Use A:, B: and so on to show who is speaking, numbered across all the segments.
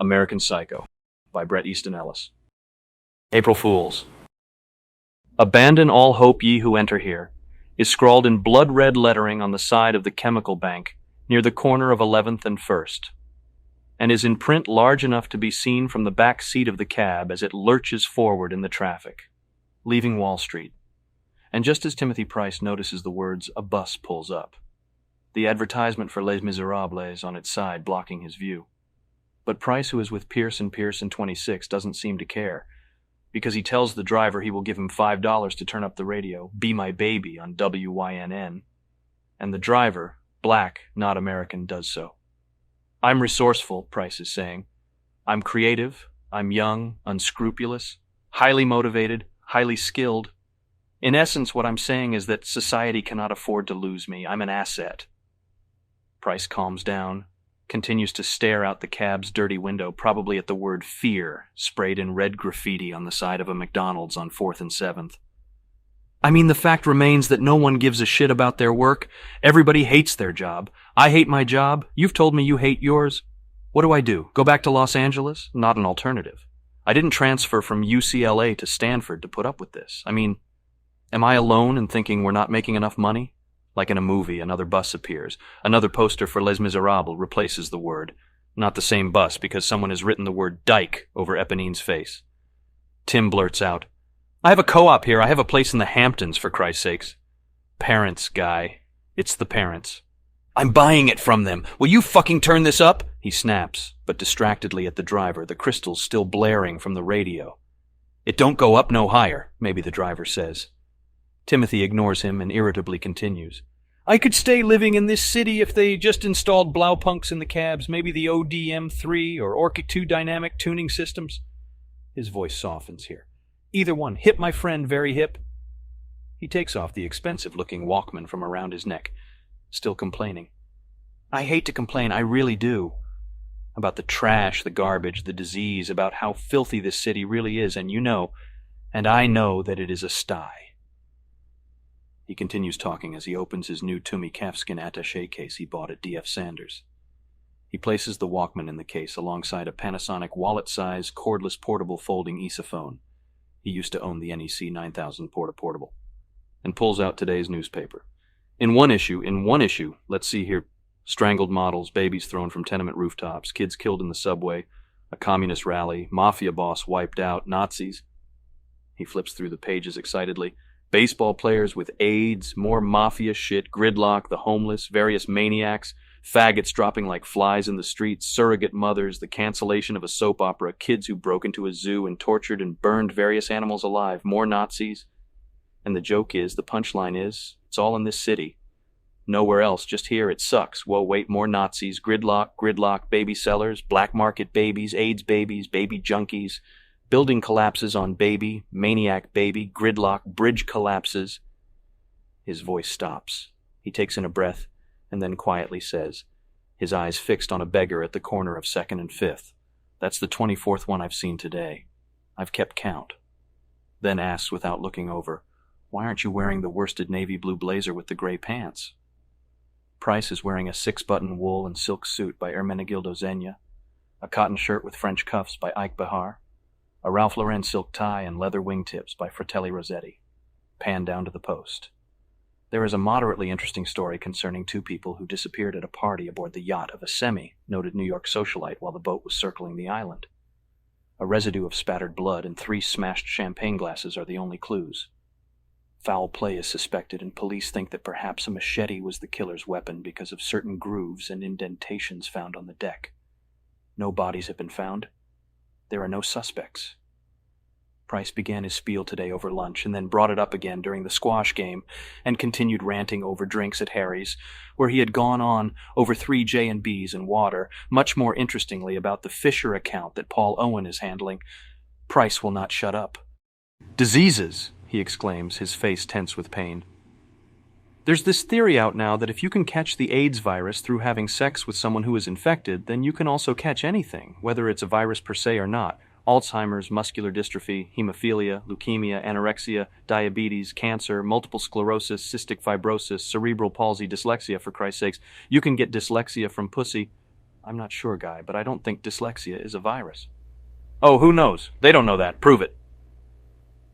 A: American Psycho by Bret Easton Ellis. April Fools. Abandon all hope ye who enter here is scrawled in blood-red lettering on the side of the chemical bank near the corner of 11th and 1st, and is in print large enough to be seen from the back seat of the cab as it lurches forward in the traffic, leaving Wall Street. And just as Timothy Price notices the words, "A bus pulls up," the advertisement for Les Miserables on its side blocking his view. But Price, who is with Pierce & Pierce in 26, doesn't seem to care, because he tells the driver he will give him $5 to turn up the radio, "Be My Baby" on WYNN, and the driver, black, not American, does so. "I'm resourceful," Price is saying. "I'm creative, I'm young, unscrupulous, highly motivated, highly skilled. In essence, what I'm saying is that society cannot afford to lose me. I'm an asset." Price calms down, continues to stare out the cab's dirty window, probably at the word "fear" sprayed in red graffiti on the side of a McDonald's on 4th and 7th. "I mean, the fact remains that no one gives a shit about their work. Everybody hates their job. I hate my job. You've told me you hate yours. What do? Go back to Los Angeles? Not an alternative. I didn't transfer from UCLA to Stanford to put up with this. I mean, am I alone in thinking we're not making enough money? Like in a movie, another bus appears. Another poster for Les Miserables replaces the word. Not the same bus, because someone has written the word "dyke" over Eponine's face. Tim blurts out, "I have a co-op here. I have a place in the Hamptons, for Christ's sakes." "Parents, guy. It's the parents." "I'm buying it from them. Will you fucking turn this up?" He snaps, but distractedly at the driver, the crystals still blaring from the radio. "It don't go up no higher," maybe the driver says. Timothy ignores him and irritably continues. "I could stay living in this city if they just installed Blaupunks in the cabs, maybe the ODM3 or Orca 2 dynamic tuning systems." His voice softens here. "Either one. Hip, my friend, very hip." He takes off the expensive-looking Walkman from around his neck, still complaining. "I hate to complain, I really do. About the trash, the garbage, the disease, about how filthy this city really is, and you know, and I know that it is a sty." He continues talking as he opens his new Toomey calfskin attaché case he bought at D.F. Sanders. He places the Walkman in the case alongside a Panasonic wallet-size, cordless portable folding Easophone. He used to own the NEC 9000 portable. And pulls out today's newspaper. In one issue, let's see here, strangled models, babies thrown from tenement rooftops, kids killed in the subway, a communist rally, mafia boss wiped out, Nazis. He flips through the pages excitedly. Baseball players with AIDS, more mafia shit, gridlock, the homeless, various maniacs, faggots dropping like flies in the streets, surrogate mothers, the cancellation of a soap opera, kids who broke into a zoo and tortured and burned various animals alive, more Nazis. And the joke is, the punchline is, it's all in this city. Nowhere else, just here, it sucks. Whoa, wait, more Nazis, gridlock, baby sellers, black market babies, AIDS babies, baby junkies, building collapses on baby, maniac baby, gridlock, bridge collapses. His voice stops. He takes in a breath and then quietly says, his eyes fixed on a beggar at the corner of 2nd and 5th. "That's the 24th one I've seen today. I've kept count." Then asks without looking over, "Why aren't you wearing the worsted navy blue blazer with the gray pants?" Price is wearing a 6-button wool and silk suit by Ermenegildo Zegna, a cotton shirt with French cuffs by Ike Behar, a Ralph Lauren silk tie and leather wingtips by Fratelli Rossetti. Pan down to the post. There is a moderately interesting story concerning 2 people who disappeared at a party aboard the yacht of a noted New York socialite while the boat was circling the island. A residue of spattered blood and 3 smashed champagne glasses are the only clues. Foul play is suspected, and police think that perhaps a machete was the killer's weapon because of certain grooves and indentations found on the deck. No bodies have been found. There are no suspects. Price began his spiel today over lunch and then brought it up again during the squash game and continued ranting over drinks at Harry's, where he had gone on over 3 J&Bs and water, much more interestingly about the Fisher account that Paul Owen is handling. Price will not shut up. "Diseases!" he exclaims, his face tense with pain. "There's this theory out now that if you can catch the AIDS virus through having sex with someone who is infected, then you can also catch anything, whether it's a virus per se or not. Alzheimer's, muscular dystrophy, hemophilia, leukemia, anorexia, diabetes, cancer, multiple sclerosis, cystic fibrosis, cerebral palsy, dyslexia, for Christ's sakes. You can get dyslexia from pussy." I'm not sure, Guy, but I don't think dyslexia is a virus. Oh, who knows? They don't know that. Prove it.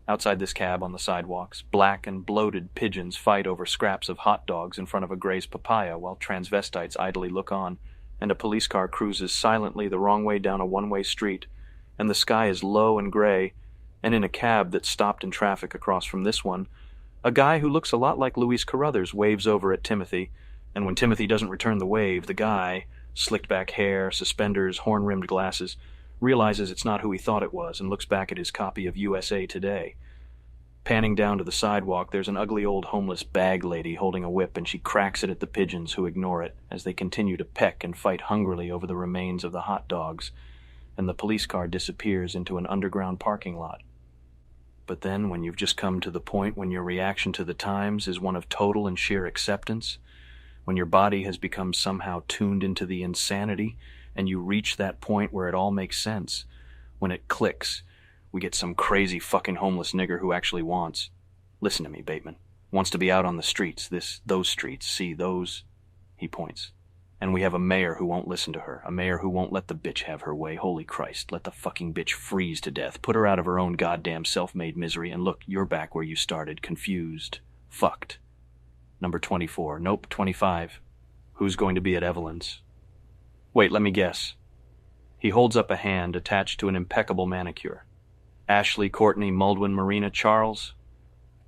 A: Outside this cab on the sidewalks, black and bloated pigeons fight over scraps of hot dogs in front of a Gray's papaya while transvestites idly look on, and a police car cruises silently the wrong way down a one-way street, and the sky is low and gray, and in a cab that's stopped in traffic across from this one, a guy who looks a lot like Luis Carruthers waves over at Timothy, and when Timothy doesn't return the wave, the guy, slicked back hair, suspenders, horn-rimmed glasses, realizes it's not who he thought it was and looks back at his copy of USA Today. Panning down to the sidewalk, there's an ugly old homeless bag lady holding a whip, and she cracks it at the pigeons who ignore it as they continue to peck and fight hungrily over the remains of the hot dogs, and the police car disappears into an underground parking lot. But then, when you've just come to the point when your reaction to the times is one of total and sheer acceptance, when your body has become somehow tuned into the insanity, and you reach that point where it all makes sense, when it clicks, we get some crazy fucking homeless nigger who actually wants, listen to me, Bateman, wants to be out on the streets, those streets, see, those, he points. And we have a mayor who won't listen to her, a mayor who won't let the bitch have her way. Holy Christ, let the fucking bitch freeze to death, put her out of her own goddamn self-made misery, and look, you're back where you started, confused, fucked. Number 24, nope, 25. Who's going to be at Evelyn's? Wait, let me guess. He holds up a hand attached to an impeccable manicure. Ashley, Courtney, Muldwin, Marina, Charles?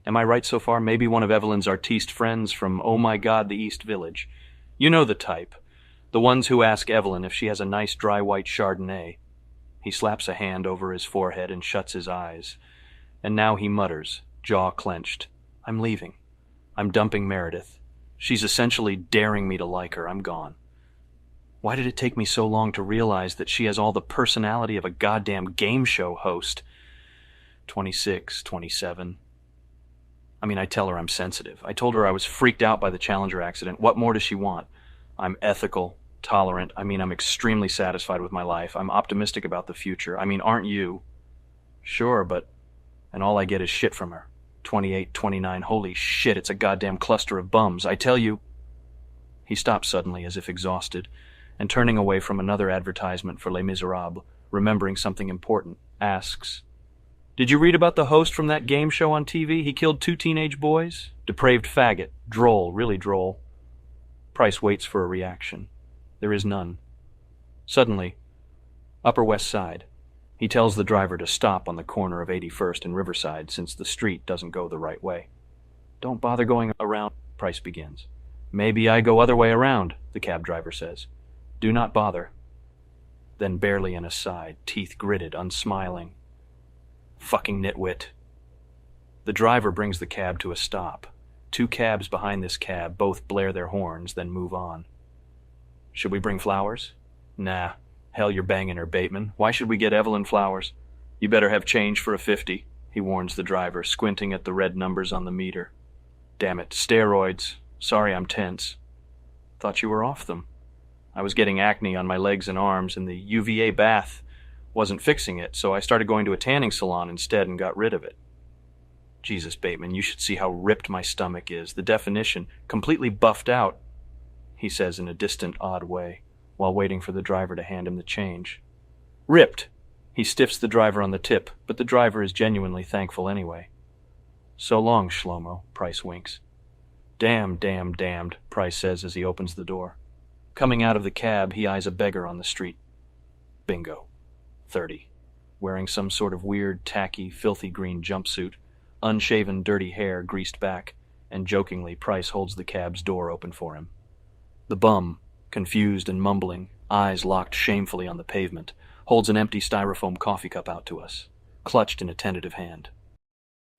A: Am I right so far? Maybe one of Evelyn's artiste friends from Oh My God, the East Village. You know the type. The ones who ask Evelyn if she has a nice dry white Chardonnay. He slaps a hand over his forehead and shuts his eyes. And now he mutters, jaw clenched. I'm leaving. I'm dumping Meredith. She's essentially daring me to like her. I'm gone. Why did it take me so long to realize that she has all the personality of a goddamn game show host? 26, 27. I tell her I'm sensitive. I told her I was freaked out by the Challenger accident. What more does she want? I'm ethical, tolerant. I'm extremely satisfied with my life. I'm optimistic about the future. Aren't you? Sure, but... And all I get is shit from her. 28, 29. Holy shit, it's a goddamn cluster of bums. I tell you... He stops suddenly, as if exhausted, and turning away from another advertisement for Les Miserables, remembering something important, asks... Did you read about the host from that game show on TV? He killed 2 teenage boys? Depraved faggot. Droll, really droll. Price waits for a reaction. There is none. Suddenly, Upper West Side. He tells the driver to stop on the corner of 81st and Riverside since the street doesn't go the right way. Don't bother going around, Price begins. Maybe I go other way around, the cab driver says. Do not bother. Then barely an aside, teeth gritted, unsmiling. Fucking nitwit. The driver brings the cab to a stop. 2 cabs behind this cab both blare their horns, then move on. Should we bring flowers? Nah. Hell, you're banging her, Bateman. Why should we get Evelyn flowers? You better have change for a 50, he warns the driver, squinting at the red numbers on the meter. Damn it, steroids. Sorry I'm tense. Thought you were off them. I was getting acne on my legs and arms, and the UVA bath wasn't fixing it, so I started going to a tanning salon instead and got rid of it. Jesus, Bateman, you should see how ripped my stomach is. The definition, completely buffed out, he says in a distant, odd way, while waiting for the driver to hand him the change. Ripped! He stiffs the driver on the tip, but the driver is genuinely thankful anyway. So long, Shlomo, Price winks. Damned, Price says as he opens the door. Coming out of the cab, he eyes a beggar on the street. Bingo. 30. Wearing some sort of weird, tacky, filthy green jumpsuit, unshaven, dirty hair greased back, and jokingly Price holds the cab's door open for him. The bum, confused and mumbling, eyes locked shamefully on the pavement, holds an empty styrofoam coffee cup out to us, clutched in a tentative hand.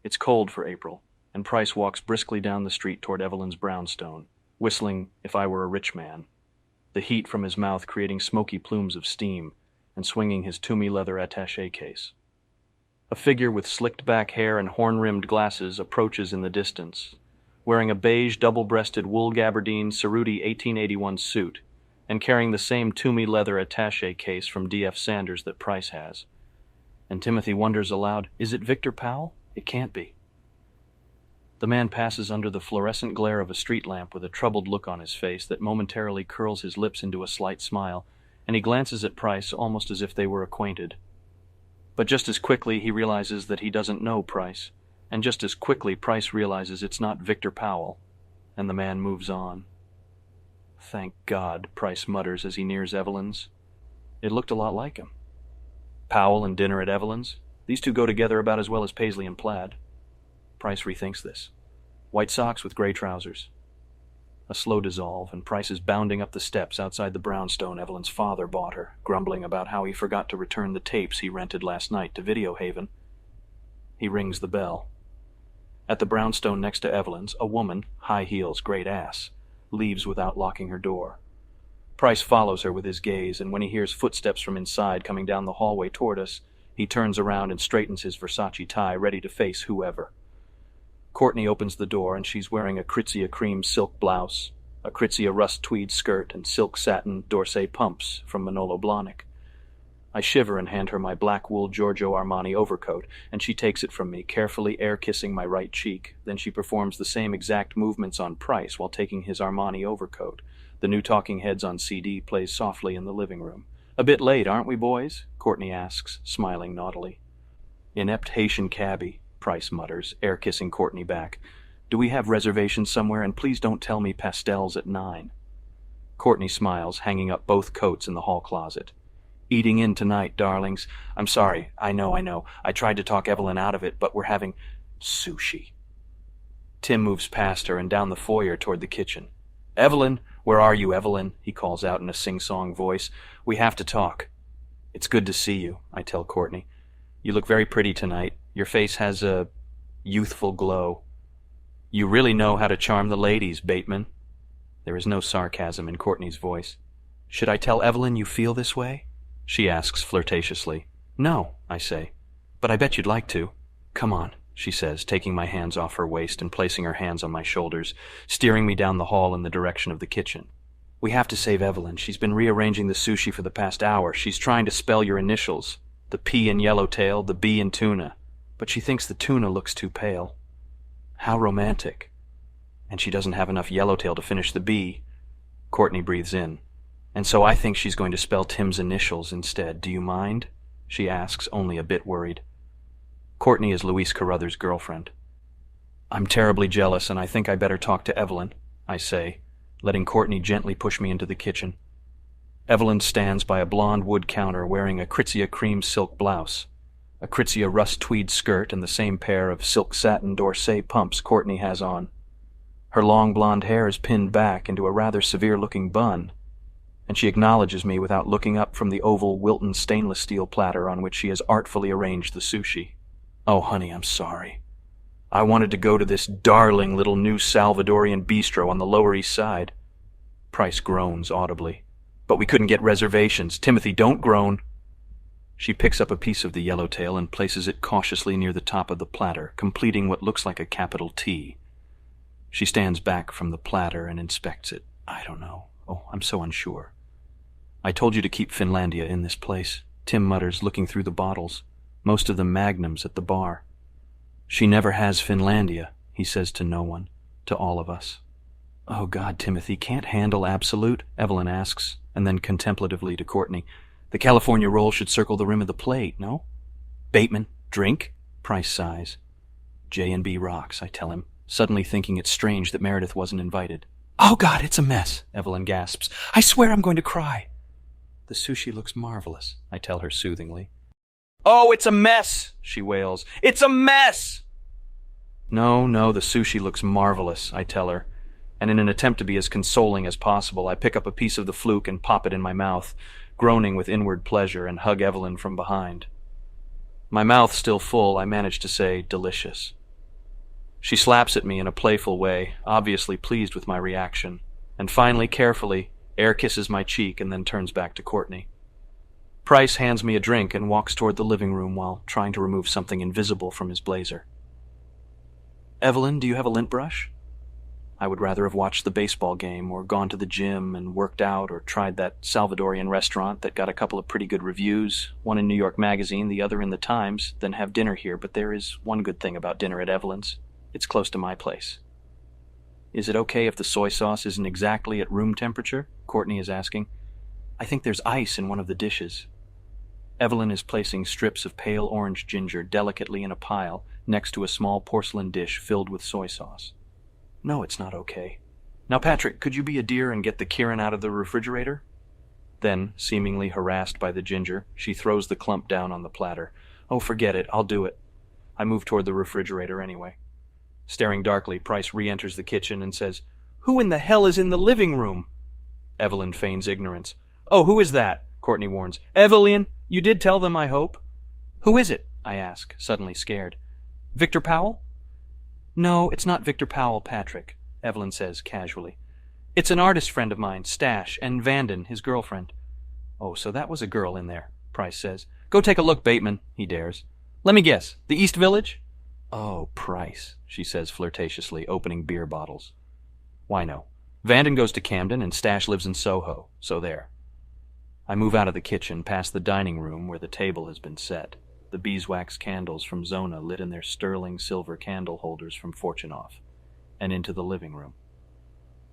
A: It's cold for April, and Price walks briskly down the street toward Evelyn's brownstone, whistling If I Were a Rich Man, the heat from his mouth creating smoky plumes of steam, and swinging his Toomey leather attaché case. A figure with slicked-back hair and horn-rimmed glasses approaches in the distance, wearing a beige double-breasted wool gabardine Cerruti 1881 suit, and carrying the same Toomey leather attaché case from D.F. Sanders that Price has. And Timothy wonders aloud, is it Victor Powell? It can't be. The man passes under the fluorescent glare of a street lamp with a troubled look on his face that momentarily curls his lips into a slight smile, and he glances at Price almost as if they were acquainted. But just as quickly he realizes that he doesn't know Price, and just as quickly Price realizes it's not Victor Powell, and the man moves on. Thank God, Price mutters as he nears Evelyn's. It looked a lot like him. Powell and dinner at Evelyn's? These two go together about as well as Paisley and Plaid. Price rethinks this. White socks with gray trousers. A slow dissolve, and Price is bounding up the steps outside the brownstone Evelyn's father bought her, grumbling about how he forgot to return the tapes he rented last night to Video Haven. He rings the bell. At the brownstone next to Evelyn's, a woman, high heels, great ass, leaves without locking her door. Price follows her with his gaze, and when he hears footsteps from inside coming down the hallway toward us, he turns around and straightens his Versace tie, ready to face whoever. Courtney opens the door, and she's wearing a Kritsia cream silk blouse, a Kritsia rust tweed skirt, and silk satin D'Orsay pumps from Manolo Blahnik. I shiver and hand her my black wool Giorgio Armani overcoat, and she takes it from me, carefully air-kissing my right cheek. Then she performs the same exact movements on Price while taking his Armani overcoat. The new Talking Heads on CD plays softly in the living room. "A bit late, aren't we, boys?" Courtney asks, smiling naughtily. "Inept Haitian cabbie," Price mutters, air-kissing Courtney back. "Do we have reservations somewhere? And please don't tell me Pastels at 9. Courtney smiles, hanging up both coats in the hall closet. "Eating in tonight, darlings. I'm sorry. I know. I tried to talk Evelyn out of it, but we're having sushi." Tim moves past her and down the foyer toward the kitchen. "Evelyn, where are you, Evelyn?" he calls out in a sing-song voice. "We have to talk." "It's good to see you," I tell Courtney. "You look very pretty tonight. Your face has a youthful glow. You really know how to charm the ladies, Bateman." There is no sarcasm in Courtney's voice. "Should I tell Evelyn you feel this way?" she asks flirtatiously. "No," I say, "but I bet you'd like to." "Come on," she says, taking my hands off her waist and placing her hands on my shoulders, steering me down the hall in the direction of the kitchen. "We have to save Evelyn. She's been rearranging the sushi for the past hour. She's trying to spell your initials, the P in yellowtail, the B in tuna, but she thinks the tuna looks too pale." "How romantic." "And she doesn't have enough yellowtail to finish the B." Courtney breathes in. "And so I think she's going to spell Tim's initials instead. Do you mind?" she asks, only a bit worried. Courtney is Luis Carruthers' girlfriend. "I'm terribly jealous, and I think I better talk to Evelyn," I say, letting Courtney gently push me into the kitchen. Evelyn stands by a blonde wood counter wearing a Kritsia cream silk blouse, a Kritsia rust tweed skirt, and the same pair of silk satin D'Orsay pumps Courtney has on. Her long blonde hair is pinned back into a rather severe-looking bun, and she acknowledges me without looking up from the oval Wilton stainless steel platter on which she has artfully arranged the sushi. "Oh, honey, I'm sorry. I wanted to go to this darling little new Salvadorian bistro on the Lower East Side." Price groans audibly. "But we couldn't get reservations. Timothy, don't groan." She picks up a piece of the yellowtail and places it cautiously near the top of the platter, completing what looks like a capital T. She stands back from the platter and inspects it. "I don't know. Oh, I'm so unsure." "I told you to keep Finlandia in this place," Tim mutters, looking through the bottles, most of them magnums at the bar. "She never has Finlandia," he says to no one, to all of us. "Oh God, Timothy, can't handle absolute?" Evelyn asks, and then contemplatively to Courtney. "The California roll should circle the rim of the plate, no?" "Bateman, drink?" Price sighs. "J&B rocks," I tell him, suddenly thinking it strange that Meredith wasn't invited. "Oh God, it's a mess," Evelyn gasps. "I swear I'm going to cry." "The sushi looks marvelous," I tell her soothingly. "Oh, it's a mess," she wails. "It's a mess!" No, the sushi looks marvelous," I tell her, and in an attempt to be as consoling as possible, I pick up a piece of the fluke and pop it in my mouth, groaning with inward pleasure, and hug Evelyn from behind. My mouth still full, I manage to say, "Delicious." She slaps at me in a playful way, obviously pleased with my reaction, and finally, carefully, air kisses my cheek and then turns back to Courtney. Price hands me a drink and walks toward the living room while trying to remove something invisible from his blazer. "Evelyn, do you have a lint brush?" I would rather have watched the baseball game or gone to the gym and worked out or tried that Salvadorian restaurant that got a couple of pretty good reviews, one in New York Magazine, the other in the Times, than have dinner here, but there is one good thing about dinner at Evelyn's. It's close to my place. "Is it okay if the soy sauce isn't exactly at room temperature?" Courtney is asking. I think there's ice in one of the dishes. Evelyn is placing strips of pale orange ginger delicately in a pile next to a small porcelain dish filled with soy sauce. No, it's not okay. Now, Patrick, could you be a dear and get the Kirin out of the refrigerator? Then, seemingly harassed by the ginger, she throws the clump down on the platter. Oh, forget it, I'll do it. I move toward the refrigerator anyway. Staring darkly, Price re-enters the kitchen and says, "Who in the hell is in the living room?" Evelyn feigns ignorance. "Oh, who is that?" Courtney warns. "Evelyn, you did tell them, I hope." "Who is it?" I ask, suddenly scared. "Victor Powell?" "No, it's not Victor Powell, Patrick," Evelyn says casually. "It's an artist friend of mine, Stash, and Vanden, his girlfriend." "Oh, so that was a girl in there," Price says. "Go take a look, Bateman," he dares. "Let me guess, the East Village?" "Oh, Price," she says flirtatiously, opening beer bottles. "Why no. Vanden goes to Camden and Stash lives in Soho, so there." I move out of the kitchen, past the dining room where the table has been set, the beeswax candles from Zona lit in their sterling silver candle holders from Fortunoff, and into the living room.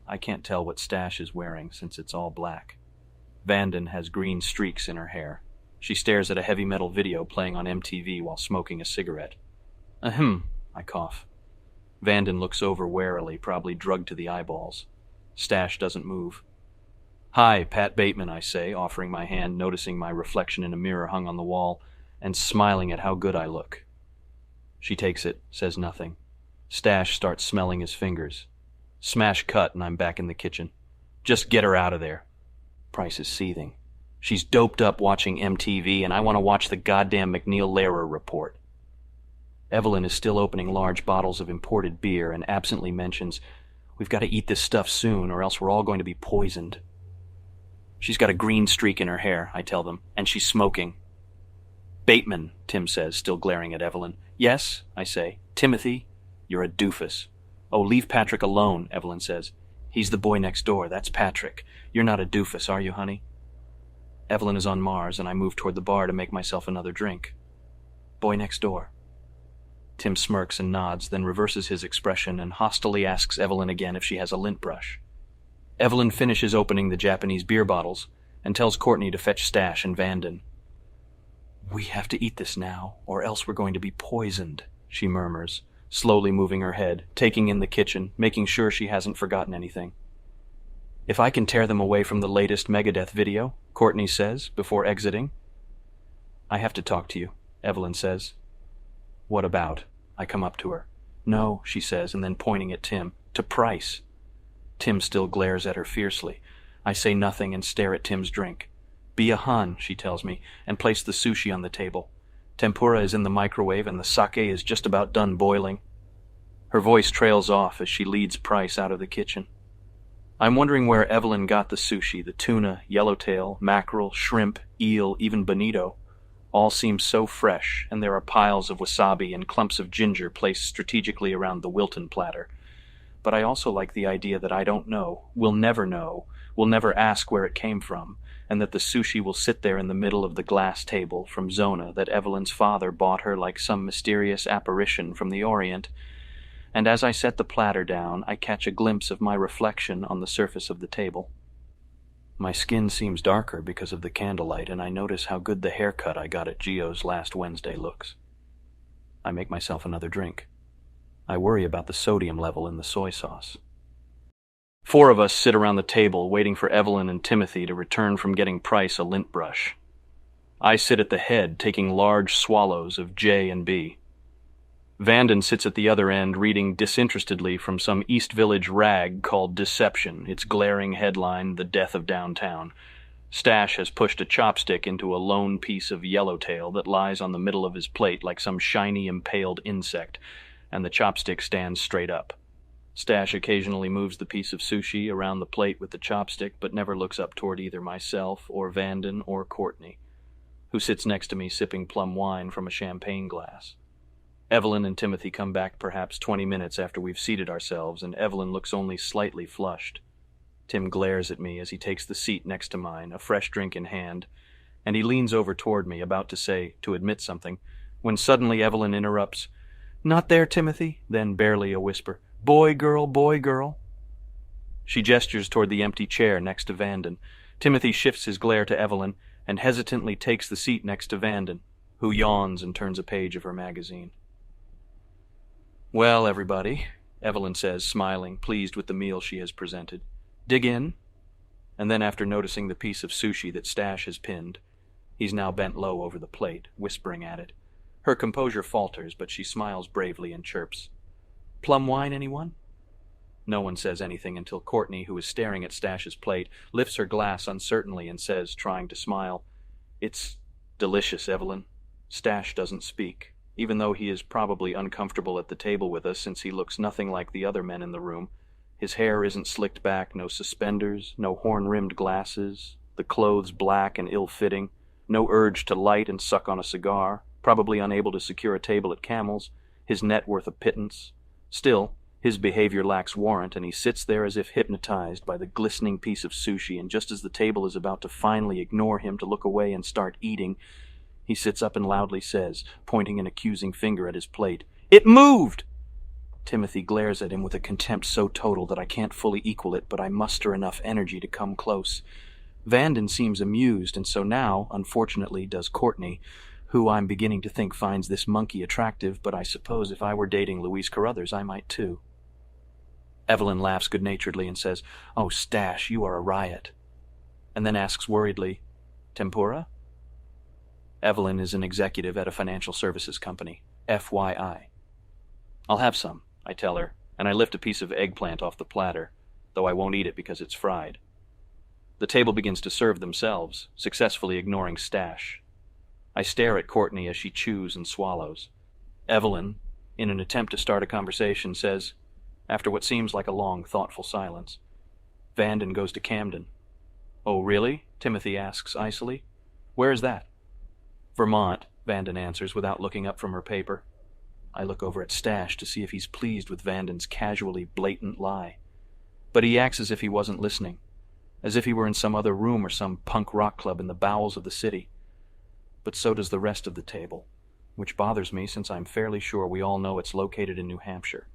A: I can't tell what Stash is wearing since it's all black. Vanden has green streaks in her hair. She stares at a heavy metal video playing on MTV while smoking a cigarette. Ahem, I cough. Vanden looks over warily, probably drugged to the eyeballs. Stash doesn't move. "Hi, Pat Bateman," I say, offering my hand, noticing my reflection in a mirror hung on the wall, and smiling at how good I look. She takes it, says nothing. Stash starts smelling his fingers. Smash cut, and I'm back in the kitchen. "Just get her out of there." Price is seething. "She's doped up watching MTV, and I want to watch the goddamn McNeil Lehrer report." Evelyn is still opening large bottles of imported beer and absently mentions, "We've got to eat this stuff soon, or else we're all going to be poisoned." "She's got a green streak in her hair," I tell them, "and she's smoking." "Bateman," Tim says, still glaring at Evelyn. "Yes," I say. "Timothy, you're a doofus." "Oh, leave Patrick alone," Evelyn says. "He's the boy next door, that's Patrick. You're not a doofus, are you, honey?" Evelyn is on Mars, and I move toward the bar to make myself another drink. Boy next door. Tim smirks and nods, then reverses his expression and hostilely asks Evelyn again if she has a lint brush. Evelyn finishes opening the Japanese beer bottles and tells Courtney to fetch Stash and Vanden. "We have to eat this now, or else we're going to be poisoned," she murmurs, slowly moving her head, taking in the kitchen, making sure she hasn't forgotten anything. "If I can tear them away from the latest Megadeth video," Courtney says, before exiting. "I have to talk to you," Evelyn says. "What about?" I come up to her. "No," she says, and then pointing at Tim, "to Price." Tim still glares at her fiercely. I say nothing and stare at Tim's drink. "Be a hun," she tells me, and place the sushi on the table. Tempura is in the microwave and the sake is just about done boiling. Her voice trails off as she leads Price out of the kitchen. I'm wondering where Evelyn got the sushi, the tuna, yellowtail, mackerel, shrimp, eel, even bonito. All seems so fresh, and there are piles of wasabi and clumps of ginger placed strategically around the Wilton platter. But I also like the idea that I don't know, will never ask where it came from, and that the sushi will sit there in the middle of the glass table from Zona that Evelyn's father bought her like some mysterious apparition from the Orient. And as I set the platter down, I catch a glimpse of my reflection on the surface of the table. My skin seems darker because of the candlelight, and I notice how good the haircut I got at Gio's last Wednesday looks. I make myself another drink. I worry about the sodium level in the soy sauce. 4 of us sit around the table waiting for Evelyn and Timothy to return from getting Price a lint brush. I sit at the head taking large swallows of J and B. Vanden sits at the other end reading disinterestedly from some East Village rag called Deception, its glaring headline, The Death of Downtown. Stash has pushed a chopstick into a lone piece of yellowtail that lies on the middle of his plate like some shiny impaled insect, and the chopstick stands straight up. Stash occasionally moves the piece of sushi around the plate with the chopstick, but never looks up toward either myself or Vanden or Courtney, who sits next to me sipping plum wine from a champagne glass. Evelyn and Timothy come back perhaps 20 minutes after we've seated ourselves, and Evelyn looks only slightly flushed. Tim glares at me as he takes the seat next to mine, a fresh drink in hand, and he leans over toward me, about to admit something, when suddenly Evelyn interrupts, "Not there, Timothy," then barely a whisper, "Boy, girl, boy, girl." She gestures toward the empty chair next to Vanden, Timothy shifts his glare to Evelyn and hesitantly takes the seat next to Vanden, who yawns and turns a page of her magazine. "Well, everybody," Evelyn says, smiling, pleased with the meal she has presented. "Dig in?" And then, after noticing the piece of sushi that Stash has pinned, he's now bent low over the plate, whispering at it. Her composure falters, but she smiles bravely and chirps. "Plum wine, anyone?" No one says anything until Courtney, who is staring at Stash's plate, lifts her glass uncertainly and says, trying to smile, "It's delicious, Evelyn." Stash doesn't speak, even though he is probably uncomfortable at the table with us since he looks nothing like the other men in the room. His hair isn't slicked back, no suspenders, no horn-rimmed glasses, the clothes black and ill-fitting, no urge to light and suck on a cigar, probably unable to secure a table at Camel's, his net worth a pittance. Still, his behavior lacks warrant, and he sits there as if hypnotized by the glistening piece of sushi, and just as the table is about to finally ignore him to look away and start eating, he sits up and loudly says, pointing an accusing finger at his plate, "It moved!" Timothy glares at him with a contempt so total that I can't fully equal it, but I muster enough energy to come close. Vanden seems amused, and so now, unfortunately, does Courtney, who I'm beginning to think finds this monkey attractive, but I suppose if I were dating Louise Carruthers, I might too. Evelyn laughs good-naturedly and says, "Oh, Stash, you are a riot," and then asks worriedly, "Tempura?" Evelyn is an executive at a financial services company, FYI. "I'll have some," I tell her, and I lift a piece of eggplant off the platter, though I won't eat it because it's fried. The table begins to serve themselves, successfully ignoring Stash. I stare at Courtney as she chews and swallows. Evelyn, in an attempt to start a conversation, says, after what seems like a long, thoughtful silence, "Vanden goes to Camden." "Oh, really?" Timothy asks icily. "Where is that?" "Vermont," Vanden answers without looking up from her paper. I look over at Stash to see if he's pleased with Vanden's casually blatant lie. But he acts as if he wasn't listening, as if he were in some other room or some punk rock club in the bowels of the city. But so does the rest of the table, which bothers me since I'm fairly sure we all know it's located in New Hampshire.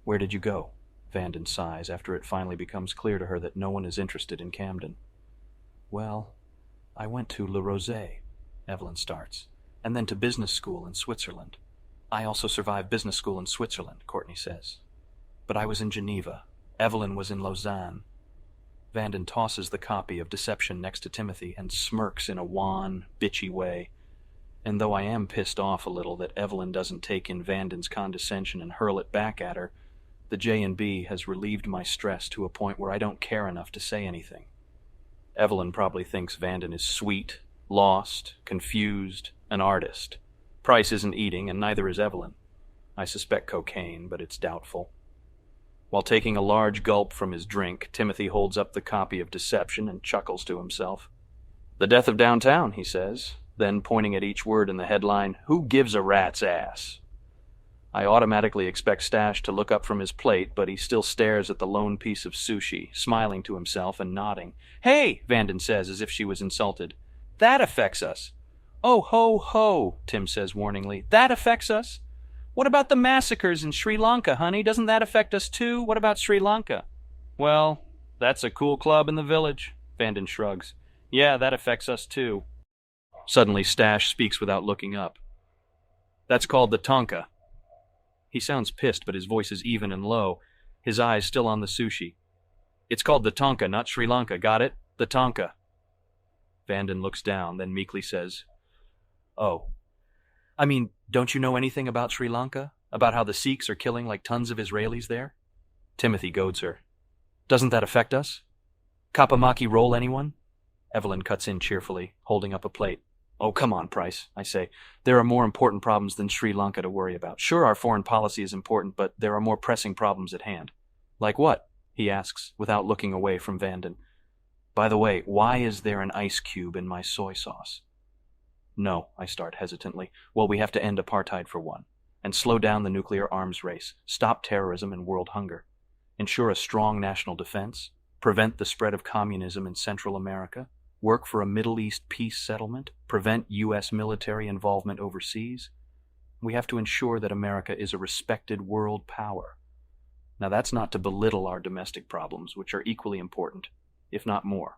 A: "Where did you go?" Vanden sighs after it finally becomes clear to her that no one is interested in Camden. "Well, I went to Le Rosé," Evelyn starts, "and then to business school in Switzerland." "I also survived business school in Switzerland," Courtney says. "But I was in Geneva. Evelyn was in Lausanne." Vanden tosses the copy of Deception next to Timothy and smirks in a wan, bitchy way. And though I am pissed off a little that Evelyn doesn't take in Vanden's condescension and hurl it back at her, the J&B has relieved my stress to a point where I don't care enough to say anything. Evelyn probably thinks Vanden is sweet, lost, confused, an artist. Price isn't eating, and neither is Evelyn. I suspect cocaine, but it's doubtful. While taking a large gulp from his drink, Timothy holds up the copy of Deception and chuckles to himself. "The Death of Downtown," he says, then pointing at each word in the headline, "Who gives a rat's ass?" I automatically expect Stash to look up from his plate, but he still stares at the lone piece of sushi, smiling to himself and nodding. "Hey," Vanden says as if she was insulted. "That affects us." "Oh, ho, ho," Tim says warningly. "That affects us? What about the massacres in Sri Lanka, honey? Doesn't that affect us too? What about Sri Lanka?" "Well, that's a cool club in the village," Vanden shrugs. "Yeah, that affects us too." Suddenly, Stash speaks without looking up. "That's called the Tonka." He sounds pissed, but his voice is even and low, his eyes still on the sushi. "It's called the Tonka, not Sri Lanka, got it? The Tonka." Vanden looks down, then meekly says, "Oh. I mean, don't you know anything about Sri Lanka? About how the Sikhs are killing like tons of Israelis there?" Timothy goads her. "Doesn't that affect us? Kapamaki roll, anyone?" Evelyn cuts in cheerfully, holding up a plate. "Oh, come on, Price," I say. "There are more important problems than Sri Lanka to worry about. Sure, our foreign policy is important, but there are more pressing problems at hand." "Like what?" he asks, without looking away from Vanden. "By the way, why is there an ice cube in my soy sauce?" "No," I start hesitantly. "Well, we have to end apartheid for one, and slow down the nuclear arms race, stop terrorism and world hunger, ensure a strong national defense, prevent the spread of communism in Central America, work for a Middle East peace settlement, prevent U.S. military involvement overseas. We have to ensure that America is a respected world power. Now that's not to belittle our domestic problems, which are equally important, if not more.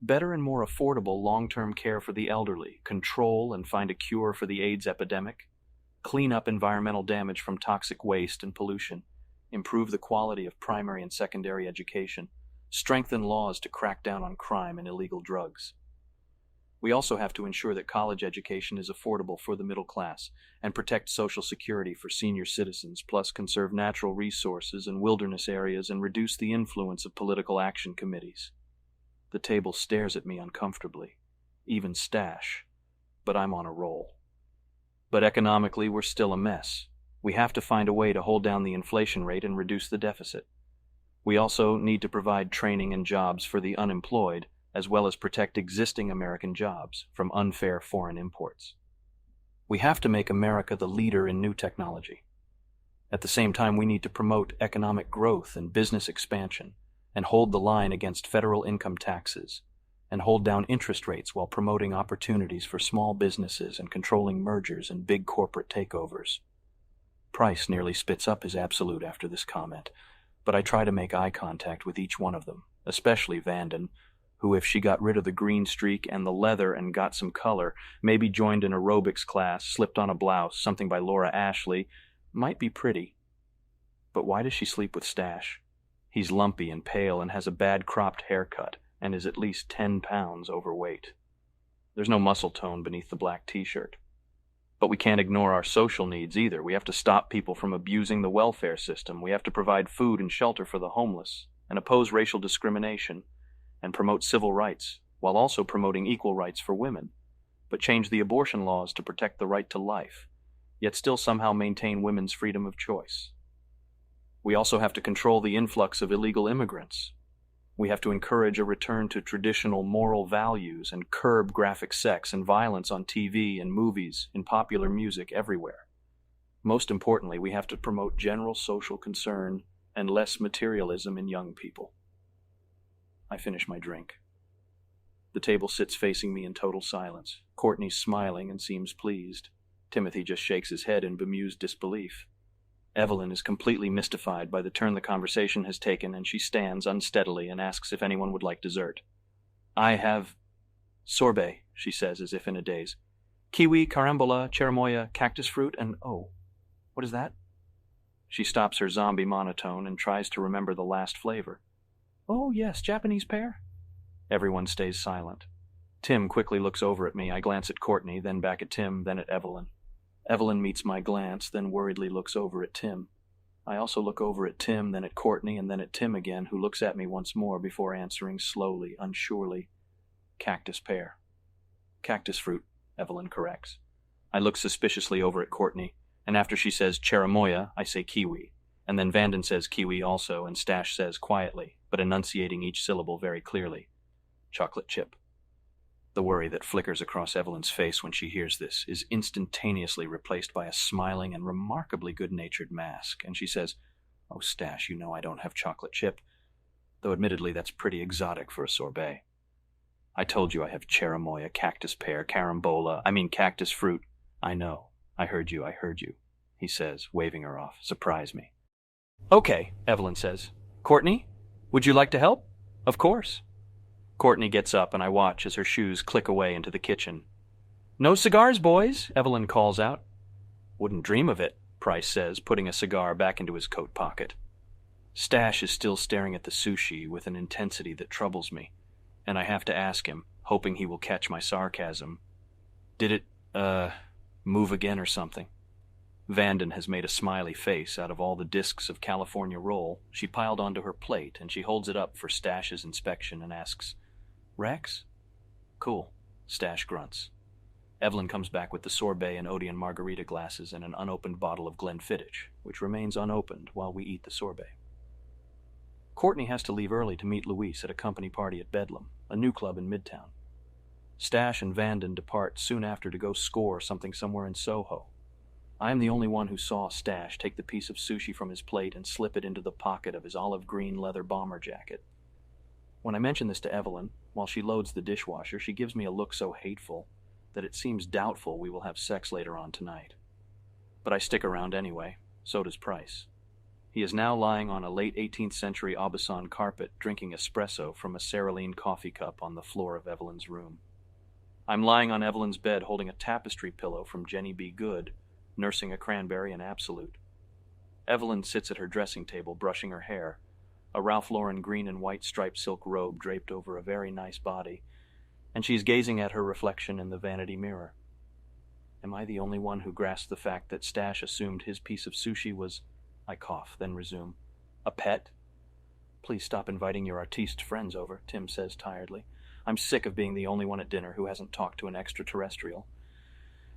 A: Better and more affordable long-term care for the elderly, control and find a cure for the AIDS epidemic, clean up environmental damage from toxic waste and pollution, improve the quality of primary and secondary education, strengthen laws to crack down on crime and illegal drugs. We also have to ensure that college education is affordable for the middle class and protect Social Security for senior citizens, plus conserve natural resources and wilderness areas and reduce the influence of political action committees. The table stares at me uncomfortably, even Stash, but I'm on a roll. But economically, we're still a mess. We have to find a way to hold down the inflation rate and reduce the deficit. We also need to provide training and jobs for the unemployed, as well as protect existing American jobs from unfair foreign imports. We have to make America the leader in new technology. At the same time, we need to promote economic growth and business expansion, and hold the line against federal income taxes, and hold down interest rates while promoting opportunities for small businesses and controlling mergers and big corporate takeovers. Price nearly spits up his absolute after this comment, but I try to make eye contact with each one of them, especially Vanden, who, if she got rid of the green streak and the leather and got some color, maybe joined an aerobics class, slipped on a blouse, something by Laura Ashley, might be pretty. But why does she sleep with Stash? He's lumpy and pale and has a bad cropped haircut and is at least 10 pounds overweight. There's no muscle tone beneath the black t-shirt. But we can't ignore our social needs either. We have to stop people from abusing the welfare system. We have to provide food and shelter for the homeless and oppose racial discrimination and promote civil rights, while also promoting equal rights for women, but change the abortion laws to protect the right to life, yet still somehow maintain women's freedom of choice. We also have to control the influx of illegal immigrants. We have to encourage a return to traditional moral values and curb graphic sex and violence on TV and movies, in popular music, everywhere. Most importantly, we have to promote general social concern and less materialism in young people. I finish my drink. The table sits facing me in total silence. Courtney's smiling and seems pleased. Timothy just shakes his head in bemused disbelief. Evelyn is completely mystified by the turn the conversation has taken, and she stands unsteadily and asks if anyone would like dessert. I have sorbet, she says as if in a daze. Kiwi, carambola, cherimoya, cactus fruit, and oh, what is that? She stops her zombie monotone and tries to remember the last flavor. Oh, yes, Japanese pear. Everyone stays silent. Tim quickly looks over at me. I glance at Courtney, then back at Tim, then at Evelyn. Evelyn meets my glance, then worriedly looks over at Tim. I also look over at Tim, then at Courtney, and then at Tim again, who looks at me once more before answering slowly, unsurely. Cactus pear. Cactus fruit, Evelyn corrects. I look suspiciously over at Courtney, and after she says cherimoya, I say kiwi. And then Vanden says kiwi also, and Stash says quietly, but enunciating each syllable very clearly, chocolate chip. The worry that flickers across Evelyn's face when she hears this is instantaneously replaced by a smiling and remarkably good-natured mask, and she says, Oh, Stash, you know I don't have chocolate chip, though admittedly that's pretty exotic for a sorbet. I told you I have cherimoya, cactus pear, cactus fruit. I know. I heard you, he says, waving her off. Surprise me. Okay, Evelyn says. Courtney, would you like to help? Of course. Courtney gets up and I watch as her shoes click away into the kitchen. No cigars, boys, Evelyn calls out. Wouldn't dream of it, Price says, putting a cigar back into his coat pocket. Stash is still staring at the sushi with an intensity that troubles me, and I have to ask him, hoping he will catch my sarcasm. Did it, move again or something? Vanden has made a smiley face out of all the discs of California roll she piled onto her plate, and she holds it up for Stash's inspection and asks, Rex? Cool, Stash grunts. Evelyn comes back with the sorbet and Odeon margarita glasses and an unopened bottle of Glenfiddich, which remains unopened while we eat the sorbet. Courtney has to leave early to meet Luis at a company party at Bedlam, a new club in Midtown. Stash and Vanden depart soon after to go score something somewhere in Soho. I am the only one who saw Stash take the piece of sushi from his plate and slip it into the pocket of his olive green leather bomber jacket. When I mention this to Evelyn, while she loads the dishwasher, she gives me a look so hateful that it seems doubtful we will have sex later on tonight. But I stick around anyway. So does Price. He is now lying on a late 18th century Aubusson carpet, drinking espresso from a Cerulean coffee cup on the floor of Evelyn's room. I'm lying on Evelyn's bed holding a tapestry pillow from Jenny B. Good, nursing a cranberry and Absolute. Evelyn sits at her dressing table brushing her hair, a Ralph Lauren green and white striped silk robe draped over a very nice body, and she's gazing at her reflection in the vanity mirror. Am I the only one who grasped the fact that Stash assumed his piece of sushi was, I cough, then resume, a pet? Please stop inviting your artiste friends over, Tim says tiredly. I'm sick of being the only one at dinner who hasn't talked to an extraterrestrial.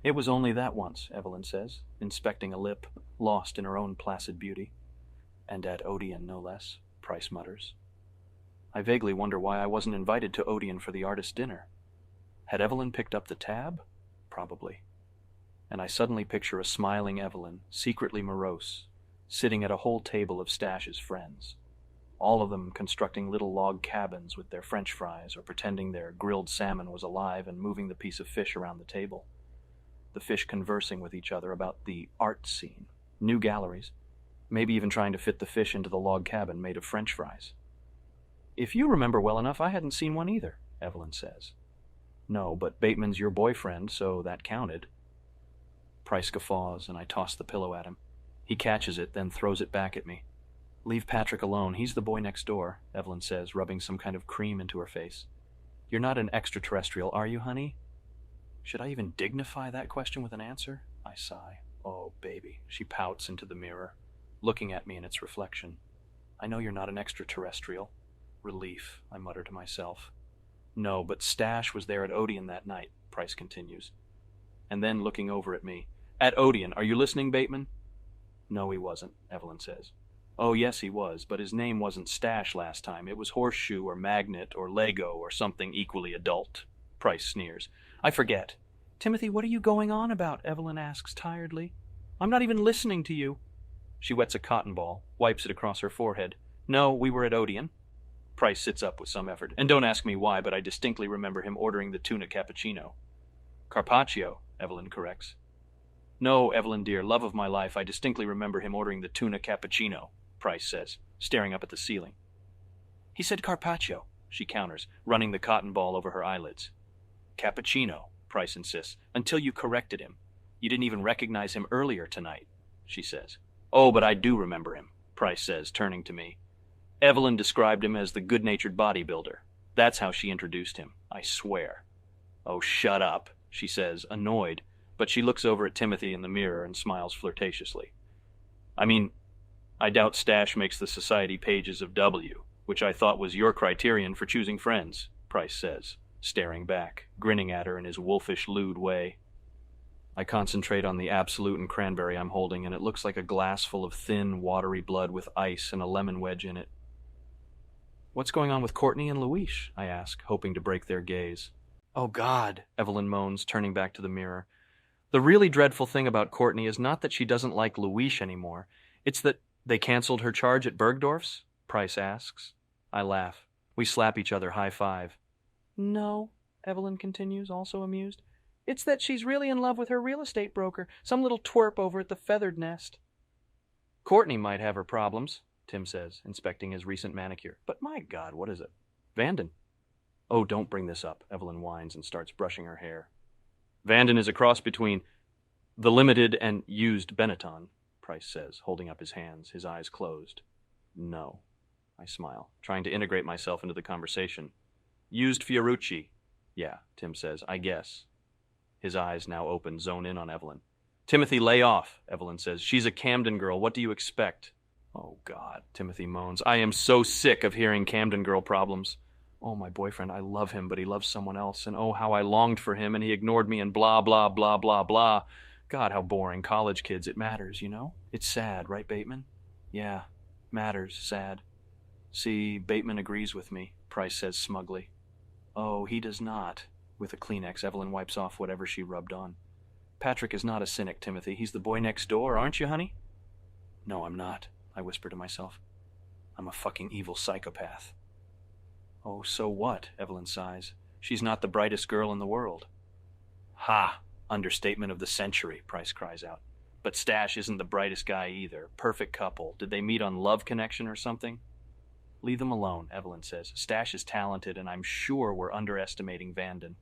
A: It was only that once, Evelyn says, inspecting a lip, lost in her own placid beauty. And at Odeon, no less, Price mutters. I vaguely wonder why I wasn't invited to Odeon for the artist dinner. Had Evelyn picked up the tab? Probably. And I suddenly picture a smiling Evelyn, secretly morose, sitting at a whole table of Stash's friends, all of them constructing little log cabins with their French fries or pretending their grilled salmon was alive and moving the piece of fish around the table. The fish conversing with each other about the art scene, new galleries, maybe even trying to fit the fish into the log cabin made of French fries. If you remember well enough, I hadn't seen one either, Evelyn says. No, but Bateman's your boyfriend, so that counted. Price guffaws, and I toss the pillow at him. He catches it, then throws it back at me. Leave Patrick alone. He's the boy next door, Evelyn says, rubbing some kind of cream into her face. You're not an extraterrestrial, are you, honey? Should I even dignify that question with an answer? I sigh. Oh, baby. She pouts into the mirror, looking at me in its reflection. I know you're not an extraterrestrial. Relief, I mutter to myself. No, but Stash was there at Odeon that night, Price continues. And then looking over at me. At Odeon, are you listening, Bateman? No, he wasn't, Evelyn says. Oh, yes, he was, but his name wasn't Stash last time. It was Horseshoe or Magnet or Lego or something equally adult. Price sneers. I forget. Timothy, what are you going on about? Evelyn asks tiredly. I'm not even listening to you. She wets a cotton ball, wipes it across her forehead. No, we were at Odeon. Price sits up with some effort. And don't ask me why, but I distinctly remember him ordering the tuna cappuccino. Carpaccio, Evelyn corrects. No, Evelyn dear, love of my life, I distinctly remember him ordering the tuna cappuccino, Price says, staring up at the ceiling. He said Carpaccio, she counters, running the cotton ball over her eyelids. Cappuccino, Price insists, until you corrected him. You didn't even recognize him earlier tonight, she says. Oh, but I do remember him, Price says, turning to me. Evelyn described him as the good-natured bodybuilder. That's how she introduced him, I swear. Oh, shut up, she says, annoyed, but she looks over at Timothy in the mirror and smiles flirtatiously. I mean, I doubt Stash makes the society pages of W, which I thought was your criterion for choosing friends, Price says, staring back, grinning at her in his wolfish, lewd way. I concentrate on the Absolute and cranberry I'm holding, and it looks like a glass full of thin, watery blood with ice and a lemon wedge in it. What's going on with Courtney and Louise? I ask, hoping to break their gaze. Oh, God, Evelyn moans, turning back to the mirror. The really dreadful thing about Courtney is not that she doesn't like Louise anymore. It's that they canceled her charge at Bergdorf's? Price asks. I laugh. We slap each other high five. No, Evelyn continues, also amused. It's that she's really in love with her real estate broker, some little twerp over at the Feathered Nest. Courtney might have her problems, Tim says, inspecting his recent manicure. But my God, what is it? Vanden. Oh, don't bring this up, Evelyn whines and starts brushing her hair. Vanden is a cross between the limited and used Benetton, Price says, holding up his hands, his eyes closed. No, I smile, trying to integrate myself into the conversation. Used Fiorucci. Yeah, Tim says, I guess. His eyes, now open, zone in on Evelyn. Timothy, lay off, Evelyn says. She's a Camden girl. What do you expect? Oh, God, Timothy moans. I am so sick of hearing Camden girl problems. Oh, my boyfriend, I love him, but he loves someone else. And oh, how I longed for him, and he ignored me, and blah, blah, blah, blah, blah. God, how boring. College kids, it matters, you know? It's sad, right, Bateman? Yeah, matters, sad. See, Bateman agrees with me, Price says smugly. Oh, he does not. With a Kleenex, Evelyn wipes off whatever she rubbed on. Patrick is not a cynic, Timothy. He's the boy next door, aren't you, honey? No, I'm not, I whisper to myself. I'm a fucking evil psychopath. Oh, so what? Evelyn sighs. She's not the brightest girl in the world. Ha! Understatement of the century, Price cries out. But Stash isn't the brightest guy either. Perfect couple. Did they meet on Love Connection or something? Leave them alone, Evelyn says. Stash is talented, and I'm sure we're underestimating Vanden.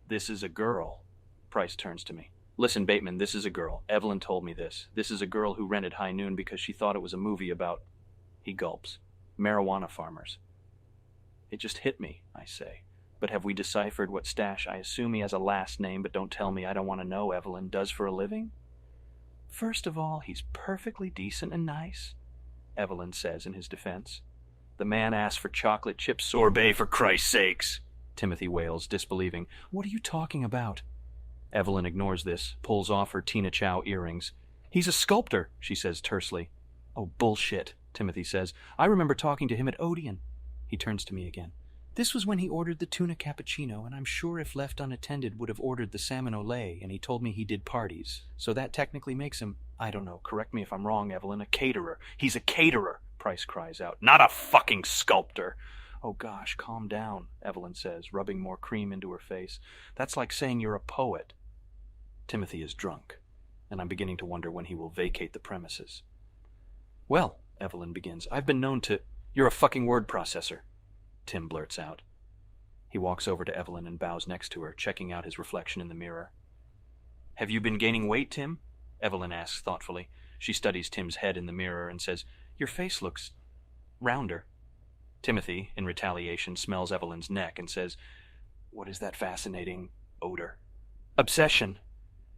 A: This is a girl. Price turns to me. Listen, Bateman, this is a girl. Evelyn told me this. This is a girl who rented High Noon because she thought it was a movie about, he gulps, marijuana farmers. It just hit me, I say. But have we deciphered what Stash, I assume he has a last name, but don't tell me, I don't want to know, Evelyn, does for a living? First of all, he's perfectly decent and nice, Evelyn says in his defense. The man asks for chocolate chip sorbet for Christ's sakes, Timothy wails, disbelieving. What are you talking about? Evelyn ignores this, pulls off her Tina Chow earrings. He's a sculptor, she says tersely. Oh, bullshit, Timothy says. I remember talking to him at Odeon. He turns to me again. This was when he ordered the tuna cappuccino, and I'm sure if left unattended would have ordered the salmon au lait, and he told me he did parties. So that technically makes him, I don't know, correct me if I'm wrong, Evelyn, a caterer. He's a caterer, Price cries out. Not a fucking sculptor. Oh gosh, calm down, Evelyn says, rubbing more cream into her face. That's like saying you're a poet. Timothy is drunk, and I'm beginning to wonder when he will vacate the premises. Well, Evelyn begins, I've been known to... You're a fucking word processor, Tim blurts out. He walks over to Evelyn and bows next to her, checking out his reflection in the mirror. Have you been gaining weight, Tim? Evelyn asks thoughtfully. She studies Tim's head in the mirror and says, Your face looks rounder. Timothy, in retaliation, smells Evelyn's neck and says, What is that fascinating odor? Obsession.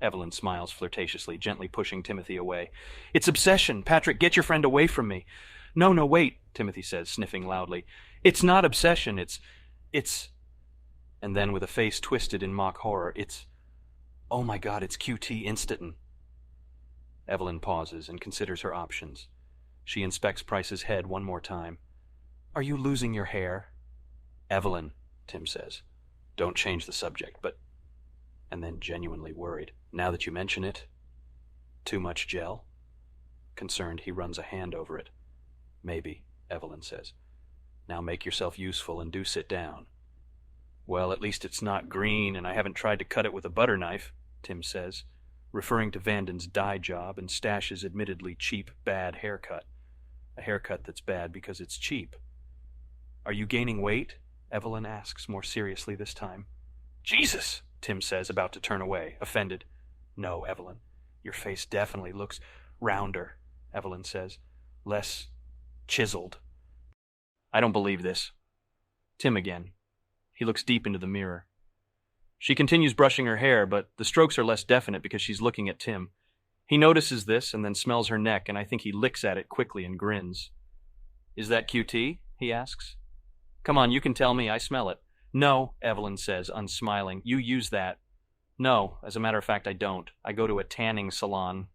A: Evelyn smiles flirtatiously, gently pushing Timothy away. It's obsession. Patrick, get your friend away from me. No, wait, Timothy says, sniffing loudly. It's not obsession, it's... And then with a face twisted in mock horror, oh my God, it's QT Instantn. Evelyn pauses and considers her options. She inspects Price's head one more time. Are you losing your hair? Evelyn, Tim says. Don't change the subject, but... And then genuinely worried. Now that you mention it, too much gel? Concerned, he runs a hand over it. Maybe, Evelyn says. Now make yourself useful and do sit down. Well, at least it's not green, and I haven't tried to cut it with a butter knife, Tim says, referring to Vanden's dye job and Stash's admittedly cheap, bad haircut. A haircut that's bad because it's cheap. Are you gaining weight? Evelyn asks more seriously this time. Jesus, Tim says, about to turn away, offended. No, Evelyn, your face definitely looks rounder, Evelyn says. Less chiseled. I don't believe this. Tim again. He looks deep into the mirror. She continues brushing her hair, but the strokes are less definite because she's looking at Tim. He notices this and then smells her neck, and I think he licks at it quickly and grins. Is that QT? He asks. Come on, you can tell me. I smell it. No, Evelyn says, unsmiling. You use that. No, as a matter of fact, I don't. I go to a tanning salon.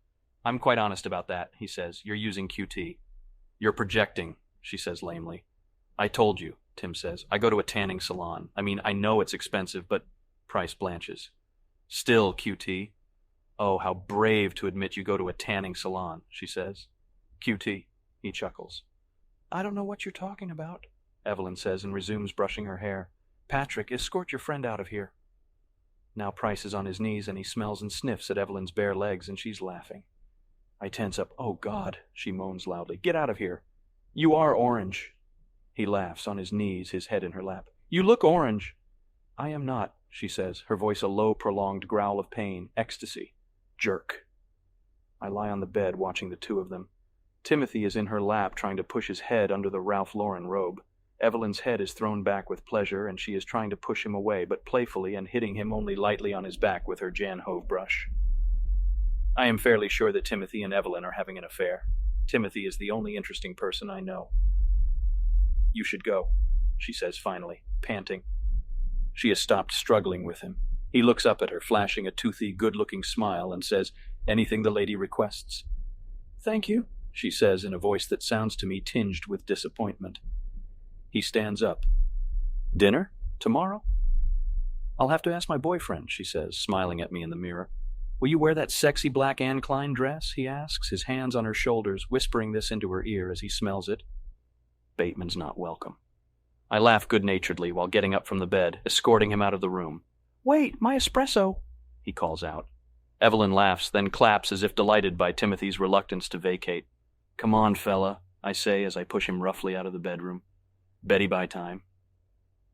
A: I'm quite honest about that, he says. You're using QT. You're projecting, she says lamely. I told you, Tim says. I go to a tanning salon. I mean, I know it's expensive, but... Price blanches. Still, QT. Oh, how brave to admit you go to a tanning salon, she says. QT, he chuckles. I don't know what you're talking about, Evelyn says and resumes brushing her hair. Patrick, escort your friend out of here. Now Price is on his knees and he smells and sniffs at Evelyn's bare legs and she's laughing. I tense up. Oh, God, she moans loudly. Get out of here. You are orange. He laughs on his knees, his head in her lap. You look orange. I am not, she says, her voice a low, prolonged growl of pain, ecstasy. Jerk. I lie on the bed watching the two of them. Timothy is in her lap trying to push his head under the Ralph Lauren robe. Evelyn's head is thrown back with pleasure, and she is trying to push him away, but playfully and hitting him only lightly on his back with her Jan Hove brush. I am fairly sure that Timothy and Evelyn are having an affair. Timothy is the only interesting person I know. You should go, she says finally, panting. She has stopped struggling with him. He looks up at her, flashing a toothy, good-looking smile, and says, Anything the lady requests. Thank you, she says in a voice that sounds to me tinged with disappointment. He stands up. Dinner? Tomorrow? I'll have to ask my boyfriend, she says, smiling at me in the mirror. Will you wear that sexy black Anne Klein dress? He asks, his hands on her shoulders, whispering this into her ear as he smells it. Bateman's not welcome. I laugh good-naturedly while getting up from the bed, escorting him out of the room. Wait, my espresso, he calls out. Evelyn laughs, then claps as if delighted by Timothy's reluctance to vacate. Come on, fella, I say as I push him roughly out of the bedroom. Betty by time.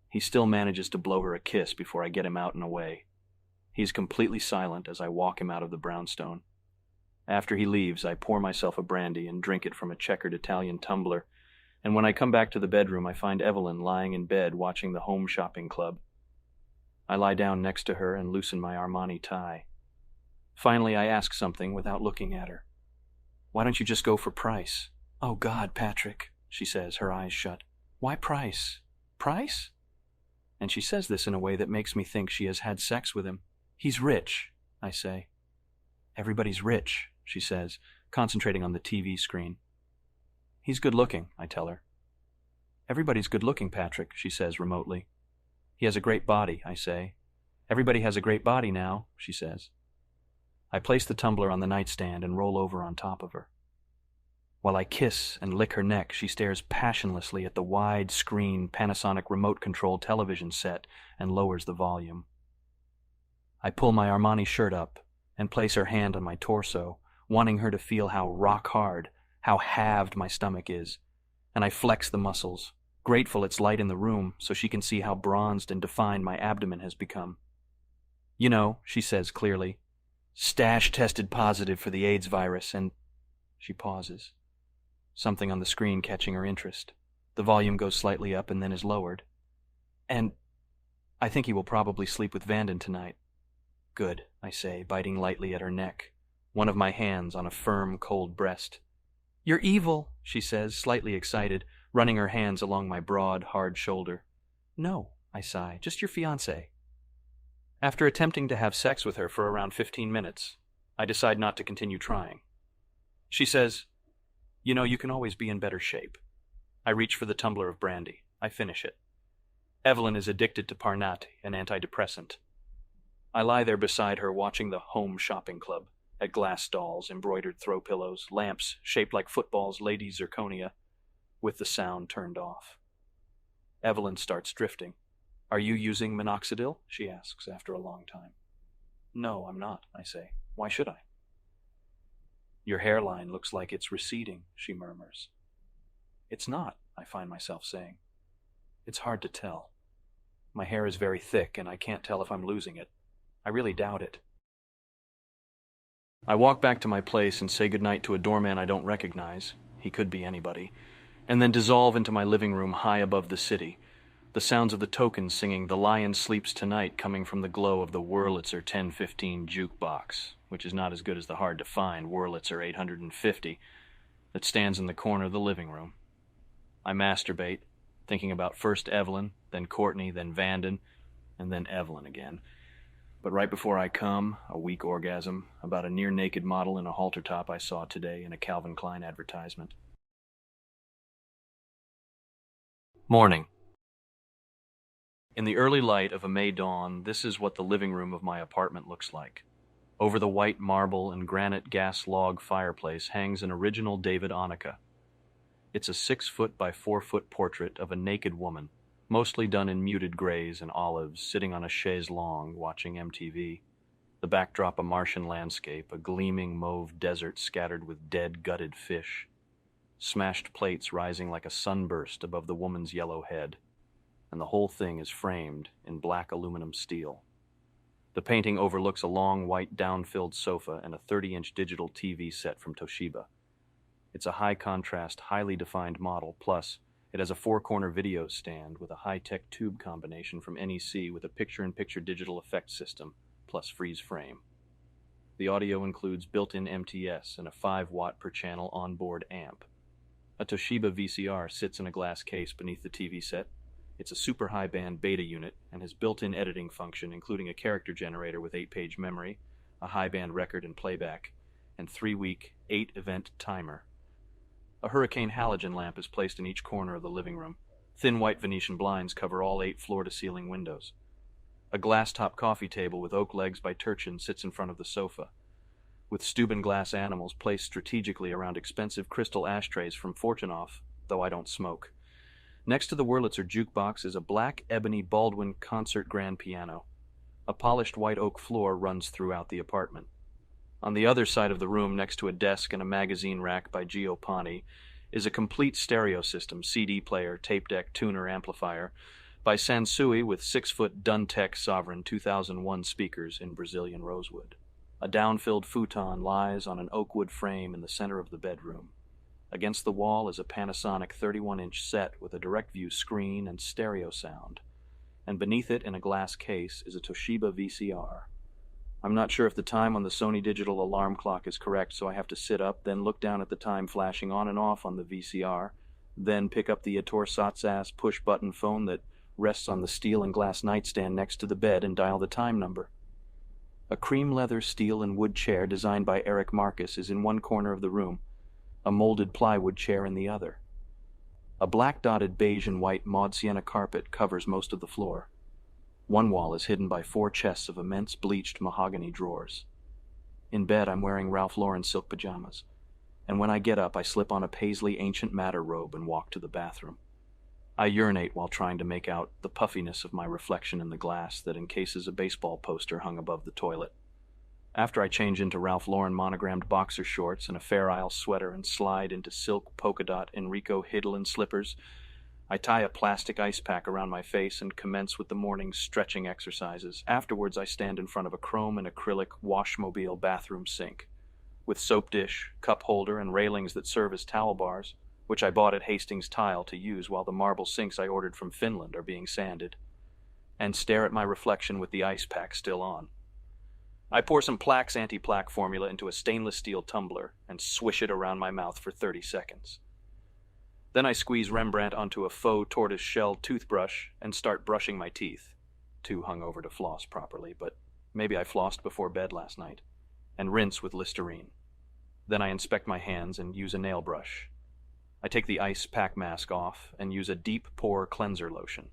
A: He still manages to blow her a kiss before I get him out and away. He is completely silent as I walk him out of the brownstone. After he leaves, I pour myself a brandy and drink it from a checkered Italian tumbler, and when I come back to the bedroom, I find Evelyn lying in bed watching the Home Shopping Club. I lie down next to her and loosen my Armani tie. Finally, I ask something without looking at her. Why don't you just go for Price? Oh, God, Patrick, she says, her eyes shut. Why Price? Price? And she says this in a way that makes me think she has had sex with him. He's rich, I say. Everybody's rich, she says, concentrating on the TV screen. He's good looking, I tell her. Everybody's good looking, Patrick, she says remotely. He has a great body, I say. Everybody has a great body now, she says. I place the tumbler on the nightstand and roll over on top of her. While I kiss and lick her neck, she stares passionlessly at the wide-screen Panasonic remote-controlled television set and lowers the volume. I pull my Armani shirt up and place her hand on my torso, wanting her to feel how rock-hard, how halved my stomach is, and I flex the muscles, grateful it's light in the room so she can see how bronzed and defined my abdomen has become. You know, she says clearly, Stash tested positive for the AIDS virus and... She pauses. Something on the screen catching her interest. The volume goes slightly up and then is lowered. And I think he will probably sleep with Vanden tonight. Good, I say, biting lightly at her neck, one of my hands on a firm, cold breast. You're evil, she says, slightly excited, running her hands along my broad, hard shoulder. No, I sigh, just your fiancé. After attempting to have sex with her for around 15 minutes, I decide not to continue trying. She says, You know, you can always be in better shape. I reach for the tumbler of brandy. I finish it. Evelyn is addicted to Parnati, an antidepressant. I lie there beside her watching the Home Shopping Club, at glass stalls, embroidered throw pillows, lamps shaped like footballs, lady zirconia, with the sound turned off. Evelyn starts drifting. Are you using minoxidil? She asks after a long time. No, I'm not, I say. Why should I? Your hairline looks like it's receding, she murmurs. It's not, I find myself saying. It's hard to tell. My hair is very thick and I can't tell if I'm losing it. I really doubt it. I walk back to my place and say goodnight to a doorman I don't recognize. He could be anybody. And then dissolve into my living room high above the city, the sounds of the tokens singing The Lion Sleeps Tonight coming from the glow of the Wurlitzer 1015 jukebox, which is not as good as the hard-to-find Wurlitzer 850 that stands in the corner of the living room. I masturbate, thinking about first Evelyn, then Courtney, then Vanden, and then Evelyn again. But right before I come, a weak orgasm about a near-naked model in a halter top I saw today in a Calvin Klein advertisement. Morning. In the early light of a May dawn, this is what the living room of my apartment looks like. Over the white marble and granite gas log fireplace hangs an original David Onica. It's a 6-foot by 4-foot portrait of a naked woman, mostly done in muted grays and olives, sitting on a chaise longue watching MTV. The backdrop a Martian landscape, a gleaming mauve desert scattered with dead, gutted fish. Smashed plates rising like a sunburst above the woman's yellow head. And the whole thing is framed in black aluminum steel. The painting overlooks a long white down-filled sofa and a 30-inch digital TV set from Toshiba. It's a high-contrast, highly defined model, plus it has a 4-corner video stand with a high-tech tube combination from NEC with a picture-in-picture digital effect system, plus freeze frame. The audio includes built-in MTS and a 5-watt per channel onboard amp. A Toshiba VCR sits in a glass case beneath the TV set. It's a super high-band beta unit and has built-in editing function, including a character generator with 8-page memory, a high-band record and playback, and 3-week, 8-event timer. A hurricane halogen lamp is placed in each corner of the living room. Thin white Venetian blinds cover all 8 floor-to-ceiling windows. A glass-top coffee table with oak legs by Turchin sits in front of the sofa, with Steuben glass animals placed strategically around expensive crystal ashtrays from Fortunoff, though I don't smoke. Next to the Wurlitzer jukebox is a black ebony Baldwin concert grand piano. A polished white oak floor runs throughout the apartment. On the other side of the room, next to a desk and a magazine rack by Gio Pani, is a complete stereo system, CD player, tape deck, tuner, amplifier, by Sansui with 6-foot Duntech Sovereign 2001 speakers in Brazilian rosewood. A down-filled futon lies on an oak wood frame in the center of the bedroom. Against the wall is a Panasonic 31-inch set with a direct view screen and stereo sound, and beneath it in a glass case is a Toshiba VCR. I'm not sure if the time on the Sony digital alarm clock is correct, so I have to sit up, then look down at the time flashing on and off on the VCR, then pick up the Ator Satsas push-button phone that rests on the steel and glass nightstand next to the bed and dial the time number. A cream leather steel and wood chair designed by Eric Marcus is in one corner of the room, a molded plywood chair in the other. A black-dotted beige and white Maud Sienna carpet covers most of the floor. One wall is hidden by 4 chests of immense bleached mahogany drawers. In bed, I'm wearing Ralph Lauren silk pajamas, and when I get up, I slip on a paisley ancient madder robe and walk to the bathroom. I urinate while trying to make out the puffiness of my reflection in the glass that encases a baseball poster hung above the toilet. After I change into Ralph Lauren monogrammed boxer shorts and a Fair Isle sweater and slide into silk polka dot Enrico Hidlin slippers, I tie a plastic ice pack around my face and commence with the morning's stretching exercises. Afterwards, I stand in front of a chrome and acrylic washmobile bathroom sink, with soap dish, cup holder, and railings that serve as towel bars, which I bought at Hastings Tile to use while the marble sinks I ordered from Finland are being sanded, and stare at my reflection with the ice pack still on. I pour some Plaque's anti-plaque formula into a stainless steel tumbler and swish it around my mouth for 30 seconds. Then I squeeze Rembrandt onto a faux tortoise-shell toothbrush and start brushing my teeth. Too hungover to floss properly, but maybe I flossed before bed last night, and rinse with Listerine. Then I inspect my hands and use a nail brush. I take the ice pack mask off and use a deep pore cleanser lotion,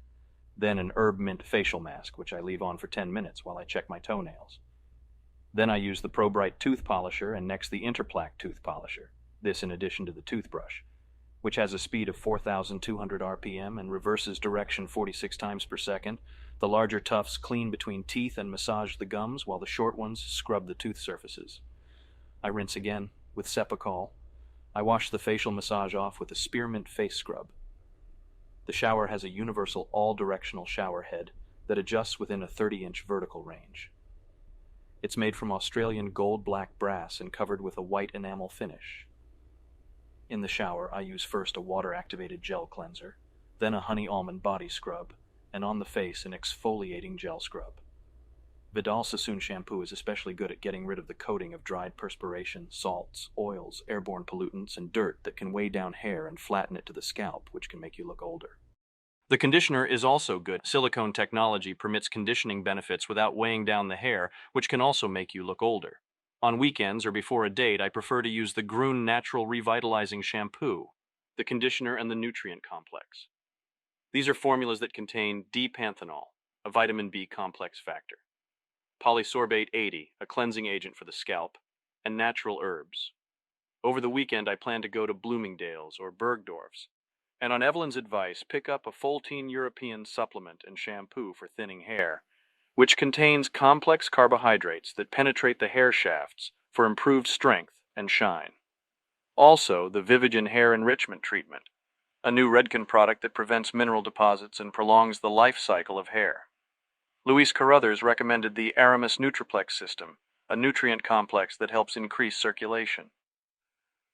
A: then an herb mint facial mask, which I leave on for 10 minutes while I check my toenails. Then I use the ProBright tooth polisher and next the Interplaque tooth polisher, this in addition to the toothbrush, which has a speed of 4,200 RPM and reverses direction 46 times per second. The larger tufts clean between teeth and massage the gums, while the short ones scrub the tooth surfaces. I rinse again with Cepacol. I wash the facial massage off with a spearmint face scrub. The shower has a universal all-directional shower head that adjusts within a 30-inch vertical range. It's made from Australian gold-black brass and covered with a white enamel finish. In the shower, I use first a water-activated gel cleanser, then a honey almond body scrub, and on the face an exfoliating gel scrub. Vidal Sassoon shampoo is especially good at getting rid of the coating of dried perspiration, salts, oils, airborne pollutants, and dirt that can weigh down hair and flatten it to the scalp, which can make you look older. The conditioner is also good. Silicone technology permits conditioning benefits without weighing down the hair, which can also make you look older. On weekends or before a date, I prefer to use the Grün Natural Revitalizing Shampoo, the conditioner, and the nutrient complex. These are formulas that contain D-panthenol, a vitamin B complex factor, polysorbate 80, a cleansing agent for the scalp, and natural herbs. Over the weekend, I plan to go to Bloomingdale's or Bergdorf's, and on Evelyn's advice, pick up a Foltine European supplement and shampoo for thinning hair, which contains complex carbohydrates that penetrate the hair shafts for improved strength and shine. Also, the Vivigen Hair Enrichment Treatment, a new Redken product that prevents mineral deposits and prolongs the life cycle of hair. Luis Carruthers recommended the Aramis Nutriplex system, a nutrient complex that helps increase circulation.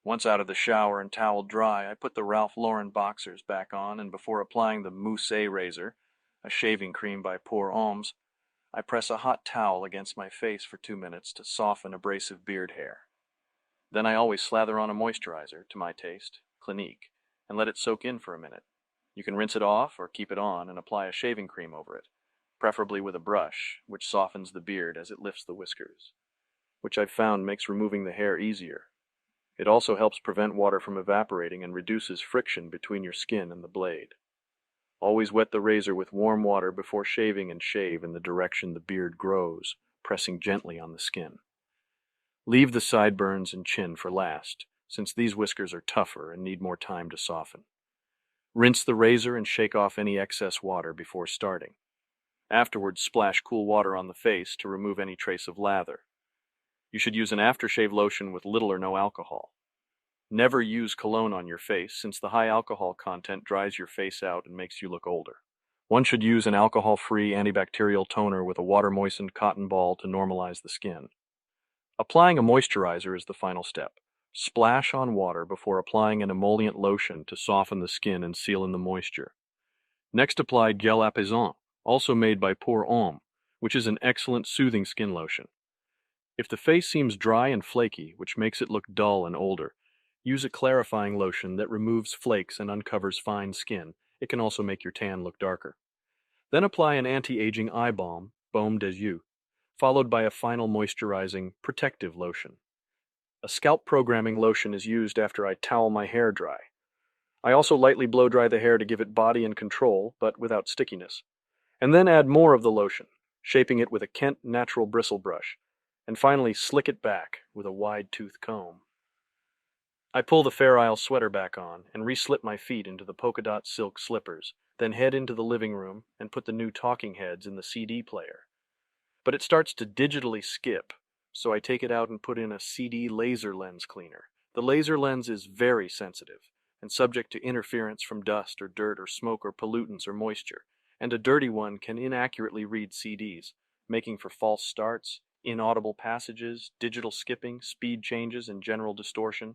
A: Once out of the shower and towel dry, I put the Ralph Lauren boxers back on, and before applying the Mousse razor, a shaving cream by Pour Homme, I press a hot towel against my face for 2 minutes to soften abrasive beard hair. Then I always slather on a moisturizer, to my taste, Clinique, and let it soak in for a minute. You can rinse it off or keep it on and apply a shaving cream over it, preferably with a brush, which softens the beard as it lifts the whiskers, which I've found makes removing the hair easier. It also helps prevent water from evaporating and reduces friction between your skin and the blade. Always wet the razor with warm water before shaving and shave in the direction the beard grows, pressing gently on the skin. Leave the sideburns and chin for last, since these whiskers are tougher and need more time to soften. Rinse the razor and shake off any excess water before starting. Afterwards, splash cool water on the face to remove any trace of lather. You should use an aftershave lotion with little or no alcohol. Never use cologne on your face, since the high alcohol content dries your face out and makes you look older. One should use an alcohol-free antibacterial toner with a water-moistened cotton ball to normalize the skin. Applying a moisturizer is the final step. Splash on water before applying an emollient lotion to soften the skin and seal in the moisture. Next, apply gel apaisant, also made by Pour Homme, which is an excellent soothing skin lotion. If the face seems dry and flaky, which makes it look dull and older, use a clarifying lotion that removes flakes and uncovers fine skin. It can also make your tan look darker. Then apply an anti-aging eye balm, Baume des Yeux, followed by a final moisturizing, protective lotion. A scalp programming lotion is used after I towel my hair dry. I also lightly blow dry the hair to give it body and control, but without stickiness. And then add more of the lotion, shaping it with a Kent natural bristle brush, and finally slick it back with a wide-tooth comb. I pull the Fair Isle sweater back on and re-slip my feet into the polka dot silk slippers, then head into the living room and put the new talking heads in the CD player. But it starts to digitally skip, so I take it out and put in a CD laser lens cleaner. The laser lens is very sensitive and subject to interference from dust or dirt or smoke or pollutants or moisture, and a dirty one can inaccurately read CDs, making for false starts, inaudible passages, digital skipping, speed changes, and general distortion.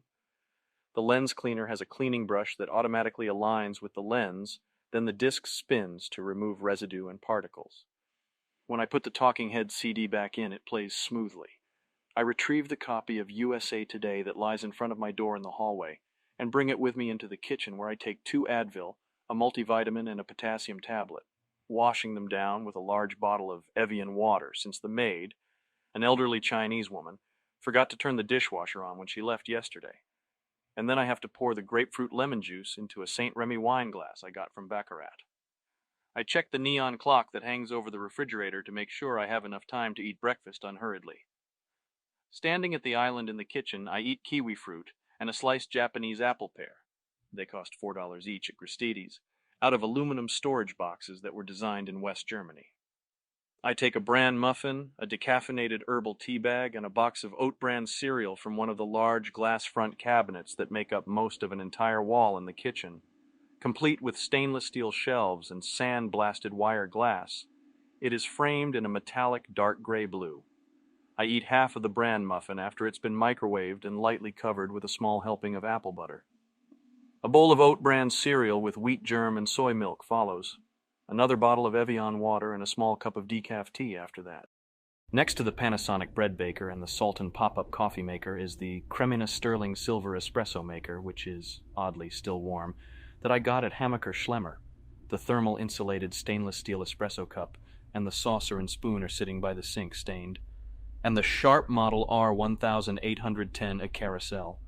A: The lens cleaner has a cleaning brush that automatically aligns with the lens, then the disc spins to remove residue and particles. When I put the Talking Head CD back in, it plays smoothly. I retrieve the copy of USA Today that lies in front of my door in the hallway and bring it with me into the kitchen, where I take 2 Advil, a multivitamin, and a potassium tablet, washing them down with a large bottle of Evian water, since the maid, an elderly Chinese woman, forgot to turn the dishwasher on when she left yesterday. And then I have to pour the grapefruit lemon juice into a St. Remy wine glass I got from Baccarat. I check the neon clock that hangs over the refrigerator to make sure I have enough time to eat breakfast unhurriedly. Standing at the island in the kitchen, I eat kiwi fruit and a sliced Japanese apple pear. They cost $4 each at Gristedes, out of aluminum storage boxes that were designed in West Germany. I take a bran muffin, a decaffeinated herbal tea bag, and a box of oat bran cereal from one of the large glass front cabinets that make up most of an entire wall in the kitchen, complete with stainless steel shelves and sand-blasted wire glass. It is framed in a metallic dark gray blue. I eat half of the bran muffin after it's been microwaved and lightly covered with a small helping of apple butter. A bowl of oat bran cereal with wheat germ and soy milk follows. Another bottle of Evian water and a small cup of decaf tea after that. Next to the Panasonic bread baker and the Sultan pop-up coffee maker is the Cremina Sterling silver espresso maker, which is, oddly, still warm, that I got at Hammacher Schlemmer. The thermal insulated stainless steel espresso cup and the saucer and spoon are sitting by the sink stained. And the Sharp Model R1810 a carousel.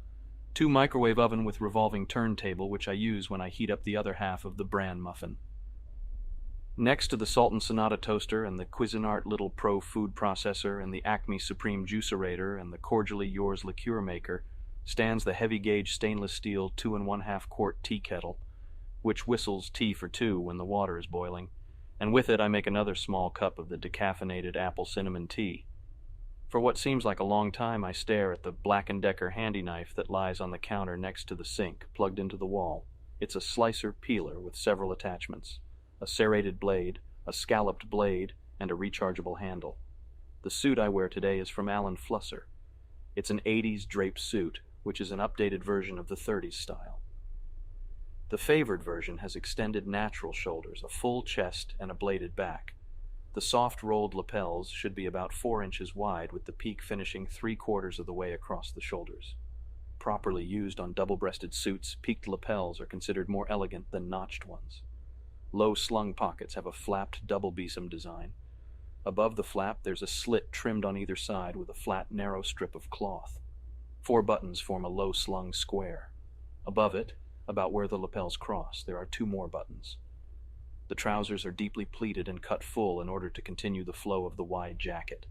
A: 2 microwave oven with revolving turntable, which I use when I heat up the other half of the bran muffin. Next to the Sultan Sonata toaster and the Cuisinart Little Pro food processor and the Acme Supreme juicerator and the Cordially Yours liqueur maker stands the heavy gauge stainless steel 2 1/2 quart tea kettle, which whistles tea for 2 when the water is boiling, and with it I make another small cup of the decaffeinated apple cinnamon tea. For what seems like a long time, I stare at the Black & Decker handy knife that lies on the counter next to the sink, plugged into the wall. It's a slicer peeler with several attachments, a serrated blade, a scalloped blade, and a rechargeable handle. The suit I wear today is from Alan Flusser. It's an 80s draped suit, which is an updated version of the 30s style. The favored version has extended natural shoulders, a full chest, and a bladed back. The soft rolled lapels should be about 4 inches wide, with the peak finishing 3/4 of the way across the shoulders. Properly used on double-breasted suits, peaked lapels are considered more elegant than notched ones. Low slung pockets have a flapped double besom design. Above the flap there's a slit trimmed on either side with a flat narrow strip of cloth. 4 buttons form a low slung square. Above it, about where the lapels cross, there are 2 more buttons. The trousers are deeply pleated and cut full in order to continue the flow of the wide jacket.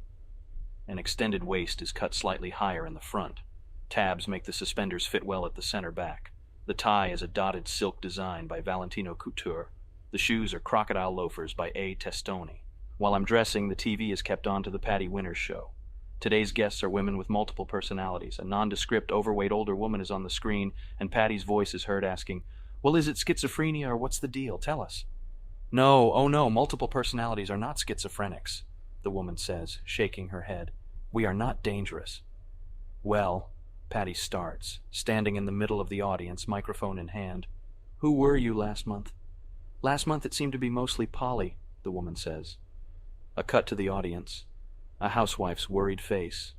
A: An extended waist is cut slightly higher in the front. Tabs make the suspenders fit well at the center back. The tie is a dotted silk design by Valentino Couture. The shoes are crocodile loafers by A. Testoni. While I'm dressing, the TV is kept on to the Patty Winters show. Today's guests are women with multiple personalities. A nondescript, overweight older woman is on the screen, and Patty's voice is heard asking, "Well, is it schizophrenia or what's the deal? Tell us." "No, oh no, multiple personalities are not schizophrenics," the woman says, shaking her head. "We are not dangerous." "Well," Patty starts, standing in the middle of the audience, microphone in hand. "Who were you last month?" "Last month it seemed to be mostly Polly," the woman says. A cut to the audience. A housewife's worried face.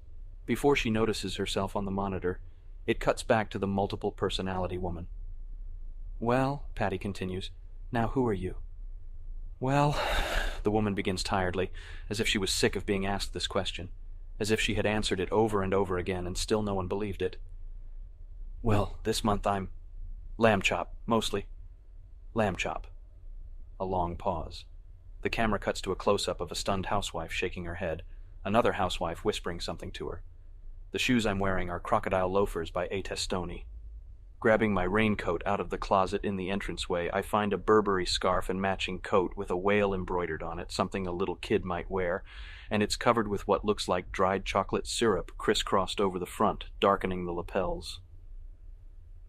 A: Before she notices herself on the monitor, it cuts back to the multiple personality woman. "Well," Patty continues, "now who are you?" "Well," the woman begins tiredly, as if she was sick of being asked this question, as if she had answered it over and over again and still no one believed it. "Well, this month I'm lamb chop, mostly. Lamb chop." A long pause. The camera cuts to a close-up of a stunned housewife shaking her head, another housewife whispering something to her. "The shoes I'm wearing are crocodile loafers by A. Testoni." Grabbing my raincoat out of the closet in the entranceway, I find a Burberry scarf and matching coat with a whale embroidered on it, something a little kid might wear, and it's covered with what looks like dried chocolate syrup crisscrossed over the front, darkening the lapels.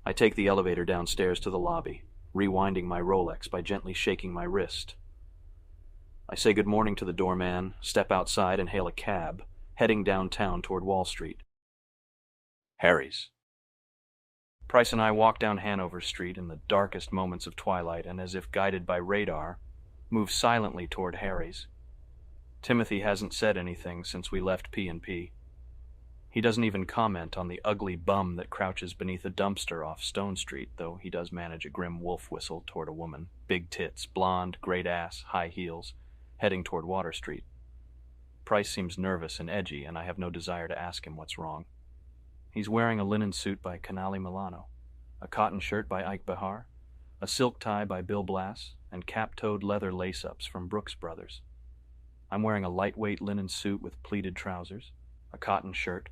A: I take the elevator downstairs to the lobby, rewinding my Rolex by gently shaking my wrist. I say good morning to the doorman, step outside and hail a cab, heading downtown toward Wall Street. Harry's. Price and I walk down Hanover Street in the darkest moments of twilight and, as if guided by radar, move silently toward Harry's. Timothy hasn't said anything since we left P&P. He doesn't even comment on the ugly bum that crouches beneath a dumpster off Stone Street, though he does manage a grim wolf whistle toward a woman, big tits, blonde, great ass, high heels, heading toward Water Street. Price seems nervous and edgy, and I have no desire to ask him what's wrong. He's wearing a linen suit by Canali Milano, a cotton shirt by Ike Behar, a silk tie by Bill Blass, and cap-toed leather lace-ups from Brooks Brothers. I'm wearing a lightweight linen suit with pleated trousers, a cotton shirt,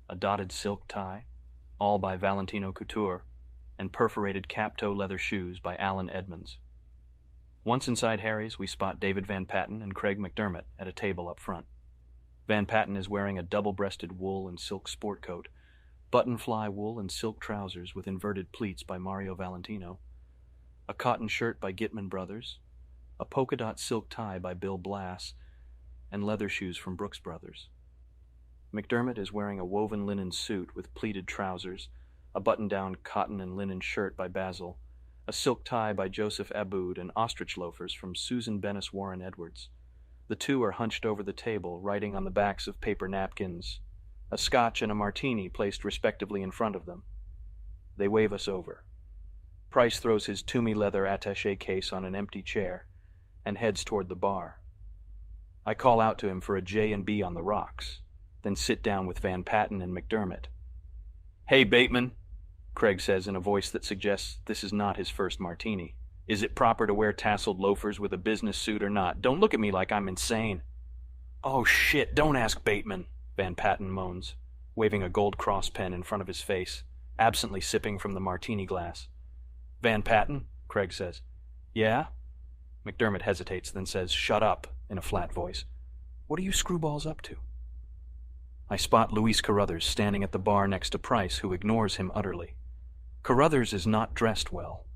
A: a dotted silk tie, all by Valentino Couture, and perforated cap-toe leather shoes by Alan Edmonds. Once inside Harry's, we spot David Van Patten and Craig McDermott at a table up front. Van Patten is wearing a double-breasted wool and silk sport coat, button-fly wool and silk trousers with inverted pleats by Mario Valentino, a cotton shirt by Gitman Brothers, a polka-dot silk tie by Bill Blass, and leather shoes from Brooks Brothers. McDermott is wearing a woven linen suit with pleated trousers, a button-down cotton and linen shirt by Basil, a silk tie by Joseph Aboud, and ostrich loafers from Susan Bennis Warren Edwards. The two are hunched over the table, writing on the backs of paper napkins, a scotch and a martini placed respectively in front of them. They wave us over. Price throws his Toomey leather attaché case on an empty chair and heads toward the bar. I call out to him for a J&B on the rocks, then sit down with Van Patten and McDermott. "Hey, Bateman," Craig says in a voice that suggests this is not his first martini. "Is it proper to wear tasseled loafers with a business suit or not? Don't look at me like I'm insane." "Oh shit, don't ask Bateman," Van Patten moans, waving a gold cross pen in front of his face, absently sipping from the martini glass. "Van Patten?" Craig says. "Yeah?" McDermott hesitates, then says, "Shut up," in a flat voice. "What are you screwballs up to?" I spot Luis Carruthers standing at the bar next to Price, who ignores him utterly. Carruthers is not dressed well.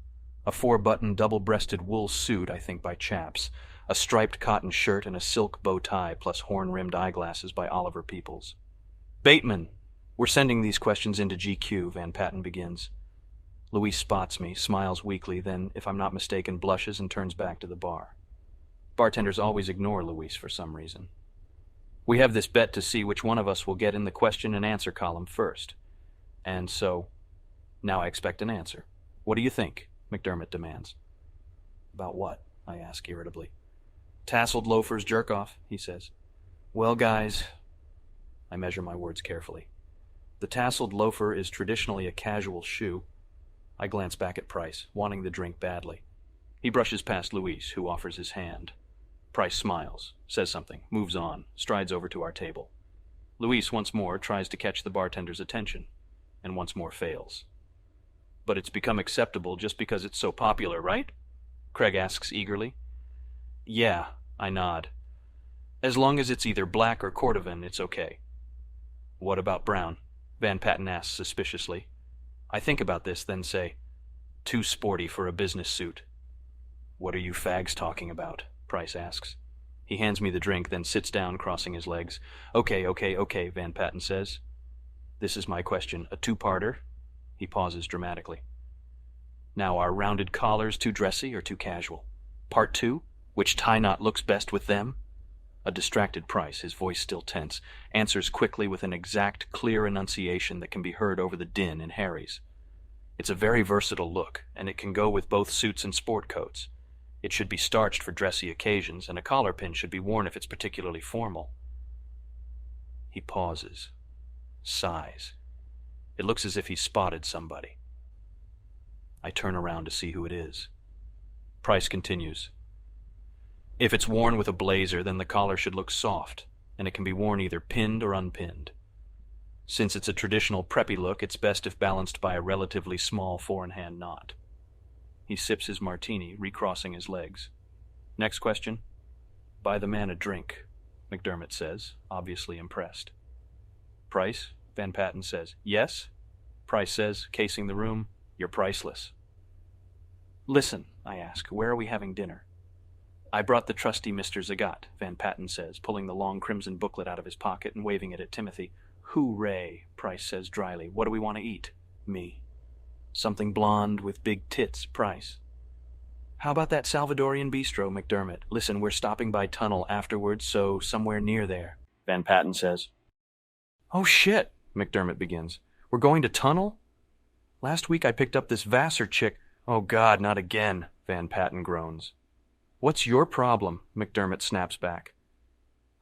A: A 4-button double-breasted wool suit, I think by Chaps, a striped cotton shirt, and a silk bow tie plus horn-rimmed eyeglasses by Oliver Peoples. "Bateman, we're sending these questions into GQ," Van Patten begins. Luis spots me, smiles weakly, then, if I'm not mistaken, blushes and turns back to the bar. Bartenders always ignore Luis for some reason. We have this bet to see which one of us will get in the question and answer column first. And so, now I expect an answer. "What do you think?" McDermott demands. "About what?" I ask irritably. "Tasseled loafers jerk off," he says. "Well, guys," I measure my words carefully. "The tasseled loafer is traditionally a casual shoe." I glance back at Price, wanting the drink badly. He brushes past Luis, who offers his hand. Price smiles, says something, moves on, strides over to our table. Luis once more tries to catch the bartender's attention, and once more fails. "But it's become acceptable just because it's so popular, right?" Craig asks eagerly. "Yeah," I nod. "As long as it's either black or Cordovan, it's okay." What about Brown? Van Patten asks suspiciously. I think about this, then say, too sporty for a business suit. What are you fags talking about? Price asks. He hands me the drink, then sits down, crossing his legs. Okay, Van Patten says. This is my question. A two-parter? He pauses dramatically. Now, are rounded collars too dressy or too casual? Part 2? Which tie knot looks best with them? A distracted Price, his voice still tense, answers quickly with an exact, clear enunciation that can be heard over the din in Harry's. It's a very versatile look, and it can go with both suits and sport coats. It should be starched for dressy occasions, and a collar pin should be worn if it's particularly formal. He pauses, sighs. It looks as if he's spotted somebody. I turn around to see who it is. Price continues. If it's worn with a blazer, then the collar should look soft, and it can be worn either pinned or unpinned. Since it's a traditional preppy look, it's best if balanced by a relatively small four-in-hand knot. He sips his martini, recrossing his legs. Next question. Buy the man a drink, McDermott says, obviously impressed. Price? Van Patten says. Yes? Price says, casing the room, you're priceless. Listen, I ask, where are we having dinner? I brought the trusty Mr. Zagat, Van Patten says, pulling the long crimson booklet out of his pocket and waving it at Timothy. Hooray, Price says dryly. What do we want to eat? Me. Something blonde with big tits, Price. How about that Salvadorian bistro, McDermott? Listen, we're stopping by Tunnel afterwards, so somewhere near there, Van Patten says. Oh shit, McDermott begins. We're going to Tunnel? Last week I picked up this Vassar chick. Oh God, not again, Van Patten groans. What's your problem? McDermott snaps back.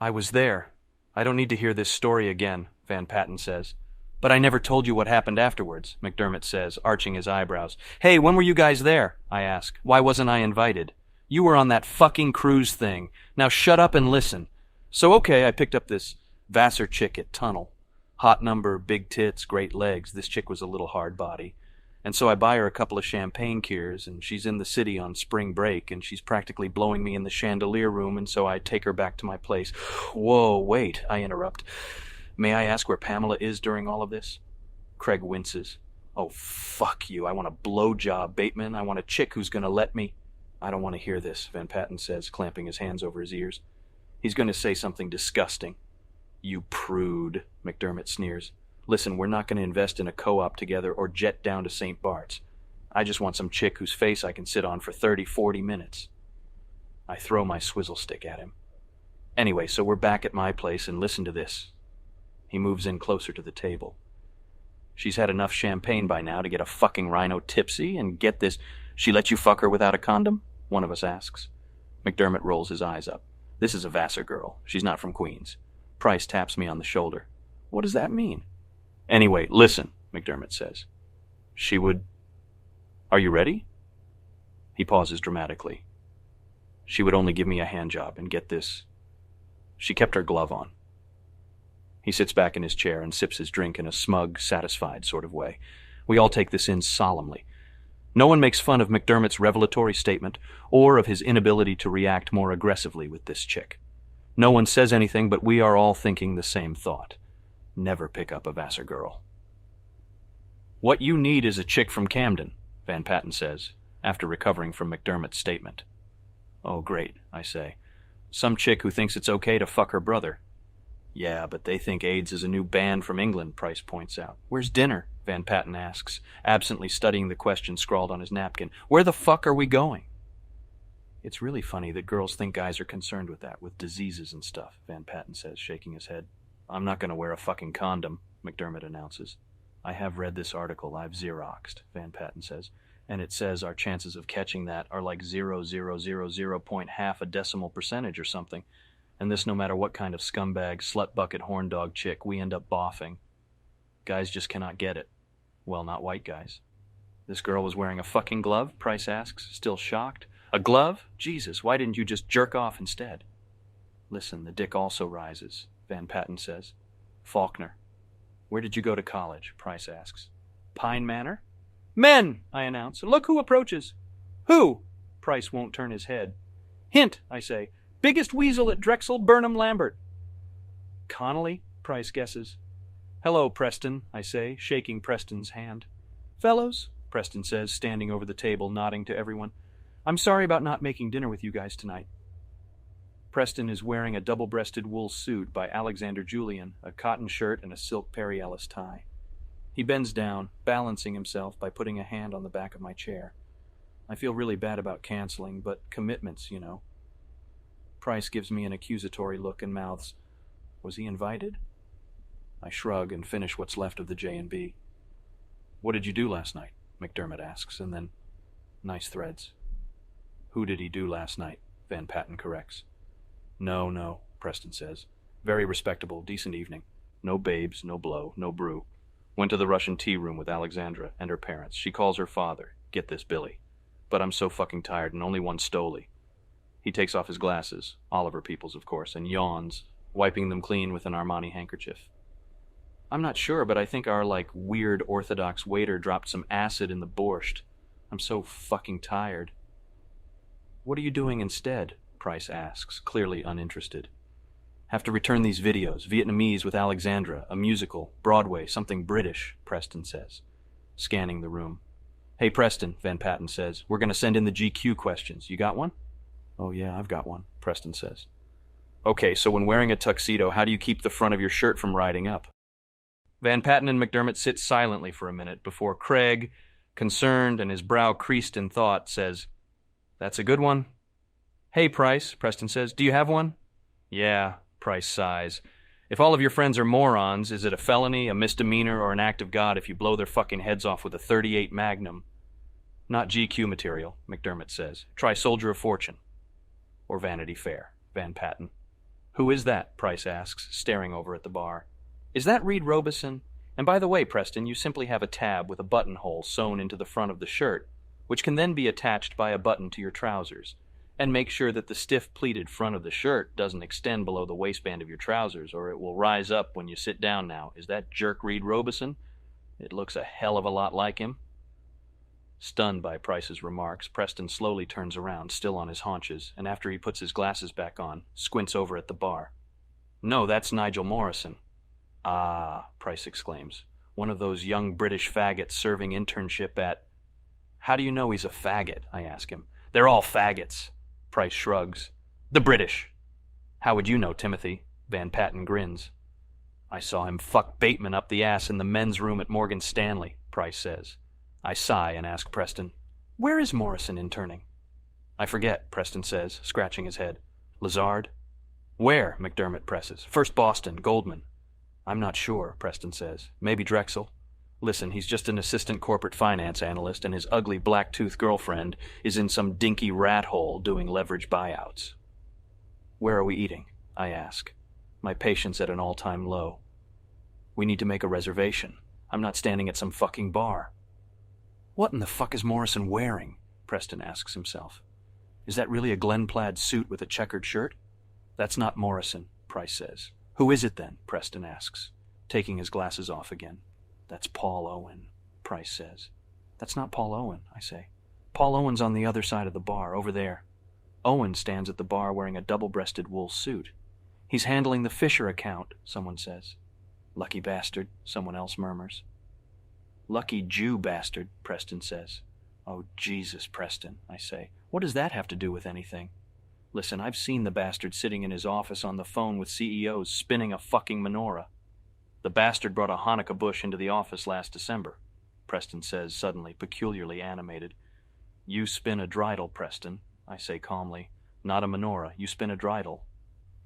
A: I was there. I don't need to hear this story again, Van Patten says. But I never told you what happened afterwards, McDermott says, arching his eyebrows. Hey, when were you guys there? I ask. Why wasn't I invited? You were on that fucking cruise thing. Now shut up and listen. So okay, I picked up this Vassar chick at Tunnel. Hot number, big tits, great legs. This chick was a little hard body. And so I buy her a couple of champagne cures, and she's in the city on spring break, and she's practically blowing me in the chandelier room, and so I take her back to my place. Whoa, wait, I interrupt. May I ask where Pamela is during all of this? Craig winces. Oh, fuck you. I want a blowjob, Bateman. I want a chick who's going to let me. I don't want to hear this, Van Patten says, clamping his hands over his ears. He's going to say something disgusting. You prude, McDermott sneers. Listen, we're not going to invest in a co-op together or jet down to St. Bart's. I just want some chick whose face I can sit on for 30, 40 minutes. I throw my swizzle stick at him. Anyway, so we're back at my place, and listen to this. He moves in closer to the table. She's had enough champagne by now to get a fucking rhino tipsy, and get this, she let you fuck her without a condom? One of us asks. McDermott rolls his eyes up. This is a Vassar girl. She's not from Queens. Price taps me on the shoulder. What does that mean? Anyway, listen, McDermott says. She would... Are you ready? He pauses dramatically. She would only give me a handjob, and get this. She kept her glove on. He sits back in his chair and sips his drink in a smug, satisfied sort of way. We all take this in solemnly. No one makes fun of McDermott's revelatory statement or of his inability to react more aggressively with this chick. No one says anything, but we are all thinking the same thought. Never pick up a Vassar girl. What you need is a chick from Camden, Van Patten says, after recovering from McDermott's statement. Oh, great, I say. Some chick who thinks it's okay to fuck her brother. Yeah, but they think AIDS is a new band from England, Price points out. Where's dinner? Van Patten asks, absently studying the question scrawled on his napkin. Where the fuck are we going? It's really funny that girls think guys are concerned with that, with diseases and stuff, Van Patten says, shaking his head. I'm not going to wear a fucking condom, McDermott announces. I have read this article I've Xeroxed, Van Patten says, and it says our chances of catching that are like 0.000 decimal percentage or something, and this no matter what kind of scumbag, slut-bucket, horn-dog chick we end up boffing. Guys just cannot get it. Well, not white guys. This girl was wearing a fucking glove, Price asks, still shocked. A glove? Jesus, why didn't you just jerk off instead? Listen, the dick also rises, Van Patten says. Faulkner. Where did you go to college? Price asks. Pine Manor? Men, I announce. Look who approaches. Who? Price won't turn his head. Hint, I say. Biggest weasel at Drexel, Burnham Lambert. Connolly? Price guesses. Hello, Preston, I say, shaking Preston's hand. Fellows, Preston says, standing over the table, nodding to everyone. I'm sorry about not making dinner with you guys tonight. Preston is wearing a double-breasted wool suit by Alexander Julian, a cotton shirt and a silk Perry Ellis tie. He bends down, balancing himself by putting a hand on the back of my chair. I feel really bad about canceling, but commitments, you know. Price gives me an accusatory look and mouths, Was he invited? I shrug and finish what's left of the J&B. What did you do last night? McDermott asks, and then, nice threads. Who did he do last night? Van Patten corrects. No, Preston says. Very respectable, decent evening. No babes, no blow, no brew. Went to the Russian tea room with Alexandra and her parents. She calls her father. Get this, Billy. But I'm so fucking tired and only one Stoli. He takes off his glasses, Oliver Peoples, of course, and yawns, wiping them clean with an Armani handkerchief. I'm not sure, but I think our, weird Orthodox waiter dropped some acid in the borscht. I'm so fucking tired. What are you doing instead? Price asks, clearly uninterested. Have to return these videos, Vietnamese with Alexandra, a musical, Broadway, something British, Preston says, scanning the room. Hey, Preston, Van Patten says, we're going to send in the GQ questions. You got one? Oh, yeah, I've got one, Preston says. Okay, so when wearing a tuxedo, how do you keep the front of your shirt from riding up? Van Patten and McDermott sit silently for a minute before Craig, concerned and his brow creased in thought, says, That's a good one. Hey, Price, Preston says, do you have one? Yeah, Price sighs. If all of your friends are morons, is it a felony, a misdemeanor, or an act of God if you blow their fucking heads off with a .38 Magnum? Not GQ material, McDermott says. Try Soldier of Fortune. Or Vanity Fair, Van Patten. Who is that? Price asks, staring over at the bar. Is that Reed Robeson? And by the way, Preston, you simply have a tab with a buttonhole sewn into the front of the shirt, which can then be attached by a button to your trousers. And make sure that the stiff pleated front of the shirt doesn't extend below the waistband of your trousers, or it will rise up when you sit down now. Is that jerk Reed Robeson? It looks a hell of a lot like him. Stunned by Price's remarks, Preston slowly turns around, still on his haunches, and after he puts his glasses back on, squints over at the bar. No, that's Nigel Morrison. Ah, Price exclaims. One of those young British faggots serving internship at... How do you know he's a faggot? I ask him. They're all faggots. Price shrugs. The British. How would you know, Timothy? Van Patten grins. I saw him fuck Bateman up the ass in the men's room at Morgan Stanley, Price says. I sigh and ask Preston, where is Morrison interning? I forget, Preston says, scratching his head. Lazard? Where? McDermott presses. First Boston, Goldman. I'm not sure, Preston says. Maybe Drexel. Listen, he's just an assistant corporate finance analyst, and his ugly black-toothed girlfriend is in some dinky rat hole doing leverage buyouts. Where are we eating? I ask, my patience at an all-time low. We need to make a reservation. I'm not standing at some fucking bar. What in the fuck is Morrison wearing? Preston asks himself. Is that really a Glen plaid suit with a checkered shirt? That's not Morrison, Price says. Who is it then? Preston asks, taking his glasses off again. That's Paul Owen, Price says. That's not Paul Owen, I say. Paul Owen's on the other side of the bar, over there. Owen stands at the bar wearing a double-breasted wool suit. He's handling the Fisher account, someone says. Lucky bastard, someone else murmurs. Lucky Jew bastard, Preston says. Oh, Jesus, Preston, I say. What does that have to do with anything? Listen, I've seen the bastard sitting in his office on the phone with CEOs spinning a fucking menorah. The bastard brought a Hanukkah bush into the office last December, Preston says, suddenly, peculiarly animated. You spin a dreidel, Preston, I say calmly. Not a menorah. You spin a dreidel.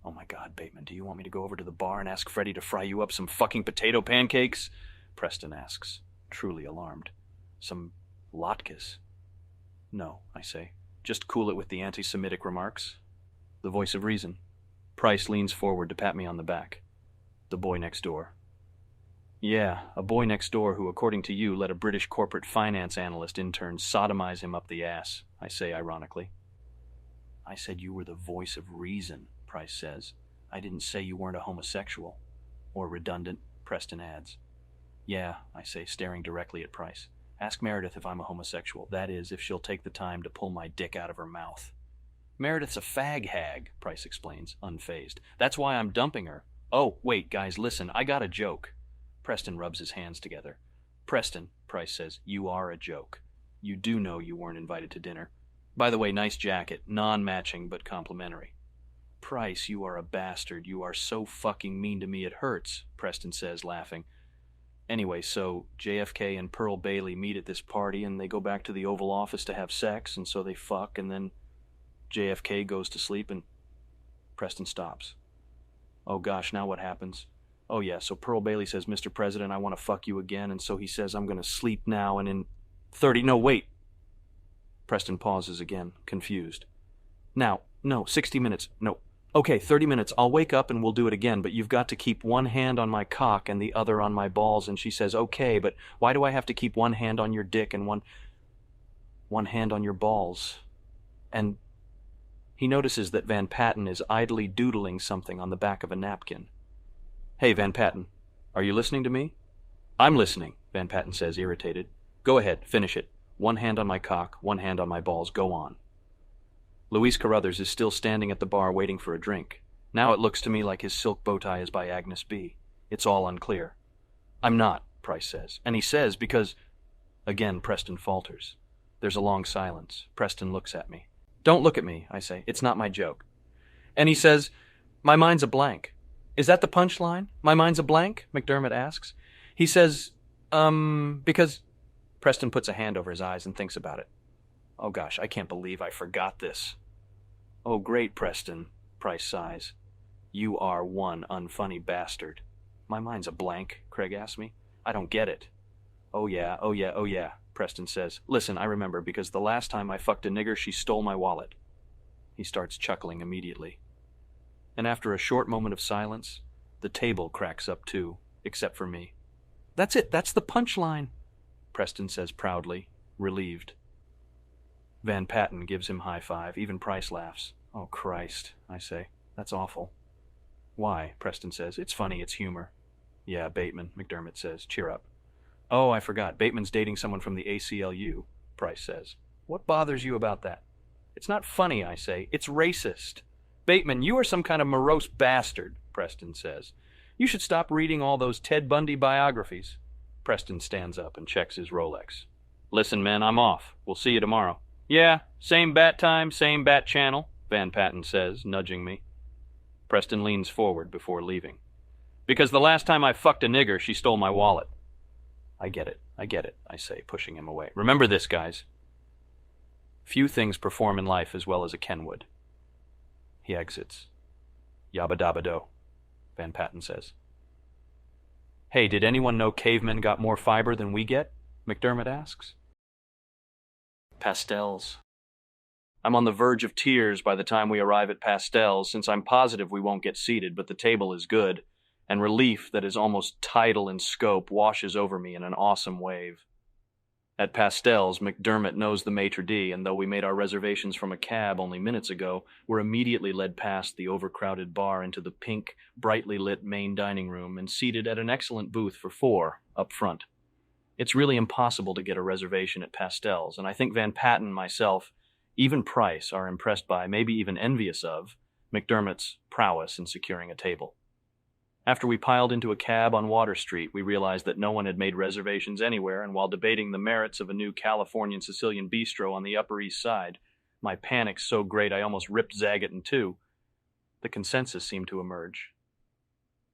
A: Oh my God, Bateman, do you want me to go over to the bar and ask Freddie to fry you up some fucking potato pancakes? Preston asks, truly alarmed. Some latkes? No, I say. Just cool it with the anti-Semitic remarks. The voice of reason. Price leans forward to pat me on the back. The boy next door. Yeah, a boy next door who, according to you, let a British corporate finance analyst intern sodomize him up the ass, I say ironically. I said you were the voice of reason, Price says. I didn't say you weren't a homosexual. Or redundant, Preston adds. Yeah, I say, staring directly at Price. Ask Meredith if I'm a homosexual. That is, if she'll take the time to pull my dick out of her mouth. Meredith's a fag hag, Price explains, unfazed. That's why I'm dumping her. Oh, wait, guys, listen, I got a joke. Preston rubs his hands together. Preston, Price says, you are a joke. You do know you weren't invited to dinner. By the way, nice jacket, non-matching but complimentary. Price, you are a bastard. You are so fucking mean to me it hurts, Preston says, laughing. Anyway, so JFK and Pearl Bailey meet at this party and they go back to the Oval Office to have sex, and so they fuck, and then JFK goes to sleep and Preston stops. Oh gosh, now what happens? Oh yeah, so Pearl Bailey says, Mr. President, I want to fuck you again, and so he says, I'm going to sleep now, and in 30, no, wait. Preston pauses again, confused. Now, no, 60 minutes, no. Okay, 30 minutes, I'll wake up and we'll do it again, but you've got to keep one hand on my cock and the other on my balls, and she says, okay, but why do I have to keep one hand on your dick and one hand on your balls? And he notices that Van Patten is idly doodling something on the back of a napkin. Hey, Van Patten, are you listening to me? I'm listening, Van Patten says, irritated. Go ahead, finish it. One hand on my cock, one hand on my balls, go on. Luis Carruthers is still standing at the bar waiting for a drink. Now it looks to me like his silk bow tie is by Agnes B. It's all unclear. I'm not, Price says. And he says because... Again, Preston falters. There's a long silence. Preston looks at me. Don't look at me, I say. It's not my joke. And he says, my mind's a blank. Is that the punchline? My mind's a blank? McDermott asks. He says, because... Preston puts a hand over his eyes and thinks about it. Oh gosh, I can't believe I forgot this. Oh great, Preston, Price sighs. You are one unfunny bastard. My mind's a blank, Craig asks me. I don't get it. Oh yeah, Preston says. Listen, I remember, because the last time I fucked a nigger, she stole my wallet. He starts chuckling immediately. And after a short moment of silence, the table cracks up too, except for me. That's it, that's the punchline, Preston says proudly, relieved. Van Patten gives him high five. Even Price laughs. Oh, Christ, I say. That's awful. Why? Preston says. It's funny, it's humor. Yeah, Bateman, McDermott says. Cheer up. Oh, I forgot. Bateman's dating someone from the ACLU, Price says. What bothers you about that? It's not funny, I say. It's racist. Bateman, you are some kind of morose bastard, Preston says. You should stop reading all those Ted Bundy biographies. Preston stands up and checks his Rolex. Listen, men, I'm off. We'll see you tomorrow. Yeah, same bat time, same bat channel, Van Patten says, nudging me. Preston leans forward before leaving. Because the last time I fucked a nigger, she stole my wallet. I get it, I say, pushing him away. Remember this, guys. Few things perform in life as well as a Kenwood. He exits. Yabba dabba do, Van Patten says. Hey, did anyone know cavemen got more fiber than we get? McDermott asks. Pastels. I'm on the verge of tears by the time we arrive at Pastels, since I'm positive we won't get seated, but the table is good, and relief that is almost tidal in scope washes over me in an awesome wave. At Pastels, McDermott knows the maitre d', and though we made our reservations from a cab only minutes ago, we're immediately led past the overcrowded bar into the pink, brightly lit main dining room and seated at an excellent booth for 4 up front. It's really impossible to get a reservation at Pastels, and I think Van Patten, myself, even Price are impressed by, maybe even envious of, McDermott's prowess in securing a table. After we piled into a cab on Water Street, we realized that no one had made reservations anywhere, and while debating the merits of a new Californian Sicilian bistro on the Upper East Side, my panic so great I almost ripped Zagat in two, the consensus seemed to emerge.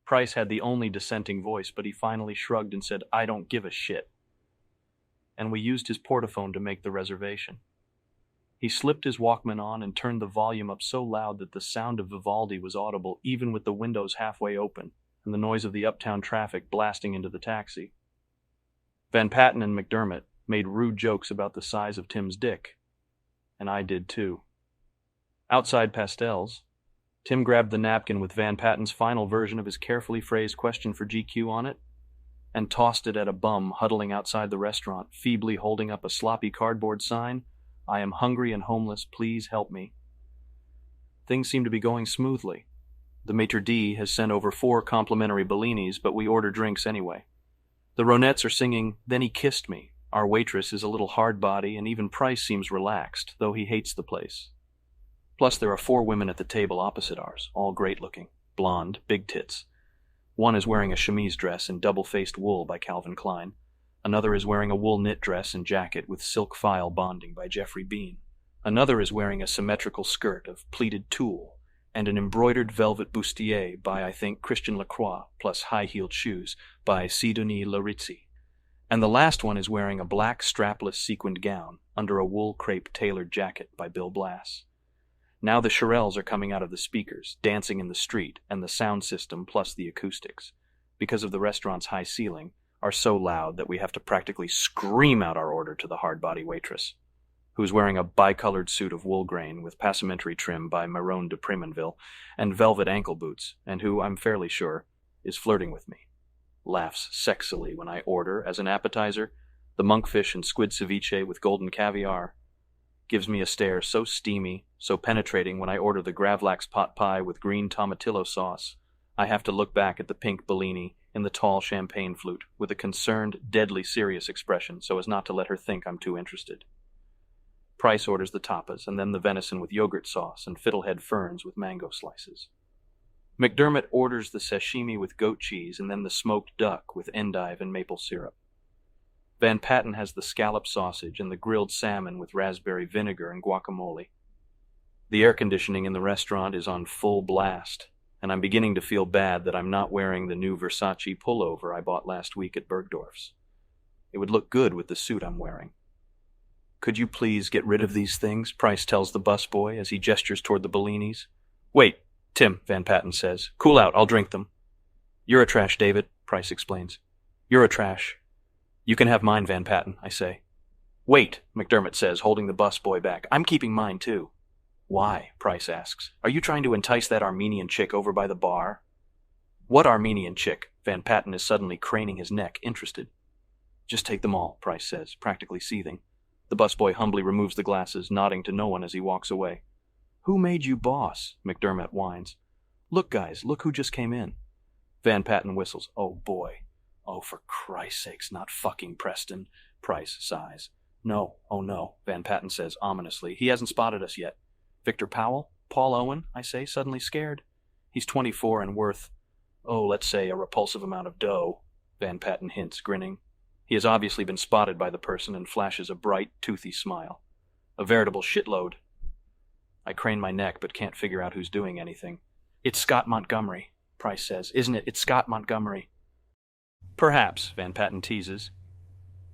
A: Price had the only dissenting voice, but he finally shrugged and said, I don't give a shit. And we used his portaphone to make the reservation. He slipped his Walkman on and turned the volume up so loud that the sound of Vivaldi was audible even with the windows halfway open and the noise of the uptown traffic blasting into the taxi. Van Patten and McDermott made rude jokes about the size of Tim's dick, and I did too. Outside Pastels, Tim grabbed the napkin with Van Patten's final version of his carefully phrased question for GQ on it and tossed it at a bum huddling outside the restaurant, feebly holding up a sloppy cardboard sign, I am hungry and homeless, please help me. Things seem to be going smoothly. The maitre d' has sent over 4 complimentary Bellinis, but we order drinks anyway. The Ronettes are singing Then He Kissed Me. Our waitress is a little hard body, and even Price seems relaxed, though he hates the place. Plus there are 4 women at the table opposite ours, all great looking, blonde, big tits. One is wearing a chemise dress in double-faced wool by Calvin Klein. Another is wearing a wool knit dress and jacket with silk file bonding by Jeffrey Bean. Another is wearing a symmetrical skirt of pleated tulle and an embroidered velvet bustier by, I think, Christian Lacroix, plus high-heeled shoes by Sidonie Larizzi. And the last one is wearing a black strapless sequined gown under a wool crepe tailored jacket by Bill Blass. Now the Shirelles are coming out of the speakers, dancing in the street, and the sound system plus the acoustics, because of the restaurant's high ceiling, are so loud that we have to practically scream out our order to the hard-body waitress, who's wearing a bicolored suit of wool grain with passementerie trim by Marone de Premonville and velvet ankle boots, and who, I'm fairly sure, is flirting with me. Laughs sexily when I order, as an appetizer, the monkfish and squid ceviche with golden caviar. Gives me a stare so steamy, so penetrating when I order the gravlax pot pie with green tomatillo sauce. I have to look back at the pink Bellini in the tall champagne flute with a concerned, deadly serious expression so as not to let her think I'm too interested. Price orders the tapas and then the venison with yogurt sauce and fiddlehead ferns with mango slices. McDermott orders the sashimi with goat cheese and then the smoked duck with endive and maple syrup. Van Patten has the scallop sausage and the grilled salmon with raspberry vinegar and guacamole. The air conditioning in the restaurant is on full blast, and I'm beginning to feel bad that I'm not wearing the new Versace pullover I bought last week at Bergdorf's. It would look good with the suit I'm wearing. "Could you please get rid of these things?" Price tells the busboy as he gestures toward the Bellinis. "Wait, Tim," Van Patten says. "Cool out, I'll drink them." "You're a trash, David," Price explains. "You're a trash." "You can have mine, Van Patten," I say. "Wait," McDermott says, holding the busboy back. "I'm keeping mine, too." "Why?" Price asks. "Are you trying to entice that Armenian chick over by the bar?" "What Armenian chick?" Van Patten is suddenly craning his neck, interested. "Just take them all," Price says, practically seething. The busboy humbly removes the glasses, nodding to no one as he walks away. "Who made you boss?" McDermott whines. "Look, guys, look who just came in." Van Patten whistles. "Oh, boy. Oh, for Christ's sakes, not fucking Preston." Price sighs. "No, oh no," Van Patten says ominously. "He hasn't spotted us yet." "Victor Powell? Paul Owen?" I say, suddenly scared. "He's 24 and worth, let's say a repulsive amount of dough," Van Patten hints, grinning. He has obviously been spotted by the person and flashes a bright, toothy smile. "A veritable shitload." I crane my neck but can't figure out who's doing anything. "It's Scott Montgomery," Price says. "Isn't it? It's Scott Montgomery." "Perhaps," Van Patten teases.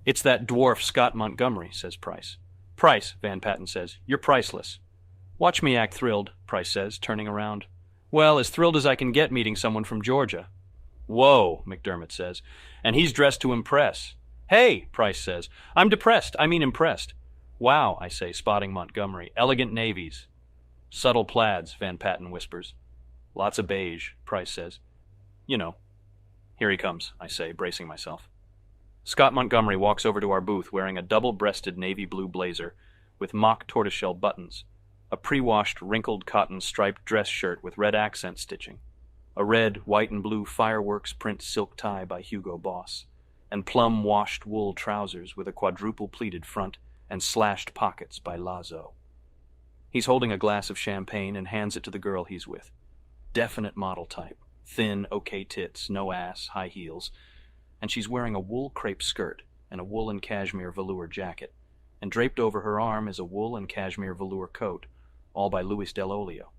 A: "It's that dwarf Scott Montgomery," says Price. "Price," Van Patten says, "you're priceless." "Watch me act thrilled," Price says, turning around. "Well, as thrilled as I can get meeting someone from Georgia." "Whoa," McDermott says, "and he's dressed to impress." "Hey," Price says, "I'm depressed. I mean impressed." "Wow," I say, spotting Montgomery. "Elegant navies." "Subtle plaids," Van Patten whispers. "Lots of beige," Price says. "You know." "Here he comes," I say, bracing myself. Scott Montgomery walks over to our booth wearing a double-breasted navy blue blazer with mock tortoiseshell buttons, a pre-washed, wrinkled cotton striped dress shirt with red accent stitching, a red, white, and blue fireworks print silk tie by Hugo Boss, and plum-washed wool trousers with a quadruple pleated front and slashed pockets by Lazo. He's holding a glass of champagne and hands it to the girl he's with. Definite model type, thin, okay tits, no ass, high heels, and she's wearing a wool crepe skirt and a wool and cashmere velour jacket, and draped over her arm is a wool and cashmere velour coat, all by Louis Del Olio.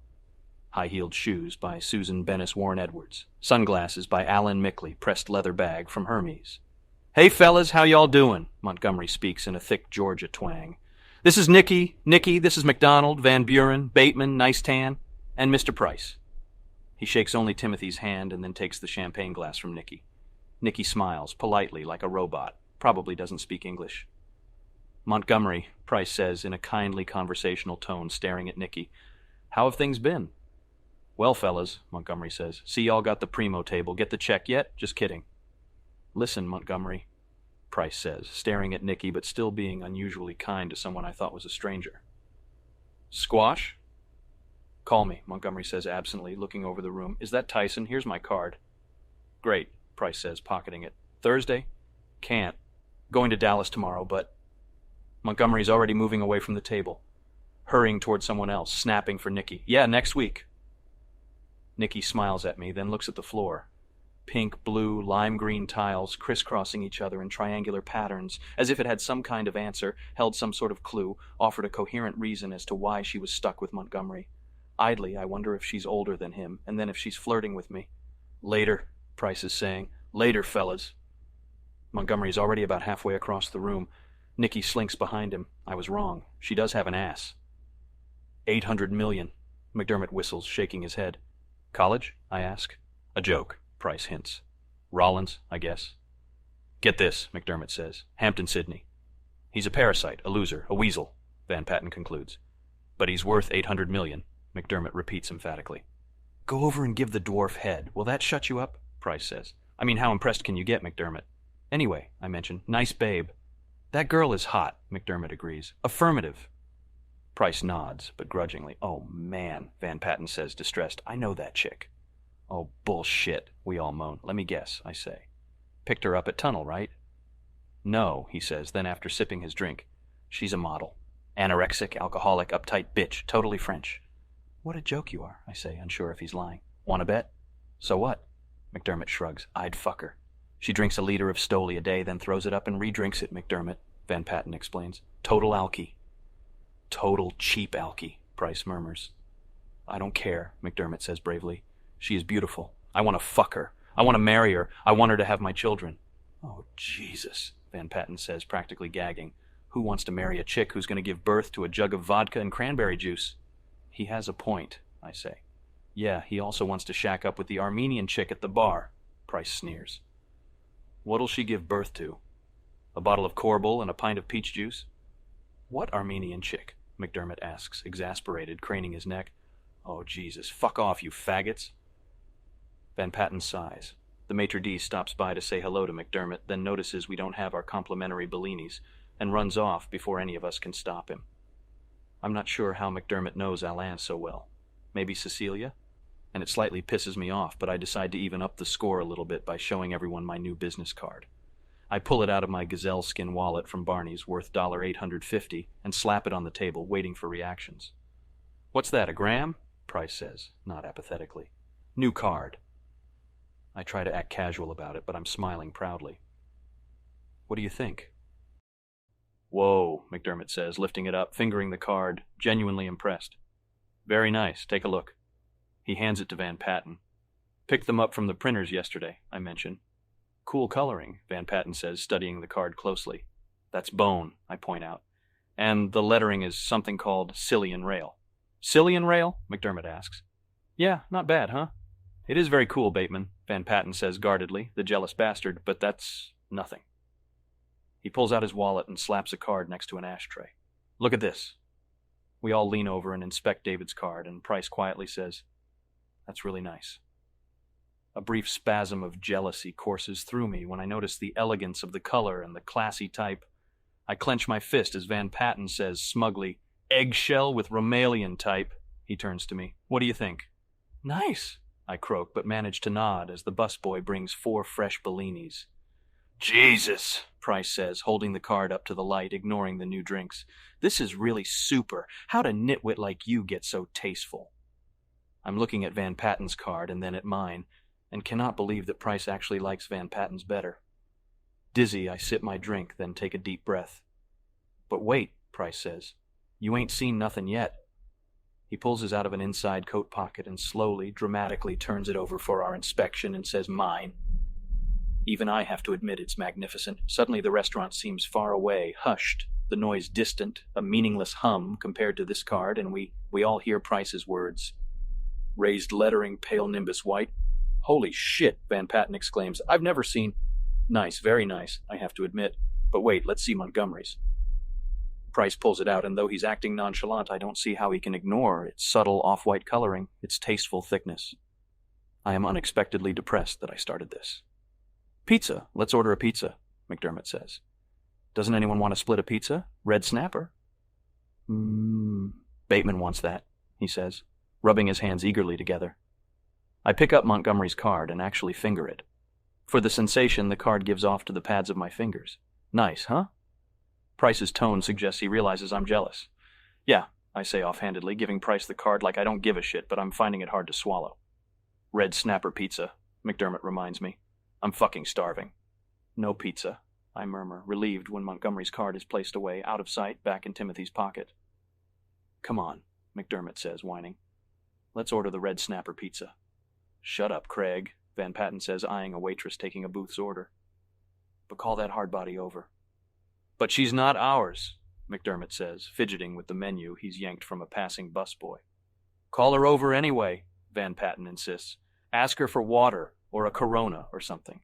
A: High-heeled shoes by Susan Bennis Warren Edwards. Sunglasses by Alan Mickley, pressed leather bag from Hermes. "Hey, fellas, how y'all doing?" Montgomery speaks in a thick Georgia twang. "This is Nicky, this is McDonald, Van Buren, Bateman, Nice Tan, and Mr. Price." He shakes only Timothy's hand and then takes the champagne glass from Nicky. Nicky smiles, politely, like a robot. Probably doesn't speak English. "Montgomery," Price says in a kindly conversational tone, staring at Nicky. "How have things been?" "Well, fellas," Montgomery says, "see y'all got the primo table. Get the check yet? Just kidding." "Listen, Montgomery," Price says, staring at Nicky but still being unusually kind to someone I thought was a stranger. "Squash?" "Call me," Montgomery says absently, looking over the room. "Is that Tyson? Here's my card." "Great," Price says, pocketing it. "Thursday?" "Can't. Going to Dallas tomorrow, but—" Montgomery's already moving away from the table, hurrying toward someone else, snapping for Nicky. "Yeah, next week." Nicky smiles at me, then looks at the floor. Pink, blue, lime green tiles crisscrossing each other in triangular patterns, as if it had some kind of answer, held some sort of clue, offered a coherent reason as to why she was stuck with Montgomery. Idly, I wonder if she's older than him, and then if she's flirting with me. Later, Price is saying. Later, fellas. Montgomery's already about halfway across the room. Nikki slinks behind him. I was wrong. She does have an ass. 800 million, McDermott whistles, shaking his head. College? I ask. A joke, Price hints. Rollins, I guess. Get this, McDermott says. Hampton Sydney. He's a parasite, a loser, a weasel, Van Patten concludes. But he's worth 800 million, McDermott repeats emphatically. Go over and give the dwarf head. Will that shut you up? Price says. I mean, how impressed can you get, McDermott? Anyway, I mention, nice babe. That girl is hot, McDermott agrees. Affirmative. Price nods, but grudgingly. Oh, man, Van Patten says, distressed. I know that chick. Oh, bullshit, we all moan. Let me guess, I say. Picked her up at Tunnel, right? No, he says, then after sipping his drink. She's a model. Anorexic, alcoholic, uptight bitch, totally French. What a joke you are, I say, unsure if he's lying. Want to bet? So what? McDermott shrugs. I'd fuck her. She drinks a liter of Stoli a day, then throws it up and re-drinks it, McDermott, Van Patten explains. Total alky. Total cheap alky, Price murmurs. I don't care, McDermott says bravely. She is beautiful. I want to fuck her. I want to marry her. I want her to have my children. Oh, Jesus, Van Patten says, practically gagging. Who wants to marry a chick who's going to give birth to a jug of vodka and cranberry juice? He has a point, I say. Yeah, he also wants to shack up with the Armenian chick at the bar, Price sneers. What'll she give birth to? A bottle of Korbel and a pint of peach juice? What Armenian chick? McDermott asks, exasperated, craning his neck. Oh, Jesus, fuck off, you faggots. Van Patten sighs. The maitre d' stops by to say hello to McDermott, then notices we don't have our complimentary Bellinis, and runs off before any of us can stop him. I'm not sure how McDermott knows Alain so well. Maybe Cecilia? And it slightly pisses me off, but I decide to even up the score a little bit by showing everyone my new business card. I pull it out of my gazelle skin wallet from Barney's worth $850 and slap it on the table, waiting for reactions. What's that, a gram? Price says, not apathetically. New card. I try to act casual about it, but I'm smiling proudly. What do you think? Whoa, McDermott says, lifting it up, fingering the card, genuinely impressed. Very nice, take a look. He hands it to Van Patten. Picked them up from the printers yesterday, I mention. Cool coloring, Van Patten says, studying the card closely. That's bone, I point out. And the lettering is something called Cillian Rail. Cillian Rail? McDermott asks. Yeah, not bad, huh? It is very cool, Bateman, Van Patten says guardedly, the jealous bastard, but that's nothing. He pulls out his wallet and slaps a card next to an ashtray. Look at this. We all lean over and inspect David's card, and Price quietly says, That's really nice. A brief spasm of jealousy courses through me when I notice the elegance of the color and the classy type. I clench my fist as Van Patten says smugly, Eggshell with Romalian type. He turns to me. What do you think? Nice, I croak, but manage to nod as the busboy brings 4 fresh Bellinis. Jesus, Price says, holding the card up to the light, ignoring the new drinks. This is really super. How'd a nitwit like you get so tasteful? I'm looking at Van Patten's card and then at mine, and cannot believe that Price actually likes Van Patten's better. Dizzy, I sip my drink, then take a deep breath. But wait, Price says. You ain't seen nothing yet. He pulls his out of an inside coat pocket and slowly, dramatically turns it over for our inspection and says, Mine. Even I have to admit it's magnificent. Suddenly the restaurant seems far away, hushed, the noise distant, a meaningless hum compared to this card, and we all hear Price's words. Raised lettering, pale nimbus white. Holy shit, Van Patten exclaims. I've never seen... Nice, very nice, I have to admit. But wait, let's see Montgomery's. Price pulls it out, and though he's acting nonchalant, I don't see how he can ignore its subtle off-white coloring, its tasteful thickness. I am unexpectedly depressed that I started this. Pizza. Let's order a pizza, McDermott says. Doesn't anyone want to split a pizza? Red snapper? Bateman wants that, he says, rubbing his hands eagerly together. I pick up Montgomery's card and actually finger it. For the sensation the card gives off to the pads of my fingers. Nice, huh? Price's tone suggests he realizes I'm jealous. Yeah, I say offhandedly, giving Price the card like I don't give a shit, but I'm finding it hard to swallow. Red snapper pizza. McDermott reminds me. I'm fucking starving. No pizza, I murmur, relieved when Montgomery's card is placed away, out of sight, back in Timothy's pocket. Come on, McDermott says, whining. Let's order the red snapper pizza. Shut up, Craig, Van Patten says, eyeing a waitress taking a Booth's order. But call that hardbody over. But she's not ours, McDermott says, fidgeting with the menu he's yanked from a passing busboy. Call her over anyway, Van Patten insists. Ask her for water, or a Corona, or something.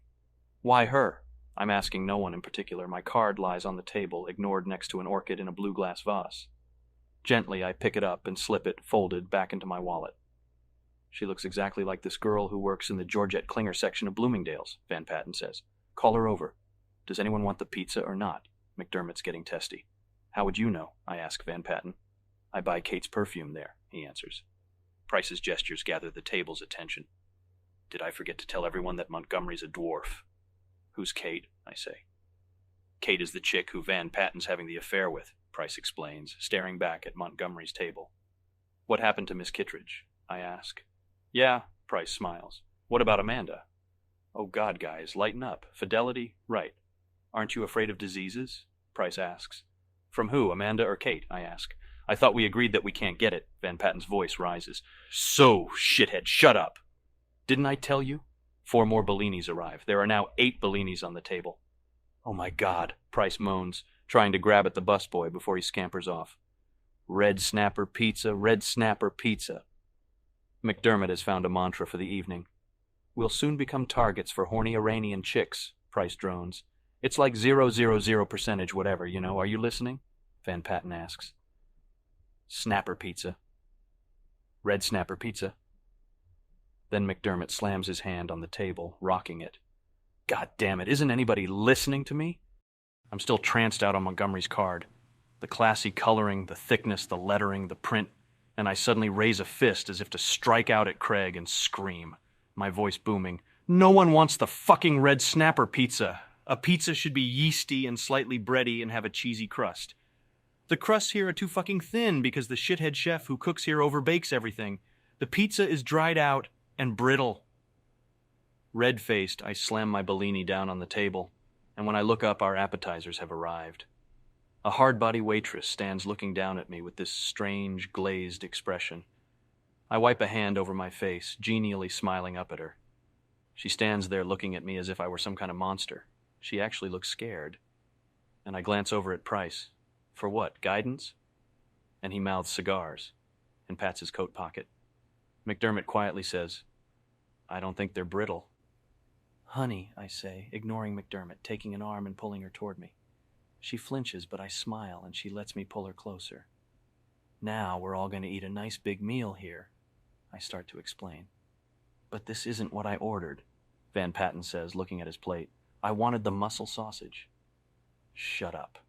A: Why her? I'm asking no one in particular. My card lies on the table, ignored next to an orchid in a blue glass vase. Gently, I pick it up and slip it, folded, back into my wallet. She looks exactly like this girl who works in the Georgette Klinger section of Bloomingdale's, Van Patten says. Call her over. Does anyone want the pizza or not? McDermott's getting testy. How would you know? I ask Van Patten. I buy Kate's perfume there, he answers. Price's gestures gather the table's attention. Did I forget to tell everyone that Montgomery's a dwarf? Who's Kate? I say. Kate is the chick who Van Patten's having the affair with, Price explains, staring back at Montgomery's table. What happened to Miss Kittredge? I ask. Yeah, Price smiles. What about Amanda? Oh God, guys, lighten up. Fidelity? Right. Aren't you afraid of diseases? Price asks. From who, Amanda or Kate? I ask. I thought we agreed that we can't get it. Van Patten's voice rises. So, shithead, shut up. Didn't I tell you? 4 more Bellinis arrive. There are now 8 Bellinis on the table. Oh my God, Price moans, trying to grab at the busboy before he scampers off. Red snapper pizza, red snapper pizza. McDermott has found a mantra for the evening. We'll soon become targets for horny Iranian chicks, Price drones. It's like 000% whatever, you know. Are you listening? Van Patten asks. Snapper pizza. Red snapper pizza. Then McDermott slams his hand on the table, rocking it. God damn it, isn't anybody listening to me? I'm still tranced out on Montgomery's card. The classy coloring, the thickness, the lettering, the print, and I suddenly raise a fist as if to strike out at Craig and scream, my voice booming. No one wants the fucking red snapper pizza. A pizza should be yeasty and slightly bready and have a cheesy crust. The crusts here are too fucking thin because the shithead chef who cooks here overbakes everything. The pizza is dried out and brittle. Red-faced, I slam my Bellini down on the table, and when I look up, our appetizers have arrived. A hard-body waitress stands looking down at me with this strange, glazed expression. I wipe a hand over my face, genially smiling up at her. She stands there looking at me as if I were some kind of monster. She actually looks scared. And I glance over at Price. For what, guidance? And he mouths cigars and pats his coat pocket. McDermott quietly says, I don't think they're brittle. Honey, I say, ignoring McDermott, taking an arm and pulling her toward me. She flinches, but I smile, and she lets me pull her closer. Now we're all going to eat a nice big meal here, I start to explain. But this isn't what I ordered, Van Patten says, looking at his plate. I wanted the mussel sausage. Shut up.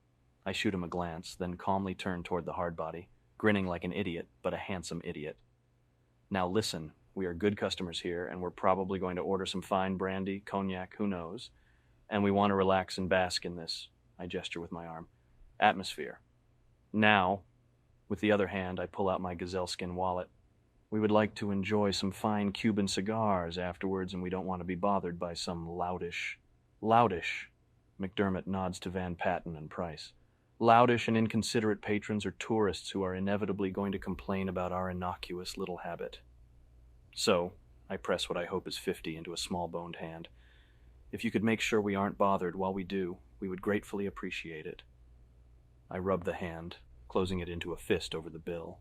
A: I shoot him a glance, then calmly turn toward the hardbody, grinning like an idiot, but a handsome idiot. Now listen, we are good customers here, and we're probably going to order some fine brandy, cognac, who knows, and we want to relax and bask in this, I gesture with my arm, atmosphere. Now, with the other hand, I pull out my gazelle skin wallet. We would like to enjoy some fine Cuban cigars afterwards, and we don't want to be bothered by some loutish, McDermott nods to Van Patten and Price. Loutish and inconsiderate patrons or tourists who are inevitably going to complain about our innocuous little habit. So, I press what I hope is 50 into a small-boned hand. If you could make sure we aren't bothered while we do, we would gratefully appreciate it. I rub the hand, closing it into a fist over the bill.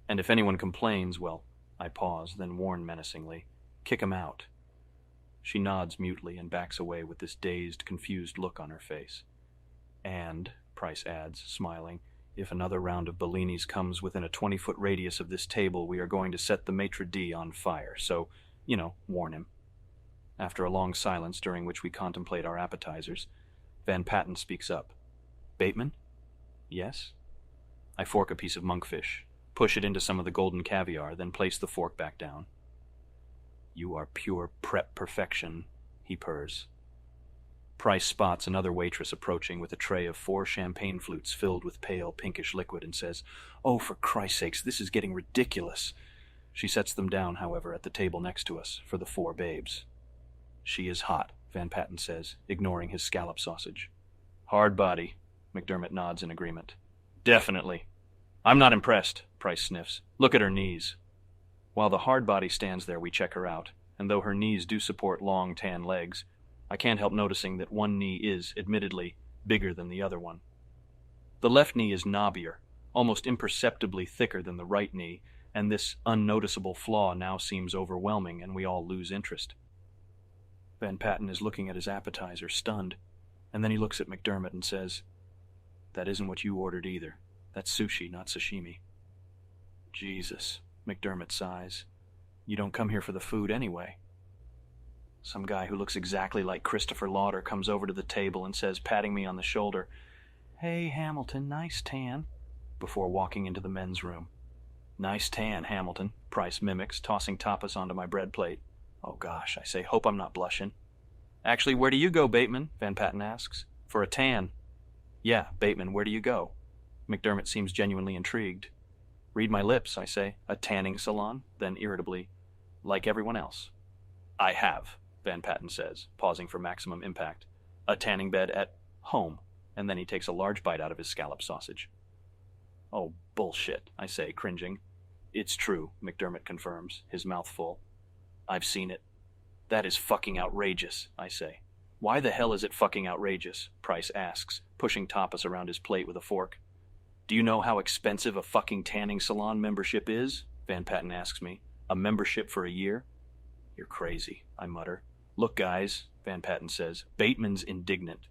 A: And if anyone complains, well, I pause, then warn menacingly, kick 'em out. She nods mutely and backs away with this dazed, confused look on her face. And, Price adds, smiling, if another round of Bellinis comes within a 20-foot radius of this table, we are going to set the maitre d' on fire, so, warn him. After a long silence during which we contemplate our appetizers, Van Patten speaks up. Bateman? Yes? I fork a piece of monkfish, push it into some of the golden caviar, then place the fork back down. You are pure prep perfection, he purrs. Price spots another waitress approaching with a tray of 4 champagne flutes filled with pale pinkish liquid and says, Oh, for Christ's sakes, this is getting ridiculous. She sets them down, however, at the table next to us for the 4 babes. She is hot, Van Patten says, ignoring his scallop sausage. Hard body, McDermott nods in agreement. Definitely. I'm not impressed, Price sniffs. Look at her knees. While the hard body stands there, we check her out, and though her knees do support long, tan legs, I can't help noticing that one knee is, admittedly, bigger than the other one. The left knee is knobbier, almost imperceptibly thicker than the right knee, and this unnoticeable flaw now seems overwhelming and we all lose interest. Van Patten is looking at his appetizer, stunned, and then he looks at McDermott and says, "That isn't what you ordered either. That's sushi, not sashimi." Jesus, McDermott sighs. You don't come here for the food anyway. Some guy who looks exactly like Christopher Lauder comes over to the table and says, patting me on the shoulder, "Hey, Hamilton, nice tan," before walking into the men's room. "Nice tan, Hamilton," Price mimics, tossing tapas onto my bread plate. Oh gosh, I say, hope I'm not blushing. "Actually, where do you go, Bateman?" Van Patten asks. "For a tan." "Yeah, Bateman, where do you go?" McDermott seems genuinely intrigued. "Read my lips," I say. "A tanning salon?" Then irritably, "Like everyone else." "I have," Van Patten says, pausing for maximum impact. "A tanning bed at home." And then he takes a large bite out of his scallop sausage. "Oh, bullshit," I say, cringing. "It's true," McDermott confirms, his mouth full. "I've seen it." "That is fucking outrageous," I say. "Why the hell is it fucking outrageous?" Price asks, pushing tapas around his plate with a fork. "Do you know how expensive a fucking tanning salon membership is?" Van Patten asks me. "A membership for a year?" "You're crazy," I mutter. "Look, guys," Van Patten says, "Bateman's indignant."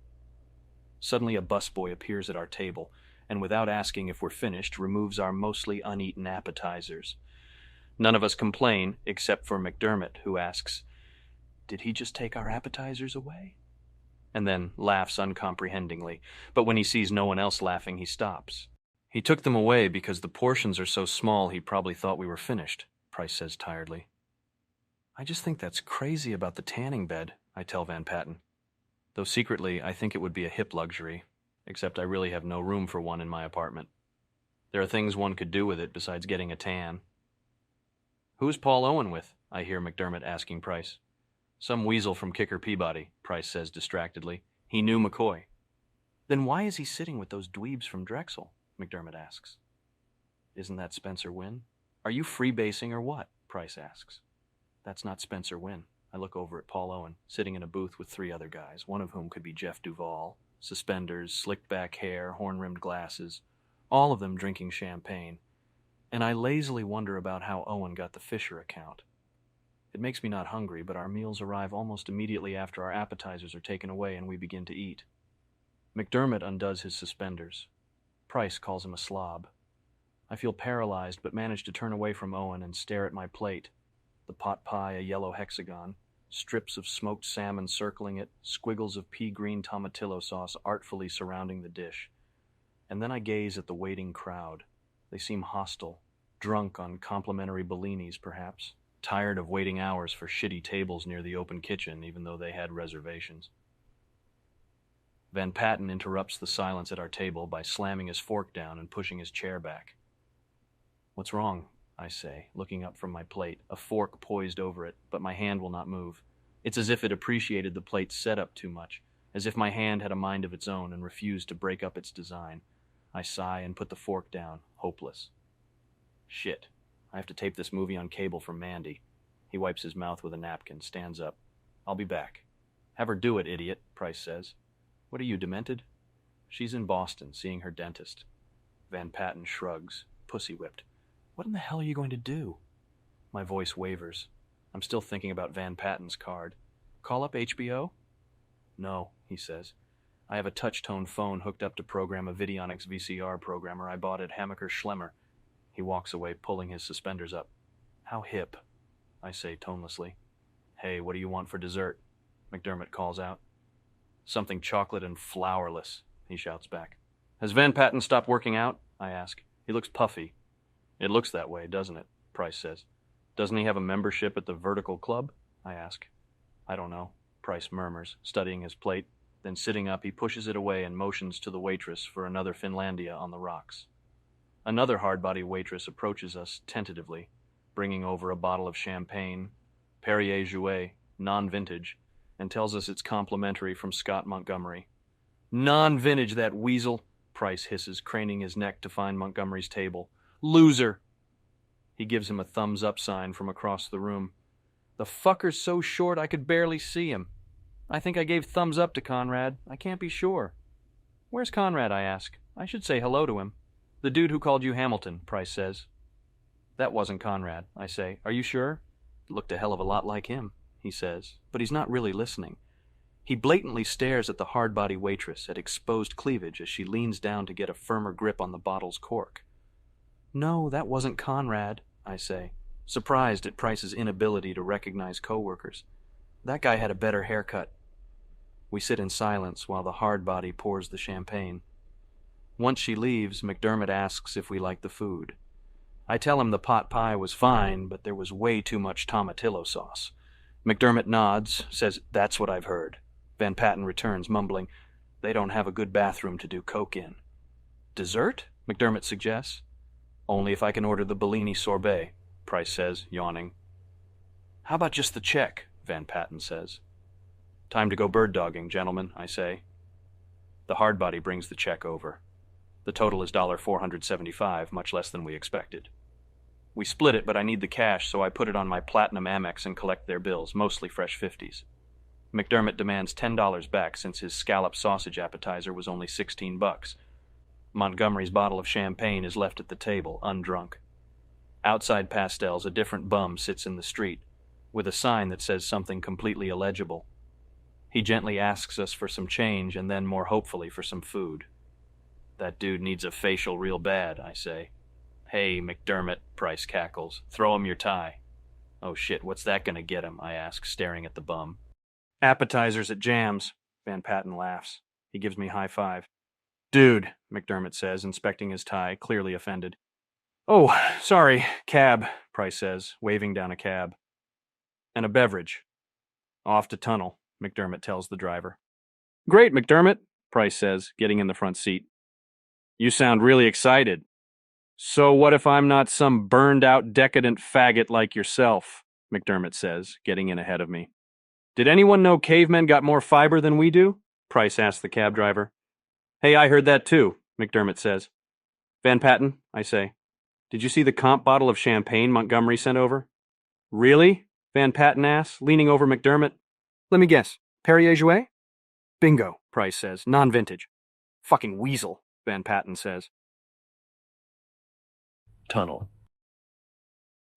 A: Suddenly a busboy appears at our table, and without asking if we're finished, removes our mostly uneaten appetizers. None of us complain, except for McDermott, who asks, "Did he just take our appetizers away?" And then laughs uncomprehendingly, but when he sees no one else laughing, he stops. "He took them away because the portions are so small he probably thought we were finished," Price says tiredly. "I just think that's crazy about the tanning bed," I tell Van Patten. Though secretly, I think it would be a hip luxury, except I really have no room for one in my apartment. There are things one could do with it besides getting a tan. "Who's Paul Owen with?" I hear McDermott asking Price. "Some weasel from Kicker Peabody," Price says distractedly. "He knew McCoy." "Then why is he sitting with those dweebs from Drexel?" McDermott asks. "Isn't that Spencer Wynn?" "Are you freebasing or what?" Price asks. "That's not Spencer Wynn." I look over at Paul Owen, sitting in a booth with 3 other guys, one of whom could be Jeff Duvall. Suspenders, slicked back hair, horn-rimmed glasses, all of them drinking champagne. And I lazily wonder about how Owen got the Fisher account. It makes me not hungry, but our meals arrive almost immediately after our appetizers are taken away and we begin to eat. McDermott undoes his suspenders. Price calls him a slob. I feel paralyzed, but manage to turn away from Owen and stare at my plate. The pot pie, a yellow hexagon, strips of smoked salmon circling it, squiggles of pea-green tomatillo sauce artfully surrounding the dish. And then I gaze at the waiting crowd. They seem hostile, drunk on complimentary Bellinis, perhaps, tired of waiting hours for shitty tables near the open kitchen, even though they had reservations. Van Patten interrupts the silence at our table by slamming his fork down and pushing his chair back. "What's wrong?" I say, looking up from my plate, a fork poised over it, but my hand will not move. It's as if it appreciated the plate's setup too much, as if my hand had a mind of its own and refused to break up its design. I sigh and put the fork down, hopeless. "Shit, I have to tape this movie on cable for Mandy." He wipes his mouth with a napkin, stands up. "I'll be back." "Have her do it, idiot," Price says. "What are you, demented?" "She's in Boston, seeing her dentist." Van Patten shrugs, pussy-whipped. "What in the hell are you going to do?" My voice wavers. I'm still thinking about Van Patten's card. "Call up HBO?" "No," he says. "I have a touch-tone phone hooked up to program a Videonics VCR programmer I bought at Hammacher Schlemmer." He walks away, pulling his suspenders up. "How hip," I say tonelessly. "Hey, what do you want for dessert?" McDermott calls out. "Something chocolate and flourless," he shouts back. "Has Van Patten stopped working out?" I ask. "He looks puffy." "It looks that way, doesn't it?" Price says. "Doesn't he have a membership at the Vertical Club?" I ask. "I don't know," Price murmurs, studying his plate. Then sitting up, he pushes it away and motions to the waitress for another Finlandia on the rocks. Another hard-body waitress approaches us tentatively, bringing over a bottle of champagne, Perrier Jouet, non-vintage, and tells us it's complimentary from Scott Montgomery. Non-vintage, that weasel, Price hisses, craning his neck to find Montgomery's table. Loser! He gives him a thumbs-up sign from across the room. The fucker's so short I could barely see him. I think I gave thumbs up to Conrad. I can't be sure. Where's Conrad, I ask. I should say hello to him. The dude who called you Hamilton, Price says. That wasn't Conrad, I say. Are you sure? It looked a hell of a lot like him, he says, but he's not really listening. He blatantly stares at the hard-body waitress at exposed cleavage as she leans down to get a firmer grip on the bottle's cork. No, that wasn't Conrad, I say, surprised at Price's inability to recognize coworkers. That guy had a better haircut. We sit in silence while the hard-body pours the champagne. Once she leaves, McDermott asks if we like the food. I tell him the pot pie was fine, but there was way too much tomatillo sauce. McDermott nods, says, that's what I've heard. Van Patten returns, mumbling, they don't have a good bathroom to do coke in. Dessert? McDermott suggests. Only if I can order the Bellini sorbet, Price says, yawning. How about just the check? Van Patten says. Time to go bird dogging, gentlemen, I say. The hardbody brings the check over. The total is $475, much less than we expected. We split it, but I need the cash, so I put it on my Platinum Amex and collect their bills, mostly fresh 50s. McDermott demands $10 back since his scallop sausage appetizer was only $16. Montgomery's bottle of champagne is left at the table, undrunk. Outside Pastels, a different bum sits in the street, with a sign that says something completely illegible. He gently asks us for some change and then more hopefully for some food. That dude needs a facial real bad, I say. Hey, McDermott, Price cackles. Throw him your tie. Oh shit, what's that gonna get him? I ask, staring at the bum. Appetizers at Jams, Van Patten laughs. He gives me a high five. Dude, McDermott says, inspecting his tie, clearly offended. Oh, sorry, cab, Price says, waving down a cab. And a beverage. Off to Tunnel, McDermott tells the driver. Great, McDermott, Price says, getting in the front seat. You sound really excited. So what if I'm not some burned-out decadent faggot like yourself, McDermott says, getting in ahead of me. Did anyone know cavemen got more fiber than we do? Price asks the cab driver. Hey, I heard that too, McDermott says. Van Patten, I say. Did you see the comp bottle of champagne Montgomery sent over? Really? Van Patten asks, leaning over McDermott. Let me guess. Perrier-Jouet? Bingo, Price says. Non-vintage. Fucking weasel, Van Patten says. Tunnel.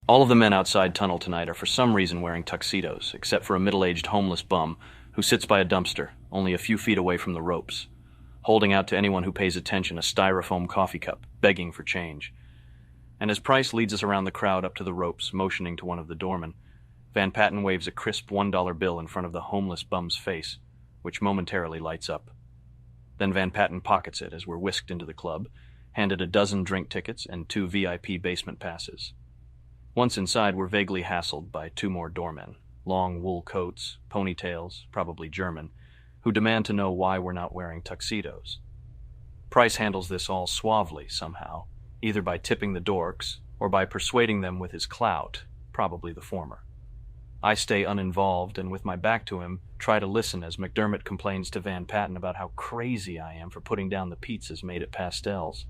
A: All of the men outside Tunnel tonight are for some reason wearing tuxedos, except for a middle-aged homeless bum who sits by a dumpster, only a few feet away from the ropes, holding out to anyone who pays attention a styrofoam coffee cup, begging for change. And as Price leads us around the crowd up to the ropes, motioning to one of the doormen, Van Patten waves a crisp $1 bill in front of the homeless bum's face, which momentarily lights up. Then Van Patten pockets it as we're whisked into the club, handed a dozen drink tickets and 2 VIP basement passes. Once inside, we're vaguely hassled by 2 more doormen, long wool coats, ponytails, probably German, who demand to know why we're not wearing tuxedos. Price handles this all suavely somehow, either by tipping the dorks or by persuading them with his clout, probably the former. I stay uninvolved and with my back to him, try to listen as McDermott complains to Van Patten about how crazy I am for putting down the pizzas made at Pastels.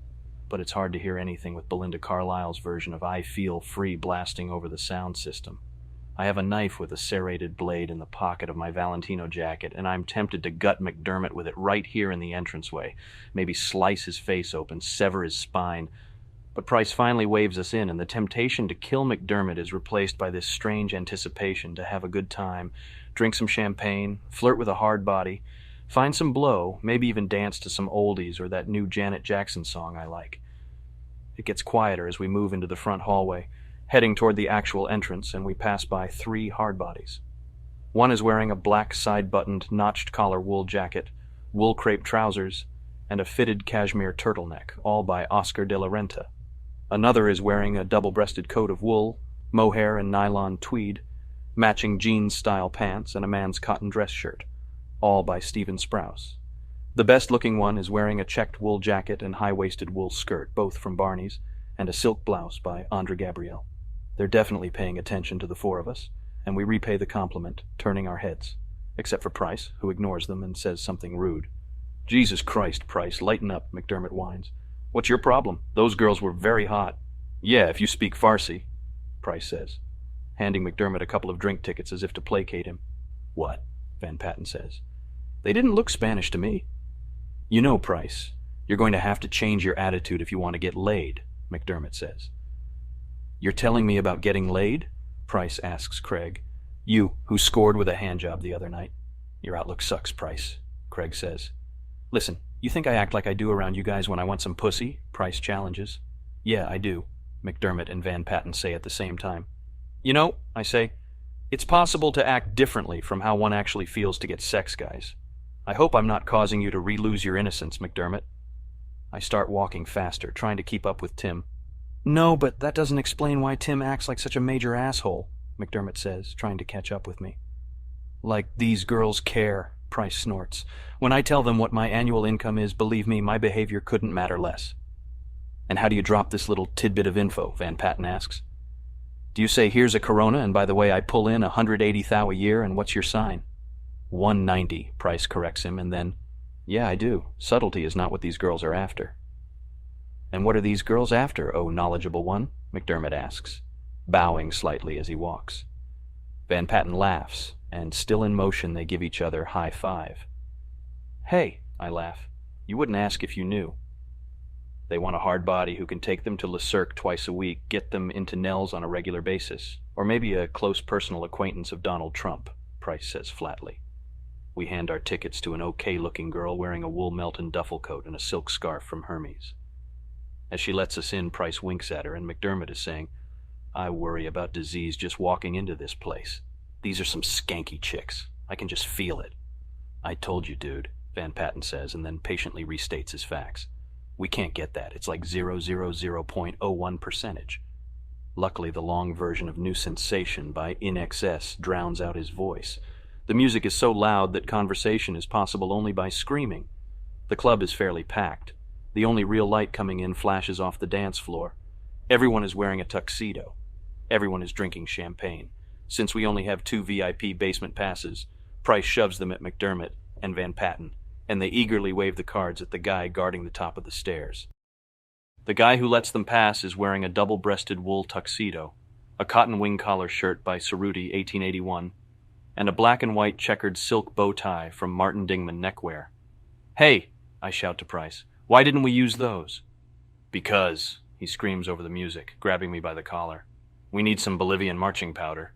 A: But it's hard to hear anything with Belinda Carlisle's version of I Feel Free blasting over the sound system. I have a knife with a serrated blade in the pocket of my Valentino jacket, and I'm tempted to gut McDermott with it right here in the entranceway, maybe slice his face open, sever his spine. But Price finally waves us in, and the temptation to kill McDermott is replaced by this strange anticipation to have a good time, drink some champagne, flirt with a hard body, find some blow, maybe even dance to some oldies or that new Janet Jackson song I like. It gets quieter as we move into the front hallway, heading toward the actual entrance, and we pass by 3 hard bodies. One is wearing a black side-buttoned, notched collar wool jacket, wool crepe trousers, and a fitted cashmere turtleneck, all by Oscar de la Renta. Another is wearing a double-breasted coat of wool, mohair and nylon tweed, matching jeans-style pants, and a man's cotton dress shirt, all by Stephen Sprouse. The best-looking one is wearing a checked wool jacket and high-waisted wool skirt, both from Barney's, and a silk blouse by Andre Gabriel. They're definitely paying attention to the 4 of us, and we repay the compliment, turning our heads. except for Price, who ignores them and says something rude. Jesus Christ, Price, lighten up, McDermott whines. What's your problem? Those girls were very hot. Yeah, if you speak Farsi, Price says, handing McDermott a couple of drink tickets as if to placate him. What? Van Patten says. They didn't look Spanish to me. You know, Price, you're going to have to change your attitude if you want to get laid, McDermott says. You're telling me about getting laid? Price asks Craig. You, who scored with a handjob the other night. Your outlook sucks, Price, Craig says. Listen, you think I act like I do around you guys when I want some pussy? Price challenges. Yeah, I do, McDermott and Van Patten say at the same time. You know, I say, it's possible to act differently from how one actually feels to get sex, guys. I hope I'm not causing you to re-lose your innocence, McDermott. I start walking faster, trying to keep up with Tim. No, but that doesn't explain why Tim acts like such a major asshole, McDermott says, trying to catch up with me. Like these girls care, Price snorts. When I tell them what my annual income is, believe me, my behavior couldn't matter less. And how do you drop this little tidbit of info, Van Patten asks. Do you say, here's a Corona, and by the way, I pull in 180 thou a year, and what's your sign? 190, Price corrects him, and then, yeah, I do. Subtlety is not what these girls are after. And what are these girls after, oh knowledgeable one? McDermott asks, bowing slightly as he walks. Van Patten laughs, and still in motion they give each other high five. Hey, I laugh, you wouldn't ask if you knew. They want a hard body who can take them to Le Cirque twice a week, get them into Nell's on a regular basis, or maybe a close personal acquaintance of Donald Trump, Price says flatly. We hand our tickets to an okay-looking girl wearing a wool Melton duffel coat and a silk scarf from Hermes. As she lets us in, Price winks at her, and McDermott is saying, I worry about disease just walking into this place. These are some skanky chicks. I can just feel it. I told you, dude, Van Patten says, and then patiently restates his facts. We can't get that. It's like 0.01%. Luckily, the long version of New Sensation by In Excess drowns out his voice. The music is so loud that conversation is possible only by screaming. The club is fairly packed. The only real light coming in flashes off the dance floor. Everyone is wearing a tuxedo. Everyone is drinking champagne. Since we only have 2 VIP basement passes, Price shoves them at McDermott and Van Patten, and they eagerly wave the cards at the guy guarding the top of the stairs. The guy who lets them pass is wearing a double-breasted wool tuxedo, a cotton wing collar shirt by Cerruti 1881, and a black and white checkered silk bow tie from Martin Dingman neckwear. Hey, I shout to Price, why didn't we use those? Because, he screams over the music, grabbing me by the collar. We need some Bolivian marching powder.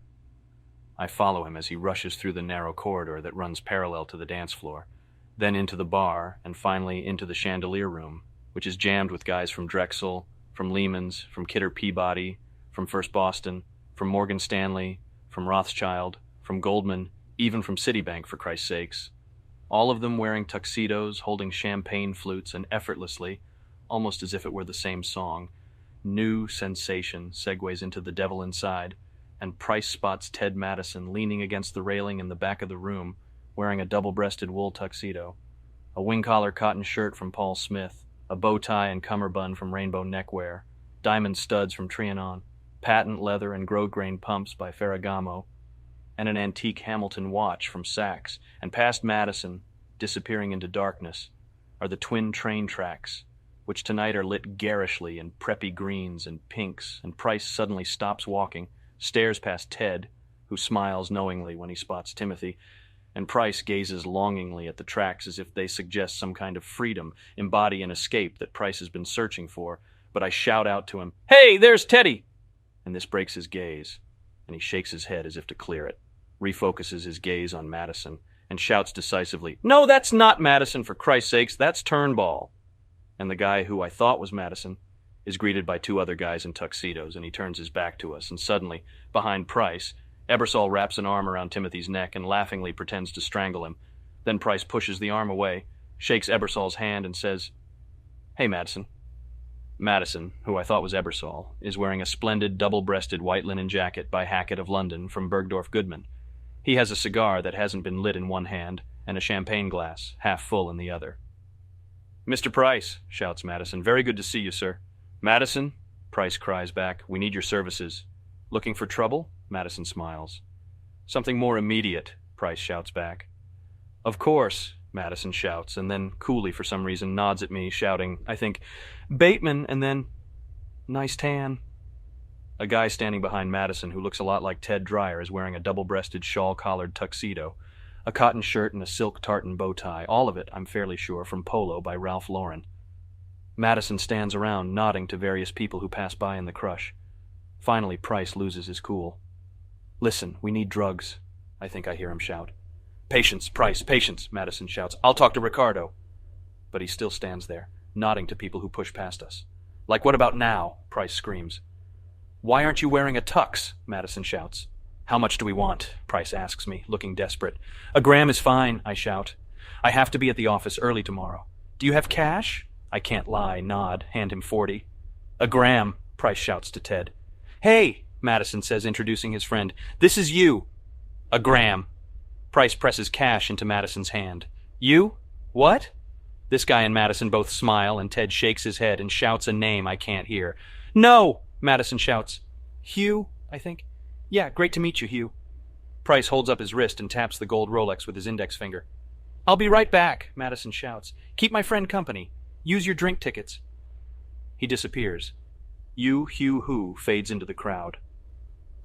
A: I follow him as he rushes through the narrow corridor that runs parallel to the dance floor, then into the bar, and finally into the chandelier room, which is jammed with guys from Drexel, from Lehman's, from Kidder Peabody, from First Boston, from Morgan Stanley, from Rothschild, from Goldman, even from Citibank, for Christ's sakes. All of them wearing tuxedos, holding champagne flutes, and effortlessly, almost as if it were the same song, New Sensation segues into The Devil Inside, and Price spots Ted Madison leaning against the railing in the back of the room, wearing a double-breasted wool tuxedo, a wing-collar cotton shirt from Paul Smith, a bow tie and cummerbund from Rainbow Neckwear, diamond studs from Trianon, patent leather and grosgrain pumps by Ferragamo, and an antique Hamilton watch from Saks. And past Madison, disappearing into darkness, are the twin train tracks, which tonight are lit garishly in preppy greens and pinks, and Price suddenly stops walking, stares past Ted, who smiles knowingly when he spots Timothy, and Price gazes longingly at the tracks as if they suggest some kind of freedom, embody an escape that Price has been searching for. But I shout out to him, "Hey, there's Teddy!" And this breaks his gaze, and he shakes his head as if to clear it, refocuses his gaze on Madison, and shouts decisively, "No, that's not Madison, for Christ's sakes, that's Turnball." And the guy who I thought was Madison is greeted by 2 other guys in tuxedos, and he turns his back to us, and suddenly, behind Price, Ebersol wraps an arm around Timothy's neck and laughingly pretends to strangle him. Then Price pushes the arm away, shakes Ebersol's hand, and says, "Hey, Madison." Madison, who I thought was Ebersol, is wearing a splendid double-breasted white linen jacket by Hackett of London from Bergdorf Goodman. He has a cigar that hasn't been lit in one hand and a champagne glass, half full, in the other. "Mr. Price," shouts Madison, "very good to see you, sir." "Madison," Price cries back, "we need your services." "Looking for trouble?" Madison smiles. "Something more immediate. Price shouts back. Of course, Madison shouts, and then coolly for some reason nods at me, shouting, I think, Bateman, and then, nice tan. A guy standing behind Madison who looks a lot like Ted Dryer is wearing a double-breasted shawl-collared tuxedo, a cotton shirt and a silk tartan bow tie, all of it, I'm fairly sure, from Polo by Ralph Lauren. Madison stands around, nodding to various people who pass by in the crush. Finally, Price loses his cool. Listen, we need drugs, I think I hear him shout. Patience, Price, patience, Madison shouts. I'll talk to Ricardo. But he still stands there, nodding to people who push past us. Like, what about now? Price screams. Why aren't you wearing a tux? Madison shouts. How much do we want? Price asks me, looking desperate. A gram is fine, I shout. I have to be at the office early tomorrow. Do you have cash? I can't lie, nod, hand him 40. A gram, Price shouts to Ted. Hey, Madison says, introducing his friend. This is you. A gram. Price presses cash into Madison's hand. You? What? This guy and Madison both smile, and Ted shakes his head and shouts a name I can't hear. No! Madison shouts. Hugh, I think. Yeah, great to meet you, Hugh. Price holds up his wrist and taps the gold Rolex with his index finger. I'll be right back, Madison shouts. Keep my friend company. Use your drink tickets. He disappears. You, Hugh, who fades into the crowd.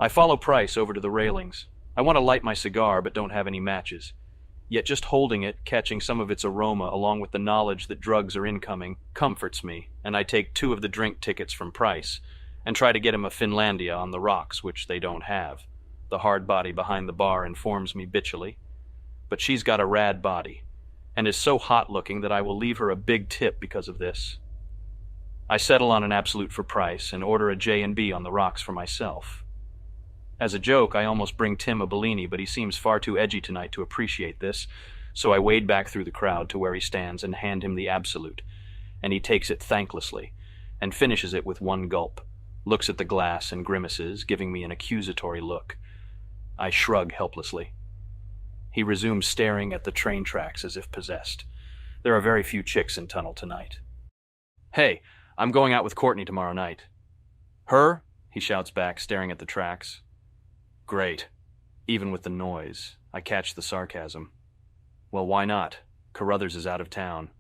A: I follow Price over to the railings. I want to light my cigar, but don't have any matches. Yet just holding it, catching some of its aroma, along with the knowledge that drugs are incoming, comforts me, and I take 2 of the drink tickets from Price, and try to get him a Finlandia on the rocks, which they don't have. The hard body behind the bar informs me bitchily. But she's got a rad body, and is so hot-looking that I will leave her a big tip because of this. I settle on an absolute for Price, and order a J&B on the rocks for myself. As a joke, I almost bring Tim a Bellini, but he seems far too edgy tonight to appreciate this, so I wade back through the crowd to where he stands and hand him the absolute, and he takes it thanklessly, and finishes it with 1 gulp, looks at the glass and grimaces, giving me an accusatory look. I shrug helplessly. He resumes staring at the train tracks as if possessed. There are very few chicks in Tunnel tonight. Hey, I'm going out with Courtney tomorrow night. Her? He shouts back, staring at the tracks. Great. Even with the noise, I catch the sarcasm. Well, why not? Carruthers is out of town.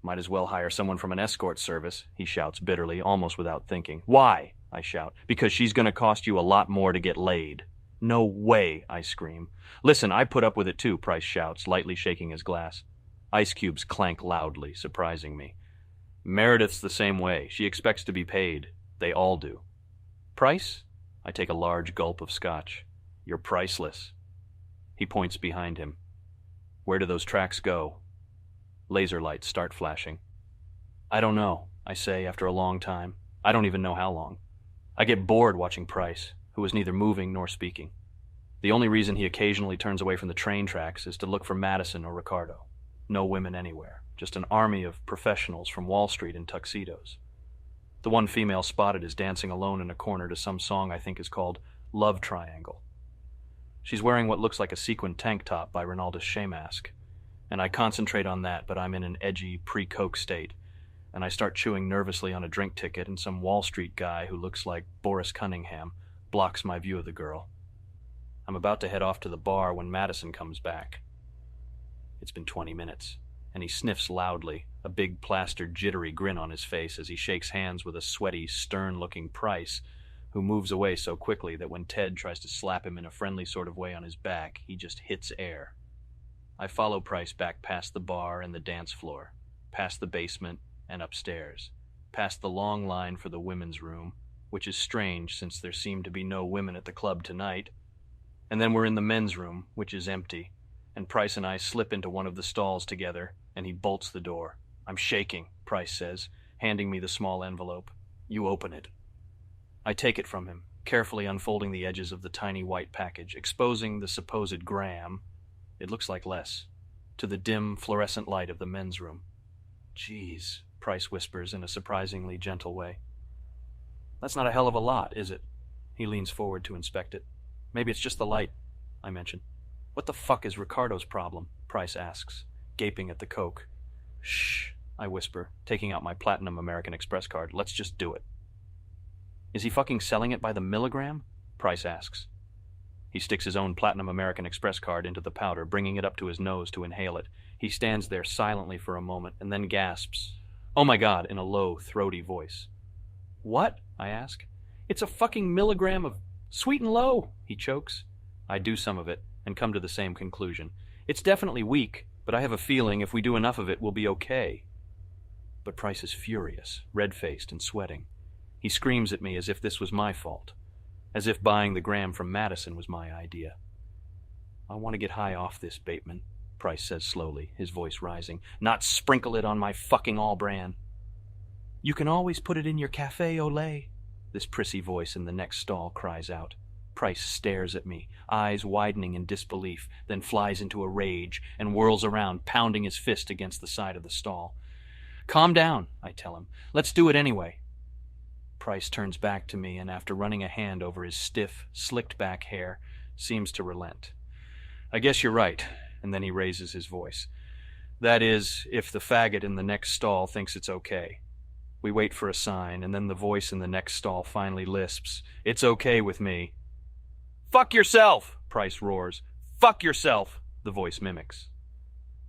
A: Might as well hire someone from an escort service, he shouts bitterly, almost without thinking. Why? I shout. Because she's going to cost you a lot more to get laid. No way, I scream. Listen, I put up with it too, Price shouts, lightly shaking his glass. Ice cubes clank loudly, surprising me. Meredith's the same way. She expects to be paid. They all do. Price? I take a large gulp of scotch. You're priceless. He points behind him. Where do those tracks go? Laser lights start flashing. I don't know, I say after a long time. I don't even know how long. I get bored watching Price, who is neither moving nor speaking. The only reason he occasionally turns away from the train tracks is to look for Madison or Ricardo. No women anywhere, just an army of professionals from Wall Street in tuxedos. The one female spotted is dancing alone in a corner to some song I think is called Love Triangle. She's wearing what looks like a sequined tank top by Ronaldus Shaymask, and I concentrate on that, but I'm in an edgy, pre-coke state, and I start chewing nervously on a drink ticket, and some Wall Street guy who looks like Boris Cunningham blocks my view of the girl. I'm about to head off to the bar when Madison comes back. It's been 20 minutes, and he sniffs loudly, a big plastered jittery grin on his face as he shakes hands with a sweaty, stern-looking Price, who moves away so quickly that when Ted tries to slap him in a friendly sort of way on his back, he just hits air. I follow Price back past the bar and the dance floor, past the basement and upstairs, past the long line for the women's room, which is strange since there seem to be no women at the club tonight, and then we're in the men's room, which is empty, and Price and I slip into one of the stalls together, and he bolts the door. I'm shaking, Price says, handing me the small envelope. You open it. I take it from him, carefully unfolding the edges of the tiny white package, exposing the supposed gram, it looks like less, to the dim fluorescent light of the men's room. Jeez, Price whispers in a surprisingly gentle way. That's not a hell of a lot, is it? He leans forward to inspect it. Maybe it's just the light, I mention. What the fuck is Ricardo's problem? Price asks, gaping at the coke. Shh, I whisper, taking out my platinum American Express card. Let's just do it. Is he fucking selling it by the milligram? Price asks. He sticks his own Platinum American Express card into the powder, bringing it up to his nose to inhale it. He stands there silently for a moment and then gasps, "Oh my God," in a low, throaty voice. "What?" I ask. "It's a fucking milligram of sweet and low," he chokes. I do some of it and come to the same conclusion. It's definitely weak, but I have a feeling if we do enough of it, we'll be okay. But Price is furious, red-faced and sweating. He screams at me as if this was my fault, as if buying the gram from Madison was my idea. "I want to get high off this, Bateman," Price says slowly, his voice rising. "Not sprinkle it on my fucking all-bran." "You can always put it in your cafe au lait," this prissy voice in the next stall cries out. Price stares at me, eyes widening in disbelief, then flies into a rage and whirls around, pounding his fist against the side of the stall. "Calm down," I tell him. "Let's do it anyway." Price turns back to me and, after running a hand over his stiff, slicked-back hair, seems to relent. "I guess you're right," and then he raises his voice. "That is, if the faggot in the next stall thinks it's okay." We wait for a sign, and then the voice in the next stall finally lisps, "It's okay with me." "Fuck yourself!" Price roars. "Fuck yourself!" the voice mimics.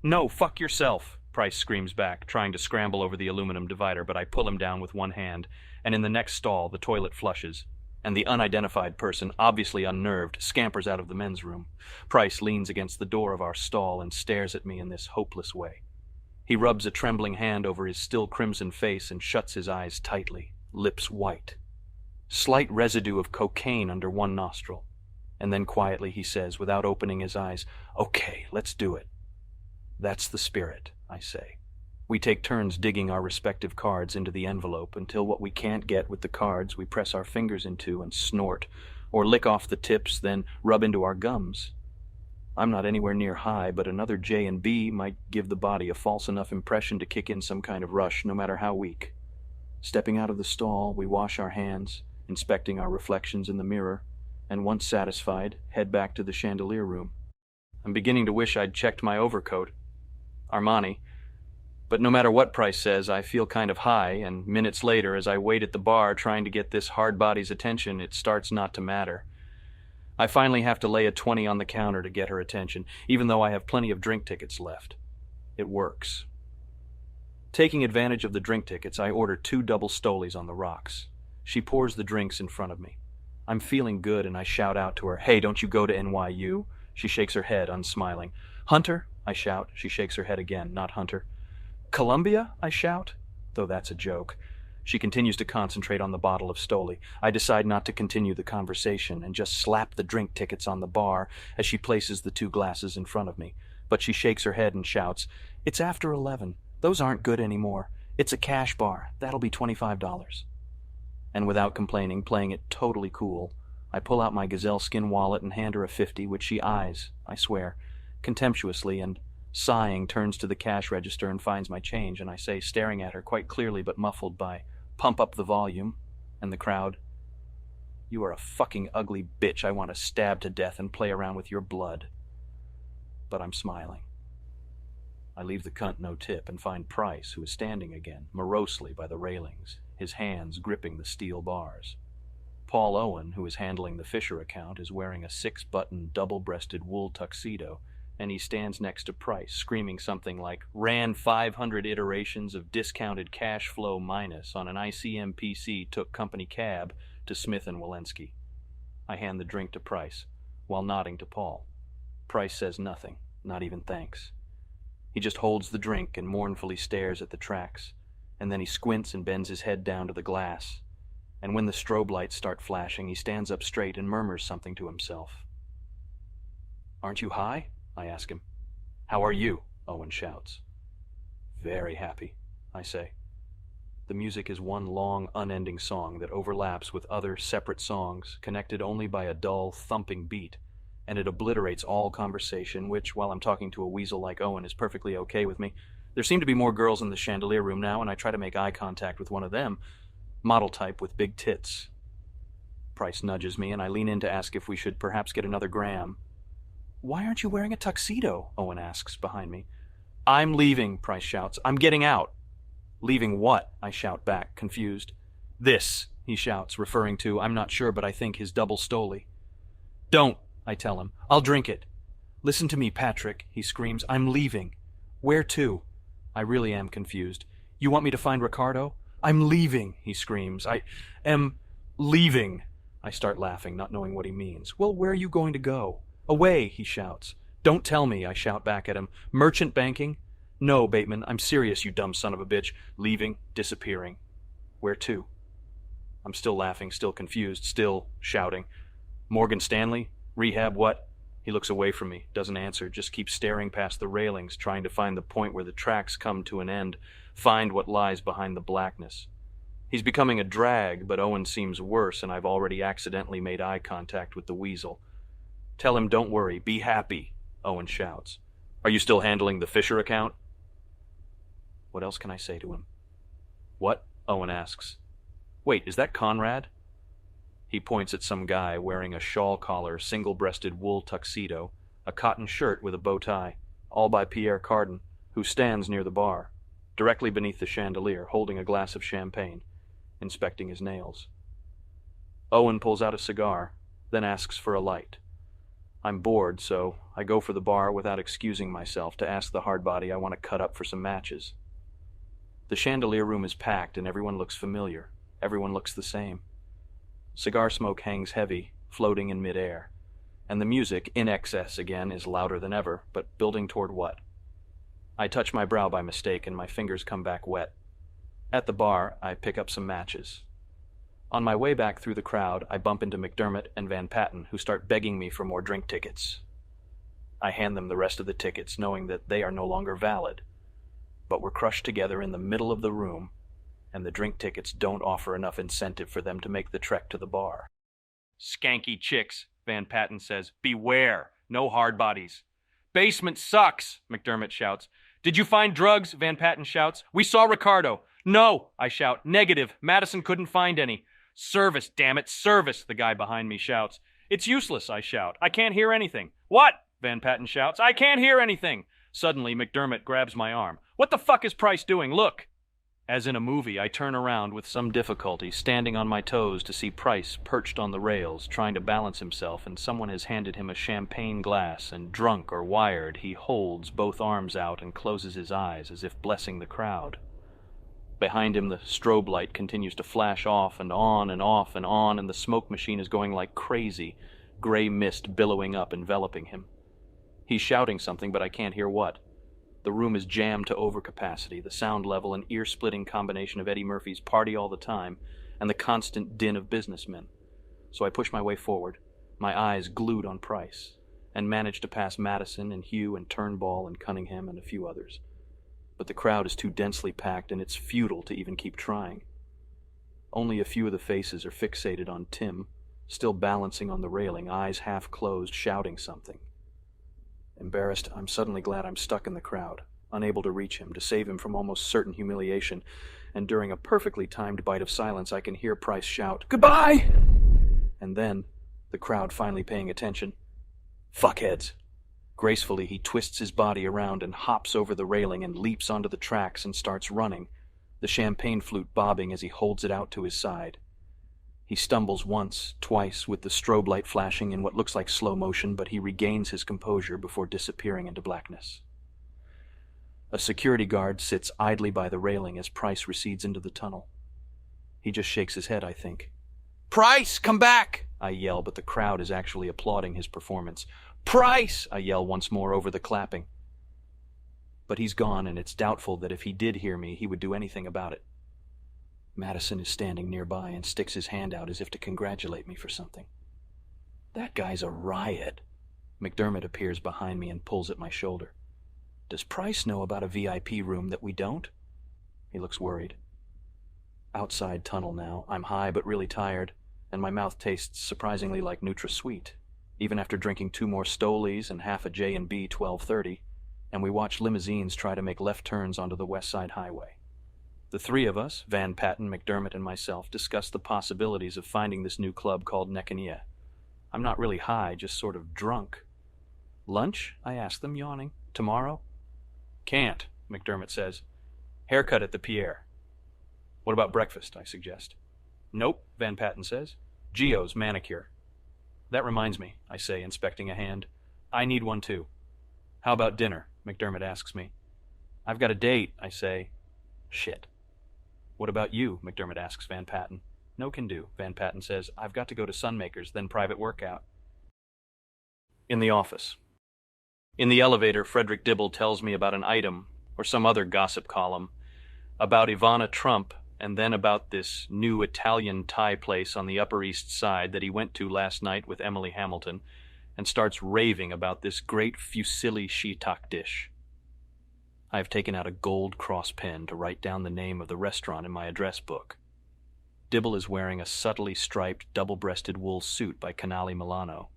A: "No, fuck yourself!" Price screams back, trying to scramble over the aluminum divider, but I pull him down with one hand, and in the next stall the toilet flushes, and the unidentified person, obviously unnerved, scampers out of the men's room. Price leans against the door of our stall and stares at me in this hopeless way. He rubs a trembling hand over his still crimson face and shuts his eyes tightly, lips white. Slight residue of cocaine under one nostril. And then quietly he says, without opening his eyes, "Okay, let's do it." "That's the spirit," I say. We take turns digging our respective cards into the envelope until what we can't get with the cards we press our fingers into and snort, or lick off the tips, then rub into our gums. I'm not anywhere near high, but another J and B might give the body a false enough impression to kick in some kind of rush, no matter how weak. Stepping out of the stall, we wash our hands, inspecting our reflections in the mirror, and once satisfied, head back to the chandelier room. I'm beginning to wish I'd checked my overcoat. Armani. But no matter what Price says, I feel kind of high, and minutes later, as I wait at the bar trying to get this hard body's attention, it starts not to matter. I finally have to lay a 20 on the counter to get her attention, even though I have plenty of drink tickets left. It works. Taking advantage of the drink tickets, I order 2 double Stolies on the rocks. She pours the drinks in front of me. I'm feeling good, and I shout out to her, "Hey, don't you go to NYU?" She shakes her head, unsmiling. "Hunter?" I shout. She shakes her head again, not Hunter. "Columbia?" I shout, though that's a joke. She continues to concentrate on the bottle of Stoli. I decide not to continue the conversation and just slap the drink tickets on the bar as she places the 2 glasses in front of me. But she shakes her head and shouts, "It's after 11. Those aren't good anymore. It's a cash bar. That'll be $25. And without complaining, playing it totally cool, I pull out my gazelle skin wallet and hand her a 50, which she eyes, I swear, contemptuously, and, sighing, turns to the cash register and finds my change, and I say, staring at her quite clearly but muffled by, "Pump up the volume," and the crowd, "You are a fucking ugly bitch I want to stab to death and play around with your blood." But I'm smiling. I leave the cunt no tip and find Price, who is standing again, morosely by the railings, his hands gripping the steel bars. Paul Owen, who is handling the Fisher account, is wearing a 6-button, double-breasted wool tuxedo, and he stands next to Price, screaming something like, "Ran 500 iterations of discounted cash flow minus on an ICMPC, took company cab to Smith and Walensky." I hand the drink to Price, while nodding to Paul. Price says nothing, not even thanks. He just holds the drink and mournfully stares at the tracks, and then he squints and bends his head down to the glass. And when the strobe lights start flashing, he stands up straight and murmurs something to himself. "Aren't you high?" I ask him. "How are you?" Owen shouts. "Very happy," I say. The music is one long, unending song that overlaps with other separate songs, connected only by a dull, thumping beat, and it obliterates all conversation, which, while I'm talking to a weasel like Owen, is perfectly okay with me. There seem to be more girls in the chandelier room now, and I try to make eye contact with one of them, model type with big tits. Price nudges me, and I lean in to ask if we should perhaps get another gram. "Why aren't you wearing a tuxedo?" Owen asks behind me. "I'm leaving," Price shouts. "I'm getting out." "Leaving what?" I shout back, confused. "This," he shouts, referring to, I'm not sure, but I think his double Stoli. "Don't," I tell him. I'll drink it. Listen to me, Patrick, he screams. I'm leaving. Where to? I really am confused. You want me to find Ricardo? I'm leaving, he screams. I am leaving. I start laughing, not knowing what he means. Well, where are you going to go? Away, he shouts. Don't tell me, I shout back at him. Merchant banking? No, Bateman, I'm serious, you dumb son of a bitch. Leaving, disappearing. Where to? I'm still laughing, still confused, still shouting. Morgan Stanley? Rehab what? He looks away from me, doesn't answer, just keeps staring past the railings, trying to find the point where the tracks come to an end, find what lies behind the blackness. He's becoming a drag, but Owen seems worse, and I've already accidentally made eye contact with the weasel. Tell him don't worry, be happy, Owen shouts. Are you still handling the Fisher account? What else can I say to him? What? Owen asks. Wait, is that Conrad? He points at some guy wearing a shawl-collar, single-breasted wool tuxedo, a cotton shirt with a bow tie, all by Pierre Cardin, who stands near the bar, directly beneath the chandelier, holding a glass of champagne, inspecting his nails. Owen pulls out a cigar, then asks for a light. I'm bored, so I go for the bar without excusing myself to ask the hardbody I want to cut up for some matches. The chandelier room is packed and everyone looks familiar. Everyone looks the same. Cigar smoke hangs heavy, floating in midair, and the music, in excess again, is louder than ever, but building toward what? I touch my brow by mistake and my fingers come back wet. At the bar, I pick up some matches. On my way back through the crowd, I bump into McDermott and Van Patten, who start begging me for more drink tickets. I hand them the rest of the tickets, knowing that they are no longer valid, but we're crushed together in the middle of the room, and the drink tickets don't offer enough incentive for them to make the trek to the bar. Skanky chicks, Van Patten says. Beware, no hard bodies. Basement sucks, McDermott shouts. Did you find drugs? Van Patten shouts. We saw Ricardo. No, I shout. Negative. Madison couldn't find any. Service, damn it, service, the guy behind me shouts. It's useless, I shout. I can't hear anything. What? Van Patten shouts. I can't hear anything. Suddenly, McDermott grabs my arm. What the fuck is Price doing? Look. As in a movie, I turn around with some difficulty, standing on my toes to see Price perched on the rails, trying to balance himself, and someone has handed him a champagne glass, and drunk or wired, he holds both arms out and closes his eyes as if blessing the crowd. Behind him, the strobe light continues to flash off and on and off and on, and the smoke machine is going like crazy, gray mist billowing up, enveloping him. He's shouting something, but I can't hear what. The room is jammed to overcapacity, the sound level an ear-splitting combination of Eddie Murphy's Party All the Time and the constant din of businessmen. So I push my way forward, my eyes glued on Price, and manage to pass Madison and Hugh and Turnbull and Cunningham and a few others. But the crowd is too densely packed and it's futile to even keep trying. Only a few of the faces are fixated on Tim, still balancing on the railing, eyes half closed, shouting something. Embarrassed, I'm suddenly glad I'm stuck in the crowd, unable to reach him, to save him from almost certain humiliation, and during a perfectly timed bite of silence I can hear Price shout, "Goodbye!" And then, the crowd finally paying attention, "Fuckheads!" Gracefully he twists his body around and hops over the railing and leaps onto the tracks and starts running, the champagne flute bobbing as he holds it out to his side. He stumbles once, twice, with the strobe light flashing in what looks like slow motion, but he regains his composure before disappearing into blackness. A security guard sits idly by the railing as Price recedes into the tunnel. He just shakes his head, I think. "Price, come back!" I yell, but the crowd is actually applauding his performance. "Price!" I yell once more over the clapping. But he's gone, and it's doubtful that if he did hear me, he would do anything about it. Madison is standing nearby and sticks his hand out as if to congratulate me for something. That guy's a riot. McDermott appears behind me and pulls at my shoulder. Does Price know about a VIP room that we don't? He looks worried. Outside tunnel now. I'm high but really tired, and my mouth tastes surprisingly like NutraSweet, even after drinking 2 more Stolies and half a J&B 1230, and we watch limousines try to make left turns onto the West Side Highway. The 3 of us, Van Patten, McDermott, and myself, discuss the possibilities of finding this new club called Nekania. I'm not really high, just sort of drunk. Lunch? I ask them, yawning. Tomorrow? Can't, McDermott says. Haircut at the Pierre. What about breakfast? I suggest. Nope, Van Patten says. Gio's manicure. That reminds me, I say, inspecting a hand. I need one too. How about dinner? McDermott asks me. I've got a date, I say. Shit. What about you? McDermott asks Van Patten. No can do, Van Patten says. I've got to go to Sunmakers, then private workout. In the office. In the elevator, Frederick Dibble tells me about an item, or some other gossip column, about Ivana Trump, and then about this new Italian Thai place on the Upper East Side that he went to last night with Emily Hamilton, and starts raving about this great fusilli shiitake dish. I have taken out a gold cross pen to write down the name of the restaurant in my address book. Dibble is wearing a subtly striped, double-breasted wool suit by Canali Milano,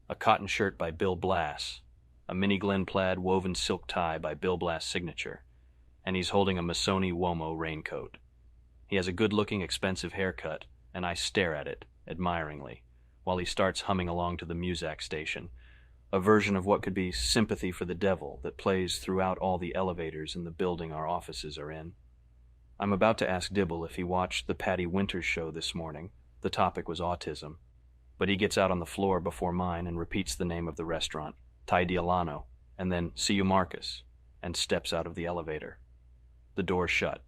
A: a cotton shirt by Bill Blass, a mini Glen plaid woven silk tie by Bill Blass' signature, and he's holding a Missoni Uomo raincoat. He has a good-looking, expensive haircut, and I stare at it, admiringly, while he starts humming along to the Muzak station, a version of what could be Sympathy for the Devil that plays throughout all the elevators in the building our offices are in. I'm about to ask Dibble if he watched the Patty Winters show this morning. The topic was autism. But he gets out on the floor before mine and repeats the name of the restaurant, Thai Dialano, and then, "See you, Marcus," and steps out of the elevator. The door's shut.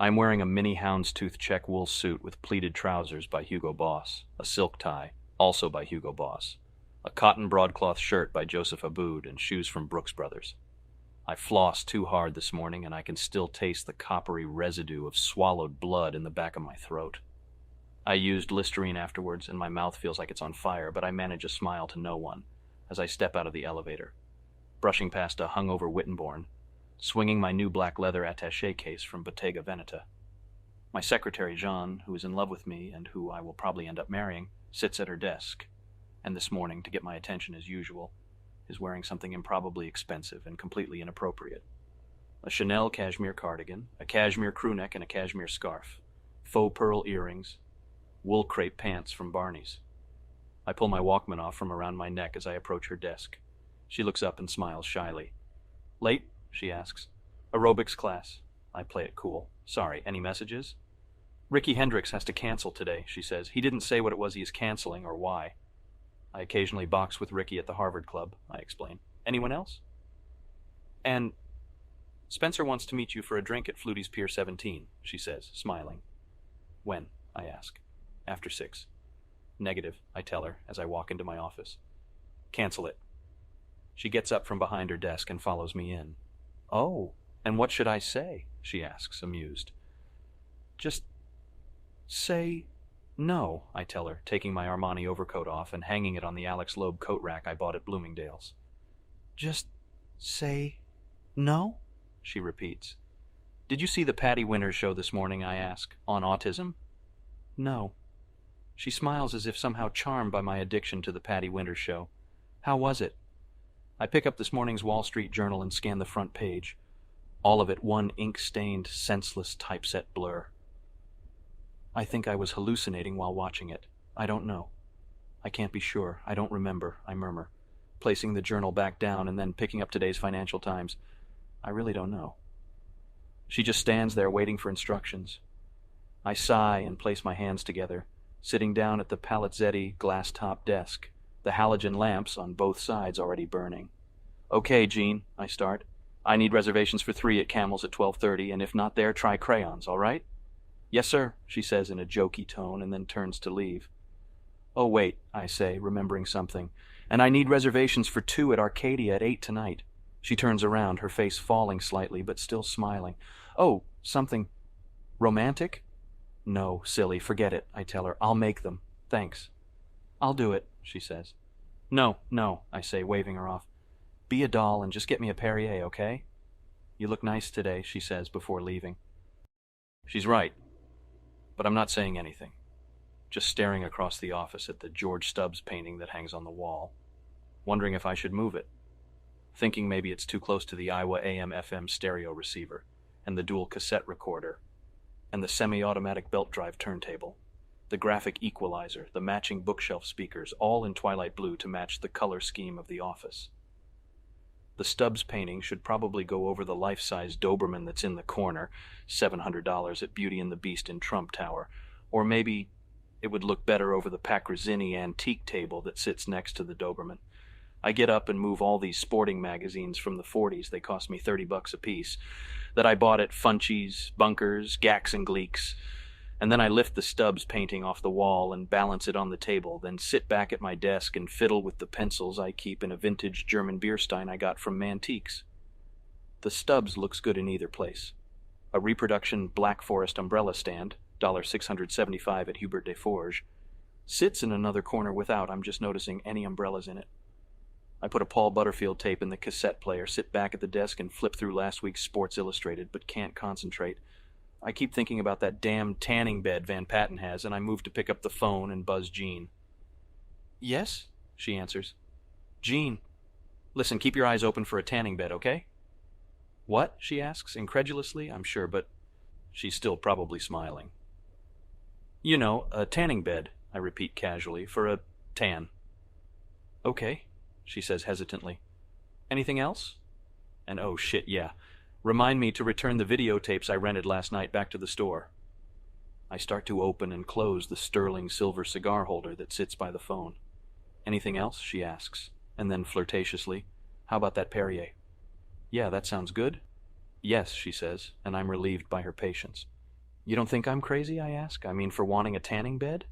A: I'm wearing a mini houndstooth check wool suit with pleated trousers by Hugo Boss, a silk tie, also by Hugo Boss, a cotton broadcloth shirt by Joseph Aboud, and shoes from Brooks Brothers. I flossed too hard this morning, and I can still taste the coppery residue of swallowed blood in the back of my throat. I used Listerine afterwards, and my mouth feels like it's on fire, but I manage a smile to no one as I step out of the elevator, brushing past a hungover Wittenborn, swinging my new black leather attaché case from Bottega Veneta. My secretary, Jean, who is in love with me and who I will probably end up marrying, sits at her desk, and this morning, to get my attention as usual, is wearing something improbably expensive and completely inappropriate. A Chanel cashmere cardigan, a cashmere crewneck and a cashmere scarf, faux pearl earrings, wool crepe pants from Barney's. I pull my Walkman off from around my neck as I approach her desk. She looks up and smiles shyly. "Late?" she asks. "Aerobics class." I play it cool. "Sorry, any messages?" "Ricky Hendricks has to cancel today," she says. "He didn't say what it was he is canceling or why." "I occasionally box with Ricky at the Harvard Club," I explain. "Anyone else?" "And Spencer wants to meet you for a drink at Flutie's Pier 17, she says, smiling. "When?" I ask. "After 6. "Negative," I tell her as I walk into my office. "Cancel it." She gets up from behind her desk and follows me in. "Oh, and what should I say?" she asks, amused. "Just say no," I tell her, taking my Armani overcoat off and hanging it on the Alex Loeb coat rack I bought at Bloomingdale's. "Just say no?" she repeats. "Did you see the Patty Winters show this morning?" I ask. "On autism?" "No." She smiles as if somehow charmed by my addiction to the Patty Winters show. "How was it?" I pick up this morning's Wall Street Journal and scan the front page. All of it one ink-stained, senseless typeset blur. "I think I was hallucinating while watching it. I don't know. I can't be sure. I don't remember," I murmur, placing the journal back down and then picking up today's Financial Times. "I really don't know." She just stands there waiting for instructions. I sigh and place my hands together, sitting down at the Palazzetti glass-top desk, the halogen lamps on both sides already burning. "Okay, Jean," I start. "I need reservations for 3 at Camel's at 12:30, and if not there, try crayons, all right?" "Yes, sir," she says in a jokey tone and then turns to leave. "Oh, wait," I say, remembering something. "And I need reservations for 2 at Arcadia at 8 tonight." She turns around, her face falling slightly, but still smiling. "Oh, something romantic?" "No, silly, forget it," I tell her. "I'll make them. Thanks." "I'll do it," she says. No, I say, waving her off. "Be a doll and just get me a Perrier, okay?" "You look nice today," she says before leaving. She's right, but I'm not saying anything, just staring across the office at the George Stubbs painting that hangs on the wall, wondering if I should move it, thinking maybe it's too close to the Iowa AM/FM stereo receiver and the dual cassette recorder and the semi-automatic belt drive turntable, the graphic equalizer, the matching bookshelf speakers, all in twilight blue to match the color scheme of the office. The Stubbs painting should probably go over the life-size Doberman that's in the corner, $700 at Beauty and the Beast in Trump Tower, or maybe It would look better over the Pacrazini antique table that sits next to the Doberman. I get up and move all these sporting magazines from the 40s, they cost me $30 a piece, that I bought at Funchies, Bunkers, Gax and Gleeks, and then I lift the Stubbs painting off the wall and balance it on the table, then sit back at my desk and fiddle with the pencils I keep in a vintage German beer stein I got from Mantiques. The Stubbs looks good in either place. A reproduction Black Forest umbrella stand, $675 at Hubert Desforges, sits in another corner without, I'm just noticing, any umbrellas in it. I put a Paul Butterfield tape in the cassette player, sit back at the desk and flip through last week's Sports Illustrated, but can't concentrate. I keep thinking about that damn tanning bed Van Patten has, and I move to pick up the phone and buzz Jean. "Yes?" she answers. "Jean, listen, keep your eyes open for a tanning bed, okay?" "What?" she asks, incredulously, I'm sure, but she's still probably smiling. "You know, a tanning bed," I repeat casually, "for a tan." "Okay," she says hesitantly. "Anything else?" And oh shit, yeah. Remind me to return the videotapes I rented last night back to the store. I start to open and close the sterling silver cigar holder that sits by the phone. "Anything else?" she asks, and then flirtatiously, "How about that Perrier?" "Yeah, that sounds good." "Yes," she says, and I'm relieved by her patience. "You don't think I'm crazy?" I ask. "I mean, for wanting a tanning bed?"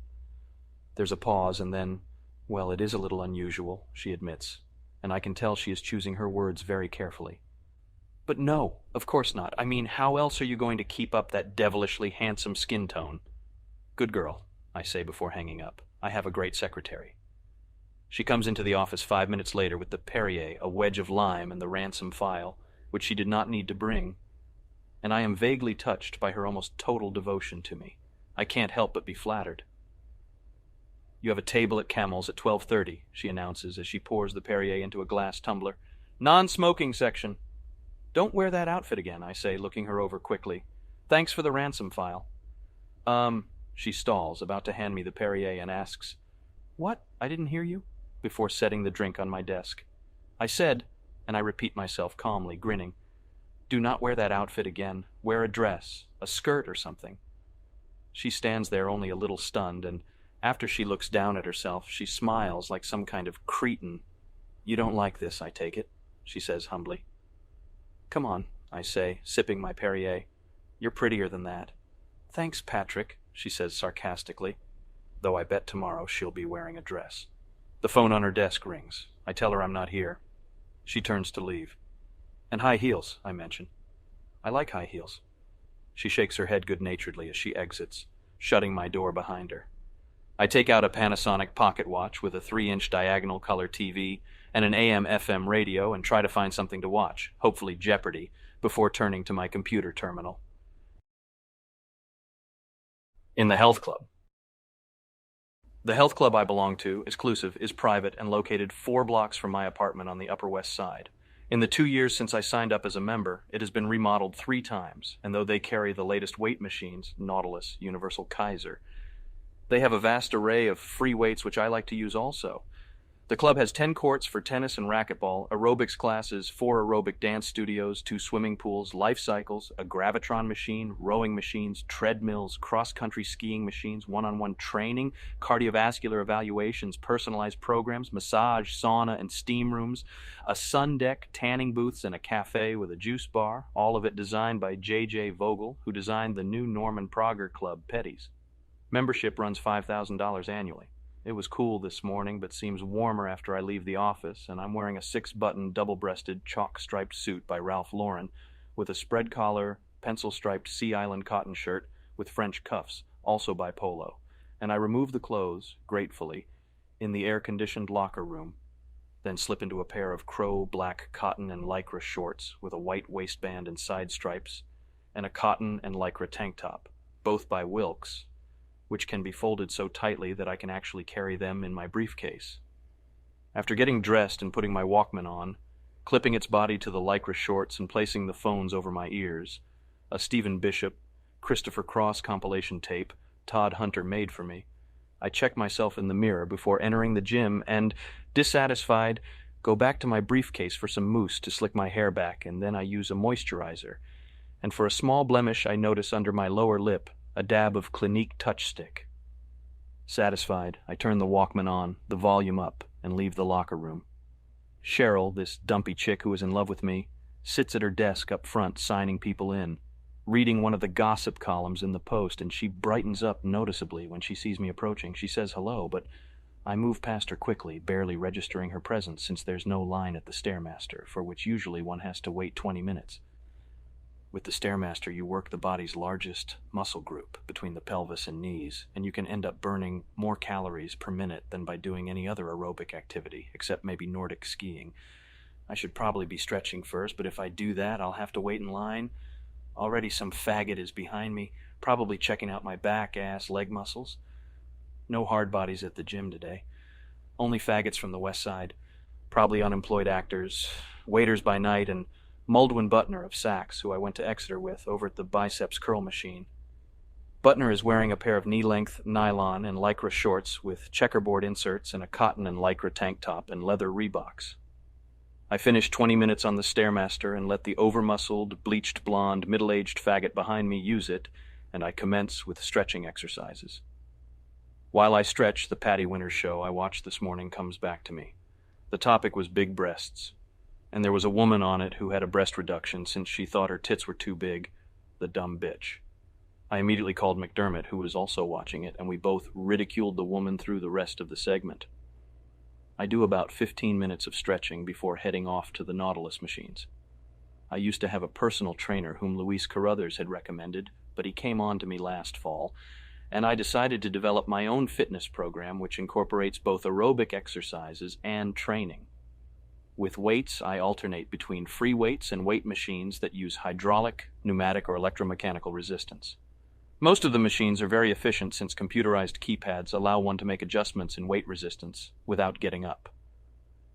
A: There's a pause, and then, "Well, it is a little unusual," she admits, and I can tell she is choosing her words very carefully. "But no, of course not. I mean, how else are you going to keep up that devilishly handsome skin tone?" "Good girl," I say before hanging up. "I have a great secretary." She comes into the office 5 minutes later with the Perrier, a wedge of lime, and the ransom file, which she did not need to bring, and I am vaguely touched by her almost total devotion to me. I can't help but be flattered. "You have a table at Camel's at 12:30, she announces as she pours the Perrier into a glass tumbler. "Non-smoking section." "Don't wear that outfit again," I say, looking her over quickly. "Thanks for the ransom file." She stalls, about to hand me the Perrier, and asks, "What? I didn't hear you?" before setting the drink on my desk. I said, and I repeat myself calmly, grinning, "Do not wear that outfit again. Wear a dress, a skirt or something." She stands there only a little stunned, and after she looks down at herself, she smiles like some kind of cretin. "You don't like this, I take it," she says humbly. "Come on," I say, sipping my Perrier. "You're prettier than that." "Thanks, Patrick," she says sarcastically, though I bet tomorrow she'll be wearing a dress. The phone on her desk rings. I tell her I'm not here. She turns to leave. "And high heels," I mention. "I like high heels." She shakes her head good-naturedly as she exits, shutting my door behind her. I take out a Panasonic pocket watch with a 3-inch diagonal color TV and an AM/FM radio and try to find something to watch, hopefully Jeopardy, before turning to my computer terminal. In the health club. The health club I belong to, exclusive, is private and located 4 blocks from my apartment on the Upper West Side. In the 2 years since I signed up as a member, it has been remodeled 3 times, and though they carry the latest weight machines, Nautilus, Universal Kaiser, they have a vast array of free weights which I like to use also. The club has 10 courts for tennis and racquetball, aerobics classes, 4 aerobic dance studios, 2 swimming pools, life cycles, a gravitron machine, rowing machines, treadmills, cross-country skiing machines, one-on-one training, cardiovascular evaluations, personalized programs, massage, sauna, and steam rooms, a sun deck, tanning booths, and a cafe with a juice bar, all of it designed by J.J. Vogel, who designed the new Norman Prager club, Petty's. Membership runs $5,000 annually. It was cool this morning, but seems warmer after I leave the office, and I'm wearing a 6-button, double-breasted, chalk-striped suit by Ralph Lauren, with a spread collar, pencil-striped Sea Island cotton shirt with French cuffs, also by Polo, and I remove the clothes, gratefully, in the air-conditioned locker room, then slip into a pair of crow black cotton and lycra shorts with a white waistband and side stripes, and a cotton and lycra tank top, both by Wilkes, which can be folded so tightly that I can actually carry them in my briefcase. After getting dressed and putting my Walkman on, clipping its body to the lycra shorts and placing the phones over my ears, a Stephen Bishop, Christopher Cross compilation tape Todd Hunter made for me, I check myself in the mirror before entering the gym and, dissatisfied, go back to my briefcase for some mousse to slick my hair back, and then I use a moisturizer, and for a small blemish I notice under my lower lip a dab of Clinique Touch Stick. Satisfied, I turn the Walkman on, the volume up, and leave the locker room. Cheryl, this dumpy chick who is in love with me, sits at her desk up front signing people in, reading one of the gossip columns in the Post, and she brightens up noticeably when she sees me approaching. She says hello, but I move past her quickly, barely registering her presence since there's no line at the Stairmaster, for which usually one has to wait 20 minutes. With the Stairmaster, you work the body's largest muscle group between the pelvis and knees, and you can end up burning more calories per minute than by doing any other aerobic activity, except maybe Nordic skiing. I should probably be stretching first, but if I do that, I'll have to wait in line. Already some faggot is behind me, probably checking out my back, ass, leg muscles. No hard bodies at the gym today. Only faggots from the west side. Probably unemployed actors, waiters by night, and Muldwin Butner of Saks, who I went to Exeter with, over at the biceps curl machine. Butner is wearing a pair of knee-length nylon and lycra shorts with checkerboard inserts and a cotton and lycra tank top and leather Reeboks. I finish 20 minutes on the Stairmaster and let the over-muscled, bleached blonde, middle-aged faggot behind me use it, and I commence with stretching exercises. While I stretch, the Patty Winters show I watched this morning comes back to me. The topic was big breasts, and there was a woman on it who had a breast reduction since she thought her tits were too big, the dumb bitch. I immediately called McDermott, who was also watching it, and we both ridiculed the woman through the rest of the segment. I do about 15 minutes of stretching before heading off to the Nautilus machines. I used to have a personal trainer whom Luis Carruthers had recommended, but he came on to me last fall, and I decided to develop my own fitness program which incorporates both aerobic exercises and training. With weights, I alternate between free weights and weight machines that use hydraulic, pneumatic, or electromechanical resistance. Most of the machines are very efficient since computerized keypads allow one to make adjustments in weight resistance without getting up.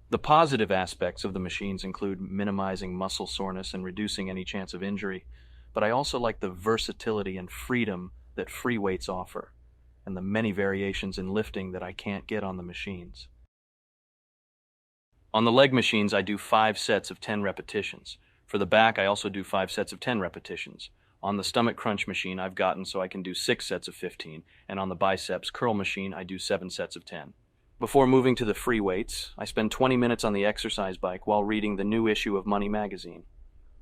A: The positive aspects of the machines include minimizing muscle soreness and reducing any chance of injury, but I also like the versatility and freedom that free weights offer, and the many variations in lifting that I can't get on the machines. On the leg machines, I do 5 sets of 10 repetitions. For the back, I also do 5 sets of 10 repetitions. On the stomach crunch machine, I've gotten so I can do 6 sets of 15, and on the biceps curl machine, I do 7 sets of 10. Before moving to the free weights, I spend 20 minutes on the exercise bike while reading the new issue of Money magazine.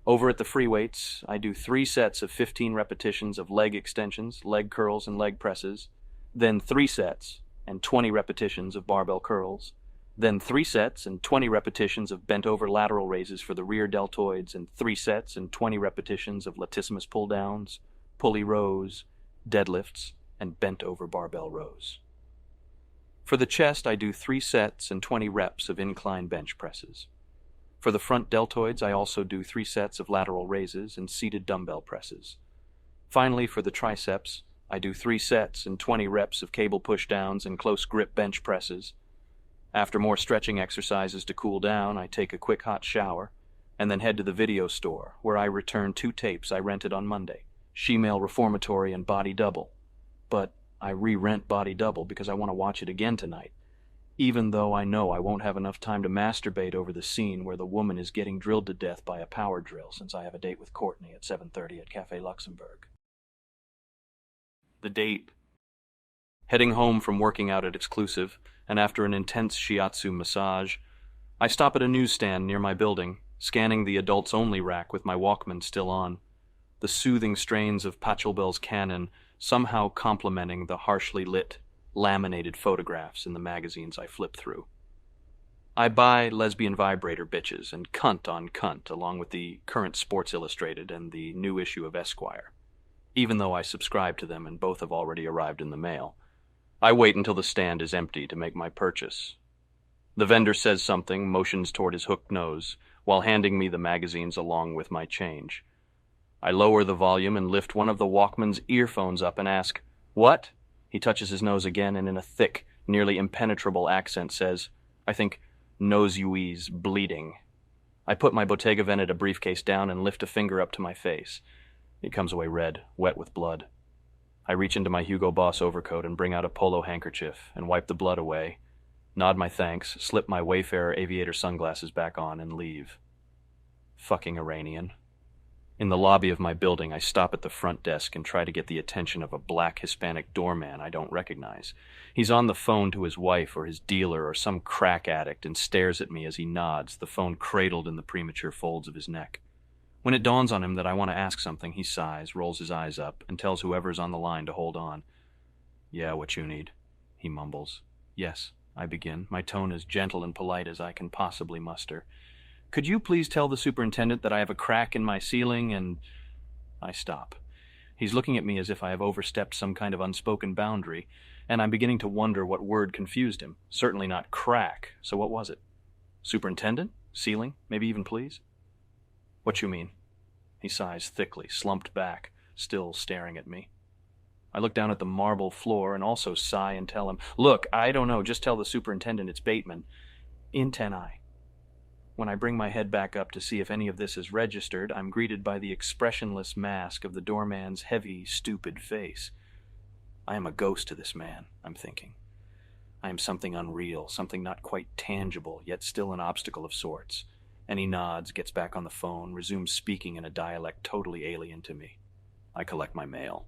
A: Over at the free weights, I do 3 sets of 15 repetitions of leg extensions, leg curls, and leg presses, then 3 sets and 20 repetitions of barbell curls, then 3 sets and 20 repetitions of bent-over lateral raises for the rear deltoids, and 3 sets and 20 repetitions of latissimus pull-downs, pulley rows, deadlifts, and bent-over barbell rows. For the chest, I do 3 sets and 20 reps of incline bench presses. For the front deltoids, I also do 3 sets of lateral raises and seated dumbbell presses. Finally, for the triceps, I do 3 sets and 20 reps of cable pushdowns and close grip bench presses. After more stretching exercises to cool down, I take a quick hot shower, and then head to the video store, where I return 2 tapes I rented on Monday, Shemale Reformatory and Body Double. But I re-rent Body Double because I want to watch it again tonight, even though I know I won't have enough time to masturbate over the scene where the woman is getting drilled to death by a power drill since I have a date with Courtney at 7:30 at Café Luxembourg. The date. Heading home from working out at Exclusive, and after an intense shiatsu massage, I stop at a newsstand near my building, scanning the adults-only rack with my Walkman still on, the soothing strains of Pachelbel's Canon somehow complementing the harshly lit, laminated photographs in the magazines I flip through. I buy Lesbian Vibrator Bitches and Cunt on Cunt, along with the current Sports Illustrated and the new issue of Esquire, even though I subscribe to them and both have already arrived in the mail. I wait until the stand is empty to make my purchase. The vendor says something, motions toward his hooked nose, while handing me the magazines along with my change. I lower the volume and lift one of the Walkman's earphones up and ask, "What?" He touches his nose again and in a thick, nearly impenetrable accent says, I think, "Nose-uis bleeding." I put my Bottega Veneta briefcase down and lift a finger up to my face. It comes away red, wet with blood. I reach into my Hugo Boss overcoat and bring out a polo handkerchief and wipe the blood away, nod my thanks, slip my Wayfarer aviator sunglasses back on, and leave. Fucking Iranian. In the lobby of my building, I stop at the front desk and try to get the attention of a black Hispanic doorman I don't recognize. He's on the phone to his wife or his dealer or some crack addict and stares at me as he nods, the phone cradled in the premature folds of his neck. When it dawns on him that I want to ask something, he sighs, rolls his eyes up, and tells whoever's on the line to hold on. "Yeah, what you need," he mumbles. "Yes," I begin, my tone as gentle and polite as I can possibly muster. "Could you please tell the superintendent that I have a crack in my ceiling and—" I stop. He's looking at me as if I have overstepped some kind of unspoken boundary, and I'm beginning to wonder what word confused him. Certainly not crack, so what was it? Superintendent? Ceiling? Maybe even please? "What you mean?" He sighs thickly, slumped back, still staring at me. I look down at the marble floor and also sigh and tell him, "Look, I don't know, just tell the superintendent it's Bateman. In 10I. When I bring my head back up to see if any of this is registered, I'm greeted by the expressionless mask of the doorman's heavy, stupid face. I am a ghost to this man, I'm thinking. I am something unreal, something not quite tangible, yet still an obstacle of sorts. And he nods, gets back on the phone, resumes speaking in a dialect totally alien to me. I collect my mail.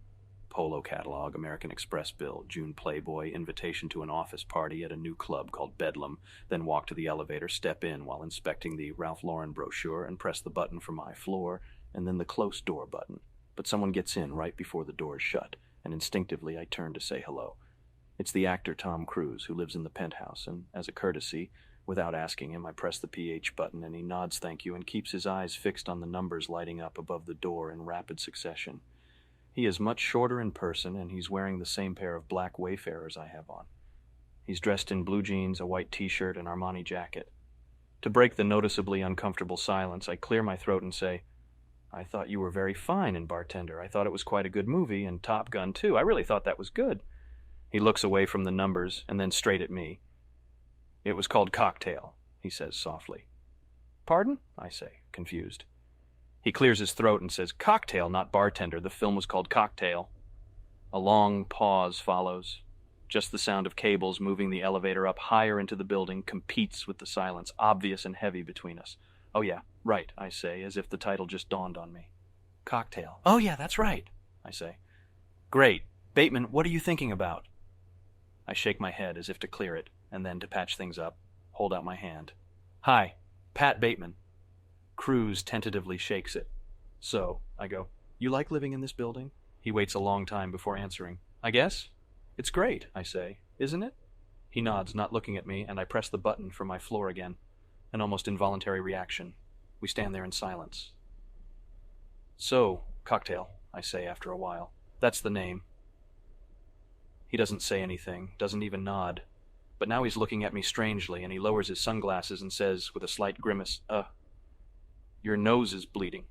A: Polo catalog, American Express bill, June Playboy, invitation to an office party at a new club called Bedlam, then walk to the elevator, step in while inspecting the Ralph Lauren brochure and press the button for my floor, and then the close door button. But someone gets in right before the doors shut, and instinctively I turn to say hello. It's the actor Tom Cruise, who lives in the penthouse, and as a courtesy, without asking him, I press the PH button and he nods thank you and keeps his eyes fixed on the numbers lighting up above the door in rapid succession. He is much shorter in person, and he's wearing the same pair of black Wayfarers I have on. He's dressed in blue jeans, a white t-shirt, and Armani jacket. To break the noticeably uncomfortable silence, I clear my throat and say, "I thought you were very fine in Bartender. I thought it was quite a good movie, and Top Gun, too. I really thought that was good." He looks away from the numbers and then straight at me. "It was called Cocktail," he says softly. "Pardon?" I say, confused. He clears his throat and says, "Cocktail, not Bartender. The film was called Cocktail." A long pause follows. Just the sound of cables moving the elevator up higher into the building competes with the silence, obvious and heavy between us. "Oh yeah, right," I say, as if the title just dawned on me. "Cocktail. Oh yeah, that's right," I say. "Great. Bateman, what are you thinking about?" I shake my head as if to clear it, and then, to patch things up, hold out my hand. "Hi, Pat Bateman." Cruise tentatively shakes it. "So," I go, "you like living in this building?" He waits a long time before answering. "I guess. It's great," I say. "Isn't it?" He nods, not looking at me, and I press the button for my floor again. An almost involuntary reaction. We stand there in silence. "So, Cocktail," I say after a while. "That's the name." He doesn't say anything, doesn't even nod. But now he's looking at me strangely, and he lowers his sunglasses and says, with a slight grimace, "Your nose is bleeding."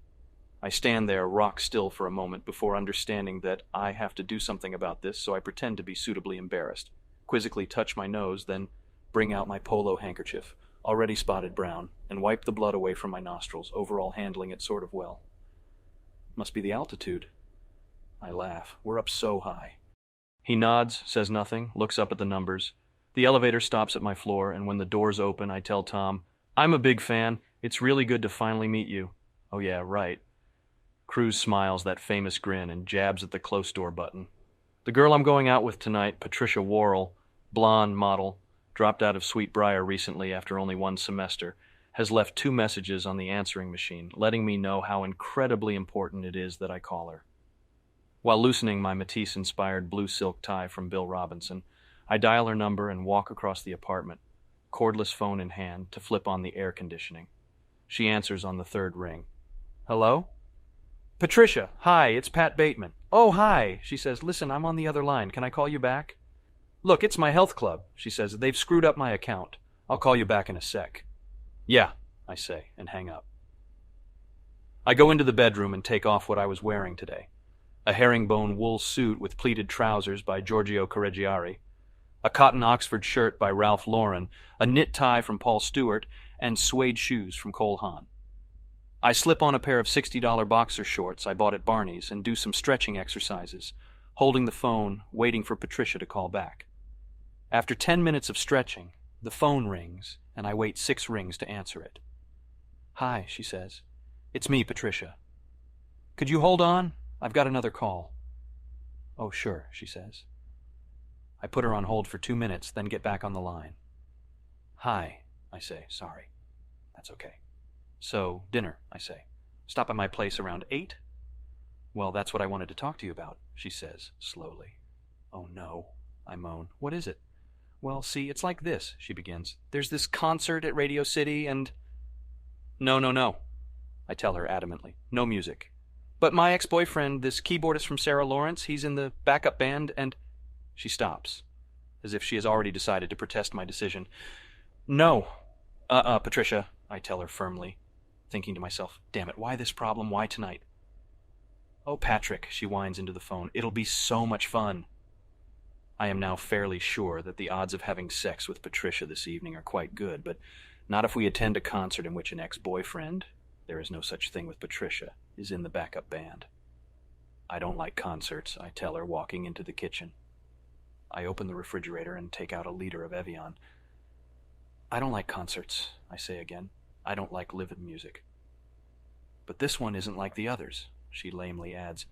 A: I stand there, rock still for a moment, before understanding that I have to do something about this, so I pretend to be suitably embarrassed, quizzically touch my nose, then bring out my polo handkerchief, already spotted brown, and wipe the blood away from my nostrils, overall handling it sort of well. Must be the altitude. I laugh. We're up so high. He nods, says nothing, looks up at the numbers. The elevator stops at my floor, and when the doors open, I tell Tom, "I'm a big fan. It's really good to finally meet you." "Oh yeah, right." Cruz smiles that famous grin and jabs at the close door button. "The girl I'm going out with tonight, Patricia Worrell, blonde model, dropped out of Sweetbriar recently after only one semester, has left 2 messages on the answering machine, letting me know how incredibly important it is that I call her." While loosening my Matisse-inspired blue silk tie from Bill Robinson, I dial her number and walk across the apartment, cordless phone in hand, to flip on the air conditioning. She answers on the 3rd ring. "Hello?" "Patricia, hi, it's Pat Bateman." "Oh, hi," she says. "Listen, I'm on the other line. Can I call you back?" "Look, it's my health club," she says. "They've screwed up my account. I'll call you back in a sec." "Yeah," I say, and hang up. I go into the bedroom and take off what I was wearing today. A herringbone wool suit with pleated trousers by Giorgio Correggiari, a cotton Oxford shirt by Ralph Lauren, a knit tie from Paul Stewart, and suede shoes from Cole Haan. I slip on a pair of $60 boxer shorts I bought at Barney's and do some stretching exercises, holding the phone, waiting for Patricia to call back. After 10 minutes of stretching, the phone rings, and I wait 6 rings to answer it. "Hi," she says. "It's me, Patricia." Could you hold on? I've got another call. Oh, sure, she says. I put her on hold for 2 minutes, then get back on the line. Hi, I say. Sorry. That's okay. So, dinner, I say. Stop at my place around 8? Well, that's what I wanted to talk to you about, she says, slowly. Oh, no, I moan. What is it? Well, see, it's like this, she begins. There's this concert at Radio City and... No, I tell her adamantly. No music. But my ex-boyfriend, this keyboardist from Sarah Lawrence, he's in the backup band and... She stops, as if she has already decided to protest my decision. No. Patricia, I tell her firmly, thinking to myself, damn it, why this problem? Why tonight? Oh, Patrick, she whines into the phone. It'll be so much fun. I am now fairly sure that the odds of having sex with Patricia this evening are quite good, but not if we attend a concert in which an ex-boyfriend, there is no such thing with Patricia, is in the backup band. I don't like concerts, I tell her, walking into the kitchen. I open the refrigerator and take out a liter of Evian. I don't like concerts, I say again. I don't like live music. But this one isn't like the others, she lamely adds.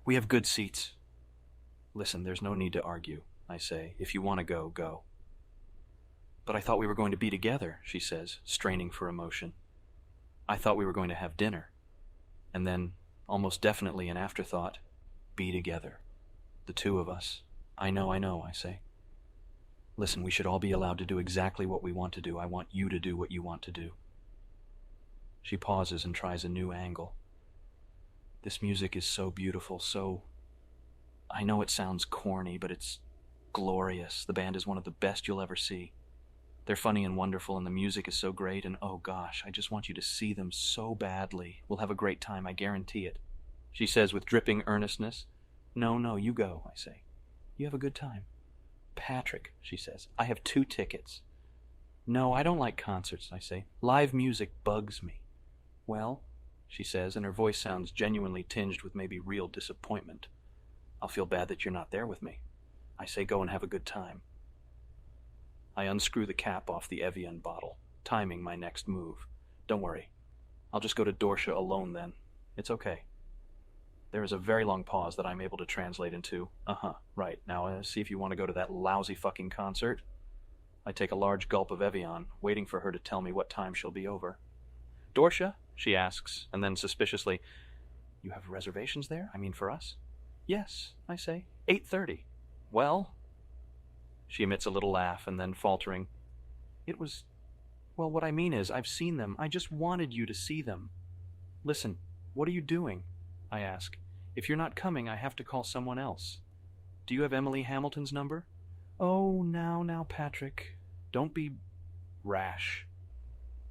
A: We have good seats. Listen, there's no need to argue, I say. If you want to go, go. But I thought we were going to be together, she says, straining for emotion. I thought we were going to have dinner. And then, almost definitely an afterthought, be together. The two of us. I know, I say. Listen, we should all be allowed to do exactly what we want to do. I want you to do what you want to do. She pauses and tries a new angle. This music is so beautiful, so... I know it sounds corny, but it's glorious. The band is one of the best you'll ever see. They're funny and wonderful, and the music is so great, and oh gosh, I just want you to see them so badly. We'll have a great time, I guarantee it. She says with dripping earnestness. No, you go, I say. You have a good time. Patrick, she says, I have 2 tickets. No, I don't like concerts, I say. Live music bugs me. Well, she says, and her voice sounds genuinely tinged with maybe real disappointment. I'll feel bad that you're not there with me. I say go and have a good time. I unscrew the cap off the Evian bottle, timing my next move. Don't worry. I'll just go to Dorsia alone then. It's okay. There is a very long pause that I'm able to translate into, right, now see if you want to go to that lousy fucking concert. I take a large gulp of Evian, waiting for her to tell me what time she'll be over. Dorsia? She asks, and then suspiciously, you have reservations there? I mean for us? Yes, I say. 8:30. Well? She emits a little laugh, and then faltering, well, what I mean is, I've seen them. I just wanted you to see them. Listen, what are you doing? I ask. If you're not coming, I have to call someone else. Do you have Emily Hamilton's number? Oh, now, Patrick. Don't be rash.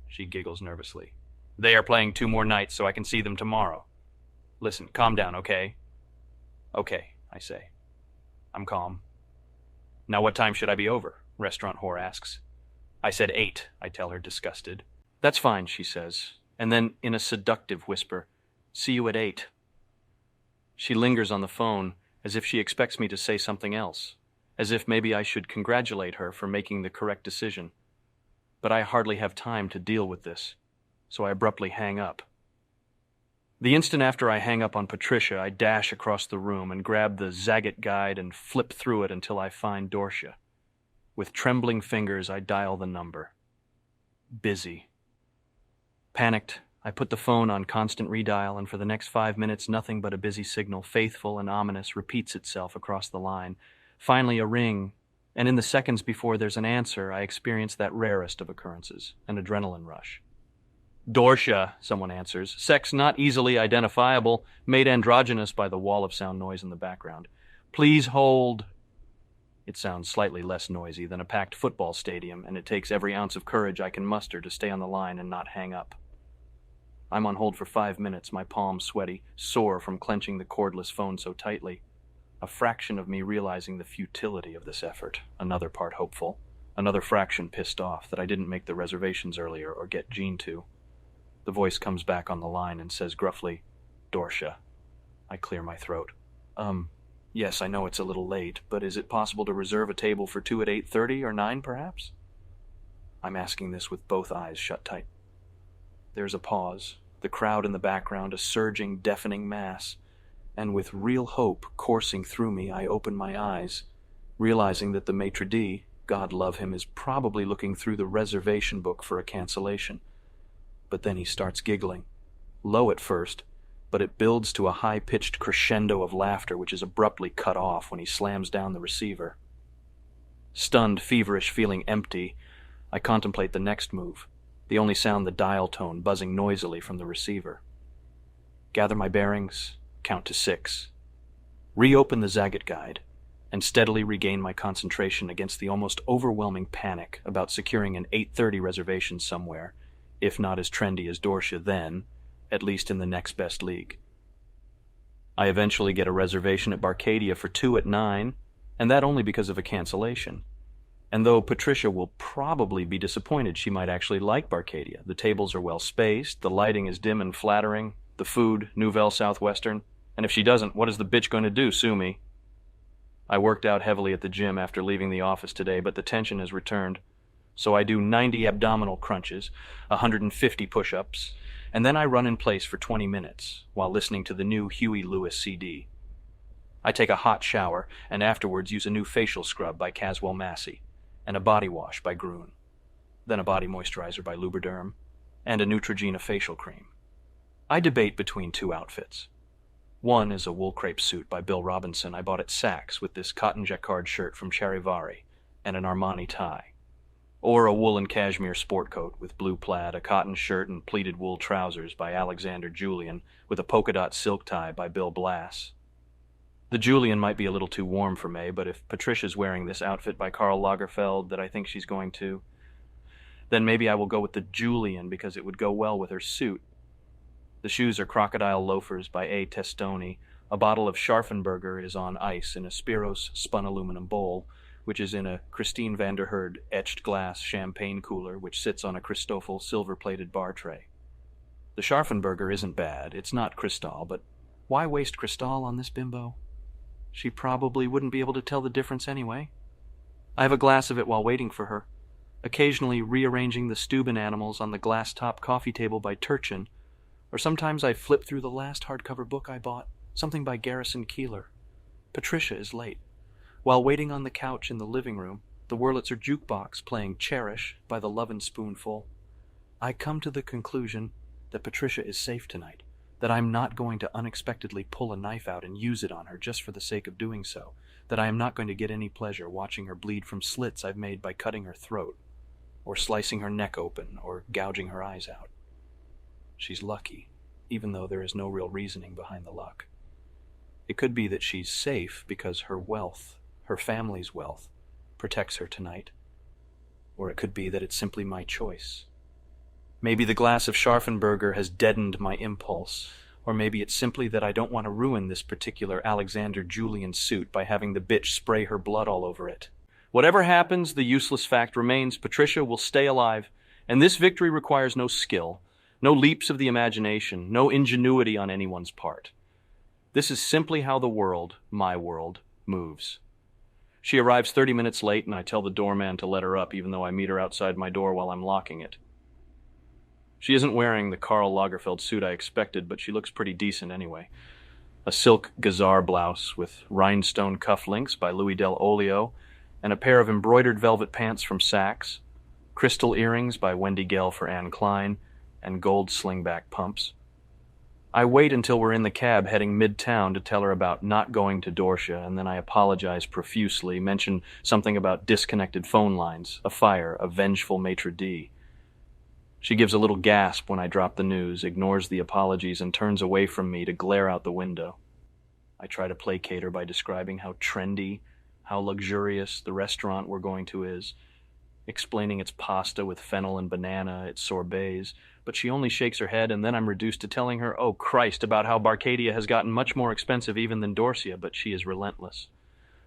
A: She giggles nervously. They are playing 2 more nights, so I can see them tomorrow. Listen, calm down, okay? Okay, I say. I'm calm. Now what time should I be over? Restaurant whore asks. I said 8, I tell her, disgusted. That's fine, she says, and then in a seductive whisper, see you at 8. She lingers on the phone, as if she expects me to say something else, as if maybe I should congratulate her for making the correct decision. But I hardly have time to deal with this, so I abruptly hang up. The instant after I hang up on Patricia, I dash across the room and grab the Zagat guide and flip through it until I find Dorsia. With trembling fingers, I dial the number. Busy. Panicked, I put the phone on constant redial, and for the next 5 minutes, nothing but a busy signal, faithful and ominous, repeats itself across the line. Finally, a ring, and in the seconds before there's an answer, I experience that rarest of occurrences, an adrenaline rush. Dorsia, someone answers, sex not easily identifiable, made androgynous by the wall of sound noise in the background. Please hold. It sounds slightly less noisy than a packed football stadium, and it takes every ounce of courage I can muster to stay on the line and not hang up. I'm on hold for 5 minutes, my palms sweaty, sore from clenching the cordless phone so tightly. A fraction of me realizing the futility of this effort, another part hopeful, another fraction pissed off that I didn't make the reservations earlier or get Jean to. The voice comes back on the line and says gruffly, Dorsia. I clear my throat. Yes, I know it's a little late, but is it possible to reserve a table for 2 at 8:30 or 9, perhaps? I'm asking this with both eyes shut tight. There's a pause, the crowd in the background a surging, deafening mass, and with real hope coursing through me, I open my eyes, realizing that the maitre d', God love him, is probably looking through the reservation book for a cancellation. But then he starts giggling, low at first, but it builds to a high-pitched crescendo of laughter which is abruptly cut off when he slams down the receiver. Stunned, feverish, feeling empty, I contemplate the next move, the only sound the dial tone buzzing noisily from the receiver. Gather my bearings, count to 6. Reopen the Zagat guide, and steadily regain my concentration against the almost overwhelming panic about securing an 8:30 reservation somewhere, if not as trendy as Dorsia then, at least in the next best league. I eventually get a reservation at Barcadia for 2 at 9, and that only because of a cancellation. And though Patricia will probably be disappointed, she might actually like Barcadia. The tables are well spaced, the lighting is dim and flattering, the food, Nouvelle Southwestern, and if she doesn't, what is the bitch going to do, sue me? I worked out heavily at the gym after leaving the office today, but the tension has returned. So I do 90 abdominal crunches, 150 push-ups, and then I run in place for 20 minutes while listening to the new Huey Lewis CD. I take a hot shower and afterwards use a new facial scrub by Caswell Massey and a body wash by Gruen, then a body moisturizer by Lubriderm, and a Neutrogena facial cream. I debate between 2 outfits. One is a wool crepe suit by Bill Robinson I bought at Saks with this cotton jacquard shirt from Charivari and an Armani tie, or a woolen cashmere sport coat with blue plaid, a cotton shirt, and pleated wool trousers by Alexander Julian with a polka dot silk tie by Bill Blass. The Julian might be a little too warm for May, but if Patricia's wearing this outfit by Karl Lagerfeld that I think she's going to, then maybe I will go with the Julian because it would go well with her suit. The shoes are crocodile loafers by A. Testoni. A bottle of Scharfenberger is on ice in a Spiros spun aluminum bowl, which is in a Christine Vanderherd etched glass champagne cooler which sits on a Christoffel silver-plated bar tray. The Scharfenberger isn't bad. It's not Cristal, but why waste Cristal on this bimbo? She probably wouldn't be able to tell the difference anyway. I have a glass of it while waiting for her, occasionally rearranging the Steuben animals on the glass-top coffee table by Turchin, or sometimes I flip through the last hardcover book I bought, something by Garrison Keillor. Patricia is late. While waiting on the couch in the living room, the Wurlitzer jukebox playing Cherish by the Lovin' Spoonful, I come to the conclusion that Patricia is safe tonight, that I'm not going to unexpectedly pull a knife out and use it on her just for the sake of doing so, that I am not going to get any pleasure watching her bleed from slits I've made by cutting her throat, or slicing her neck open, or gouging her eyes out. She's lucky, even though there is no real reasoning behind the luck. It could be that she's safe because her wealth, her family's wealth, protects her tonight. Or it could be that it's simply my choice. Maybe the glass of Scharfenberger has deadened my impulse, or maybe it's simply that I don't want to ruin this particular Alexander Julian suit by having the bitch spray her blood all over it. Whatever happens, the useless fact remains Patricia will stay alive, and this victory requires no skill, no leaps of the imagination, no ingenuity on anyone's part. This is simply how the world, my world, moves. She arrives 30 minutes late, and I tell the doorman to let her up, even though I meet her outside my door while I'm locking it. She isn't wearing the Karl Lagerfeld suit I expected, but she looks pretty decent anyway. A silk gazar blouse with rhinestone cufflinks by Louis Del Olio, and a pair of embroidered velvet pants from Saks, crystal earrings by Wendy Gell for Anne Klein, and gold slingback pumps. I wait until we're in the cab heading midtown to tell her about not going to Dorsia, and then I apologize profusely, mention something about disconnected phone lines, a fire, a vengeful maitre d'. She gives a little gasp when I drop the news, ignores the apologies, and turns away from me to glare out the window. I try to placate her by describing how trendy, how luxurious the restaurant we're going to is, explaining its pasta with fennel and banana, its sorbets, but she only shakes her head, and then I'm reduced to telling her, oh Christ, about how Barcadia has gotten much more expensive even than Dorsia, but she is relentless.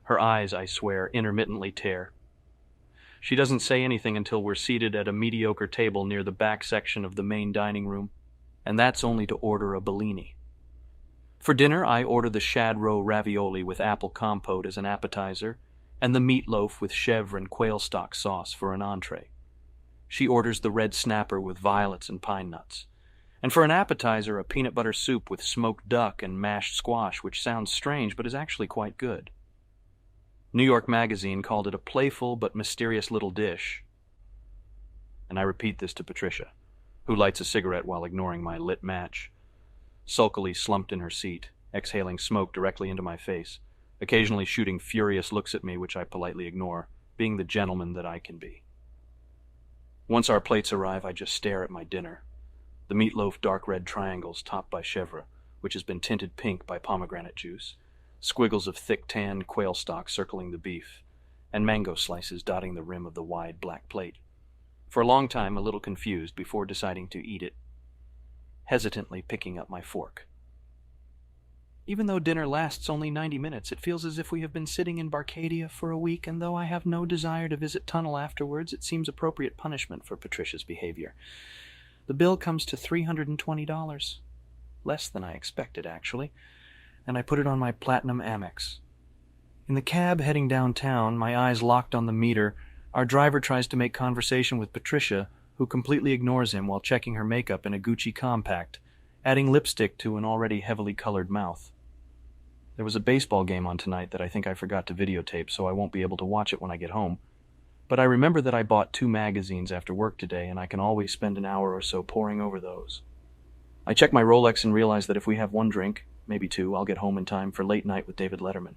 A: Her eyes, I swear, intermittently tear. She doesn't say anything until we're seated at a mediocre table near the back section of the main dining room, and that's only to order a Bellini. For dinner, I order the shad roe ravioli with apple compote as an appetizer, and the meatloaf with chèvre and quail stock sauce for an entree. She orders the red snapper with violets and pine nuts, And for an appetizer, a peanut butter soup with smoked duck and mashed squash, which sounds strange but is actually quite good. New York Magazine called it a playful but mysterious little dish. And I repeat this to Patricia, who lights a cigarette while ignoring my lit match, sulkily slumped in her seat, exhaling smoke directly into my face, occasionally shooting furious looks at me which I politely ignore, being the gentleman that I can be. Once our plates arrive, I just stare at my dinner. The meatloaf dark red triangles topped by chèvre, which has been tinted pink by pomegranate juice, squiggles of thick tan quail stock circling the beef, and mango slices dotting the rim of the wide black plate. For a long time, a little confused before deciding to eat it, hesitantly picking up my fork. Even though dinner lasts only 90 minutes, it feels as if we have been sitting in Barcadia for a week, and though I have no desire to visit Tunnel afterwards, it seems appropriate punishment for Patricia's behavior. The bill comes to $320. Less than I expected, actually, and I put it on my Platinum Amex. In the cab heading downtown, my eyes locked on the meter, our driver tries to make conversation with Patricia, who completely ignores him while checking her makeup in a Gucci compact, adding lipstick to an already heavily colored mouth. There was a baseball game on tonight that I think I forgot to videotape, so I won't be able to watch it when I get home. But I remember that I bought 2 magazines after work today, and I can always spend an hour or so poring over those. I check my Rolex and realize that if we have 1 drink, maybe 2, I'll get home in time for late night with David Letterman.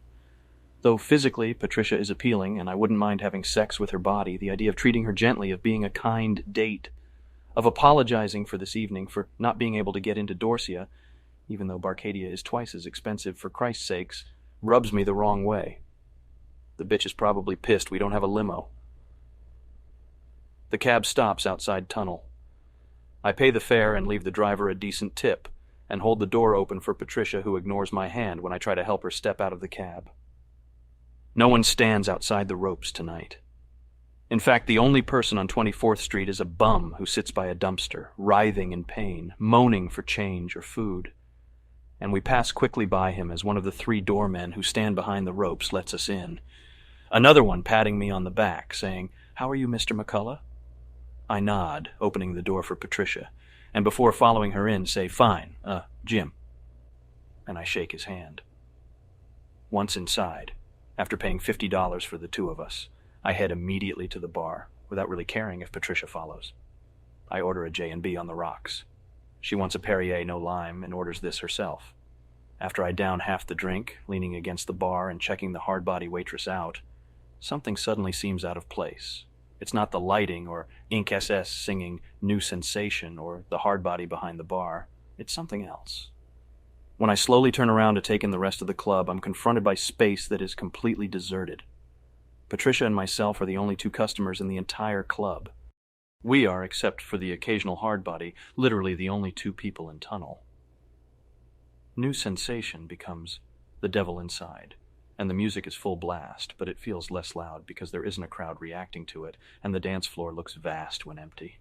A: Though physically, Patricia is appealing, and I wouldn't mind having sex with her body, the idea of treating her gently, of being a kind date, of apologizing for this evening, for not being able to get into Dorsia, even though Barcadia is twice as expensive for Christ's sakes, rubs me the wrong way. The bitch is probably pissed we don't have a limo. The cab stops outside Tunnel. I pay the fare and leave the driver a decent tip, and hold the door open for Patricia, who ignores my hand when I try to help her step out of the cab. No one stands outside the ropes tonight. In fact, the only person on 24th Street is a bum who sits by a dumpster, writhing in pain, moaning for change or food. And we pass quickly by him as one of the 3 doormen who stand behind the ropes lets us in. Another one patting me on the back, saying, "How are you, Mr. McCullough?" I nod, opening the door for Patricia, and before following her in, say, "Fine, Jim." And I shake his hand. Once inside, after paying $50 for the 2 of us, I head immediately to the bar, without really caring if Patricia follows. I order a J&B on the rocks. She wants a Perrier no lime and orders this herself. After I down half the drink, leaning against the bar and checking the hard-body waitress out, something suddenly seems out of place. It's not the lighting or Ink SS singing New Sensation or the hard-body behind the bar. It's something else. When I slowly turn around to take in the rest of the club, I'm confronted by space that is completely deserted. Patricia and myself are the only 2 customers in the entire club. We are, except for the occasional hardbody, literally the only 2 people in Tunnel. New Sensation becomes The Devil Inside, and the music is full blast, but it feels less loud because there isn't a crowd reacting to it, and the dance floor looks vast when empty.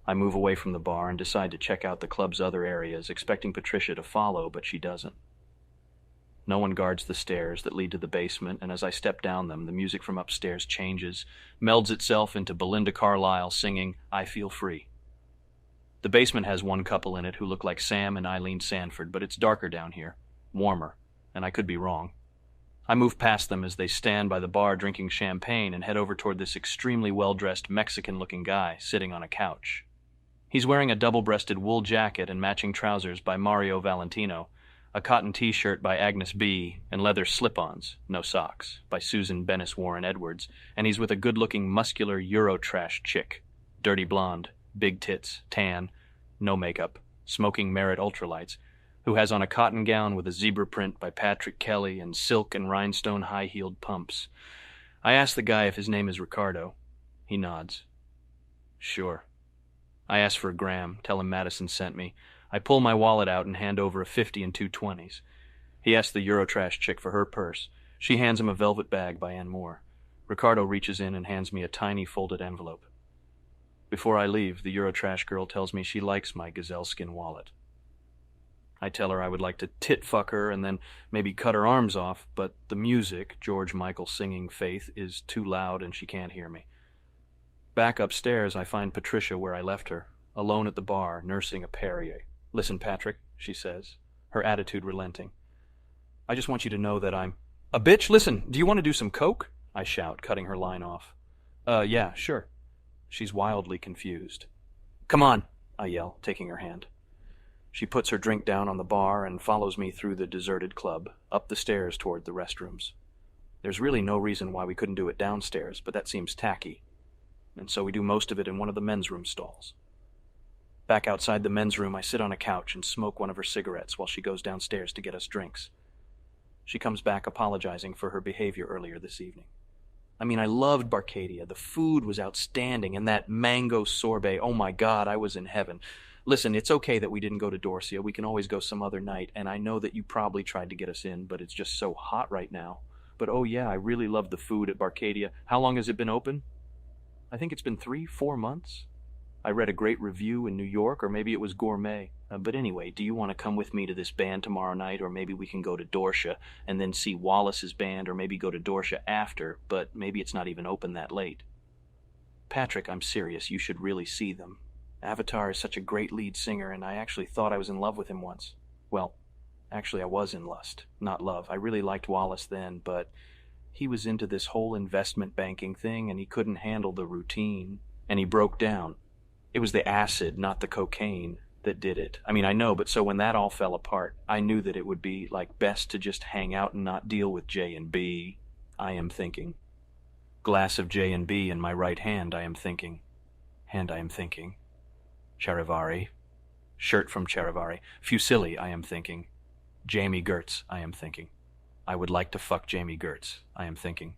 A: I move away from the bar and decide to check out the club's other areas, expecting Patricia to follow, but she doesn't. No one guards the stairs that lead to the basement, and as I step down them, the music from upstairs changes, melds itself into Belinda Carlisle singing "I Feel Free." The basement has 1 couple in it who look like Sam and Eileen Sanford, but it's darker down here, warmer, and I could be wrong. I move past them as they stand by the bar drinking champagne and head over toward this extremely well-dressed Mexican-looking guy sitting on a couch. He's wearing a double-breasted wool jacket and matching trousers by Mario Valentino, a cotton t-shirt by Agnes B, and leather slip-ons, no socks, by Susan Bennis Warren Edwards, and he's with a good-looking, muscular Eurotrash chick, dirty blonde, big tits, tan, no makeup, smoking Merit ultralights, who has on a cotton gown with a zebra print by Patrick Kelly and silk and rhinestone high-heeled pumps. I ask the guy if his name is Ricardo. He nods. Sure. I ask for a gram, tell him Madison sent me. I pull my wallet out and hand over a 50 and 2 20s. He asks the Eurotrash chick for her purse. She hands him a velvet bag by Ann Moore. Ricardo reaches in and hands me a tiny folded envelope. Before I leave, the Eurotrash girl tells me she likes my gazelle skin wallet. I tell her I would like to tit-fuck her and then maybe cut her arms off, but the music, George Michael singing Faith, is too loud and she can't hear me. Back upstairs, I find Patricia where I left her, alone at the bar, nursing a Perrier. "Listen, Patrick," she says, her attitude relenting. "I just want you to know that I'm—" "A bitch? Listen, do you want to do some coke?" I shout, cutting her line off. Yeah, sure." She's wildly confused. "Come on," I yell, taking her hand. She puts her drink down on the bar and follows me through the deserted club, up the stairs toward the restrooms. There's really no reason why we couldn't do it downstairs, but that seems tacky, and so we do most of it in one of the men's room stalls. Back outside the men's room, I sit on a couch and smoke one of her cigarettes while she goes downstairs to get us drinks. She comes back apologizing for her behavior earlier this evening. I mean, I loved Barcadia. The food was outstanding, and that mango sorbet, oh my God, I was in heaven. Listen, it's okay that we didn't go to Dorsia. We can always go some other night, and I know that you probably tried to get us in, but it's just so hot right now. But oh yeah, I really loved the food at Barcadia. How long has it been open? I think it's been 3-4 months. I read a great review in New York, or maybe it was Gourmet. But anyway, do you want to come with me to this band tomorrow night, or maybe we can go to Dorsia and then see Wallace's band, or maybe go to Dorsia after, but maybe it's not even open that late. Patrick, I'm serious. You should really see them. Avatar is such a great lead singer, and I actually thought I was in love with him once. Well, actually I was in lust, not love. I really liked Wallace then, but he was into this whole investment banking thing, and he couldn't handle the routine, and he broke down. It was the acid, not the cocaine, that did it. I mean, I know, but so when that all fell apart, I knew that it would be, like, best to just hang out and not deal with J&B, I am thinking. Glass of J&B in my right hand, I am thinking. And I am thinking. Charivari. Shirt from Charivari. Fusilli, I am thinking. Jamie Gertz, I am thinking. I would like to fuck Jamie Gertz, I am thinking.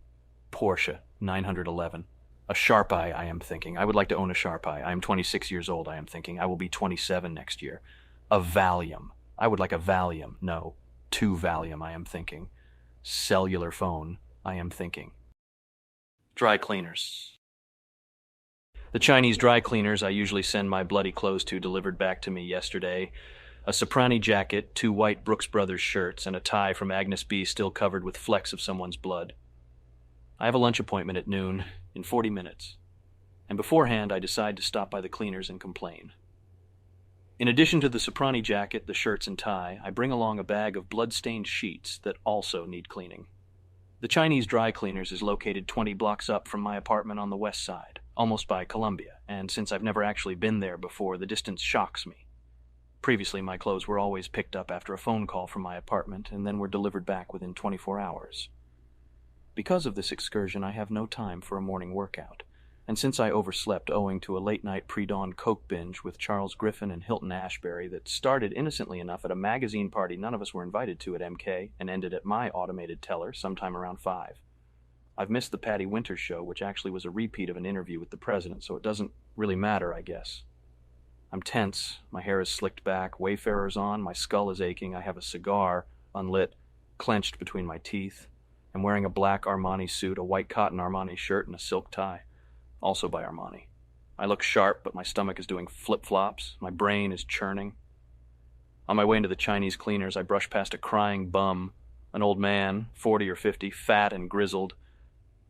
A: Porsche, 911. A Sharpeye, I am thinking. I would like to own a Sharpeye. I am 26 years old, I am thinking. I will be 27 next year. A Valium. I would like a Valium. No, 2 Valium, I am thinking. Cellular phone, I am thinking. Dry cleaners. The Chinese dry cleaners I usually send my bloody clothes to delivered back to me yesterday. A Soprani jacket, 2 white Brooks Brothers shirts, and a tie from Agnes B still covered with flecks of someone's blood. I have a lunch appointment at noon, in 40 minutes, and beforehand I decide to stop by the cleaners and complain. In addition to the Soprani jacket, the shirts and tie, I bring along a bag of blood-stained sheets that also need cleaning. The Chinese dry cleaners is located 20 blocks up from my apartment on the west side, almost by Columbia, and since I've never actually been there before, the distance shocks me. Previously, my clothes were always picked up after a phone call from my apartment and then were delivered back within 24 hours. Because of this excursion, I have no time for a morning workout, and since I overslept owing to a late-night pre-dawn coke binge with Charles Griffin and Hilton Ashbury that started innocently enough at a magazine party none of us were invited to at MK and ended at my automated teller sometime around 5. I've missed the Patty Winters show, which actually was a repeat of an interview with the president, so it doesn't really matter, I guess. I'm tense, my hair is slicked back, Wayfarer's on, my skull is aching, I have a cigar, unlit, clenched between my teeth. I'm wearing a black Armani suit, a white cotton Armani shirt, and a silk tie, also by Armani. I look sharp, but my stomach is doing flip-flops. My brain is churning. On my way into the Chinese cleaners, I brush past a crying bum, an old man, 40 or 50, fat and grizzled.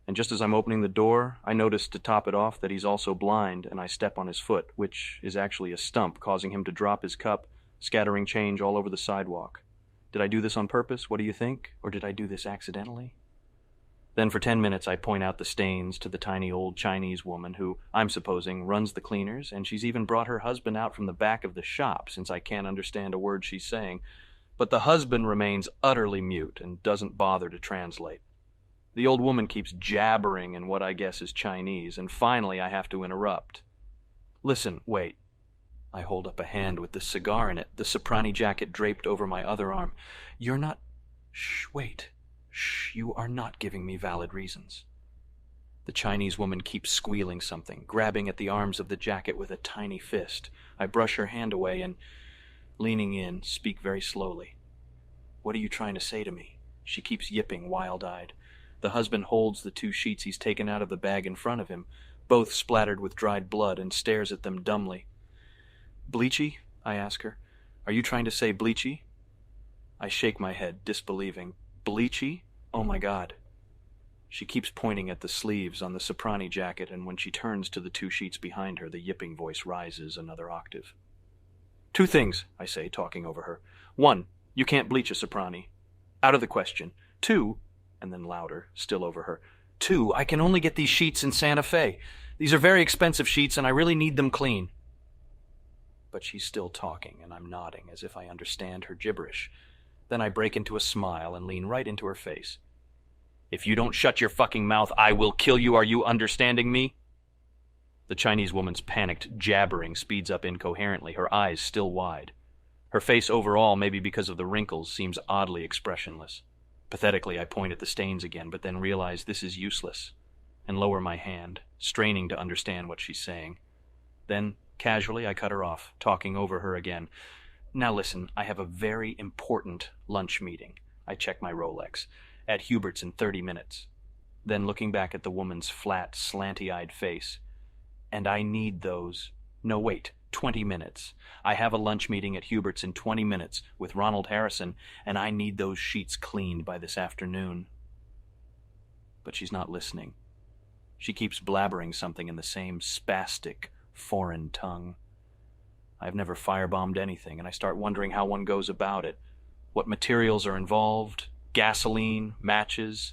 A: And just as I'm opening the door, I notice to top it off that he's also blind, and I step on his foot, which is actually a stump, causing him to drop his cup, scattering change all over the sidewalk. Did I do this on purpose? What do you think? Or did I do this accidentally? Then for 10 minutes I point out the stains to the tiny old Chinese woman who, I'm supposing, runs the cleaners, and she's even brought her husband out from the back of the shop since I can't understand a word she's saying. But the husband remains utterly mute and doesn't bother to translate. The old woman keeps jabbering in what I guess is Chinese, and finally I have to interrupt. Listen, wait. I hold up a hand with the cigar in it, the Soprani jacket draped over my other arm. You're not... Shh, wait. Shh, you are not giving me valid reasons. The Chinese woman keeps squealing something, grabbing at the arms of the jacket with a tiny fist. I brush her hand away and, leaning in, speak very slowly. What are you trying to say to me? She keeps yipping, wild-eyed. The husband holds the 2 sheets he's taken out of the bag in front of him, both splattered with dried blood, and stares at them dumbly. Bleachy? I ask her. Are you trying to say bleachy? I shake my head, disbelieving. Bleachy? Oh my God. She keeps pointing at the sleeves on the soprani jacket, and when she turns to the 2 sheets behind her, the yipping voice rises another octave. 2 things, I say, talking over her. 1, you can't bleach a soprani. Out of the question. 2, and then louder, still over her. 2, I can only get these sheets in Santa Fe. These are very expensive sheets, and I really need them clean. But she's still talking, and I'm nodding as if I understand her gibberish. Then I break into a smile and lean right into her face. If you don't shut your fucking mouth, I will kill you. Are you understanding me? The Chinese woman's panicked jabbering speeds up incoherently, her eyes still wide. Her face overall, maybe because of the wrinkles, seems oddly expressionless. Pathetically, I point at the stains again, but then realize this is useless, and lower my hand, straining to understand what she's saying. Then, casually, I cut her off, talking over her again. Now listen, I have a very important lunch meeting. I check my Rolex. At Hubert's in 30 minutes. Then looking back at the woman's flat, slanty-eyed face. And I need those... No, wait, 20 minutes. I have a lunch meeting at Hubert's in 20 minutes with Ronald Harrison, and I need those sheets cleaned by this afternoon. But she's not listening. She keeps blabbering something in the same spastic, foreign tongue. I've never firebombed anything, and I start wondering how one goes about it. What materials are involved? Gasoline, matches,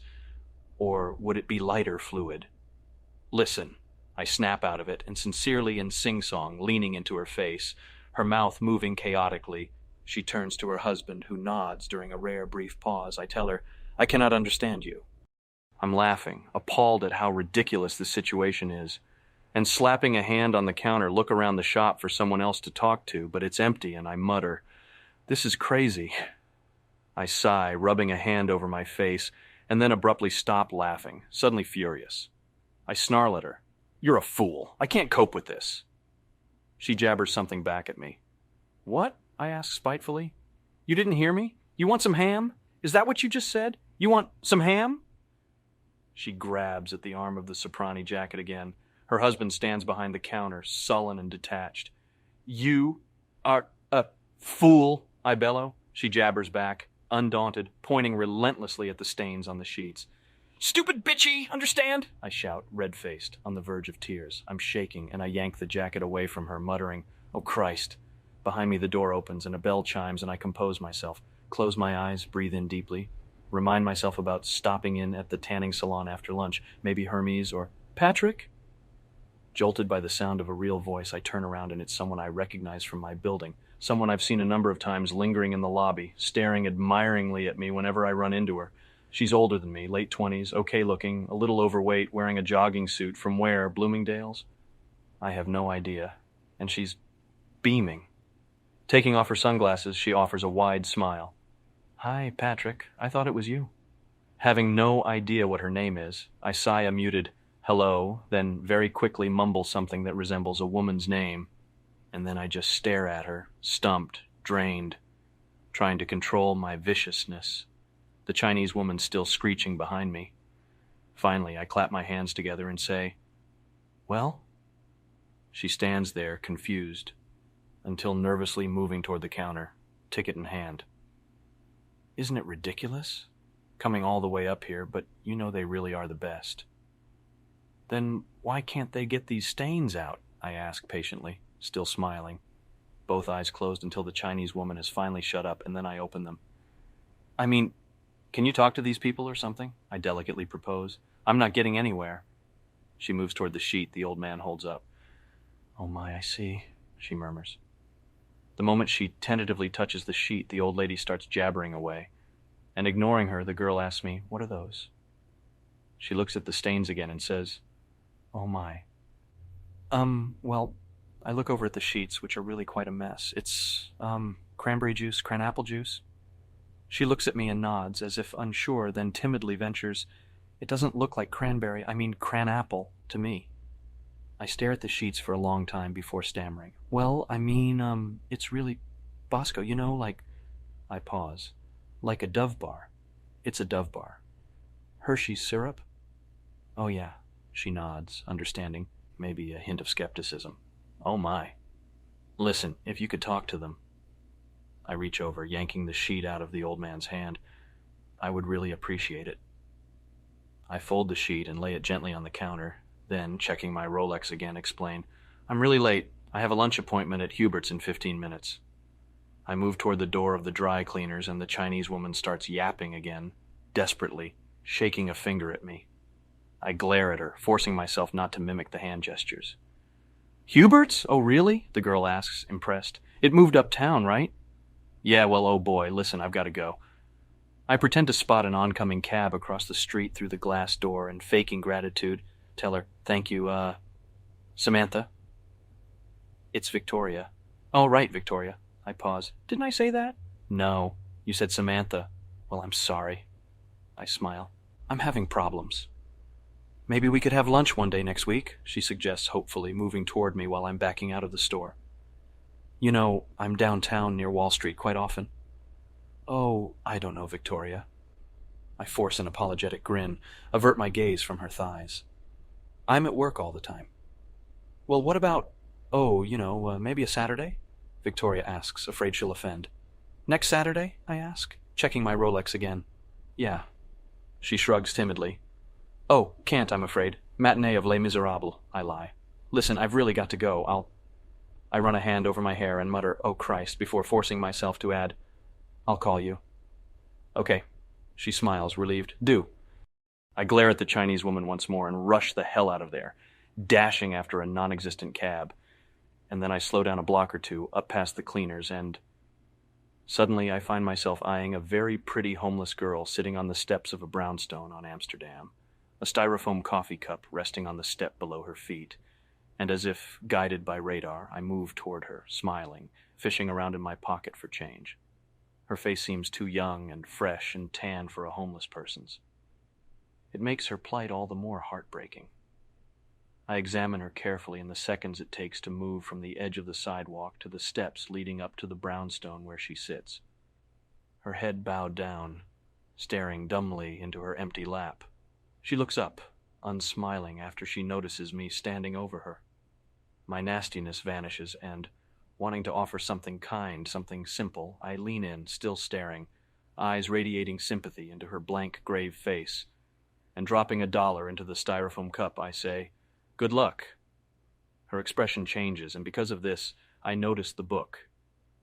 A: or would it be lighter fluid? Listen, I snap out of it, and sincerely in sing-song, leaning into her face, her mouth moving chaotically, she turns to her husband, who nods during a rare brief pause. I tell her, I cannot understand you. I'm laughing, appalled at how ridiculous this situation is, and slapping a hand on the counter, look around the shop for someone else to talk to, but it's empty, and I mutter, this is crazy. I sigh, rubbing a hand over my face, and then abruptly stop laughing, suddenly furious. I snarl at her. You're a fool. I can't cope with this. She jabbers something back at me. What? I ask spitefully. You didn't hear me? You want some ham? Is that what you just said? You want some ham? She grabs at the arm of the soprani jacket again. Her husband stands behind the counter, sullen and detached. You are a fool, I bellow. She jabbers back, undaunted, pointing relentlessly at the stains on the sheets. Stupid bitchy, understand? I shout, red-faced, on the verge of tears. I'm shaking, and I yank the jacket away from her, muttering, Oh Christ. Behind me the door opens, and a bell chimes, and I compose myself, close my eyes, breathe in deeply, remind myself about stopping in at the tanning salon after lunch, maybe Hermes or Patrick? Jolted by the sound of a real voice, I turn around, and it's someone I recognize from my building, someone I've seen a number of times lingering in the lobby, staring admiringly at me whenever I run into her. She's older than me, late 20s, okay-looking, a little overweight, wearing a jogging suit. From where? Bloomingdale's? I have no idea. And she's beaming. Taking off her sunglasses, she offers a wide smile. Hi, Patrick. I thought it was you. Having no idea what her name is, I sigh a muted hello, then very quickly mumble something that resembles a woman's name. And then I just stare at her, stumped, drained, trying to control my viciousness. The Chinese woman still screeching behind me. Finally, I clap my hands together and say, Well? She stands there, confused, until nervously moving toward the counter, ticket in hand. Isn't it ridiculous? Coming all the way up here, but you know they really are the best. Then why can't they get these stains out? I ask patiently, still smiling. Both eyes closed until the Chinese woman has finally shut up, and then I open them. I mean, can you talk to these people or something? I delicately propose. I'm not getting anywhere. She moves toward the sheet the old man holds up. Oh my, I see, she murmurs. The moment she tentatively touches the sheet, the old lady starts jabbering away. And ignoring her, the girl asks me, What are those? She looks at the stains again and says, Oh my. Well, I look over at the sheets, which are really quite a mess. It's, cranberry juice, cranapple juice. She looks at me and nods, as if unsure, then timidly ventures, It doesn't look like cranberry, I mean cranapple, to me. I stare at the sheets for a long time before stammering. Well, I mean, it's really... Bosco, you know, like... I pause. Like a Dove bar. It's a Dove bar. Hershey's syrup? Oh yeah, she nods, understanding, maybe a hint of skepticism. Oh my. Listen, if you could talk to them. I reach over, yanking the sheet out of the old man's hand. I would really appreciate it. I fold the sheet and lay it gently on the counter, then, checking my Rolex again, explain, I'm really late. I have a lunch appointment at Hubert's in 15 minutes. I move toward the door of the dry cleaners and the Chinese woman starts yapping again, desperately, shaking a finger at me. I glare at her, forcing myself not to mimic the hand gestures. Hubert's? Oh, really? The girl asks, impressed. It moved uptown, right? Yeah, well, oh boy, listen, I've got to go. I pretend to spot an oncoming cab across the street through the glass door and, faking gratitude, tell her, thank you, Samantha? It's Victoria. Oh, right, Victoria. I pause. Didn't I say that? No, you said Samantha. Well, I'm sorry. I smile. I'm having problems. Maybe we could have lunch one day next week, she suggests hopefully, moving toward me while I'm backing out of the store. You know, I'm downtown near Wall Street quite often. Oh, I don't know, Victoria. I force an apologetic grin, avert my gaze from her thighs. I'm at work all the time. Well, what about, maybe a Saturday? Victoria asks, afraid she'll offend. Next Saturday? I ask, checking my Rolex again. Yeah. She shrugs timidly. Oh, can't, I'm afraid. Matinee of Les Miserables, I lie. Listen, I've really got to go. I run a hand over my hair and mutter, oh Christ, before forcing myself to add, I'll call you. Okay. She smiles, relieved. Do. I glare at the Chinese woman once more and rush the hell out of there, dashing after a non-existent cab. And then I slow down a block or two, up past the cleaners, and suddenly I find myself eyeing a very pretty homeless girl sitting on the steps of a brownstone on Amsterdam, a styrofoam coffee cup resting on the step below her feet, and as if guided by radar, I move toward her, smiling, fishing around in my pocket for change. Her face seems too young and fresh and tan for a homeless person's. It makes her plight all the more heartbreaking. I examine her carefully in the seconds it takes to move from the edge of the sidewalk to the steps leading up to the brownstone where she sits. Her head bowed down, staring dumbly into her empty lap. She looks up, unsmiling after she notices me standing over her. My nastiness vanishes and, wanting to offer something kind, something simple, I lean in, still staring, eyes radiating sympathy into her blank, grave face, and dropping $1 into the styrofoam cup, I say, Good luck. Her expression changes, and because of this, I notice the book,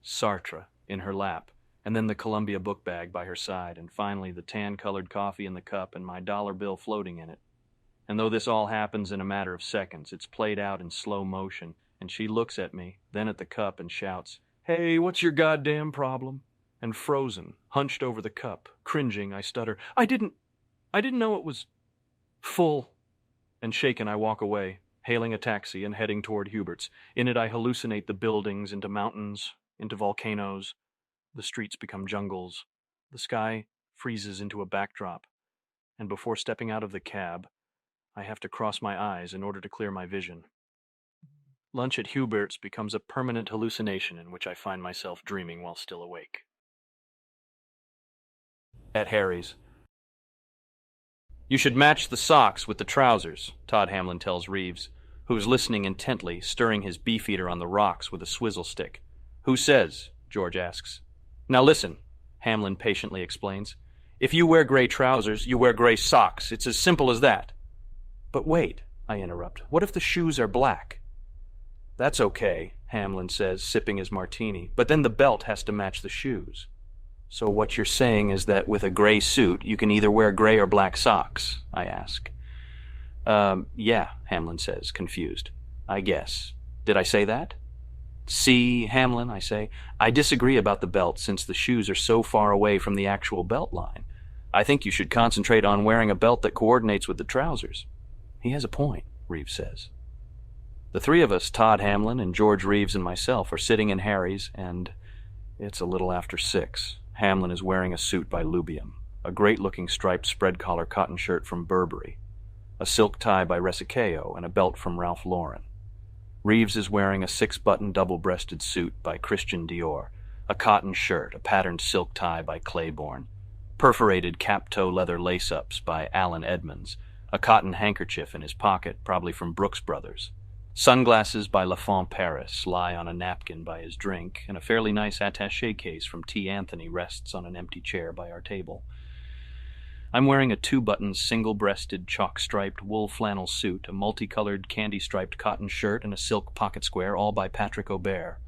A: Sartre, in her lap, and then the Columbia book bag by her side, and finally the tan-colored coffee in the cup and my dollar bill floating in it. And though this all happens in a matter of seconds, it's played out in slow motion, and she looks at me, then at the cup, and shouts, Hey, what's your goddamn problem? And frozen, hunched over the cup, cringing, I stutter, I didn't know it was full. And shaken, I walk away, hailing a taxi and heading toward Hubert's. In it, I hallucinate the buildings into mountains, into volcanoes. The streets become jungles. The sky freezes into a backdrop. And before stepping out of the cab, I have to cross my eyes in order to clear my vision. Lunch at Hubert's becomes a permanent hallucination in which I find myself dreaming while still awake. At Harry's. You should match the socks with the trousers, Todd Hamlin tells Reeves, who is listening intently, stirring his beefeater on the rocks with a swizzle stick. Who says? George asks. Now listen, Hamlin patiently explains. If you wear gray trousers, you wear gray socks. It's as simple as that. But wait, I interrupt. What if the shoes are black? That's okay, Hamlin says, sipping his martini, but then the belt has to match the shoes. So what you're saying is that with a gray suit, you can either wear gray or black socks, I ask. Yeah, Hamlin says, confused. I guess. Did I say that? See, Hamlin, I say, I disagree about the belt since the shoes are so far away from the actual belt line. I think you should concentrate on wearing a belt that coordinates with the trousers. He has a point, Reeves says. The three of us, Todd Hamlin and George Reeves and myself, are sitting in Harry's, and it's a little after 6. Hamlin is wearing a suit by Lubium, a great-looking striped spread-collar cotton shirt from Burberry, a silk tie by Resicao, and a belt from Ralph Lauren. Reeves is wearing a 6-button double-breasted suit by Christian Dior, a cotton shirt, a patterned silk tie by Claiborne, perforated cap-toe leather lace-ups by Allen Edmonds, a cotton handkerchief in his pocket, probably from Brooks Brothers. Sunglasses by Lafont Paris lie on a napkin by his drink, and a fairly nice attaché case from T. Anthony rests on an empty chair by our table. I'm wearing a two-button, single-breasted, chalk-striped wool flannel suit, a multicolored, candy-striped cotton shirt, and a silk pocket square, all by Patrick Aubert,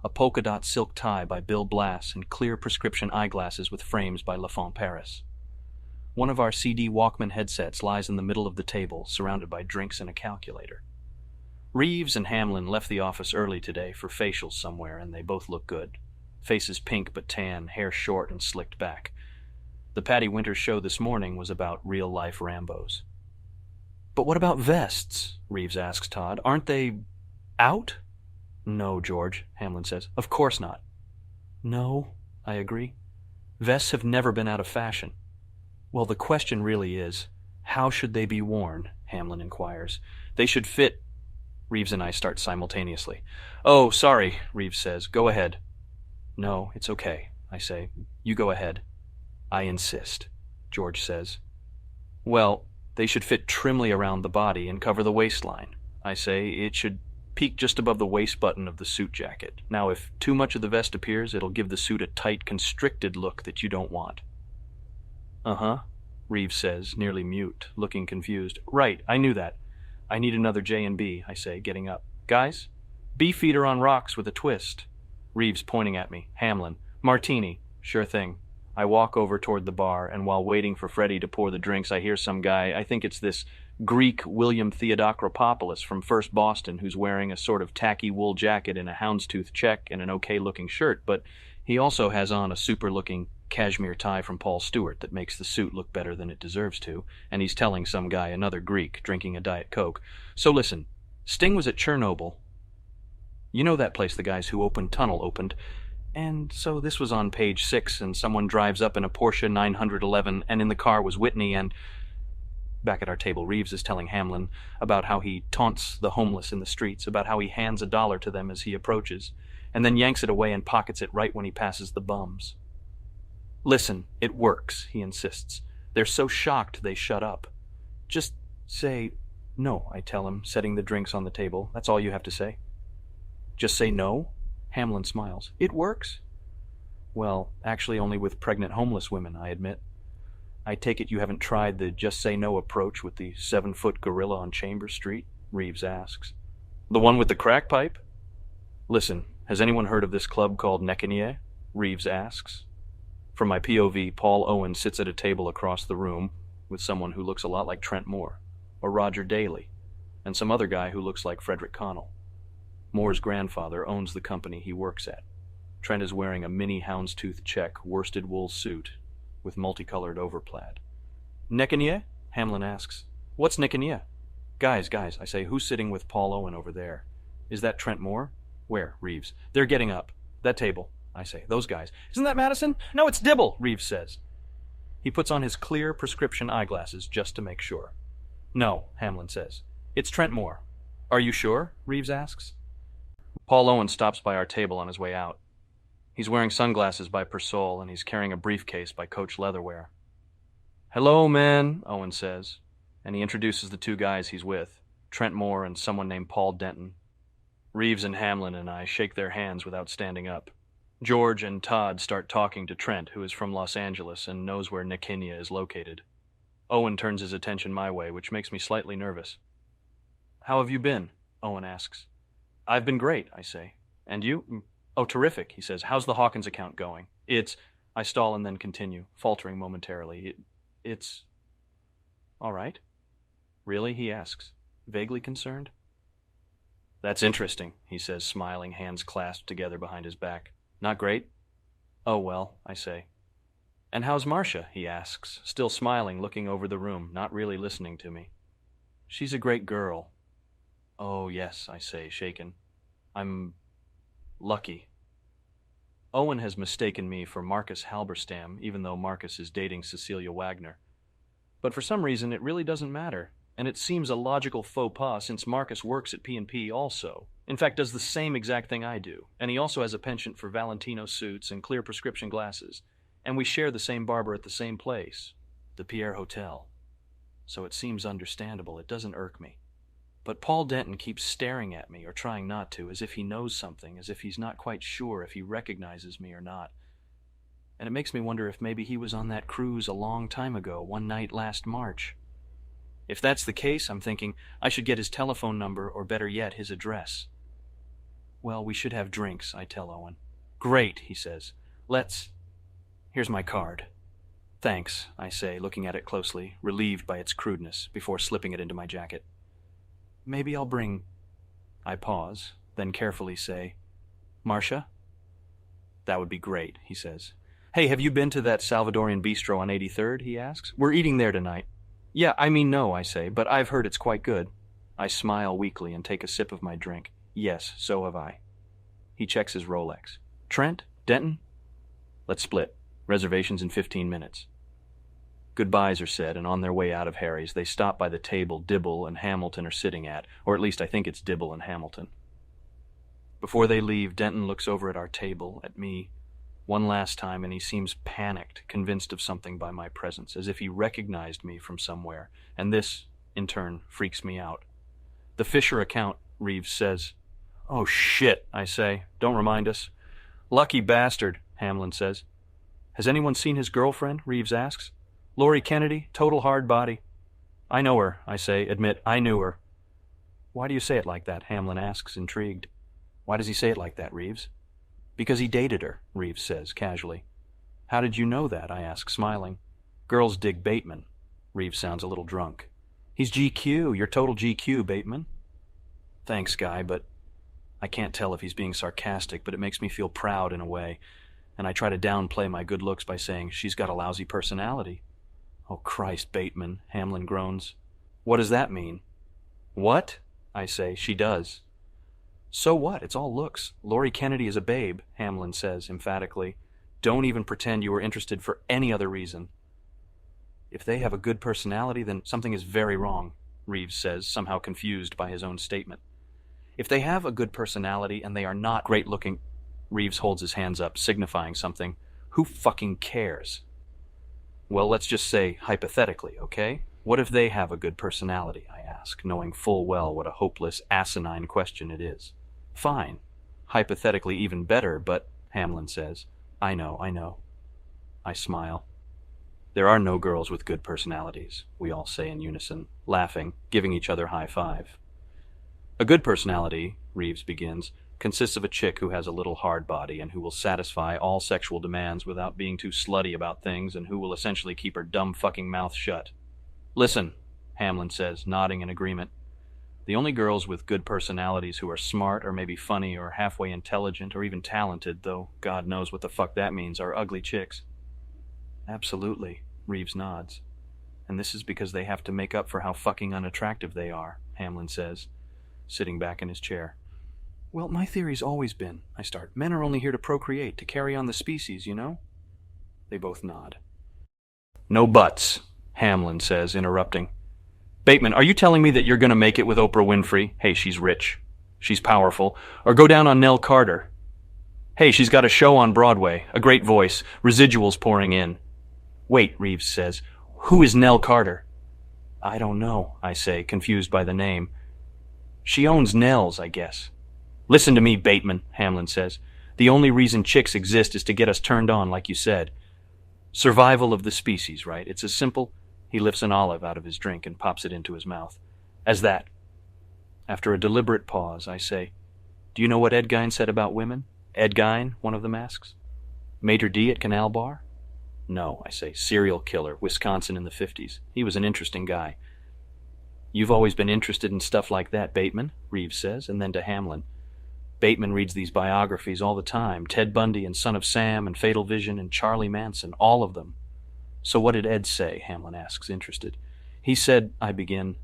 A: a polka-dot silk tie by Bill Blass, and clear prescription eyeglasses with frames by Lafont Paris. One of our CD Walkman headsets lies in the middle of the table, surrounded by drinks and a calculator. Reeves and Hamlin left the office early today for facials somewhere, and they both look good. Faces pink but tan, hair short and slicked back. The Patty Winters show this morning was about real-life Rambos. "But what about vests?" Reeves asks Todd. "Aren't they out?" "No, George," Hamlin says. "Of course not." "No," I agree. "Vests have never been out of fashion." "Well, the question really is, how should they be worn?" Hamlin inquires. "They should fit..." Reeves and I start simultaneously. "Oh, sorry," Reeves says. "Go ahead." "No, it's okay," I say. "You go ahead." "I insist," George says. "Well, they should fit trimly around the body and cover the waistline," I say. "It should peak just above the waist button of the suit jacket. Now, if too much of the vest appears, it'll give the suit a tight, constricted look that you don't want." "Uh-huh," Reeves says, nearly mute, looking confused. "Right, I knew that. I need another J&B, I say, getting up. Guys? Beefeater on rocks with a twist." Reeves pointing at me. Hamlin. "Martini." "Sure thing." I walk over toward the bar, and while waiting for Freddie to pour the drinks, I hear some guy, I think it's this Greek William Theodokropoulos from First Boston, who's wearing a sort of tacky wool jacket and a houndstooth check and an okay-looking shirt, but he also has on a super-looking cashmere tie from Paul Stewart that makes the suit look better than it deserves to, and he's telling some guy, another Greek, drinking a Diet Coke. "So listen, Sting was at Chernobyl. You know that place the guys who opened Tunnel opened. And so this was on page 6, and someone drives up in a Porsche 911, and in the car was Whitney, and..." Back at our table, Reeves is telling Hamlin about how he taunts the homeless in the streets, about how he hands $1 to them as he approaches, and then yanks it away and pockets it right when he passes the bums. "Listen, it works," he insists. "They're so shocked they shut up. Just say..." "No," I tell him, setting the drinks on the table. "That's all you have to say." "Just say no?" Hamlin smiles. "It works?" "Well, actually only with pregnant homeless women," I admit. "I take it you haven't tried the just say no approach with the 7-foot gorilla on Chambers Street?" Reeves asks. "The one with the crack pipe?" "Listen, has anyone heard of this club called Nekenie?" Reeves asks. From my POV, Paul Owen sits at a table across the room with someone who looks a lot like Trent Moore, or Roger Daley, and some other guy who looks like Frederick Connell. Moore's grandfather owns the company he works at. Trent is wearing a mini houndstooth check worsted wool suit with multicolored overplaid. "Nekenie?" Hamlin asks. "What's Nekenie?" Guys, I say, "who's sitting with Paul Owen over there? Is that Trent Moore?" "Where?" Reeves. "They're getting up. That table," I say. "Those guys." "Isn't that Madison?" "No, it's Dibble," Reeves says. He puts on his clear prescription eyeglasses just to make sure. "No," Hamlin says. "It's Trent Moore." "Are you sure?" Reeves asks. Paul Owen stops by our table on his way out. He's wearing sunglasses by Persol, and he's carrying a briefcase by Coach Leatherware. "Hello, men," Owen says, and he introduces the two guys he's with, Trent Moore and someone named Paul Denton. Reeves and Hamlin and I shake their hands without standing up. George and Todd start talking to Trent, who is from Los Angeles and knows where Nekenie is located. Owen turns his attention my way, which makes me slightly nervous. "How have you been?" Owen asks. "I've been great," I say. "And you?" "Oh, terrific," he says. "How's the Hawkins account going?" "It's..." I stall and then continue, faltering momentarily. It's... "All right." "Really?" he asks, vaguely concerned. "That's interesting," he says, smiling, hands clasped together behind his back. "Not great?" "Oh, well," I say. "And how's Marcia?" he asks, still smiling, looking over the room, not really listening to me. "She's a great girl." "Oh, yes," I say, shaken. "I'm... lucky." Owen has mistaken me for Marcus Halberstam, even though Marcus is dating Cecilia Wagner. But for some reason, it really doesn't matter, and it seems a logical faux pas since Marcus works at P&P also. In fact, does the same exact thing I do, and he also has a penchant for Valentino suits and clear prescription glasses, and we share the same barber at the same place, the Pierre Hotel. So it seems understandable, it doesn't irk me. But Paul Denton keeps staring at me, or trying not to, as if he knows something, as if he's not quite sure if he recognizes me or not. And it makes me wonder if maybe he was on that cruise a long time ago, one night last March. If that's the case, I'm thinking, I should get his telephone number, or better yet, his address. Well, we should have drinks, I tell Owen. Great, he says. Here's my card. Thanks, I say, looking at it closely, relieved by its crudeness, before slipping it into my jacket. Maybe I'll bring... I pause, then carefully say, Marcia? That would be great, he says. Hey, have you been to that Salvadorian bistro on 83rd, he asks. We're eating there tonight. Yeah, I mean no, I say, but I've heard it's quite good. I smile weakly and take a sip of my drink. Yes, so have I. He checks his Rolex. Trent? Denton? Let's split. Reservations in 15 minutes. Goodbyes are said, and on their way out of Harry's, they stop by the table Dibble and Hamilton are sitting at, or at least I think it's Dibble and Hamilton. Before they leave, Denton looks over at our table, at me, one last time, and he seems panicked, convinced of something by my presence, as if he recognized me from somewhere, and this, in turn, freaks me out. The Fisher account, Reeves says. Oh, shit, I say. Don't remind us. Lucky bastard, Hamlin says. Has anyone seen his girlfriend? Reeves asks. Laurie Kennedy, total hard body. I know her, I say. Admit, I knew her. Why do you say it like that? Hamlin asks, intrigued. Why does he say it like that, Reeves? Because he dated her, Reeves says, casually. How did you know that? I ask, smiling. Girls dig Bateman. Reeves sounds a little drunk. He's GQ. You're total GQ, Bateman. Thanks, Guy, but I can't tell if he's being sarcastic, but it makes me feel proud in a way, and I try to downplay my good looks by saying, she's got a lousy personality. Oh, Christ, Bateman, Hamlin groans. What does that mean? What? I say, she does. So what? It's all looks. Laurie Kennedy is a babe, Hamlin says emphatically. Don't even pretend you were interested for any other reason. If they have a good personality, then something is very wrong, Reeves says, somehow confused by his own statement. If they have a good personality and they are not great-looking... Reeves holds his hands up, signifying something. Who fucking cares? Well, let's just say hypothetically, okay? What if they have a good personality, I ask, knowing full well what a hopeless, asinine question it is. Fine. Hypothetically even better, but, Hamlin says, I know. I smile. There are no girls with good personalities, we all say in unison, laughing, giving each other high five. A good personality, Reeves begins, consists of a chick who has a little hard body and who will satisfy all sexual demands without being too slutty about things and who will essentially keep her dumb fucking mouth shut. Listen, Hamlin says, nodding in agreement. The only girls with good personalities who are smart or maybe funny or halfway intelligent or even talented, though God knows what the fuck that means, are ugly chicks. Absolutely, Reeves nods. And this is because they have to make up for how fucking unattractive they are, Hamlin says, sitting back in his chair. Well, my theory's always been, I start, men are only here to procreate, to carry on the species, you know? They both nod. No buts, Hamlin says, interrupting. Bateman, are you telling me that you're going to make it with Oprah Winfrey? Hey, she's rich. She's powerful. Or go down on Nell Carter? Hey, she's got a show on Broadway, a great voice, residuals pouring in. Wait, Reeves says, who is Nell Carter? I don't know, I say, confused by the name. She owns Nell's, I guess. Listen to me, Bateman, Hamlin says. The only reason chicks exist is to get us turned on, like you said. Survival of the species, right? It's as simple... He lifts an olive out of his drink and pops it into his mouth. As that. After a deliberate pause, I say, do you know what Ed Gein said about women? Ed Gein, one of them asks. Maitre D at Canal Bar? No, I say, serial killer, Wisconsin in the 50s. He was an interesting guy. You've always been interested in stuff like that, Bateman, Reeves says, and then to Hamlin. Bateman reads these biographies all the time, Ted Bundy and Son of Sam and Fatal Vision and Charlie Manson, all of them. So what did Ed say? Hamlin asks, interested. He said, I begin,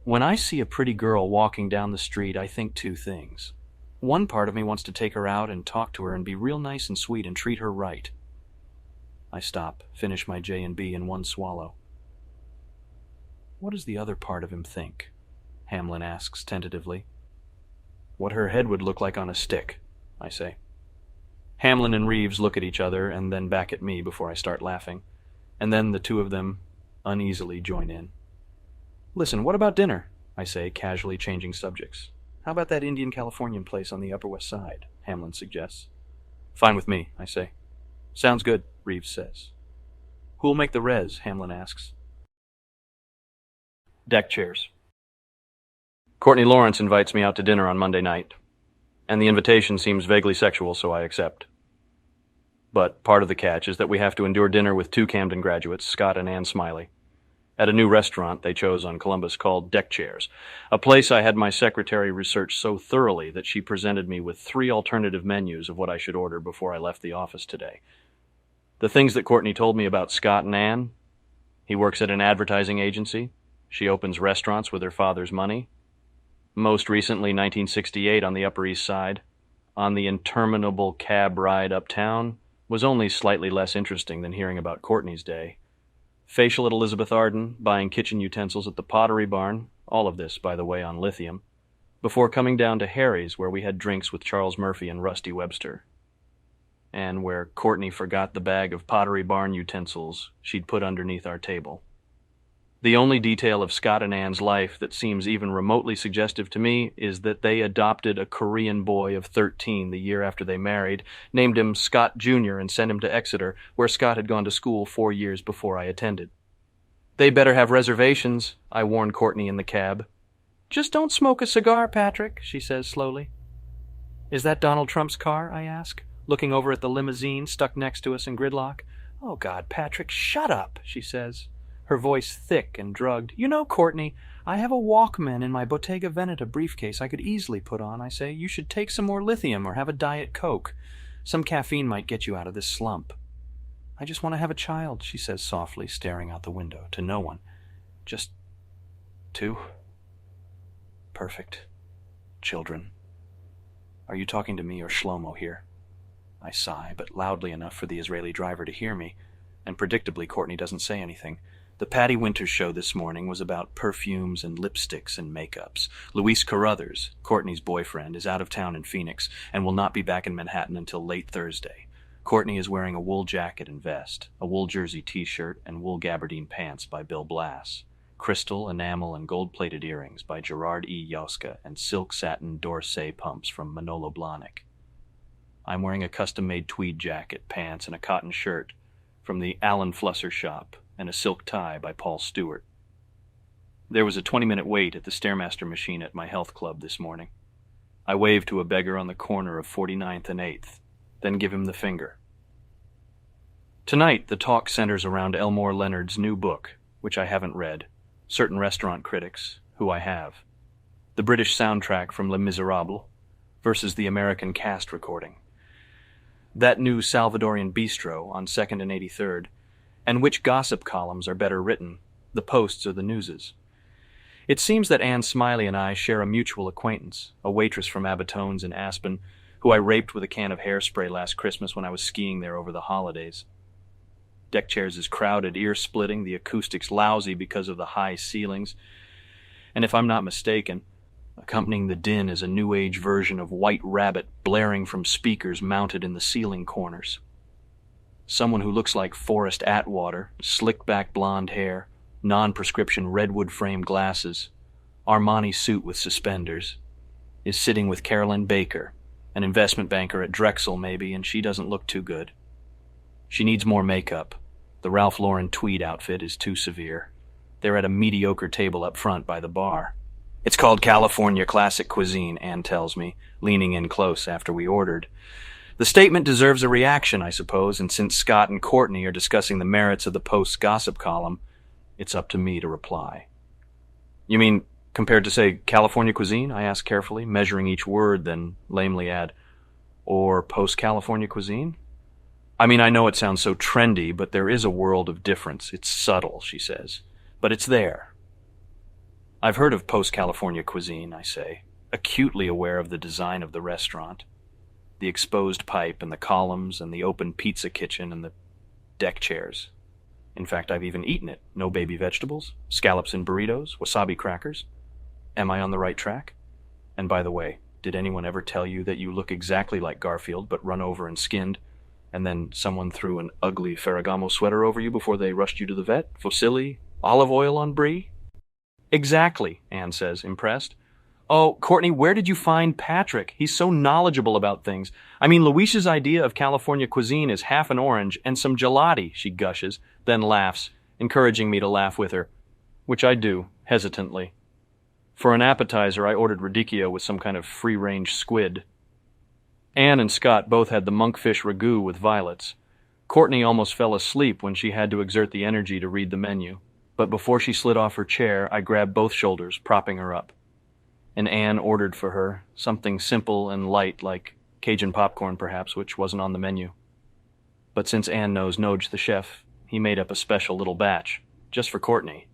A: when I see a pretty girl walking down the street, I think two things. One part of me wants to take her out and talk to her and be real nice and sweet and treat her right. I stop, finish my J&B in one swallow. What does the other part of him think? Hamlin asks tentatively. What her head would look like on a stick, I say. Hamlin and Reeves look at each other and then back at me before I start laughing. And then the two of them uneasily join in. Listen, what about dinner? I say, casually changing subjects. How about that Indian Californian place on the Upper West Side? Hamlin suggests. Fine with me, I say. Sounds good, Reeves says. Who'll make the res? Hamlin asks. Deck chairs. Courtney Lawrence invites me out to dinner on Monday night, and the invitation seems vaguely sexual, so I accept. But part of the catch is that we have to endure dinner with two Camden graduates, Scott and Ann Smiley, at a new restaurant they chose on Columbus called Deck Chairs, a place I had my secretary research so thoroughly that she presented me with 3 alternative menus of what I should order before I left the office today. The things that Courtney told me about Scott and Ann: he works at an advertising agency, she opens restaurants with her father's money, most recently 1968 on the Upper East Side, on the interminable cab ride uptown, was only slightly less interesting than hearing about Courtney's day. Facial at Elizabeth Arden, buying kitchen utensils at the Pottery Barn, all of this, by the way, on lithium, before coming down to Harry's, where we had drinks with Charles Murphy and Rusty Webster, and where Courtney forgot the bag of Pottery Barn utensils she'd put underneath our table. The only detail of Scott and Ann's life that seems even remotely suggestive to me is that they adopted a Korean boy of 13 the year after they married, named him Scott Jr., and sent him to Exeter, where Scott had gone to school 4 years before I attended. They better have reservations, I warn Courtney in the cab. Just don't smoke a cigar, Patrick, she says slowly. Is that Donald Trump's car? I ask, looking over at the limousine stuck next to us in gridlock. Oh, God, Patrick, shut up, she says, her voice thick and drugged. You know, Courtney, I have a Walkman in my Bottega Veneta briefcase I could easily put on. I say, you should take some more lithium or have a Diet Coke. Some caffeine might get you out of this slump. I just want to have a child, she says softly, staring out the window, to no one. Just 2. Perfect. Children. Are you talking to me or Shlomo here? I sigh, but loudly enough for the Israeli driver to hear me, and predictably Courtney doesn't say anything. The Patty Winters show this morning was about perfumes and lipsticks and makeups. Luis Carruthers, Courtney's boyfriend, is out of town in Phoenix and will not be back in Manhattan until late Thursday. Courtney is wearing a wool jacket and vest, a wool jersey t-shirt, and wool gabardine pants by Bill Blass, crystal, enamel, and gold-plated earrings by Gerard E. Yoska, and silk satin D'Orsay pumps from Manolo Blahnik. I'm wearing a custom-made tweed jacket, pants, and a cotton shirt from the Alan Flusser shop, and a silk tie by Paul Stewart. There was a 20-minute wait at the Stairmaster machine at my health club this morning. I waved to a beggar on the corner of 49th and 8th, then give him the finger. Tonight, the talk centers around Elmore Leonard's new book, which I haven't read, Certain Restaurant Critics, who I have, the British soundtrack from Les Miserables versus the American cast recording, that new Salvadorian bistro on 2nd and 83rd, and which gossip columns are better written, the Posts or the Newses. It seems that Ann Smiley and I share a mutual acquaintance, a waitress from Abatone's in Aspen, who I raped with a can of hairspray last Christmas when I was skiing there over the holidays. Deck Chairs is crowded, ear-splitting, the acoustics lousy because of the high ceilings, and if I'm not mistaken, accompanying the din is a New Age version of White Rabbit blaring from speakers mounted in the ceiling corners. Someone who looks like Forrest Atwater, slick-back blonde hair, non-prescription redwood-framed glasses, Armani suit with suspenders, is sitting with Carolyn Baker, an investment banker at Drexel maybe, and she doesn't look too good. She needs more makeup. The Ralph Lauren tweed outfit is too severe. They're at a mediocre table up front by the bar. It's called California Classic Cuisine, Ann tells me, leaning in close after we ordered. The statement deserves a reaction, I suppose, and since Scott and Courtney are discussing the merits of the Post's gossip column, it's up to me to reply. You mean, compared to, say, California cuisine? I ask carefully, measuring each word, then lamely add, or post-California cuisine? I mean, I know it sounds so trendy, but there is a world of difference. It's subtle, she says, but it's there. I've heard of post-California cuisine, I say, acutely aware of the design of the restaurant. The exposed pipe and the columns and the open pizza kitchen and the deck chairs. In fact, I've even eaten it. No baby vegetables, scallops and burritos, wasabi crackers. Am I on the right track? And by the way, did anyone ever tell you that you look exactly like Garfield but run over and skinned, and then someone threw an ugly Ferragamo sweater over you before they rushed you to the vet? Fusilli? Olive oil on brie? Exactly, Ann says, impressed. Oh, Courtney, where did you find Patrick? He's so knowledgeable about things. I mean, Luis's idea of California cuisine is half an orange and some gelati, she gushes, then laughs, encouraging me to laugh with her, which I do, hesitantly. For an appetizer, I ordered radicchio with some kind of free-range squid. Anne and Scott both had the monkfish ragu with violets. Courtney almost fell asleep when she had to exert the energy to read the menu, but before she slid off her chair, I grabbed both shoulders, propping her up. And Anne ordered for her something simple and light, like Cajun popcorn perhaps, which wasn't on the menu. But since Anne knows Noj the chef, he made up a special little batch, just for Courtney.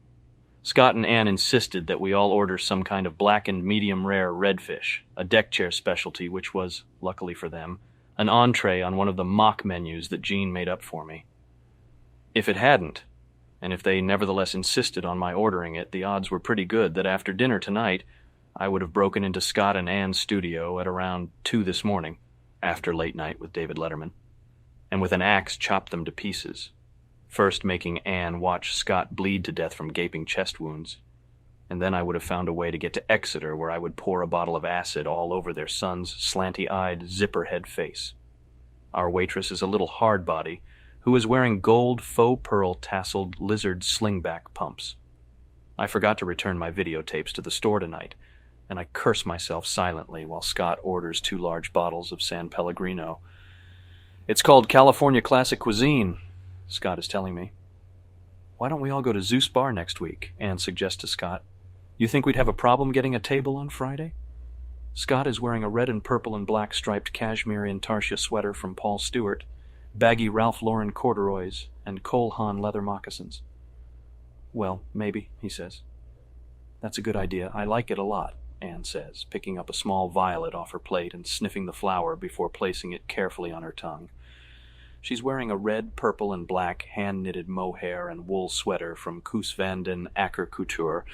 A: Scott and Anne insisted that we all order some kind of blackened medium-rare redfish, a deck chair specialty which was, luckily for them, an entree on one of the mock menus that Jean made up for me. If it hadn't, and if they nevertheless insisted on my ordering it, the odds were pretty good that after dinner tonight, I would have broken into Scott and Anne's studio at around 2 this morning, after late night with David Letterman, and with an axe chopped them to pieces, first making Anne watch Scott bleed to death from gaping chest wounds, and then I would have found a way to get to Exeter where I would pour a bottle of acid all over their son's slanty-eyed, zipper-head face. Our waitress is a little hard-body who is wearing gold faux pearl tasseled lizard slingback pumps. I forgot to return my videotapes to the store tonight, and I curse myself silently while Scott orders 2 large bottles of San Pellegrino. It's called California Classic Cuisine, Scott is telling me. Why don't we all go to Zeus Bar next week? Anne suggests to Scott. You think we'd have a problem getting a table on Friday? Scott is wearing a red and purple and black striped cashmere intarsia sweater from Paul Stewart, baggy Ralph Lauren corduroys, and Cole Haan leather moccasins. Well, maybe, he says. That's a good idea. I like it a lot, Anne says, picking up a small violet off her plate and sniffing the flower before placing it carefully on her tongue. She's wearing a red, purple, and black hand-knitted mohair and wool sweater from Koos van den Acker Couture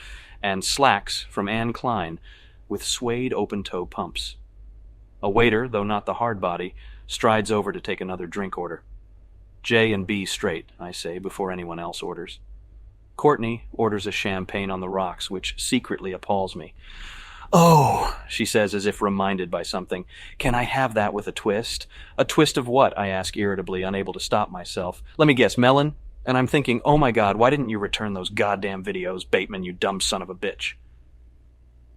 A: and slacks from Anne Klein with suede open-toe pumps. A waiter, though not the hard body, strides over to take another drink order. J and B straight, I say, before anyone else orders. Courtney orders a champagne on the rocks, which secretly appalls me. Oh, she says as if reminded by something. Can I have that with a twist? A twist of what? I ask irritably, unable to stop myself. Let me guess, melon? And I'm thinking, oh my God, why didn't you return those goddamn videos, Bateman, you dumb son of a bitch?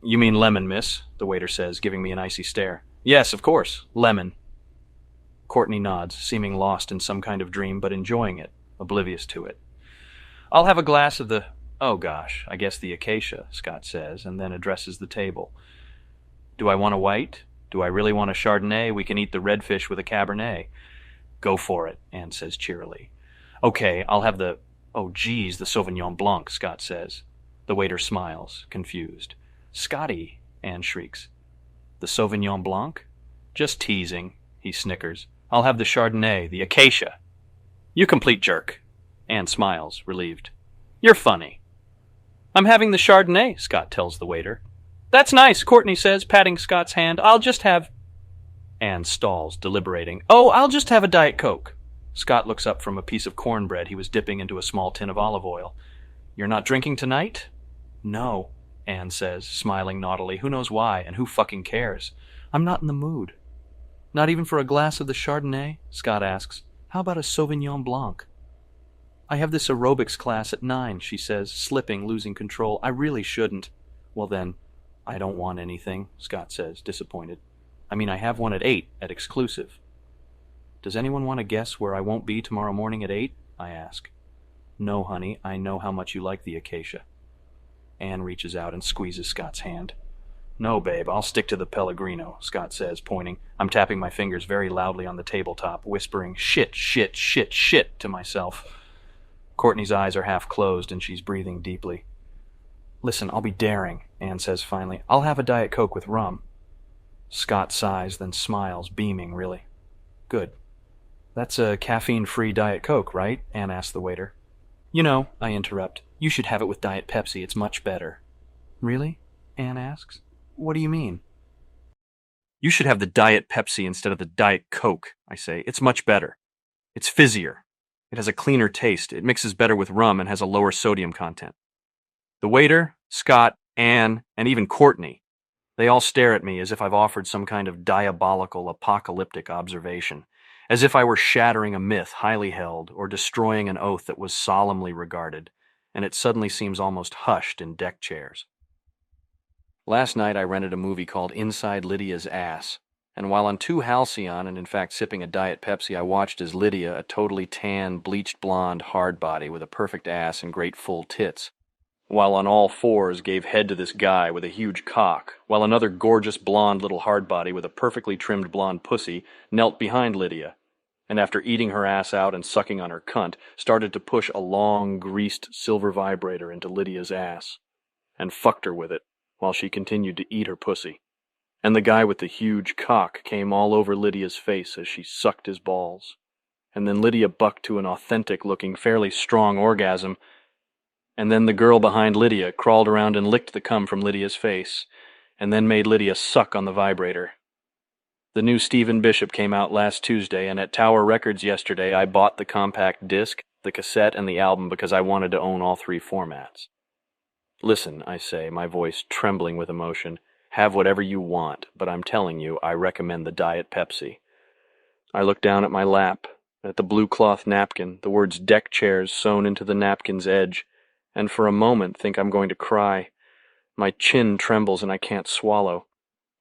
A: You mean lemon, miss? The waiter says, giving me an icy stare. Yes, of course, lemon. Courtney nods, seeming lost in some kind of dream, but enjoying it, oblivious to it. I'll have a glass of the... Oh gosh, I guess the acacia, Scott says, and then addresses the table. Do I want a white? Do I really want a Chardonnay? We can eat the redfish with a Cabernet. Go for it, Anne says cheerily. Okay, I'll have the... Oh geez, the Sauvignon Blanc, Scott says. The waiter smiles, confused. Scotty, Anne shrieks. The Sauvignon Blanc? Just teasing, he snickers. I'll have the Chardonnay, the acacia. You complete jerk. Anne smiles, relieved. You're funny. I'm having the Chardonnay, Scott tells the waiter. That's nice, Courtney says, patting Scott's hand. I'll just have... Anne stalls, deliberating. Oh, I'll just have a Diet Coke. Scott looks up from a piece of cornbread he was dipping into a small tin of olive oil. You're not drinking tonight? No, Anne says, smiling naughtily. Who knows why, and who fucking cares? I'm not in the mood. Not even for a glass of the Chardonnay? Scott asks. How about a Sauvignon Blanc? I have this aerobics class at 9, she says, slipping, losing control. I really shouldn't. Well then, I don't want anything, Scott says, disappointed. I mean, I have one at 8, at Exclusive. Does anyone want to guess where I won't be tomorrow morning at 8? I ask. No, honey, I know how much you like the acacia. Anne reaches out and squeezes Scott's hand. No, babe, I'll stick to the Pellegrino, Scott says, pointing. I'm tapping my fingers very loudly on the tabletop, whispering, shit, shit, shit, shit, to myself. Courtney's eyes are half closed and she's breathing deeply. Listen, I'll be daring, Anne says finally. I'll have a Diet Coke with rum. Scott sighs, then smiles, beaming, really. Good. That's a caffeine-free Diet Coke, right? Anne asks the waiter. You know, I interrupt, you should have it with Diet Pepsi. It's much better. Really? Anne asks. What do you mean? You should have the Diet Pepsi instead of the Diet Coke, I say. It's much better. It's fizzier. It has a cleaner taste. It mixes better with rum and has a lower sodium content. The waiter, Scott, Anne, and even Courtney, They all stare at me as if I've offered some kind of diabolical, apocalyptic observation, as if I were shattering a myth highly held or destroying an oath that was solemnly regarded, and it suddenly seems almost hushed in deck chairs. Last night I rented a movie called Inside Lydia's Ass, and while on 2 Halcyon and in fact sipping a Diet Pepsi, I watched as Lydia, a totally tan, bleached blonde hardbody with a perfect ass and great full tits, while on all fours gave head to this guy with a huge cock, while another gorgeous blonde little hardbody with a perfectly trimmed blonde pussy knelt behind Lydia, and after eating her ass out and sucking on her cunt, started to push a long, greased silver vibrator into Lydia's ass, and fucked her with it, while she continued to eat her pussy. And the guy with the huge cock came all over Lydia's face as she sucked his balls. And then Lydia bucked to an authentic-looking, fairly strong orgasm, and then the girl behind Lydia crawled around and licked the cum from Lydia's face, and then made Lydia suck on the vibrator. The new Stephen Bishop came out last Tuesday, and at Tower Records yesterday I bought the compact disc, the cassette, and the album because I wanted to own all 3 formats. Listen, I say, my voice trembling with emotion, have whatever you want, but I'm telling you, I recommend the Diet Pepsi. I look down at my lap, at the blue cloth napkin, the words deck chairs sewn into the napkin's edge, and for a moment think I'm going to cry. My chin trembles and I can't swallow.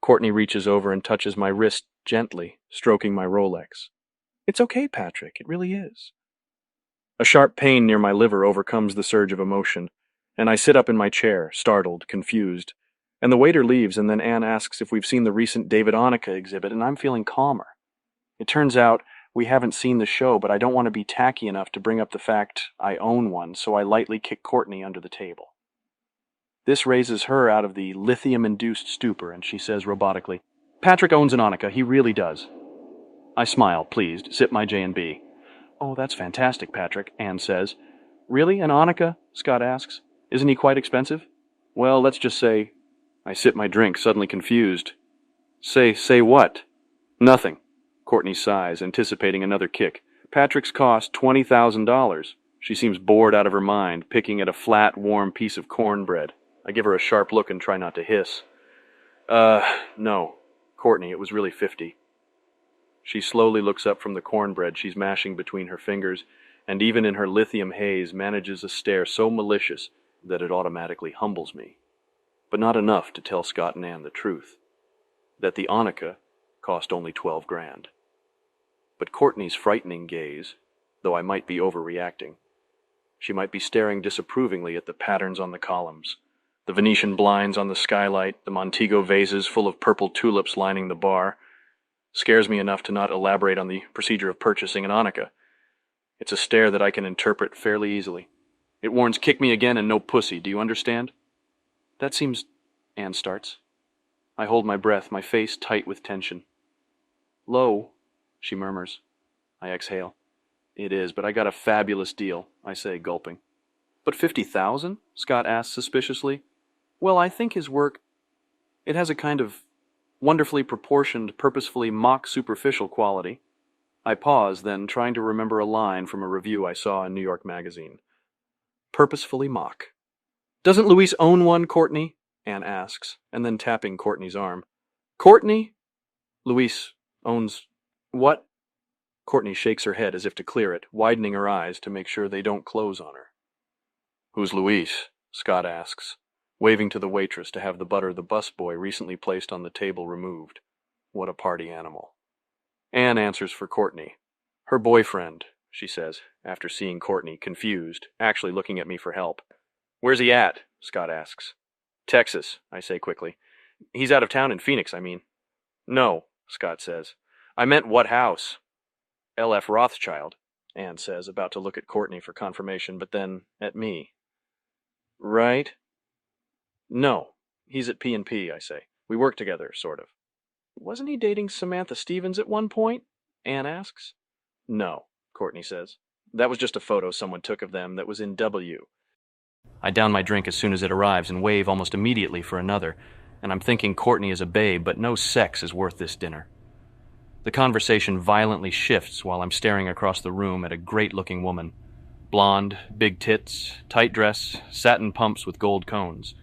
A: Courtney reaches over and touches my wrist gently, stroking my Rolex. It's okay, Patrick, it really is. A sharp pain near my liver overcomes the surge of emotion, and I sit up in my chair, startled, confused. And the waiter leaves, and then Anne asks if we've seen the recent David Onicka exhibit, and I'm feeling calmer. It turns out we haven't seen the show, but I don't want to be tacky enough to bring up the fact I own one, so I lightly kick Courtney under the table. This raises her out of the lithium-induced stupor, and she says robotically, Patrick owns an Onicka, he really does. I smile, pleased, sip my J&B. Oh, that's fantastic, Patrick, Anne says. Really, an Onicka? Scott asks. Isn't he quite expensive? Well, let's just say... I sip my drink, suddenly confused. Say what? Nothing. Courtney sighs, anticipating another kick. Patrick's cost $20,000. She seems bored out of her mind, picking at a flat, warm piece of cornbread. I give her a sharp look and try not to hiss. No. Courtney, it was really 50. She slowly looks up from the cornbread she's mashing between her fingers, and even in her lithium haze manages a stare so malicious that it automatically humbles me. But not enough to tell Scott and Ann the truth. That the Onicka cost only $12,000. But Courtney's frightening gaze, though I might be overreacting, she might be staring disapprovingly at the patterns on the columns, the Venetian blinds on the skylight, the Montego vases full of purple tulips lining the bar, scares me enough to not elaborate on the procedure of purchasing an Onicka. It's a stare that I can interpret fairly easily. It warns, kick me again and no pussy, do you understand? That seems... Anne starts. I hold my breath, my face tight with tension. Low, she murmurs. I exhale. It is, but I got a fabulous deal, I say, gulping. But 50,000? Scott asks suspiciously. Well, I think his work... It has a kind of wonderfully proportioned, purposefully mock-superficial quality. I pause, then, trying to remember a line from a review I saw in New York Magazine. Purposefully mock. Doesn't Luis own one, Courtney? Anne asks, and then tapping Courtney's arm. Courtney? Luis owns... what? Courtney shakes her head as if to clear it, widening her eyes to make sure they don't close on her. Who's Luis? Scott asks, waving to the waitress to have the butter the busboy recently placed on the table removed. What a party animal. Anne answers for Courtney. Her boyfriend, she says, after seeing Courtney, confused, actually looking at me for help. Where's he at? Scott asks. Texas, I say quickly. He's out of town in Phoenix, I mean. No, Scott says. I meant what house? L.F. Rothschild, Anne says, about to look at Courtney for confirmation, but then at me. Right? No, he's at P&P, I say. We work together, sort of. Wasn't he dating Samantha Stevens at one point? Anne asks. No, Courtney says. That was just a photo someone took of them that was in W. I down my drink as soon as it arrives and wave almost immediately for another, and I'm thinking Courtney is a babe, but no sex is worth this dinner. The conversation violently shifts while I'm staring across the room at a great-looking woman. Blonde, big tits, tight dress, satin pumps with gold cones.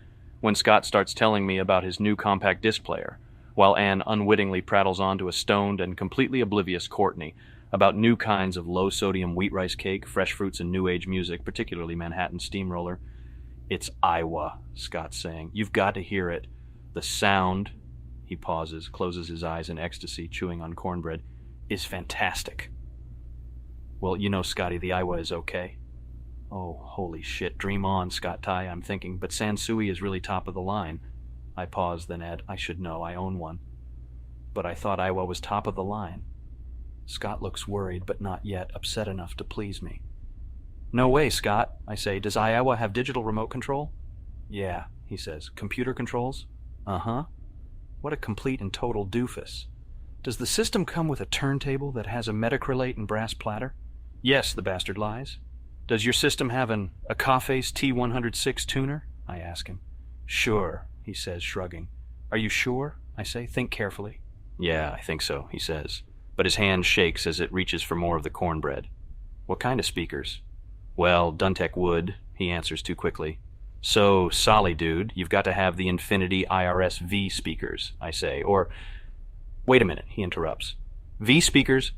A: when Scott starts telling me about his new compact disc player, while Anne unwittingly prattles on to a stoned and completely oblivious Courtney about new kinds of low-sodium wheat rice cake, fresh fruits, and new age music, particularly Manhattan Steamroller. "It's Iowa," Scott's saying. "You've got to hear it. The sound," he pauses, closes his eyes in ecstasy, chewing on cornbread, "is fantastic." "Well, you know, Scotty, the Iowa is okay." "Oh, holy shit, dream on, Scott Ty," I'm thinking, "but Sansui is really top of the line." I pause, then add, "I should know, I own one." "But I thought Iowa was top of the line." Scott looks worried, but not yet upset enough to please me. "No way, Scott," I say. "Does Iowa have digital remote control?" "Yeah," he says. "Computer controls?" "Uh-huh." What a complete and total doofus. "Does the system come with a turntable that has a metacrylate and brass platter?" "Yes," the bastard lies. "Does your system have an Akaface T106 tuner?" I ask him. "Sure," he says, shrugging. "Are you sure?" I say. "Think carefully." "Yeah, I think so," he says, but his hand shakes as it reaches for more of the cornbread. "What kind of speakers?" "Well, Duntech wood," he answers too quickly. "So, solly, dude, you've got to have the Infinity IRS V speakers," I say. "Or, wait a minute," he interrupts. "V speakers?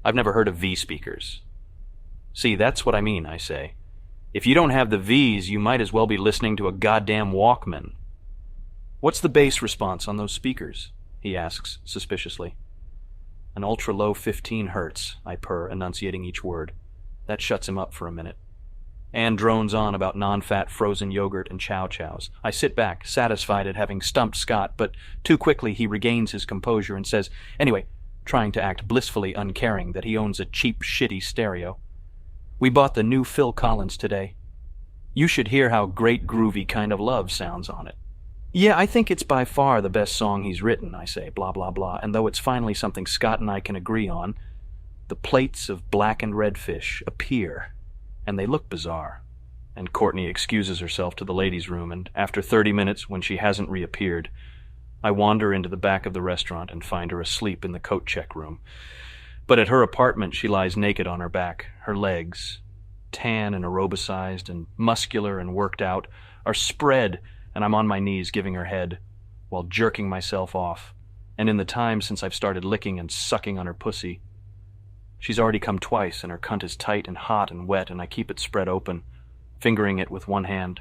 A: I've never heard of V speakers." "See, that's what I mean," I say. "If you don't have the Vs, you might as well be listening to a goddamn Walkman." "What's the bass response on those speakers?" he asks suspiciously. "An ultra-low 15 hertz, I purr, enunciating each word. That shuts him up for a minute. Anne drones on about non-fat frozen yogurt and chow-chows. I sit back, satisfied at having stumped Scott, but too quickly he regains his composure and says, anyway, trying to act blissfully uncaring that he owns a cheap, shitty stereo, "We bought the new Phil Collins today. You should hear how Great Groovy Kind of Love sounds on it." "Yeah, I think it's by far the best song he's written," I say, blah, blah, blah, and though it's finally something Scott and I can agree on, the plates of blackened redfish appear, and they look bizarre. And Courtney excuses herself to the ladies' room, and after 30 minutes, when she hasn't reappeared, I wander into the back of the restaurant and find her asleep in the coat check room. But at her apartment, she lies naked on her back. Her legs, tan and aerobicized and muscular and worked out, are spread, and I'm on my knees giving her head, while jerking myself off. And in the time since I've started licking and sucking on her pussy, she's already come twice, and her cunt is tight and hot and wet, and I keep it spread open, fingering it with one hand,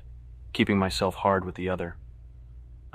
A: keeping myself hard with the other.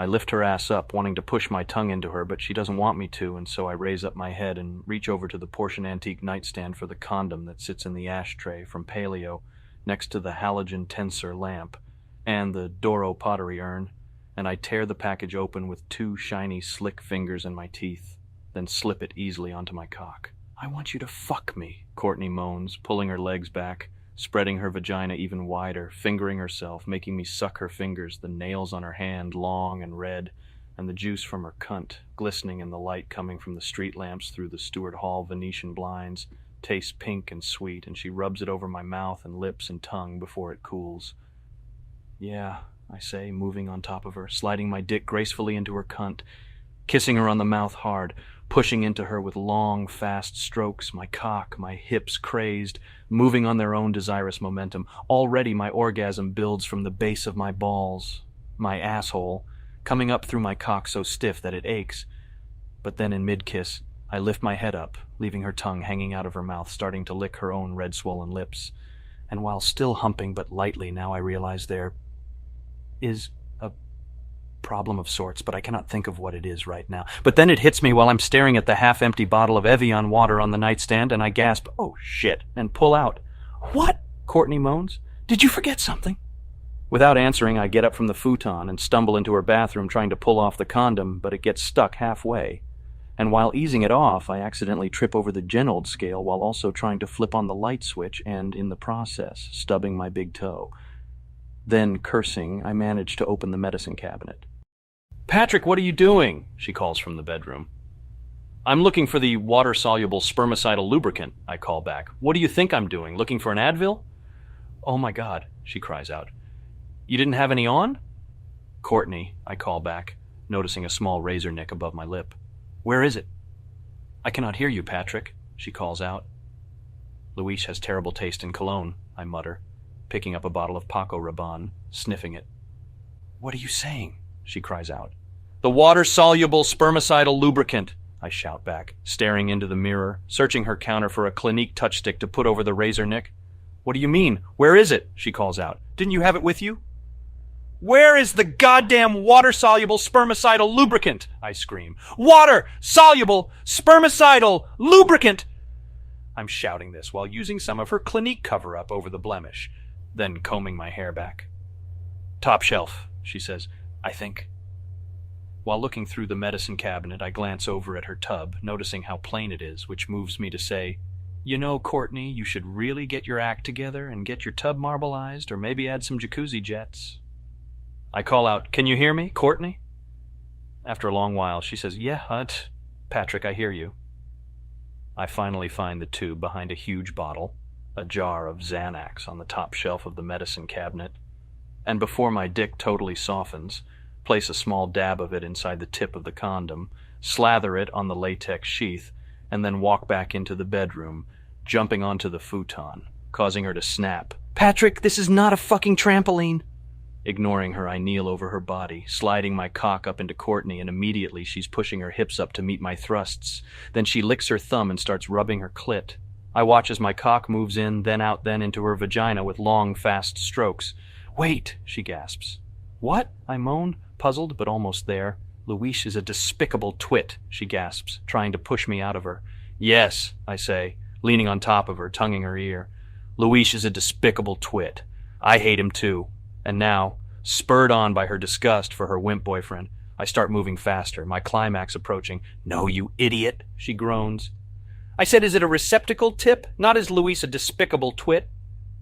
A: I lift her ass up, wanting to push my tongue into her, but she doesn't want me to, and so I raise up my head and reach over to the Portian antique nightstand for the condom that sits in the ashtray from Paleo next to the halogen tensor lamp and the Doro pottery urn, and I tear the package open with two shiny, slick fingers in my teeth, then slip it easily onto my cock. "I want you to fuck me," Courtney moans, pulling her legs back, spreading her vagina even wider, fingering herself, making me suck her fingers, the nails on her hand long and red, and the juice from her cunt, glistening in the light coming from the street lamps through the Stewart Hall Venetian blinds, tastes pink and sweet, and she rubs it over my mouth and lips and tongue before it cools. "Yeah," I say, moving on top of her, sliding my dick gracefully into her cunt, kissing her on the mouth hard, pushing into her with long, fast strokes, my cock, my hips crazed, moving on their own desirous momentum. Already my orgasm builds from the base of my balls, my asshole, coming up through my cock so stiff that it aches. But then in mid-kiss, I lift my head up, leaving her tongue hanging out of her mouth, starting to lick her own red swollen lips. And while still humping but lightly, now I realize there is a problem of sorts, but I cannot think of what it is right now. But then it hits me while I'm staring at the half-empty bottle of Evian water on the nightstand, and I gasp, "Oh shit," and pull out. "What?" Courtney moans. "Did you forget something?" Without answering, I get up from the futon and stumble into her bathroom trying to pull off the condom, but it gets stuck halfway. And while easing it off, I accidentally trip over the Genold scale while also trying to flip on the light switch and, in the process, stubbing my big toe. Then, cursing, I manage to open the medicine cabinet. "Patrick, what are you doing?" she calls from the bedroom. "I'm looking for the water-soluble spermicidal lubricant," I call back. "What do you think I'm doing? Looking for an Advil?" "Oh my God," she cries out. "You didn't have any on?" "Courtney," I call back, noticing a small razor nick above my lip. "Where is it?" "I cannot hear you, Patrick," she calls out. "Luis has terrible taste in cologne," I mutter, picking up a bottle of Paco Rabanne, sniffing it. What are you saying? She cries out. The water-soluble spermicidal lubricant, I shout back, staring into the mirror, searching her counter for a Clinique touchstick to put over the razor nick. What do you mean? Where is it? She calls out. Didn't you have it with you? Where is the goddamn water-soluble spermicidal lubricant? I scream. Water-soluble spermicidal lubricant! I'm shouting this while using some of her Clinique cover-up over the blemish, then combing my hair back. Top shelf, she says, I think. While looking through the medicine cabinet, I glance over at her tub, noticing how plain it is, which moves me to say, You know, Courtney, you should really get your act together and get your tub marbleized, or maybe add some jacuzzi jets. I call out, Can you hear me, Courtney? After a long while, she says, Yeah, Patrick, I hear you. I finally find the tube behind a huge bottle, a jar of Xanax on the top shelf of the medicine cabinet, and before my dick totally softens, place a small dab of it inside the tip of the condom, slather it on the latex sheath, and then walk back into the bedroom, jumping onto the futon, causing her to snap. Patrick, this is not a fucking trampoline. Ignoring her, I kneel over her body, sliding my cock up into Courtney, and immediately she's pushing her hips up to meet my thrusts. Then she licks her thumb and starts rubbing her clit. I watch as my cock moves in, then out, then into her vagina with long, fast strokes. Wait, she gasps. What? I moan, puzzled, but almost there. Louise is a despicable twit, she gasps, trying to push me out of her. Yes, I say, leaning on top of her, tonguing her ear. Louise is a despicable twit. I hate him too. And now, spurred on by her disgust for her wimp boyfriend, I start moving faster, my climax approaching. No, you idiot, she groans. I said, is it a receptacle tip? Not is Louise a despicable twit?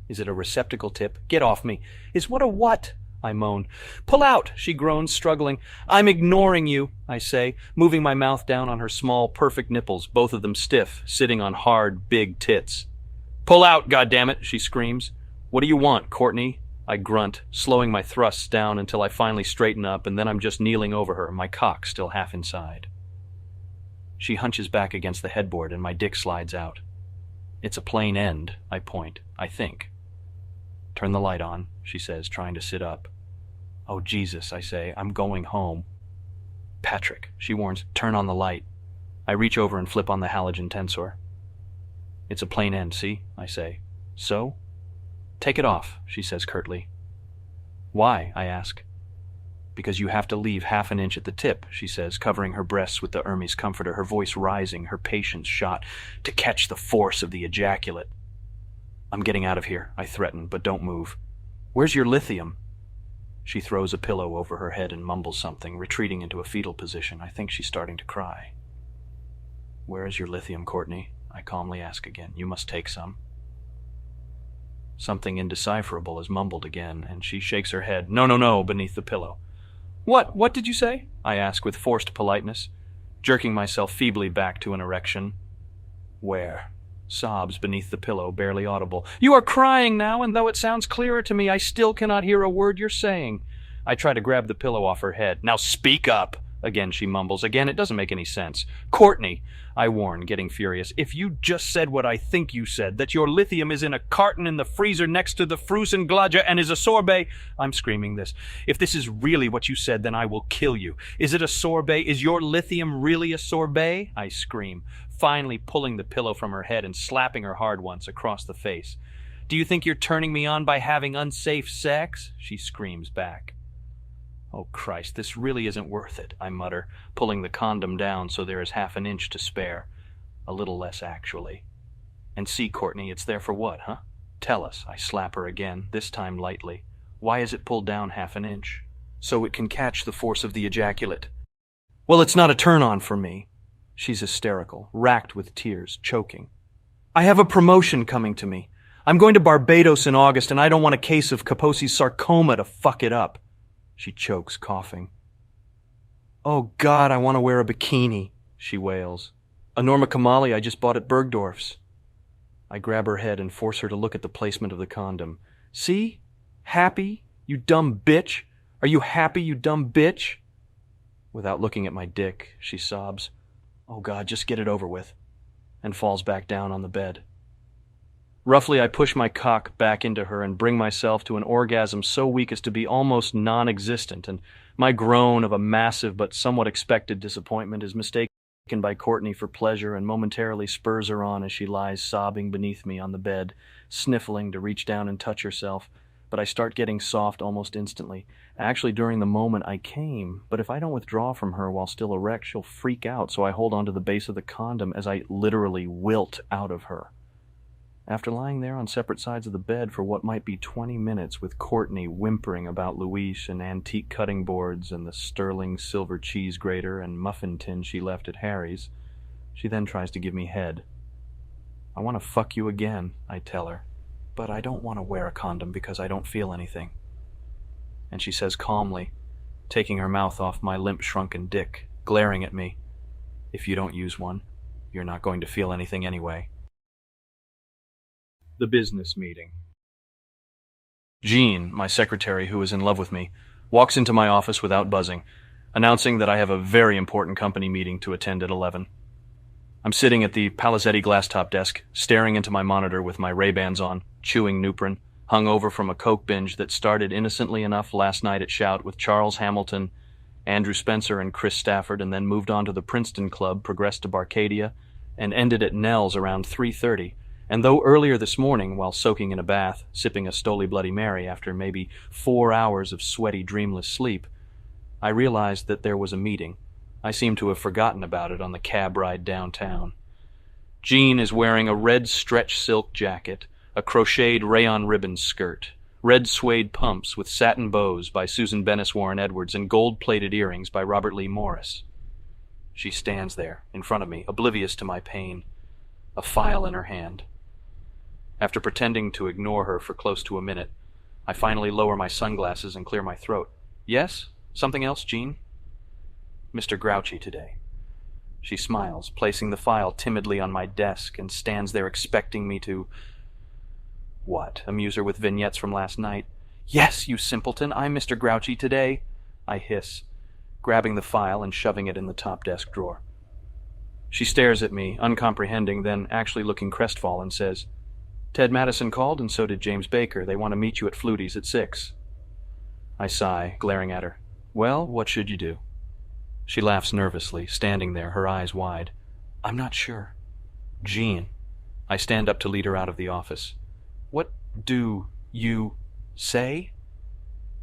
A: Is it a receptacle tip? Get off me. Is what a what? I moan. Pull out, she groans, struggling. I'm ignoring you, I say, moving my mouth down on her small, perfect nipples, both of them stiff, sitting on hard, big tits. Pull out, goddammit, she screams. What do you want, Courtney? I grunt, slowing my thrusts down until I finally straighten up, and then I'm just kneeling over her, my cock still half inside. She hunches back against the headboard, and my dick slides out. It's a plain end, I point, I think. Turn the light on, she says, trying to sit up. Oh, Jesus, I say, I'm going home. Patrick, she warns, turn on the light. I reach over and flip on the halogen tensor. It's a plain end, see? I say. So? Take it off, she says curtly. Why? I ask. Because you have to leave half an inch at the tip, she says, covering her breasts with the Hermes comforter, her voice rising, her patience shot, to catch the force of the ejaculate. I'm getting out of here, I threaten, but don't move. Where's your lithium? She throws a pillow over her head and mumbles something, retreating into a fetal position. I think she's starting to cry. Where is your lithium, Courtney? I calmly ask again. You must take some. Something indecipherable is mumbled again, and she shakes her head. No, beneath the pillow. What did you say? I ask with forced politeness, jerking myself feebly back to an erection. Where? Sobs beneath the pillow, barely audible. You are crying now, and though it sounds clearer to me, I still cannot hear a word you're saying. I try to grab the pillow off her head. Now speak up! Again she mumbles. Again, it doesn't make any sense. Courtney, I warn, getting furious, if you just said what I think you said, that your lithium is in a carton in the freezer next to the Frusen Gladja and is a sorbet, I'm screaming this. If this is really what you said, then I will kill you. Is it a sorbet? Is your lithium really a sorbet? I scream, finally pulling the pillow from her head and slapping her hard once across the face. Do you think you're turning me on by having unsafe sex? She screams back. Oh, Christ, this really isn't worth it, I mutter, pulling the condom down so there is half an inch to spare. A little less, actually. And see, Courtney, it's there for what, huh? Tell us, I slap her again, this time lightly. Why is it pulled down half an inch? So it can catch the force of the ejaculate. Well, it's not a turn-on for me. She's hysterical, racked with tears, choking. I have a promotion coming to me. I'm going to Barbados in August, and I don't want a case of Kaposi's sarcoma to fuck it up. She chokes, coughing. Oh, God, I want to wear a bikini, she wails. A Norma Kamali I just bought at Bergdorf's. I grab her head and force her to look at the placement of the condom. See? Happy, you dumb bitch? Are you happy, you dumb bitch? Without looking at my dick, she sobs. Oh, God, just get it over with. And falls back down on the bed. Roughly, I push my cock back into her and bring myself to an orgasm so weak as to be almost non-existent, and my groan of a massive but somewhat expected disappointment is mistaken by Courtney for pleasure and momentarily spurs her on as she lies sobbing beneath me on the bed, sniffling to reach down and touch herself. But I start getting soft almost instantly. Actually, during the moment I came, but if I don't withdraw from her while still erect, she'll freak out, so I hold onto the base of the condom as I literally wilt out of her. After lying there on separate sides of the bed for what might be 20 minutes with Courtney whimpering about Louise and antique cutting boards and the sterling silver cheese grater and muffin tin she left at Harry's, she then tries to give me head. "I want to fuck you again," I tell her, "but I don't want to wear a condom because I don't feel anything." And she says calmly, taking her mouth off my limp shrunken dick, glaring at me, "If you don't use one, you're not going to feel anything anyway." The business meeting. Jean, my secretary who is in love with me, walks into my office without buzzing, announcing that I have a very important company meeting to attend at 11. I'm sitting at the Palisetti glass-top desk, staring into my monitor with my Ray-Bans on, chewing Nuprin, hung over from a coke binge that started innocently enough last night at Shout with Charles Hamilton, Andrew Spencer, and Chris Stafford, and then moved on to the Princeton Club, progressed to Barcadia, and ended at Nell's around 3:30. And though earlier this morning, while soaking in a bath, sipping a Stoli Bloody Mary after maybe 4 hours of sweaty, dreamless sleep, I realized that there was a meeting. I seemed to have forgotten about it on the cab ride downtown. Jean is wearing a red stretch silk jacket, a crocheted rayon ribbon skirt, red suede pumps with satin bows by Susan Bennis Warren Edwards, and gold-plated earrings by Robert Lee Morris. She stands there, in front of me, oblivious to my pain, a file in her hand. After pretending to ignore her for close to a minute, I finally lower my sunglasses and clear my throat. "Yes? Something else, Jean?" "Mr. Grouchy today." She smiles, placing the file timidly on my desk, and stands there expecting me to... What, amuse her with vignettes from last night? "Yes, you simpleton, I'm Mr. Grouchy today," I hiss, grabbing the file and shoving it in the top desk drawer. She stares at me, uncomprehending, then actually looking crestfallen, says, "Ted Madison called, and so did James Baker. They want to meet you at Flutie's at 6. I sigh, glaring at her. "Well, what should you do?" She laughs nervously, standing there, her eyes wide. "I'm not sure." "Jean." I stand up to lead her out of the office. "What do you say?"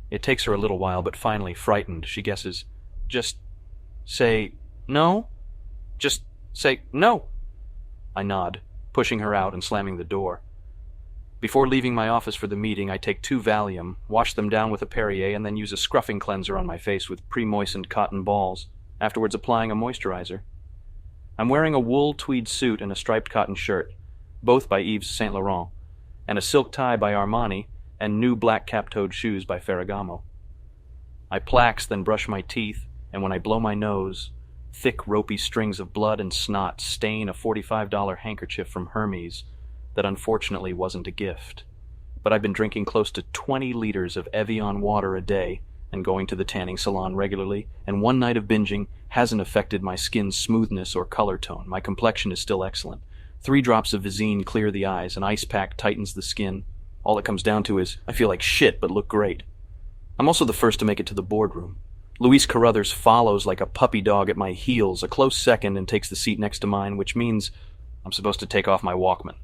A: It takes her a little while, but finally, frightened, she guesses, "Just say no? Just say no." I nod, pushing her out and slamming the door. Before leaving my office for the meeting, I take 2 Valium, wash them down with a Perrier, and then use a scruffing cleanser on my face with pre-moistened cotton balls, afterwards applying a moisturizer. I'm wearing a wool tweed suit and a striped cotton shirt, both by Yves Saint Laurent, and a silk tie by Armani, and new black cap-toed shoes by Ferragamo. I plax, then brush my teeth, and when I blow my nose, thick ropey strings of blood and snot stain a $45 handkerchief from Hermes that unfortunately wasn't a gift. But I've been drinking close to 20 liters of Evian water a day and going to the tanning salon regularly, and one night of binging hasn't affected my skin's smoothness or color tone. My complexion is still excellent. 3 drops of Visine clear the eyes, an ice pack tightens the skin. All it comes down to is, I feel like shit but look great. I'm also the first to make it to the boardroom. Luis Carruthers follows like a puppy dog at my heels, a close second, and takes the seat next to mine, which means I'm supposed to take off my Walkman.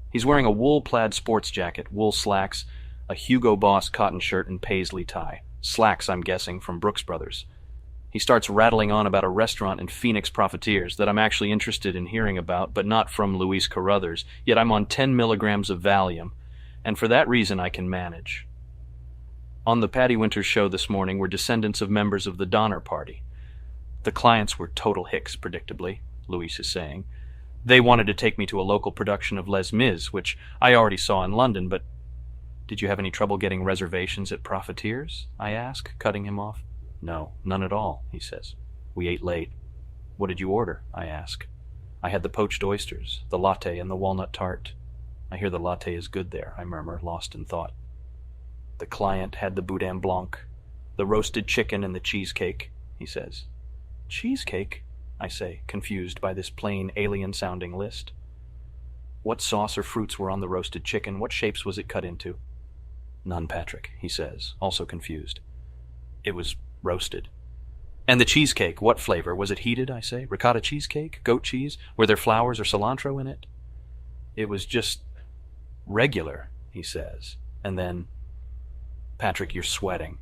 A: He's wearing a wool plaid sports jacket, wool slacks, a Hugo Boss cotton shirt, and paisley tie. Slacks, I'm guessing, from Brooks Brothers. He starts rattling on about a restaurant in Phoenix Profiteers that I'm actually interested in hearing about, but not from Luis Carruthers, yet I'm on 10 milligrams of Valium, and for that reason I can manage. On the Patty Winters show this morning were descendants of members of the Donner Party. The clients were total hicks, predictably, Luis is saying. They wanted to take me to a local production of Les Mis, which I already saw in London, but... "Did you have any trouble getting reservations at Profiteers?" I ask, cutting him off. "No, none at all," he says. "We ate late." "What did you order?" I ask. "I had the poached oysters, the latte, and the walnut tart." "I hear the latte is good there," I murmur, lost in thought. "The client had the boudin blanc, the roasted chicken, and the cheesecake," he says. "Cheesecake?" I say, confused by this plain, alien-sounding list. What sauce or fruits were on the roasted chicken? What shapes was it cut into? None, Patrick, he says, also confused. It was roasted. And the cheesecake, what flavor? Was it heated, I say? Ricotta cheesecake? Goat cheese? Were there flowers or cilantro in it? It was just regular, he says. And then, Patrick, you're sweating.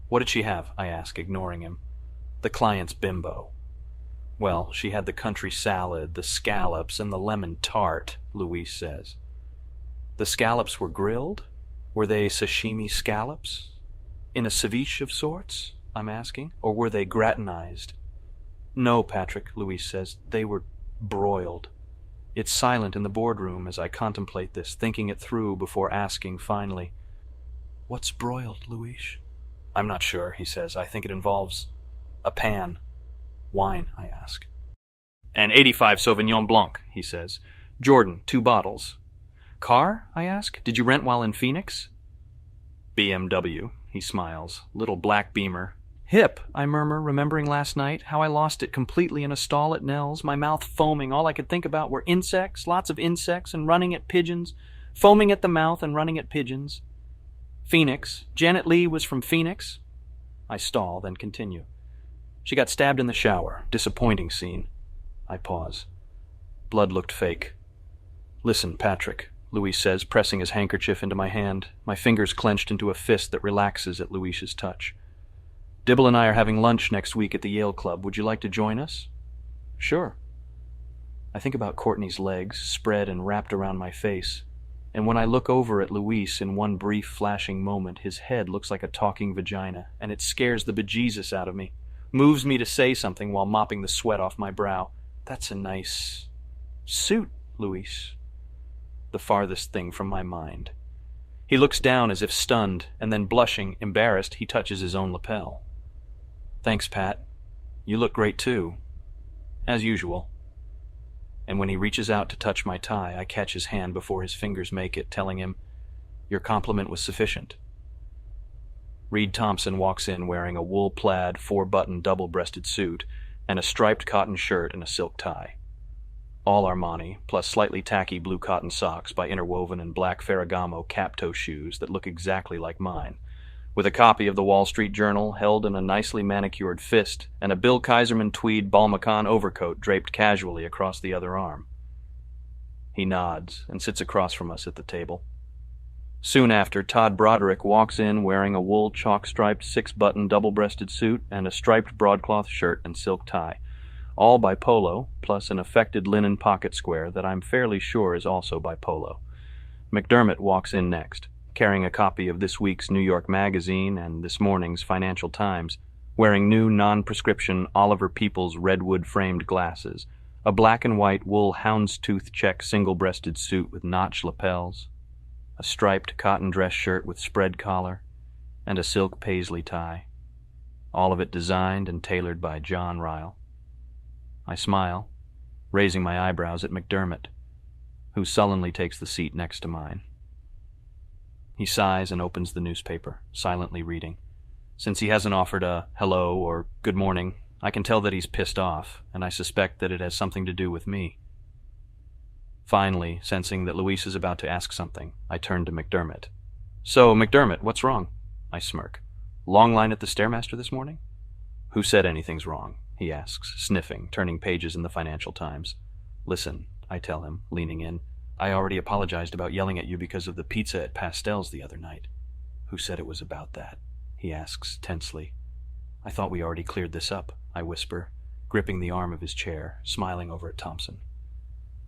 A: What did she have? I ask, ignoring him. The client's bimbo. Well, she had the country salad, the scallops, and the lemon tart, Luis says. The scallops were grilled? Were they sashimi scallops? In a ceviche of sorts? I'm asking. Or were they gratinized? No, Patrick, Luis says. They were broiled. It's silent in the boardroom as I contemplate this, thinking it through before asking finally, What's broiled, Luis? I'm not sure, he says. I think it involves a pan. Wine, I ask. An 85 Sauvignon Blanc, he says. Jordan, 2 bottles. Car, I ask. Did you rent while in Phoenix? BMW, he smiles. Little black Beamer. Hip, I murmur, remembering last night, how I lost it completely in a stall at Nell's, my mouth foaming. All I could think about were insects, lots of insects, and running at pigeons. Foaming at the mouth and running at pigeons. Phoenix. Janet Leigh was from Phoenix. I stall, then continue. She got stabbed in the shower. Disappointing scene. I pause. Blood looked fake. Listen, Patrick, Luis says, pressing his handkerchief into my hand, my fingers clenched into a fist that relaxes at Luis's touch. Dibble and I are having lunch next week at the Yale Club. Would you like to join us? Sure. I think about Courtney's legs, spread and wrapped around my face, and when I look over at Luis in one brief flashing moment, his head looks like a talking vagina, and it scares the bejesus out of me, moves me to say something while mopping the sweat off my brow. That's a nice suit, Luis. The farthest thing from my mind. He looks down as if stunned, and then blushing, embarrassed, he touches his own lapel. Thanks, Pat. You look great too. As usual. And when he reaches out to touch my tie, I catch his hand before his fingers make it, telling him, Your compliment was sufficient. Reed Thompson walks in wearing a wool-plaid, 4-button, double-breasted suit and a striped cotton shirt and a silk tie. All Armani, plus slightly tacky blue cotton socks by Interwoven and black Ferragamo cap-toe shoes that look exactly like mine, with a copy of the Wall Street Journal held in a nicely manicured fist and a Bill Kaiserman tweed Balmacan overcoat draped casually across the other arm. He nods and sits across from us at the table. Soon after, Todd Broderick walks in wearing a wool chalk-striped 6-button double-breasted suit and a striped broadcloth shirt and silk tie, all by Polo, plus an affected linen pocket square that I'm fairly sure is also by Polo. McDermott walks in next, carrying a copy of this week's New York Magazine and this morning's Financial Times, wearing new non-prescription Oliver Peoples redwood-framed glasses, a black and white wool houndstooth check single-breasted suit with notched lapels, a striped cotton dress shirt with spread collar, and a silk paisley tie, all of it designed and tailored by John Ryle. I smile, raising my eyebrows at McDermott, who sullenly takes the seat next to mine. He sighs and opens the newspaper, silently reading. Since he hasn't offered a hello or good morning, I can tell that he's pissed off, and I suspect that it has something to do with me. Finally, sensing that Luis is about to ask something, I turn to McDermott. So, McDermott, what's wrong? I smirk. Long line at the Stairmaster this morning? Who said anything's wrong? He asks, sniffing, turning pages in the Financial Times. Listen, I tell him, leaning in. I already apologized about yelling at you because of the pizza at Pastels the other night. Who said it was about that? He asks, tensely. I thought we already cleared this up, I whisper, gripping the arm of his chair, smiling over at Thompson.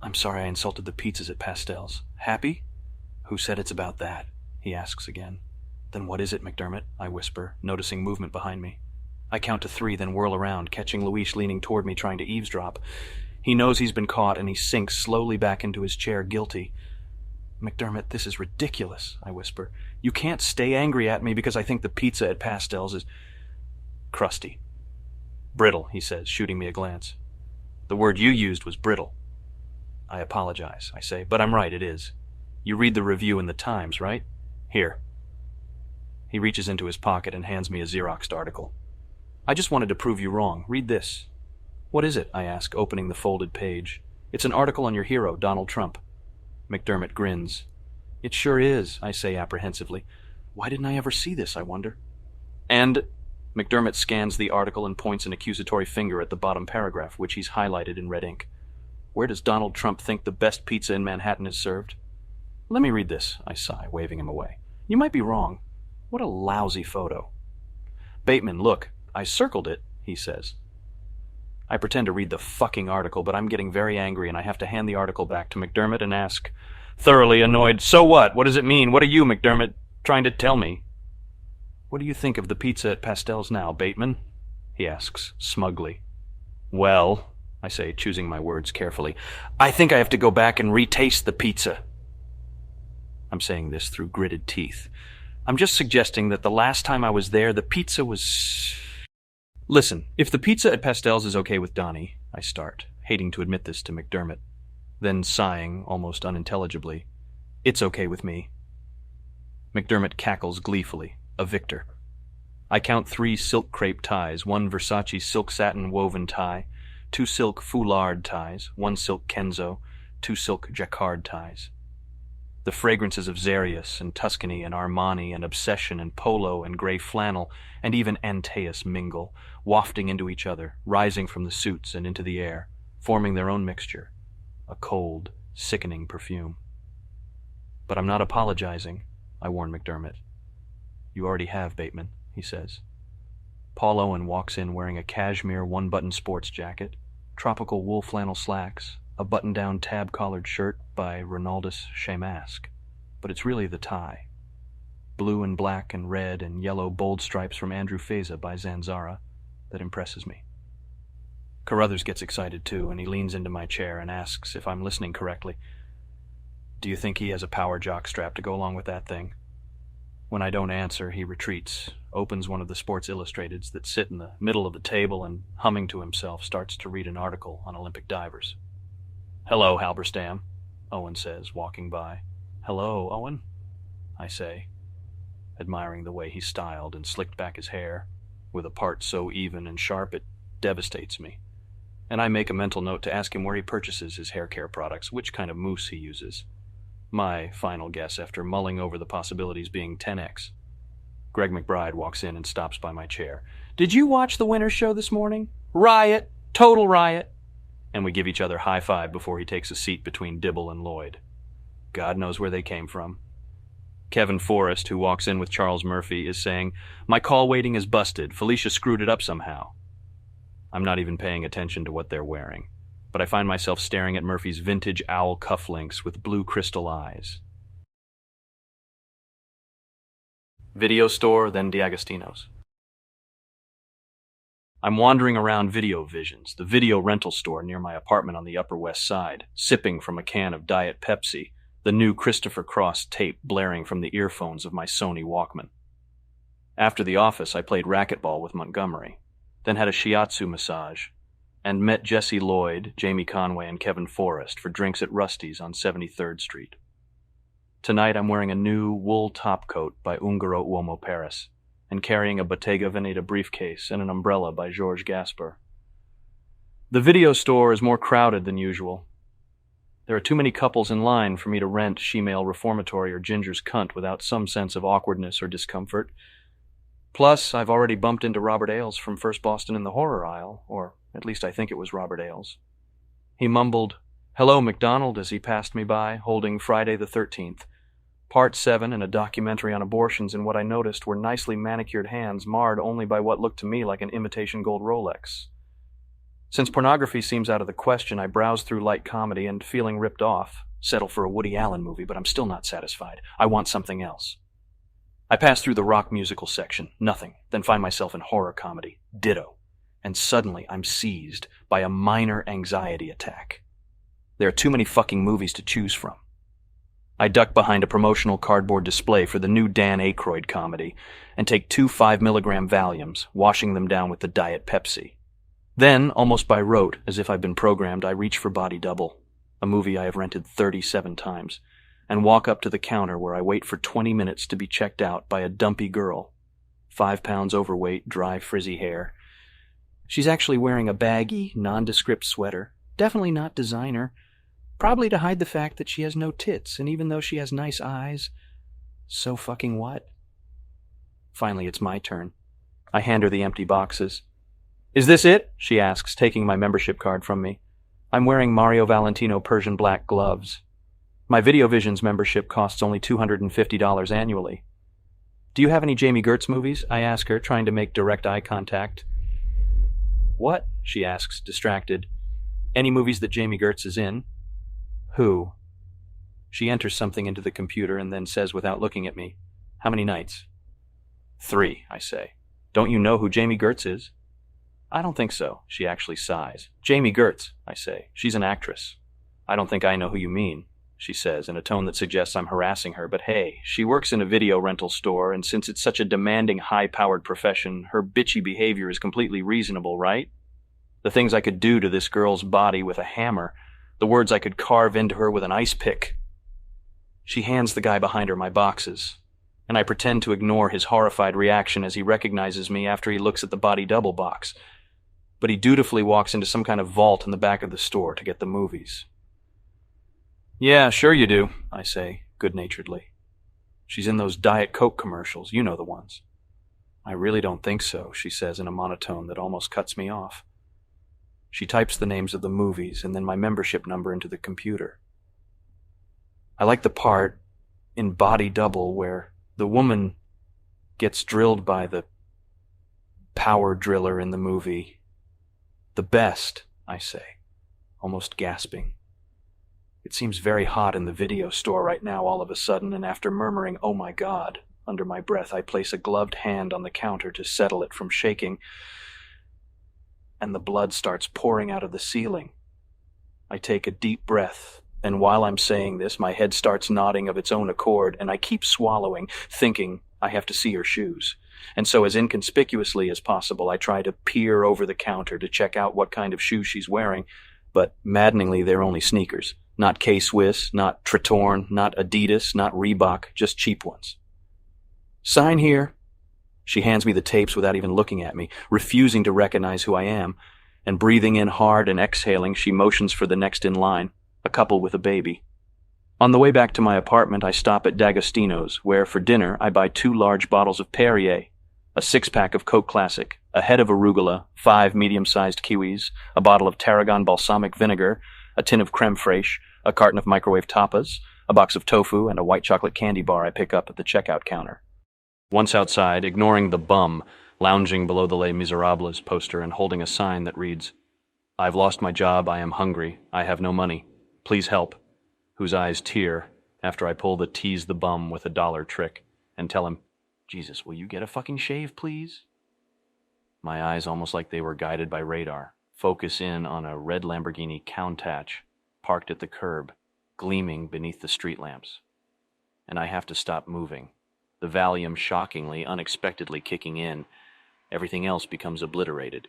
A: I'm sorry I insulted the pizzas at Pastels. Happy? Who said it's about that? He asks again. Then what is it, McDermott? I whisper, noticing movement behind me. I count to 3, then whirl around, catching Luis leaning toward me, trying to eavesdrop. He knows he's been caught, and he sinks slowly back into his chair, guilty. McDermott, this is ridiculous, I whisper. You can't stay angry at me because I think the pizza at Pastels is crusty. Brittle, he says, shooting me a glance. The word you used was brittle. I apologize, I say, but I'm right, it is. You read the review in the Times, right? Here. He reaches into his pocket and hands me a Xeroxed article. I just wanted to prove you wrong. Read this. What is it? I ask, opening the folded page. It's an article on your hero, Donald Trump. McDermott grins. It sure is, I say apprehensively. Why didn't I ever see this, I wonder? And McDermott scans the article and points an accusatory finger at the bottom paragraph, which he's highlighted in red ink. Where does Donald Trump think the best pizza in Manhattan is served? Let me read this, I sigh, waving him away. You might be wrong. What a lousy photo. Bateman, look, I circled it, he says. I pretend to read the fucking article, but I'm getting very angry and I have to hand the article back to McDermott and ask, thoroughly annoyed, so what? What does it mean? What are you, McDermott, trying to tell me? What do you think of the pizza at Pastels now, Bateman? He asks, smugly. Well, I say, choosing my words carefully, I think I have to go back and retaste the pizza. I'm saying this through gritted teeth. I'm just suggesting that the last time I was there, the pizza was... Listen, if the pizza at Pastels is okay with Donnie, I start, hating to admit this to McDermott, then sighing, almost unintelligibly, it's okay with me. McDermott cackles gleefully, a victor. I count 3 silk crepe ties, 1 Versace silk satin woven tie, 2 silk foulard ties, 1 silk Kenzo, 2 silk jacquard ties. The fragrances of Xerius and Tuscany and Armani and Obsession and Polo and gray flannel and even Antaeus mingle, wafting into each other, rising from the suits and into the air, forming their own mixture, a cold, sickening perfume. But I'm not apologizing, I warn McDermott. You already have, Bateman, he says. Paul Owen walks in wearing a cashmere one-button sports jacket, tropical wool flannel slacks, a button-down tab-collared shirt by Ronaldus Chez Masque, but it's really the tie. Blue and black and red and yellow bold stripes from Andrew Feza by Zanzara that impresses me. Carruthers gets excited too, and he leans into my chair and asks if I'm listening correctly. Do you think he has a power jock strap to go along with that thing? When I don't answer, he retreats, opens one of the Sports Illustrateds that sit in the middle of the table and, humming to himself, starts to read an article on Olympic divers. Hello, Halberstam, Owen says, walking by. Hello, Owen, I say, admiring the way he styled and slicked back his hair, with a part so even and sharp it devastates me. And I make a mental note to ask him where he purchases his hair care products, which kind of mousse he uses. My final guess after mulling over the possibilities being 10x. Greg McBride walks in and stops by my chair. Did you watch the winner's show this morning? Riot! Total riot! And we give each other high five before he takes a seat between Dibble and Lloyd. God knows where they came from. Kevin Forrest, who walks in with Charles Murphy, is saying, my call waiting is busted. Felicia screwed it up somehow. I'm not even paying attention to what they're wearing, but I find myself staring at Murphy's vintage owl cufflinks with blue crystal eyes. Video store, then D'Agostino's. I'm wandering around Video Visions, the video rental store near my apartment on the Upper West Side, sipping from a can of Diet Pepsi, the new Christopher Cross tape blaring from the earphones of my Sony Walkman. After the office, I played racquetball with Montgomery, then had a shiatsu massage, and met Jesse Lloyd, Jamie Conway, and Kevin Forrest for drinks at Rusty's on 73rd Street. Tonight I'm wearing a new wool topcoat by Ungaro Uomo Paris, and carrying a Bottega Veneta briefcase and an umbrella by Georges Gasper. The video store is more crowded than usual. There are too many couples in line for me to rent Shemale Reformatory or Ginger's Cunt without some sense of awkwardness or discomfort. Plus, I've already bumped into Robert Ailes from First Boston in the horror aisle, or at least I think it was Robert Ailes. He mumbled, "Hello, McDonald," as he passed me by, holding Friday the 13th. Part 7 and a documentary on abortions in what I noticed were nicely manicured hands marred only by what looked to me like an imitation gold Rolex. Since pornography seems out of the question, I browse through light comedy and, feeling ripped off, settle for a Woody Allen movie, but I'm still not satisfied. I want something else. I pass through the rock musical section, nothing, then find myself in horror comedy, ditto, and suddenly I'm seized by a minor anxiety attack. There are too many fucking movies to choose from. I duck behind a promotional cardboard display for the new Dan Aykroyd comedy and take 2 5-milligram Valiums, washing them down with the Diet Pepsi. Then, almost by rote, as if I've been programmed, I reach for Body Double, a movie I have rented 37 times, and walk up to the counter where I wait for 20 minutes to be checked out by a dumpy girl, 5 pounds overweight, dry, frizzy hair. She's actually wearing a baggy, nondescript sweater, definitely not designer, Probably to hide the fact that she has no tits, and even though she has nice eyes, so fucking what? Finally, it's my turn. I hand her the empty boxes. Is this it? She asks, taking my membership card from me. I'm wearing Mario Valentino Persian black gloves. My VideoVisions membership costs only $250 annually. Do you have any Jamie Gertz movies? I ask her, trying to make direct eye contact. What? She asks, distracted. Any movies that Jamie Gertz is in? Who? She enters something into the computer and then says without looking at me, How many nights? 3, I say. Don't you know who Jamie Gertz is? I don't think so. She actually sighs. Jamie Gertz, I say. She's an actress. I don't think I know who you mean, she says, in a tone that suggests I'm harassing her, but hey, she works in a video rental store, and since it's such a demanding, high-powered profession, her bitchy behavior is completely reasonable, right? The things I could do to this girl's body with a hammer, the words I could carve into her with an ice pick. She hands the guy behind her my boxes, and I pretend to ignore his horrified reaction as he recognizes me after he looks at the body double box. But he dutifully walks into some kind of vault in the back of the store to get the movies. Yeah, sure you do, I say, good-naturedly. She's in those Diet Coke commercials, you know the ones. I really don't think so, she says in a monotone that almost cuts me off. She types the names of the movies and then my membership number into the computer. I like the part in Body Double where the woman gets drilled by the power driller in the movie. The best, I say, almost gasping. It seems very hot in the video store right now all of a sudden, and after murmuring, "Oh my God," under my breath, I place a gloved hand on the counter to settle it from shaking, and the blood starts pouring out of the ceiling. I take a deep breath, and while I'm saying this, my head starts nodding of its own accord, and I keep swallowing, thinking I have to see her shoes. And so as inconspicuously as possible, I try to peer over the counter to check out what kind of shoes she's wearing, but maddeningly they're only sneakers. Not K-Swiss, not Tretorn, not Adidas, not Reebok, just cheap ones. Sign here. She hands me the tapes without even looking at me, refusing to recognize who I am, and breathing in hard and exhaling, she motions for the next in line, a couple with a baby. On the way back to my apartment, I stop at D'Agostino's, where for dinner I buy 2 large bottles of Perrier, a 6-pack of Coke Classic, a head of arugula, 5 medium-sized kiwis, a bottle of tarragon balsamic vinegar, a tin of creme fraiche, a carton of microwave tapas, a box of tofu, and a white chocolate candy bar I pick up at the checkout counter. Once outside, ignoring the bum, lounging below the Les Miserables poster and holding a sign that reads, "I've lost my job, I am hungry, I have no money. Please help," whose eyes tear after I pull the tease the bum with a $1 trick and tell him, "Jesus, will you get a fucking shave, please?" My eyes, almost like they were guided by radar, focus in on a red Lamborghini Countach parked at the curb, gleaming beneath the street lamps. And I have to stop moving. The Valium shockingly, unexpectedly kicking in. Everything else becomes obliterated.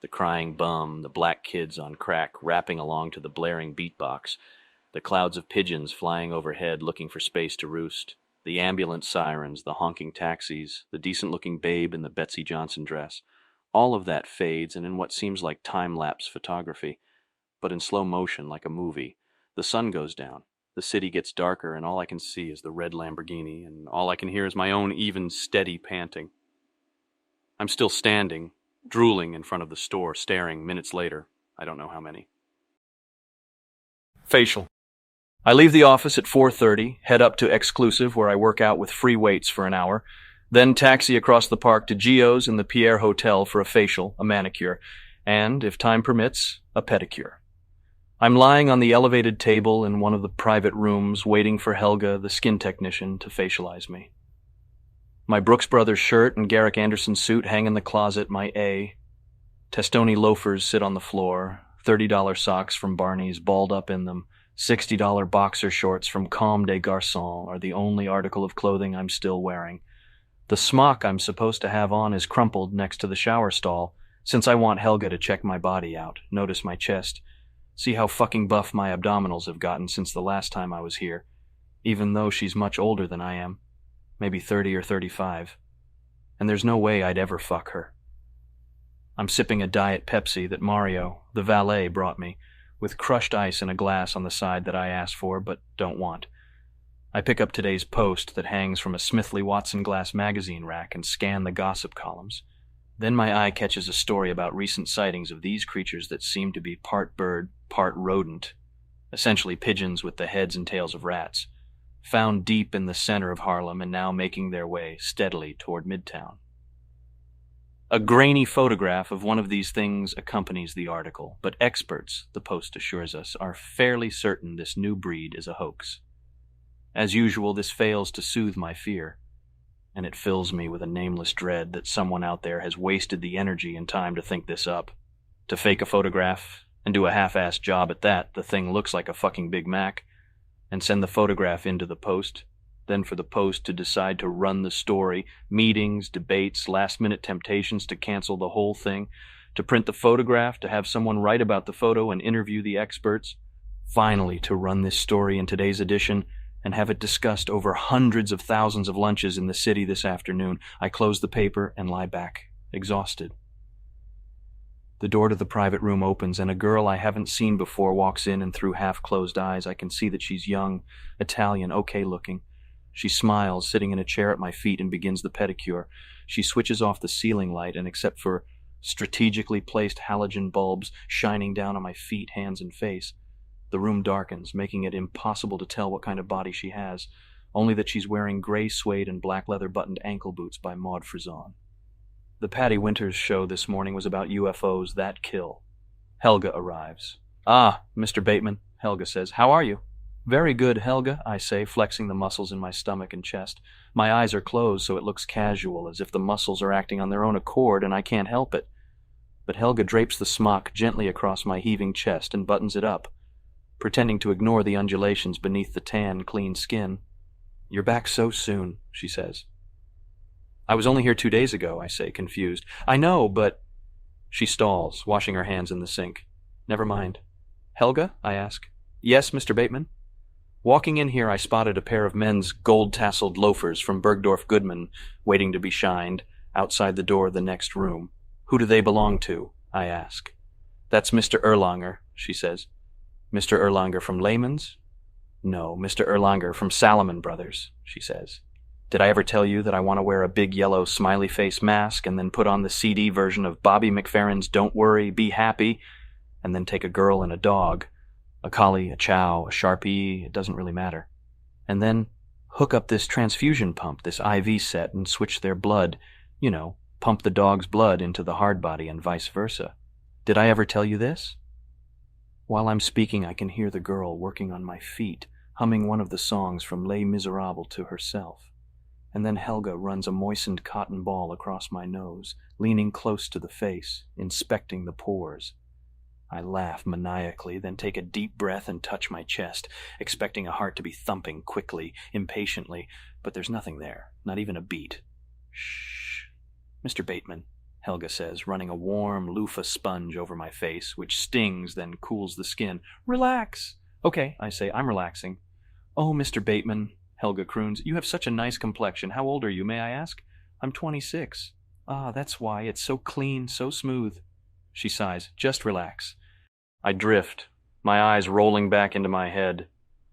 A: The crying bum, the black kids on crack rapping along to the blaring beatbox, the clouds of pigeons flying overhead looking for space to roost, the ambulance sirens, the honking taxis, the decent-looking babe in the Betsy Johnson dress. All of that fades, and in what seems like time-lapse photography, but in slow motion like a movie, the sun goes down. The city gets darker, and all I can see is the red Lamborghini, and all I can hear is my own even, steady panting. I'm still standing, drooling in front of the store, staring minutes later. I don't know how many. Facial. I leave the office at 4:30, head up to Exclusive where I work out with free weights for an hour, then taxi across the park to Gio's and the Pierre Hotel for a facial, a manicure, and, if time permits, a pedicure. I'm lying on the elevated table in one of the private rooms waiting for Helga, the skin technician, to facialize me. My Brooks Brothers shirt and Garrick Anderson suit hang in the closet, my A. Testoni loafers sit on the floor, $30 socks from Barney's balled up in them, $60 boxer shorts from Comme des Garçons are the only article of clothing I'm still wearing. The smock I'm supposed to have on is crumpled next to the shower stall, since I want Helga to check my body out, notice my chest, see how fucking buff my abdominals have gotten since the last time I was here, even though she's much older than I am, maybe 30 or 35, and there's no way I'd ever fuck her. I'm sipping a Diet Pepsi that Mario, the valet, brought me, with crushed ice in a glass on the side that I asked for but don't want. I pick up today's Post that hangs from a Smithley Watson glass magazine rack and scan the gossip columns. Then my eye catches a story about recent sightings of these creatures that seem to be part bird, part rodent, essentially pigeons with the heads and tails of rats, found deep in the center of Harlem and now making their way steadily toward Midtown. A grainy photograph of one of these things accompanies the article, but experts, the Post assures us, are fairly certain this new breed is a hoax. As usual, this fails to soothe my fear, and it fills me with a nameless dread that someone out there has wasted the energy and time to think this up, to fake a photograph and do a half-assed job at that. The thing looks like a fucking Big Mac, and send the photograph into the Post, then for the Post to decide to run the story, meetings, debates, last-minute temptations to cancel the whole thing, to print the photograph, to have someone write about the photo and interview the experts, finally to run this story in today's edition and have it discussed over hundreds of thousands of lunches in the city this afternoon. I close the paper and lie back, exhausted. The door to the private room opens, and a girl I haven't seen before walks in, and through half-closed eyes I can see that she's young, Italian, okay-looking. She smiles, sitting in a chair at my feet, and begins the pedicure. She switches off the ceiling light, and except for strategically placed halogen bulbs shining down on my feet, hands, and face, the room darkens, making it impossible to tell what kind of body she has, only that she's wearing gray suede and black leather buttoned ankle boots by Maud Frizon. The Patty Winters show this morning was about UFOs that kill. Helga arrives. "Ah, Mr. Bateman," Helga says. "How are you?" "Very good, Helga," I say, flexing the muscles in my stomach and chest. My eyes are closed, so it looks casual, as if the muscles are acting on their own accord and I can't help it. But Helga drapes the smock gently across my heaving chest and buttons it up, pretending to ignore the undulations beneath the tan, clean skin. "You're back so soon," she says. "I was only here 2 days ago," I say, confused. "I know, but—" She stalls, washing her hands in the sink. "Never mind." "Helga?" I ask. "Yes, Mr. Bateman?" Walking in here, I spotted a pair of men's gold-tasseled loafers from Bergdorf Goodman waiting to be shined outside the door of the next room. "Who do they belong to?" I ask. "That's Mr. Erlanger," she says. "Mr. Erlanger from Lehman's?" "No, Mr. Erlanger from Salomon Brothers," she says. "Did I ever tell you that I want to wear a big yellow smiley face mask and then put on the CD version of Bobby McFerrin's Don't Worry, Be Happy, and then take a girl and a dog, a collie, a chow, a Sharpie, it doesn't really matter, and then hook up this transfusion pump, this IV set, and switch their blood, pump the dog's blood into the hard body and vice versa? Did I ever tell you this?" While I'm speaking, I can hear the girl working on my feet, humming one of the songs from Les Miserables to herself. And then Helga runs a moistened cotton ball across my nose, leaning close to the face, inspecting the pores. I laugh maniacally, then take a deep breath and touch my chest, expecting a heart to be thumping quickly, impatiently, but there's nothing there, not even a beat. "Shh, Mr. Bateman," Helga says, running a warm loofah sponge over my face, which stings, then cools the skin. "Relax." "Okay," I say, "I'm relaxing." "Oh, Mr. Bateman," Helga croons, "you have such a nice complexion. How old are you, may I ask?" "I'm 26. "Ah, that's why. It's so clean, so smooth." She sighs. "Just relax." I drift, my eyes rolling back into my head,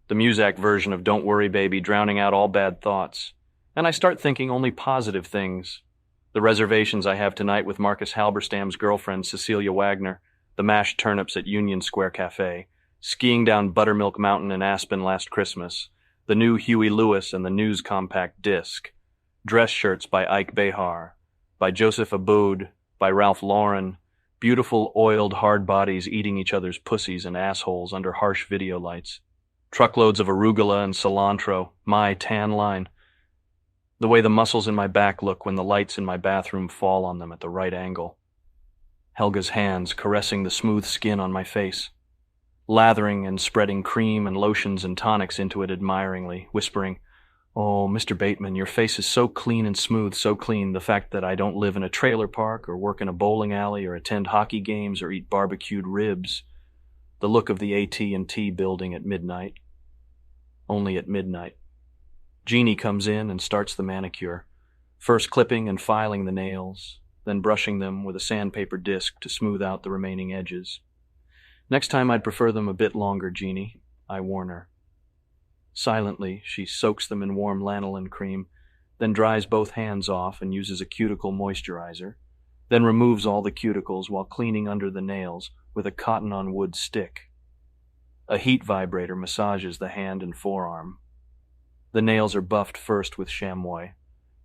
A: the Muzak version of Don't Worry Baby drowning out all bad thoughts, and I start thinking only positive things. The reservations I have tonight with Marcus Halberstam's girlfriend Cecilia Wagner, the mashed turnips at Union Square Cafe, skiing down Buttermilk Mountain in Aspen last Christmas, the new Huey Lewis and the News Compact disc, dress shirts by Ike Behar, by Joseph Aboud, by Ralph Lauren, beautiful oiled hard bodies eating each other's pussies and assholes under harsh video lights, truckloads of arugula and cilantro, my tan line, the way the muscles in my back look when the lights in my bathroom fall on them at the right angle, Helga's hands caressing the smooth skin on my face, lathering and spreading cream and lotions and tonics into it admiringly, whispering, "Oh, Mr. Bateman, your face is so clean and smooth, so clean, the fact that I don't live in a trailer park or work in a bowling alley or attend hockey games or eat barbecued ribs. The look of the AT&T building at midnight. Only at midnight." Jeannie comes in and starts the manicure, first clipping and filing the nails, then brushing them with a sandpaper disc to smooth out the remaining edges. Next time I'd prefer them a bit longer, Jeannie, I warn her. Silently, she soaks them in warm lanolin cream, then dries both hands off and uses a cuticle moisturizer, then removes all the cuticles while cleaning under the nails with a cotton-on-wood stick. A heat vibrator massages the hand and forearm. The nails are buffed first with chamois,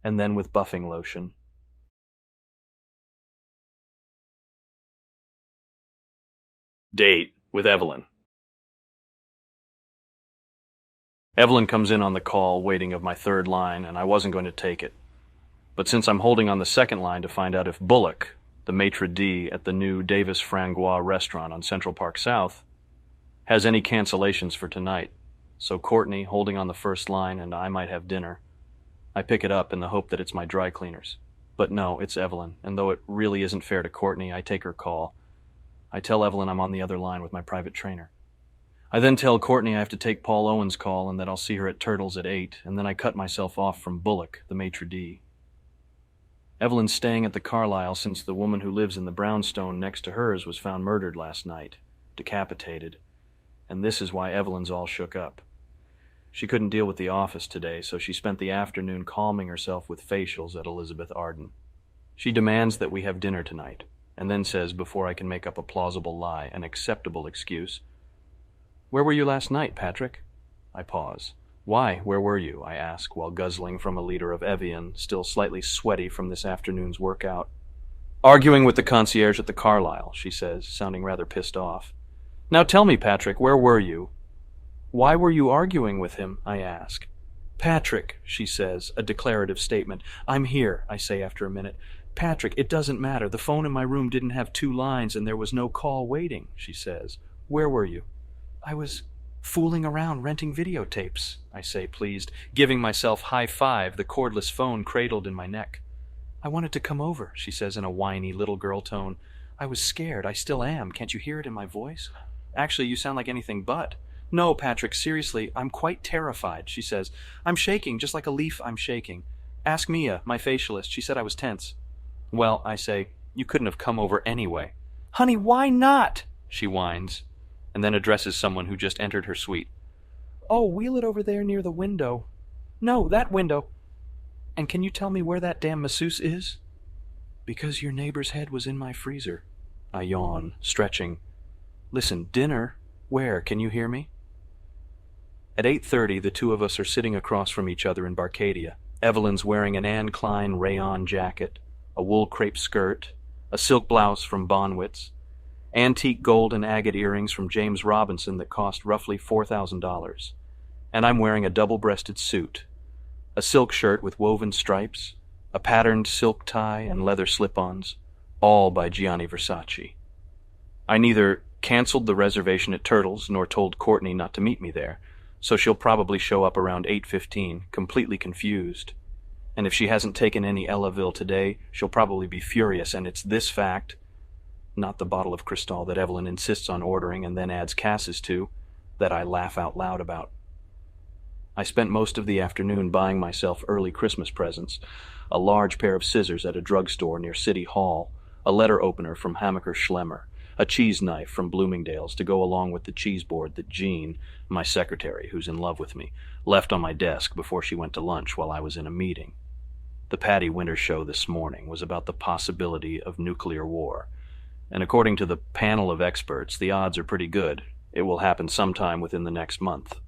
A: and then with buffing lotion. Date with Evelyn. Evelyn comes in on the call, waiting of my third line, and I wasn't going to take it. But since I'm holding on the second line to find out if Bullock, the maitre d' at the new Davis Frangois restaurant on Central Park South, has any cancellations for tonight, so Courtney, holding on the first line, and I might have dinner. I pick it up in the hope that it's my dry cleaners. But no, it's Evelyn, and though it really isn't fair to Courtney, I take her call. I tell Evelyn I'm on the other line with my private trainer. I then tell Courtney I have to take Paul Owen's call and that I'll see her at Turtle's at 8, and then I cut myself off from Bullock, the maitre d'. Evelyn's staying at the Carlisle since the woman who lives in the brownstone next to hers was found murdered last night, decapitated, and this is why Evelyn's all shook up. She couldn't deal with the office today, so she spent the afternoon calming herself with facials at Elizabeth Arden. She demands that we have dinner tonight, and then says, before I can make up a plausible lie, an acceptable excuse, "Where were you last night, Patrick?" I pause. "Why, where were you?" I ask, while guzzling from a liter of Evian, still slightly sweaty from this afternoon's workout. "Arguing with the concierge at the Carlisle," she says, sounding rather pissed off. "Now tell me, Patrick, where were you?" "Why were you arguing with him?" I ask. "Patrick," she says, a declarative statement. "I'm here," I say after a minute. "Patrick, it doesn't matter. The phone in my room didn't have 2 lines and there was no call waiting," she says. "Where were you?" "I was fooling around renting videotapes," I say, pleased, giving myself high five, the cordless phone cradled in my neck. "I wanted to come over," she says in a whiny little girl tone. "I was scared. I still am. Can't you hear it in my voice?" "Actually, you sound like anything but." "No, Patrick, seriously, I'm quite terrified," she says. "I'm shaking, just like a leaf I'm shaking. Ask Mia, my facialist. She said I was tense." "Well," I say, "you couldn't have come over anyway." "Honey, why not?" she whines, and then addresses someone who just entered her suite. "Oh, wheel it over there near the window." "No, that window." "And can you tell me where that damn masseuse is?" "Because your neighbor's head was in my freezer." I yawn, stretching. "Listen, dinner? Where? Can you hear me?" At 8:30, the two of us are sitting across from each other in Barcadia. Evelyn's wearing an Anne Klein rayon jacket, a wool crepe skirt, a silk blouse from Bonwitz, antique gold and agate earrings from James Robinson that cost roughly $4,000, and I'm wearing a double-breasted suit, a silk shirt with woven stripes, a patterned silk tie and leather slip-ons, all by Gianni Versace. I neither canceled the reservation at Turtle's nor told Courtney not to meet me there, so she'll probably show up around 8:15, completely confused. And if she hasn't taken any Ellaville today, she'll probably be furious, and it's this fact, not the bottle of Cristal that Evelyn insists on ordering and then adds Cassis to, that I laugh out loud about. I spent most of the afternoon buying myself early Christmas presents, a large pair of scissors at a drugstore near City Hall, a letter opener from Hammacher Schlemmer, a cheese knife from Bloomingdale's to go along with the cheese board that Jean, my secretary who's in love with me, left on my desk before she went to lunch while I was in a meeting. The Patty Winter show this morning was about the possibility of nuclear war, and according to the panel of experts, the odds are pretty good. It will happen sometime within the next month.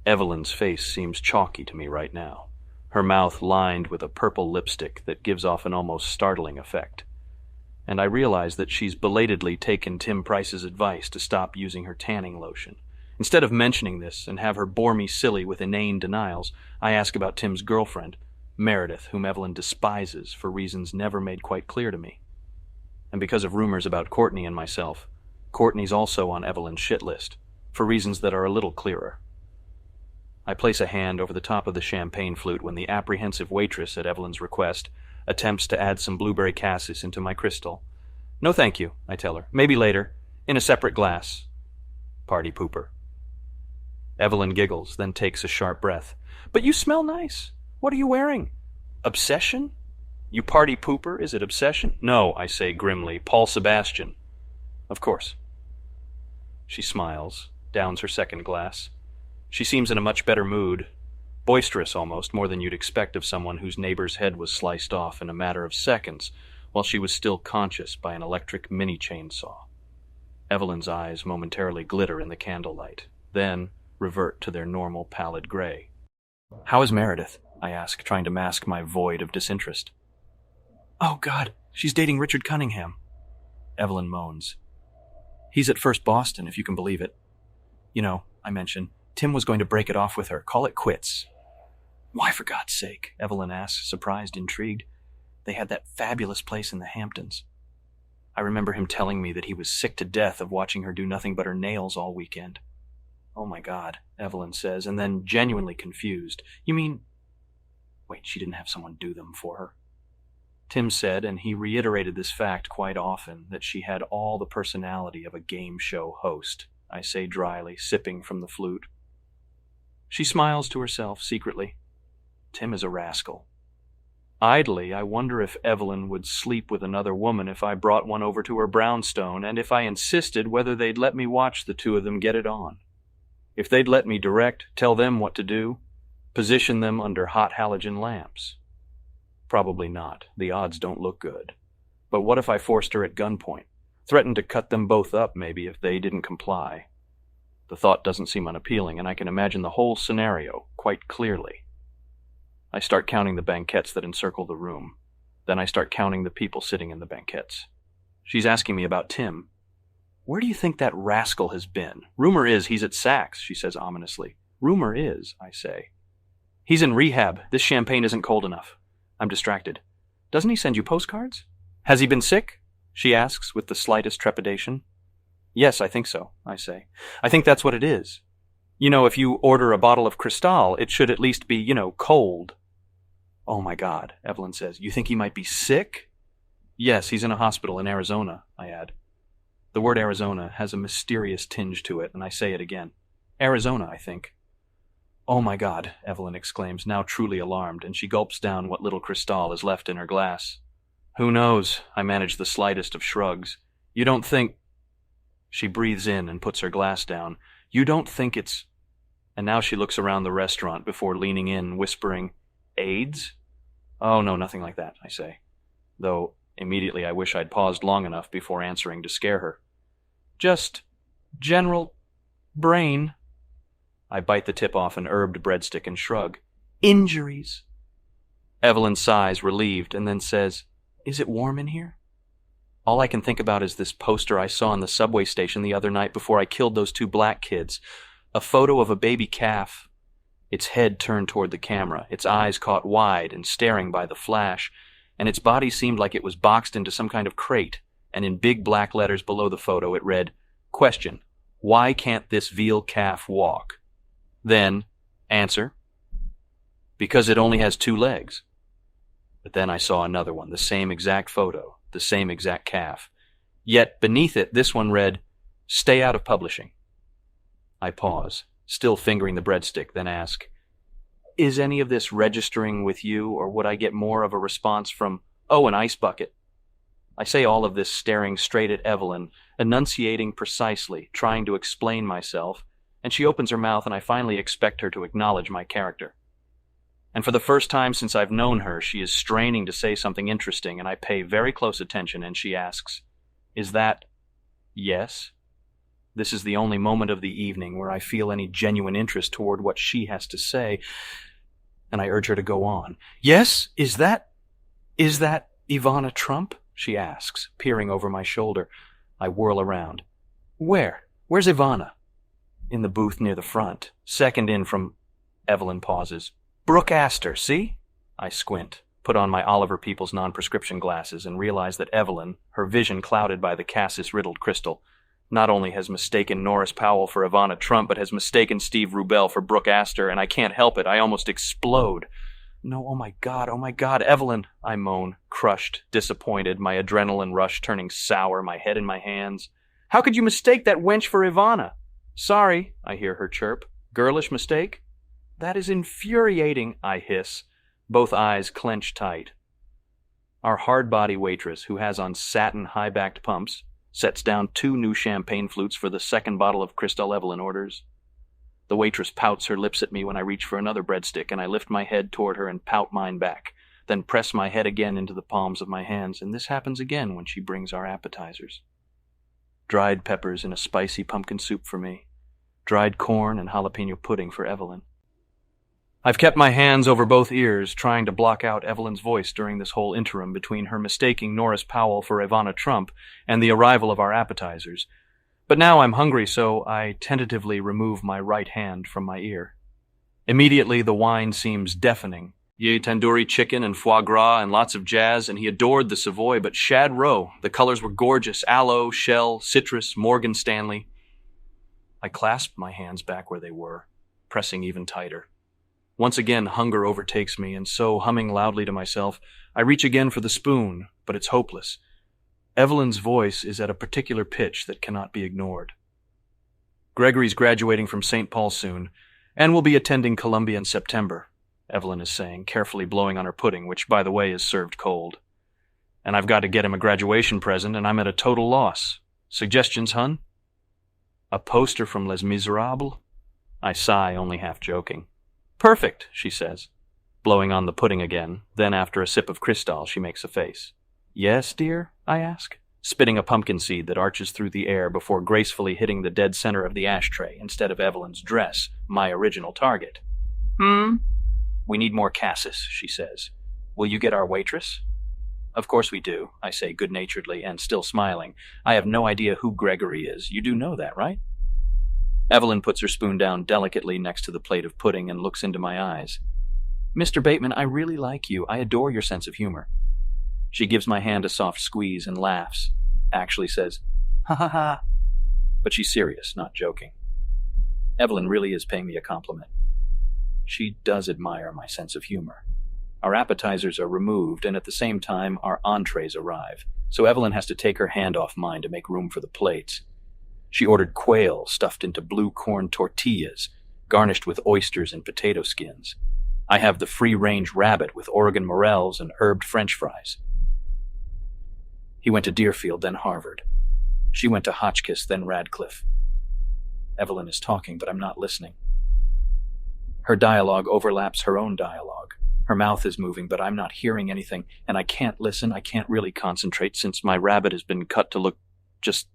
A: Evelyn's face seems chalky to me right now, her mouth lined with a purple lipstick that gives off an almost startling effect. And I realize that she's belatedly taken Tim Price's advice to stop using her tanning lotion. Instead of mentioning this and have her bore me silly with inane denials, I ask about Tim's girlfriend, Meredith, whom Evelyn despises for reasons never made quite clear to me. And because of rumors about Courtney and myself, Courtney's also on Evelyn's shit list, for reasons that are a little clearer. I place a hand over the top of the champagne flute when the apprehensive waitress, at Evelyn's request, attempts to add some blueberry cassis into my crystal. "No thank you," I tell her. "Maybe later, in a separate glass." Party pooper. Evelyn giggles, then takes a sharp breath. "But you smell nice. What are you wearing? Obsession? You party pooper, is it obsession?" "No," I say grimly, "Paul Sebastian." "Of course." She smiles, downs her second glass. She seems in a much better mood, boisterous almost, more than you'd expect of someone whose neighbor's head was sliced off in a matter of seconds while she was still conscious by an electric mini chainsaw. Evelyn's eyes momentarily glitter in the candlelight, then revert to their normal pallid gray. "How is Meredith?" I ask, trying to mask my void of disinterest. "Oh, God, she's dating Richard Cunningham," Evelyn moans. "He's at First Boston, if you can believe it. You know," I mention, "Tim was going to break it off with her, call it quits." "Why, for God's sake?" Evelyn asks, surprised, intrigued. "They had that fabulous place in the Hamptons." I remember him telling me that he was sick to death of watching her do nothing but her nails all weekend. "Oh my God," Evelyn says, and then, genuinely confused, "You mean—" Wait, she didn't have someone do them for her. Tim said, and he reiterated this fact quite often, that she had all the personality of a game show host, I say dryly, sipping from the flute. She smiles to herself secretly. Tim is a rascal. Idly, I wonder if Evelyn would sleep with another woman if I brought one over to her brownstone, and if I insisted, whether they'd let me watch the two of them get it on. If they'd let me direct, tell them what to do, position them under hot halogen lamps. Probably not. The odds don't look good. But what if I forced her at gunpoint? Threatened to cut them both up, maybe, if they didn't comply. The thought doesn't seem unappealing, and I can imagine the whole scenario quite clearly. I start counting the banquettes that encircle the room. Then I start counting the people sitting in the banquettes. She's asking me about Tim. "Where do you think that rascal has been? Rumor is he's at Saks," she says ominously. "Rumor is," I say. "He's in rehab. This champagne isn't cold enough." I'm distracted. "Doesn't he send you postcards?" "Has he been sick?" she asks with the slightest trepidation. "Yes, I think so," I say. "I think that's what it is. You know, if you order a bottle of Cristal, it should at least be, cold." "Oh my God," Evelyn says. "You think he might be sick?" "Yes, he's in a hospital in Arizona," I add. The word Arizona has a mysterious tinge to it, and I say it again. "Arizona, I think." "Oh my God," Evelyn exclaims, now truly alarmed, and she gulps down what little Cristal is left in her glass. "Who knows?" I manage the slightest of shrugs. "You don't think—" She breathes in and puts her glass down. "You don't think it's—" And now she looks around the restaurant before leaning in, whispering, "AIDS?" "Oh, no, nothing like that," I say. Though, immediately I wish I'd paused long enough before answering to scare her. "Just general brain." I bite the tip off an herbed breadstick and shrug. "Injuries." Evelyn sighs, relieved, and then says, "Is it warm in here?" All I can think about is this poster I saw in the subway station the other night before I killed those two black kids. A photo of a baby calf. Its head turned toward the camera, its eyes caught wide and staring by the flash, and its body seemed like it was boxed into some kind of crate, and in big black letters below the photo it read, "Question, why can't this veal calf walk?" Then, answer, "Because it only has 2 legs." But then I saw another one, the same exact photo, the same exact calf. Yet beneath it, this one read, "Stay out of publishing." I pause, still fingering the breadstick, then ask, "Is any of this registering with you, or would I get more of a response from, 'Oh, an ice bucket'?" I say all of this staring straight at Evelyn, enunciating precisely, trying to explain myself, and she opens her mouth and I finally expect her to acknowledge my character. And for the first time since I've known her, she is straining to say something interesting, and I pay very close attention, and she asks, "Is that yes?" This is the only moment of the evening where I feel any genuine interest toward what she has to say, and I urge her to go on. "Yes? Is that Ivana Trump?" she asks, peering over my shoulder. I whirl around. Where's Ivana?" "In the booth near the front. Second in from—" Evelyn pauses. "Brooke Astor, see?" I squint, put on my Oliver Peoples non-prescription glasses, and realize that Evelyn, her vision clouded by the Cassis-riddled crystal, not only has mistaken Norris Powell for Ivana Trump, but has mistaken Steve Rubel for Brooke Astor, and I can't help it. I almost explode. "No, oh my God, Evelyn," I moan, crushed, disappointed, my adrenaline rush turning sour, my head in my hands. "How could you mistake that wench for Ivana?" "Sorry," I hear her chirp. "Girlish mistake?" "That is infuriating," I hiss, both eyes clenched tight. Our hard-body waitress, who has on satin high-backed pumps, sets down 2 new champagne flutes for the second bottle of Cristal Evelyn orders. The waitress pouts her lips at me when I reach for another breadstick, and I lift my head toward her and pout mine back, then press my head again into the palms of my hands, and this happens again when she brings our appetizers. Dried peppers in a spicy pumpkin soup for me, dried corn and jalapeno pudding for Evelyn. I've kept my hands over both ears, trying to block out Evelyn's voice during this whole interim between her mistaking Norris Powell for Ivana Trump and the arrival of our appetizers. But now I'm hungry, so I tentatively remove my right hand from my ear. Immediately the wine seems deafening. Ye tandoori chicken and foie gras and lots of jazz, and he adored the Savoy, but Shad Roe. The colors were gorgeous: aloe, shell, citrus, Morgan Stanley. I clasped my hands back where they were, pressing even tighter. Once again, hunger overtakes me, and so, humming loudly to myself, I reach again for the spoon, but it's hopeless. Evelyn's voice is at a particular pitch that cannot be ignored. Gregory's graduating from St. Paul soon, and will be attending Columbia in September, Evelyn is saying, carefully blowing on her pudding, which, by the way, is served cold. And I've got to get him a graduation present, and I'm at a total loss. Suggestions, hun? A poster from Les Miserables? I sigh, only half joking. Perfect, she says, blowing on the pudding again. Then, after a sip of Cristal, she makes a face. Yes, dear? I ask, spitting a pumpkin seed that arches through the air before gracefully hitting the dead center of the ashtray instead of Evelyn's dress, my original target. We need more cassis, she says. Will you get our waitress? Of course we do, I say good-naturedly and still smiling. I have no idea who Gregory is. You do know that, right? Evelyn puts her spoon down delicately next to the plate of pudding and looks into my eyes. Mr. Bateman, I really like you. I adore your sense of humor. She gives my hand a soft squeeze and laughs. Actually says, ha ha ha. But she's serious, not joking. Evelyn really is paying me a compliment. She does admire my sense of humor. Our appetizers are removed, and at the same time, our entrees arrive, so Evelyn has to take her hand off mine to make room for the plates. She ordered quail stuffed into blue corn tortillas, garnished with oysters and potato skins. I have the free-range rabbit with Oregon morels and herbed French fries. He went to Deerfield, then Harvard. She went to Hotchkiss, then Radcliffe. Evelyn is talking, but I'm not listening. Her dialogue overlaps her own dialogue. Her mouth is moving, but I'm not hearing anything, and I can't listen. I can't really concentrate since my rabbit has been cut to look just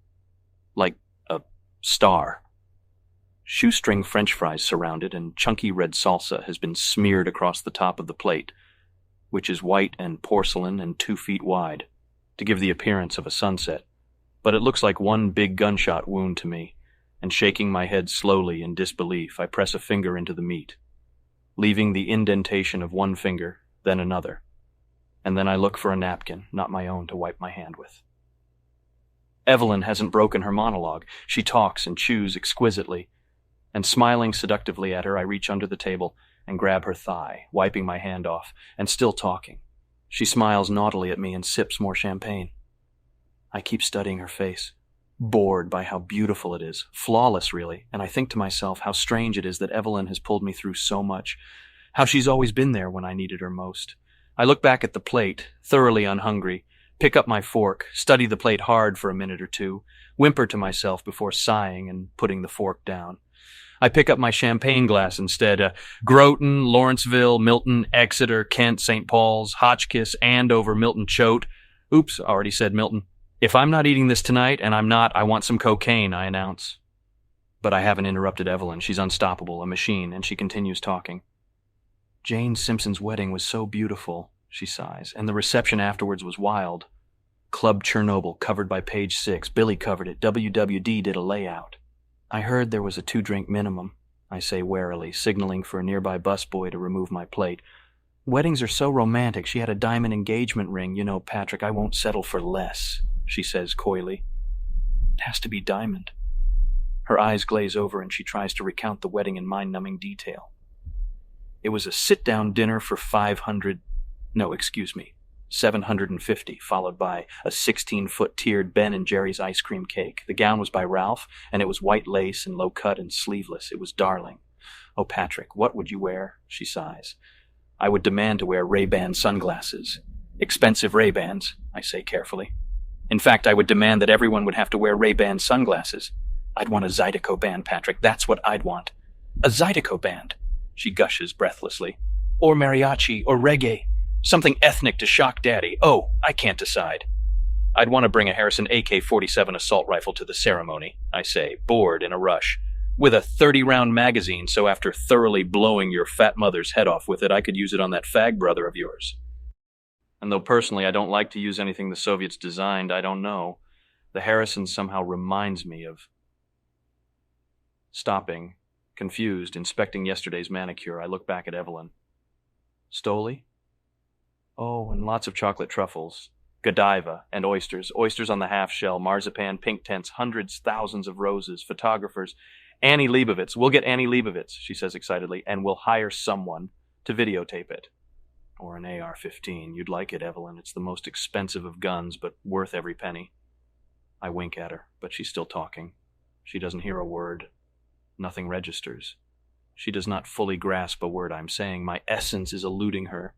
A: like a star. Shoestring French fries surrounded, and chunky red salsa has been smeared across the top of the plate, which is white and porcelain and 2 feet wide, to give the appearance of a sunset. But it looks like one big gunshot wound to me, and shaking my head slowly in disbelief, I press a finger into the meat, leaving the indentation of one finger, then another, and then I look for a napkin, not my own, to wipe my hand with. Evelyn hasn't broken her monologue. She talks and chews exquisitely, and smiling seductively at her, I reach under the table and grab her thigh, wiping my hand off, and still talking. She smiles naughtily at me and sips more champagne. I keep studying her face, bored by how beautiful it is, flawless really, and I think to myself how strange it is that Evelyn has pulled me through so much, how she's always been there when I needed her most. I look back at the plate, thoroughly unhungry, pick up my fork, study the plate hard for a minute or two, whimper to myself before sighing and putting the fork down. I pick up my champagne glass instead. Groton, Lawrenceville, Milton, Exeter, Kent, St. Paul's, Hotchkiss, Andover, Milton Choate. Oops, already said Milton. If I'm not eating this tonight, and I'm not, I want some cocaine, I announce. But I haven't interrupted Evelyn. She's unstoppable, a machine, and she continues talking. Jane Simpson's wedding was so beautiful, she sighs, and the reception afterwards was wild. Club Chernobyl, covered by Page 6. Billy covered it. WWD did a layout. I heard there was a 2-drink minimum, I say warily, signaling for a nearby busboy to remove my plate. Weddings are so romantic. She had a diamond engagement ring. You know, Patrick, I won't settle for less, she says coyly. It has to be diamond. Her eyes glaze over and she tries to recount the wedding in mind-numbing detail. It was a sit-down dinner for 750, followed by a 16-foot tiered Ben and Jerry's ice cream cake. The gown was by Ralph, and it was white lace and low-cut and sleeveless. It was darling. Oh, Patrick, what would you wear? She sighs. I would demand to wear Ray-Ban sunglasses. Expensive Ray-Bans, I say carefully. In fact, I would demand that everyone would have to wear Ray-Ban sunglasses. I'd want a Zydeco band, Patrick. That's what I'd want. A Zydeco band, she gushes breathlessly. Or mariachi, or reggae. Something ethnic to shock Daddy. Oh, I can't decide. I'd want to bring a Harrison AK-47 assault rifle to the ceremony, I say, bored in a rush. With a 30-round magazine, so after thoroughly blowing your fat mother's head off with it, I could use it on that fag brother of yours. And though personally I don't like to use anything the Soviets designed, I don't know. The Harrison somehow reminds me of... Stopping, confused, inspecting yesterday's manicure, I look back at Evelyn. Stoli? Oh, and lots of chocolate truffles. Godiva and oysters. Oysters on the half-shell, marzipan, pink tents, hundreds, thousands of roses, photographers. Annie Leibovitz. We'll get Annie Leibovitz, she says excitedly, and we'll hire someone to videotape it. Or an AR-15. You'd like it, Evelyn. It's the most expensive of guns, but worth every penny. I wink at her, but she's still talking. She doesn't hear a word. Nothing registers. She does not fully grasp a word I'm saying. My essence is eluding her.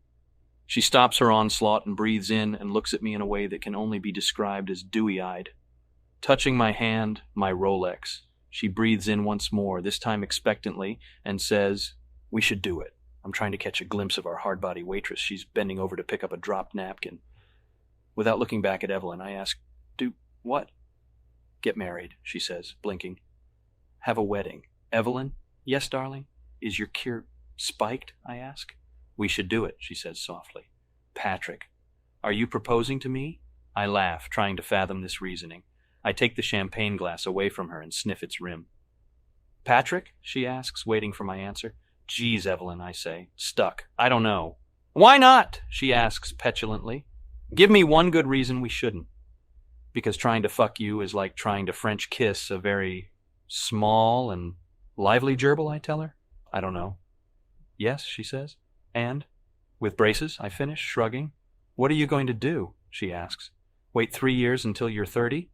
A: She stops her onslaught and breathes in and looks at me in a way that can only be described as dewy-eyed. Touching my hand, my Rolex, she breathes in once more, this time expectantly, and says, "We should do it." I'm trying to catch a glimpse of our hard-body waitress. She's bending over to pick up a dropped napkin. Without looking back at Evelyn, I ask, "Do what?" "Get married," she says, blinking. "Have a wedding." "Evelyn?" "Yes, darling." "Is your cure spiked?" I ask. "We should do it," she says softly. "Patrick, are you proposing to me?" I laugh, trying to fathom this reasoning. I take the champagne glass away from her and sniff its rim. "Patrick?" she asks, waiting for my answer. "Geez, Evelyn," I say, stuck. "I don't know." "Why not?" she asks petulantly. "Give me one good reason we shouldn't." "Because trying to fuck you is like trying to French kiss a very small and lively gerbil," I tell her. "I don't know." "Yes," she says. "And?" "With braces," I finish, shrugging. "What are you going to do?" she asks. "Wait 3 years until you're 30?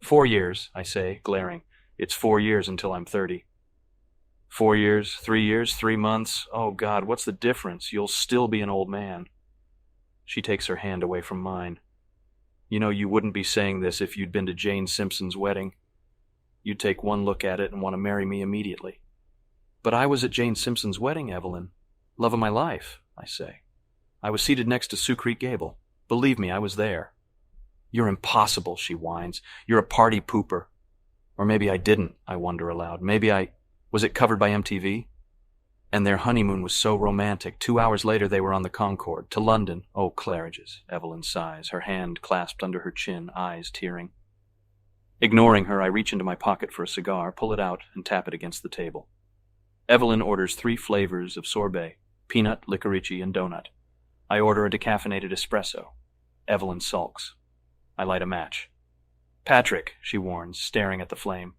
A: 4 years, I say, glaring. It's 4 years until I'm 30. 4 years, 3 months. Oh, God, what's the difference? You'll still be an old man. She takes her hand away from mine. You know, you wouldn't be saying this if you'd been to Jane Simpson's wedding. You'd take one look at it and want to marry me immediately. But I was at Jane Simpson's wedding, Evelyn. Love of my life, I say. I was seated next to Sioux Creek Gable. Believe me, I was there. You're impossible, she whines. You're a party pooper. Or maybe I didn't, I wonder aloud. Was it covered by MTV? And their honeymoon was so romantic. 2 hours later they were on the Concorde, to London. Oh, Claridge's, Evelyn sighs, her hand clasped under her chin, eyes tearing. Ignoring her, I reach into my pocket for a cigar, pull it out, and tap it against the table. Evelyn orders 3 flavors of sorbet, peanut, licorice, and donut. I order a decaffeinated espresso. Evelyn sulks. I light a match. "Patrick," she warns, staring at the flame.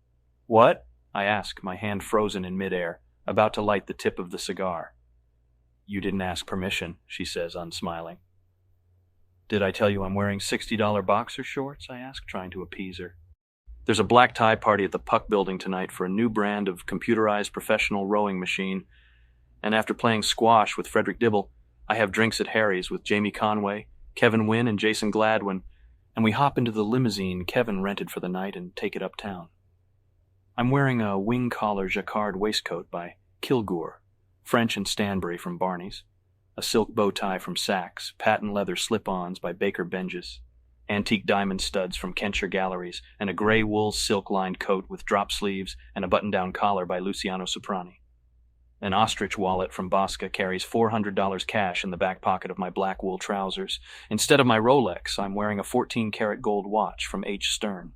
A: "What?" I ask, my hand frozen in midair, about to light the tip of the cigar. "You didn't ask permission," she says, unsmiling. "Did I tell you I'm wearing $60 boxer shorts?" I ask, trying to appease her. "There's a black tie party at the Puck Building tonight for a new brand of computerized professional rowing machine, and after playing squash with Frederick Dibble, I have drinks at Harry's with Jamie Conway, Kevin Wynn, and Jason Gladwin, and we hop into the limousine Kevin rented for the night and take it uptown. I'm wearing a wing-collar jacquard waistcoat by Kilgore, French and Stanbury from Barney's, a silk bow tie from Saks, patent leather slip-ons by Baker Benjes, antique diamond studs from Kensher Galleries, and a gray wool silk-lined coat with drop sleeves and a button-down collar by Luciano Soprani. An ostrich wallet from Bosca carries $400 cash in the back pocket of my black wool trousers. Instead of my Rolex, I'm wearing a 14-karat gold watch from H. Stern.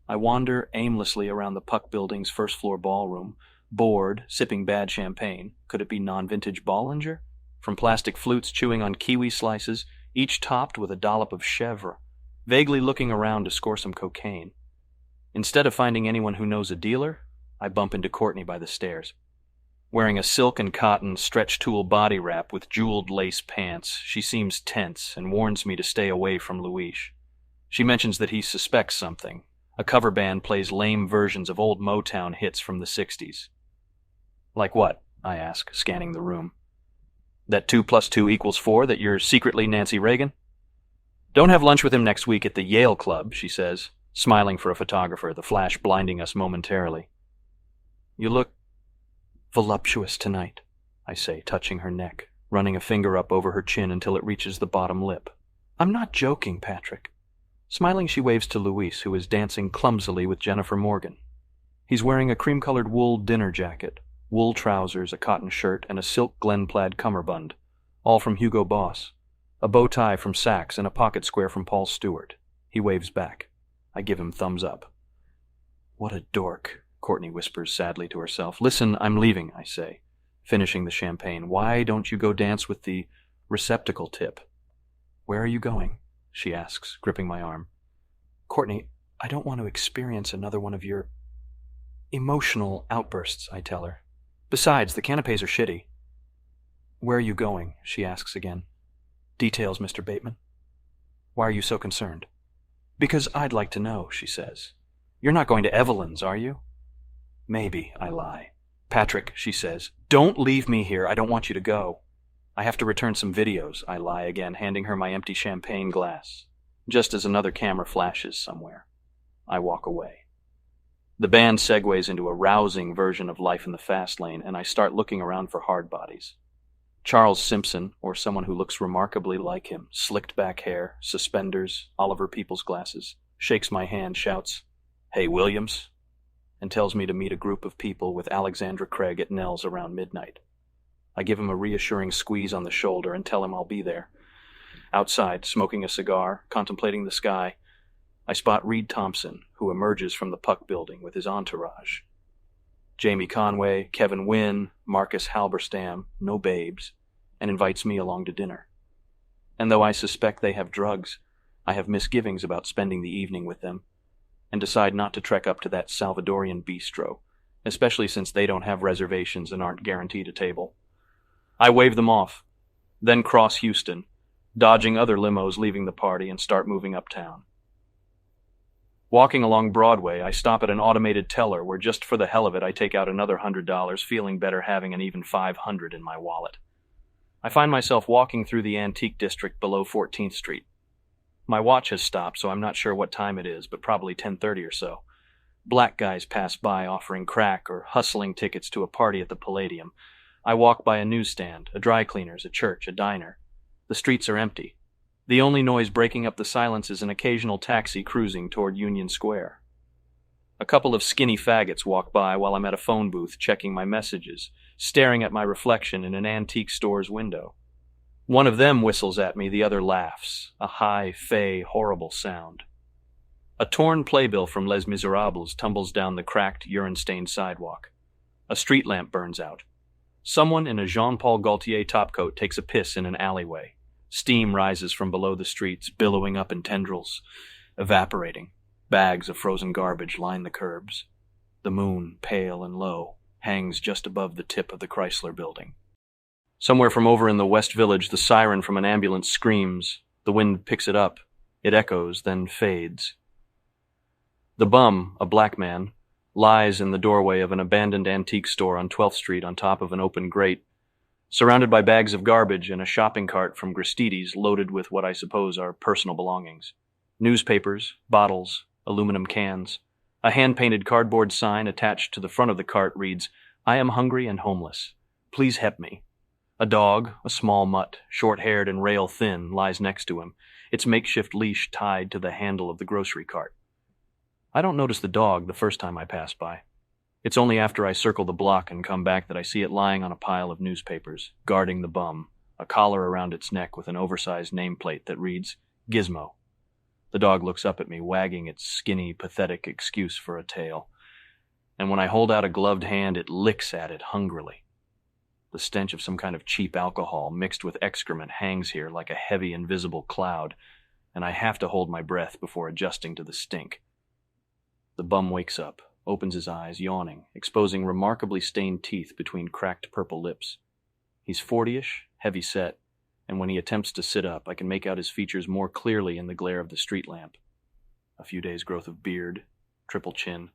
A: I wander aimlessly around the Puck Building's first-floor ballroom, bored, sipping bad champagne. Could it be non-vintage Bollinger? From plastic flutes chewing on kiwi slices, each topped with a dollop of chèvre, vaguely looking around to score some cocaine. Instead of finding anyone who knows a dealer, I bump into Courtney by the stairs. Wearing a silk and cotton stretch tool body wrap with jeweled lace pants, she seems tense and warns me to stay away from Luis. She mentions that he suspects something. A cover band plays lame versions of old Motown hits from the 60s. "Like what?" I ask, scanning the room. "That 2 + 2 = 4, that you're secretly Nancy Reagan?" Don't have lunch with him next week at the Yale Club, she says, smiling for a photographer, the flash blinding us momentarily. You look voluptuous tonight, I say, touching her neck, running a finger up over her chin until it reaches the bottom lip. I'm not joking, Patrick. Smiling, she waves to Luis, who is dancing clumsily with Jennifer Morgan. He's wearing a cream-colored wool dinner jacket, wool trousers, a cotton shirt, and a silk Glen plaid cummerbund, all from Hugo Boss, a bow tie from Saks, and a pocket square from Paul Stewart. He waves back. I give him thumbs up. What a dork, Courtney whispers sadly to herself. Listen, I'm leaving, I say, finishing the champagne. Why don't you go dance with the receptacle tip? Where are you going? She asks, gripping my arm. Courtney, I don't want to experience another one of your emotional outbursts, I tell her. Besides, the canapes are shitty. Where are you going? She asks again. Details, Mr. Bateman. Why are you so concerned? Because I'd like to know, she says. You're not going to Evelyn's, are you? Maybe, I lie. Patrick, she says, don't leave me here. I don't want you to go. I have to return some videos, I lie again, handing her my empty champagne glass. Just as another camera flashes somewhere, I walk away. The band segues into a rousing version of Life in the Fast Lane, and I start looking around for hard bodies. Charles Simpson, or someone who looks remarkably like him, slicked back hair, suspenders, Oliver Peoples glasses, shakes my hand, shouts, Hey, Williams, and tells me to meet a group of people with Alexandra Craig at Nell's around midnight. I give him a reassuring squeeze on the shoulder and tell him I'll be there. Outside, smoking a cigar, contemplating the sky, I spot Reed Thompson, who emerges from the Puck building with his entourage. Jamie Conway, Kevin Wynn, Marcus Halberstam, no babes, and invites me along to dinner. And though I suspect they have drugs, I have misgivings about spending the evening with them, and decide not to trek up to that Salvadorian bistro, especially since they don't have reservations and aren't guaranteed a table. I wave them off, then cross Houston, dodging other limos leaving the party, and start moving uptown. Walking along Broadway, I stop at an automated teller where just for the hell of it I take out another $100, feeling better having an even $500 in my wallet. I find myself walking through the antique district below 14th Street. My watch has stopped, so I'm not sure what time it is, but probably 10:30 or so. Black guys pass by offering crack or hustling tickets to a party at the Palladium. I walk by a newsstand, a dry cleaner's, a church, a diner. The streets are empty. The only noise breaking up the silence is an occasional taxi cruising toward Union Square. A couple of skinny faggots walk by while I'm at a phone booth checking my messages, staring at my reflection in an antique store's window. One of them whistles at me, the other laughs, a high, fey, horrible sound. A torn playbill from Les Miserables tumbles down the cracked, urine-stained sidewalk. A street lamp burns out. Someone in a Jean-Paul Gaultier topcoat takes a piss in an alleyway. Steam rises from below the streets, billowing up in tendrils, evaporating. Bags of frozen garbage line the curbs. The moon, pale and low, hangs just above the tip of the Chrysler building. Somewhere from over in the West Village, the siren from an ambulance screams. The wind picks it up. It echoes, then fades. The bum, a black man, lies in the doorway of an abandoned antique store on 12th Street on top of an open grate, surrounded by bags of garbage and a shopping cart from Gristides loaded with what I suppose are personal belongings. Newspapers, bottles, aluminum cans. A hand-painted cardboard sign attached to the front of the cart reads, I am hungry and homeless. Please help me. A dog, a small mutt, short-haired and rail-thin, lies next to him, its makeshift leash tied to the handle of the grocery cart. I don't notice the dog the first time I pass by. It's only after I circle the block and come back that I see it lying on a pile of newspapers, guarding the bum, a collar around its neck with an oversized nameplate that reads, Gizmo. The dog looks up at me, wagging its skinny, pathetic excuse for a tail. And when I hold out a gloved hand, it licks at it hungrily. The stench of some kind of cheap alcohol mixed with excrement hangs here like a heavy, invisible cloud, and I have to hold my breath before adjusting to the stink. The bum wakes up, opens his eyes, yawning, exposing remarkably stained teeth between cracked purple lips. He's 40-ish, heavy-set, and when he attempts to sit up, I can make out his features more clearly in the glare of the street lamp. A few days' growth of beard, triple chin,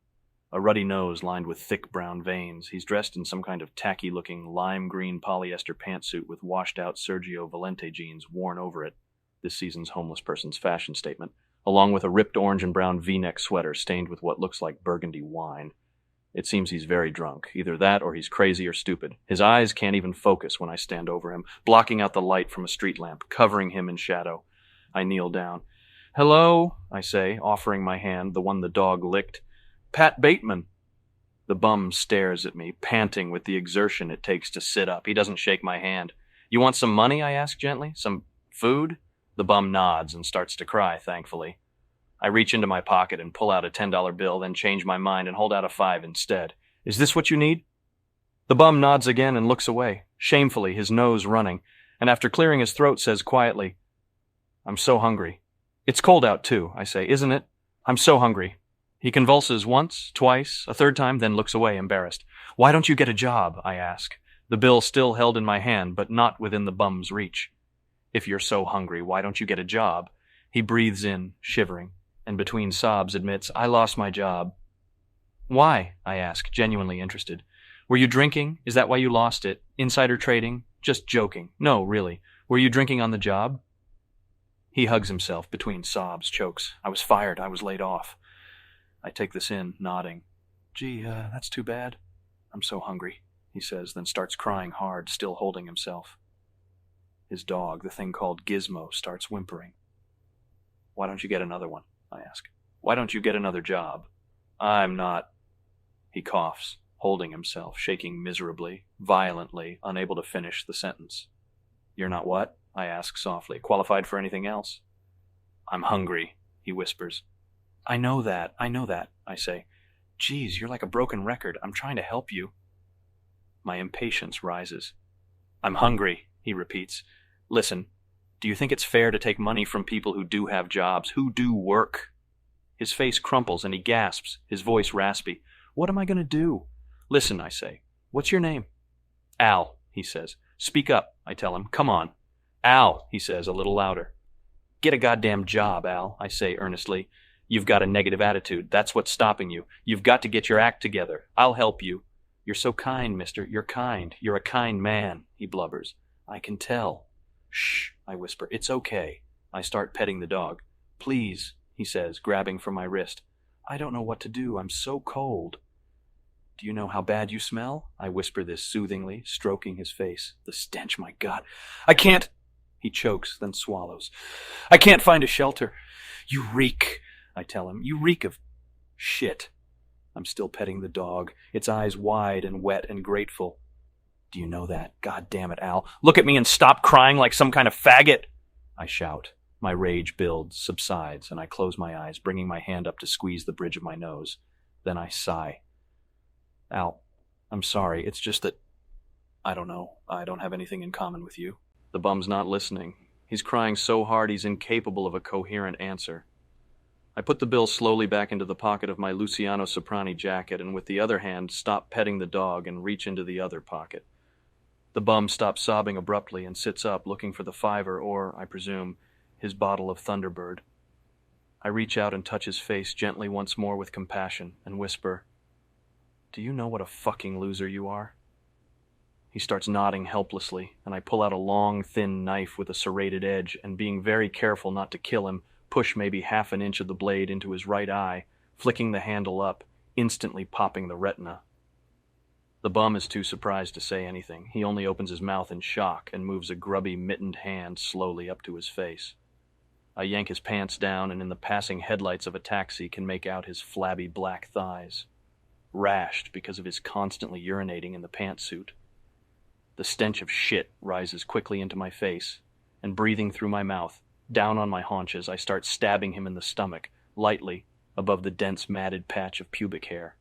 A: a ruddy nose lined with thick brown veins. He's dressed in some kind of tacky-looking lime-green polyester pantsuit with washed-out Sergio Valente jeans worn over it. this season's homeless person's fashion statement, along with a ripped orange and brown V-neck sweater stained with what looks like burgundy wine. It seems he's very drunk. Either that or he's crazy or stupid. His eyes can't even focus when I stand over him, blocking out the light from a street lamp, covering him in shadow. I kneel down. "Hello," I say, offering my hand, the one the dog licked. "Pat Bateman." The bum stares at me, panting with the exertion it takes to sit up. He doesn't shake my hand. "You want some money?" I ask gently. "Some food?" The bum nods and starts to cry, thankfully. I reach into my pocket and pull out a $10 bill, then change my mind and hold out a 5 instead. "Is this what you need?" The bum nods again and looks away, shamefully, his nose running, and after clearing his throat says quietly, "I'm so hungry." "It's cold out too," I say, "isn't it? I'm so hungry." He convulses once, twice, a third time, then looks away, embarrassed. "Why don't you get a job?" I ask, the bill still held in my hand, but not within the bum's reach. "If you're so hungry, why don't you get a job?" He breathes in, shivering, and between sobs admits, "I lost my job." "Why?" I ask, genuinely interested. "Were you drinking? Is that why you lost it? Insider trading? Just joking. No, really. Were you drinking on the job?" He hugs himself between sobs, chokes. "I was fired. I was laid off." I take this in, nodding. "Gee, that's too bad. I'm so hungry," he says, then starts crying hard, still holding himself. His dog, the thing called Gizmo, starts whimpering. "Why don't you get another one?" I ask. "Why don't you get another job?" "I'm not..." He coughs, holding himself, shaking miserably, violently, unable to finish the sentence. "You're not what?" I ask softly. "Qualified for anything else?" "I'm hungry," he whispers. I know that, I say. "Geez, you're like a broken record. I'm trying to help you." My impatience rises. "I'm hungry," he repeats. "Listen, do you think it's fair to take money from people who do have jobs, who do work?" His face crumples and he gasps, his voice raspy. "What am I going to do?" "Listen," I say. "What's your name?" "Al," he says. "Speak up," I tell him. "Come on." "Al," he says, a little louder. "Get a goddamn job, Al," I say earnestly. "You've got a negative attitude. That's what's stopping you. You've got to get your act together. I'll help you." "You're so kind, mister. You're kind. You're a kind man," he blubbers. "I can tell." "Shh," I whisper. "It's okay." I start petting the dog. "Please," he says, grabbing for my wrist. "I don't know what to do. I'm so cold." "Do you know how bad you smell?" I whisper this soothingly, stroking his face. The stench, my God. "I can't..." He chokes, then swallows. "I can't find a shelter. You reek," I tell him. "You reek of shit." I'm still petting the dog, its eyes wide and wet and grateful. "Do you know that? God damn it, Al. Look at me and stop crying like some kind of faggot," I shout. My rage builds, subsides, and I close my eyes, bringing my hand up to squeeze the bridge of my nose. Then I sigh. "Al, I'm sorry. It's just that, I don't know. I don't have anything in common with you." The bum's not listening. He's crying so hard he's incapable of a coherent answer. I put the bill slowly back into the pocket of my Luciano Soprani jacket and with the other hand stop petting the dog and reach into the other pocket. The bum stops sobbing abruptly and sits up, looking for the $5 or, I presume, his bottle of Thunderbird. I reach out and touch his face gently once more with compassion and whisper, "Do you know what a fucking loser you are?" He starts nodding helplessly, and I pull out a long, thin knife with a serrated edge and, being very careful not to kill him, push maybe half an inch of the blade into his right eye, flicking the handle up, instantly popping the retina. The bum is too surprised to say anything. He only opens his mouth in shock and moves a grubby, mittened hand slowly up to his face. I yank his pants down and in the passing headlights of a taxi can make out his flabby black thighs, rashed because of his constantly urinating in the pantsuit. The stench of shit rises quickly into my face, and breathing through my mouth, down on my haunches, I start stabbing him in the stomach, lightly, above the dense matted patch of pubic hair.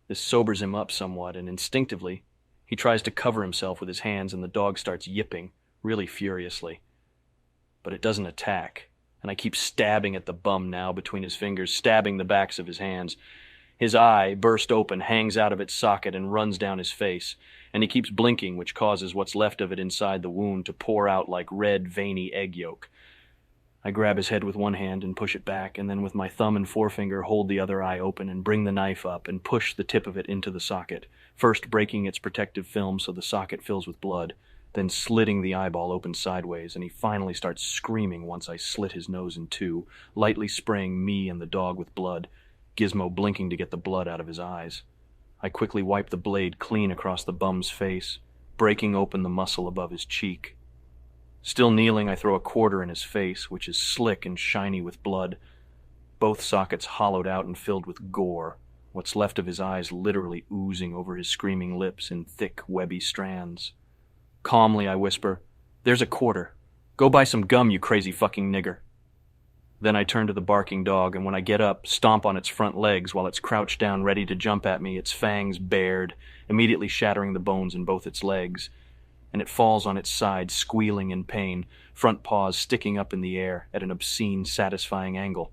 A: This sobers him up somewhat, and instinctively, he tries to cover himself with his hands and the dog starts yipping, really furiously. But it doesn't attack, and I keep stabbing at the bum now between his fingers, stabbing the backs of his hands. His eye, burst open, hangs out of its socket and runs down his face, and he keeps blinking, which causes what's left of it inside the wound to pour out like red, veiny egg yolk. I grab his head with one hand and push it back, and then with my thumb and forefinger hold the other eye open and bring the knife up and push the tip of it into the socket, first breaking its protective film so the socket fills with blood, then slitting the eyeball open sideways, and he finally starts screaming once I slit his nose in two, lightly spraying me and the dog with blood, Gizmo blinking to get the blood out of his eyes. I quickly wipe the blade clean across the bum's face, breaking open the muscle above his cheek. Still kneeling, I throw a quarter in his face, which is slick and shiny with blood, both sockets hollowed out and filled with gore, what's left of his eyes literally oozing over his screaming lips in thick, webby strands. Calmly, I whisper, "There's a quarter. Go buy some gum, you crazy fucking nigger." Then I turn to the barking dog, and when I get up, stomp on its front legs while it's crouched down ready to jump at me, its fangs bared, immediately shattering the bones in both its legs, and it falls on its side, squealing in pain, front paws sticking up in the air at an obscene, satisfying angle.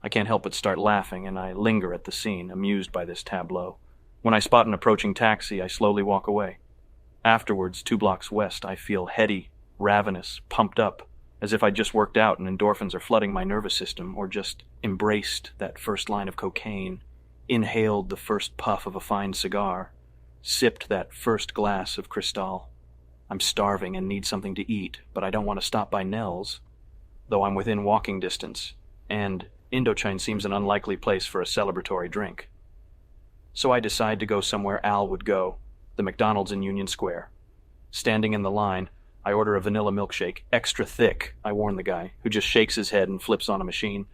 A: I can't help but start laughing, and I linger at the scene, amused by this tableau. When I spot an approaching taxi, I slowly walk away. Afterwards, 2 blocks west, I feel heady, ravenous, pumped up, as if I'd just worked out and endorphins are flooding my nervous system, or just embraced that first line of cocaine, inhaled the first puff of a fine cigar, sipped that first glass of Cristal. I'm starving and need something to eat, but I don't want to stop by Nell's, though I'm within walking distance, and Indochine seems an unlikely place for a celebratory drink. So I decide to go somewhere Al would go, the McDonald's in Union Square. Standing in the line, I order a vanilla milkshake, extra thick, I warn the guy, who just shakes his head and flips on a machine,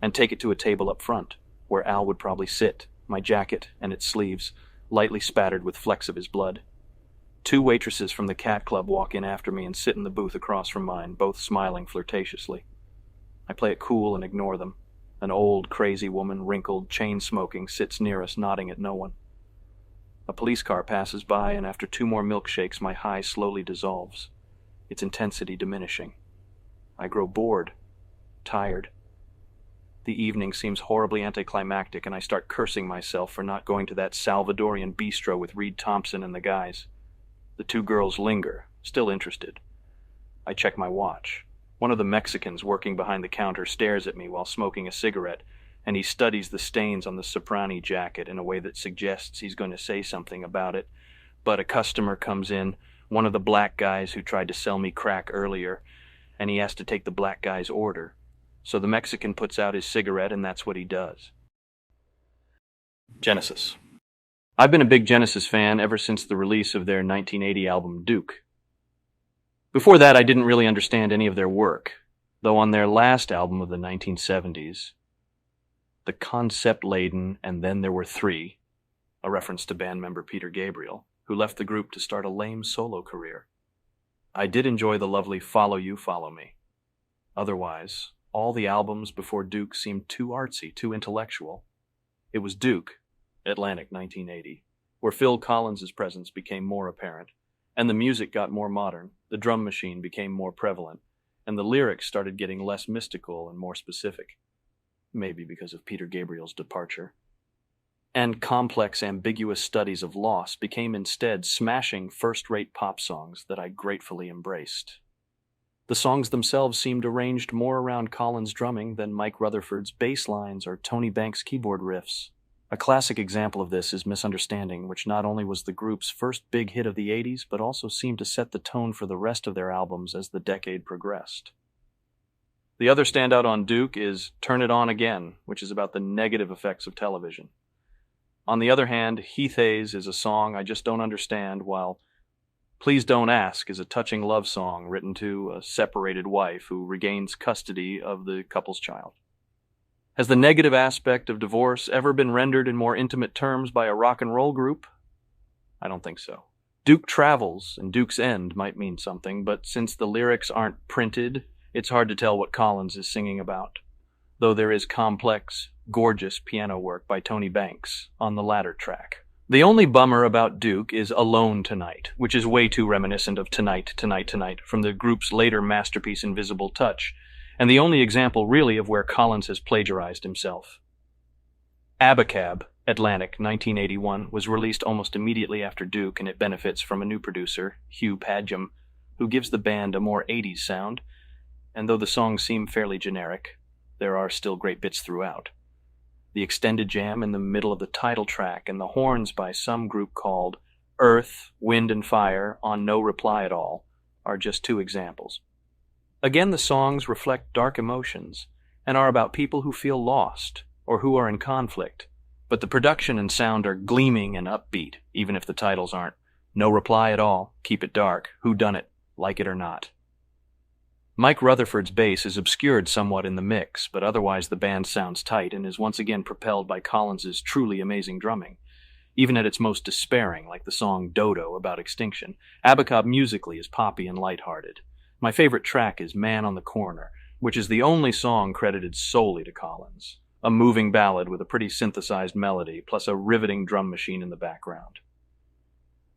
A: and take it to a table up front, where Al would probably sit, my jacket and its sleeves, lightly spattered with flecks of his blood. 2 waitresses from the Cat Club walk in after me and sit in the booth across from mine, both smiling flirtatiously. I play it cool and ignore them. An old, crazy woman, wrinkled, chain-smoking, sits near us, nodding at no one. A police car passes by, and after 2 more milkshakes, my high slowly dissolves, its intensity diminishing. I grow bored, tired. The evening seems horribly anticlimactic, and I start cursing myself for not going to that Salvadorian bistro with Reed Thompson and the guys. The 2 girls linger, still interested. I check my watch. One of the Mexicans working behind the counter stares at me while smoking a cigarette, and he studies the stains on the Soprani jacket in a way that suggests he's going to say something about it. But a customer comes in, one of the black guys who tried to sell me crack earlier, and he has to take the black guy's order. So the Mexican puts out his cigarette, and that's what he does. Genesis. I've been a big Genesis fan ever since the release of their 1980 album Duke. Before that, I didn't really understand any of their work, though on their last album of the 1970s, the concept-laden And Then There Were Three, a reference to band member Peter Gabriel, who left the group to start a lame solo career. I did enjoy the lovely Follow You, Follow Me. Otherwise, all the albums before Duke seemed too artsy, too intellectual. It was Duke, Atlantic 1980, where Phil Collins' presence became more apparent, and the music got more modern, the drum machine became more prevalent, and the lyrics started getting less mystical and more specific. Maybe because of Peter Gabriel's departure. And complex, ambiguous studies of loss became instead smashing first-rate pop songs that I gratefully embraced. The songs themselves seemed arranged more around Collins' drumming than Mike Rutherford's bass lines or Tony Banks' keyboard riffs. A classic example of this is Misunderstanding, which not only was the group's first big hit of the 80s, but also seemed to set the tone for the rest of their albums as the decade progressed. The other standout on Duke is Turn It On Again, which is about the negative effects of television. On the other hand, Heath Hayes is a song I just don't understand, while Please Don't Ask is a touching love song written to a separated wife who regains custody of the couple's child. Has the negative aspect of divorce ever been rendered in more intimate terms by a rock and roll group? I don't think so. Duke Travels and Duke's End might mean something, but since the lyrics aren't printed, it's hard to tell what Collins is singing about, though there is complex, gorgeous piano work by Tony Banks on the latter track. The only bummer about Duke is Alone Tonight, which is way too reminiscent of Tonight, Tonight, Tonight from the group's later masterpiece Invisible Touch, and the only example really of where Collins has plagiarized himself. Abacab, Atlantic, 1981, was released almost immediately after Duke, and it benefits from a new producer, Hugh Padgham, who gives the band a more 80s sound, and though the songs seem fairly generic, there are still great bits throughout. The extended jam in the middle of the title track and the horns by some group called Earth, Wind, and Fire on No Reply at All are just two examples. Again, the songs reflect dark emotions and are about people who feel lost or who are in conflict, but the production and sound are gleaming and upbeat, even if the titles aren't. No Reply at All, Keep It Dark, Who Done It, Like It or Not. Mike Rutherford's bass is obscured somewhat in the mix, but otherwise the band sounds tight and is once again propelled by Collins's truly amazing drumming. Even at its most despairing, like the song Dodo about extinction, Abacob musically is poppy and lighthearted. My favorite track is Man on the Corner, which is the only song credited solely to Collins. A moving ballad with a pretty synthesized melody, plus a riveting drum machine in the background.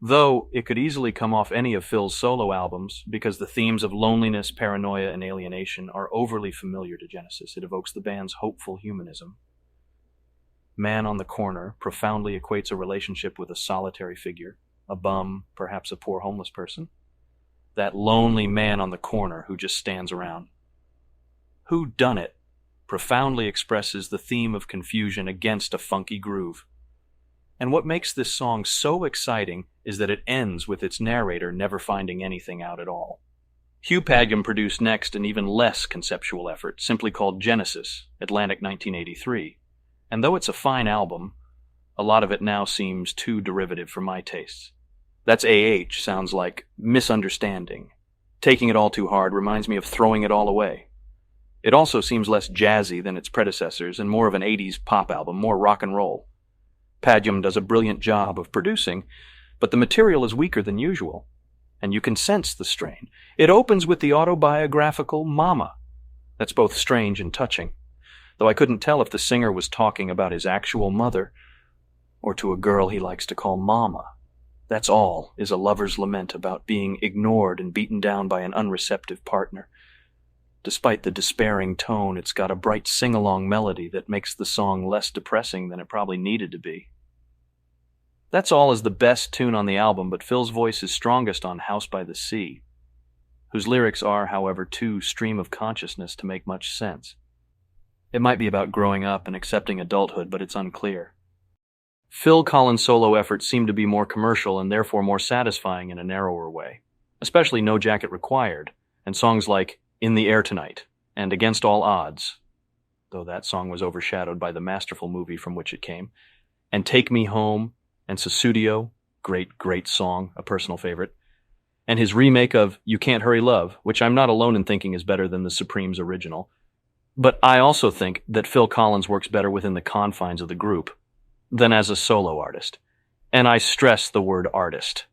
A: Though it could easily come off any of Phil's solo albums, because the themes of loneliness, paranoia, and alienation are overly familiar to Genesis, it evokes the band's hopeful humanism. Man on the Corner profoundly equates a relationship with a solitary figure, a bum, perhaps a poor homeless person. That lonely man on the corner who just stands around. Who Done It profoundly expresses the theme of confusion against a funky groove. And what makes this song so exciting is that it ends with its narrator never finding anything out at all. Hugh Padgham produced next an even less conceptual effort, simply called Genesis, Atlantic 1983. And though it's a fine album, a lot of it now seems too derivative for my tastes. That's AH sounds like misunderstanding. Taking it all too hard reminds me of throwing it all away. It also seems less jazzy than its predecessors and more of an 80s pop album, more rock and roll. Padgham does a brilliant job of producing, but the material is weaker than usual, and you can sense the strain. It opens with the autobiographical Mama. That's both strange and touching, though I couldn't tell if the singer was talking about his actual mother or to a girl he likes to call Mama. That's all is a lover's lament about being ignored and beaten down by an unreceptive partner. Despite the despairing tone, it's got a bright sing-along melody that makes the song less depressing than it probably needed to be. That's All is the best tune on the album, but Phil's voice is strongest on House by the Sea, whose lyrics are, however, too stream of consciousness to make much sense. It might be about growing up and accepting adulthood, but it's unclear. Phil Collins' solo efforts seem to be more commercial and therefore more satisfying in a narrower way, especially No Jacket Required, and songs like In the Air Tonight and Against All Odds, though that song was overshadowed by the masterful movie from which it came, and Take Me Home and Susudio, great song, a personal favorite, and his remake of You Can't Hurry Love, which I'm not alone in thinking is better than the Supremes' original. But I also think that Phil Collins works better within the confines of the group than as a solo artist. And I stress the word artist.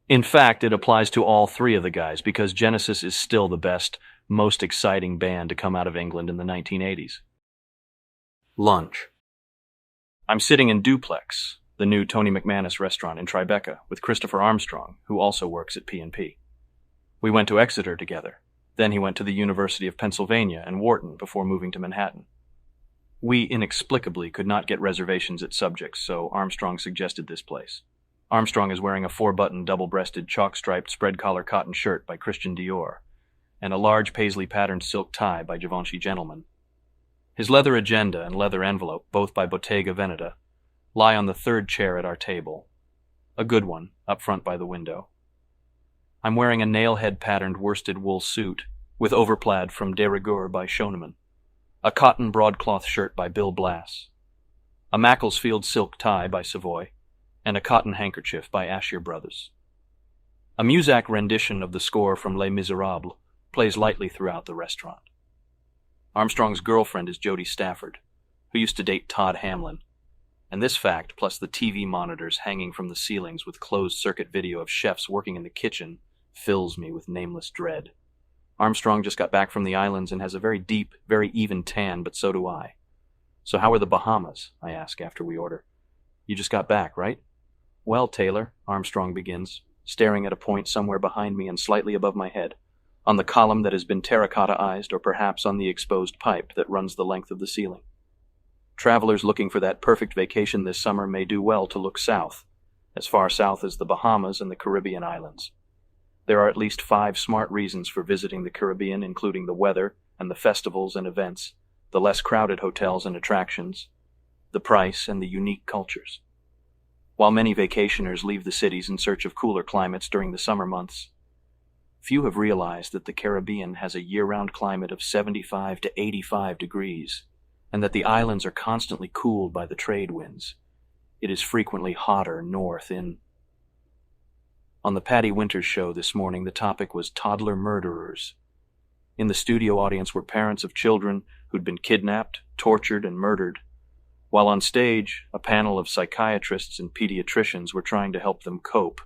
A: In fact, it applies to all three of the guys because Genesis is still the best, most exciting band to come out of England in the 1980s. Lunch. I'm sitting in Duplex, the new Tony McManus restaurant in Tribeca, with Christopher Armstrong, who also works at P&P. We went to Exeter together. Then he went to the University of Pennsylvania and Wharton before moving to Manhattan. We inexplicably could not get reservations at Subjects, so Armstrong suggested this place. Armstrong is wearing a 4-button, double-breasted, chalk-striped, spread-collar cotton shirt by Christian Dior, and a large paisley-patterned silk tie by Givenchy Gentleman. His leather agenda and leather envelope, both by Bottega Veneta, lie on the third chair at our table. A good one, up front by the window. I'm wearing a nailhead-patterned worsted wool suit with overplaid from de rigueur by Schoenemann, a cotton broadcloth shirt by Bill Blass, a Macclesfield silk tie by Savoy, and a cotton handkerchief by Asher Brothers. A Muzak rendition of the score from Les Miserables plays lightly throughout the restaurant. Armstrong's girlfriend is Jodie Stafford, who used to date Todd Hamlin, and this fact, plus the TV monitors hanging from the ceilings with closed-circuit video of chefs working in the kitchen, fills me with nameless dread. Armstrong just got back from the islands and has a very deep, very even tan, but so do I. So how are the Bahamas? I ask after we order. You just got back, right? Well, Taylor, Armstrong begins, staring at a point somewhere behind me and slightly above my head, on the column that has been terracotta-ized or perhaps on the exposed pipe that runs the length of the ceiling. Travelers looking for that perfect vacation this summer may do well to look south, as far south as the Bahamas and the Caribbean islands. There are at least 5 smart reasons for visiting the Caribbean, including the weather and the festivals and events, the less crowded hotels and attractions, the price, and the unique cultures. While many vacationers leave the cities in search of cooler climates during the summer months, few have realized that the Caribbean has a year-round climate of 75 to 85 degrees, and that the islands are constantly cooled by the trade winds. It is frequently hotter north in. On the Patty Winters show this morning, the topic was toddler murderers. In the studio audience were parents of children who'd been kidnapped, tortured, and murdered, while on stage, a panel of psychiatrists and pediatricians were trying to help them cope.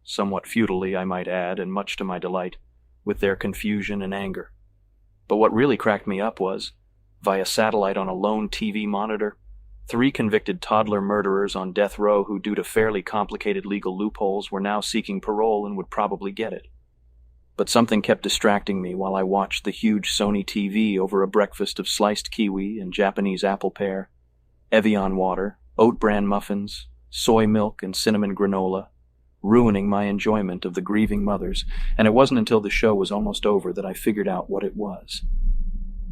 A: Somewhat futilely, I might add, and much to my delight, with their confusion and anger. But what really cracked me up was, via satellite on a lone TV monitor, 3 convicted toddler murderers on death row who, due to fairly complicated legal loopholes, were now seeking parole and would probably get it. But something kept distracting me while I watched the huge Sony TV over a breakfast of sliced kiwi and Japanese apple pear, Evian water, oat bran muffins, soy milk, and cinnamon granola, ruining my enjoyment of the grieving mothers, and it wasn't until the show was almost over that I figured out what it was.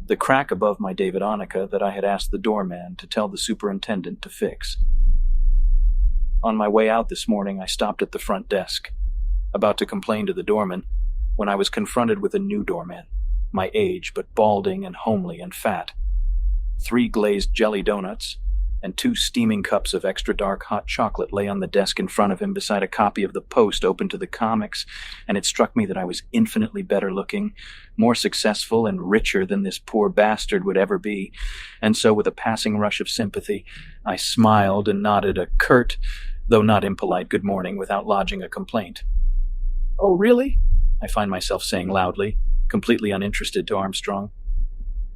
A: The crack above my David Onica that I had asked the doorman to tell the superintendent to fix. On my way out this morning, I stopped at the front desk, about to complain to the doorman, when I was confronted with a new doorman, my age but balding and homely and fat. 3 glazed jelly donuts and 2 steaming cups of extra dark hot chocolate lay on the desk in front of him beside a copy of the Post open to the comics, and it struck me that I was infinitely better looking, more successful and richer than this poor bastard would ever be, and so with a passing rush of sympathy, I smiled and nodded a curt, though not impolite, good morning without lodging a complaint. "Oh, really?" I find myself saying loudly, completely uninterested to Armstrong.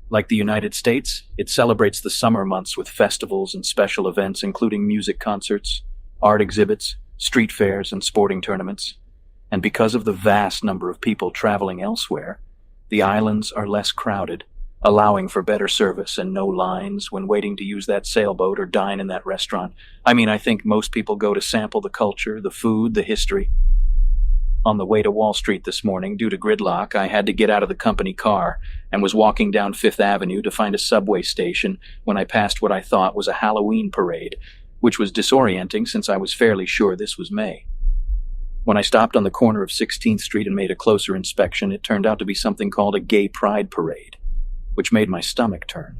A: Like the United States, it celebrates the summer months with festivals and special events including music concerts, art exhibits, street fairs, and sporting tournaments. And because of the vast number of people traveling elsewhere, the islands are less crowded, allowing for better service and no lines when waiting to use that sailboat or dine in that restaurant. I think most people go to sample the culture, the food, the history. On the way to Wall Street this morning, due to gridlock, I had to get out of the company car and was walking down Fifth Avenue to find a subway station when I passed what I thought was a Halloween parade, which was disorienting since I was fairly sure this was May. When I stopped on the corner of 16th Street and made a closer inspection, it turned out to be something called a gay pride parade, which made my stomach turn.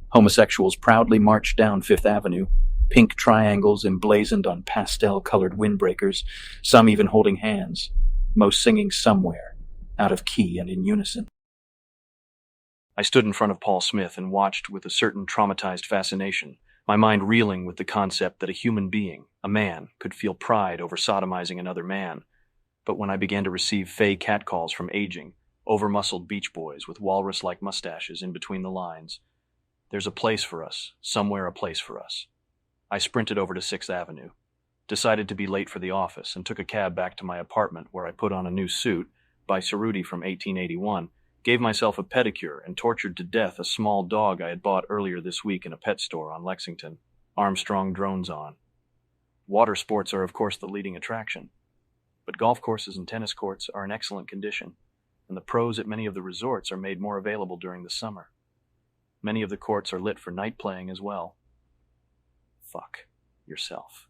A: Homosexuals proudly marched down Fifth Avenue, pink triangles emblazoned on pastel-colored windbreakers, some even holding hands, most singing somewhere, out of key and in unison. I stood in front of Paul Smith and watched with a certain traumatized fascination, my mind reeling with the concept that a human being, a man, could feel pride over sodomizing another man. But when I began to receive fey catcalls from aging, over-muscled beach boys with walrus-like mustaches in between the lines, there's a place for us, somewhere a place for us. I sprinted over to 6th Avenue, decided to be late for the office, and took a cab back to my apartment where I put on a new suit, by Cerruti from 1881, gave myself a pedicure, and tortured to death a small dog I had bought earlier this week in a pet store on Lexington. Armstrong drones on. Water sports are of course the leading attraction, but golf courses and tennis courts are in excellent condition, and the pros at many of the resorts are made more available during the summer. Many of the courts are lit for night playing as well. Fuck yourself.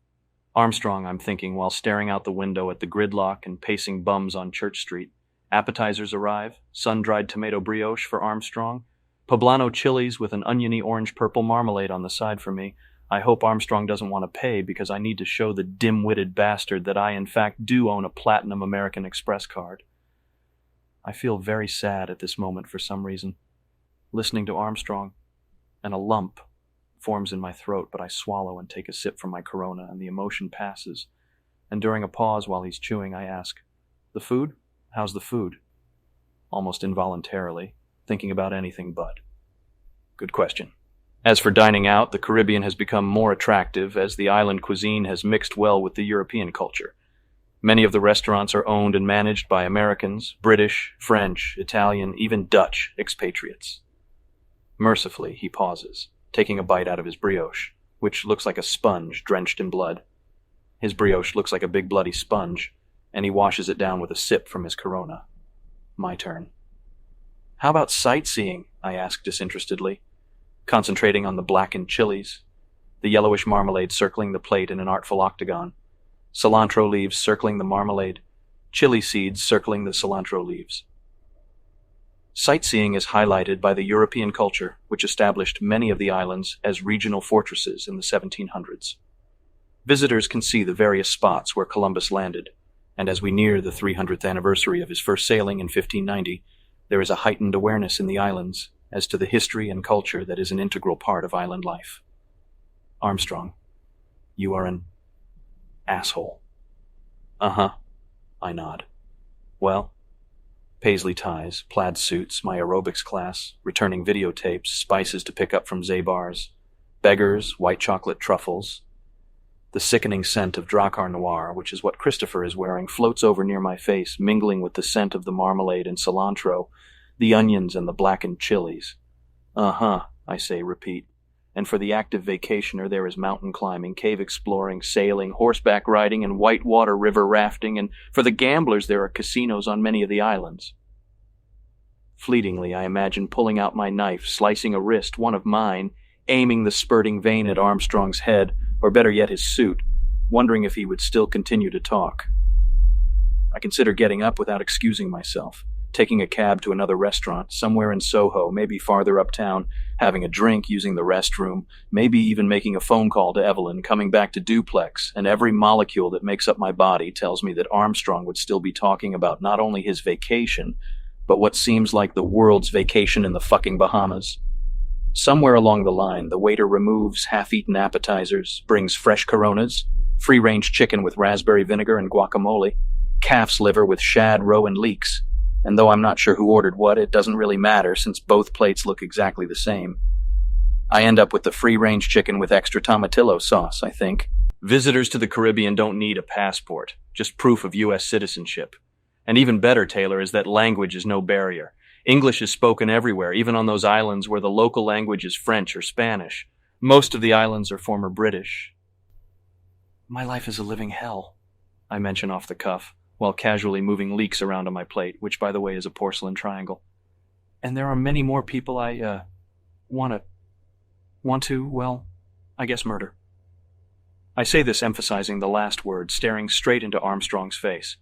A: Armstrong, I'm thinking while staring out the window at the gridlock and pacing bums on Church Street. Appetizers arrive, sun-dried tomato brioche for Armstrong, poblano chilies with an oniony orange-purple marmalade on the side for me. I hope Armstrong doesn't want to pay because I need to show the dim-witted bastard that I in fact do own a platinum American Express card. I feel very sad at this moment for some reason, listening to Armstrong, and a lump forms in my throat, but I swallow and take a sip from my Corona, and the emotion passes. And during a pause while he's chewing, I ask, "The food? How's the food?" Almost involuntarily, thinking about anything but. Good question. As for dining out, the Caribbean has become more attractive as the island cuisine has mixed well with the European culture. Many of the restaurants are owned and managed by Americans, British, French, Italian, even Dutch expatriates. Mercifully, he pauses, taking a bite out of his brioche, which looks like a sponge drenched in blood. His brioche looks like a big bloody sponge, and he washes it down with a sip from his Corona. My turn. "How about sightseeing?" I ask disinterestedly, concentrating on the blackened chilies. the yellowish marmalade circling the plate in an artful octagon, cilantro leaves circling the marmalade, chili seeds circling the cilantro leaves. Sightseeing is highlighted by the European culture, which established many of the islands as regional fortresses in the 1700s. Visitors can see the various spots where Columbus landed, and as we near the 300th anniversary of his first sailing in 1590, there is a heightened awareness in the islands as to the history and culture that is an integral part of island life. Armstrong, you are an asshole. Uh-huh, I nod. Well, paisley ties, plaid suits, my aerobics class, returning videotapes, spices to pick up from Zabar's, beggars, white chocolate truffles. The sickening scent of Drakkar Noir, which is what Christopher is wearing, floats over near my face, mingling with the scent of the marmalade and cilantro, the onions and the blackened chilies. Uh-huh, I say, repeat. And for the active vacationer, there is mountain climbing, cave exploring, sailing, horseback riding, and whitewater river rafting, and for the gamblers, there are casinos on many of the islands. Fleetingly, I imagine pulling out my knife, slicing a wrist, one of mine, aiming the spurting vein at Armstrong's head, or better yet his suit, wondering if he would still continue to talk. I consider getting up without excusing myself, taking a cab to another restaurant, somewhere in Soho, maybe farther uptown, having a drink, using the restroom, maybe even making a phone call to Evelyn, coming back to Duplex, and every molecule that makes up my body tells me that Armstrong would still be talking about not only his vacation, but what seems like the world's vacation in the fucking Bahamas. Somewhere along the line, the waiter removes half-eaten appetizers, brings fresh Coronas, free-range chicken with raspberry vinegar and guacamole, calf's liver with shad, roe, and leeks. And though I'm not sure who ordered what, it doesn't really matter since both plates look exactly the same. I end up with the free-range chicken with extra tomatillo sauce, I think. Visitors to the Caribbean don't need a passport, just proof of U.S. citizenship. And even better, Taylor, is that language is no barrier. English is spoken everywhere, even on those islands where the local language is French or Spanish. Most of the islands are former British. My life is a living hell, I mention off the cuff, while casually moving leeks around on my plate, which, by the way, is a porcelain triangle. And there are many more people I, want to, well, I guess murder. I say this emphasizing the last word, staring straight into Armstrong's face.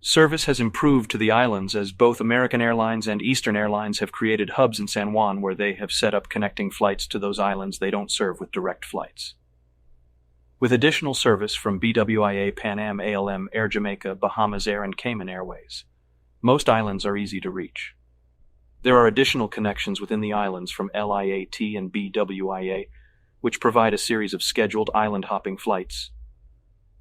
A: Service has improved to the islands as both American Airlines and Eastern Airlines have created hubs in San Juan where they have set up connecting flights to those islands they don't serve with direct flights. With additional service from BWIA, Pan Am, ALM, Air Jamaica, Bahamas Air, and Cayman Airways, most islands are easy to reach. There are additional connections within the islands from LIAT and BWIA, which provide a series of scheduled island-hopping flights.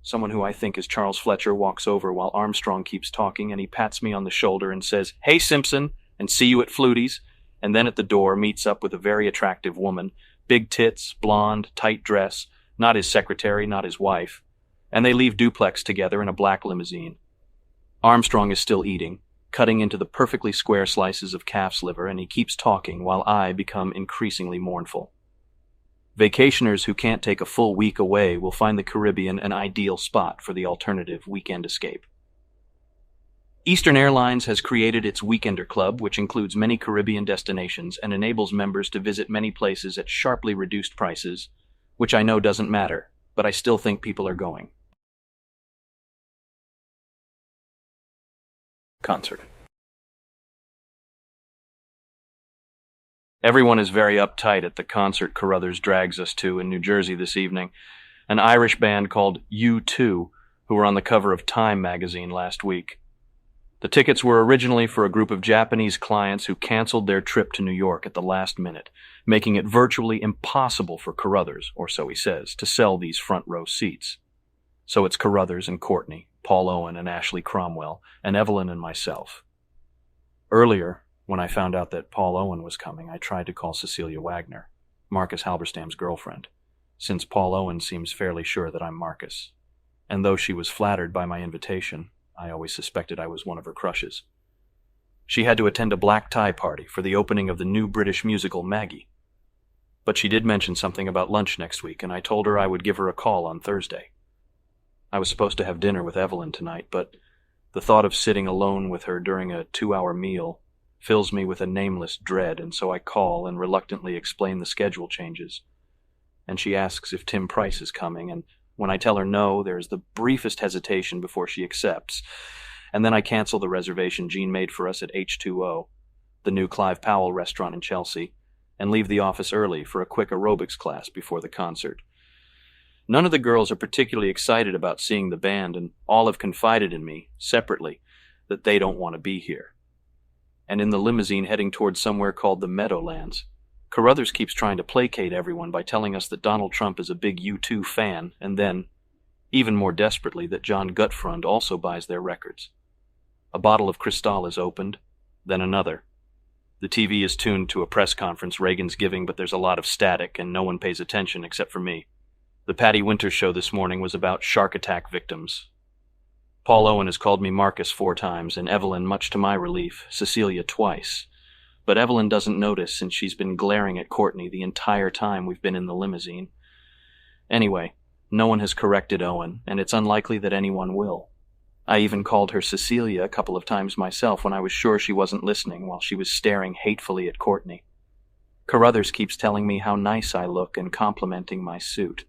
A: Someone who I think is Charles Fletcher walks over while Armstrong keeps talking, and he pats me on the shoulder and says, "Hey, Simpson, and see you at Flutie's," and then at the door meets up with a very attractive woman, big tits, blonde, tight dress, not his secretary, not his wife, and they leave Duplex together in a black limousine. Armstrong is still eating, cutting into the perfectly square slices of calf's liver, and he keeps talking while I become increasingly mournful. Vacationers who can't take a full week away will find the Caribbean an ideal spot for the alternative weekend escape. Eastern Airlines has created its Weekender Club, which includes many Caribbean destinations and enables members to visit many places at sharply reduced prices, which I know doesn't matter, but I still think people are going. Concert. Everyone is very uptight at the concert Carruthers drags us to in New Jersey this evening, an Irish band called U2, who were on the cover of Time magazine last week. The tickets were originally for a group of Japanese clients who canceled their trip to New York at the last minute, making it virtually impossible for Carruthers, or so he says, to sell these front row seats. So it's Carruthers and Courtney, Paul Owen and Ashley Cromwell, and Evelyn and myself. Earlier, when I found out that Paul Owen was coming, I tried to call Cecilia Wagner, Marcus Halberstam's girlfriend, since Paul Owen seems fairly sure that I'm Marcus. And though she was flattered by my invitation, I always suspected I was one of her crushes. She had to attend a black tie party for the opening of the new British musical Maggie. But she did mention something about lunch next week, and I told her I would give her a call on Thursday. I was supposed to have dinner with Evelyn tonight, but the thought of sitting alone with her during a 2-hour meal fills me with a nameless dread, and so I call and reluctantly explain the schedule changes. and she asks if Tim Price is coming, and when I tell her no, there's the briefest hesitation before she accepts, and then I cancel the reservation Jean made for us at H2O, the new Clive Powell restaurant in Chelsea, and leave the office early for a quick aerobics class before the concert. None of the girls are particularly excited about seeing the band, and all have confided in me, separately, that they don't want to be here. And in the limousine heading towards somewhere called the Meadowlands, Carruthers keeps trying to placate everyone by telling us that Donald Trump is a big U2 fan, and then, even more desperately, that John Gutfreund also buys their records. A bottle of Cristal is opened, then another. The TV is tuned to a press conference Reagan's giving, but there's a lot of static, and no one pays attention except for me. The Patty Winters show this morning was about shark attack victims. Paul Owen has called me Marcus 4 times, and Evelyn, much to my relief, Cecilia twice. But Evelyn doesn't notice since she's been glaring at Courtney the entire time we've been in the limousine. Anyway, no one has corrected Owen, and it's unlikely that anyone will. I even called her Cecilia a couple of times myself when I was sure she wasn't listening while she was staring hatefully at Courtney. Carruthers keeps telling me how nice I look and complimenting my suit.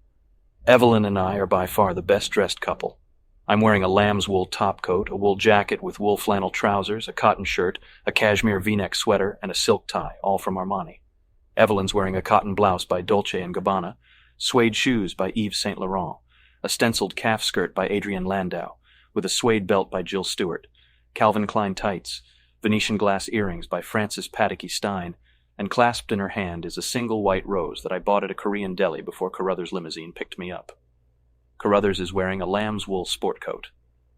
A: Evelyn and I are by far the best-dressed couple. I'm wearing a lamb's wool topcoat, a wool jacket with wool flannel trousers, a cotton shirt, a cashmere V-neck sweater, and a silk tie, all from Armani. Evelyn's wearing a cotton blouse by Dolce & Gabbana, suede shoes by Yves Saint Laurent, a stenciled calf skirt by Adrian Landau, with a suede belt by Jill Stewart, Calvin Klein tights, Venetian glass earrings by Frances Paddocky Stein, and clasped in her hand is a single white rose that I bought at a Korean deli before Carruthers' limousine picked me up. Carruthers is wearing a lamb's wool sport coat,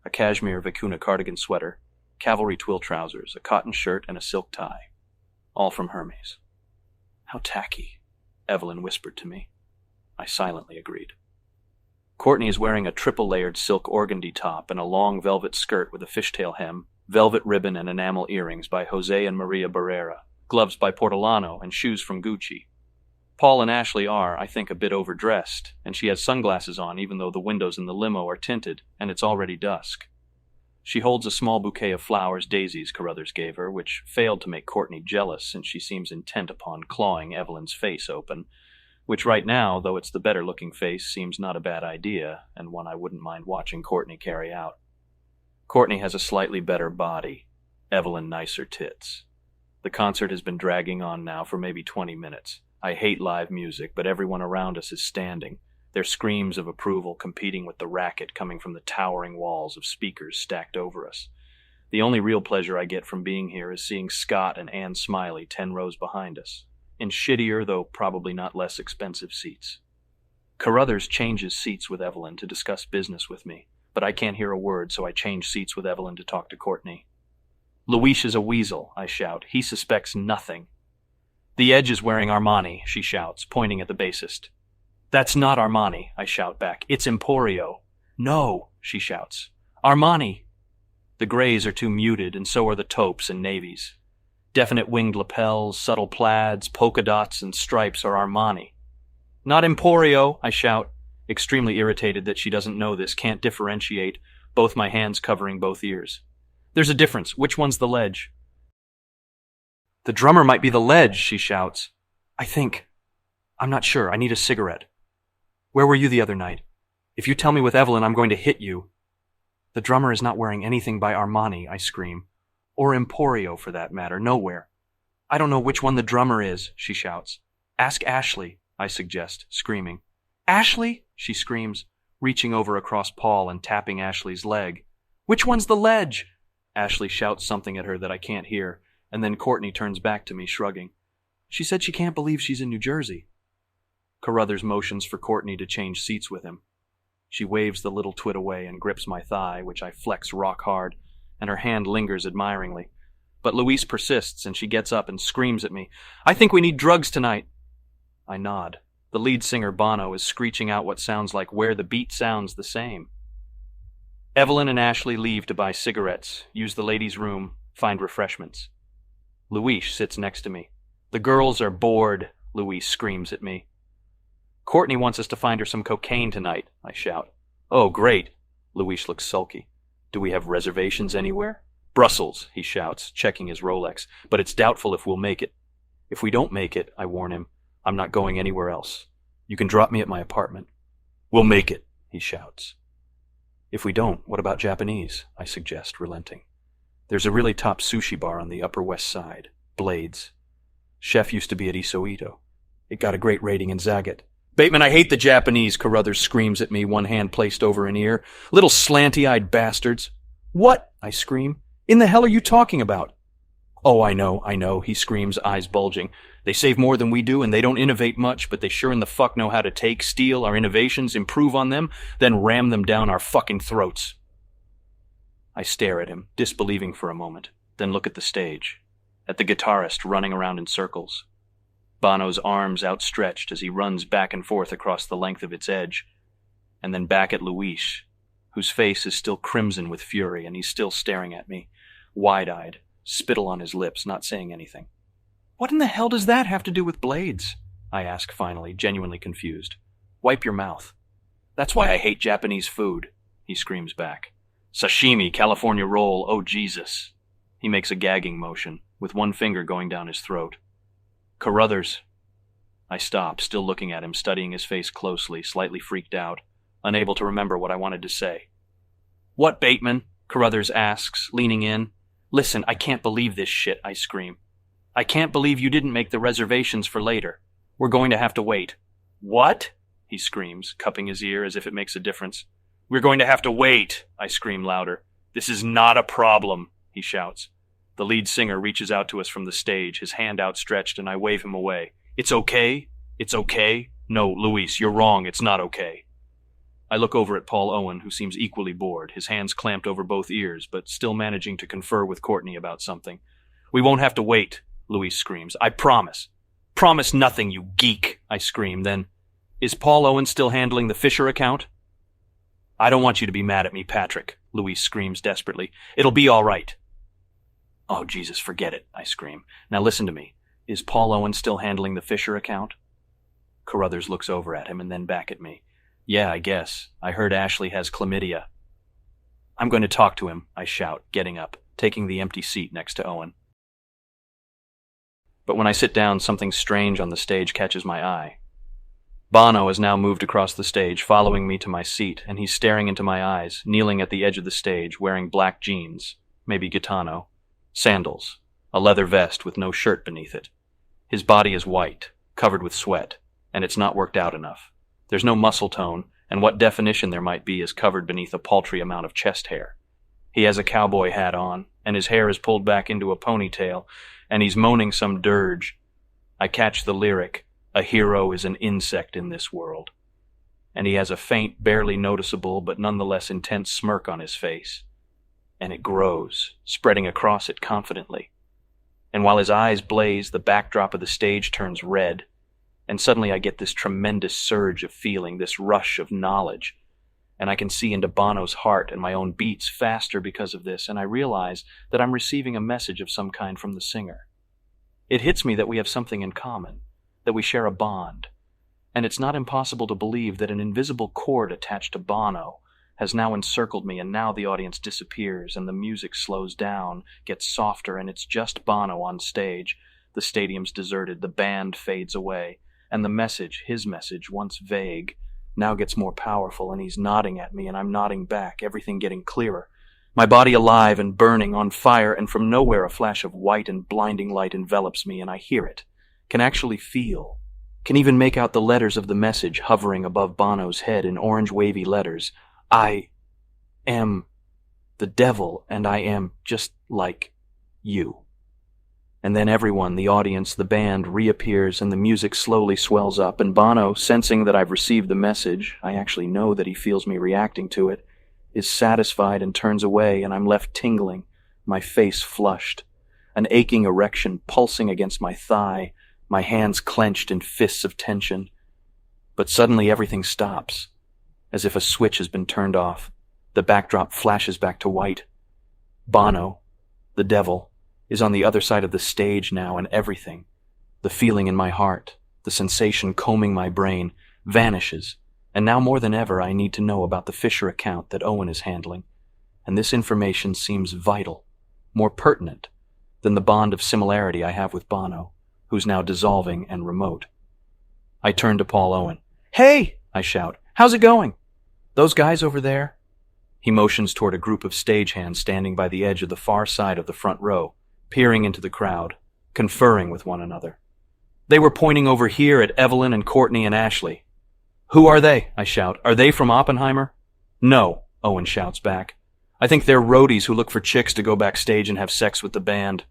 A: a cashmere vicuna cardigan sweater, cavalry twill trousers, a cotton shirt, and a silk tie, all from Hermes. How tacky, Evelyn whispered to me. I silently agreed. Courtney is wearing a triple-layered silk organdy top and a long velvet skirt with a fishtail hem, velvet ribbon and enamel earrings by Jose and Maria Barrera, gloves by Portolano, and shoes from Gucci. Paul and Ashley are, I think, a bit overdressed, and she has sunglasses on even though the windows in the limo are tinted, and it's already dusk. She holds a small bouquet of flowers daisies Carruthers gave her, which failed to make Courtney jealous since she seems intent upon clawing Evelyn's face open, which right now, though it's the better-looking face, seems not a bad idea, and one I wouldn't mind watching Courtney carry out. Courtney has a slightly better body, Evelyn nicer tits. The concert has been dragging on now for maybe 20 minutes. I hate live music, but everyone around us is standing, their screams of approval competing with the racket coming from the towering walls of speakers stacked over us. The only real pleasure I get from being here is seeing Scott and Anne Smiley 10 rows behind us, in shittier, though probably not less expensive seats. Carruthers changes seats with Evelyn to discuss business with me, but I can't hear a word, so I change seats with Evelyn to talk to Courtney. Luis is a weasel, I shout. He suspects nothing. The Edge is wearing Armani, she shouts, pointing at the bassist. That's not Armani, I shout back. It's Emporio. No, she shouts. Armani. The grays are too muted, and so are the taupes and navies. Definite winged lapels, subtle plaids, polka dots, and stripes are Armani. Not Emporio, I shout, extremely irritated that she doesn't know this, can't differentiate, both my hands covering both ears. There's a difference. Which one's the ledge? The drummer might be the ledge, she shouts. I think. I'm not sure. I need a cigarette. Where were you the other night? If you tell me with Evelyn, I'm going to hit you. The drummer is not wearing anything by Armani, I scream. Or Emporio, for that matter. Nowhere. I don't know which one the drummer is, she shouts. Ask Ashley, I suggest, screaming. Ashley? She screams, reaching over across Paul and tapping Ashley's leg. Which one's the ledge? Ashley shouts something at her that I can't hear, and then Courtney turns back to me, shrugging. She said she can't believe she's in New Jersey. Carruthers motions for Courtney to change seats with him. She waves the little twit away and grips my thigh, which I flex rock hard, and her hand lingers admiringly. But Louise persists, and she gets up and screams at me. I think we need drugs tonight. I nod. The lead singer, Bono, is screeching out what sounds like Where the Beat Sounds the Same. Evelyn and Ashley leave to buy cigarettes, use the ladies' room, find refreshments. Louise sits next to me. The girls are bored, Louise screams at me. Courtney wants us to find her some cocaine tonight, I shout. Oh, great. Louise looks sulky. Do we have reservations anywhere? Brussels, he shouts, checking his Rolex, but it's doubtful if we'll make it. If we don't make it, I warn him, I'm not going anywhere else. You can drop me at my apartment. We'll make it, he shouts. If we don't, what about Japanese? I suggest, relenting. There's a really top sushi bar on the Upper West Side, Blades. Chef used to be at Isoito. It got a great rating in Zagat. Bateman, I hate the Japanese, Carruthers screams at me, one hand placed over an ear. Little slanty-eyed bastards. What? I scream. In the hell are you talking about? Oh, I know, he screams, eyes bulging. They save more than we do, and they don't innovate much, but they sure in the fuck know how to take, steal our innovations, improve on them, then ram them down our fucking throats. I stare at him, disbelieving for a moment, then look at the stage, at the guitarist running around in circles. Bono's arms outstretched as he runs back and forth across the length of its edge, and then back at Luis, whose face is still crimson with fury, and he's still staring at me, wide-eyed, spittle on his lips, not saying anything. What in the hell does that have to do with Blades? I ask finally, genuinely confused. Wipe your mouth. That's why I hate Japanese food, he screams back. Sashimi, California roll, oh Jesus. He makes a gagging motion, with one finger going down his throat. Carruthers. I stop, still looking at him, studying his face closely, slightly freaked out, unable to remember what I wanted to say. What, Bateman? Carruthers asks, leaning in. Listen, I can't believe this shit, I scream. I can't believe you didn't make the reservations for later. We're going to have to wait. What? He screams, cupping his ear as if it makes a difference. We're going to have to wait, I scream louder. This is not a problem, he shouts. The lead singer reaches out to us from the stage, his hand outstretched, and I wave him away. It's okay? It's okay? No, Luis, you're wrong. It's not okay. I look over at Paul Owen, who seems equally bored, his hands clamped over both ears, but still managing to confer with Courtney about something. We won't have to wait, Luis screams. I promise. Promise nothing, you geek, I scream. Then, is Paul Owen still handling the Fisher account? I don't want you to be mad at me, Patrick, Luis screams desperately. It'll be all right. Oh, Jesus, forget it, I scream. Now listen to me. Is Paul Owen still handling the Fisher account? Carruthers looks over at him and then back at me. Yeah, I guess. I heard Ashley has chlamydia. I'm going to talk to him, I shout, getting up, taking the empty seat next to Owen. But when I sit down, something strange on the stage catches my eye. Bono has now moved across the stage, following me to my seat, and he's staring into my eyes, kneeling at the edge of the stage, wearing black jeans, maybe gitano, sandals, a leather vest with no shirt beneath it. His body is white, covered with sweat, and it's not worked out enough. There's no muscle tone, and what definition there might be is covered beneath a paltry amount of chest hair. He has a cowboy hat on, and his hair is pulled back into a ponytail, and he's moaning some dirge. I catch the lyric, a hero is an insect in this world. And he has a faint, barely noticeable, but nonetheless intense smirk on his face. And it grows, spreading across it confidently. And while his eyes blaze, the backdrop of the stage turns red, and suddenly I get this tremendous surge of feeling, this rush of knowledge. And I can see into Bono's heart, and my own beats faster because of this, and I realize that I'm receiving a message of some kind from the singer. It hits me that we have something in common, that we share a bond, and it's not impossible to believe that an invisible cord attached to Bono has now encircled me, and now the audience disappears, and the music slows down, gets softer, and it's just Bono on stage. The stadium's deserted, the band fades away, and the message, his message, once vague, now gets more powerful, and he's nodding at me, and I'm nodding back, everything getting clearer. My body alive and burning, on fire, and from nowhere a flash of white and blinding light envelops me, and I hear it, can actually feel, can even make out the letters of the message hovering above Bono's head in orange wavy letters. I am the devil, and I am just like you. And then everyone, the audience, the band, reappears, and the music slowly swells up, and Bono, sensing that I've received the message, I actually know that he feels me reacting to it, is satisfied and turns away, and I'm left tingling, my face flushed, an aching erection pulsing against my thigh, my hands clenched in fists of tension. But suddenly everything stops, as if a switch has been turned off. The backdrop flashes back to white. Bono, the devil, is on the other side of the stage now, and everything, the feeling in my heart, the sensation combing my brain, vanishes, and now more than ever I need to know about the Fisher account that Owen is handling, and this information seems vital, more pertinent than the bond of similarity I have with Bono, who's now dissolving and remote. I turn to Paul Owen. Hey, I shout. How's it going? Those guys over there? He motions toward a group of stagehands standing by the edge of the far side of the front row, peering into the crowd, conferring with one another. They were pointing over here at Evelyn and Courtney and Ashley. Who are they? I shout. Are they from Oppenheimer? No, Owen shouts back. I think they're roadies who look for chicks to go backstage and have sex with the band.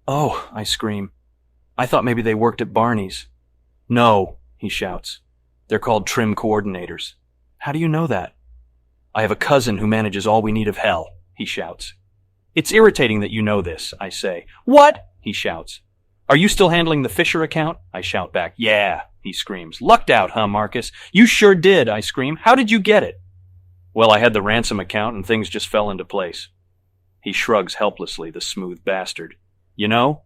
A: Oh, I scream. I thought maybe they worked at Barney's. No, he shouts. They're called trim coordinators. How do you know that? I have a cousin who manages All We Need of Hell, he shouts. It's irritating that you know this, I say. What? He shouts. Are you still handling the Fisher account? I shout back. Yeah, he screams. Lucked out, huh, Marcus? You sure did, I scream. How did you get it? Well, I had the ransom account and things just fell into place. He shrugs helplessly, the smooth bastard. You know?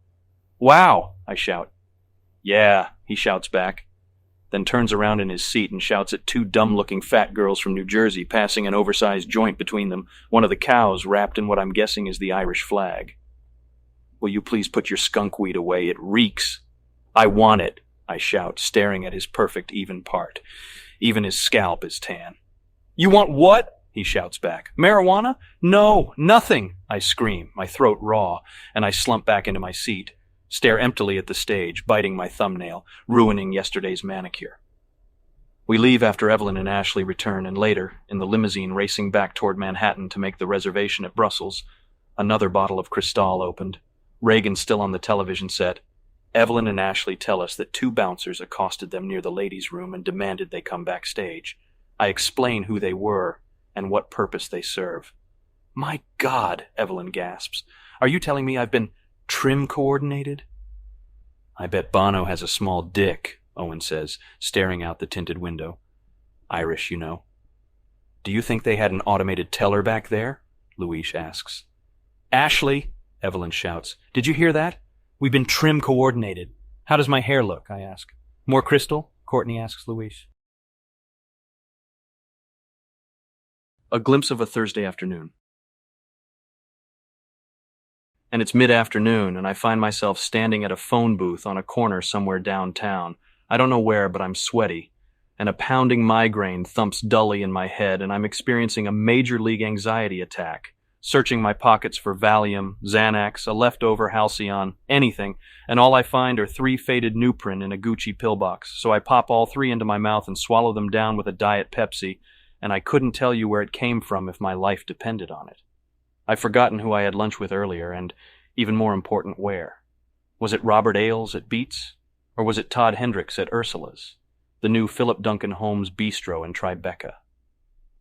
A: Wow, I shout. Yeah, he shouts back, then turns around in his seat and shouts at two dumb-looking fat girls from New Jersey passing an oversized joint between them, one of the cows wrapped in what I'm guessing is the Irish flag. Will you please put your skunk weed away? It reeks. I want it, I shout, staring at his perfect even part. Even his scalp is tan. You want what? He shouts back. Marijuana? No, nothing, I scream, my throat raw, and I slump back into my seat, stare emptily at the stage, biting my thumbnail, ruining yesterday's manicure. We leave after Evelyn and Ashley return, and later, in the limousine racing back toward Manhattan to make the reservation at Brussels, another bottle of Cristal opened. Reagan still on the television set. Evelyn and Ashley tell us that two bouncers accosted them near the ladies' room and demanded they come backstage. I explain who they were and what purpose they serve. My God, Evelyn gasps. Are you telling me I've been trim coordinated? I bet Bono has a small dick, Owen says, staring out the tinted window. Irish, you know. Do you think they had an automated teller back there? Louise asks. Ashley, Evelyn shouts. Did you hear that? We've been trim coordinated. How does my hair look? I ask. More crystal? Courtney asks Louise. A glimpse of a Thursday afternoon. And it's mid-afternoon, and I find myself standing at a phone booth on a corner somewhere downtown. I don't know where, but I'm sweaty, and a pounding migraine thumps dully in my head, and I'm experiencing a major league anxiety attack, searching my pockets for Valium, Xanax, a leftover Halcyon, anything, and all I find are 3 faded Nuprin in a Gucci pillbox, so I pop all 3 into my mouth and swallow them down with a Diet Pepsi, and I couldn't tell you where it came from if my life depended on it. I've forgotten who I had lunch with earlier, and, even more important, where. Was it Robert Ailes at Beats? Or was it Todd Hendricks at Ursula's, the new Philip Duncan Holmes bistro in Tribeca?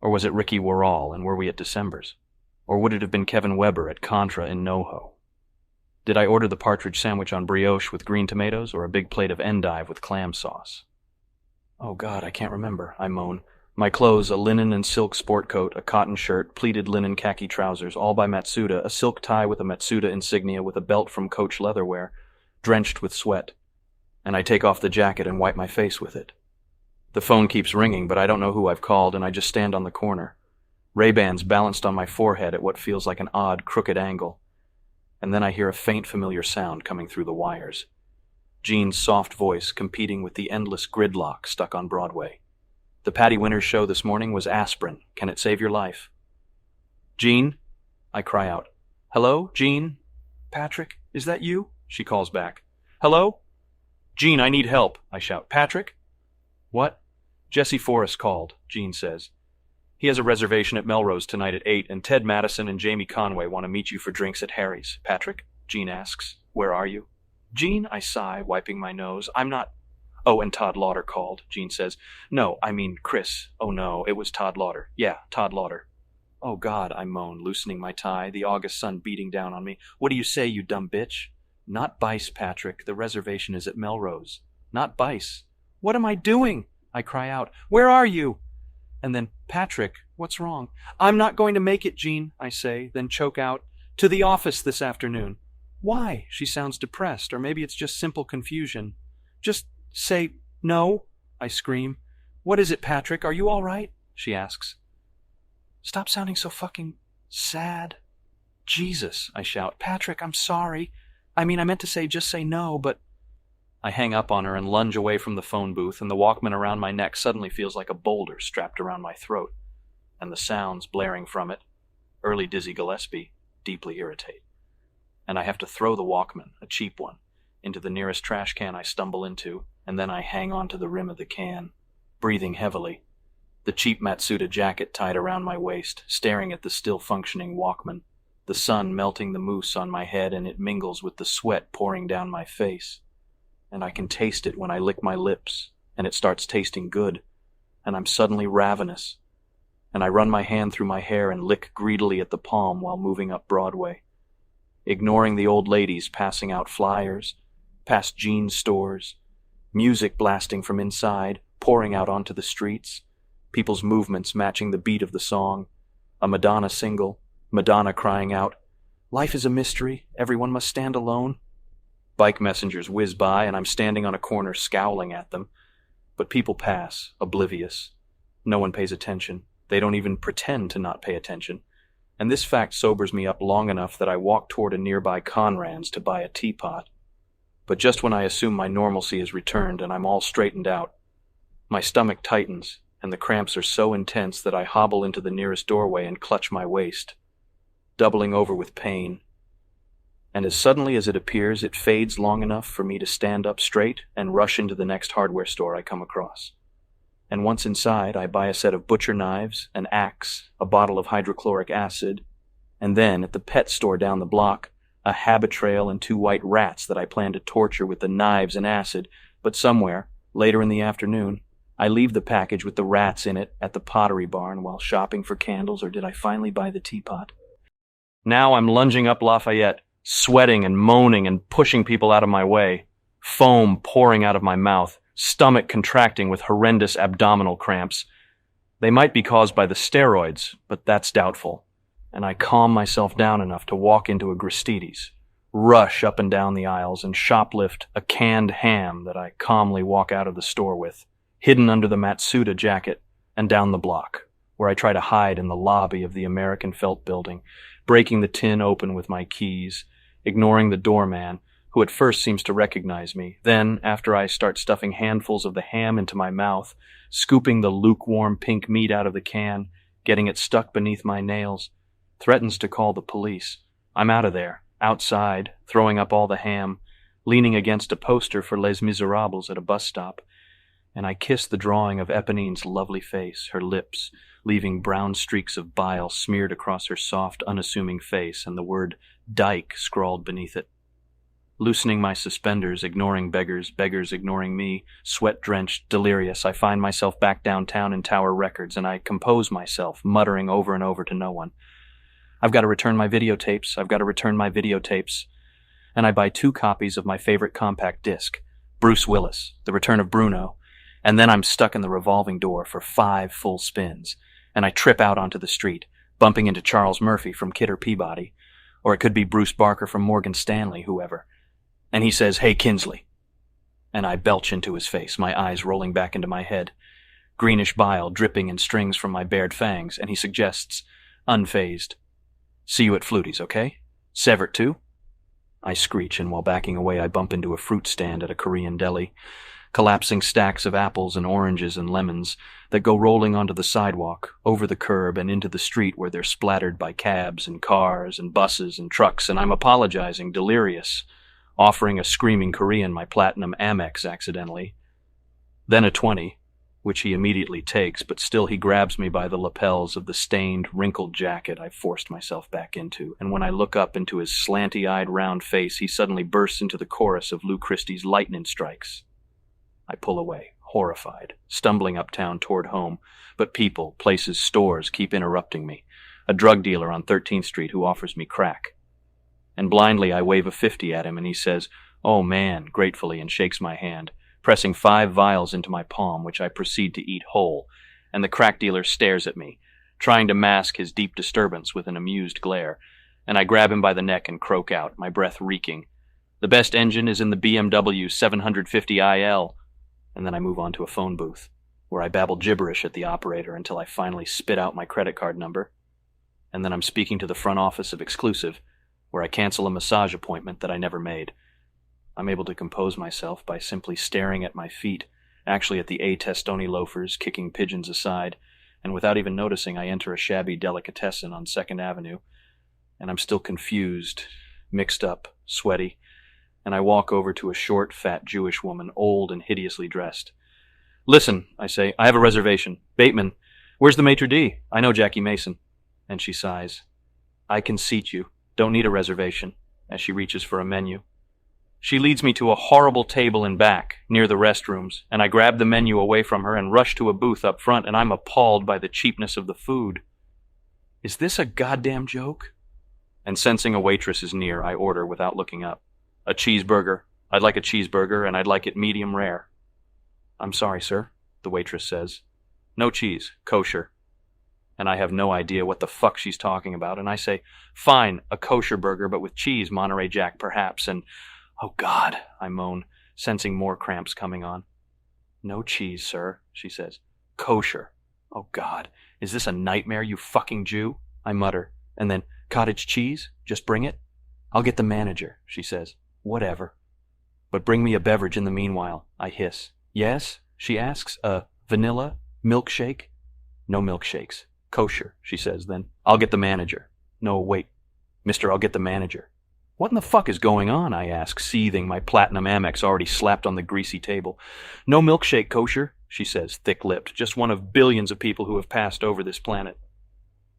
A: Or was it Ricky Warral, and were we at December's? Or would it have been Kevin Weber at Contra in NoHo? Did I order the partridge sandwich on brioche with green tomatoes, or a big plate of endive with clam sauce? Oh God, I can't remember, I moan. My clothes, a linen and silk sport coat, a cotton shirt, pleated linen khaki trousers, all by Matsuda, a silk tie with a Matsuda insignia with a belt from Coach Leatherware, drenched with sweat. And I take off the jacket and wipe my face with it. The phone keeps ringing, but I don't know who I've called, and I just stand on the corner. Ray-Bans balanced on my forehead at what feels like an odd, crooked angle. And then I hear a faint, familiar sound coming through the wires. Jean's soft voice competing with the endless gridlock stuck on Broadway. The Patty Winters show this morning was aspirin. Can it save your life? Jean? I cry out. Hello, Jean? Patrick, is that you? She calls back. Hello? Jean, I need help, I shout. Patrick? What? Jesse Forrest called, Jean says. He has a reservation at Melrose tonight at 8, and Ted Madison and Jamie Conway want to meet you for drinks at Harry's. Patrick? Jean asks. Where are you? Jean, I sigh, wiping my nose. I'm not... Oh, and Todd Lauder called, Jean says. No, I mean Chris. Oh no, it was Todd Lauder. Yeah, Todd Lauder. Oh God, I moan, loosening my tie, the August sun beating down on me. What do you say, you dumb bitch? Not Bice, Patrick. The reservation is at Melrose. Not Bice. What am I doing? I cry out. Where are you? And then, Patrick, what's wrong? I'm not going to make it, Jean, I say, then choke out. To the office this afternoon. Why? She sounds depressed, or maybe it's just simple confusion. Just say no, I scream. What is it, Patrick? Are you all right? She asks. Stop sounding so fucking sad. Jesus, I shout. Patrick, I'm sorry. I mean, I meant to say just say no, but... I hang up on her and lunge away from the phone booth, and the Walkman around my neck suddenly feels like a boulder strapped around my throat, and the sounds blaring from it, early Dizzy Gillespie, deeply irritate. And I have to throw the Walkman, a cheap one, into the nearest trash can I stumble into, and then I hang on to the rim of the can, breathing heavily, the cheap Matsuda jacket tied around my waist, staring at the still-functioning Walkman, the sun melting the mousse on my head, and it mingles with the sweat pouring down my face. And I can taste it when I lick my lips, and it starts tasting good, and I'm suddenly ravenous, and I run my hand through my hair and lick greedily at the palm while moving up Broadway, ignoring the old ladies passing out flyers, past jeans stores, music blasting from inside, pouring out onto the streets, people's movements matching the beat of the song, a Madonna single, Madonna crying out, "Life is a mystery, everyone must stand alone." Bike messengers whiz by, and I'm standing on a corner scowling at them. But people pass, oblivious. No one pays attention. They don't even pretend to not pay attention. And this fact sobers me up long enough that I walk toward a nearby Conran's to buy a teapot. But just when I assume my normalcy is returned and I'm all straightened out, my stomach tightens, and the cramps are so intense that I hobble into the nearest doorway and clutch my waist, doubling over with pain. And as suddenly as it appears, it fades long enough for me to stand up straight and rush into the next hardware store I come across. And once inside, I buy a set of butcher knives, an axe, a bottle of hydrochloric acid, and then, at the pet store down the block, a habit trail and 2 white rats that I plan to torture with the knives and acid. But somewhere, later in the afternoon, I leave the package with the rats in it at the Pottery Barn while shopping for candles, or did I finally buy the teapot? Now I'm lunging up Lafayette, sweating and moaning and pushing people out of my way, foam pouring out of my mouth, stomach contracting with horrendous abdominal cramps. They might be caused by the steroids, but that's doubtful, and I calm myself down enough to walk into a Gristedes, rush up and down the aisles, and shoplift a canned ham that I calmly walk out of the store with, hidden under the Matsuda jacket, and down the block, where I try to hide in the lobby of the American Felt Building, breaking the tin open with my keys, ignoring the doorman, who at first seems to recognize me. Then, after I start stuffing handfuls of the ham into my mouth, scooping the lukewarm pink meat out of the can, getting it stuck beneath my nails, threatens to call the police. I'm out of there, outside, throwing up all the ham, leaning against a poster for Les Miserables at a bus stop, and I kiss the drawing of Eponine's lovely face, her lips, leaving brown streaks of bile smeared across her soft, unassuming face, and the word "dyke" scrawled beneath it. Loosening my suspenders, ignoring beggars, beggars ignoring me, sweat-drenched, delirious, I find myself back downtown in Tower Records, and I compose myself, muttering over and over to no one. I've got to return my videotapes, I've got to return my videotapes. And I buy 2 copies of my favorite compact disc, Bruce Willis, The Return of Bruno, and then I'm stuck in the revolving door for 5 full spins, and I trip out onto the street, bumping into Charles Murphy from Kidder Peabody, or it could be Bruce Barker from Morgan Stanley, whoever. And he says, "Hey, Kinsley." And I belch into his face, my eyes rolling back into my head, greenish bile dripping in strings from my bared fangs, and he suggests, unfazed, "See you at Flutie's, okay? Severt too?" I screech, and while backing away I bump into a fruit stand at a Korean deli, collapsing stacks of apples and oranges and lemons that go rolling onto the sidewalk, over the curb, and into the street where they're splattered by cabs and cars and buses and trucks, and I'm apologizing, delirious, offering a screaming Korean my platinum Amex accidentally. Then a 20, which he immediately takes, but still he grabs me by the lapels of the stained, wrinkled jacket I've forced myself back into, and when I look up into his slanty-eyed round face, he suddenly bursts into the chorus of Lou Christie's Lightning Strikes. I pull away, horrified, stumbling uptown toward home, but people, places, stores keep interrupting me. A drug dealer on 13th Street who offers me crack. And blindly I wave a 50 at him, and he says, "Oh man," gratefully, and shakes my hand, pressing 5 vials into my palm, which I proceed to eat whole, and the crack dealer stares at me, trying to mask his deep disturbance with an amused glare, and I grab him by the neck and croak out, my breath reeking, "The best engine is in the BMW 750IL, and then I move on to a phone booth, where I babble gibberish at the operator until I finally spit out my credit card number, and then I'm speaking to the front office of Exclusive, where I cancel a massage appointment that I never made. I'm able to compose myself by simply staring at my feet, actually at the A-Testoni loafers kicking pigeons aside, and without even noticing I enter a shabby delicatessen on 2nd Avenue, and I'm still confused, mixed up, sweaty, and I walk over to a short, fat Jewish woman, old and hideously dressed. "Listen," I say, "I have a reservation. Bateman. Where's the maitre d'? I know Jackie Mason." And she sighs. "I can seat you. Don't need a reservation," as she reaches for a menu. She leads me to a horrible table in back, near the restrooms, and I grab the menu away from her and rush to a booth up front, and I'm appalled by the cheapness of the food. Is this a goddamn joke? And sensing a waitress is near, I order without looking up. "A cheeseburger. I'd like a cheeseburger, and I'd like it medium rare." "I'm sorry, sir," the waitress says. "No cheese. Kosher." And I have no idea what the fuck she's talking about, and I say, "Fine, a kosher burger, but with cheese, Monterey Jack perhaps," and "Oh God," I moan, sensing more cramps coming on. "No cheese, sir," she says. "Kosher. Oh God, is this a nightmare, you fucking Jew?" I mutter, and then, "Cottage cheese? Just bring it." "I'll get the manager," she says. "Whatever. But bring me a beverage in the meanwhile," I hiss. "Yes?" she asks. "A vanilla? Milkshake?" "No milkshakes. Kosher," she says then. "I'll get the manager." "No, wait. Mister, I'll get the manager." "What in the fuck is going on?" I ask, seething, my platinum Amex already slapped on the greasy table. "No milkshake, Kosher," she says, thick-lipped, just one of billions of people who have passed over this planet.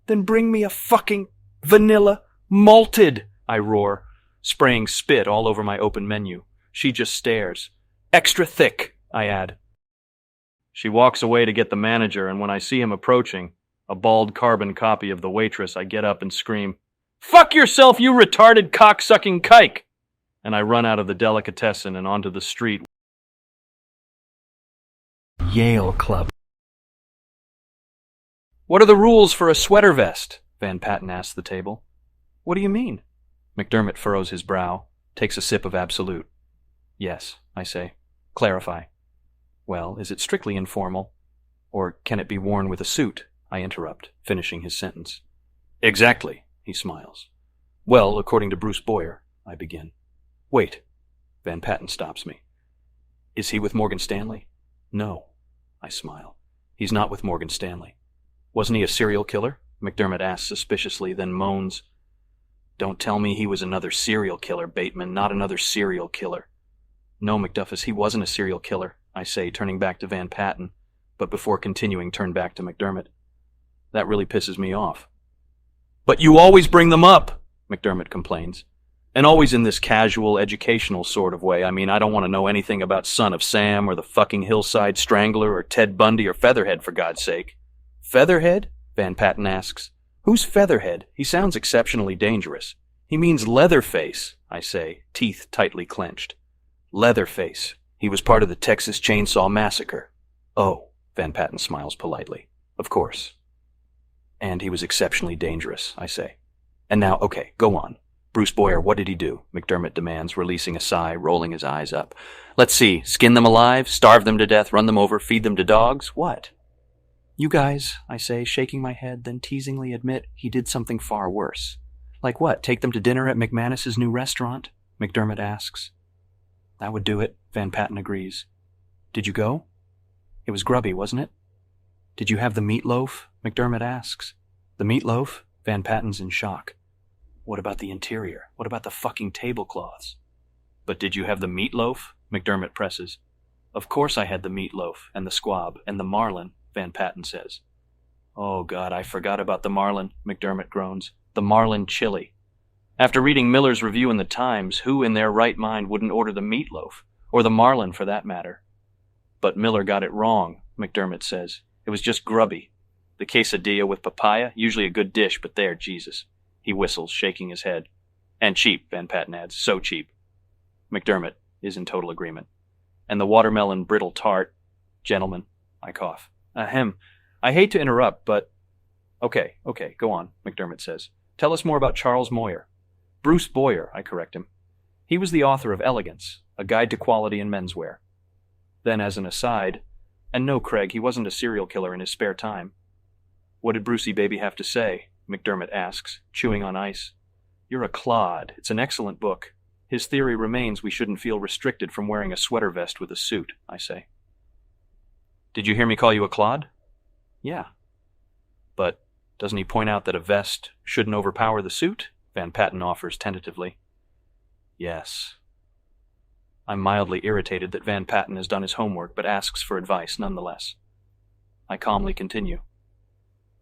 A: "Then bring me a fucking vanilla malted," I roar, spraying spit all over my open menu. She just stares. "Extra thick," I add. She walks away to get the manager, and when I see him approaching, a bald carbon copy of the waitress, I get up and scream, "Fuck yourself, you retarded cock-sucking kike!" And I run out of the delicatessen and onto the street. Yale Club. "What are the rules for a sweater vest?" Van Patten asks the table. "What do you mean?" McDermott furrows his brow, takes a sip of Absolute. "Yes," I say. "Clarify." "Well, is it strictly informal? Or can it be worn with a suit?" I interrupt, finishing his sentence. "Exactly," he smiles. "Well, according to Bruce Boyer," I begin. "Wait." Van Patten stops me. "Is he with Morgan Stanley?" "No." I smile. "He's not with Morgan Stanley." "Wasn't he a serial killer?" McDermott asks suspiciously, then moans. "Don't tell me he was another serial killer, Bateman, not another serial killer." "No, McDuffus, he wasn't a serial killer," I say, turning back to Van Patten, but before continuing, turn back to McDermott. That really pisses me off. "But you always bring them up," McDermott complains. "And always in this casual, educational sort of way. I mean, I don't want to know anything about Son of Sam or the fucking Hillside Strangler or Ted Bundy or Featherhead, for God's sake." "Featherhead?" Van Patten asks. "Who's Featherhead? He sounds exceptionally dangerous." "He means Leatherface," I say, teeth tightly clenched. "Leatherface. He was part of the Texas Chainsaw Massacre." "Oh," Van Patten smiles politely. "Of course." "And he was exceptionally dangerous," I say. "And now, okay, go on. Bruce Boyer, what did he do?" McDermott demands, releasing a sigh, rolling his eyes up. "Let's see, skin them alive, starve them to death, run them over, feed them to dogs? What?" "You guys," I say, shaking my head, then teasingly admit he did something far worse. "Like what, take them to dinner at McManus's new restaurant?" McDermott asks. "That would do it," Van Patten agrees. "Did you go?" "It was grubby, wasn't it?" "Did you have the meatloaf?" McDermott asks. "The meatloaf?" Van Patten's in shock. "What about the interior? What about the fucking tablecloths?" "But did you have the meatloaf?" McDermott presses. "Of course I had the meatloaf, and the squab, and the marlin," Van Patten says. "Oh God, I forgot about the marlin," McDermott groans. "The marlin chili. After reading Miller's review in the Times, who in their right mind wouldn't order the meatloaf? Or the marlin, for that matter?" "But Miller got it wrong," McDermott says. "It was just grubby. The quesadilla with papaya, usually a good dish, but there, Jesus." He whistles, shaking his head. "And cheap," Van Patten adds. "So cheap." McDermott is in total agreement. "And the watermelon brittle tart, gentlemen," I cough. "Ahem. I hate to interrupt, but..." Okay, go on," McDermott says. "Tell us more about Charles Moyer." "Bruce Boyer," I correct him. "He was the author of Elegance, a guide to quality in menswear." Then, as an aside, "And no, Craig, he wasn't a serial killer in his spare time." "What did Brucey baby have to say?" McDermott asks, chewing on ice. "You're a clod. It's an excellent book. His theory remains we shouldn't feel restricted from wearing a sweater vest with a suit, I say. Did you hear me call you a clod? Yeah. But doesn't he point out that a vest shouldn't overpower the suit? Van Patten offers tentatively. Yes. I'm mildly irritated that Van Patten has done his homework, but asks for advice nonetheless. I calmly continue.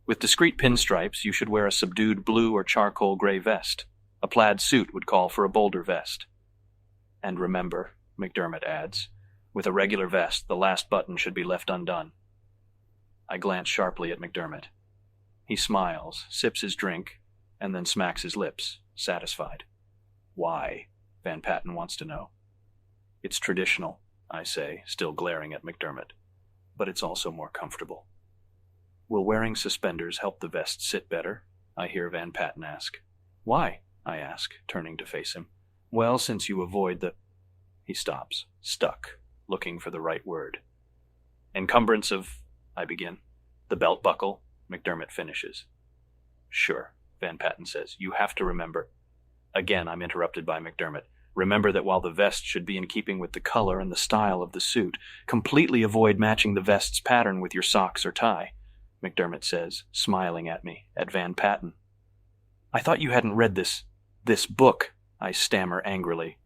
A: With discreet pinstripes, you should wear a subdued blue or charcoal gray vest. A plaid suit would call for a bolder vest. And remember, McDermott adds, with a regular vest, the last button should be left undone. I glance sharply at McDermott. He smiles, sips his drink, and then smacks his lips, satisfied. Why? Van Patten wants to know. It's traditional, I say, still glaring at McDermott, but it's also more comfortable. Will wearing suspenders help the vest sit better? I hear Van Patten ask. Why? I ask, turning to face him. Well, since you avoid the... He stops, stuck, looking for the right word. Encumbrance of... I begin. The belt buckle, McDermott finishes. Sure, Van Patten says. You have to remember... Again, I'm interrupted by McDermott. Remember that while the vest should be in keeping with the color and the style of the suit, completely avoid matching the vest's pattern with your socks or tie, McDermott says, smiling at me, at Van Patten. I thought you hadn't read this book, I stammer angrily.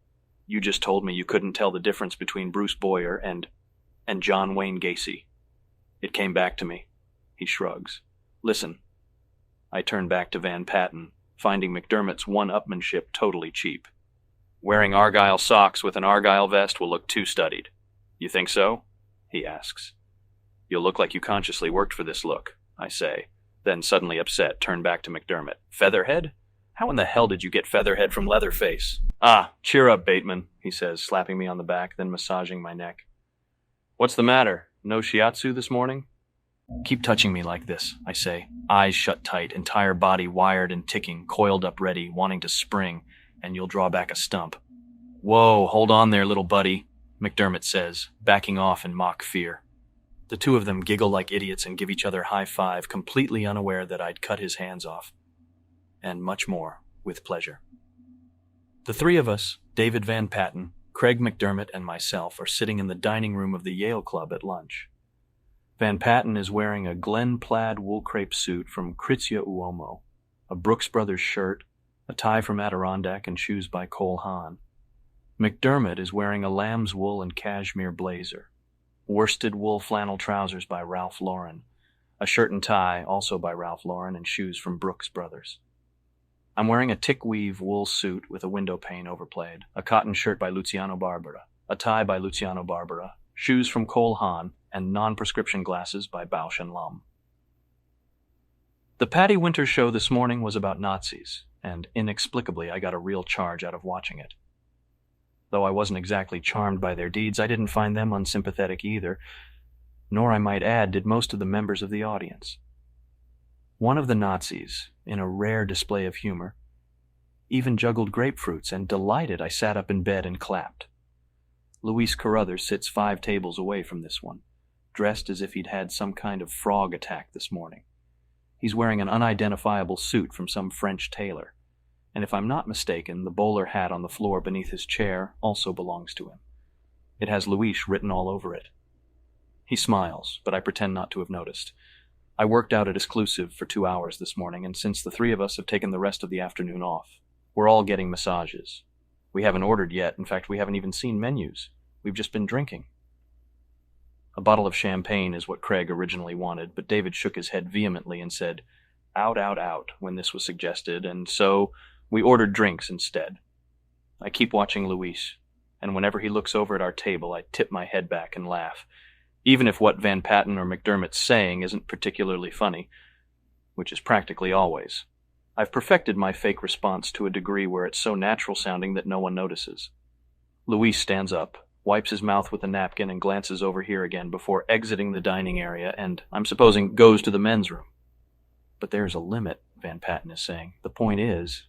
A: You just told me you couldn't tell the difference between Bruce Boyer and John Wayne Gacy. It came back to me. He shrugs. Listen. I turn back to Van Patten, finding McDermott's one-upmanship totally cheap. Wearing Argyle socks with an Argyle vest will look too studied. You think so? He asks. You'll look like you consciously worked for this look, I say, then suddenly upset, turn back to McDermott. Featherhead? How in the hell did you get Featherhead from Leatherface? Ah, cheer up, Bateman, he says, slapping me on the back, then massaging my neck. What's the matter? No shiatsu this morning? Keep touching me like this, I say, eyes shut tight, entire body wired and ticking, coiled up ready, wanting to spring, and you'll draw back a stump. Whoa, hold on there, little buddy, McDermott says, backing off in mock fear. The two of them giggle like idiots and give each other high five, completely unaware that I'd cut his hands off. And much more, with pleasure. The three of us, David Van Patten, Craig McDermott, and myself, are sitting in the dining room of the Yale Club at lunch. Van Patten is wearing a Glen plaid wool crepe suit from Kritsia Uomo, a Brooks Brothers shirt, a tie from Adirondack, and shoes by Cole Haan. McDermott is wearing a lamb's wool and cashmere blazer, worsted wool flannel trousers by Ralph Lauren, a shirt and tie also by Ralph Lauren, and shoes from Brooks Brothers. I'm wearing a tick-weave wool suit with a window pane overplayed, a cotton shirt by Luciano Barbera, a tie by Luciano Barbera, shoes from Cole Haan, and non-prescription glasses by Bausch & Lomb. The Patty Winter show this morning was about Nazis, and inexplicably I got a real charge out of watching it. Though I wasn't exactly charmed by their deeds, I didn't find them unsympathetic either, nor, I might add, did most of the members of the audience. One of the Nazis, in a rare display of humor, even juggled grapefruits, and delighted I sat up in bed and clapped. Luis Carruthers sits 5 tables away from this one, dressed as if he'd had some kind of frog attack this morning. He's wearing an unidentifiable suit from some French tailor, and if I'm not mistaken, the bowler hat on the floor beneath his chair also belongs to him. It has Luis written all over it. He smiles, but I pretend not to have noticed. I worked out at Exclusive for 2 hours this morning, and since the 3 of us have taken the rest of the afternoon off, we're all getting massages. We haven't ordered yet. In fact, we haven't even seen menus. We've just been drinking. A bottle of champagne is what Craig originally wanted, but David shook his head vehemently and said, out, out, out, when this was suggested, and so we ordered drinks instead. I keep watching Luis, and whenever he looks over at our table, I tip my head back and laugh, even if what Van Patten or McDermott's saying isn't particularly funny, which is practically always. I've perfected my fake response to a degree where it's so natural-sounding that no one notices. Luis stands up, wipes his mouth with a napkin, and glances over here again before exiting the dining area and, I'm supposing, goes to the men's room. But there's a limit, Van Patten is saying. The point is,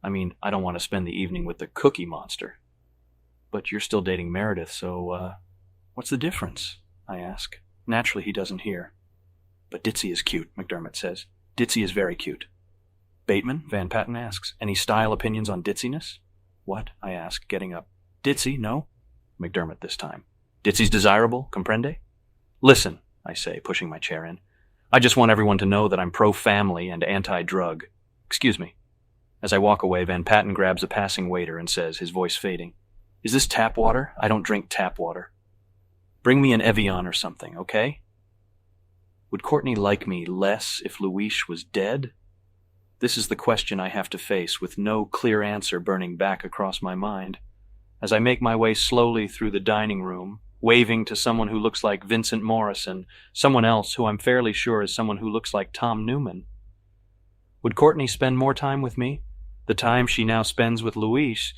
A: I don't want to spend the evening with the Cookie Monster. But you're still dating Meredith, so, what's the difference? I ask. Naturally, he doesn't hear. But Ditzy is cute, McDermott says. Ditzy is very cute. Bateman, Van Patten asks. Any style opinions on ditziness? What? I asked, getting up. Ditzy, no? McDermott this time. Ditzy's desirable, comprende? Listen, I say, pushing my chair in. I just want everyone to know that I'm pro-family and anti-drug. Excuse me. As I walk away, Van Patten grabs a passing waiter and says, his voice fading, Is this tap water? I don't drink tap water. Bring me an Evian or something, okay? Would Courtney like me less if Louise was dead? This is the question I have to face, with no clear answer burning back across my mind. As I make my way slowly through the dining room, waving to someone who looks like Vincent Morris and someone else who I'm fairly sure is someone who looks like Tom Newman. Would Courtney spend more time with me? The time she now spends with Louise,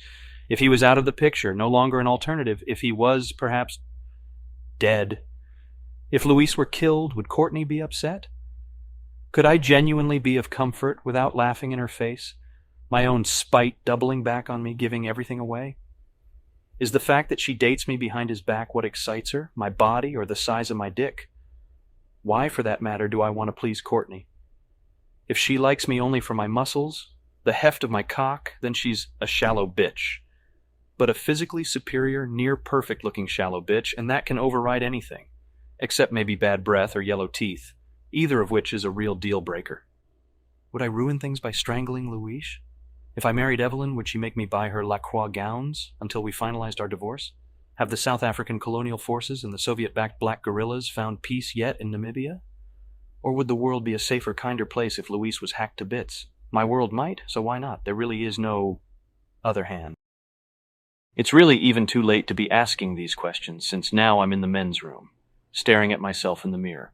A: if he was out of the picture, no longer an alternative, if he was, perhaps, dead. If Louise were killed, would Courtney be upset? Could I genuinely be of comfort without laughing in her face, my own spite doubling back on me, giving everything away? Is the fact that she dates me behind his back what excites her, my body or the size of my dick? Why, for that matter, do I want to please Courtney? If she likes me only for my muscles, the heft of my cock, then she's a shallow bitch. But a physically superior, near-perfect-looking shallow bitch, and that can override anything, except maybe bad breath or yellow teeth, either of which is a real deal-breaker. Would I ruin things by strangling Louise? If I married Evelyn, would she make me buy her Lacroix gowns until we finalized our divorce? Have the South African colonial forces and the Soviet-backed black guerrillas found peace yet in Namibia? Or would the world be a safer, kinder place if Louise was hacked to bits? My world might, so why not? There really is no other hand. It's really even too late to be asking these questions, since now I'm in the men's room, staring at myself in the mirror.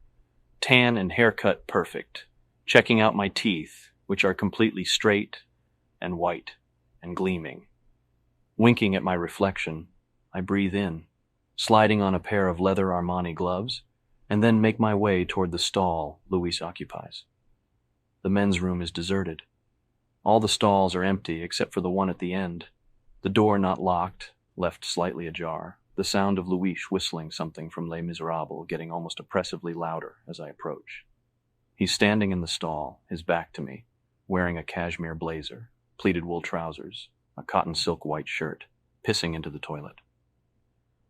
A: Tan and haircut perfect, checking out my teeth, which are completely straight and white and gleaming. Winking at my reflection, I breathe in, sliding on a pair of leather Armani gloves, and then make my way toward the stall Louise occupies. The men's room is deserted. All the stalls are empty except for the one at the end, the door not locked, left slightly ajar, the sound of Louise whistling something from Les Miserables getting almost oppressively louder as I approach. He's standing in the stall, his back to me, wearing a cashmere blazer, pleated wool trousers, a cotton silk white shirt, pissing into the toilet.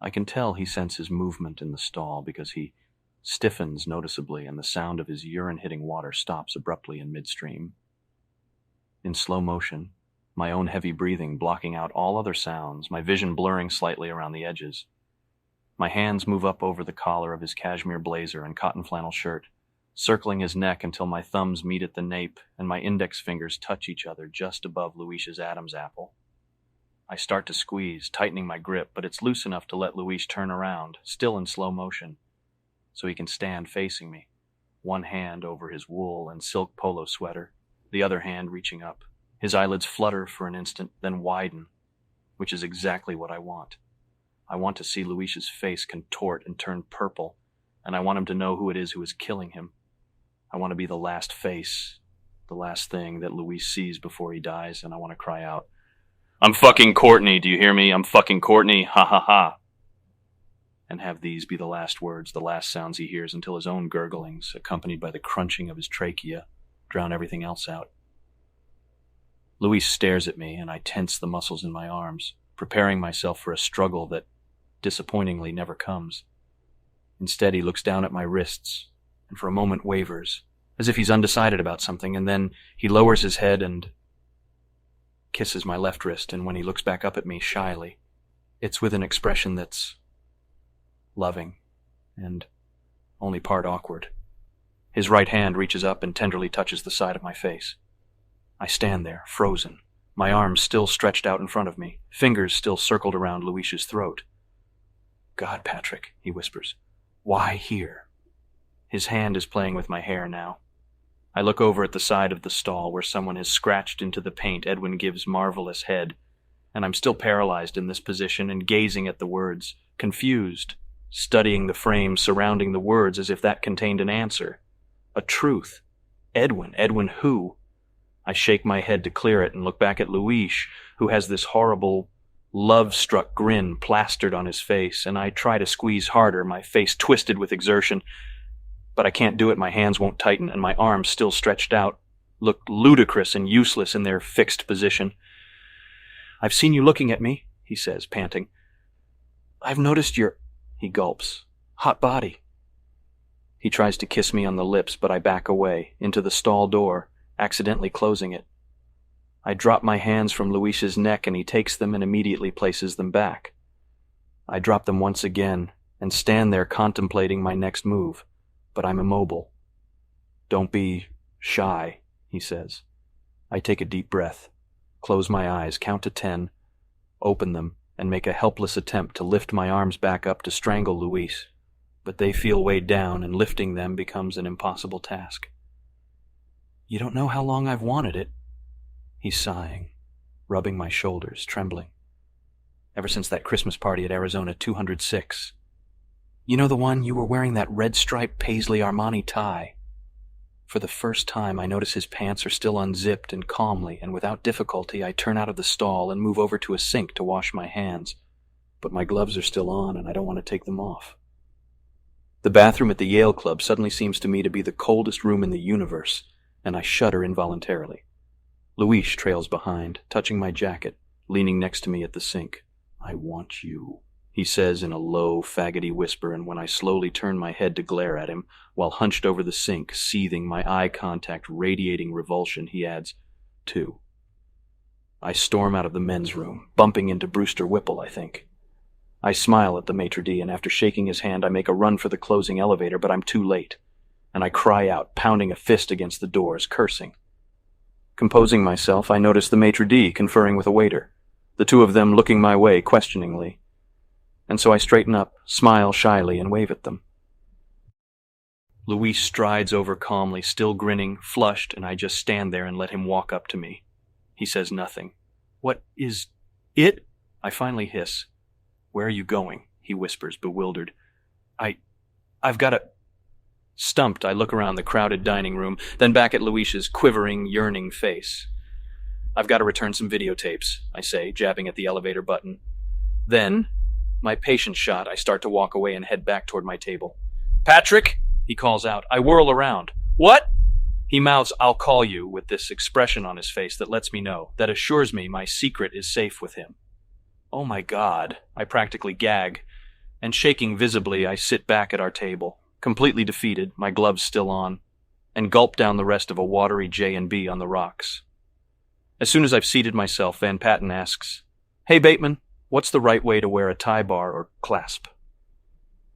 A: I can tell he senses movement in the stall because he stiffens noticeably and the sound of his urine hitting water stops abruptly in midstream. In slow motion, my own heavy breathing blocking out all other sounds, my vision blurring slightly around the edges. My hands move up over the collar of his cashmere blazer and cotton flannel shirt, circling his neck until my thumbs meet at the nape and my index fingers touch each other just above Louise's Adam's apple. I start to squeeze, tightening my grip, but it's loose enough to let Louise turn around, still in slow motion, so he can stand facing me, one hand over his wool and silk polo sweater, the other hand reaching up. His eyelids flutter for an instant, then widen, which is exactly what I want. I want to see Louise's face contort and turn purple, and I want him to know who it is who is killing him. I want to be the last face, the last thing that Louise sees before he dies, and I want to cry out, "I'm fucking Courtney, do you hear me? I'm fucking Courtney, ha ha ha." And have these be the last words, the last sounds he hears until his own gurglings, accompanied by the crunching of his trachea, drown everything else out. Louise stares at me, and I tense the muscles in my arms, preparing myself for a struggle that, disappointingly, never comes. Instead, he looks down at my wrists, and for a moment wavers, as if he's undecided about something, and then he lowers his head and kisses my left wrist, and when he looks back up at me shyly, it's with an expression that's loving and only part awkward. His right hand reaches up and tenderly touches the side of my face. I stand there, frozen, my arms still stretched out in front of me, fingers still circled around Louise's throat. "God, Patrick," he whispers, "why here?" His hand is playing with my hair now. I look over at the side of the stall where someone has scratched into the paint Edwin Gibbs' marvelous head, and I'm still paralyzed in this position and gazing at the words, confused, studying the frame surrounding the words as if that contained an answer. A truth. Edwin who? I shake my head to clear it and look back at Louise, who has this horrible, love-struck grin plastered on his face, and I try to squeeze harder, my face twisted with exertion, but I can't do it. My hands won't tighten, and my arms, still stretched out, look ludicrous and useless in their fixed position. "I've seen you looking at me," he says, panting. "I've noticed your—" He gulps. "Hot body." He tries to kiss me on the lips, but I back away, into the stall door, accidentally closing it. I drop my hands from Luis's neck and he takes them and immediately places them back. I drop them once again and stand there contemplating my next move, but I'm immobile. "Don't be shy," he says. I take a deep breath, close my eyes, count to 10, open them, and make a helpless attempt to lift my arms back up to strangle Luis, but they feel weighed down and lifting them becomes an impossible task. "You don't know how long I've wanted it." He's sighing, rubbing my shoulders, trembling. "Ever since that Christmas party at Arizona 206. You know the one you were wearing that red-striped Paisley Armani tie?" For the first time, I notice his pants are still unzipped, and calmly and without difficulty I turn out of the stall and move over to a sink to wash my hands. But my gloves are still on and I don't want to take them off. The bathroom at the Yale Club suddenly seems to me to be the coldest room in the universe, and I shudder involuntarily. Luis trails behind, touching my jacket, leaning next to me at the sink. "I want you," he says in a low, faggoty whisper, and when I slowly turn my head to glare at him, while hunched over the sink, seething, my eye contact radiating revulsion, he adds, "Two." I storm out of the men's room, bumping into Brewster Whipple, I think. I smile at the maitre d', and after shaking his hand, I make a run for the closing elevator, but I'm too late, and I cry out, pounding a fist against the doors, cursing. Composing myself, I notice the maitre d' conferring with a waiter, the two of them looking my way questioningly. And so I straighten up, smile shyly, and wave at them. Luis strides over calmly, still grinning, flushed, and I just stand there and let him walk up to me. He says nothing. "What is it?" I finally hiss. "Where are you going?" he whispers, bewildered. I've got a... Stumped, I look around the crowded dining room, then back at Luis's quivering, yearning face. "I've got to return some videotapes," I say, jabbing at the elevator button. Then, my patience shot, I start to walk away and head back toward my table. "Patrick!" he calls out. I whirl around. "What?" He mouths, "I'll call you," with this expression on his face that lets me know, that assures me my secret is safe with him. Oh my God, I practically gag, and shaking visibly, I sit back at our table, completely defeated, my gloves still on, and gulp down the rest of a watery J&B on the rocks. As soon as I've seated myself, Van Patten asks, "Hey Bateman, what's the right way to wear a tie bar or clasp?"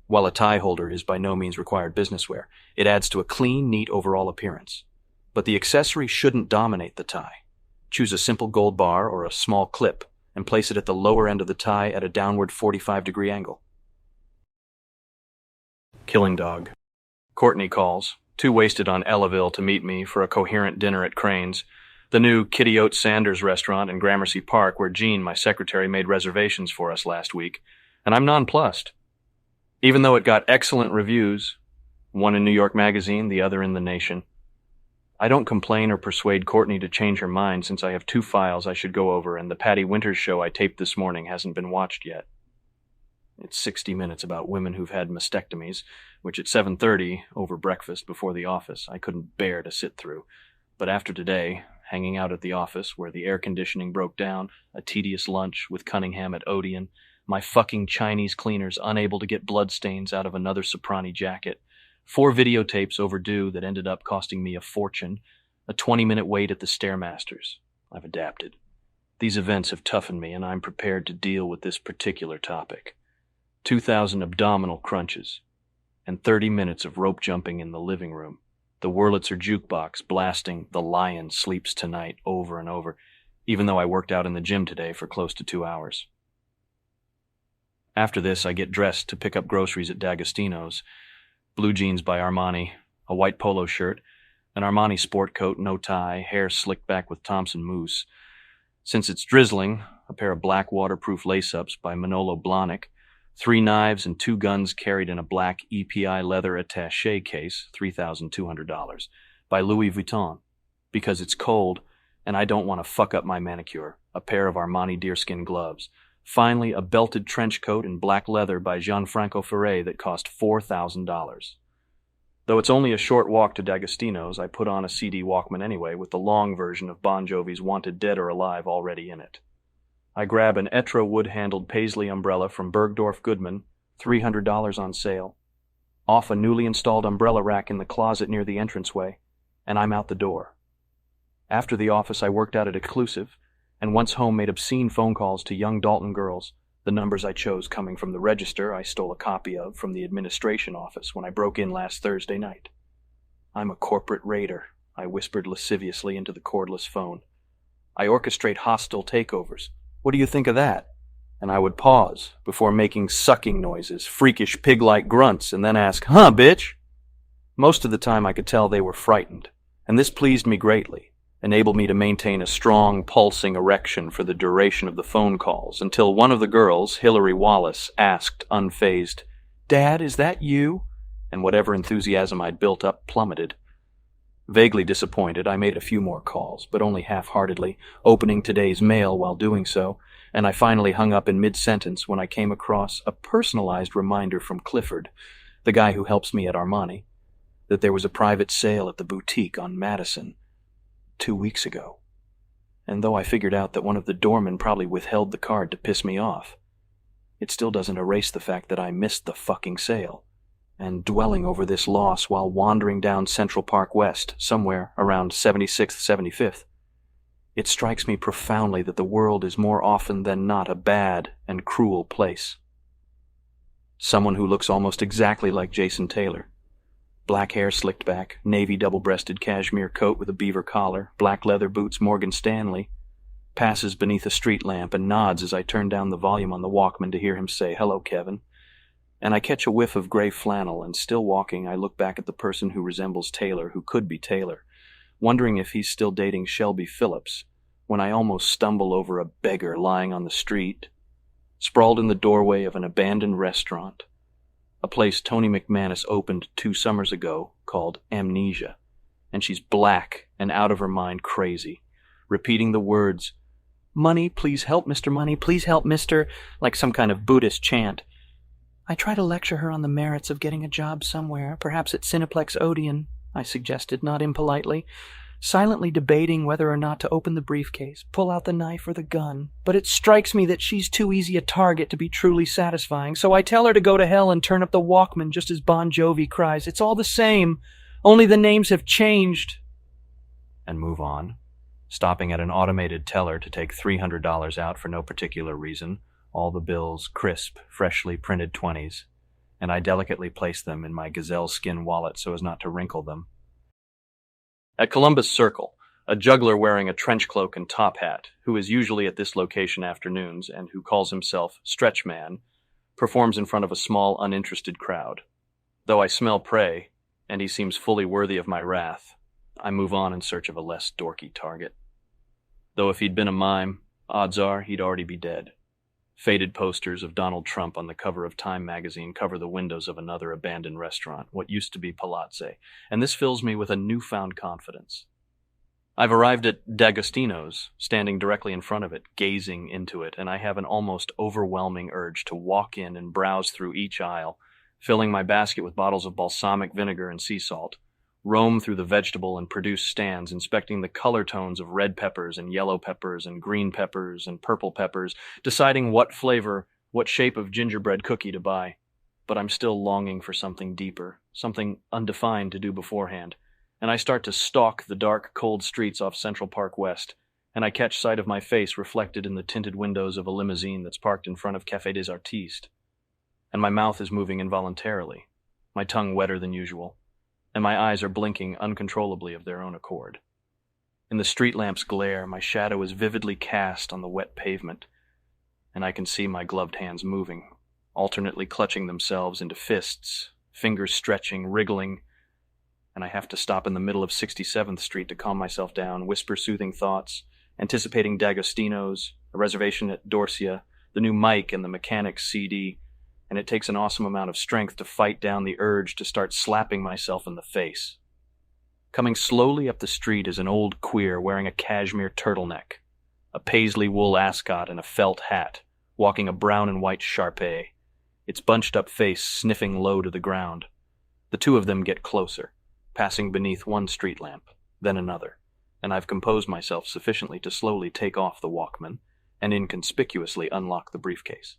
A: While a tie holder is by no means required business wear, it adds to a clean, neat overall appearance. But the accessory shouldn't dominate the tie. Choose a simple gold bar or a small clip and place it at the lower end of the tie at a downward 45-degree angle. Killing dog. Courtney calls, too wasted on Ellaville to meet me for a coherent dinner at Crane's, the new Kitty Oat Sanders restaurant in Gramercy Park where Jean, my secretary, made reservations for us last week, and I'm nonplussed. Even though it got excellent reviews, one in New York Magazine, the other in The Nation. I don't complain or persuade Courtney to change her mind since I have 2 files I should go over and the Patty Winters show I taped this morning hasn't been watched yet. It's 60 minutes about women who've had mastectomies, which at 7:30, over breakfast before the office, I couldn't bear to sit through. But after today, hanging out at the office where the air conditioning broke down, a tedious lunch with Cunningham at Odeon, my fucking Chinese cleaners unable to get bloodstains out of another Soprani jacket, 4 videotapes overdue that ended up costing me a fortune, a 20-minute wait at the Stairmasters. I've adapted. These events have toughened me, and I'm prepared to deal with this particular topic. 2,000 abdominal crunches, and 30 minutes of rope jumping in the living room, the Wurlitzer jukebox blasting "The Lion Sleeps Tonight" over and over, even though I worked out in the gym today for close to 2 hours. After this, I get dressed to pick up groceries at D'Agostino's. Blue jeans by Armani, a white polo shirt, an Armani sport coat, no tie, hair slicked back with Thompson mousse. Since it's drizzling, a pair of black waterproof lace-ups by Manolo Blahnik, 3 knives and 2 guns carried in a black EPI leather attaché case, $3,200, by Louis Vuitton, because it's cold and I don't want to fuck up my manicure, a pair of Armani deerskin gloves. Finally, a belted trench coat in black leather by Gianfranco Ferré that cost $4,000. Though it's only a short walk to D'Agostino's, I put on a CD Walkman anyway with the long version of Bon Jovi's Wanted Dead or Alive already in it. I grab an Etra wood-handled Paisley umbrella from Bergdorf Goodman, $300 on sale, off a newly installed umbrella rack in the closet near the entranceway, and I'm out the door. After the office, I worked out at Exclusive, and once home made obscene phone calls to young Dalton girls, the numbers I chose coming from the register I stole a copy of from the administration office when I broke in last Thursday night. I'm a corporate raider, I whispered lasciviously into the cordless phone. I orchestrate hostile takeovers. What do you think of that? And I would pause before making sucking noises, freakish pig-like grunts, and then ask, "Huh, bitch?" Most of the time I could tell they were frightened, and this pleased me greatly, enabled me to maintain a strong, pulsing erection for the duration of the phone calls, until one of the girls, Hillary Wallace, asked, unfazed, "Dad, is that you?" And whatever enthusiasm I'd built up plummeted. Vaguely disappointed, I made a few more calls, but only half-heartedly, opening today's mail while doing so, and I finally hung up in mid-sentence when I came across a personalized reminder from Clifford, the guy who helps me at Armani, that there was a private sale at the boutique on Madison 2 weeks ago. And though I figured out that one of the doormen probably withheld the card to piss me off, it still doesn't erase the fact that I missed the fucking sale. And dwelling over this loss while wandering down Central Park West, somewhere around 76th, 75th, it strikes me profoundly that the world is more often than not a bad and cruel place. Someone who looks almost exactly like Jason Taylor. Black hair slicked back, navy double-breasted cashmere coat with a beaver collar, black leather boots Morgan Stanley, passes beneath a street lamp and nods as I turn down the volume on the Walkman to hear him say, "Hello, Kevin." And I catch a whiff of gray flannel, and still walking, I look back at the person who resembles Taylor, who could be Taylor, wondering if he's still dating Shelby Phillips, when I almost stumble over a beggar lying on the street, sprawled in the doorway of an abandoned restaurant, a place Tony McManus opened 2 summers ago called Amnesia, and she's black and out of her mind crazy, repeating the words, "Money, please help, Mr. Money, please help, Mr.," like some kind of Buddhist chant. I try to lecture her on the merits of getting a job somewhere, perhaps at Cineplex Odeon, I suggested, not impolitely, silently debating whether or not to open the briefcase, pull out the knife or the gun. But it strikes me that she's too easy a target to be truly satisfying, so I tell her to go to hell and turn up the Walkman just as Bon Jovi cries, "It's all the same, only the names have changed," and move on, stopping at an automated teller to take $300 out for no particular reason, all the bills crisp, freshly printed 20s, and I delicately place them in my gazelle skin wallet so as not to wrinkle them. At Columbus Circle, a juggler wearing a trench cloak and top hat, who is usually at this location afternoons and who calls himself Stretch Man, performs in front of a small, uninterested crowd. Though I smell prey, and he seems fully worthy of my wrath, I move on in search of a less dorky target. Though if he'd been a mime, odds are he'd already be dead. Faded posters of Donald Trump on the cover of Time magazine cover the windows of another abandoned restaurant, what used to be Palazzo, and this fills me with a newfound confidence. I've arrived at D'Agostino's, standing directly in front of it, gazing into it, and I have an almost overwhelming urge to walk in and browse through each aisle, filling my basket with bottles of balsamic vinegar and sea salt, roam through the vegetable and produce stands, inspecting the color tones of red peppers and yellow peppers and green peppers and purple peppers, deciding what flavor, what shape of gingerbread cookie to buy. But I'm still longing for something deeper, something undefined to do beforehand, and I start to stalk the dark, cold streets off Central Park West, and I catch sight of my face reflected in the tinted windows of a limousine that's parked in front of Café des Artistes. And my mouth is moving involuntarily, my tongue wetter than usual, and my eyes are blinking uncontrollably of their own accord. In the street lamp's glare, my shadow is vividly cast on the wet pavement, and I can see my gloved hands moving, alternately clutching themselves into fists, fingers stretching, wriggling, and I have to stop in the middle of 67th Street to calm myself down, whisper soothing thoughts, anticipating D'Agostino's, a reservation at Dorsia, the new mic and the Mechanics CD, and it takes an awesome amount of strength to fight down the urge to start slapping myself in the face. Coming slowly up the street is an old queer wearing a cashmere turtleneck, a paisley wool ascot and a felt hat, walking a brown and white Shar-Pei, its bunched-up face sniffing low to the ground. The two of them get closer, passing beneath one street lamp, then another, and I've composed myself sufficiently to slowly take off the Walkman and inconspicuously unlock the briefcase.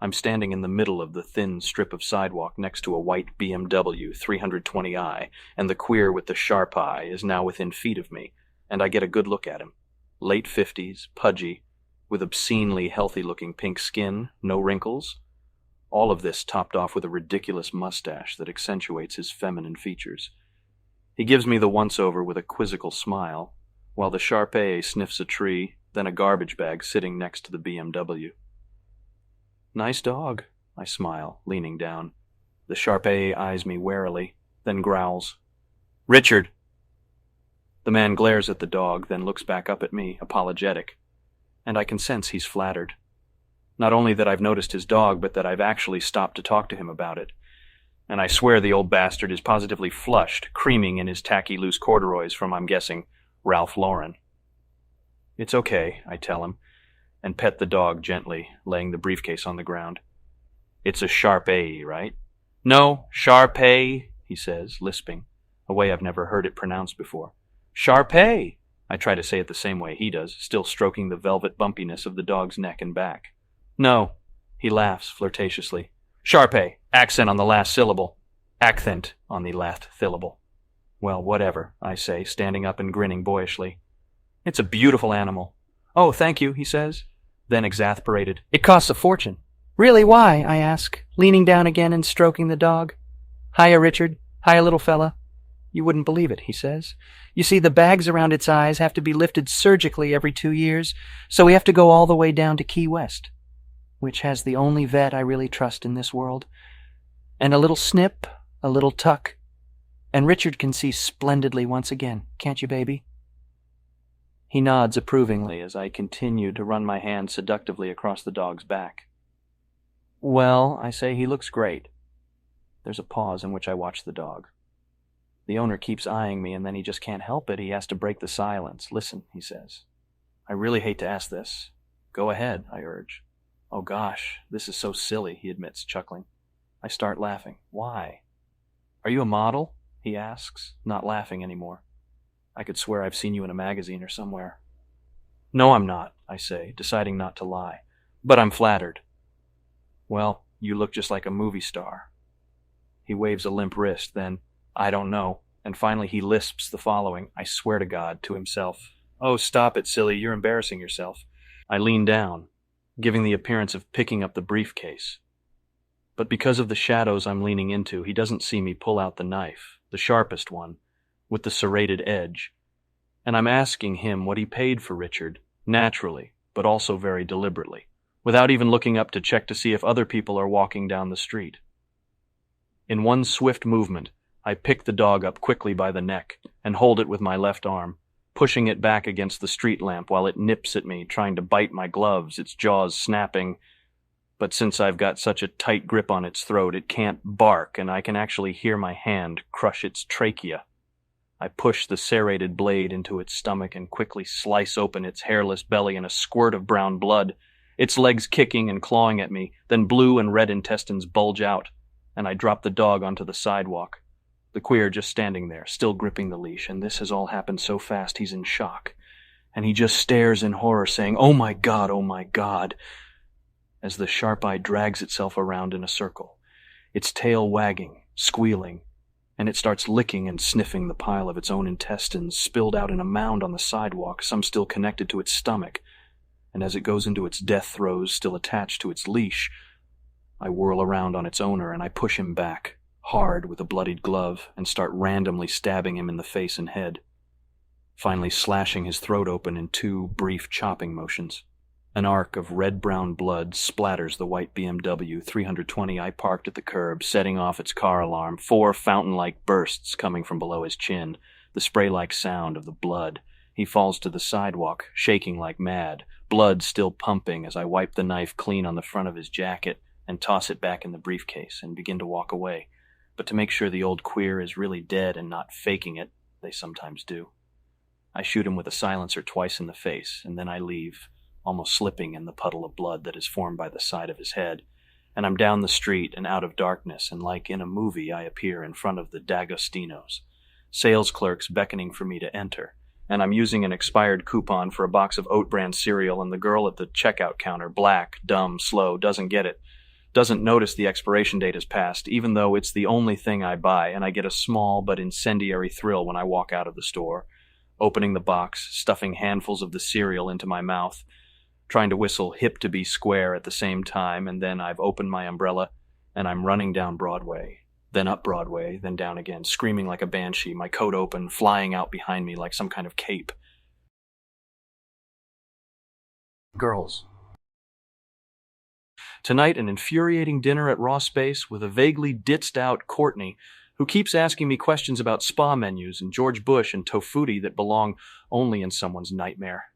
A: I'm standing in the middle of the thin strip of sidewalk next to a white BMW 320i, and the queer with the sharp eye is now within feet of me, and I get a good look at him. Late 50s, pudgy, with obscenely healthy-looking pink skin, no wrinkles. All of this topped off with a ridiculous mustache that accentuates his feminine features. He gives me the once-over with a quizzical smile, while the Shar-Pei sniffs a tree, then a garbage bag sitting next to the BMW. "Nice dog," I smile, leaning down. The Shar-Pei eyes me warily, then growls, "Richard!" The man glares at the dog, then looks back up at me, apologetic, and I can sense he's flattered. Not only that I've noticed his dog, but that I've actually stopped to talk to him about it. And I swear the old bastard is positively flushed, creaming in his tacky loose corduroys from, I'm guessing, Ralph Lauren. "It's okay," I tell him, and pet the dog gently, laying the briefcase on the ground. "It's a Shar-Pei, right?" "No, Shar-Pei," he says, lisping, a way I've never heard it pronounced before. "Shar-Pei!" I try to say it the same way he does, still stroking the velvet bumpiness of the dog's neck and back. "No," he laughs flirtatiously. "Shar-Pei, accent on the last syllable. Accent on the last syllable." "Well, whatever," I say, standing up and grinning boyishly. "It's a beautiful animal." "Oh, thank you," he says, then exasperated. "It costs a fortune." "Really, why?" I ask, leaning down again and stroking the dog. "Hiya, Richard. Hiya, little fella." "You wouldn't believe it," he says. "You see, the bags around its eyes have to be lifted surgically every 2 years, so we have to go all the way down to Key West, which has the only vet I really trust in this world. And a little snip, a little tuck, and Richard can see splendidly once again, can't you, baby?" He nods approvingly as I continue to run my hand seductively across the dog's back. "Well," I say, "he looks great." There's a pause in which I watch the dog. The owner keeps eyeing me, and then he just can't help it. He has to break the silence. "Listen," he says. "I really hate to ask this." "Go ahead," I urge. "Oh gosh, this is so silly," he admits, chuckling. I start laughing. "Why?" "Are you a model?" he asks, not laughing anymore. "I could swear I've seen you in a magazine or somewhere." "No, I'm not," I say, deciding not to lie. "But I'm flattered." "Well, you look just like a movie star." He waves a limp wrist, then, "I don't know," and finally he lisps the following, I swear to God, to himself. "Oh, stop it, silly, you're embarrassing yourself." I lean down, giving the appearance of picking up the briefcase. But because of the shadows I'm leaning into, he doesn't see me pull out the knife, the sharpest one, with the serrated edge. And I'm asking him what he paid for Richard, naturally, but also very deliberately, without even looking up to check to see if other people are walking down the street. In one swift movement, I pick the dog up quickly by the neck and hold it with my left arm, pushing it back against the street lamp while it nips at me, trying to bite my gloves, its jaws snapping. But since I've got such a tight grip on its throat, it can't bark, and I can actually hear my hand crush its trachea. I push the serrated blade into its stomach and quickly slice open its hairless belly in a squirt of brown blood, its legs kicking and clawing at me, then blue and red intestines bulge out, and I drop the dog onto the sidewalk. The queer just standing there, still gripping the leash, and this has all happened so fast he's in shock. And he just stares in horror, saying, "Oh my God," as the sharp eye drags itself around in a circle, its tail wagging, squealing, and it starts licking and sniffing the pile of its own intestines spilled out in a mound on the sidewalk, some still connected to its stomach. And as it goes into its death throes, still attached to its leash, I whirl around on its owner and I push him back, hard with a bloodied glove, and start randomly stabbing him in the face and head, finally slashing his throat open in 2 brief chopping motions. An arc of red-brown blood splatters the white BMW 320 I parked at the curb, setting off its car alarm, 4 fountain-like bursts coming from below his chin, the spray-like sound of the blood. He falls to the sidewalk, shaking like mad, blood still pumping as I wipe the knife clean on the front of his jacket and toss it back in the briefcase and begin to walk away. But to make sure the old queer is really dead and not faking it, they sometimes do. I shoot him with a silencer twice in the face, and then I leave, almost slipping in the puddle of blood that is formed by the side of his head, and I'm down the street and out of darkness, and like in a movie I appear in front of the D'Agostino's, sales clerks beckoning for me to enter, and I'm using an expired coupon for a box of oat bran cereal, and the girl at the checkout counter, black, dumb, slow, doesn't get it. Doesn't notice the expiration date has passed, even though it's the only thing I buy, and I get a small but incendiary thrill when I walk out of the store, opening the box, stuffing handfuls of the cereal into my mouth, trying to whistle hip to be square at the same time, and then I've opened my umbrella, and I'm running down Broadway, then up Broadway, then down again, screaming like a banshee, my coat open, flying out behind me like some kind of cape. Girls. Tonight, an infuriating dinner at Raw Space with a vaguely ditched-out Courtney who keeps asking me questions about spa menus and George Bush and tofuti that belong only in someone's nightmare.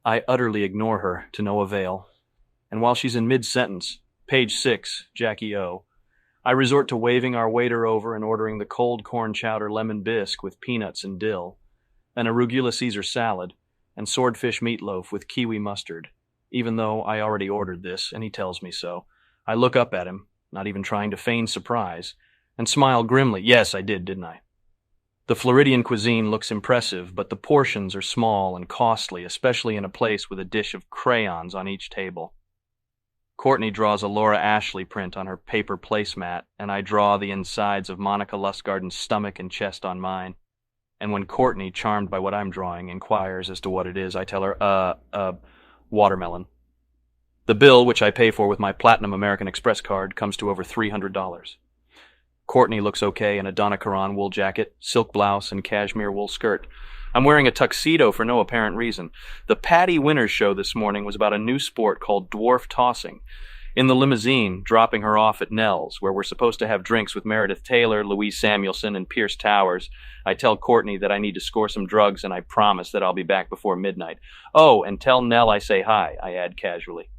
A: I utterly ignore her, to no avail, and while she's in mid-sentence, page 6, Jackie O., I resort to waving our waiter over and ordering the cold corn chowder lemon bisque with peanuts and dill, an arugula Caesar salad, and swordfish meatloaf with kiwi mustard. Even though I already ordered this, and he tells me so, I look up at him, not even trying to feign surprise, and smile grimly. Yes, I did, didn't I? The Floridian cuisine looks impressive, but the portions are small and costly, especially in a place with a dish of crayons on each table. Courtney draws a Laura Ashley print on her paper placemat, and I draw the insides of Monica Lustgarten's stomach and chest on mine. And when Courtney, charmed by what I'm drawing, inquires as to what it is, I tell her, watermelon. The bill, which I pay for with my Platinum American Express card, comes to over $300. Courtney looks okay in a Donna Karan wool jacket, silk blouse, and cashmere wool skirt. I'm wearing a tuxedo for no apparent reason. The Patty Winters show this morning was about a new sport called dwarf tossing. In the limousine, dropping her off at Nell's, where we're supposed to have drinks with Meredith Taylor, Louise Samuelson, and Pierce Towers, I tell Courtney that I need to score some drugs and I promise that I'll be back before midnight. Oh, and tell Nell I say hi, I add casually.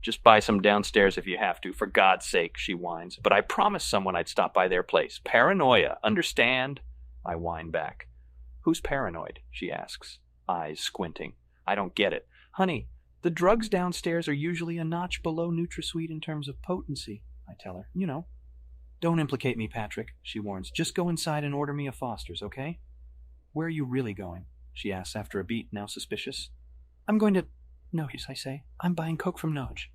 A: Just buy some downstairs if you have to, for God's sake, she whines. But I promised someone I'd stop by their place. Paranoia, understand? I whine back. Who's paranoid? She asks, eyes squinting. I don't get it. Honey, the drugs downstairs are usually a notch below NutraSweet in terms of potency, I tell her. You know. Don't implicate me, Patrick, she warns. Just go inside and order me a Foster's, okay? Where are you really going? She asks after a beat, now suspicious. I'm going to Noj, I say. I'm buying Coke from Noj.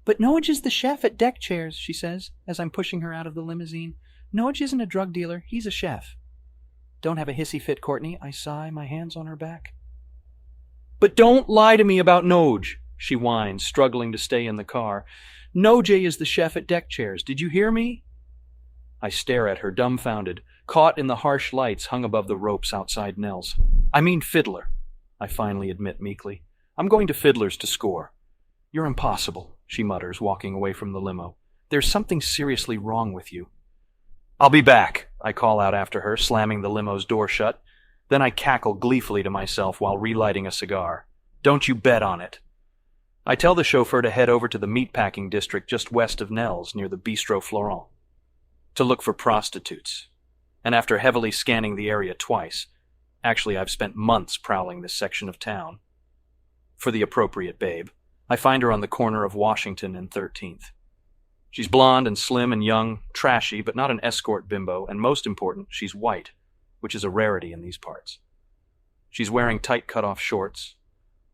A: But Noj is the chef at Deck Chairs, she says, as I'm pushing her out of the limousine. Noj isn't a drug dealer, he's a chef. Don't have a hissy fit, Courtney, I sigh, my hands on her back. But don't lie to me about Noj, she whines, struggling to stay in the car. Noj is the chef at Deck Chairs, did you hear me? I stare at her, dumbfounded, caught in the harsh lights hung above the ropes outside Nell's. I mean Fiddler, I finally admit meekly. I'm going to Fiddler's to score. You're impossible, she mutters, walking away from the limo. There's something seriously wrong with you. I'll be back, I call out after her, slamming the limo's door shut. Then I cackle gleefully to myself while relighting a cigar. Don't you bet on it. I tell the chauffeur to head over to the meatpacking district just west of Nell's, near the Bistro Florent, to look for prostitutes. And after heavily scanning the area twice, actually I've spent months prowling this section of town, for the appropriate babe, I find her on the corner of Washington and 13th. She's blonde and slim and young, trashy, but not an escort bimbo, and most important, she's white, which is a rarity in these parts. She's wearing tight cut-off shorts,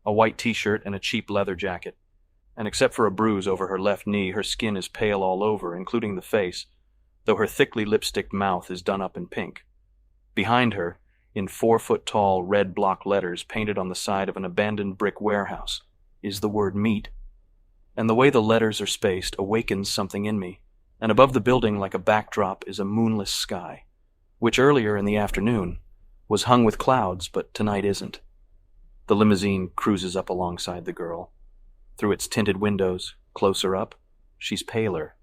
A: a white t-shirt, and a cheap leather jacket. And except for a bruise over her left knee, her skin is pale all over, including the face, though her thickly lipsticked mouth is done up in pink. Behind her, in 4-foot-tall red block letters painted on the side of an abandoned brick warehouse, is the word meat. And the way the letters are spaced awakens something in me, and above the building like a backdrop is a moonless sky, which earlier in the afternoon was hung with clouds, but tonight isn't. The limousine cruises up alongside the girl. Through its tinted windows, closer up, she's paler.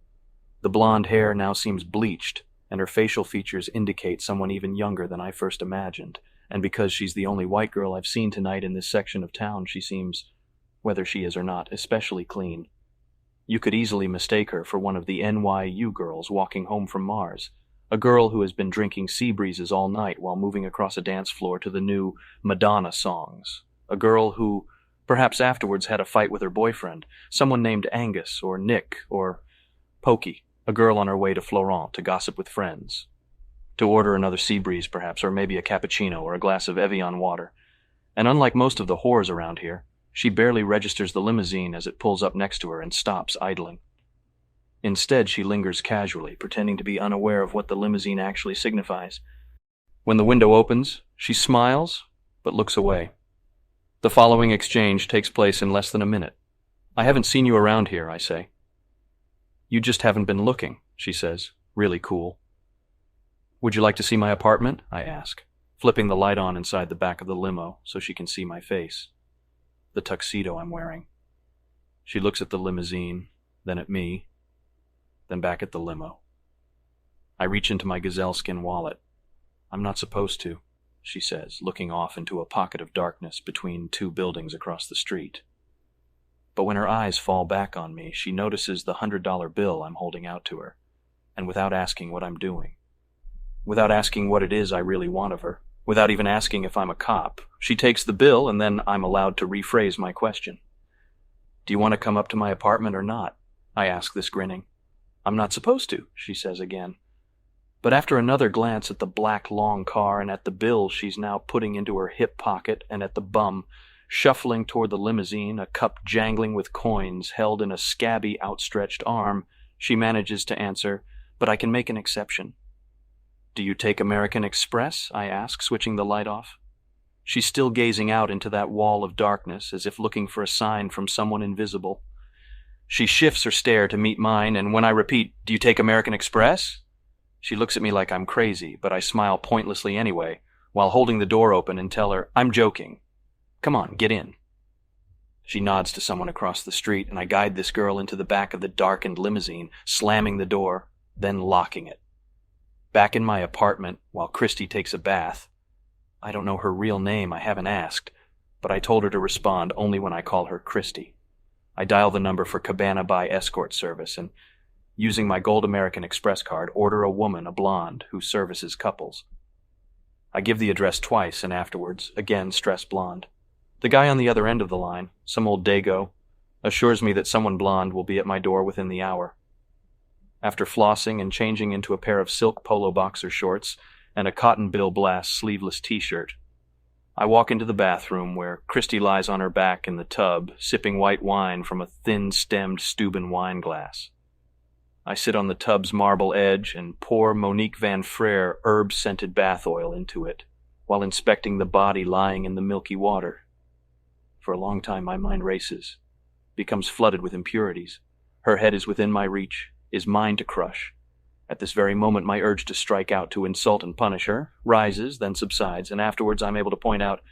A: The blonde hair now seems bleached, and her facial features indicate someone even younger than I first imagined, and because she's the only white girl I've seen tonight in this section of town, she seems, whether she is or not, especially clean. You could easily mistake her for one of the NYU girls walking home from Mars, a girl who has been drinking sea breezes all night while moving across a dance floor to the new Madonna songs, a girl who, perhaps afterwards, had a fight with her boyfriend, someone named Angus or Nick or Pokey, a girl on her way to Florent to gossip with friends. to order another sea breeze perhaps, or maybe a cappuccino or a glass of Evian water. And unlike most of the whores around here, she barely registers the limousine as it pulls up next to her and stops idling. Instead, she lingers casually, pretending to be unaware of what the limousine actually signifies. When the window opens, she smiles, but looks away. The following exchange takes place in less than a minute. "I haven't seen you around here," I say. "You just haven't been looking," she says, really cool. "Would you like to see my apartment?" I ask, flipping the light on inside the back of the limo so she can see my face, the tuxedo I'm wearing. She looks at the limousine, then at me, then back at the limo. I reach into my gazelle skin wallet. "I'm not supposed to," she says, looking off into a pocket of darkness between two buildings across the street. But when her eyes fall back on me, she notices the $100 bill I'm holding out to her, and without asking what I'm doing, without asking what it is I really want of her, without even asking if I'm a cop, she takes the bill, and then I'm allowed to rephrase my question. "Do you want to come up to my apartment or not?" I ask this grinning. "I'm not supposed to," she says again. But after another glance at the black long car and at the bill she's now putting into her hip pocket and at the bum, shuffling toward the limousine, a cup jangling with coins held in a scabby outstretched arm, she manages to answer, "But I can make an exception." "Do you take American Express?" I ask, switching the light off. She's still gazing out into that wall of darkness as if looking for a sign from someone invisible. She shifts her stare to meet mine, and when I repeat, "Do you take American Express?" she looks at me like I'm crazy, but I smile pointlessly anyway, while holding the door open and tell her, "I'm joking. Come on, get in." She nods to someone across the street, and I guide this girl into the back of the darkened limousine, slamming the door, then locking it. Back in my apartment, while Christy takes a bath. I don't know her real name, I haven't asked, but I told her to respond only when I call her Christy. I dial the number for Cabana by escort service and, using my gold American Express card, order a woman, a blonde, who services couples. I give the address twice, and afterwards, again stress blonde. The guy on the other end of the line, some old dago, assures me that someone blonde will be at my door within the hour. After flossing and changing into a pair of silk polo boxer shorts and a cotton Bill Blass sleeveless t-shirt, I walk into the bathroom where Christy lies on her back in the tub, sipping white wine from a thin-stemmed Steuben wine glass. I sit on the tub's marble edge and pour Monique Van Frere herb-scented bath oil into it, while inspecting the body lying in the milky water. For a long time my mind races, becomes flooded with impurities. Her head is within my reach, is mine to crush. At this very moment my urge to strike out, to insult and punish her, rises, then subsides, and afterwards I'm able to point out,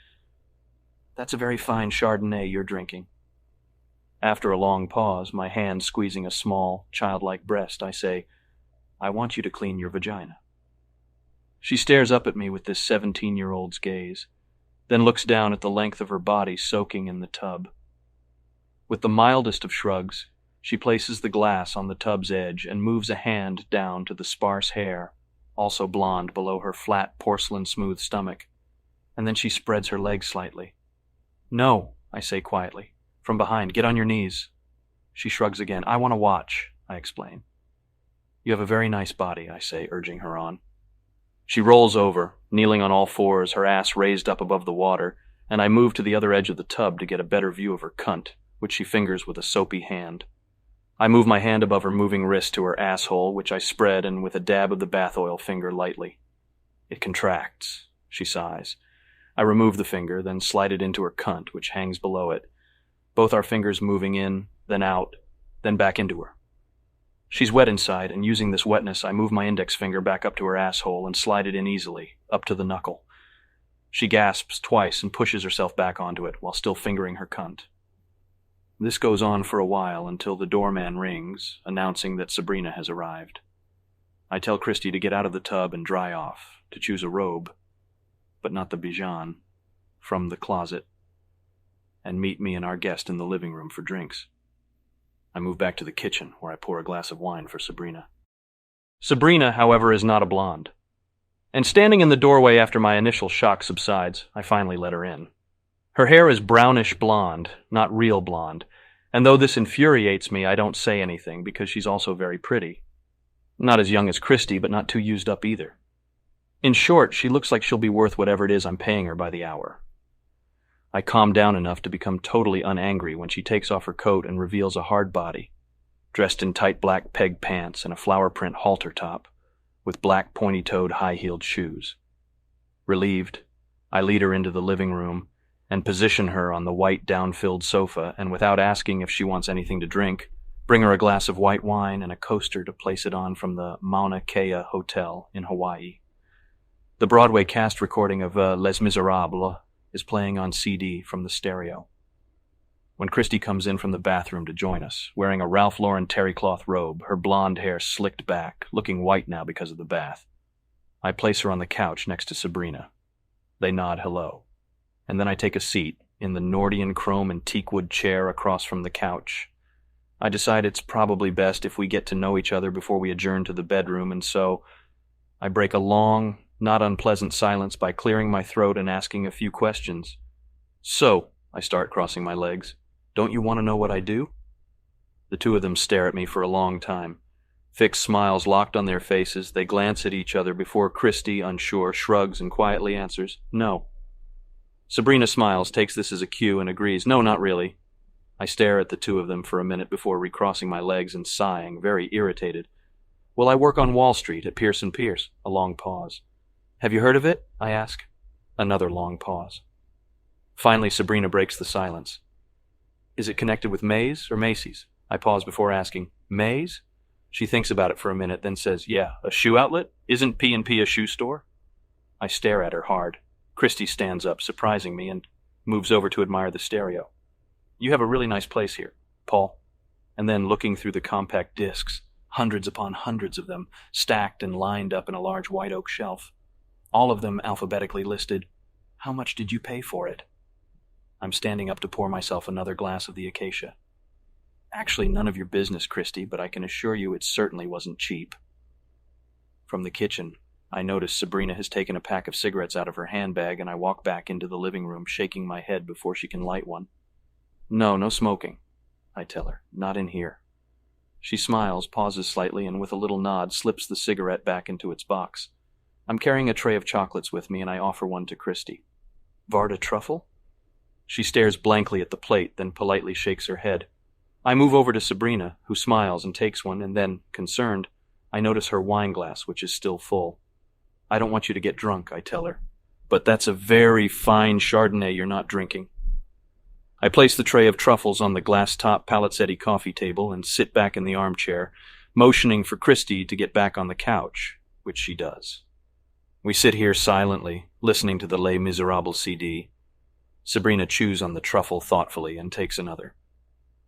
A: "That's a very fine Chardonnay you're drinking." After a long pause, my hand squeezing a small, childlike breast, I say, "I want you to clean your vagina." She stares up at me with this 17-year-old's gaze, then looks down at the length of her body soaking in the tub. With the mildest of shrugs, she places the glass on the tub's edge and moves a hand down to the sparse hair, also blonde, below her flat, porcelain-smooth stomach, and then she spreads her legs slightly. "No," I say quietly, from behind, "get on your knees." She shrugs again. "I want to watch," I explain. "You have a very nice body," I say, urging her on. She rolls over, kneeling on all fours, her ass raised up above the water, and I move to the other edge of the tub to get a better view of her cunt, which she fingers with a soapy hand. I move my hand above her moving wrist to her asshole, which I spread and with a dab of the bath oil finger lightly. It contracts. She sighs. I remove the finger, then slide it into her cunt, which hangs below it, both our fingers moving in, then out, then back into her. She's wet inside, and using this wetness, I move my index finger back up to her asshole and slide it in easily, up to the knuckle. She gasps twice and pushes herself back onto it, while still fingering her cunt. This goes on for a while until the doorman rings, announcing that Sabrina has arrived. I tell Christy to get out of the tub and dry off, to choose a robe, but not the bijan, from the closet, and meet me and our guest in the living room for drinks. I move back to the kitchen, where I pour a glass of wine for Sabrina. Sabrina, however, is not a blonde, and standing in the doorway after my initial shock subsides, I finally let her in. Her hair is brownish blonde, not real blonde, and though this infuriates me, I don't say anything because she's also very pretty. Not as young as Christy, but not too used up either. In short, she looks like she'll be worth whatever it is I'm paying her by the hour. I calm down enough to become totally unangry when she takes off her coat and reveals a hard body, dressed in tight black peg pants and a flower print halter top, with black pointy-toed high-heeled shoes. Relieved, I lead her into the living room and position her on the white down-filled sofa, and without asking if she wants anything to drink, bring her a glass of white wine and a coaster to place it on from the Mauna Kea Hotel in Hawaii. The Broadway cast recording of Les Miserables is playing on CD from the stereo. When Christy comes in from the bathroom to join us, wearing a Ralph Lauren terry cloth robe, her blonde hair slicked back, looking white now because of the bath, I place her on the couch next to Sabrina. They nod hello, and then I take a seat in the Nordian chrome and teakwood chair across from the couch. I decide it's probably best if we get to know each other before we adjourn to the bedroom, and so I break a long, not unpleasant silence by clearing my throat and asking a few questions. So, I start, crossing my legs, don't you want to know what I do? The two of them stare at me for a long time. Fixed smiles locked on their faces, they glance at each other before Christy, unsure, shrugs and quietly answers, no. Sabrina smiles, takes this as a cue, and agrees, no, not really. I stare at the two of them for a minute before recrossing my legs and sighing, very irritated. Well, I work on Wall Street at Pierce & Pierce. A long pause. Have you heard of it? I ask. Another long pause. Finally, Sabrina breaks the silence. Is it connected with Mays or Macy's? I pause before asking, Mays? She thinks about it for a minute, then says, yeah, a shoe outlet? Isn't P&P a shoe store? I stare at her hard. Christy stands up, surprising me, and moves over to admire the stereo. You have a really nice place here, Paul. And then, looking through the compact discs, hundreds upon hundreds of them, stacked and lined up in a large white oak shelf. All of them alphabetically listed. How much did you pay for it? I'm standing up to pour myself another glass of the acacia. Actually, none of your business, Christy, but I can assure you it certainly wasn't cheap. From the kitchen, I notice Sabrina has taken a pack of cigarettes out of her handbag, and I walk back into the living room, shaking my head before she can light one. No smoking, I tell her. Not in here. She smiles, pauses slightly, and with a little nod slips the cigarette back into its box. I'm carrying a tray of chocolates with me, and I offer one to Christy. Varda truffle? She stares blankly at the plate, then politely shakes her head. I move over to Sabrina, who smiles and takes one, and then, concerned, I notice her wine glass, which is still full. I don't want you to get drunk, I tell her. But that's a very fine Chardonnay you're not drinking. I place the tray of truffles on the glass-top Palizzetti coffee table and sit back in the armchair, motioning for Christy to get back on the couch, which she does. We sit here silently, listening to the Les Miserables CD. Sabrina chews on the truffle thoughtfully and takes another.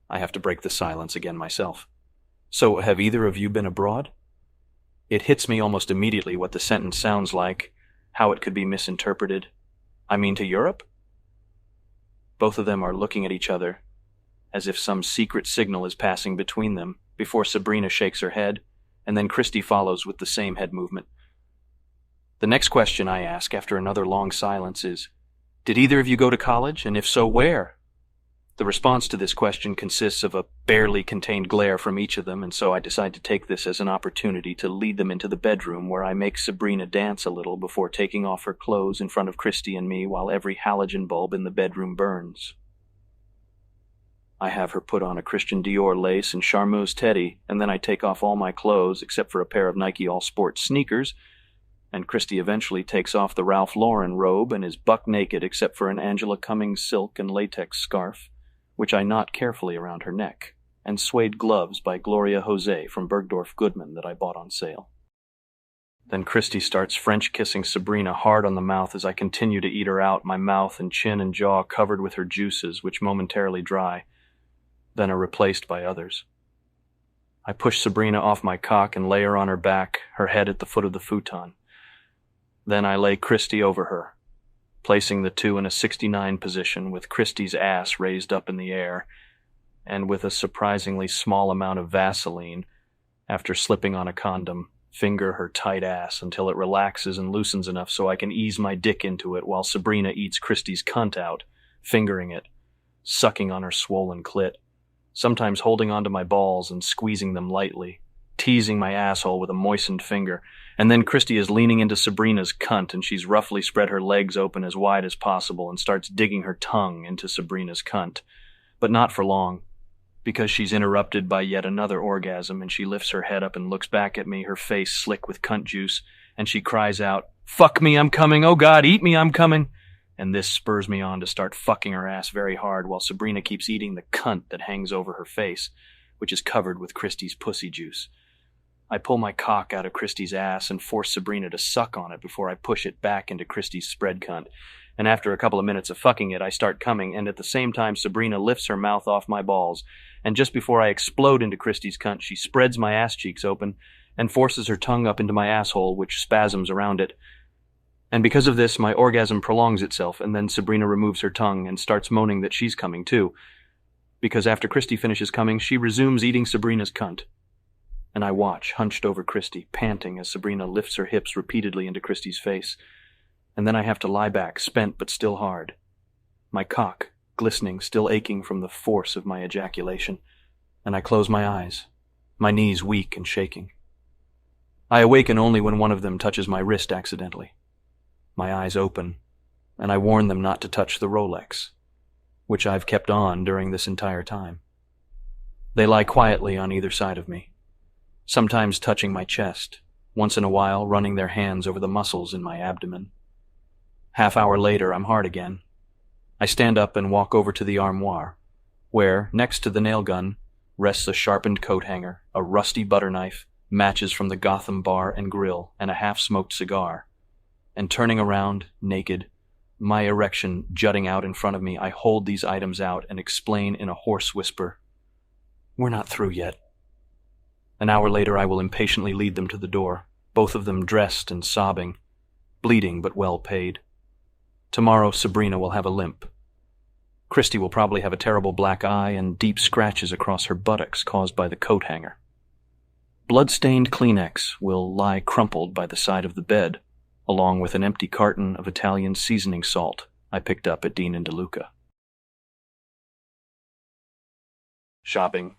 A: I have to break the silence again myself. So, have either of you been abroad? It hits me almost immediately what the sentence sounds like, how it could be misinterpreted. I mean, to Europe? Both of them are looking at each other, as if some secret signal is passing between them, before Sabrina shakes her head, and then Christy follows with the same head movement. The next question I ask after another long silence is, did either of you go to college, and if so, where? The response to this question consists of a barely contained glare from each of them, and so I decide to take this as an opportunity to lead them into the bedroom, where I make Sabrina dance a little before taking off her clothes in front of Christy and me while every halogen bulb in the bedroom burns. I have her put on a Christian Dior lace and charmeuse teddy, and then I take off all my clothes except for a pair of Nike All-Sport sneakers, and Christy eventually takes off the Ralph Lauren robe and is buck naked except for an Angela Cummings silk and latex scarf, which I knot carefully around her neck, and suede gloves by Gloria Jose from Bergdorf Goodman that I bought on sale. Then Christy starts French kissing Sabrina hard on the mouth as I continue to eat her out, my mouth and chin and jaw covered with her juices, which momentarily dry, then are replaced by others. I push Sabrina off my cock and lay her on her back, her head at the foot of the futon. Then I lay Christy over her, placing the two in a 69 position with Christy's ass raised up in the air, and with a surprisingly small amount of Vaseline, after slipping on a condom, finger her tight ass until it relaxes and loosens enough so I can ease my dick into it while Sabrina eats Christy's cunt out, fingering it, sucking on her swollen clit, sometimes holding onto my balls and squeezing them lightly, teasing my asshole with a moistened finger, And then Christy is leaning into Sabrina's cunt, and she's roughly spread her legs open as wide as possible and starts digging her tongue into Sabrina's cunt. But not for long, because she's interrupted by yet another orgasm, and she lifts her head up and looks back at me, her face slick with cunt juice, and she cries out, "Fuck me, I'm coming! Oh God, eat me, I'm coming!" And this spurs me on to start fucking her ass very hard while Sabrina keeps eating the cunt that hangs over her face, which is covered with Christy's pussy juice. I pull my cock out of Christy's ass and force Sabrina to suck on it before I push it back into Christy's spread cunt. And after a couple of minutes of fucking it, I start coming, and at the same time Sabrina lifts her mouth off my balls, and just before I explode into Christy's cunt, she spreads my ass cheeks open and forces her tongue up into my asshole, which spasms around it. And because of this, my orgasm prolongs itself, and then Sabrina removes her tongue and starts moaning that she's coming too. Because after Christy finishes coming, she resumes eating Sabrina's cunt. And I watch, hunched over Christy, panting as Sabrina lifts her hips repeatedly into Christy's face. And then I have to lie back, spent but still hard. My cock, glistening, still aching from the force of my ejaculation. And I close my eyes, my knees weak and shaking. I awaken only when one of them touches my wrist accidentally. My eyes open, and I warn them not to touch the Rolex, which I've kept on during this entire time. They lie quietly on either side of me, sometimes touching my chest, once in a while running their hands over the muscles in my abdomen. Half-hour later, I'm hard again. I stand up and walk over to the armoire, where, next to the nail gun, rests a sharpened coat hanger, a rusty butter knife, matches from the Gotham bar and grill, and a half-smoked cigar. And turning around, naked, my erection jutting out in front of me, I hold these items out and explain in a hoarse whisper, "We're not through yet." An hour later, I will impatiently lead them to the door, both of them dressed and sobbing, bleeding but well paid. Tomorrow, Sabrina will have a limp. Christy will probably have a terrible black eye and deep scratches across her buttocks caused by the coat hanger. Blood-stained Kleenex will lie crumpled by the side of the bed, along with an empty carton of Italian seasoning salt I picked up at Dean and DeLuca. Shopping.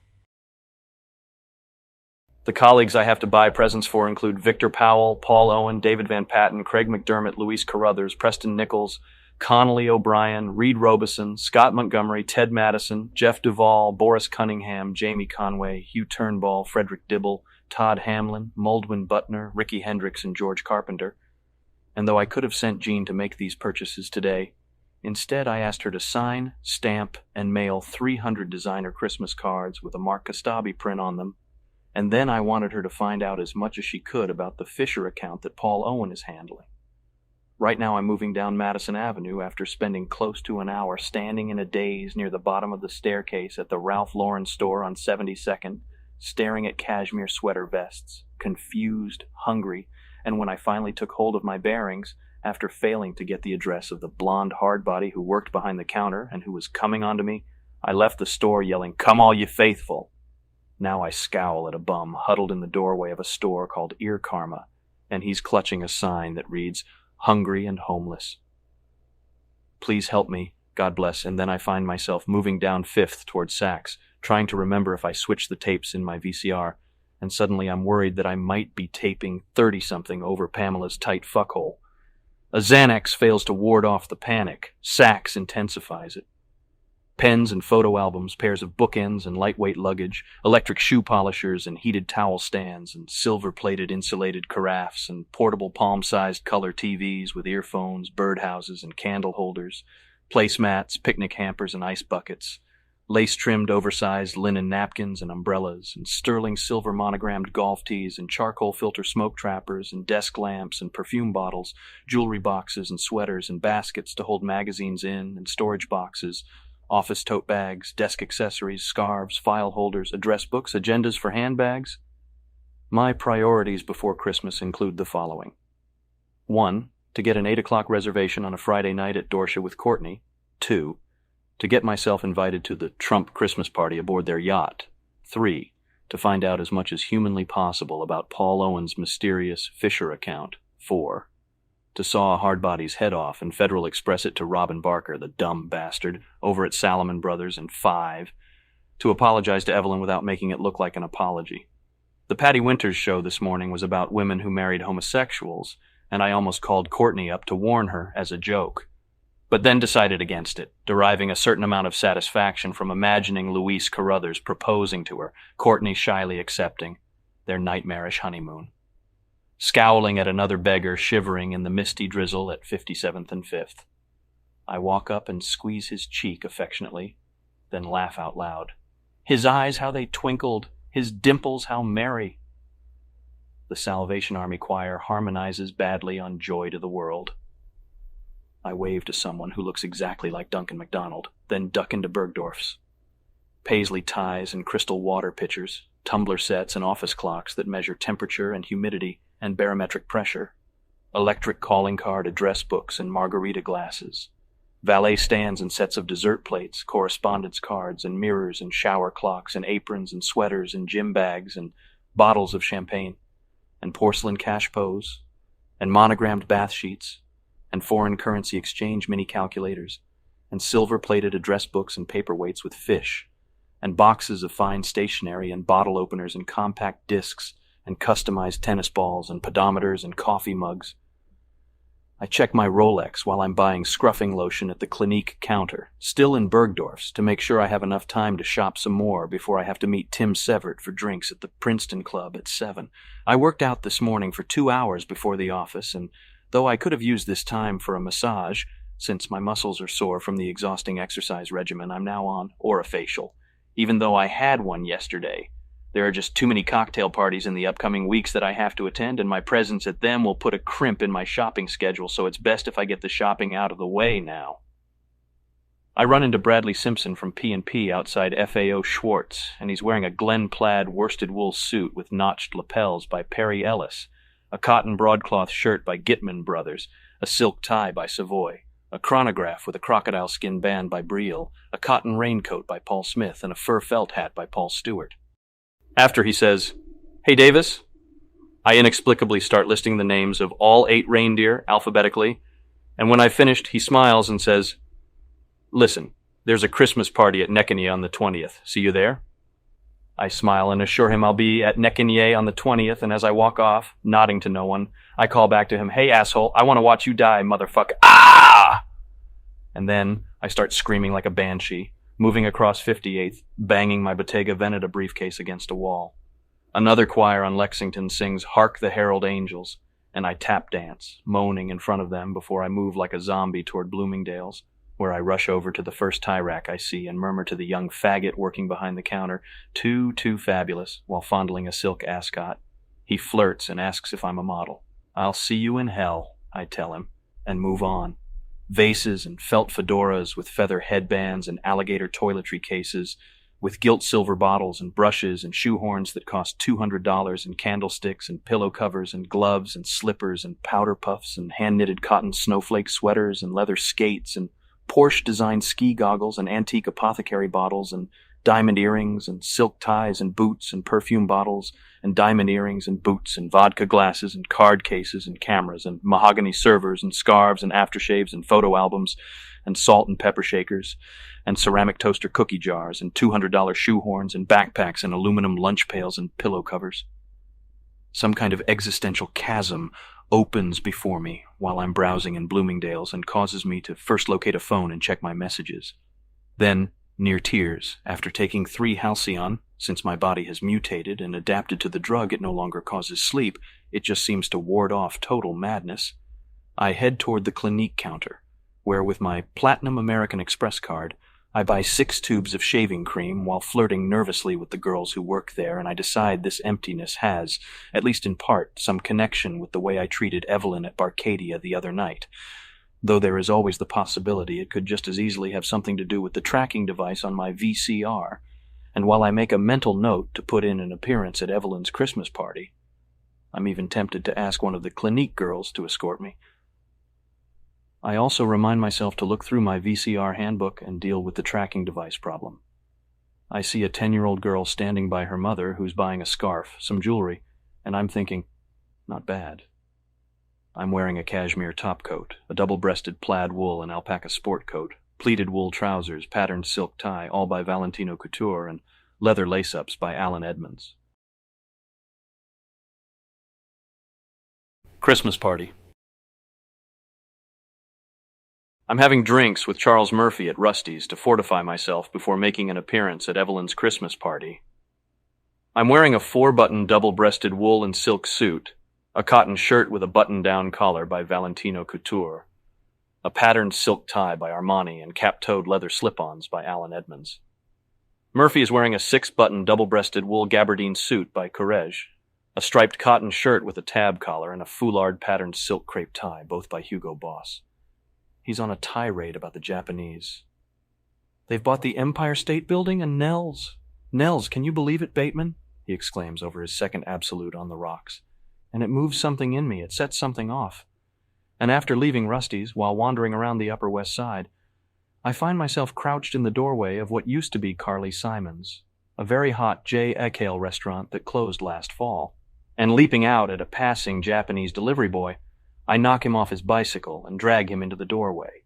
A: The colleagues I have to buy presents for include Victor Powell, Paul Owen, David Van Patten, Craig McDermott, Luis Carruthers, Preston Nichols, Connolly O'Brien, Reed Robeson, Scott Montgomery, Ted Madison, Jeff Duvall, Boris Cunningham, Jamie Conway, Hugh Turnbull, Frederick Dibble, Todd Hamlin, Moldwin Butner, Ricky Hendricks, and George Carpenter. And though I could have sent Jean to make these purchases today, instead I asked her to sign, stamp, and mail 300 designer Christmas cards with a Mark Kastabi print on them, and then I wanted her to find out as much as she could about the Fisher account that Paul Owen is handling. Right now I'm moving down Madison Avenue after spending close to an hour standing in a daze near the bottom of the staircase at the Ralph Lauren store on 72nd, staring at cashmere sweater vests, confused, hungry, and when I finally took hold of my bearings, after failing to get the address of the blonde hardbody who worked behind the counter and who was coming onto me, I left the store yelling, "Come all you faithful!" Now I scowl at a bum huddled in the doorway of a store called Ear Karma, and he's clutching a sign that reads, "Hungry and Homeless." Please help me, God bless, and then I find myself moving down 5th toward Saks, trying to remember if I switched the tapes in my VCR, and suddenly I'm worried that I might be taping 30-something over Pamela's tight fuckhole. A Xanax fails to ward off the panic. Saks intensifies it. Pens and photo albums, pairs of bookends and lightweight luggage, electric shoe polishers and heated towel stands and silver-plated insulated carafes and portable palm-sized color TVs with earphones, birdhouses and candle holders, placemats, picnic hampers and ice buckets, lace-trimmed oversized linen napkins and umbrellas, and sterling silver monogrammed golf tees and charcoal filter smoke trappers and desk lamps and perfume bottles, jewelry boxes and sweaters and baskets to hold magazines in and storage boxes, office tote bags, desk accessories, scarves, file holders, address books, agendas for handbags. My priorities before Christmas include the following. 1. To get an 8 o'clock reservation on a Friday night at Dorsia with Courtney. 2. To get myself invited to the Trump Christmas party aboard their yacht. 3. To find out as much as humanly possible about Paul Owen's mysterious Fisher account. 4. To saw a hardbody's head off and Federal Express it to Robin Barker, the dumb bastard, over at Salomon Brothers. And 5. To apologize to Evelyn without making it look like an apology. The Patty Winters show this morning was about women who married homosexuals, and I almost called Courtney up to warn her as a joke. But then decided against it, deriving a certain amount of satisfaction from imagining Luis Carruthers proposing to her, Courtney shyly accepting, their nightmarish honeymoon. Scowling at another beggar shivering in the misty drizzle at 57th and 5th. I walk up and squeeze his cheek affectionately, then laugh out loud. His eyes, how they twinkled, his dimples, how merry. The Salvation Army choir harmonizes badly on Joy to the World. I wave to someone who looks exactly like Duncan MacDonald, then duck into Bergdorf's. Paisley ties and crystal water pitchers, tumbler sets and office clocks that measure temperature and humidity and barometric pressure, electric calling card address books and margarita glasses, valet stands and sets of dessert plates, correspondence cards and mirrors and shower clocks and aprons and sweaters and gym bags and bottles of champagne, and porcelain cash pose, and monogrammed bath sheets, and foreign currency exchange mini calculators, and silver-plated address books and paperweights with fish, and boxes of fine stationery and bottle openers and compact discs, and customized tennis balls and pedometers and coffee mugs. I check my Rolex while I'm buying scruffing lotion at the Clinique counter, still in Bergdorf's, to make sure I have enough time to shop some more before I have to meet Tim Severt for drinks at the Princeton Club at 7. I worked out this morning for 2 hours before the office, and though I could have used this time for a massage, since my muscles are sore from the exhausting exercise regimen I'm now on, or a facial, even though I had one yesterday. There are just too many cocktail parties in the upcoming weeks that I have to attend, and my presence at them will put a crimp in my shopping schedule, so it's best if I get the shopping out of the way now. I run into Bradley Simpson from P&P outside FAO Schwartz, and he's wearing a Glen plaid worsted wool suit with notched lapels by Perry Ellis, a cotton broadcloth shirt by Gitman Brothers, a silk tie by Savoy, a chronograph with a crocodile skin band by Brielle, a cotton raincoat by Paul Smith, and a fur felt hat by Paul Stewart. After he says, "Hey Davis," I inexplicably start listing the names of all 8 reindeer alphabetically, and when I've finished, he smiles and says, "Listen, there's a Christmas party at Neckenye on the 20th. See you there?" I smile and assure him I'll be at Neckenye on the 20th, and as I walk off, nodding to no one, I call back to him, "Hey asshole, I want to watch you die, motherfucker. Ah!" And then I start screaming like a banshee, moving across 58th, banging my Bottega Veneta briefcase against a wall. Another choir on Lexington sings "Hark the Herald Angels," and I tap dance, moaning in front of them before I move like a zombie toward Bloomingdale's, where I rush over to the first tie rack I see and murmur to the young faggot working behind the counter, too fabulous," while fondling a silk ascot. He flirts and asks if I'm a model. "I'll see you in hell," I tell him, and move on. Vases and felt fedoras with feather headbands and alligator toiletry cases, with gilt silver bottles and brushes and shoehorns that cost $200, and candlesticks and pillow covers and gloves and slippers and powder puffs and hand-knitted cotton snowflake sweaters and leather skates and Porsche-designed ski goggles and antique apothecary bottles and diamond earrings and silk ties and boots and perfume bottles and diamond earrings and boots and vodka glasses and card cases and cameras and mahogany servers and scarves and aftershaves and photo albums and salt and pepper shakers and ceramic toaster cookie jars and $200 shoehorns and backpacks and aluminum lunch pails and pillow covers. Some kind of existential chasm opens before me while I'm browsing in Bloomingdale's and causes me to first locate a phone and check my messages. Then, near tears, after taking 3 Halcyon, since my body has mutated and adapted to the drug it no longer causes sleep, it just seems to ward off total madness, I head toward the Clinique counter, where with my Platinum American Express card, I buy 6 tubes of shaving cream while flirting nervously with the girls who work there, and I decide this emptiness has, at least in part, some connection with the way I treated Evelyn at Barcadia the other night, though there is always the possibility it could just as easily have something to do with the tracking device on my VCR, and while I make a mental note to put in an appearance at Evelyn's Christmas party, I'm even tempted to ask one of the Clinique girls to escort me. I also remind myself to look through my VCR handbook and deal with the tracking device problem. I see a 10-year-old girl standing by her mother who's buying a scarf, some jewelry, and I'm thinking, not bad. I'm wearing a cashmere topcoat, a double-breasted plaid wool and alpaca sport coat, pleated wool trousers, patterned silk tie, all by Valentino Couture, and leather lace-ups by Alan Edmonds. Christmas party. I'm having drinks with Charles Murphy at Rusty's to fortify myself before making an appearance at Evelyn's Christmas party. I'm wearing a 4-button double-breasted wool and silk suit, a cotton shirt with a button-down collar by Valentino Couture, a patterned silk tie by Armani, and cap-toed leather slip-ons by Allen Edmonds. Murphy is wearing a 6-button double-breasted wool gabardine suit by Courrèges, a striped cotton shirt with a tab collar, and a foulard patterned silk crepe tie, both by Hugo Boss. He's on a tirade about the Japanese. They've bought the Empire State Building and Nels. Nels, can you believe it, Bateman? He exclaims over his second absolute on the rocks. And it moves something in me, it sets something off. And after leaving Rusty's, while wandering around the Upper West Side, I find myself crouched in the doorway of what used to be Carly Simon's, a very hot J. Eckale restaurant that closed last fall. And leaping out at a passing Japanese delivery boy, I knock him off his bicycle and drag him into the doorway.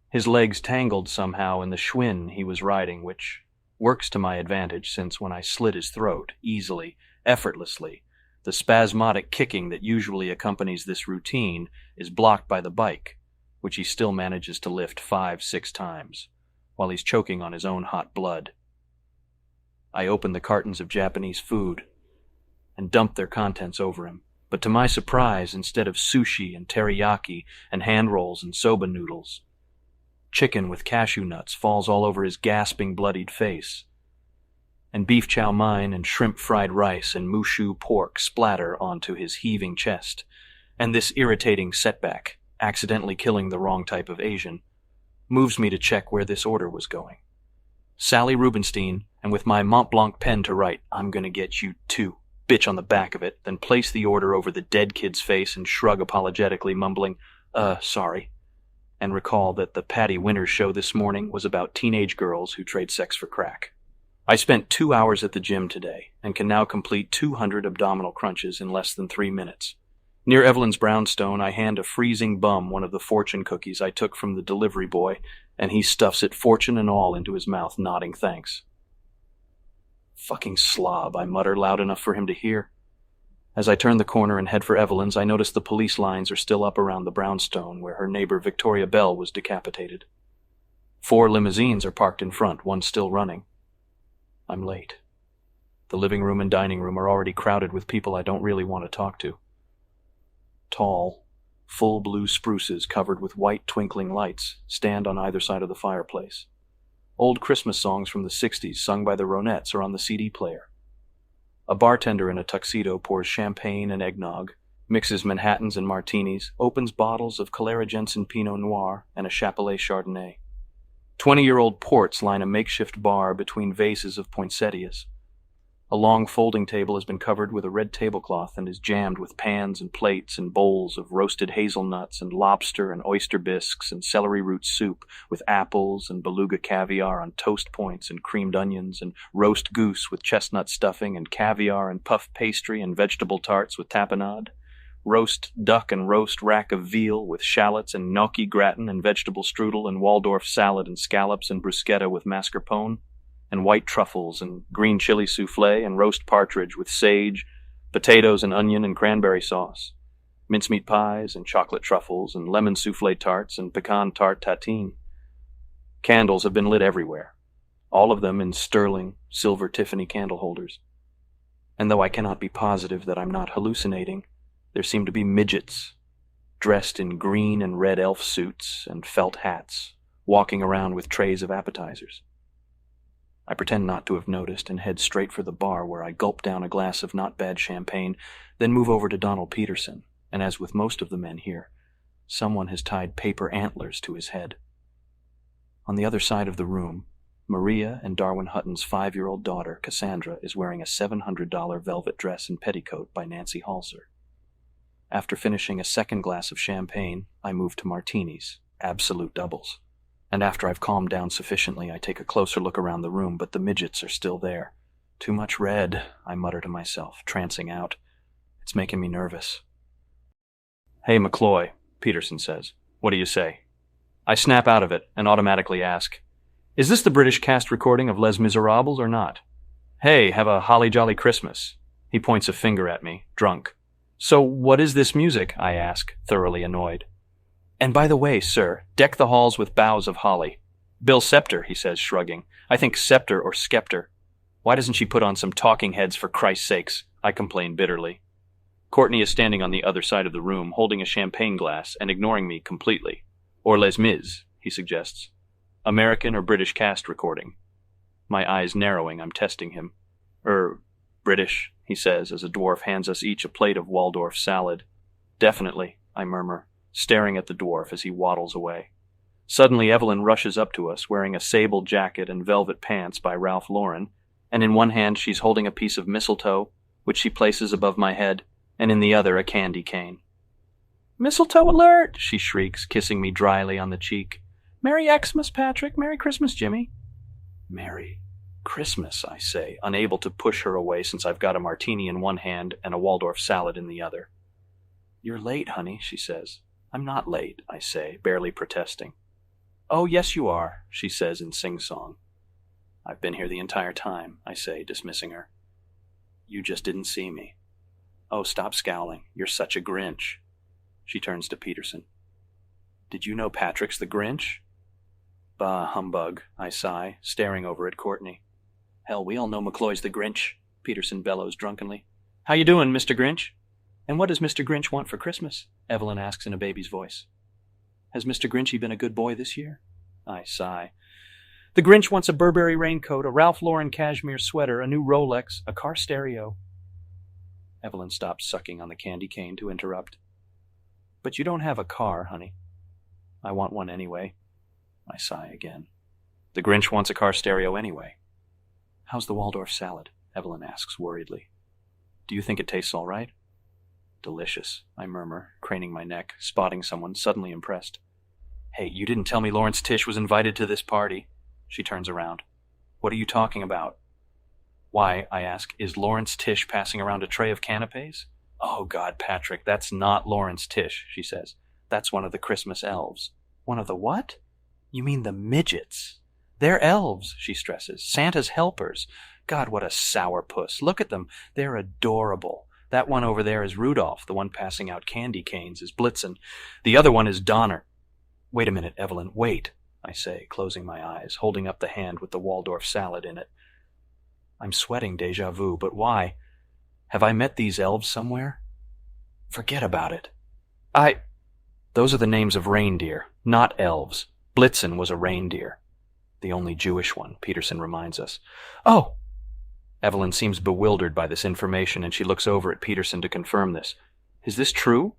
A: His legs tangled somehow in the Schwinn he was riding, which works to my advantage since when I slit his throat, easily, effortlessly, the spasmodic kicking that usually accompanies this routine is blocked by the bike, which he still manages to lift 5-6 times, while he's choking on his own hot blood. I open the cartons of Japanese food and dump their contents over him. But to my surprise, instead of sushi and teriyaki and hand rolls and soba noodles, chicken with cashew nuts falls all over his gasping, bloodied face, and beef chow mein and shrimp fried rice and mushu pork splatter onto his heaving chest, and this irritating setback, accidentally killing the wrong type of Asian, moves me to check where this order was going. Sally Rubenstein, and with my Mont Blanc pen to write, "I'm gonna get you too," bitch on the back of it, then place the order over the dead kid's face and shrug apologetically, mumbling, sorry, and recall that the Patty Winters show this morning was about teenage girls who trade sex for crack. I spent 2 hours at the gym today, and can now complete 200 abdominal crunches in less than 3 minutes. Near Evelyn's brownstone, I hand a freezing bum one of the fortune cookies I took from the delivery boy, and he stuffs it fortune and all into his mouth, nodding thanks. "Fucking slob," I mutter, loud enough for him to hear. As I turn the corner and head for Evelyn's, I notice the police lines are still up around the brownstone where her neighbor Victoria Bell was decapitated. 4 limousines are parked in front, one still running. I'm late. The living room and dining room are already crowded with people I don't really want to talk to. Tall, full blue spruces covered with white twinkling lights stand on either side of the fireplace. Old Christmas songs from the 60s sung by the Ronettes are on the CD player. A bartender in a tuxedo pours champagne and eggnog, mixes Manhattans and martinis, opens bottles of Calera Jensen Pinot Noir and a Chapelet Chardonnay. 20-year-old ports line a makeshift bar between vases of poinsettias. A long folding table has been covered with a red tablecloth and is jammed with pans and plates and bowls of roasted hazelnuts and lobster and oyster bisques and celery root soup with apples and beluga caviar on toast points and creamed onions and roast goose with chestnut stuffing and caviar and puff pastry and vegetable tarts with tapenade, roast duck and roast rack of veal with shallots and gnocchi gratin and vegetable strudel and Waldorf salad and scallops and bruschetta with mascarpone, and white truffles and green chili souffle and roast partridge with sage, potatoes and onion and cranberry sauce, mincemeat pies and chocolate truffles and lemon souffle tarts and pecan tart tatine. Candles have been lit everywhere, all of them in sterling, silver Tiffany candle holders. And though I cannot be positive that I'm not hallucinating, there seem to be midgets, dressed in green and red elf suits and felt hats, walking around with trays of appetizers. I pretend not to have noticed and head straight for the bar where I gulp down a glass of not bad champagne, then move over to Donald Peterson, and as with most of the men here, someone has tied paper antlers to his head. On the other side of the room, Maria and Darwin Hutton's 5-year-old daughter, Cassandra, is wearing a $700 velvet dress and petticoat by Nancy Halser. After finishing a second glass of champagne, I move to martinis, absolute doubles. And after I've calmed down sufficiently, I take a closer look around the room, but the midgets are still there. Too much red, I mutter to myself, trancing out. It's making me nervous. "Hey, McCloy," Peterson says. "What do you say?" I snap out of it and automatically ask, "Is this the British cast recording of Les Miserables or not?" "Hey, have a holly jolly Christmas." He points a finger at me, drunk. So what is this music? I ask, thoroughly annoyed. And by the way, sir, deck the halls with boughs of holly. Bill Scepter, he says, shrugging. I think scepter or skepter. Why doesn't she put on some talking heads for Christ's sakes? I complain bitterly. Courtney is standing on the other side of the room, holding a champagne glass and ignoring me completely. Or Les Mis, he suggests. American or British cast recording. My eyes narrowing, I'm testing him. British, he says, as a dwarf hands us each a plate of Waldorf salad. Definitely, I murmur, staring at the dwarf as he waddles away. Suddenly, Evelyn rushes up to us, wearing a sable jacket and velvet pants by Ralph Lauren, and in one hand she's holding a piece of mistletoe, which she places above my head, and in the other a candy cane. "Mistletoe alert!" she shrieks, kissing me dryly on the cheek. "Merry Xmas, Patrick! Merry Christmas, Jimmy!" Merry Christmas, I say, unable to push her away since I've got a martini in one hand and a Waldorf salad in the other. "You're late, honey," she says. "I'm not late," I say, barely protesting. "Oh, yes you are," she says in sing-song. "I've been here the entire time," I say, dismissing her. "You just didn't see me." "Oh, stop scowling. You're such a Grinch." She turns to Peterson. "Did you know Patrick's the Grinch?" "Bah, humbug," I sigh, staring over at Courtney. "Hell, we all know McCloy's the Grinch," Peterson bellows drunkenly. "How you doing, Mr. Grinch?" "And what does Mr. Grinch want for Christmas?" Evelyn asks in a baby's voice. "Has Mr. Grinchy been a good boy this year?" I sigh. "The Grinch wants a Burberry raincoat, a Ralph Lauren cashmere sweater, a new Rolex, a car stereo." Evelyn stops sucking on the candy cane to interrupt. "But you don't have a car, honey." "I want one anyway." I sigh again. "The Grinch wants a car stereo anyway." "How's the Waldorf salad?" Evelyn asks worriedly. "Do you think it tastes all right?" "Delicious," I murmur, craning my neck, spotting someone suddenly impressed. "Hey, you didn't tell me Lawrence Tish was invited to this party." She turns around. "What are you talking about?" "Why," I ask, "is Lawrence Tish passing around a tray of canapes?" "Oh, God, Patrick, that's not Lawrence Tish," she says. "That's one of the Christmas elves." "One of the what?" "You mean the midgets." "They're elves," she stresses. "Santa's helpers. God, what a sourpuss. Look at them. They're adorable. That one over there is Rudolph. The one passing out candy canes is Blitzen. The other one is Donner." "Wait a minute, Evelyn, wait," I say, closing my eyes, holding up the hand with the Waldorf salad in it. I'm sweating déjà vu, but why? Have I met these elves somewhere? Forget about it. Those are the names of reindeer, not elves. Blitzen was a reindeer. The only Jewish one, Peterson reminds us. "Oh!" Evelyn seems bewildered by this information, and she looks over at Peterson to confirm this. "Is this true?"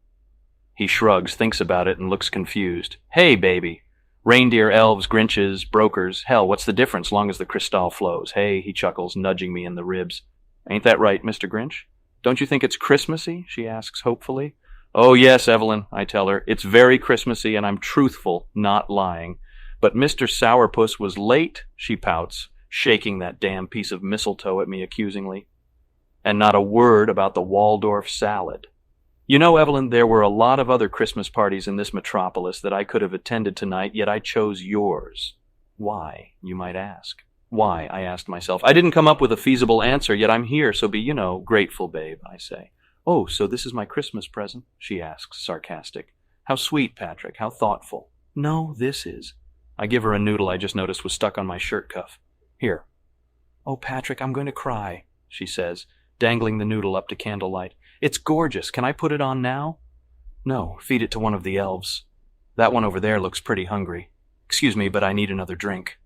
A: He shrugs, thinks about it, and looks confused. "Hey, baby. Reindeer, elves, Grinches, brokers. Hell, what's the difference, long as the crystal flows? Hey," he chuckles, nudging me in the ribs. "Ain't that right, Mr. Grinch?" "Don't you think it's Christmassy?" she asks hopefully. "Oh, yes, Evelyn," I tell her. "It's very Christmassy, and I'm truthful, not lying. But Mr. Sourpuss was late," she pouts, shaking that damn piece of mistletoe at me accusingly. "And not a word about the Waldorf salad. You know, Evelyn, there were a lot of other Christmas parties in this metropolis that I could have attended tonight, yet I chose yours. Why, you might ask. Why, I asked myself. I didn't come up with a feasible answer, yet I'm here, so be, grateful, babe," I say. "Oh, so this is my Christmas present?" she asks, sarcastic. "How sweet, Patrick, how thoughtful." "No, this is." I give her a noodle I just noticed was stuck on my shirt cuff. "Here." "Oh, Patrick, I'm going to cry," she says, dangling the noodle up to candlelight. "It's gorgeous. Can I put it on now?" "No, feed it to one of the elves. That one over there looks pretty hungry. Excuse me, but I need another drink."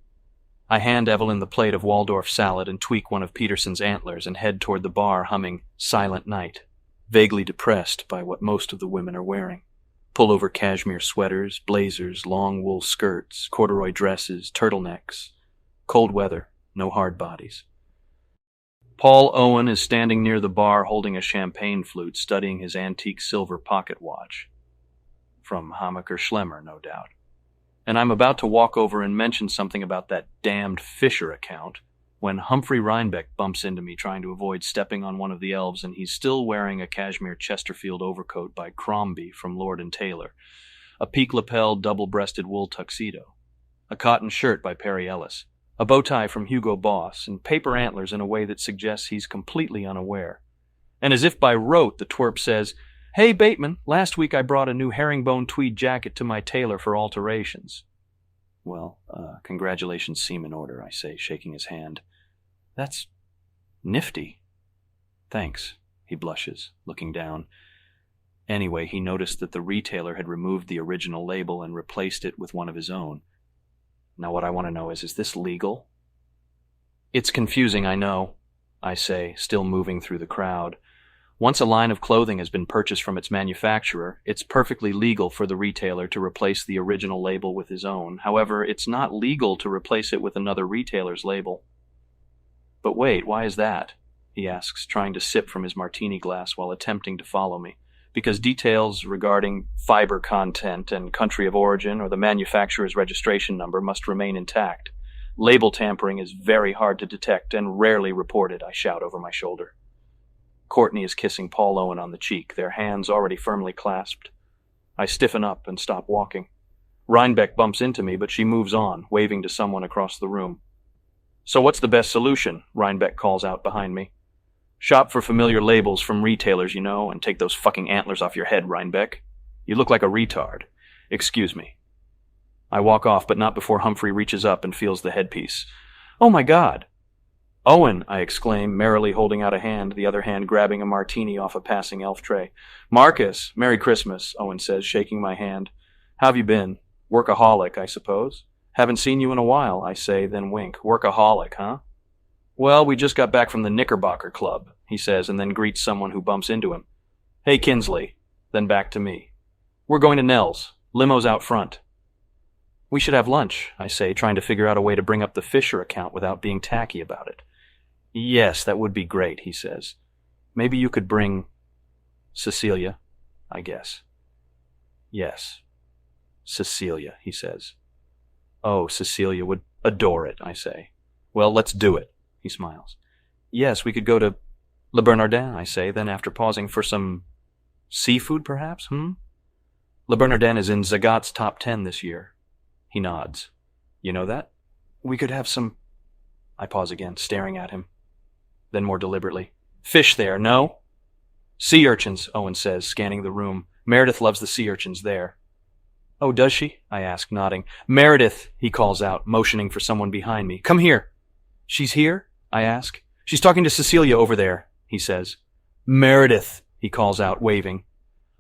A: I hand Evelyn the plate of Waldorf salad and tweak one of Peterson's antlers and head toward the bar humming Silent Night, vaguely depressed by what most of the women are wearing. Pullover cashmere sweaters, blazers, long wool skirts, corduroy dresses, turtlenecks. Cold weather, no hard bodies. Paul Owen is standing near the bar holding a champagne flute, studying his antique silver pocket watch. From Hammacher Schlemmer, no doubt. And I'm about to walk over and mention something about that damned Fisher account when Humphrey Rhinebeck bumps into me trying to avoid stepping on one of the elves, and he's still wearing a cashmere Chesterfield overcoat by Crombie from Lord & Taylor, a peak-lapel double-breasted wool tuxedo, a cotton shirt by Perry Ellis, a bow tie from Hugo Boss, and paper antlers in a way that suggests he's completely unaware. And as if by rote, the twerp says, "Hey, Bateman, last week I brought a new herringbone tweed jacket to my tailor for alterations." "Well, congratulations seem in order," I say, shaking his hand. "That's nifty." "Thanks," he blushes, looking down. Anyway, he noticed that the retailer had removed the original label and replaced it with one of his own. Now what I want to know is this legal? "It's confusing, I know," I say, still moving through the crowd. "Once a line of clothing has been purchased from its manufacturer, it's perfectly legal for the retailer to replace the original label with his own. However, it's not legal to replace it with another retailer's label." "But wait, why is that?" he asks, trying to sip from his martini glass while attempting to follow me. "Because details regarding fiber content and country of origin or the manufacturer's registration number must remain intact. Label tampering is very hard to detect and rarely reported," I shout over my shoulder. Courtney is kissing Paul Owen on the cheek, their hands already firmly clasped. I stiffen up and stop walking. Rhinebeck bumps into me, but she moves on, waving to someone across the room. "So what's the best solution?" Rhinebeck calls out behind me. "Shop for familiar labels from retailers, you know, and take those fucking antlers off your head, Rhinebeck. You look like a retard. Excuse me." I walk off, but not before Humphrey reaches up and feels the headpiece. "Oh my God!" "Owen!" I exclaim, merrily holding out a hand, the other hand grabbing a martini off a passing elf tray. "Marcus, Merry Christmas," Owen says, shaking my hand. "How've you been? Workaholic, I suppose?" "Haven't seen you in a while," I say, then wink. "Workaholic, huh?" "Well, we just got back from the Knickerbocker Club," he says, and then greets someone who bumps into him. "Hey, Kinsley." Then back to me. "We're going to Nell's. Limo's out front." "We should have lunch," I say, trying to figure out a way to bring up the Fisher account without being tacky about it. "Yes, that would be great," he says. "Maybe you could bring Cecilia, I guess." "Yes, Cecilia," he says. "Oh, Cecilia would adore it," I say. "Well, let's do it," he smiles. "Yes, we could go to Le Bernardin," I say, then after pausing, "for some seafood, perhaps, Le Bernardin is in Zagat's top 10 this year." He nods. "You know that?" "We could have some—" I pause again, staring at him. Then more deliberately, "Fish there, no?" "Sea urchins," Owen says, scanning the room. "Meredith loves the sea urchins there." "Oh, does she?" I ask, nodding. "Meredith," he calls out, motioning for someone behind me. "Come here." "She's here?" I ask. "She's talking to Cecilia over there," he says. "Meredith," he calls out, waving.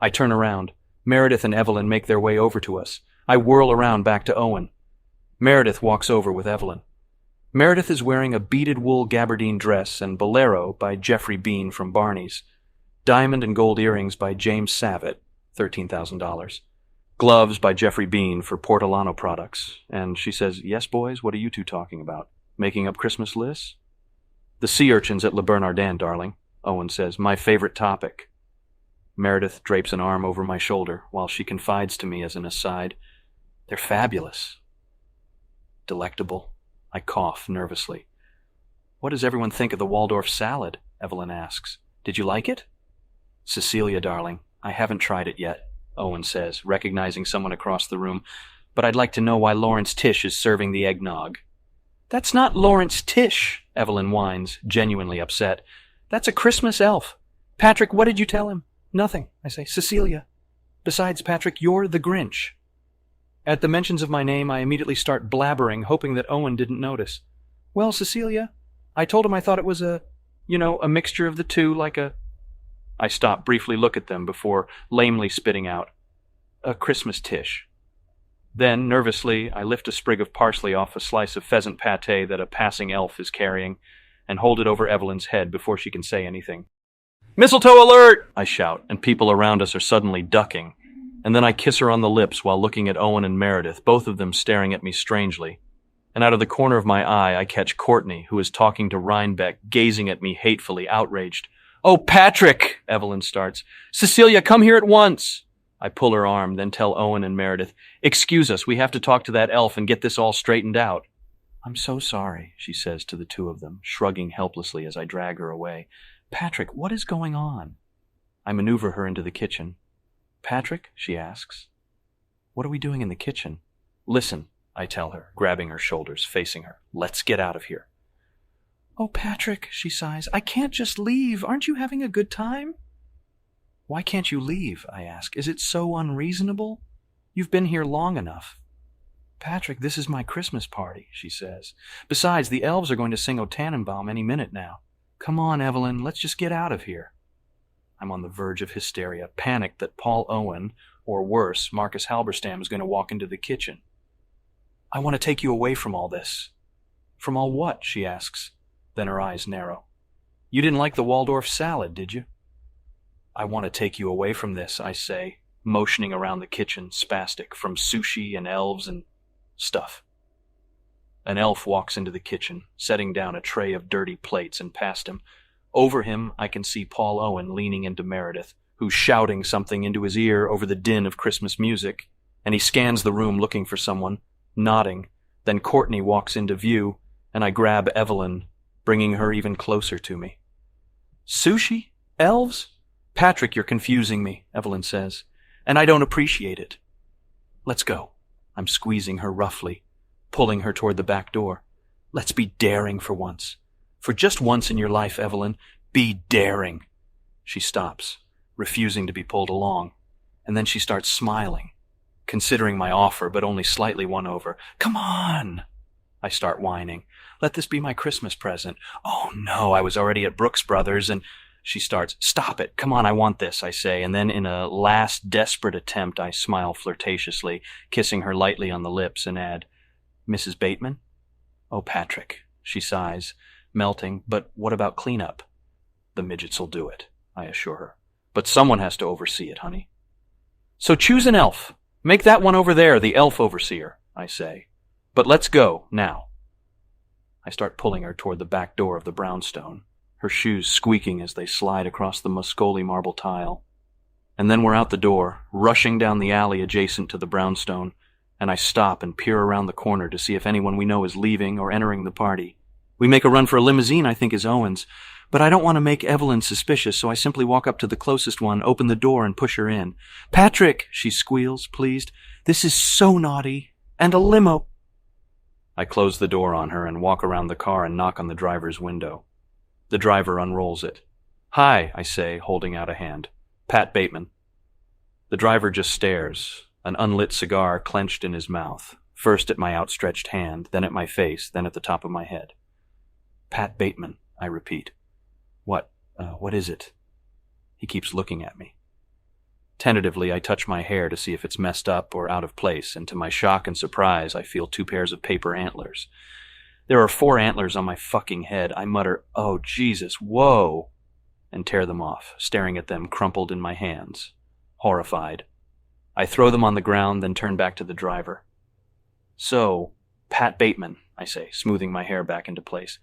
A: I turn around. Meredith and Evelyn make their way over to us. I whirl around back to Owen. Meredith walks over with Evelyn. Meredith is wearing a beaded wool gabardine dress and bolero by Jeffrey Bean from Barney's. Diamond and gold earrings by James Savitt, $13,000. Gloves by Jeffrey Bean for Portolano products. And she says, "Yes, boys, what are you two talking about? Making up Christmas lists?" "The sea urchins at Le Bernardin, darling," Owen says. "My favorite topic." Meredith drapes an arm over my shoulder while she confides to me as an aside, "They're fabulous." "Delectable." I cough nervously. "What does everyone think of the Waldorf salad?" Evelyn asks. "Did you like it?" "Cecilia, darling, I haven't tried it yet," Owen says, recognizing someone across the room, "but I'd like to know why Lawrence Tish is serving the eggnog." "That's not Lawrence Tish," Evelyn whines, genuinely upset. "That's a Christmas elf. Patrick, what did you tell him?" "Nothing," I say. "Cecilia. Besides, Patrick, you're the Grinch." At the mentions of my name, I immediately start blabbering, hoping that Owen didn't notice. "Well, Cecilia, I told him I thought it was a mixture of the two, like a—" I stop, briefly look at them before lamely spitting out, "a Christmas Tish." Then, nervously, I lift a sprig of parsley off a slice of pheasant pâté that a passing elf is carrying and hold it over Evelyn's head before she can say anything. "Mistletoe alert!" I shout, and people around us are suddenly ducking. And then I kiss her on the lips while looking at Owen and Meredith, both of them staring at me strangely. And out of the corner of my eye, I catch Courtney, who is talking to Rhinebeck, gazing at me hatefully, outraged. "Oh, Patrick!" Evelyn starts. "Cecilia, come here at once!" I pull her arm, then tell Owen and Meredith, "Excuse us, we have to talk to that elf and get this all straightened out." "I'm so sorry," she says to the two of them, shrugging helplessly as I drag her away. "Patrick, what is going on?" I maneuver her into the kitchen. "Patrick," she asks, "what are we doing in the kitchen?" "Listen," I tell her, grabbing her shoulders, facing her. "Let's get out of here." Oh, Patrick, she sighs, I can't just leave. Aren't you having a good time? Why can't you leave? I ask. Is it so unreasonable? You've been here long enough. Patrick, this is my Christmas party, she says. Besides, the elves are going to sing O Tannenbaum any minute now. Come on, Evelyn, let's just get out of here. I'm on the verge of hysteria, panicked that Paul Owen, or worse, Marcus Halberstam, is going to walk into the kitchen. I want to take you away from all this. From all what? She asks. Then her eyes narrow. You didn't like the Waldorf salad, did you? I want to take you away from this, I say, motioning around the kitchen, spastic, from sushi and elves and stuff. An elf walks into the kitchen, setting down a tray of dirty plates, and past him. Over him, I can see Paul Owen leaning into Meredith, who's shouting something into his ear over the din of Christmas music, and he scans the room looking for someone, nodding. Then Courtney walks into view, and I grab Evelyn, bringing her even closer to me. Sushi? Elves? Patrick, you're confusing me, Evelyn says, and I don't appreciate it. Let's go. I'm squeezing her roughly, pulling her toward the back door. Let's be daring for once. For just once in your life, Evelyn, be daring. She stops, refusing to be pulled along, and then she starts smiling, considering my offer, but only slightly won over. Come on! I start whining. Let this be my Christmas present. Oh no, I was already at Brooks Brothers, and she starts. Stop it. Come on, I want this, I say, and then in a last desperate attempt, I smile flirtatiously, kissing her lightly on the lips, and add, Mrs. Bateman? Oh, Patrick, she sighs, melting, but what about cleanup? The midgets'll do it, I assure her. But someone has to oversee it, honey. So choose an elf. Make that one over there the elf overseer, I say. But let's go, now. I start pulling her toward the back door of the brownstone, her shoes squeaking as they slide across the Muscoli marble tile. And then we're out the door, rushing down the alley adjacent to the brownstone, and I stop and peer around the corner to see if anyone we know is leaving or entering the party. We make a run for a limousine I think is Owen's, but I don't want to make Evelyn suspicious, so I simply walk up to the closest one, open the door, and push her in. Patrick, she squeals, pleased. This is so naughty. And a limo. I close the door on her and walk around the car and knock on the driver's window. The driver unrolls it. Hi, I say, holding out a hand. Pat Bateman. The driver just stares, an unlit cigar clenched in his mouth, first at my outstretched hand, then at my face, then at the top of my head. Pat Bateman, I repeat. What is it? He keeps looking at me. Tentatively, I touch my hair to see if it's messed up or out of place, and to my shock and surprise, I feel 2 pairs of paper antlers. There are 4 antlers on my fucking head. I mutter, oh, Jesus, whoa, and tear them off, staring at them crumpled in my hands, horrified. I throw them on the ground, then turn back to the driver. So, Pat Bateman, I say, smoothing my hair back into place.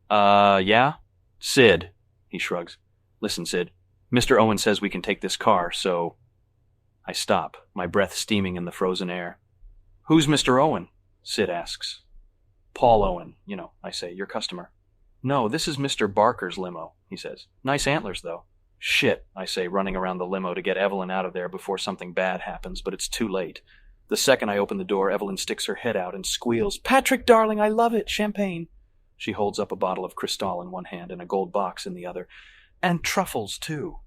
A: Yeah? Sid, he shrugs. Listen, Sid, Mr. Owen says we can take this car, so... I stop, my breath steaming in the frozen air. Who's Mr. Owen? Sid asks. Paul Owen, I say, your customer. No, this is Mr. Barker's limo, he says. Nice antlers, though. Shit, I say, running around the limo to get Evelyn out of there before something bad happens, but it's too late. The second I open the door, Evelyn sticks her head out and squeals, Patrick, darling, I love it, champagne. She holds up a bottle of Cristal in one hand and a gold box in the other. And truffles, too.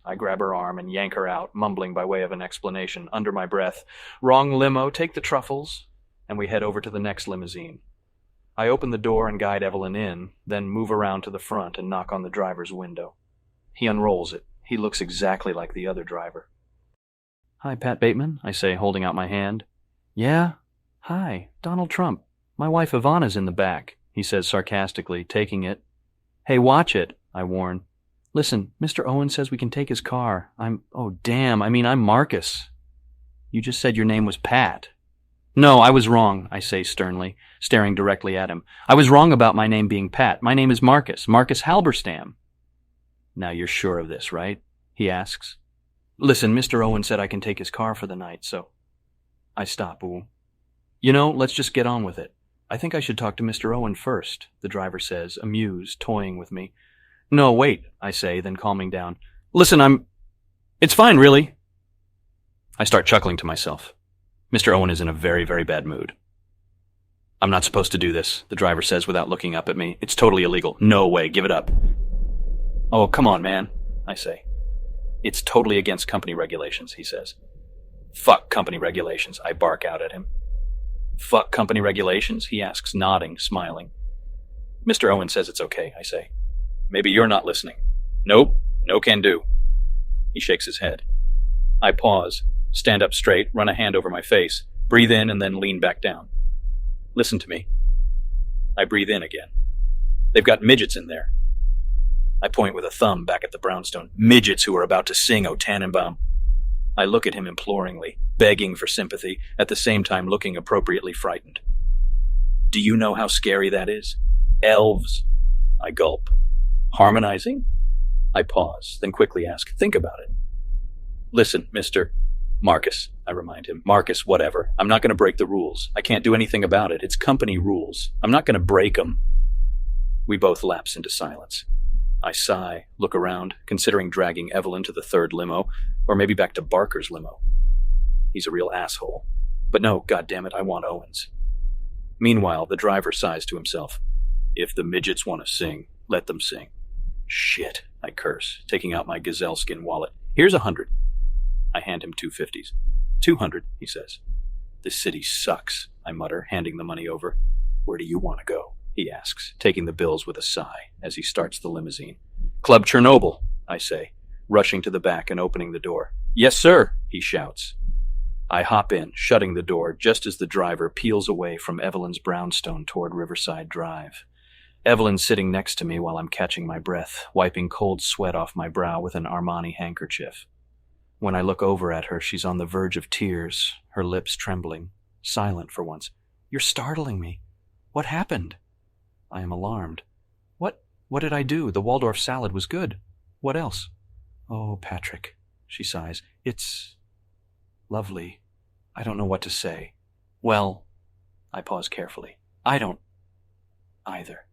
A: I grab her arm and yank her out, mumbling by way of an explanation, under my breath, Wrong limo, take the truffles, and we head over to the next limousine. I open the door and guide Evelyn in, then move around to the front and knock on the driver's window. He unrolls it. He looks exactly like the other driver. Hi, Pat Bateman, I say, holding out my hand. Yeah? Hi, Donald Trump. My wife Ivana's in the back, he says sarcastically, taking it. Hey, watch it, I warn. Listen, Mr. Owen says we can take his car. I'm Marcus. You just said your name was Pat. No, I was wrong, I say sternly, staring directly at him. I was wrong about my name being Pat. My name is Marcus Halberstam. Now you're sure of this, right? He asks. Listen, Mr. Owen said I can take his car for the night, so... I stop. Let's just get on with it. I think I should talk to Mr. Owen first, the driver says, amused, toying with me. No, wait, I say, then calming down. Listen, It's fine, really. I start chuckling to myself. Mr. Owen is in a very, very bad mood. I'm not supposed to do this, the driver says without looking up at me. It's totally illegal. No way, give it up. Oh, come on, man, I say. It's totally against company regulations, he says. Fuck company regulations, I bark out at him. Fuck company regulations, he asks, nodding, smiling. Mr. Owen says it's okay, I say. Maybe you're not listening. Nope, no can do. He shakes his head. I pause, stand up straight, run a hand over my face, breathe in and then lean back down. Listen to me. I breathe in again. They've got midgets in there. I point with a thumb back at the brownstone. Midgets who are about to sing O Tannenbaum. I look at him imploringly, begging for sympathy, at the same time looking appropriately frightened. Do you know how scary that is? Elves. I gulp. Harmonizing? I pause, then quickly ask, think about it. Listen, Mr. Marcus, I remind him. Marcus, whatever. I'm not going to break the rules. I can't do anything about it. It's company rules. I'm not going to break them. We both lapse into silence. I sigh, look around, considering dragging Evelyn to the third limo, or maybe back to Barker's limo. He's a real asshole. But no, goddammit, I want Owen's. Meanwhile, the driver sighs to himself. If the midgets want to sing, let them sing. Shit, I curse, taking out my gazelle skin wallet. Here's 100. I hand him 250s. 200, he says. This city sucks, I mutter, handing the money over. Where do you want to go? He asks, taking the bills with a sigh as he starts the limousine. Club Chernobyl, I say, rushing to the back and opening the door. Yes, sir, he shouts. I hop in, shutting the door just as the driver peels away from Evelyn's brownstone toward Riverside Drive. Evelyn's sitting next to me while I'm catching my breath, wiping cold sweat off my brow with an Armani handkerchief. When I look over at her, she's on the verge of tears, her lips trembling, silent for once. You're startling me. What happened? I am alarmed. What did I do? The Waldorf salad was good. What else? Oh, Patrick, she sighs. It's lovely. I don't know what to say. Well, I pause carefully. I don't either.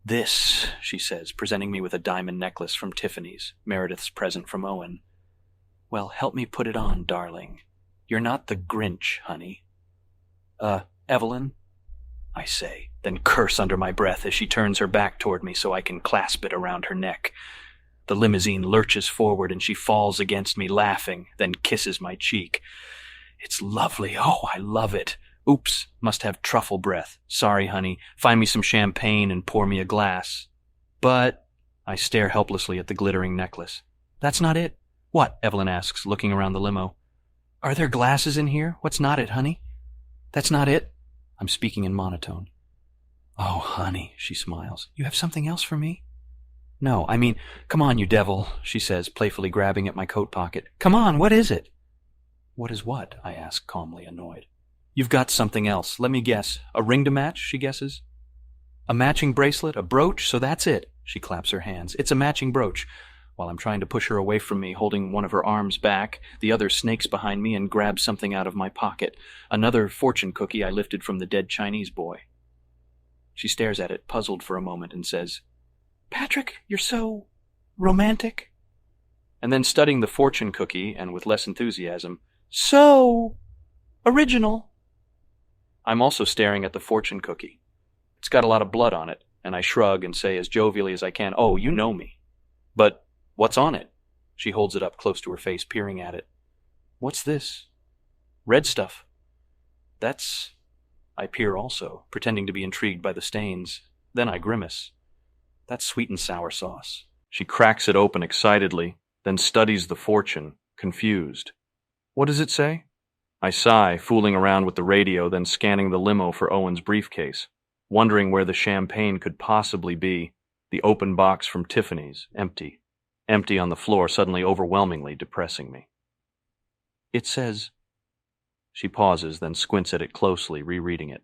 A: This, she says, presenting me with a diamond necklace from Tiffany's, Meredith's present from Owen. Well, help me put it on, darling. You're not the Grinch, honey. Evelyn? I say, then curse under my breath as she turns her back toward me so I can clasp it around her neck. The limousine lurches forward and she falls against me laughing, then kisses my cheek. It's lovely. Oh, I love it. Oops, must have truffle breath. Sorry, honey. Find me some champagne and pour me a glass. But I stare helplessly at the glittering necklace. That's not it. What? Evelyn asks, looking around the limo. Are there glasses in here? What's not it, honey? That's not it. I'm speaking in monotone. Oh, honey, she smiles. You have something else for me? No, I mean, come on, you devil, she says, playfully grabbing at my coat pocket. Come on, what is it? What is what? I ask, calmly annoyed. You've got something else. Let me guess. A ring to match, she guesses. A matching bracelet, a brooch, so that's it. She claps her hands. It's a matching brooch. While I'm trying to push her away from me, holding one of her arms back, the other snakes behind me and grabs something out of my pocket. Another fortune cookie I lifted from the dead Chinese boy. She stares at it, puzzled for a moment, and says, Patrick, you're so romantic. And then studying the fortune cookie, and with less enthusiasm, so original. I'm also staring at the fortune cookie. It's got a lot of blood on it, and I shrug and say as jovially as I can, oh, you know me. But what's on it? She holds it up close to her face, peering at it. What's this? Red stuff. That's... I peer also, pretending to be intrigued by the stains. Then I grimace. That's sweet and sour sauce. She cracks it open excitedly, then studies the fortune, confused. What does it say? I sigh, fooling around with the radio, then scanning the limo for Owen's briefcase, wondering where the champagne could possibly be. The open box from Tiffany's, empty. Empty on the floor, suddenly overwhelmingly depressing me. It says... She pauses, then squints at it closely, rereading it.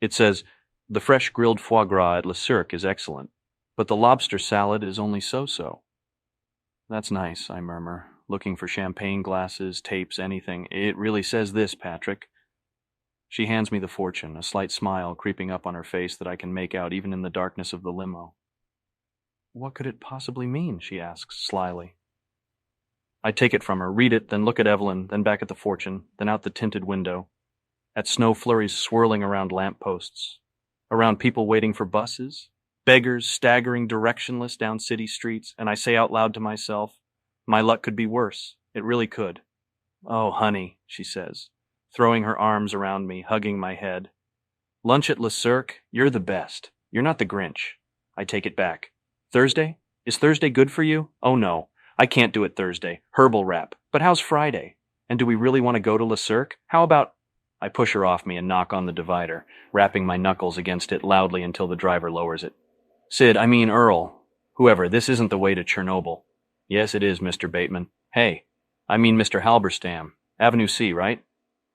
A: It says, the fresh grilled foie gras at Le Cirque is excellent, but the lobster salad is only so-so. That's nice, I murmur, looking for champagne glasses, tapes, anything. It really says this, Patrick. She hands me the fortune, a slight smile creeping up on her face that I can make out even in the darkness of the limo. What could it possibly mean? She asks slyly. I take it from her, read it, then look at Evelyn, then back at the fortune, then out the tinted window. at snow flurries swirling around lampposts, around people waiting for buses, beggars staggering directionless down city streets, and I say out loud to myself, my luck could be worse. It really could. Oh, honey, she says, throwing her arms around me, hugging my head. Lunch at Le Cirque? You're the best. You're not the Grinch. I take it back. Thursday? Is Thursday good for you? Oh no, I can't do it Thursday. Herbal wrap. But how's Friday? And do we really want to go to Le Cirque? How about... I push her off me and knock on the divider, rapping my knuckles against it loudly until the driver lowers it. Sid, I mean Earl. Whoever, this isn't the way to Chernobyl. Yes, it is, Mr. Bateman. Hey, I mean Mr. Halberstam. Avenue C, right?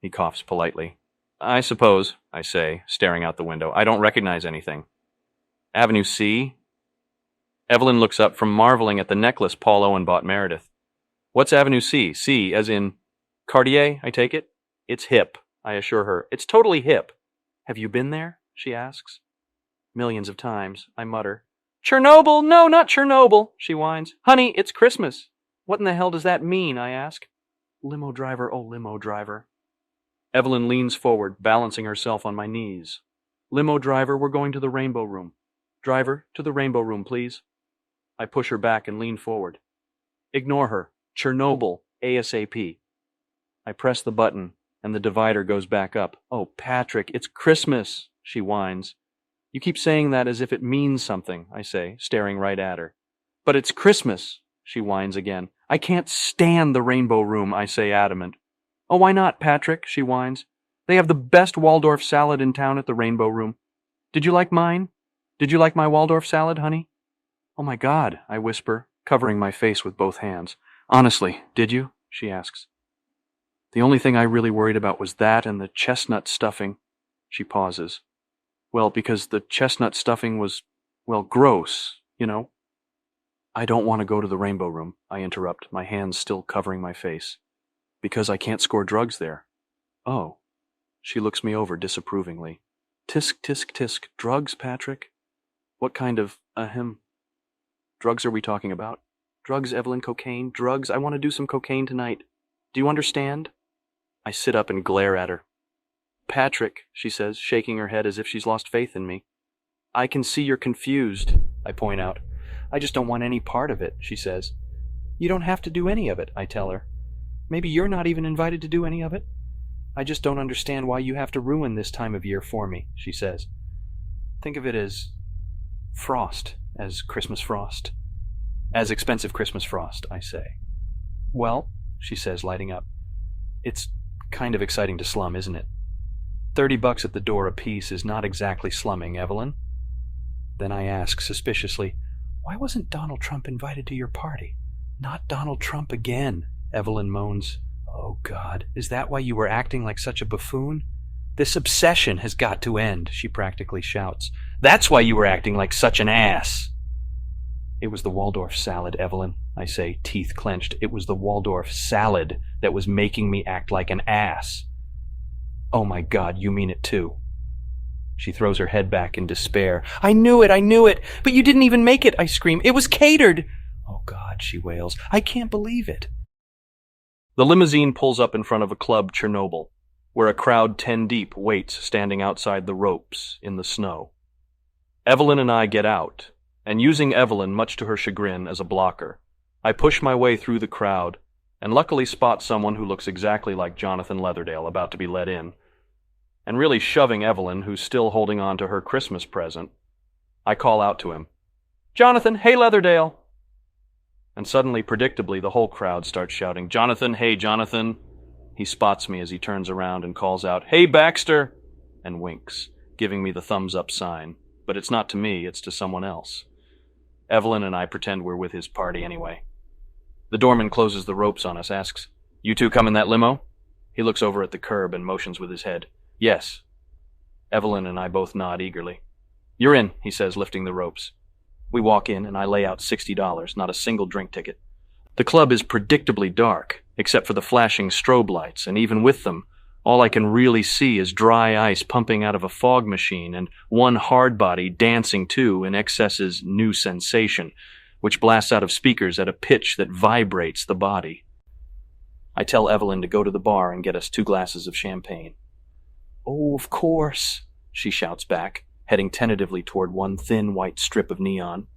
A: He coughs politely. I suppose, I say, staring out the window. I don't recognize anything. Avenue C? Evelyn looks up from marveling at the necklace Paul Owen bought Meredith. What's Avenue C? C, as in Cartier, I take it? It's hip, I assure her. It's totally hip. Have you been there? She asks. Millions of times, I mutter. Chernobyl! No, not Chernobyl, she whines. Honey, it's Christmas. What in the hell does that mean, I ask. Limo driver, oh limo driver. Evelyn leans forward, balancing herself on my knees. Limo driver, we're going to the Rainbow Room. Driver, to the Rainbow Room, please. I push her back and lean forward. Ignore her. Chernobyl, ASAP. I press the button, and the divider goes back up. Oh, Patrick, it's Christmas, she whines. You keep saying that as if it means something, I say, staring right at her. But it's Christmas, she whines again. I can't stand the Rainbow Room, I say, adamant. Oh, why not, Patrick, she whines. They have the best Waldorf salad in town at the Rainbow Room. Did you like mine? Did you like my Waldorf salad, honey? Oh my God, I whisper, covering my face with both hands. Honestly, did you? She asks. The only thing I really worried about was that and the chestnut stuffing. She pauses. Well, because the chestnut stuffing was, well, gross, you know. I don't want to go to the Rainbow Room, I interrupt, my hands still covering my face. Because I can't score drugs there. Oh. She looks me over disapprovingly. Tisk, tisk, tisk. Drugs, Patrick? What kind of, drugs are we talking about? Drugs, Evelyn, cocaine, drugs. I want to do some cocaine tonight. Do you understand? I sit up and glare at her. Patrick, she says, shaking her head as if she's lost faith in me. I can see you're confused, I point out. I just don't want any part of it, she says. You don't have to do any of it, I tell her. Maybe you're not even invited to do any of it. I just don't understand why you have to ruin this time of year for me, she says. Think of it as frost, as Christmas frost. As expensive Christmas frost, I say. Well, she says, lighting up. It's kind of exciting to slum, isn't it? $30 at the door apiece is not exactly slumming, Evelyn. Then I ask suspiciously, why wasn't Donald Trump invited to your party? Not Donald Trump again, Evelyn moans. Oh, God, is that why you were acting like such a buffoon? This obsession has got to end, she practically shouts. That's why you were acting like such an ass. It was the Waldorf salad, Evelyn, I say, teeth clenched. It was the Waldorf salad that was making me act like an ass. Oh my God, you mean it too. She throws her head back in despair. I knew it, but you didn't even make it, I scream. It was catered. Oh God, she wails. I can't believe it. The limousine pulls up in front of a club, Chernobyl, where a crowd 10 deep waits standing outside the ropes in the snow. Evelyn and I get out, and using Evelyn, much to her chagrin, as a blocker, I push my way through the crowd, and luckily spot someone who looks exactly like Jonathan Leatherdale about to be let in. And really shoving Evelyn, who's still holding on to her Christmas present, I call out to him, Jonathan, hey Leatherdale! And suddenly, predictably, the whole crowd starts shouting, Jonathan, hey Jonathan! He spots me as he turns around and calls out, hey Baxter! And winks, giving me the thumbs up sign. But it's not to me, it's to someone else. Evelyn and I pretend we're with his party anyway. The doorman closes the ropes on us, asks, You two come in that limo? He looks over at the curb and motions with his head. Yes. Evelyn and I both nod eagerly. You're in, he says, lifting the ropes. We walk in and I lay out $60, not a single drink ticket. The club is predictably dark, except for the flashing strobe lights, and even with them, all I can really see is dry ice pumping out of a fog machine and one hard body dancing to in excess's new sensation, which blasts out of speakers at a pitch that vibrates the body. I tell Evelyn to go to the bar and get us 2 glasses of champagne. "Oh, of course," she shouts back, heading tentatively toward one thin white strip of neon,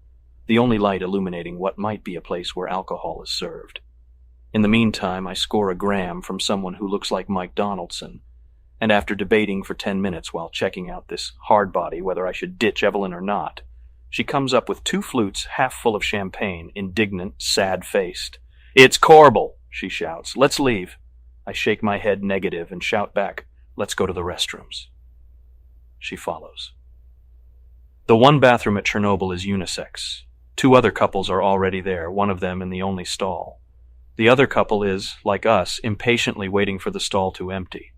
A: the only light illuminating what might be a place where alcohol is served. In the meantime, I score a gram from someone who looks like Mike Donaldson, and after debating for 10 minutes while checking out this hard body whether I should ditch Evelyn or not, she comes up with 2 flutes half full of champagne, indignant, sad-faced. "It's Corbel," she shouts. "Let's leave." I shake my head negative and shout back, "Let's go to the restrooms." She follows. The one bathroom at Chernobyl is unisex. 2 other couples are already there, one of them in the only stall. The other couple is, like us, impatiently waiting for the stall to empty.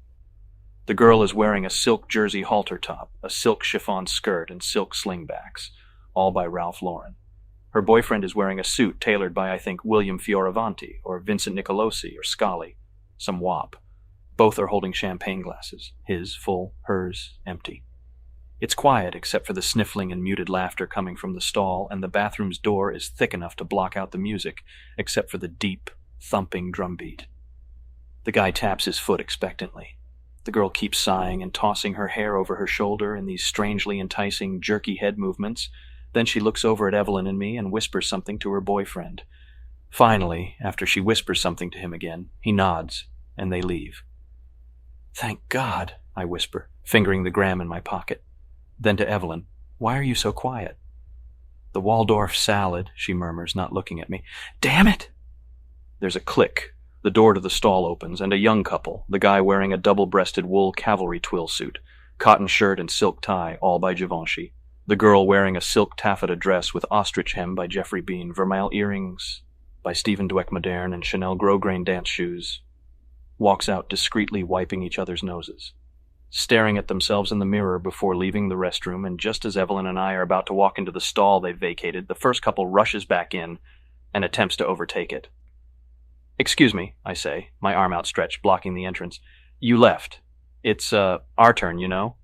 A: The girl is wearing a silk jersey halter top, a silk chiffon skirt, and silk slingbacks, all by Ralph Lauren. Her boyfriend is wearing a suit tailored by, I think, William Fioravanti, or Vincent Nicolosi, or Scali, some wop. Both are holding champagne glasses, his full, hers empty. It's quiet except for the sniffling and muted laughter coming from the stall, and the bathroom's door is thick enough to block out the music, except for the deep, thumping drumbeat. The guy taps his foot expectantly. The girl keeps sighing and tossing her hair over her shoulder in these strangely enticing, jerky head movements. Then she looks over at Evelyn and me and whispers something to her boyfriend. Finally, after she whispers something to him again, he nods, and they leave. "Thank God," I whisper, fingering the gram in my pocket. Then to Evelyn, "Why are you so quiet?" "The Waldorf salad," she murmurs, not looking at me. "Damn it!" There's a click. The door to the stall opens, and a young couple, the guy wearing a double-breasted wool cavalry twill suit, cotton shirt and silk tie, all by Givenchy. The girl wearing a silk taffeta dress with ostrich hem by Geoffrey Beene, vermeil earrings by Stephen Dweck Moderne, and Chanel Grosgrain dance shoes, walks out discreetly wiping each other's noses, staring at themselves in the mirror before leaving the restroom, and just as Evelyn and I are about to walk into the stall they vacated, the first couple rushes back in and attempts to overtake it. "Excuse me," I say, my arm outstretched, blocking the entrance. "You left. It's, our turn, you know?"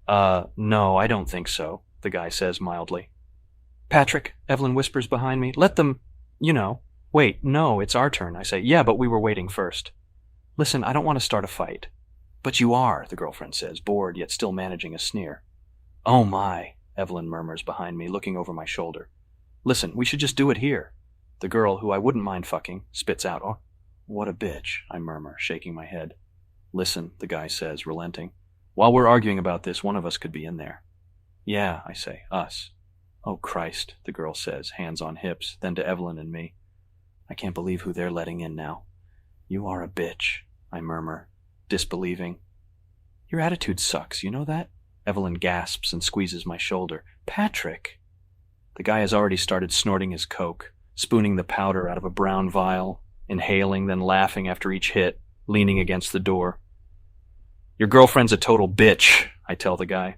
A: No, I don't think so," the guy says mildly. "Patrick," Evelyn whispers behind me, "let them, you know." "Wait, no, it's our turn," I say. "Yeah, but we were waiting first." "Listen, I don't want to start a fight." "But you are," the girlfriend says, bored yet still managing a sneer. "Oh my," Evelyn murmurs behind me, looking over my shoulder. "Listen, we should just do it here." The girl, who I wouldn't mind fucking, spits out, "Oh, what a bitch," I murmur, shaking my head. "Listen," the guy says, relenting. "While we're arguing about this, one of us could be in there." "Yeah," I say, "us." "Oh, Christ," the girl says, hands on hips, then to Evelyn and me. "I can't believe who they're letting in now." "You are a bitch," I murmur, disbelieving. "Your attitude sucks, you know that?" Evelyn gasps and squeezes my shoulder. "Patrick!" The guy has already started snorting his coke, spooning the powder out of a brown vial, inhaling, then laughing after each hit, leaning against the door. "Your girlfriend's a total bitch," I tell the guy.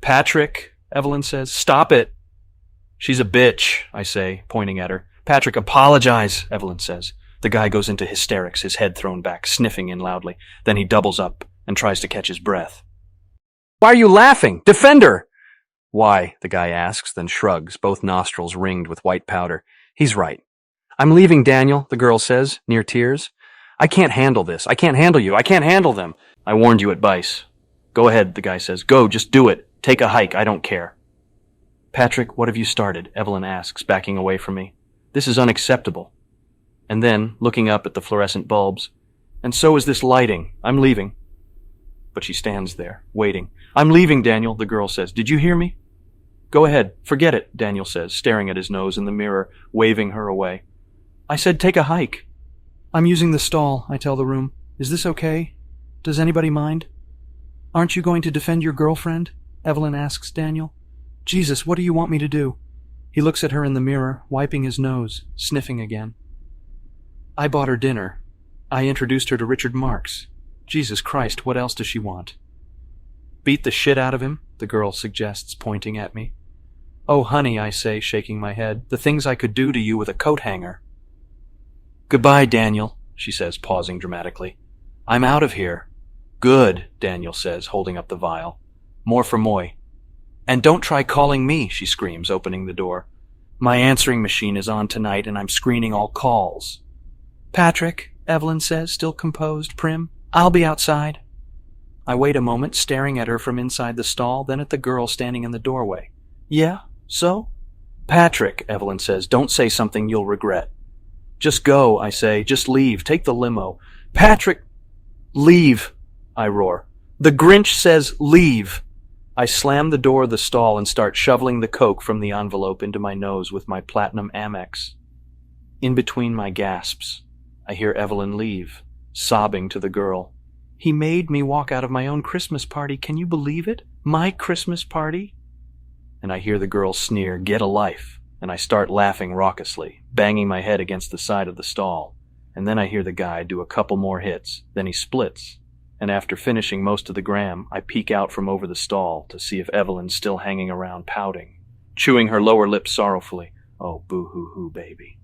A: "Patrick," Evelyn says, "stop it." "She's a bitch," I say, pointing at her. "Patrick, apologize," Evelyn says. The guy goes into hysterics, his head thrown back, sniffing in loudly. Then he doubles up and tries to catch his breath. "Why are you laughing? Defend her!" "Why?" the guy asks, then shrugs, both nostrils ringed with white powder. "He's right." "I'm leaving, Daniel," the girl says, near tears. "I can't handle this. I can't handle you. I can't handle them." "I warned you at Bice." "Go ahead," the guy says. "Go, just do it. Take a hike. I don't care." "Patrick, what have you started?" Evelyn asks, backing away from me. "This is unacceptable." And then, looking up at the fluorescent bulbs, "And so is this lighting. I'm leaving." But she stands there, waiting. "I'm leaving, Daniel," the girl says. "Did you hear me?" "Go ahead. Forget it," Daniel says, staring at his nose in the mirror, waving her away. "I said take a hike." "I'm using the stall," I tell the room. "Is this okay? Does anybody mind?" "Aren't you going to defend your girlfriend?" Evelyn asks Daniel. "Jesus, what do you want me to do?" He looks at her in the mirror, wiping his nose, sniffing again. "I bought her dinner. I introduced her to Richard Marx. Jesus Christ, what else does she want?" "Beat the shit out of him," the girl suggests, pointing at me. "Oh, honey," I say, shaking my head, "the things I could do to you with a coat hanger." "Goodbye, Daniel," she says, pausing dramatically. "I'm out of here." "Good," Daniel says, holding up the vial. "More for Moy." "And don't try calling me," she screams, opening the door. "My answering machine is on tonight, and I'm screening all calls." "Patrick," Evelyn says, still composed, prim, "I'll be outside." I wait a moment, staring at her from inside the stall, then at the girl standing in the doorway. Yeah, so? Patrick, Evelyn says, don't say something you'll regret. Just go, I say. Just leave. Take the limo. Patrick! Leave, I roar. The Grinch says leave. I slam the door of the stall and start shoveling the coke from the envelope into my nose with my platinum Amex. In between my gasps, I hear Evelyn leave, sobbing to the girl. He made me walk out of my own Christmas party. Can you believe it? My Christmas party? And I hear the girl sneer, get a life, and I start laughing raucously, banging my head against the side of the stall. And then I hear the guy do a couple more hits, then he splits. And after finishing most of the gram, I peek out from over the stall to see if Evelyn's still hanging around pouting, chewing her lower lip sorrowfully. Oh, boo-hoo-hoo, baby.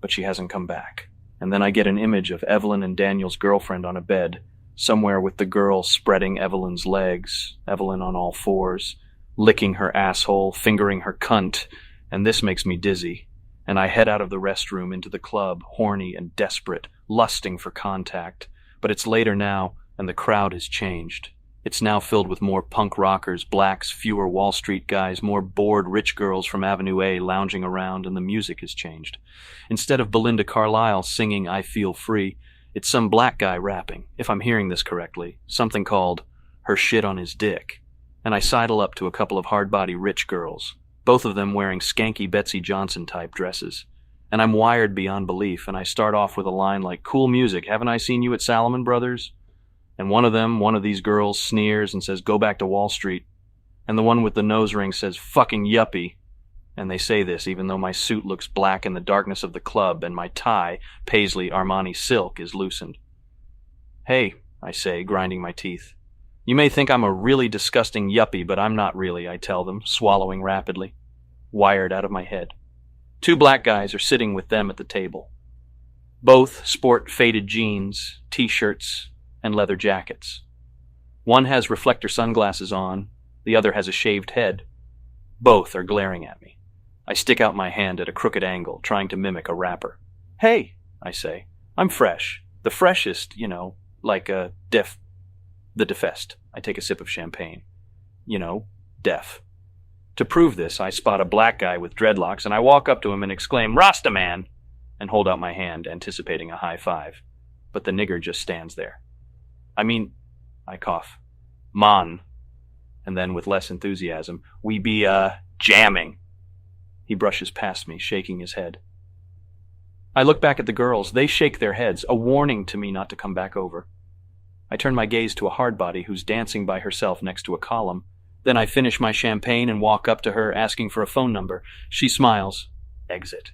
A: But she hasn't come back. And then I get an image of Evelyn and Daniel's girlfriend on a bed, somewhere with the girl spreading Evelyn's legs, Evelyn on all fours, licking her asshole, fingering her cunt, and this makes me dizzy. And I head out of the restroom into the club, horny and desperate, lusting for contact. But it's later now, and the crowd has changed. It's now filled with more punk rockers, blacks, fewer Wall Street guys, more bored rich girls from Avenue A lounging around, and the music has changed. Instead of Belinda Carlisle singing I Feel Free, it's some black guy rapping, if I'm hearing this correctly, something called Her Shit on His Dick. And I sidle up to a couple of hard-body rich girls, both of them wearing skanky Betsy Johnson-type dresses. And I'm wired beyond belief, and I start off with a line like, cool music, haven't I seen you at Salomon Brothers? And one of these girls, sneers and says, go back to Wall Street. And the one with the nose ring says, fucking yuppie. And they say this even though my suit looks black in the darkness of the club and my tie, Paisley Armani silk, is loosened. Hey, I say, grinding my teeth. You may think I'm a really disgusting yuppie, but I'm not really, I tell them, swallowing rapidly. Wired out of my head. Two black guys are sitting with them at the table. Both sport faded jeans, t-shirts, and leather jackets. One has reflector sunglasses on, the other has a shaved head. Both are glaring at me. I stick out my hand at a crooked angle, trying to mimic a rapper. Hey, I say, I'm fresh. The freshest, like a the defest. I take a sip of champagne. Deaf. To prove this, I spot a black guy with dreadlocks, and I walk up to him and exclaim, Rasta man, and hold out my hand, anticipating a high five. But the nigger just stands there. I cough. Man. And then, with less enthusiasm, we be, jamming. He brushes past me, shaking his head. I look back at the girls. They shake their heads, a warning to me not to come back over. I turn my gaze to a hardbody who's dancing by herself next to a column. Then I finish my champagne and walk up to her, asking for a phone number. She smiles. Exit.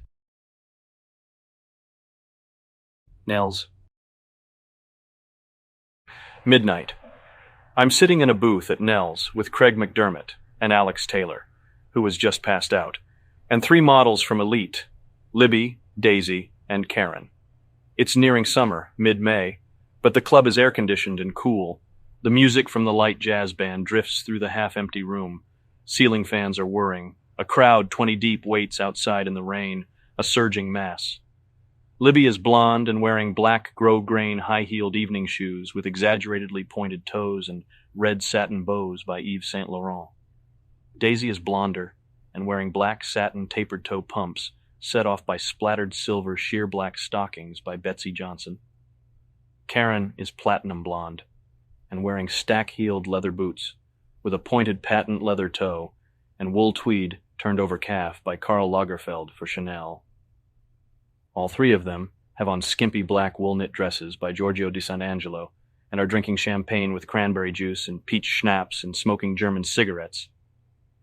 A: Nels. Midnight. I'm sitting in a booth at Nell's with Craig McDermott and Alex Taylor, who has just passed out, and 3 models from Elite, Libby, Daisy, and Karen. It's nearing summer, mid-May, but the club is air-conditioned and cool. The music from the light jazz band drifts through the half-empty room. Ceiling fans are whirring. A crowd 20 deep waits outside in the rain, a surging mass. Libby is blonde and wearing black grosgrain high-heeled evening shoes with exaggeratedly pointed toes and red satin bows by Yves Saint Laurent. Daisy is blonder and wearing black satin tapered toe pumps set off by splattered silver sheer black stockings by Betsy Johnson. Karen is platinum blonde and wearing stack-heeled leather boots with a pointed patent leather toe and wool tweed turned over calf by Karl Lagerfeld for Chanel. All 3 of them have on skimpy black wool knit dresses by Giorgio di Sant'Angelo and are drinking champagne with cranberry juice and peach schnapps and smoking German cigarettes.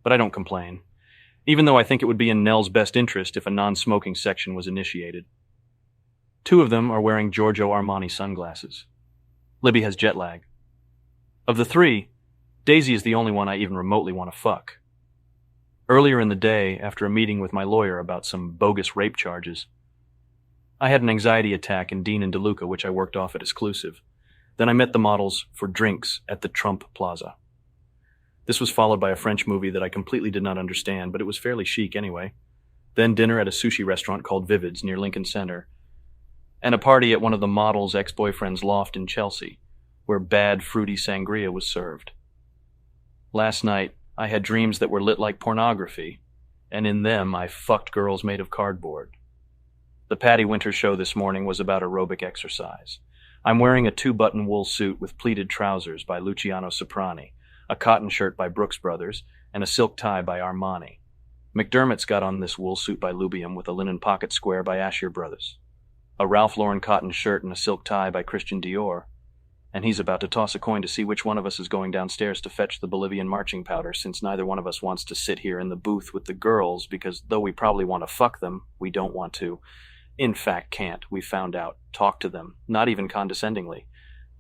A: But I don't complain, even though I think it would be in Nell's best interest if a non-smoking section was initiated. 2 of them are wearing Giorgio Armani sunglasses. Libby has jet lag. Of the 3, Daisy is the only one I even remotely want to fuck. Earlier in the day, after a meeting with my lawyer about some bogus rape charges, I had an anxiety attack in Dean and DeLuca, which I worked off at Exclusive. Then I met the models for drinks at the Trump Plaza. This was followed by a French movie that I completely did not understand, but it was fairly chic anyway. Then dinner at a sushi restaurant called Vivids near Lincoln Center, and a party at one of the models' ex-boyfriend's loft in Chelsea, where bad, fruity sangria was served. Last night, I had dreams that were lit like pornography, and in them I fucked girls made of cardboard. The Patty Winter show this morning was about aerobic exercise. I'm wearing a 2-button wool suit with pleated trousers by Luciano Soprani, a cotton shirt by Brooks Brothers, and a silk tie by Armani. McDermott's got on this wool suit by Lubium with a linen pocket square by Asher Brothers, a Ralph Lauren cotton shirt and a silk tie by Christian Dior, and he's about to toss a coin to see which one of us is going downstairs to fetch the Bolivian marching powder, since neither one of us wants to sit here in the booth with the girls, because though we probably want to fuck them, we don't want to. In fact, can't, we found out, talk to them, not even condescendingly.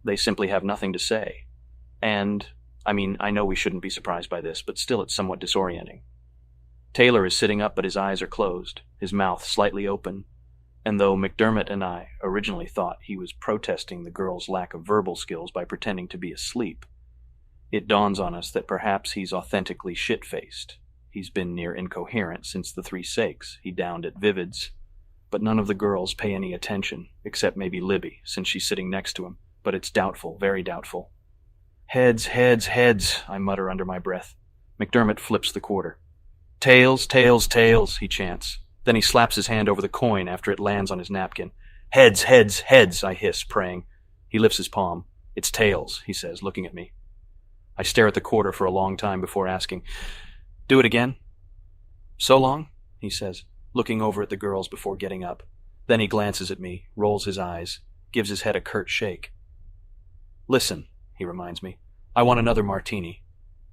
A: They simply have nothing to say. And, I know we shouldn't be surprised by this, but still it's somewhat disorienting. Taylor is sitting up, but his eyes are closed, his mouth slightly open, and though McDermott and I originally thought he was protesting the girl's lack of verbal skills by pretending to be asleep, it dawns on us that perhaps he's authentically shit-faced. He's been near incoherent since the 3 sakes he downed at Vivid's, but none of the girls pay any attention, except maybe Libby, since she's sitting next to him, but it's doubtful, very doubtful. Heads, heads, heads, I mutter under my breath. McDermott flips the quarter. Tails, tails, tails, he chants. Then he slaps his hand over the coin after it lands on his napkin. Heads, heads, heads, I hiss, praying. He lifts his palm. It's tails, he says, looking at me. I stare at the quarter for a long time before asking, Do it again? So long, he says, looking over at the girls before getting up. Then he glances at me, rolls his eyes, gives his head a curt shake. Listen, he reminds me, I want another martini.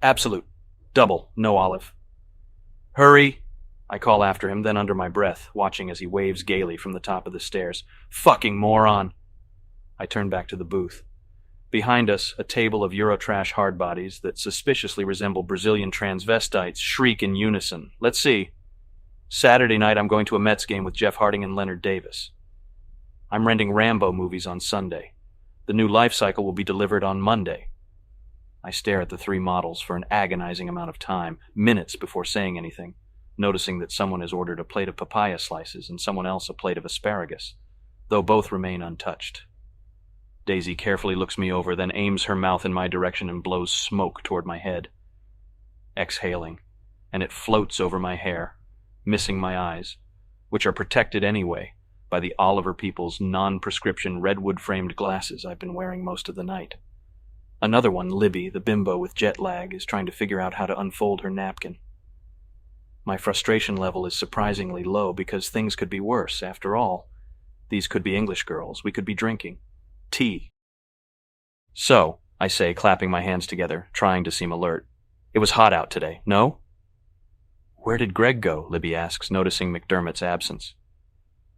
A: Absolute. Double, no olive. Hurry, I call after him, then under my breath, watching as he waves gaily from the top of the stairs. Fucking moron! I turn back to the booth. Behind us, a table of Eurotrash hardbodies that suspiciously resemble Brazilian transvestites shriek in unison. Let's see. Saturday night I'm going to a Mets game with Jeff Harding and Leonard Davis. I'm renting Rambo movies on Sunday. The new Life Cycle will be delivered on Monday. I stare at the 3 models for an agonizing amount of time, minutes before saying anything, noticing that someone has ordered a plate of papaya slices and someone else a plate of asparagus, though both remain untouched. Daisy carefully looks me over, then aims her mouth in my direction and blows smoke toward my head. Exhaling, and it floats over my hair, missing my eyes, which are protected anyway by the Oliver Peoples non-prescription redwood-framed glasses I've been wearing most of the night. Another one, Libby, the bimbo with jet lag, is trying to figure out how to unfold her napkin. My frustration level is surprisingly low because things could be worse. After all, these could be English girls. We could be drinking tea. So, I say, clapping my hands together, trying to seem alert. It was hot out today, no? Where did Greg go? Libby asks, noticing McDermott's absence.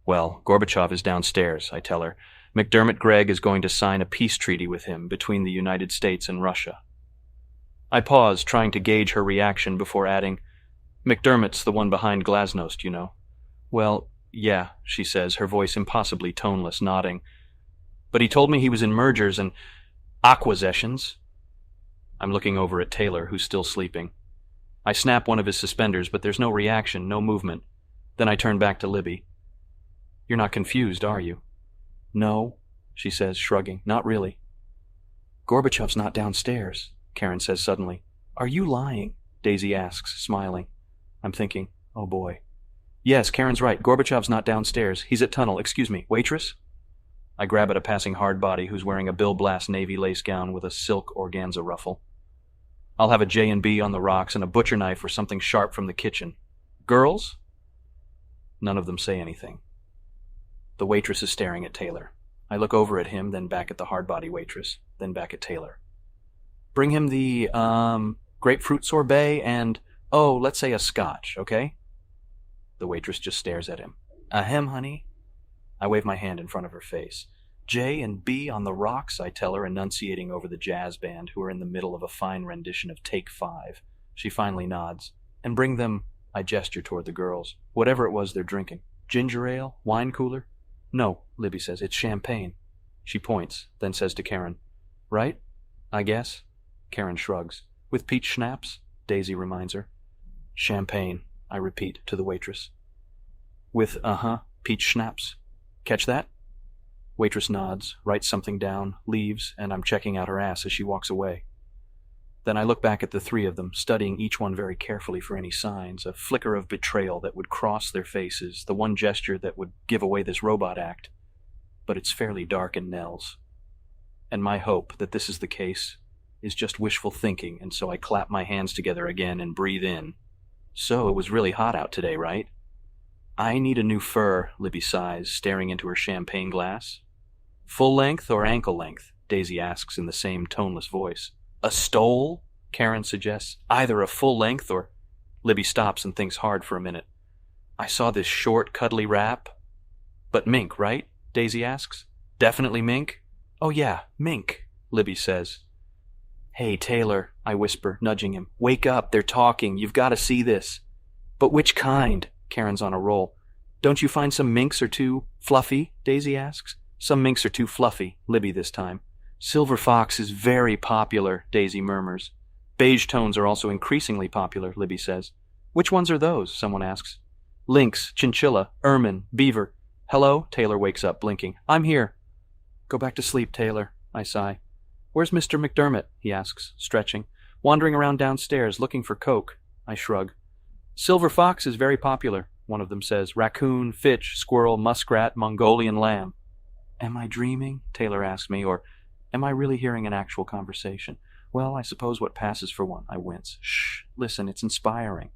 A: Well, Gorbachev is downstairs, I tell her. McDermott Gregg is going to sign a peace treaty with him between the United States and Russia. I pause, trying to gauge her reaction before adding, McDermott's the one behind Glasnost, you know. Well, yeah, she says, her voice impossibly toneless, nodding. But he told me he was in mergers and acquisitions. I'm looking over at Taylor, who's still sleeping. I snap one of his suspenders, but there's no reaction, no movement. Then I turn back to Libby. You're not confused, are you? No, she says, shrugging. Not really. Gorbachev's not downstairs, Karen says suddenly. Are you lying? Daisy asks, smiling. I'm thinking, oh boy. Yes, Karen's right. Gorbachev's not downstairs. He's at tunnel. Excuse me, waitress? I grab at a passing hardbody who's wearing a Bill Blass navy lace gown with a silk organza ruffle. I'll have a J&B on the rocks and a butcher knife or something sharp from the kitchen. Girls? None of them say anything. The waitress is staring at Taylor. I look over at him, then back at the hardbody waitress, then back at Taylor. Bring him the, grapefruit sorbet and, let's say a scotch, okay? The waitress just stares at him. Ahem, honey. I wave my hand in front of her face. J and B on the rocks, I tell her, enunciating over the jazz band, who are in the middle of a fine rendition of Take 5. She finally nods. And bring them, I gesture toward the girls, whatever it was they're drinking. Ginger ale? Wine cooler? No, Libby says, it's champagne. She points, then says to Karen, Right? I guess. Karen shrugs. With peach schnapps? Daisy reminds her. Champagne, I repeat to the waitress. With, peach schnapps. Catch that? Waitress nods, writes something down, leaves, and I'm checking out her ass as she walks away. Then I look back at the three of them, studying each one very carefully for any signs, a flicker of betrayal that would cross their faces, the one gesture that would give away this robot act. But it's fairly dark in Nell's. And my hope that this is the case is just wishful thinking, and so I clap my hands together again and breathe in. So it was really hot out today, right? I need a new fur, Libby sighs, staring into her champagne glass. Full length or ankle length? Daisy asks in the same toneless voice. A stole? Karen suggests. Either a full length or... Libby stops and thinks hard for a minute. I saw this short, cuddly wrap. But mink, right? Daisy asks. Definitely mink? Oh yeah, mink, Libby says. Hey, Taylor, I whisper, nudging him. Wake up, they're talking. You've got to see this. But which kind? Karen's on a roll. Don't you find some minks are too fluffy? Daisy asks. Some minks are too fluffy, Libby this time. Silver fox is very popular, Daisy murmurs. Beige tones are also increasingly popular, Libby says. Which ones are those? Someone asks. Lynx, chinchilla, ermine, beaver. Hello? Taylor wakes up, blinking. I'm here. Go back to sleep, Taylor, I sigh. Where's Mr. McDermott? He asks, stretching. Wandering around downstairs, looking for Coke. I shrug. Silver fox is very popular, one of them says. Raccoon, fitch, squirrel, muskrat, Mongolian lamb. Am I dreaming? Taylor asks me, or am I really hearing an actual conversation? Well, I suppose what passes for one. I wince. Shh, listen, it's inspiring.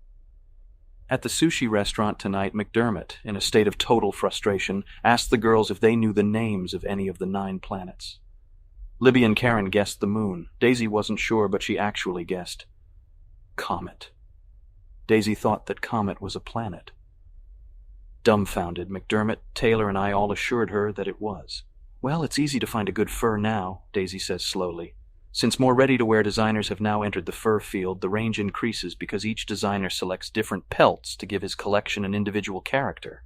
A: At the sushi restaurant tonight, McDermott, in a state of total frustration, asked the girls if they knew the names of any of the 9 planets. Libby and Karen guessed the moon. Daisy wasn't sure, but she actually guessed comet. Daisy thought that comet was a planet. Dumbfounded, McDermott, Taylor, and I all assured her that it was. Well, it's easy to find a good fur now, Daisy says slowly. Since more ready-to-wear designers have now entered the fur field, the range increases because each designer selects different pelts to give his collection an individual character.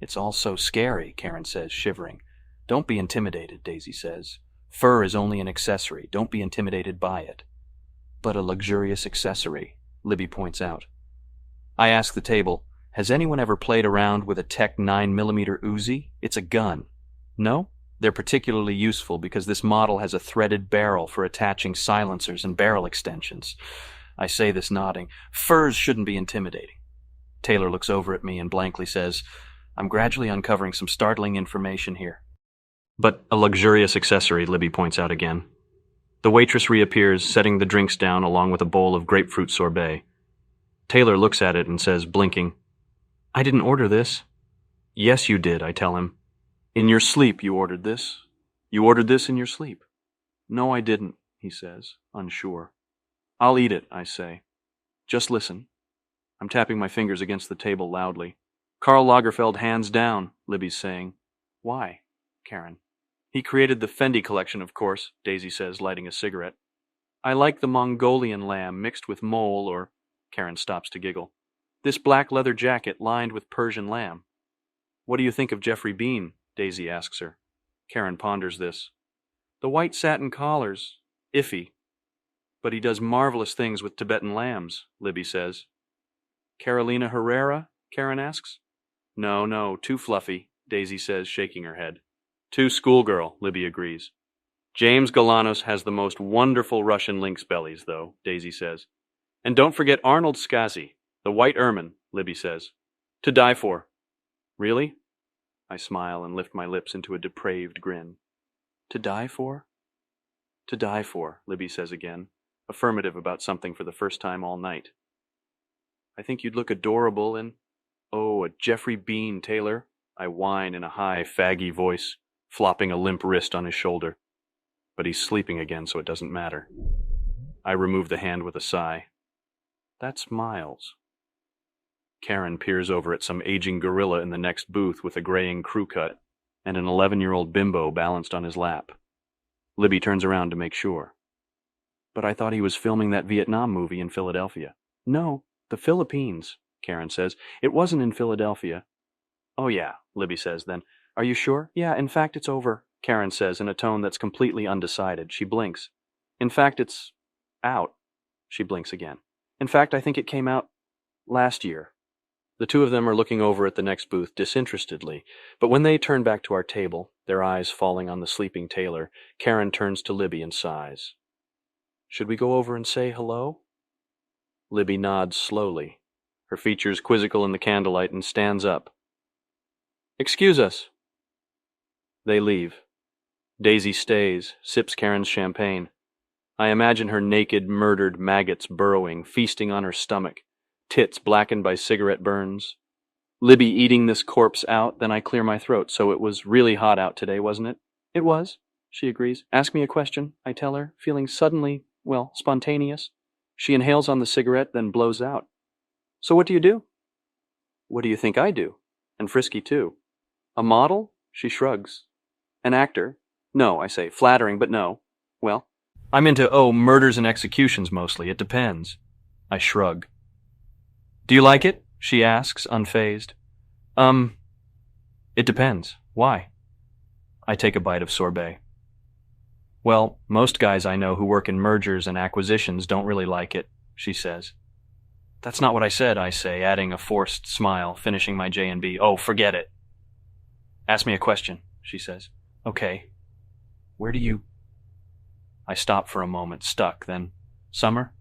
A: It's all so scary, Karen says, shivering. Don't be intimidated, Daisy says. Fur is only an accessory. Don't be intimidated by it. But a luxurious accessory, Libby points out. I ask the table, has anyone ever played around with a Tech 9mm Uzi? It's a gun. No? They're particularly useful because this model has a threaded barrel for attaching silencers and barrel extensions. I say this nodding. Furs shouldn't be intimidating. Taylor looks over at me and blankly says, I'm gradually uncovering some startling information here. But a luxurious accessory, Libby points out again. The waitress reappears, setting the drinks down along with a bowl of grapefruit sorbet. Taylor looks at it and says, blinking, I didn't order this. Yes, you did, I tell him. In your sleep you ordered this. You ordered this in your sleep. No, I didn't, he says, unsure. I'll eat it, I say. Just listen. I'm tapping my fingers against the table loudly. Karl Lagerfeld hands down, Libby's saying. Why? Karen. He created the Fendi collection, of course, Daisy says, lighting a cigarette. I like the Mongolian lamb mixed with mole, or... Karen stops to giggle. This black leather jacket lined with Persian lamb. What do you think of Jeffrey Bean? Daisy asks her. Karen ponders this. The white satin collars, iffy. But he does marvelous things with Tibetan lambs, Libby says. Carolina Herrera? Karen asks. No, too fluffy, Daisy says, shaking her head. Too schoolgirl, Libby agrees. James Galanos has the most wonderful Russian lynx bellies, though, Daisy says. And don't forget Arnold Skazi, the white ermine, Libby says. To die for. Really? I smile and lift my lips into a depraved grin. To die for? To die for, Libby says again, affirmative about something for the first time all night. I think you'd look adorable in... Oh, a Jeffrey Bean, Taylor, I whine in a high, faggy voice, flopping a limp wrist on his shoulder. But he's sleeping again, so it doesn't matter. I remove the hand with a sigh. That's Miles. Karen peers over at some aging gorilla in the next booth with a graying crew cut and an 11-year-old bimbo balanced on his lap. Libby turns around to make sure. But I thought he was filming that Vietnam movie in Philadelphia. No, the Philippines, Karen says. It wasn't in Philadelphia. Oh yeah, Libby says then. Are you sure? Yeah, in fact it's over, Karen says in a tone that's completely undecided. She blinks. In fact it's out. She blinks again. In fact, I think it came out last year. The two of them are looking over at the next booth disinterestedly, but when they turn back to our table, their eyes falling on the sleeping tailor, Karen turns to Libby and sighs. Should we go over and say hello? Libby nods slowly, her features quizzical in the candlelight, and stands up. Excuse us. They leave. Daisy stays, sips Karen's champagne. I imagine her naked, murdered maggots burrowing, feasting on her stomach, tits blackened by cigarette burns. Libby eating this corpse out, then I clear my throat. So it was really hot out today, wasn't it? It was, she agrees. Ask me a question, I tell her, feeling suddenly, spontaneous. She inhales on the cigarette, then blows out. So what do you do? What do you think I do? And frisky too. A model? She shrugs. An actor? No, I say, flattering, but no. Well, I'm into, murders and executions mostly. It depends. I shrug. Do you like it? She asks, unfazed. It depends. Why? I take a bite of sorbet. Well, most guys I know who work in mergers and acquisitions don't really like it, she says. That's not what I said, I say, adding a forced smile, finishing my J&B. Oh, forget it. Ask me a question, she says. Okay. Where do you... I stop for a moment, stuck, then, Summer?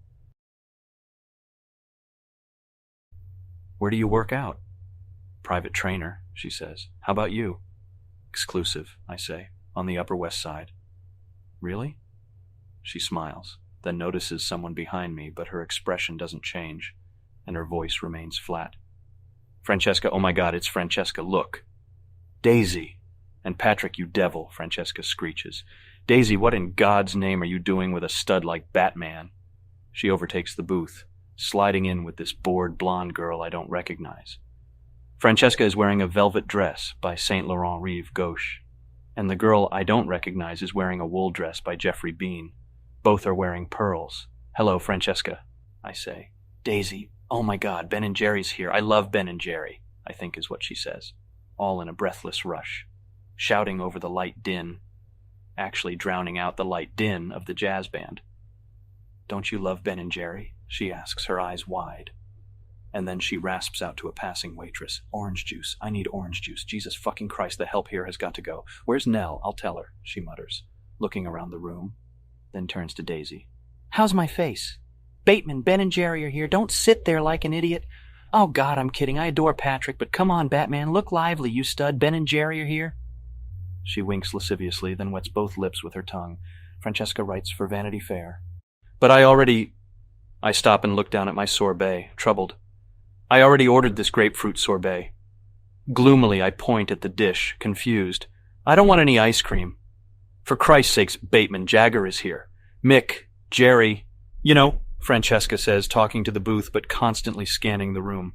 A: Where do you work out? Private trainer, she says. How about you? Exclusive, I say, on the Upper West Side. Really? She smiles, then notices someone behind me, but her expression doesn't change, and her voice remains flat. Francesca, oh my God, it's Francesca, look. Daisy! And Patrick, you devil, Francesca screeches. Daisy, what in God's name are you doing with a stud like Batman? She overtakes the booth, sliding in with this bored blonde girl I don't recognize. Francesca is wearing a velvet dress by Saint Laurent Rive Gauche, and the girl I don't recognize is wearing a wool dress by Jeffrey Bean. Both are wearing pearls. Hello, Francesca, I say. Daisy, oh my God, Ben and Jerry's here. I love Ben and Jerry, I think is what she says, all in a breathless rush, shouting over the light din, actually drowning out the light din of the jazz band. Don't you love Ben and Jerry? She asks, her eyes wide. And then she rasps out to a passing waitress. Orange juice. I need orange juice. Jesus fucking Christ, the help here has got to go. Where's Nell? I'll tell her, she mutters, looking around the room, then turns to Daisy. How's my face? Bateman, Ben and Jerry are here. Don't sit there like an idiot. Oh God, I'm kidding. I adore Patrick, but come on, Batman, look lively, you stud. Ben and Jerry are here. She winks lasciviously, then wets both lips with her tongue. Francesca writes for Vanity Fair. But I stop and look down at my sorbet, troubled. I already ordered this grapefruit sorbet. Gloomily, I point at the dish, confused. I don't want any ice cream. For Christ's sakes, Bateman, Jagger is here. Mick, Jerry, Francesca says, talking to the booth but constantly scanning the room.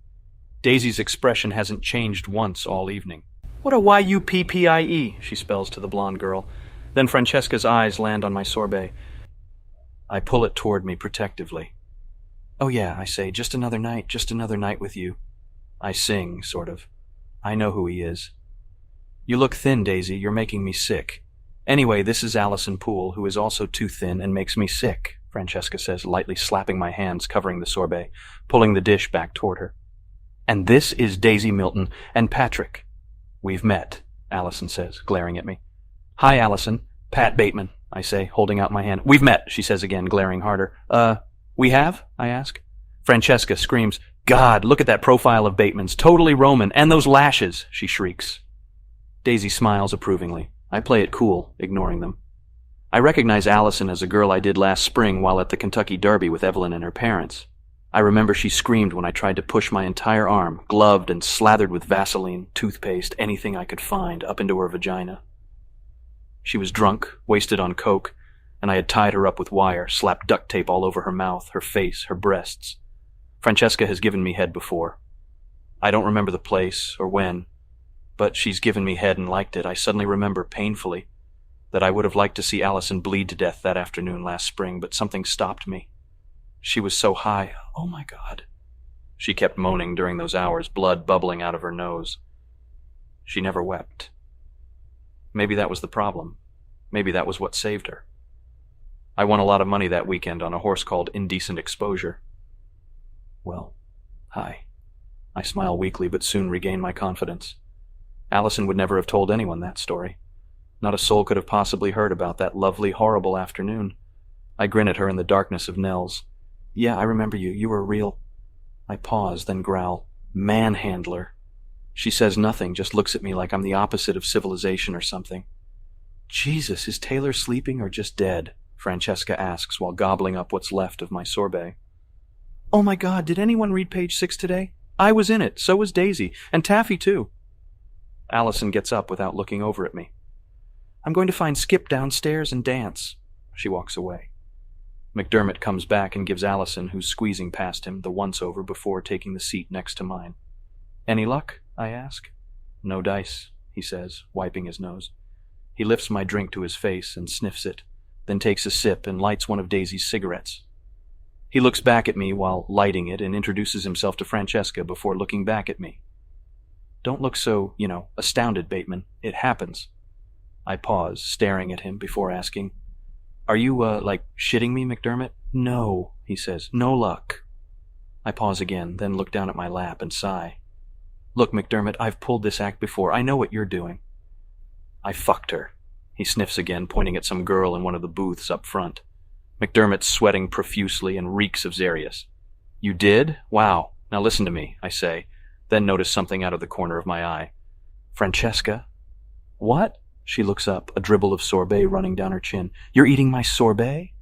A: Daisy's expression hasn't changed once all evening. What a Y-U-P-P-I-E, she spells to the blonde girl. Then Francesca's eyes land on my sorbet. I pull it toward me protectively. Oh yeah, I say, just another night with you. I sing, sort of. I know who he is. You look thin, Daisy, you're making me sick. Anyway, this is Allison Poole, who is also too thin and makes me sick, Francesca says, lightly slapping my hands covering the sorbet, pulling the dish back toward her. And this is Daisy Milton and Patrick. We've met, Allison says, glaring at me. Hi, Allison. Pat Bateman, I say, holding out my hand. We've met, she says again, glaring harder. We have? I ask. Francesca screams, God, look at that profile of Bateman's, totally Roman, and those lashes, she shrieks. Daisy smiles approvingly. I play it cool, ignoring them. I recognize Allison as a girl I did last spring while at the Kentucky Derby with Evelyn and her parents. I remember she screamed when I tried to push my entire arm, gloved and slathered with Vaseline, toothpaste, anything I could find, up into her vagina. She was drunk, wasted on coke, and I had tied her up with wire, slapped duct tape all over her mouth, her face, her breasts. Francesca has given me head before. I don't remember the place or when, but she's given me head and liked it. I suddenly remember, painfully, that I would have liked to see Allison bleed to death that afternoon last spring, but something stopped me. She was so high. Oh my God. She kept moaning during those hours, blood bubbling out of her nose. She never wept. Maybe that was the problem. Maybe that was what saved her. I won a lot of money that weekend on a horse called Indecent Exposure. Well, hi. I smile weakly, but soon regain my confidence. Allison would never have told anyone that story. Not a soul could have possibly heard about that lovely, horrible afternoon. I grin at her in the darkness of Nell's. Yeah, I remember you. You were a real... I pause, then growl, manhandler. She says nothing, just looks at me like I'm the opposite of civilization or something. Jesus, is Taylor sleeping or just dead? Francesca asks while gobbling up what's left of my sorbet. Oh my God, did anyone read page 6 today? I was in it, so was Daisy, and Taffy too. Allison gets up without looking over at me. I'm going to find Skip downstairs and dance. She walks away. McDermott comes back and gives Allison, who's squeezing past him, the once-over before taking the seat next to mine. Any luck? I ask. No dice, he says, wiping his nose. He lifts my drink to his face and sniffs it, then takes a sip and lights one of Daisy's cigarettes. He looks back at me while lighting it and introduces himself to Francesca before looking back at me. Don't look so, astounded, Bateman. It happens. I pause, staring at him before asking, Are you, shitting me, McDermott? No, he says. No luck. I pause again, then look down at my lap and sigh. Look, McDermott, I've pulled this act before. I know what you're doing. I fucked her. He sniffs again, pointing at some girl in one of the booths up front. McDermott's sweating profusely and reeks of Xerius. You did? Wow. Now listen to me, I say, then notice something out of the corner of my eye. Francesca? What? She looks up, a dribble of sorbet running down her chin. You're eating my sorbet?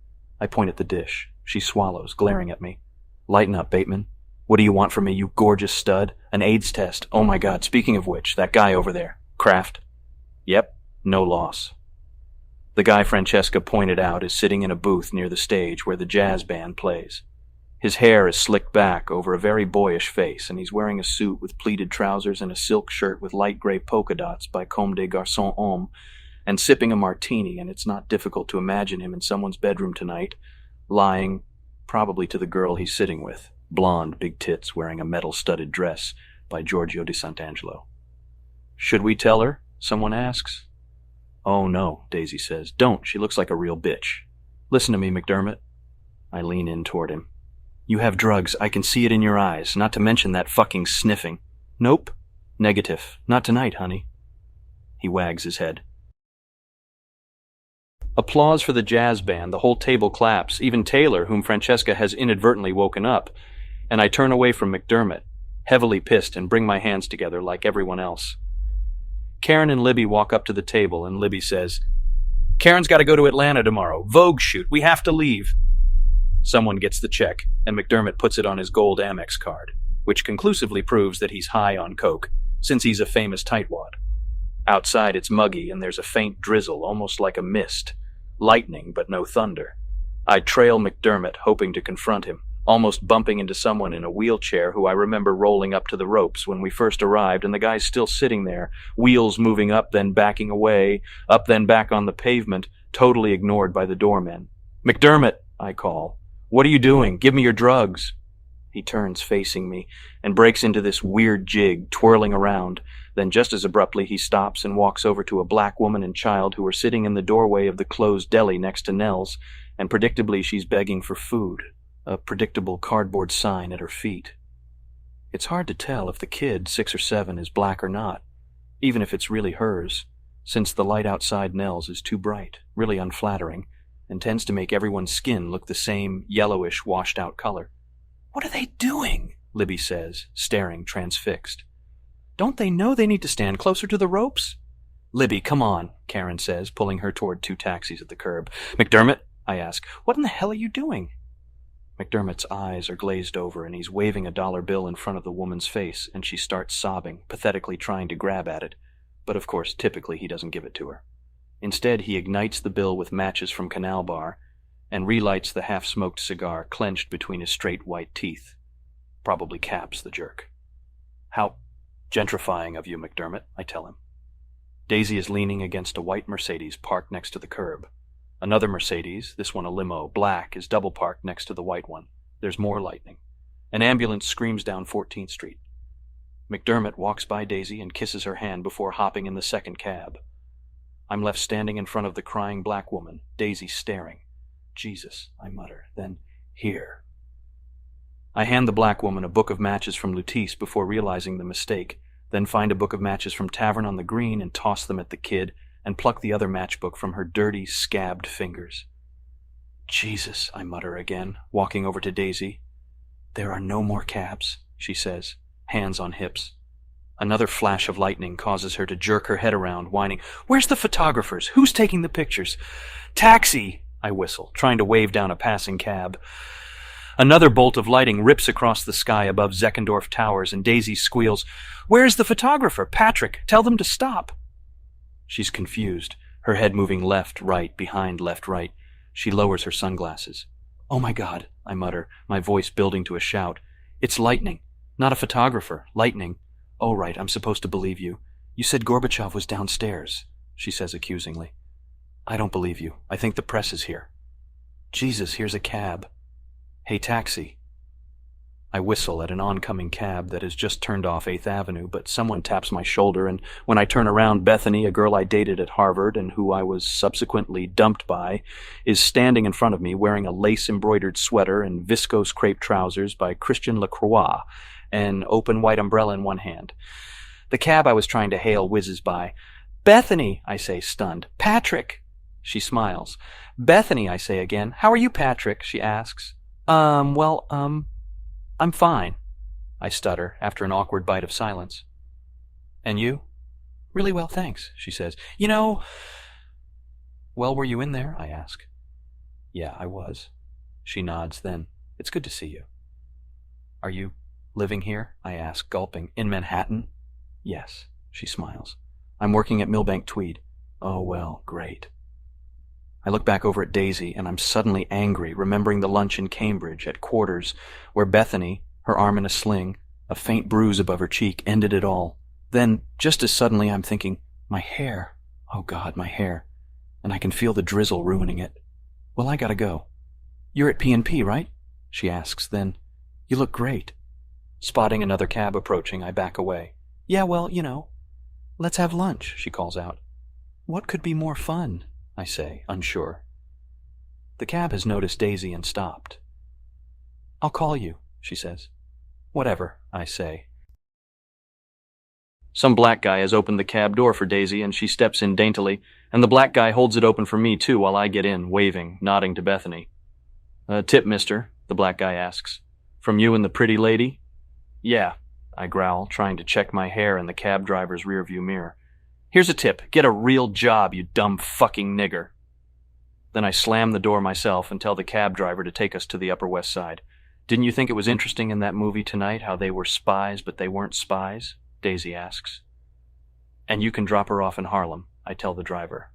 A: I point at the dish. She swallows, glaring at me. Lighten up, Bateman. What do you want from me, you gorgeous stud? An AIDS test. Oh my God, speaking of which, that guy over there. Kraft? Yep, no loss. The guy Francesca pointed out is sitting in a booth near the stage where the jazz band plays. His hair is slicked back over a very boyish face, and he's wearing a suit with pleated trousers and a silk shirt with light gray polka dots by Comme des Garçons Hommes, and sipping a martini, and it's not difficult to imagine him in someone's bedroom tonight, lying, probably to the girl he's sitting with, blonde, big tits, wearing a metal-studded dress by Giorgio di Sant'Angelo. Should we tell her? Someone asks. Oh no, Daisy says. Don't, she looks like a real bitch. Listen to me, McDermott. I lean in toward him. You have drugs, I can see it in your eyes, not to mention that fucking sniffing. Nope. Negative. Not tonight, honey. He wags his head. Applause for the jazz band, the whole table claps, even Taylor, whom Francesca has inadvertently woken up, and I turn away from McDermott, heavily pissed, and bring my hands together like everyone else. Karen and Libby walk up to the table, and Libby says, Karen's got to go to Atlanta tomorrow. Vogue shoot. We have to leave. Someone gets the check, and McDermott puts it on his gold Amex card, which conclusively proves that he's high on coke, since he's a famous tightwad. Outside it's muggy, and there's a faint drizzle, almost like a mist. Lightning, but no thunder. I trail McDermott, hoping to confront him, almost bumping into someone in a wheelchair who I remember rolling up to the ropes when we first arrived, and the guy's still sitting there, wheels moving up, then backing away, up then back on the pavement, totally ignored by the doormen. McDermott, I call. What are you doing? Give me your drugs. He turns facing me and breaks into this weird jig, twirling around. Then just as abruptly he stops and walks over to a black woman and child who are sitting in the doorway of the closed deli next to Nell's, and predictably she's begging for food, a predictable cardboard sign at her feet. It's hard to tell if the kid, 6 or 7, is black or not, even if it's really hers, since the light outside Nell's is too bright, really unflattering, and tends to make everyone's skin look the same yellowish, washed-out color. What are they doing? Libby says, staring transfixed. Don't they know they need to stand closer to the ropes? Libby, come on, Karen says, pulling her toward 2 taxis at the curb. McDermott, I ask, what in the hell are you doing? McDermott's eyes are glazed over, and he's waving a dollar bill in front of the woman's face, and she starts sobbing, pathetically trying to grab at it. But of course, typically he doesn't give it to her. Instead, he ignites the bill with matches from Canal Bar and relights the half-smoked cigar clenched between his straight white teeth. Probably caps the jerk. How gentrifying of you, McDermott, I tell him. Daisy is leaning against a white Mercedes parked next to the curb. Another Mercedes, this one a limo, black, is double parked next to the white one. There's more lightning. An ambulance screams down 14th Street. McDermott walks by Daisy and kisses her hand before hopping in the second cab. I'm left standing in front of the crying black woman, Daisy staring. Jesus, I mutter, then, here. I hand the black woman a book of matches from Lutis before realizing the mistake, then find a book of matches from Tavern on the Green and toss them at the kid, and pluck the other matchbook from her dirty, scabbed fingers. Jesus, I mutter again, walking over to Daisy. There are no more cabs, she says, hands on hips. Another flash of lightning causes her to jerk her head around, whining, Where's the photographers? Who's taking the pictures? Taxi! I whistle, trying to wave down a passing cab. Another bolt of lighting rips across the sky above Zeckendorf Towers, and Daisy squeals, Where's the photographer? Patrick, tell them to stop. She's confused, her head moving left, right, behind, left, right. She lowers her sunglasses. Oh my God, I mutter, my voice building to a shout. It's lightning. Not a photographer. Lightning. Oh, right, I'm supposed to believe you. You said Gorbachev was downstairs, she says accusingly. I don't believe you. I think the press is here. Jesus, here's a cab. Hey, taxi. I whistle at an oncoming cab that has just turned off 8th Avenue, but someone taps my shoulder, and when I turn around, Bethany, a girl I dated at Harvard and who I was subsequently dumped by, is standing in front of me wearing a lace-embroidered sweater and viscose crepe trousers by Christian Lacroix, an open white umbrella in one hand. The cab I was trying to hail whizzes by. Bethany, I say, stunned. Patrick! She smiles. Bethany, I say again. How are you, Patrick? She asks. I'm fine, I stutter after an awkward bite of silence. And you? Really well, thanks, she says. You know... Well, were you in there? I ask. Yeah, I was. She nods, then. It's good to see you. Are you living here? I ask, gulping. In Manhattan? Yes, she smiles. I'm working at Millbank Tweed. Oh, well, great. I look back over at Daisy, and I'm suddenly angry, remembering the lunch in Cambridge at Quarters, where Bethany, her arm in a sling, a faint bruise above her cheek, ended it all. Then, just as suddenly, I'm thinking, my hair. Oh, God, my hair. And I can feel the drizzle ruining it. Well, I gotta go. You're at P&P, right? She asks, then, you look great. Spotting another cab approaching, I back away. Yeah, well, you know. Let's have lunch, she calls out. What could be more fun? I say, unsure. The cab has noticed Daisy and stopped. I'll call you, she says. Whatever, I say. Some black guy has opened the cab door for Daisy, and she steps in daintily, and the black guy holds it open for me, too, while I get in, waving, nodding to Bethany. Tip, mister, the black guy asks. From you and the pretty lady? Yeah, I growl, trying to check my hair in the cab driver's rearview mirror. Here's a tip. Get a real job, you dumb fucking nigger. Then I slam the door myself and tell the cab driver to take us to the Upper West Side. Didn't you think it was interesting in that movie tonight how they were spies but they weren't spies? Daisy asks. And you can drop her off in Harlem, I tell the driver.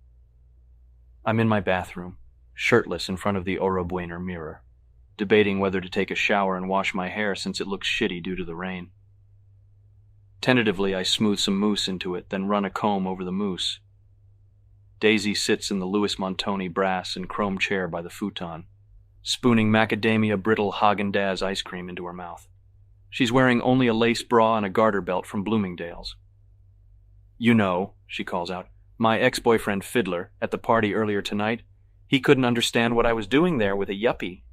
A: I'm in my bathroom, shirtless in front of the Oro Bueno mirror, debating whether to take a shower and wash my hair since it looks shitty due to the rain. Tentatively, I smooth some mousse into it, then run a comb over the mousse. Daisy sits in the Louis Montoni brass and chrome chair by the futon, spooning macadamia brittle Haagen-Dazs ice cream into her mouth. She's wearing only a lace bra and a garter belt from Bloomingdale's. You know, she calls out, my ex-boyfriend Fiddler, at the party earlier tonight, he couldn't understand what I was doing there with a yuppie.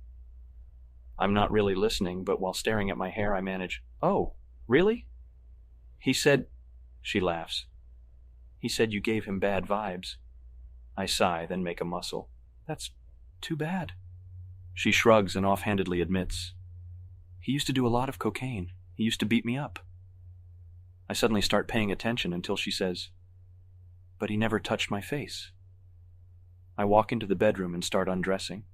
A: I'm not really listening, but while staring at my hair, I manage, Oh, really? He said, she laughs. He said you gave him bad vibes. I sigh, then make a muscle. That's too bad. She shrugs and offhandedly admits. He used to do a lot of cocaine. He used to beat me up. I suddenly start paying attention until she says, But he never touched my face. I walk into the bedroom and start undressing.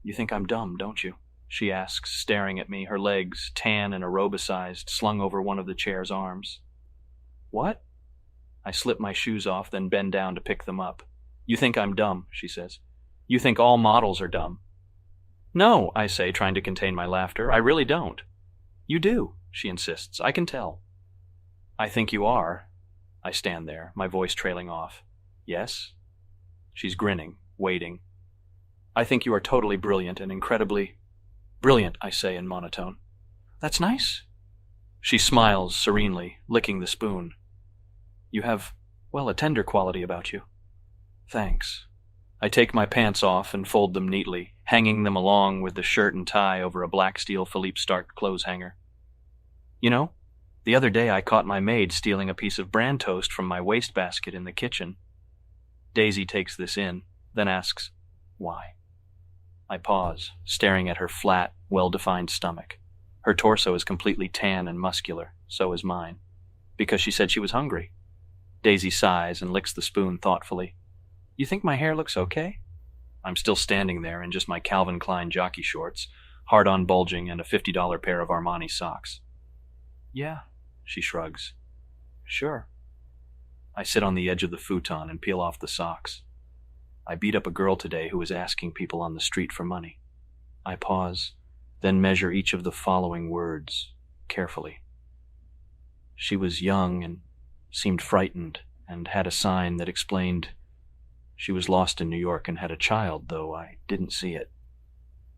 A: You think I'm dumb, don't you? She asks, staring at me, her legs, tan and aerobicized, slung over one of the chair's arms. What? I slip my shoes off, then bend down to pick them up. You think I'm dumb, she says. You think all models are dumb. No, I say, trying to contain my laughter. I really don't. You do, she insists. I can tell. I think you are. I stand there, my voice trailing off. Yes? She's grinning, waiting. I think you are totally brilliant and incredibly... Brilliant, I say in monotone. That's nice. She smiles serenely, licking the spoon. You have, well, a tender quality about you. Thanks. I take my pants off and fold them neatly, hanging them along with the shirt and tie over a black steel Philippe Starck clothes hanger. You know, the other day I caught my maid stealing a piece of bran toast from my wastebasket in the kitchen. Daisy takes this in, then asks, why? I pause, staring at her flat, well-defined stomach. Her torso is completely tan and muscular, so is mine. Because she said she was hungry. Daisy sighs and licks the spoon thoughtfully. You think my hair looks okay? I'm still standing there in just my Calvin Klein jockey shorts, hard-on bulging, and a $50 pair of Armani socks. Yeah, she shrugs. Sure. I sit on the edge of the futon and peel off the socks. I beat up a girl today who was asking people on the street for money. I pause, then measure each of the following words carefully. She was young and seemed frightened and had a sign that explained she was lost in New York and had a child, though I didn't see it.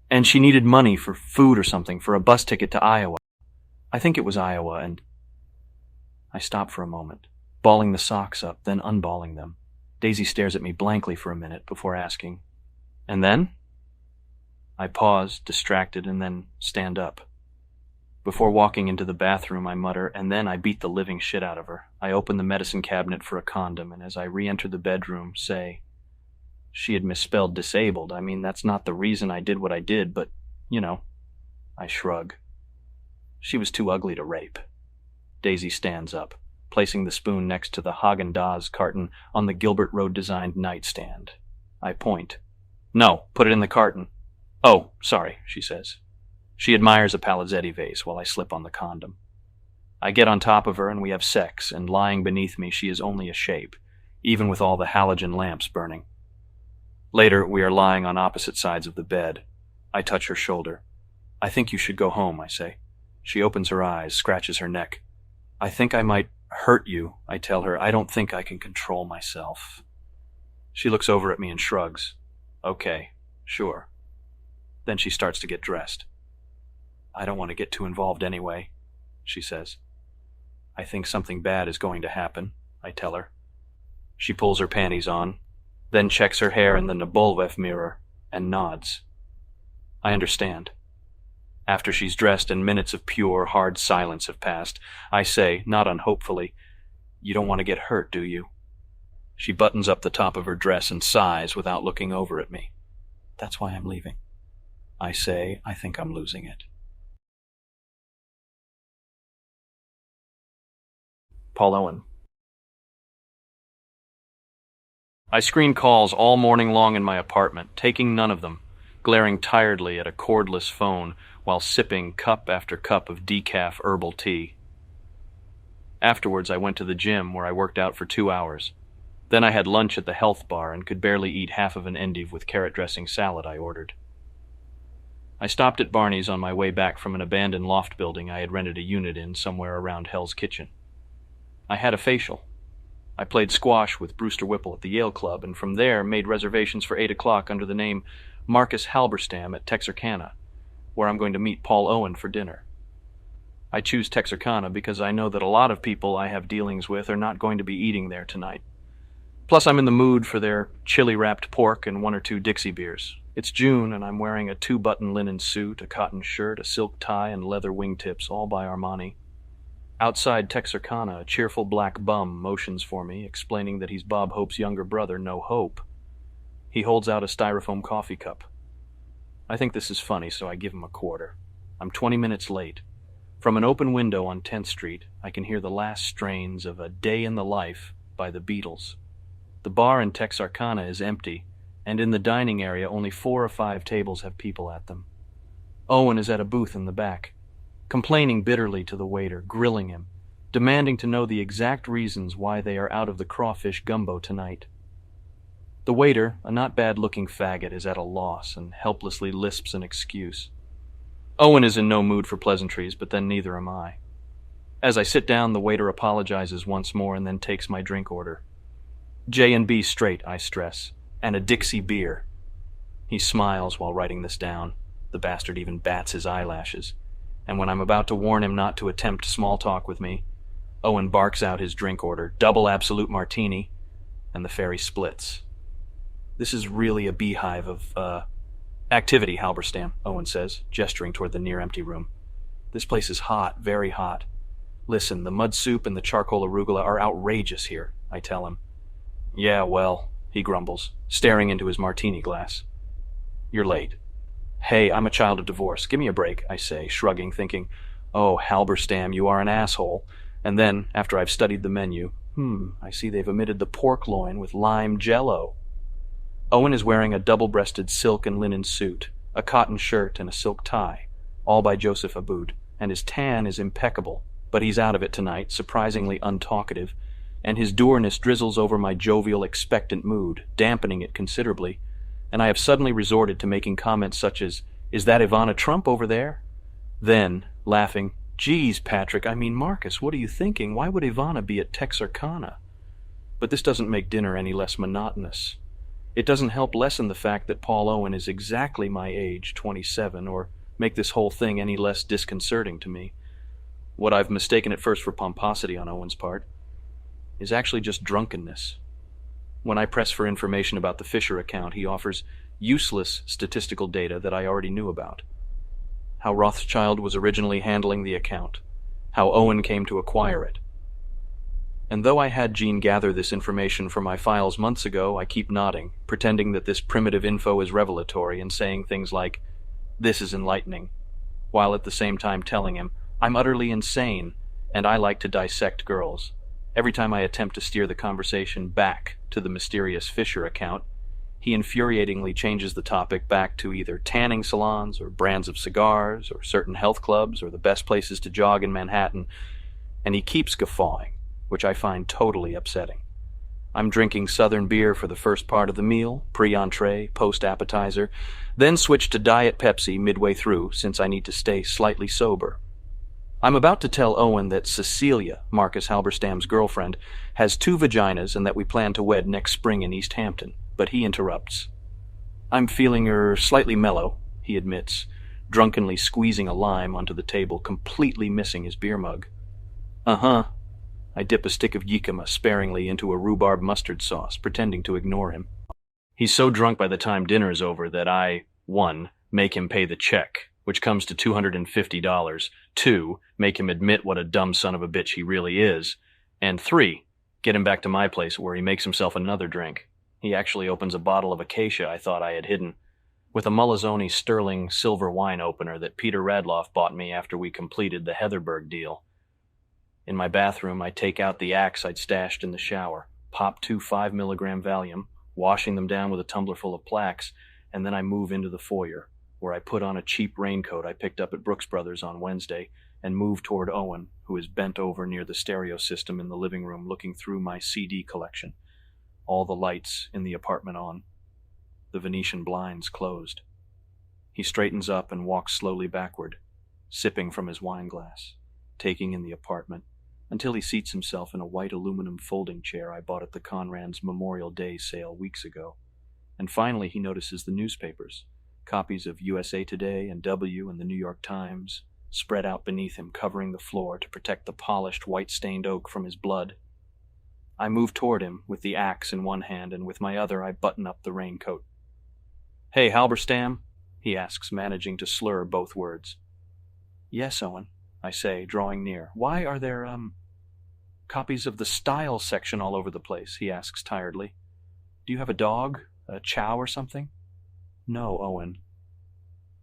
A: And she needed money for food or something, for a bus ticket to Iowa. I think it was Iowa, and I stop for a moment, balling the socks up, then unballing them. Daisy stares at me blankly for a minute before asking, and then? I pause, distracted, and then stand up. Before walking into the bathroom, I mutter, and then I beat the living shit out of her. I open the medicine cabinet for a condom, and as I re-enter the bedroom, say, she had misspelled disabled. I mean, that's not the reason I did what I did, but, you know. I shrug. She was too ugly to rape. Daisy stands up, placing the spoon next to the Haagen-Dazs carton on the Gilbert Road-designed nightstand. I point. No, put it in the carton. Oh, sorry, she says. She admires a Palizzetti vase while I slip on the condom. I get on top of her and we have sex, and lying beneath me she is only a shape, even with all the halogen lamps burning. Later, we are lying on opposite sides of the bed. I touch her shoulder. I think you should go home, I say. She opens her eyes, scratches her neck. I think I might hurt you, I tell her. I don't think I can control myself. She looks over at me and shrugs. Okay, sure. Then she starts to get dressed. I don't want to get too involved anyway, she says. I think something bad is going to happen, I tell her. She pulls her panties on, then checks her hair in the Nabolvev mirror, and nods. I understand. After she's dressed and minutes of pure, hard silence have passed, I say, not unhopefully, you don't want to get hurt, do you? She buttons up the top of her dress and sighs without looking over at me. That's why I'm leaving. I say, I think I'm losing it. Paul Owen. I screen calls all morning long in my apartment, taking none of them, glaring tiredly at a cordless phone while sipping cup after cup of decaf herbal tea. Afterwards, I went to the gym where I worked out for 2 hours. Then I had lunch at the health bar and could barely eat half of an endive with carrot dressing salad I ordered. I stopped at Barney's on my way back from an abandoned loft building I had rented a unit in somewhere around Hell's Kitchen. I had a facial. I played squash with Brewster Whipple at the Yale Club, and from there made reservations for 8 o'clock under the name Marcus Halberstam at Texarkana, where I'm going to meet Paul Owen for dinner. I choose Texarkana because I know that a lot of people I have dealings with are not going to be eating there tonight. Plus, I'm in the mood for their chili-wrapped pork and 1 or 2 Dixie beers. It's June, and I'm wearing a 2-button linen suit, a cotton shirt, a silk tie, and leather wingtips, all by Armani. Outside Texarkana, a cheerful black bum motions for me, explaining that he's Bob Hope's younger brother, No Hope. He holds out a styrofoam coffee cup. I think this is funny, so I give him a quarter. I'm 20 minutes late. From an open window on 10th Street, I can hear the last strains of A Day in the Life by the Beatles. The bar in Texarkana is empty, and in the dining area only 4 or 5 tables have people at them. Owen is at a booth in the back, complaining bitterly to the waiter, grilling him, demanding to know the exact reasons why they are out of the crawfish gumbo tonight. The waiter, a not bad-looking faggot, is at a loss and helplessly lisps an excuse. Owen is in no mood for pleasantries, but then neither am I. As I sit down, the waiter apologizes once more and then takes my drink order. J&B straight, I stress, and a Dixie beer. He smiles while writing this down. The bastard even bats his eyelashes. And when I'm about to warn him not to attempt small talk with me, Owen barks out his drink order, double absolute martini, and the ferry splits. This is really a beehive of, activity, Halberstam, Owen says, gesturing toward the near-empty room. This place is hot, very hot. Listen, the mud soup and the charcoal arugula are outrageous here, I tell him. Yeah, well, he grumbles, staring into his martini glass. You're late. Hey, I'm a child of divorce. Give me a break, I say, shrugging, thinking, oh, Halberstam, you are an asshole. And then, after I've studied the menu, I see they've omitted the pork loin with lime jello. Owen is wearing a double-breasted silk and linen suit, a cotton shirt, and a silk tie, all by Joseph Aboud, and his tan is impeccable, but he's out of it tonight, surprisingly untalkative, and his dourness drizzles over my jovial, expectant mood, dampening it considerably, and I have suddenly resorted to making comments such as, "Is that Ivana Trump over there?" Then, laughing, "Geez, Patrick, I mean Marcus, what are you thinking? Why would Ivana be at Texarkana?" But this doesn't make dinner any less monotonous. It doesn't help lessen the fact that Paul Owen is exactly my age, 27, or make this whole thing any less disconcerting to me. What I've mistaken at first for pomposity on Owen's part is actually just drunkenness. When I press for information about the Fisher account, he offers useless statistical data that I already knew about. How Rothschild was originally handling the account, how Owen came to acquire it. And though I had Jean gather this information from my files months ago, I keep nodding, pretending that this primitive info is revelatory and saying things like, "This is enlightening," while at the same time telling him, "I'm utterly insane, and I like to dissect girls." Every time I attempt to steer the conversation back to the mysterious Fisher account, he infuriatingly changes the topic back to either tanning salons or brands of cigars or certain health clubs or the best places to jog in Manhattan, and he keeps guffawing, which I find totally upsetting. I'm drinking Southern beer for the first part of the meal, pre-entree, post-appetizer, then switch to Diet Pepsi midway through since I need to stay slightly sober. I'm about to tell Owen that Cecilia, Marcus Halberstam's girlfriend, has 2 vaginas and that we plan to wed next spring in East Hampton, but he interrupts. I'm feeling slightly mellow, he admits, drunkenly squeezing a lime onto the table, completely missing his beer mug. Uh-huh. I dip a stick of jicama sparingly into a rhubarb mustard sauce, pretending to ignore him. He's so drunk by the time dinner is over that I, 1, make him pay the check, which comes to $250, 2, make him admit what a dumb son of a bitch he really is, and 3, get him back to my place where he makes himself another drink. He actually opens a bottle of Acacia I thought I had hidden, with a Mullazzoni Sterling silver wine opener that Peter Radloff bought me after we completed the Heatherberg deal. In my bathroom, I take out the axe I'd stashed in the shower, pop 2 5-milligram Valium, washing them down with a tumbler full of plaques, and then I move into the foyer, where I put on a cheap raincoat I picked up at Brooks Brothers on Wednesday, and move toward Owen, who is bent over near the stereo system in the living room looking through my CD collection. All the lights in the apartment on. The Venetian blinds closed. He straightens up and walks slowly backward, sipping from his wine glass, taking in the apartment, until he seats himself in a white aluminum folding chair I bought at the Conran's Memorial Day sale weeks ago. And finally he notices the newspapers, copies of USA Today and W and the New York Times, spread out beneath him, covering the floor to protect the polished white-stained oak from his blood. I move toward him with the axe in one hand, and with my other I button up the raincoat. "Hey, Halberstam?" he asks, managing to slur both words. "Yes, Owen," I say, drawing near. "Why are there, copies of the style section all over the place?" he asks tiredly. "Do you have a dog? A chow or something?" "No, Owen."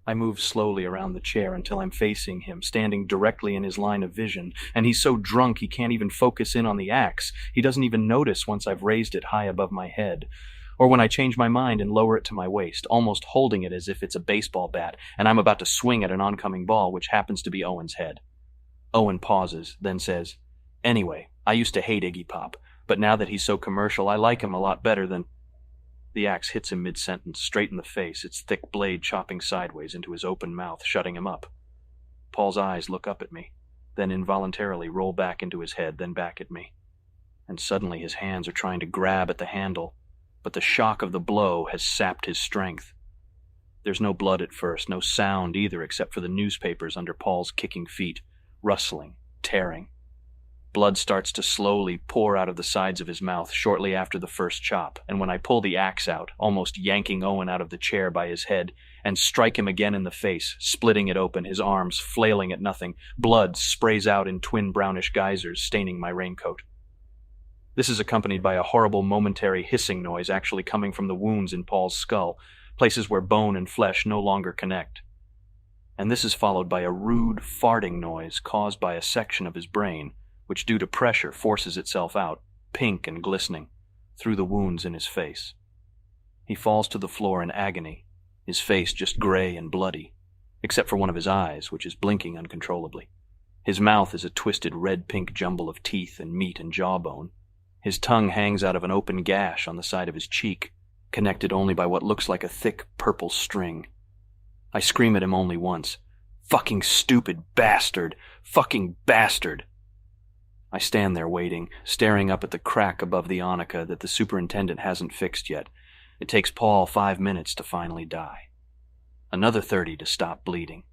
A: I move slowly around the chair until I'm facing him, standing directly in his line of vision, and he's so drunk he can't even focus in on the axe. He doesn't even notice once I've raised it high above my head, or when I change my mind and lower it to my waist, almost holding it as if it's a baseball bat, and I'm about to swing at an oncoming ball, which happens to be Owen's head. Owen pauses, then says, "Anyway, I used to hate Iggy Pop, but now that he's so commercial, I like him a lot better than—" The axe hits him mid-sentence, straight in the face, its thick blade chopping sideways into his open mouth, shutting him up. Paul's eyes look up at me, then involuntarily roll back into his head, then back at me. And suddenly his hands are trying to grab at the handle, but the shock of the blow has sapped his strength. There's no blood at first, no sound either, except for the newspapers under Paul's kicking feet, rustling, tearing. Blood starts to slowly pour out of the sides of his mouth shortly after the first chop, and when I pull the axe out, almost yanking Owen out of the chair by his head, and strike him again in the face, splitting it open, his arms flailing at nothing, blood sprays out in twin brownish geysers, staining my raincoat. This is accompanied by a horrible momentary hissing noise actually coming from the wounds in Paul's skull, places where bone and flesh no longer connect. And this is followed by a rude farting noise caused by a section of his brain, which due to pressure forces itself out, pink and glistening, through the wounds in his face. He falls to the floor in agony, his face just gray and bloody, except for one of his eyes, which is blinking uncontrollably. His mouth is a twisted red-pink jumble of teeth and meat and jawbone. His tongue hangs out of an open gash on the side of his cheek, connected only by what looks like a thick purple string. I scream at him only once. "Fucking stupid bastard! Fucking bastard!" I stand there waiting, staring up at the crack above the arnica that the superintendent hasn't fixed yet. It takes Paul 5 minutes to finally die. Another 30 to stop bleeding.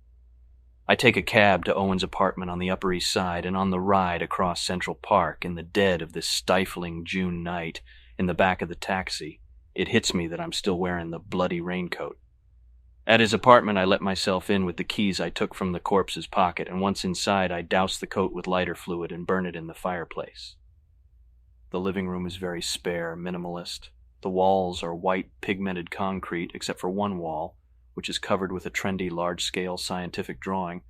A: I take a cab to Owen's apartment on the Upper East Side, and on the ride across Central Park in the dead of this stifling June night, in the back of the taxi, it hits me that I'm still wearing the bloody raincoat. At his apartment, I let myself in with the keys I took from the corpse's pocket, and once inside, I douse the coat with lighter fluid and burn it in the fireplace. The living room is very spare, minimalist. The walls are white, pigmented concrete, except for one wall, which is covered with a trendy, large-scale scientific drawing,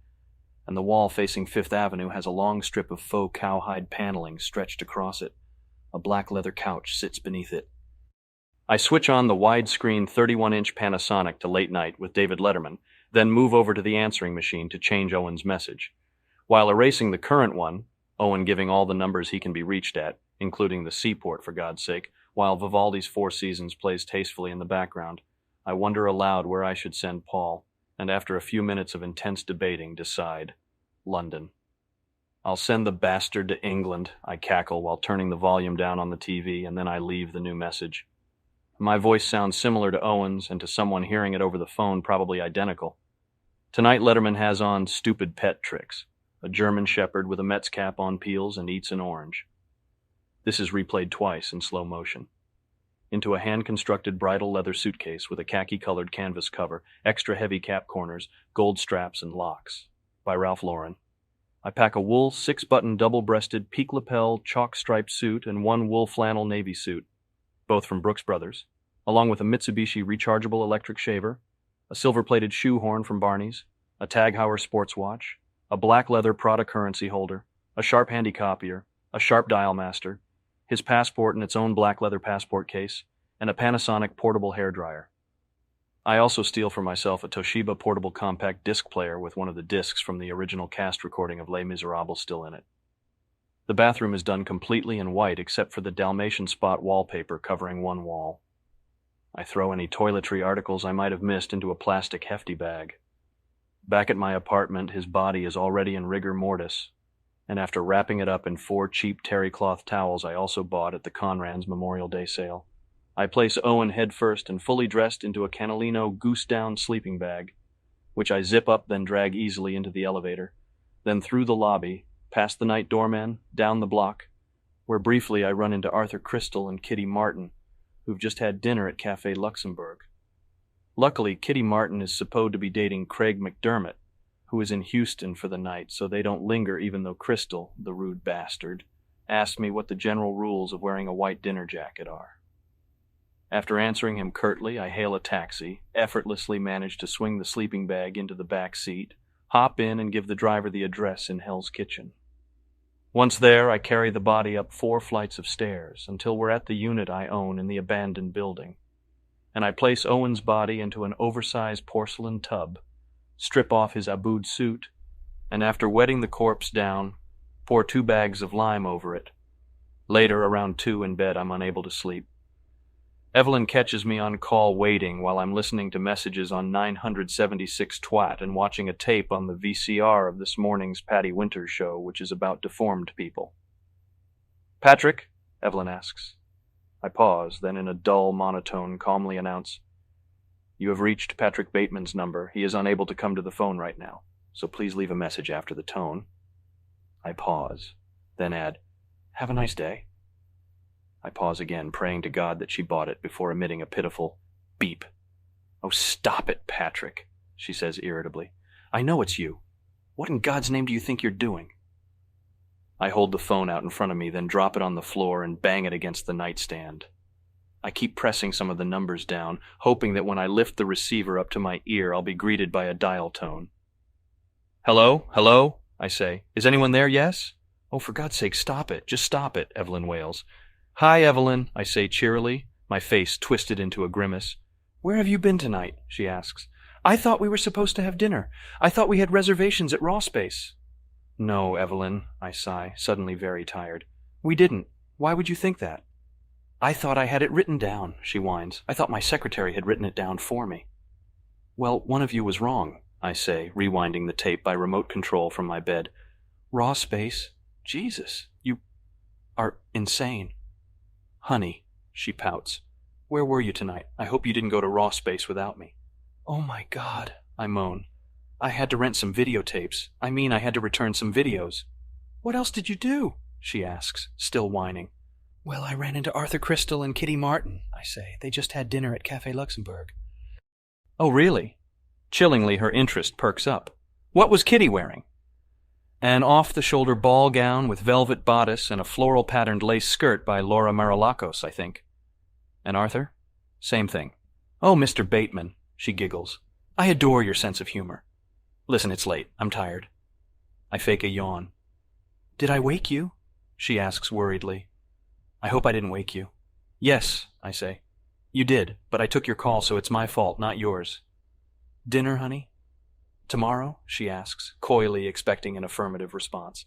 A: and the wall facing Fifth Avenue has a long strip of faux cowhide paneling stretched across it. A black leather couch sits beneath it. I switch on the widescreen 31-inch Panasonic to late night with David Letterman, then move over to the answering machine to change Owen's message. While erasing the current one, Owen giving all the numbers he can be reached at, including the seaport for God's sake, while Vivaldi's Four Seasons plays tastefully in the background, I wonder aloud where I should send Paul, and after a few minutes of intense debating, decide London. "I'll send the bastard to England," I cackle while turning the volume down on the TV, and then I leave the new message. My voice sounds similar to Owen's, and to someone hearing it over the phone probably identical. Tonight Letterman has on Stupid Pet Tricks, a German shepherd with a Mets cap on peels and eats an orange. This is replayed twice in slow motion. Into a hand-constructed bridal leather suitcase with a khaki-colored canvas cover, extra heavy cap corners, gold straps, and locks. By Ralph Lauren. I pack a wool 6-button double-breasted peak-lapel chalk-striped suit and one wool flannel navy suit, both from Brooks Brothers, along with a Mitsubishi rechargeable electric shaver, a silver-plated shoe horn from Barney's, a Tag Heuer sports watch, a black leather Prada currency holder, a sharp handy copier, a sharp dial master, his passport in its own black leather passport case, and a Panasonic portable hairdryer. I also steal for myself a Toshiba portable compact disc player with one of the discs from the original cast recording of Les Miserables still in it. The bathroom is done completely in white except for the Dalmatian spot wallpaper covering one wall. I throw any toiletry articles I might have missed into a plastic hefty bag. Back at my apartment, his body is already in rigor mortis, and after wrapping it up in 4 cheap terry cloth towels I also bought at the Conran's Memorial Day sale, I place Owen headfirst and fully dressed into a Canalino goose-down sleeping bag, which I zip up then drag easily into the elevator, then through the lobby, past the night doorman, down the block, where briefly I run into Arthur Crystal and Kitty Martin, who've just had dinner at Café Luxembourg. Luckily, Kitty Martin is supposed to be dating Craig McDermott, who is in Houston for the night, so they don't linger even though Crystal, the rude bastard, asked me what the general rules of wearing a white dinner jacket are. After answering him curtly, I hail a taxi, effortlessly manage to swing the sleeping bag into the back seat, hop in and give the driver the address in Hell's Kitchen. Once there, I carry the body up 4 flights of stairs until we're at the unit I own in the abandoned building, and I place Owen's body into an oversized porcelain tub, strip off his Abood suit, and after wetting the corpse down, pour 2 bags of lime over it. Later, around 2 in bed, I'm unable to sleep. Evelyn catches me on call waiting while I'm listening to messages on 976 twat and watching a tape on the VCR of this morning's Patty Winters show, which is about deformed people. "Patrick?" Evelyn asks. I pause, then in a dull monotone calmly announce, "You have reached Patrick Bateman's number. He is unable to come to the phone right now, so please leave a message after the tone." I pause. then add, "Have a nice day." I pause again, praying to God that she bought it before emitting a pitiful beep. "Oh, stop it, Patrick," she says irritably. "I know it's you. What in God's name do you think you're doing?" I hold the phone out in front of me, then drop it on the floor and bang it against the nightstand. I keep pressing some of the numbers down, hoping that when I lift the receiver up to my ear, I'll be greeted by a dial tone. "Hello? Hello?" I say. "Is anyone there, yes?" "Oh, for God's sake, stop it. Just stop it," Evelyn wails. "Hi, Evelyn," I say cheerily, my face twisted into a grimace. "Where have you been tonight?" she asks. "I thought we were supposed to have dinner. I thought we had reservations at Raw Space." "No, Evelyn," I sigh, suddenly very tired. "We didn't. Why would you think that?" "I thought I had it written down," she whines. "I thought my secretary had written it down for me." "Well, one of you was wrong," I say, rewinding the tape by remote control from my bed. "Raw Space? Jesus, you are insane." "Honey," she pouts. "Where were you tonight? I hope you didn't go to Raw Space without me." "Oh my God," I moan. "I had to rent some videotapes. I had to return some videos." "What else did you do?" she asks, still whining. "Well, I ran into Arthur Crystal and Kitty Martin," I say. "They just had dinner at Café Luxembourg." "Oh, really?" Chillingly, her interest perks up. "What was Kitty wearing?" "An off-the-shoulder ball gown with velvet bodice and a floral-patterned lace skirt by Laura Marilakos, I think." "And Arthur?" "Same thing." "Oh, Mr. Bateman," she giggles. "I adore your sense of humor. Listen, it's late. I'm tired." I fake a yawn. "Did I wake you?" she asks worriedly. "I hope I didn't wake you." "Yes," I say. "You did, but I took your call, so it's my fault, not yours." "Dinner, honey?" "Tomorrow?" she asks, coyly expecting an affirmative response.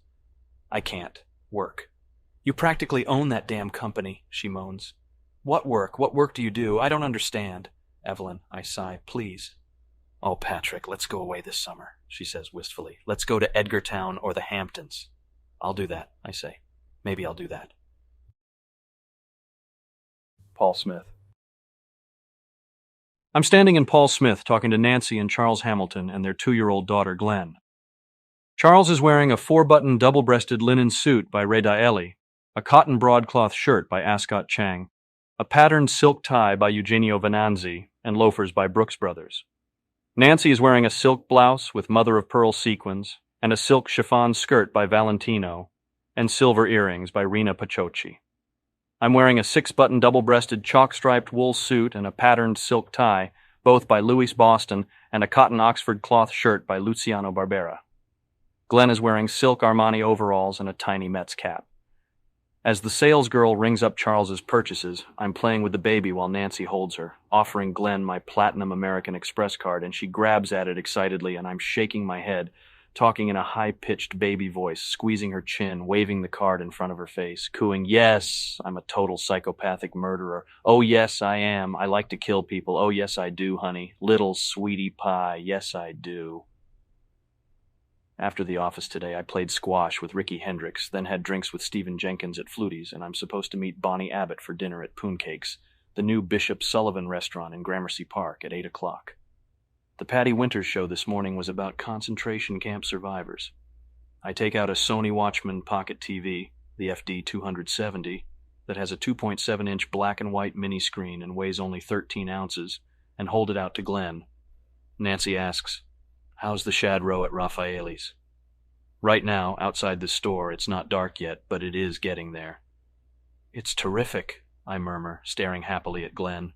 A: "I can't. Work." "You practically own that damn company," she moans. "What work? What work do you do? I don't understand." "Evelyn," I sigh, "please." "Oh, Patrick, let's go away this summer," she says wistfully. "Let's go to Edgartown or the Hamptons." "I'll do that," I say. "Maybe I'll do that." Paul Smith. I'm standing in Paul Smith talking to Nancy and Charles Hamilton and their 2-year-old daughter, Glenn. Charles is wearing a 4-button double-breasted linen suit by Ray Daeli, a cotton broadcloth shirt by Ascot Chang, a patterned silk tie by Eugenio Venanzi, and loafers by Brooks Brothers. Nancy is wearing a silk blouse with mother-of-pearl sequins and a silk chiffon skirt by Valentino and silver earrings by Rina Paciochi. I'm wearing a 6-button double-breasted chalk-striped wool suit and a patterned silk tie, both by Louis Boston, and a cotton Oxford cloth shirt by Luciano Barbera. Glenn is wearing silk Armani overalls and a tiny Mets cap. As the salesgirl rings up Charles's purchases, I'm playing with the baby while Nancy holds her, offering Glenn my Platinum American Express card, and she grabs at it excitedly, and I'm shaking my head, talking in a high-pitched baby voice, squeezing her chin, waving the card in front of her face, cooing, "Yes, I'm a total psychopathic murderer. Oh, yes, I am. I like to kill people. Oh, yes, I do, honey. Little sweetie pie. Yes, I do." After the office today, I played squash with Ricky Hendricks, then had drinks with Stephen Jenkins at Flutie's, and I'm supposed to meet Bonnie Abbott for dinner at Pooncakes, the new Bishop Sullivan restaurant in Gramercy Park, at 8 o'clock. The Patty Winters show this morning was about concentration camp survivors. I take out a Sony Watchman Pocket TV, the FD 270, that has a 2.7-inch black and white mini screen and weighs only 13 ounces, and hold it out to Glenn. Nancy asks, "How's the shad roe at Raffaele's?" Right now, outside the store, it's not dark yet, but it is getting there. "It's terrific," I murmur, staring happily at Glenn.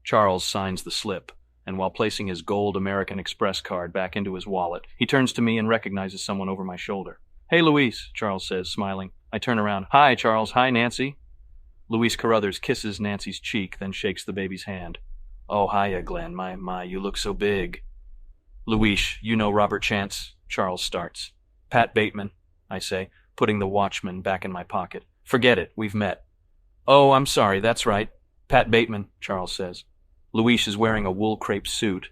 A: Charles signs the slip, and while placing his gold American Express card back into his wallet, he turns to me and recognizes someone over my shoulder. "Hey, Luis," Charles says, smiling. I turn around. "Hi, Charles. Hi, Nancy." Luis Carruthers kisses Nancy's cheek, then shakes the baby's hand. "Oh, hiya, Glenn. My, you look so big." "Luis, you know Robert Chance," Charles starts. "Pat Bateman," I say, putting the Watchman back in my pocket. "Forget it. We've met." "Oh, I'm sorry. That's right. Pat Bateman," Charles says. Luis is wearing a wool crepe suit,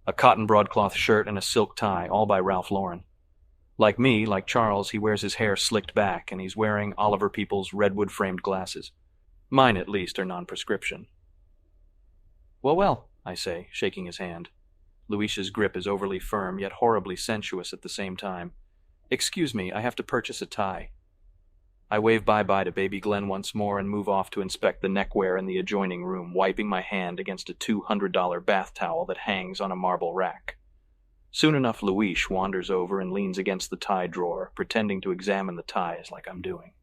A: a cotton broadcloth shirt, and a silk tie, all by Ralph Lauren. Like me, like Charles, he wears his hair slicked back, and he's wearing Oliver Peoples' redwood-framed glasses. Mine, at least, are non-prescription. Well, I say, shaking his hand. Luis's grip is overly firm, yet horribly sensuous at the same time. "Excuse me, I have to purchase a tie." I wave bye-bye to baby Glenn once more and move off to inspect the neckwear in the adjoining room, wiping my hand against a $200 bath towel that hangs on a marble rack. Soon enough, Luis wanders over and leans against the tie drawer, pretending to examine the ties like I'm doing.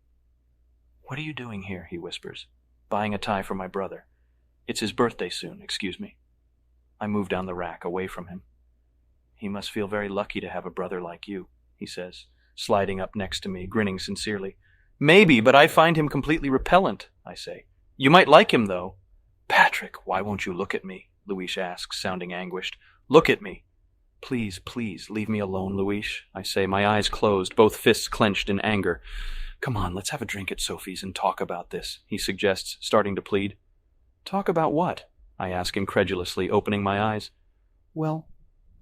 A: "What are you doing here?" he whispers. "Buying a tie for my brother. It's his birthday soon, excuse me." I move down the rack, away from him. "He must feel very lucky to have a brother like you," he says, sliding up next to me, grinning sincerely. "Maybe, but I find him completely repellent," I say. "You might like him, though." "Patrick, why won't you look at me?" Luis asks, sounding anguished. "Look at me." "Please, please, leave me alone, Luis," I say, my eyes closed, both fists clenched in anger. "Come on, let's have a drink at Sophie's and talk about this," he suggests, starting to plead. "Talk about what?" I ask incredulously, opening my eyes. "Well,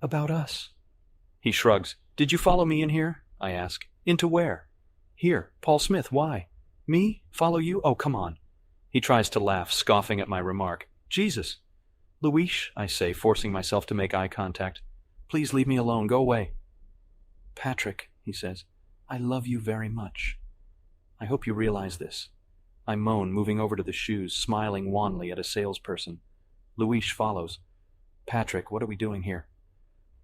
A: about us." He shrugs. "Did you follow me in here?" I ask. "Into where?" "Here, Paul Smith, why?" "Me? Follow you? Oh, come on." He tries to laugh, scoffing at my remark. "Jesus." "Luis," I say, forcing myself to make eye contact. "Please leave me alone. Go away." "Patrick," he says, "I love you very much." "I hope you realize this." I moan, moving over to the shoes, smiling wanly at a salesperson. Luis follows. "Patrick, what are we doing here?"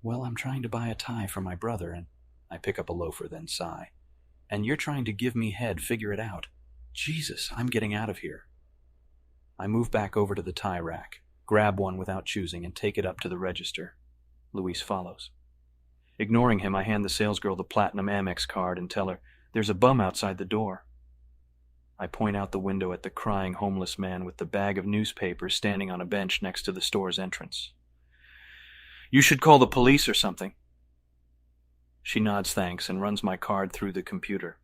A: "Well, I'm trying to buy a tie for my brother, and—" I pick up a loafer, then sigh. "And you're trying to give me head, figure it out. Jesus, I'm getting out of here." I move back over to the tie rack, grab one without choosing, and take it up to the register. Luis follows. Ignoring him, I hand the salesgirl the Platinum Amex card and tell her, "There's a bum outside the door." I point out the window at the crying homeless man with the bag of newspapers standing on a bench next to the store's entrance. "You should call the police or something." She nods thanks and runs my card through the computer.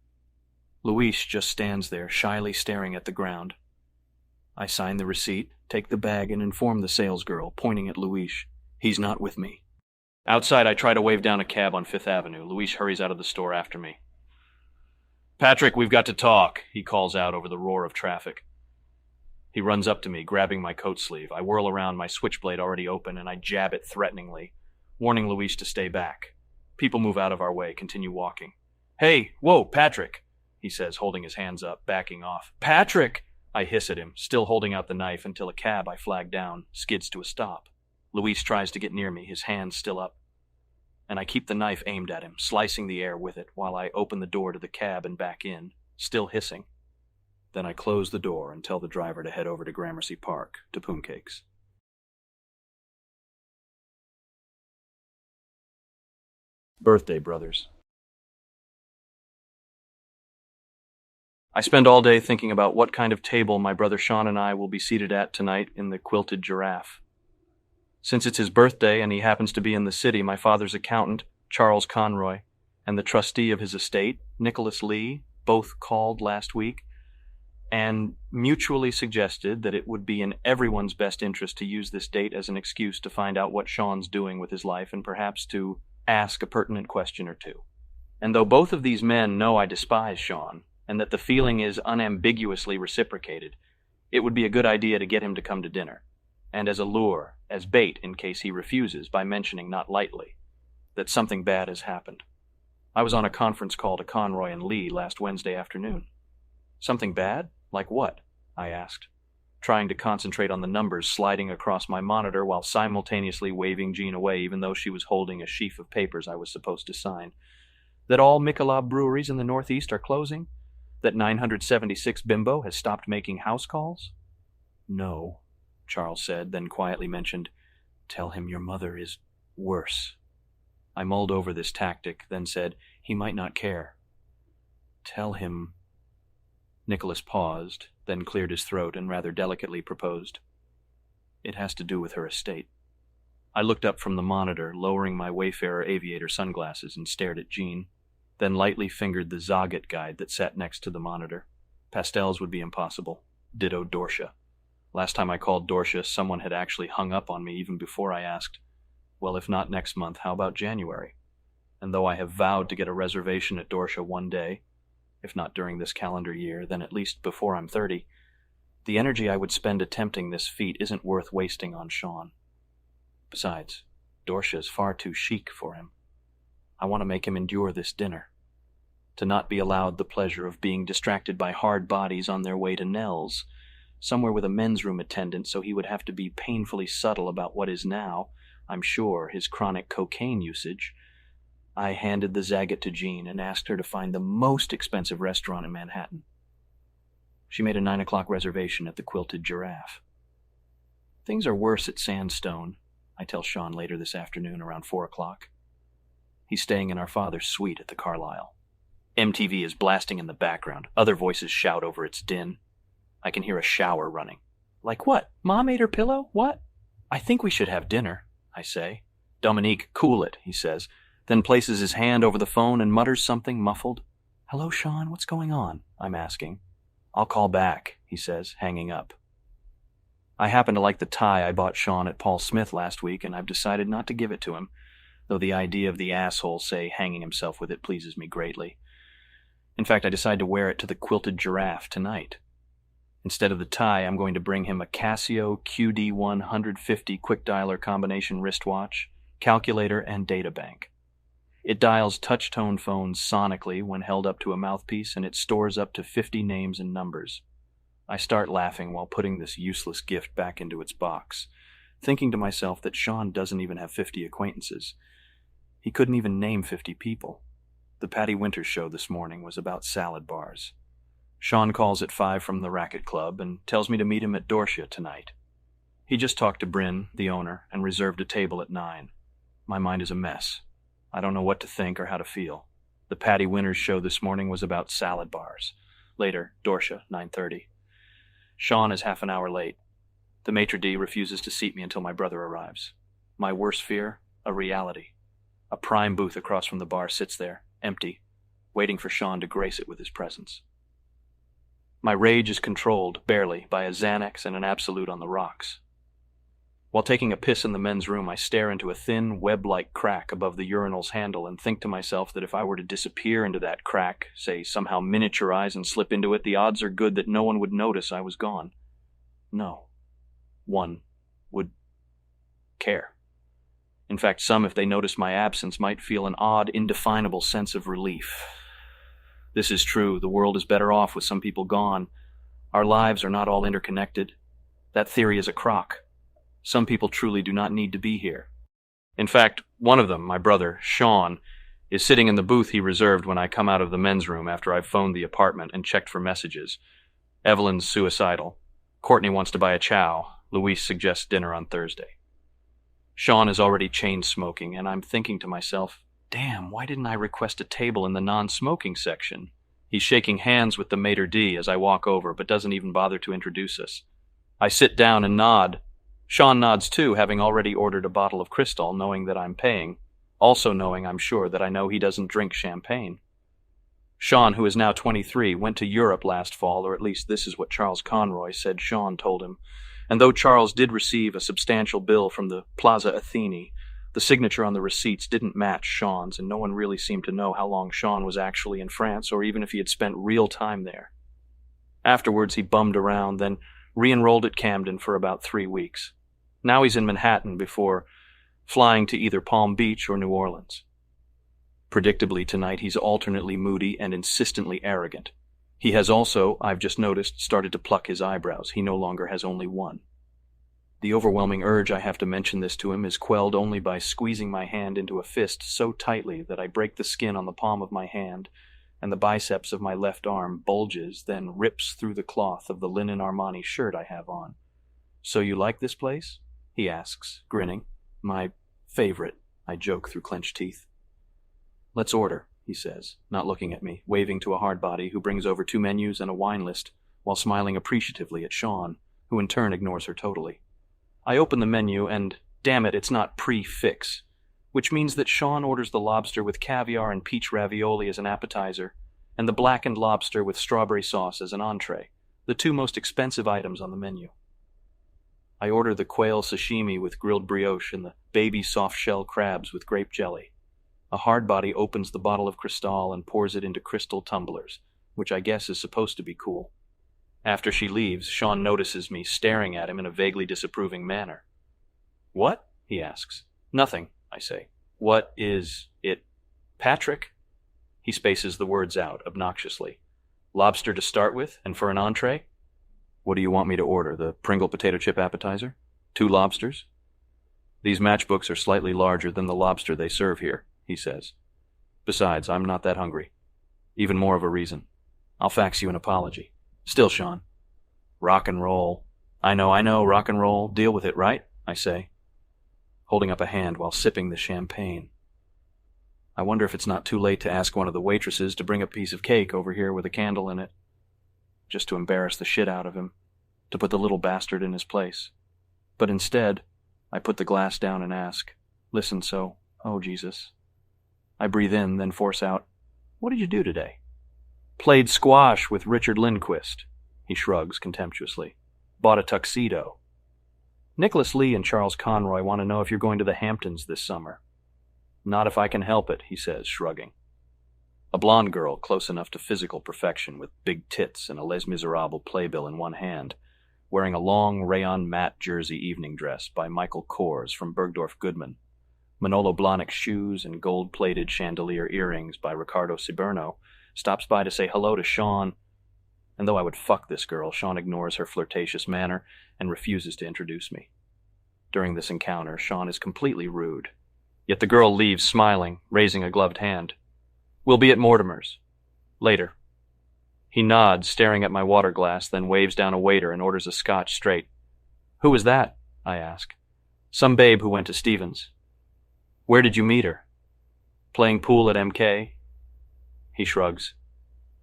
A: Luis just stands there, shyly staring at the ground. I sign the receipt, take the bag, and inform the salesgirl, pointing at Luis. He's not with me. Outside, I try to wave down a cab on Fifth Avenue. Luis hurries out of the store after me. "Patrick, we've got to talk," he calls out over the roar of traffic. He runs up to me, grabbing my coat sleeve. I whirl around, my switchblade already open, and I jab it threateningly, warning Luis to stay back. People move out of our way, continue walking. "Hey, whoa, Patrick," he says, holding his hands up, backing off. "Patrick!" I hiss at him, still holding out the knife until a cab I flag down skids to a stop. Luis tries to get near me, his hands still up, and I keep the knife aimed at him, slicing the air with it while I open the door to the cab and back in, still hissing. Then I close the door and tell the driver to head over to Gramercy Park, to Poon Cakes. Birthday Brothers. I spend all day thinking about what kind of table my brother Sean and I will be seated at tonight in the Quilted Giraffe. Since it's his birthday and he happens to be in the city, my father's accountant, Charles Conroy, and the trustee of his estate, Nicholas Lee, both called last week and mutually suggested that it would be in everyone's best interest to use this date as an excuse to find out what Sean's doing with his life and perhaps to ask a pertinent question or two. And though both of these men know I despise Sean and that the feeling is unambiguously reciprocated, it would be a good idea to get him to come to dinner, and as a lure, as bait in case he refuses, by mentioning not lightly that something bad has happened. I was on a conference call to Conroy and Lee last Wednesday afternoon. "Something bad? Like what?" I asked, trying to concentrate on the numbers sliding across my monitor while simultaneously waving Jean away even though she was holding a sheaf of papers I was supposed to sign. "That all Michelob breweries in the Northeast are closing? That 976 Bimbo has stopped making house calls?" "No," Charles said, then quietly mentioned, "Tell him your mother is worse." I mulled over this tactic, then said, "He might not care." "Tell him—" Nicholas paused, then cleared his throat and rather delicately proposed, "It has to do with her estate." I looked up from the monitor, lowering my Wayfarer aviator sunglasses, and stared at Jean, then lightly fingered the Zagat guide that sat next to the monitor. Pastels would be impossible. Ditto Dorsia. Last time I called Dorsia, someone had actually hung up on me even before I asked, "Well, if not next month, how about January?" And though I have vowed to get a reservation at Dorsia one day, if not during this calendar year, then at least before I'm 30, the energy I would spend attempting this feat isn't worth wasting on Sean. Besides, Dorsia is far too chic for him. I want to make him endure this dinner. to not be allowed the pleasure of being distracted by hard bodies on their way to Nell's, somewhere with a men's room attendant, so he would have to be painfully subtle about what is now, I'm sure, his chronic cocaine usage. I handed the Zagat to Jean and asked her to find the most expensive restaurant in Manhattan. She made a 9 o'clock reservation at the Quilted Giraffe. Things are worse at Sandstone, I tell Sean later this afternoon around 4 o'clock. He's staying in our father's suite at the Carlisle. MTV is blasting in the background. Other voices shout over its din. I can hear a shower running. Like what? Mom ate her pillow? What? I think we should have dinner, I say. Dominique, cool it, he says, then places his hand over the phone and mutters something muffled. Hello, Sean, what's going on? I'm asking. I'll call back, he says, hanging up. I happen to like the tie I bought Sean at Paul Smith last week, and I've decided not to give it to him, though the idea of the asshole, say, hanging himself with it pleases me greatly. In fact, I decide to wear it to the Quilted Giraffe tonight. Instead of the tie, I'm going to bring him a Casio QD1 150 quick dialer combination wristwatch, calculator, and data bank. It dials touch-tone phones sonically when held up to a mouthpiece, and it stores up to 50 names and numbers. I start laughing while putting this useless gift back into its box, thinking to myself that Sean doesn't even have 50 acquaintances. He couldn't even name 50 people. The Patty Winters show this morning was about salad bars. Sean calls at 5 from the racket club and tells me to meet him at Dorsia tonight. He just talked to Bryn, the owner, and reserved a table at 9. My mind is a mess. I don't know what to think or how to feel. The Patty Winters show this morning was about salad bars. Later, Dorsia, 9:30. Sean is half an hour late. The maitre d' refuses to seat me until my brother arrives. My worst fear, a reality. A prime booth across from the bar sits there, empty, waiting for Sean to grace it with his presence. My rage is controlled, barely, by a Xanax and an Absolute on the rocks. While taking a piss in the men's room, I stare into a thin, web-like crack above the urinal's handle and think to myself that if I were to disappear into that crack, say somehow miniaturize and slip into it, the odds are good that no one would notice I was gone. No. One would care. In fact, some, if they noticed my absence, might feel an odd, indefinable sense of relief. This is true. The world is better off with some people gone. Our lives are not all interconnected. That theory is a crock. Some people truly do not need to be here. In fact, one of them, my brother, Sean, is sitting in the booth he reserved when I come out of the men's room after I've phoned the apartment and checked for messages. Evelyn's suicidal. Courtney wants to buy a chow. Louise suggests dinner on Thursday. Sean is already chain-smoking, and I'm thinking to myself, damn, why didn't I request a table in the non-smoking section? He's shaking hands with the maitre d' as I walk over, but doesn't even bother to introduce us. I sit down and nod. Sean nods too, having already ordered a bottle of Cristal, knowing that I'm paying, also knowing, I'm sure, that I know he doesn't drink champagne. Sean, who is now 23, went to Europe last fall, or at least this is what Charles Conroy said Sean told him, and though Charles did receive a substantial bill from the Plaza Athene, the signature on the receipts didn't match Sean's, and no one really seemed to know how long Sean was actually in France, or even if he had spent real time there. Afterwards, he bummed around, then re-enrolled at Camden for about 3 weeks. Now he's in Manhattan before flying to either Palm Beach or New Orleans. Predictably tonight, he's alternately moody and insistently arrogant. He has also, I've just noticed, started to pluck his eyebrows. He no longer has only one. The overwhelming urge I have to mention this to him is quelled only by squeezing my hand into a fist so tightly that I break the skin on the palm of my hand, and the biceps of my left arm bulges, then rips through the cloth of the linen Armani shirt I have on. "So you like this place?" he asks, grinning. "My favorite," I joke through clenched teeth. "Let's order," he says, not looking at me, waving to a hardbody who brings over 2 menus and a wine list, while smiling appreciatively at Sean, who in turn ignores her totally. I open the menu and, damn it, it's not prix-fixe, which means that Sean orders the lobster with caviar and peach ravioli as an appetizer, and the blackened lobster with strawberry sauce as an entree, the 2 most expensive items on the menu. I order the quail sashimi with grilled brioche and the baby soft-shell crabs with grape jelly. A hardbody opens the bottle of Cristal and pours it into crystal tumblers, which I guess is supposed to be cool. After she leaves, Sean notices me staring at him in a vaguely disapproving manner. "What?" he asks. "Nothing," I say. "What is it, Patrick?" He spaces the words out obnoxiously. Lobster to start with, and for an entree? What do you want me to order, the Pringle potato chip appetizer? 2 lobsters? These matchbooks are slightly larger than the lobster they serve here, he says. Besides, I'm not that hungry. Even more of a reason. I'll fax you an apology. Still, Sean. Rock and roll. I know, rock and roll. Deal with it, right? I say, holding up a hand while sipping the champagne. I wonder if it's not too late to ask one of the waitresses to bring a piece of cake over here with a candle in it. Just to embarrass the shit out of him. To put the little bastard in his place. But instead, I put the glass down and ask, listen, so, oh Jesus. I breathe in, then force out, what did you do today? Played squash with Richard Lindquist. He shrugs contemptuously. Bought a tuxedo. Nicholas Lee and Charles Conroy want to know if you're going to the Hamptons this summer. Not if I can help it, he says, shrugging. A blonde girl close enough to physical perfection with big tits and a Les Miserables playbill in one hand, wearing a long rayon matte jersey evening dress by Michael Kors from Bergdorf Goodman, Manolo Blahnik shoes and gold-plated chandelier earrings by Riccardo Ciberno, stops by to say hello to Sean, and though I would fuck this girl, Sean ignores her flirtatious manner and refuses to introduce me. During this encounter, Sean is completely rude. Yet the girl leaves smiling, raising a gloved hand. We'll be at Mortimer's. Later. He nods, staring at my water glass, then waves down a waiter and orders a scotch straight. Who was that? I ask. Some babe who went to Stevens. Where did you meet her? Playing pool at MK? He shrugs.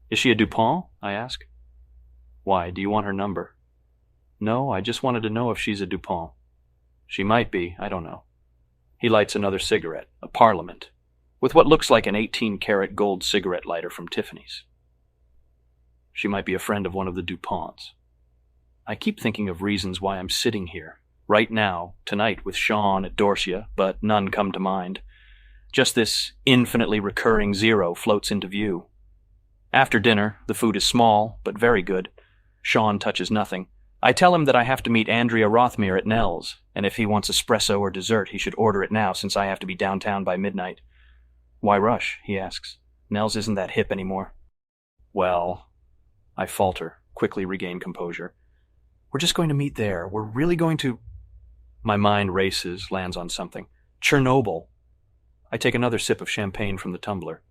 A: Is she a DuPont? I ask. Why, do you want her number? No, I just wanted to know if she's a DuPont. She might be, I don't know. He lights another cigarette, a Parliament, with what looks like an 18-karat gold cigarette lighter from Tiffany's. She might be a friend of one of the DuPonts. I keep thinking of reasons why I'm sitting here, right now, tonight with Sean at Dorsia, but none come to mind. Just this infinitely recurring zero floats into view. After dinner, the food is small, but very good. Sean touches nothing. I tell him that I have to meet Andrea Rothmere at Nell's, and if he wants espresso or dessert, he should order it now since I have to be downtown by midnight. Why rush? He asks. Nell's isn't that hip anymore. Well, I falter, quickly regain composure. We're just going to meet there. We're really going to... My mind races, lands on something. Chernobyl. I take another sip of champagne from the tumbler.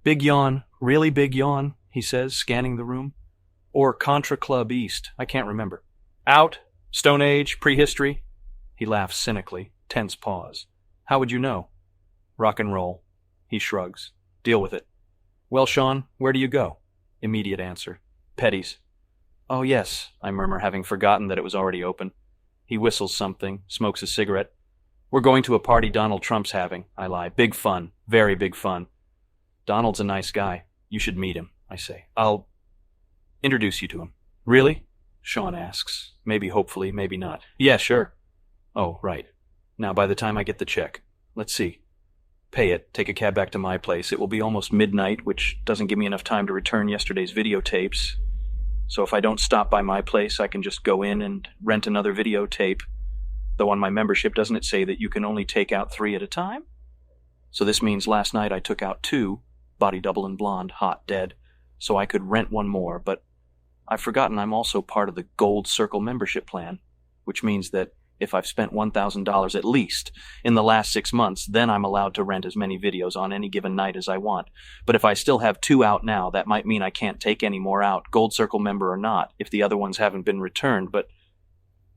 A: Big yawn, really big yawn, he says, scanning the room. Or Contra Club East, I can't remember. Out? Stone Age? Prehistory? He laughs cynically, tense pause. How would you know? Rock and roll. He shrugs. Deal with it. Well, Sean, where do you go? Immediate answer. Petty's. Oh, yes, I murmur, having forgotten that it was already open. He whistles something, smokes a cigarette. We're going to a party Donald Trump's having, I lie. Big fun. Very big fun. Donald's a nice guy. You should meet him, I say. I'll introduce you to him. Really? Sean asks. Maybe hopefully, maybe not. Yeah, sure. Oh, right. Now, by the time I get the check, let's see. Pay it, take a cab back to my place. It will be almost midnight, which doesn't give me enough time to return yesterday's videotapes. So if I don't stop by my place, I can just go in and rent another videotape. Though on my membership, doesn't it say that you can only take out 3 at a time? So this means last night I took out 2, body double and blonde, hot, dead, so I could rent one more, but I've forgotten I'm also part of the Gold Circle membership plan, which means that if I've spent $1,000 at least in the last 6 months, then I'm allowed to rent as many videos on any given night as I want. But if I still have 2 out now, that might mean I can't take any more out, Gold Circle member or not, if the other ones haven't been returned. But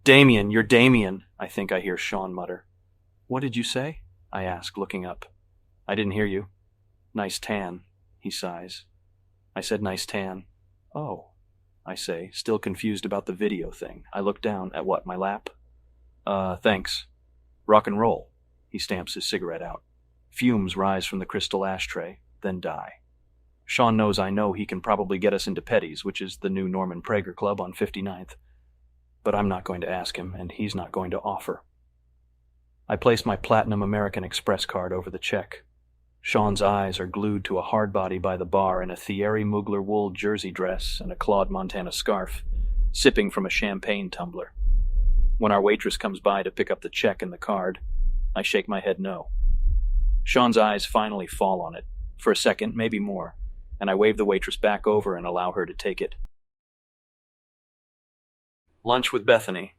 A: Damien, you're Damien, I think I hear Sean mutter. What did you say? I ask, looking up. I didn't hear you. Nice tan, he sighs. I said nice tan. Oh, I say, still confused about the video thing. I look down at what, my lap? Thanks. Rock and roll. He stamps his cigarette out. Fumes rise from the crystal ashtray, then die. Sean knows I know he can probably get us into Petty's, which is the new Norman Prager Club on 59th. But I'm not going to ask him, and he's not going to offer. I place my Platinum American Express card over the check. Sean's eyes are glued to a hard body by the bar in a Thierry Mugler wool jersey dress and a Claude Montana scarf, sipping from a champagne tumbler. When our waitress comes by to pick up the check and the card, I shake my head no. Sean's eyes finally fall on it, for a second, maybe more, and I wave the waitress back over and allow her to take it. Lunch with Bethany.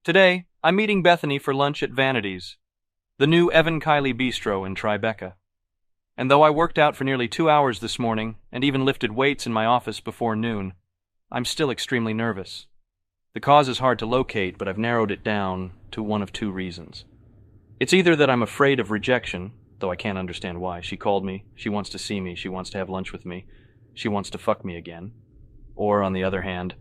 A: Today, I'm meeting Bethany for lunch at Vanity's, the new Evan Kiley bistro in Tribeca. And though I worked out for nearly 2 hours this morning and even lifted weights in my office before noon, I'm still extremely nervous. The cause is hard to locate, but I've narrowed it down to one of 2 reasons. It's either that I'm afraid of rejection, though I can't understand why. She called me, she wants to see me, she wants to have lunch with me, she wants to fuck me again. Or, on the other hand,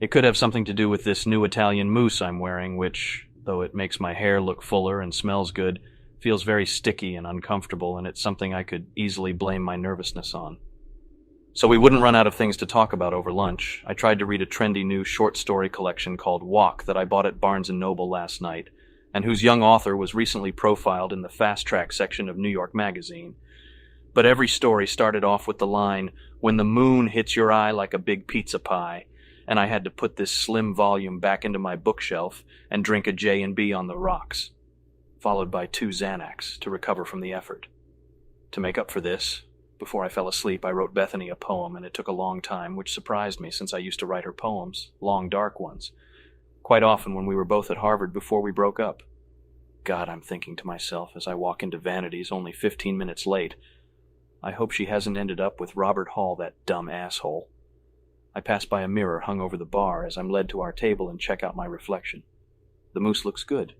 A: it could have something to do with this new Italian mousse I'm wearing, which, though it makes my hair look fuller and smells good, feels very sticky and uncomfortable, and it's something I could easily blame my nervousness on. So we wouldn't run out of things to talk about over lunch. I tried to read a trendy new short story collection called Walk that I bought at Barnes & Noble last night, and whose young author was recently profiled in the Fast Track section of New York Magazine. But every story started off with the line, "When the moon hits your eye like a big pizza pie," and I had to put this slim volume back into my bookshelf and drink a J&B on the rocks, followed by 2 Xanax to recover from the effort. To make up for this, before I fell asleep, I wrote Bethany a poem, and it took a long time, which surprised me since I used to write her poems, long dark ones, quite often when we were both at Harvard before we broke up. God, I'm thinking to myself as I walk into Vanity's only 15 minutes late. I hope she hasn't ended up with Robert Hall, that dumb asshole. I pass by a mirror hung over the bar as I'm led to our table and check out my reflection. The mousse looks good.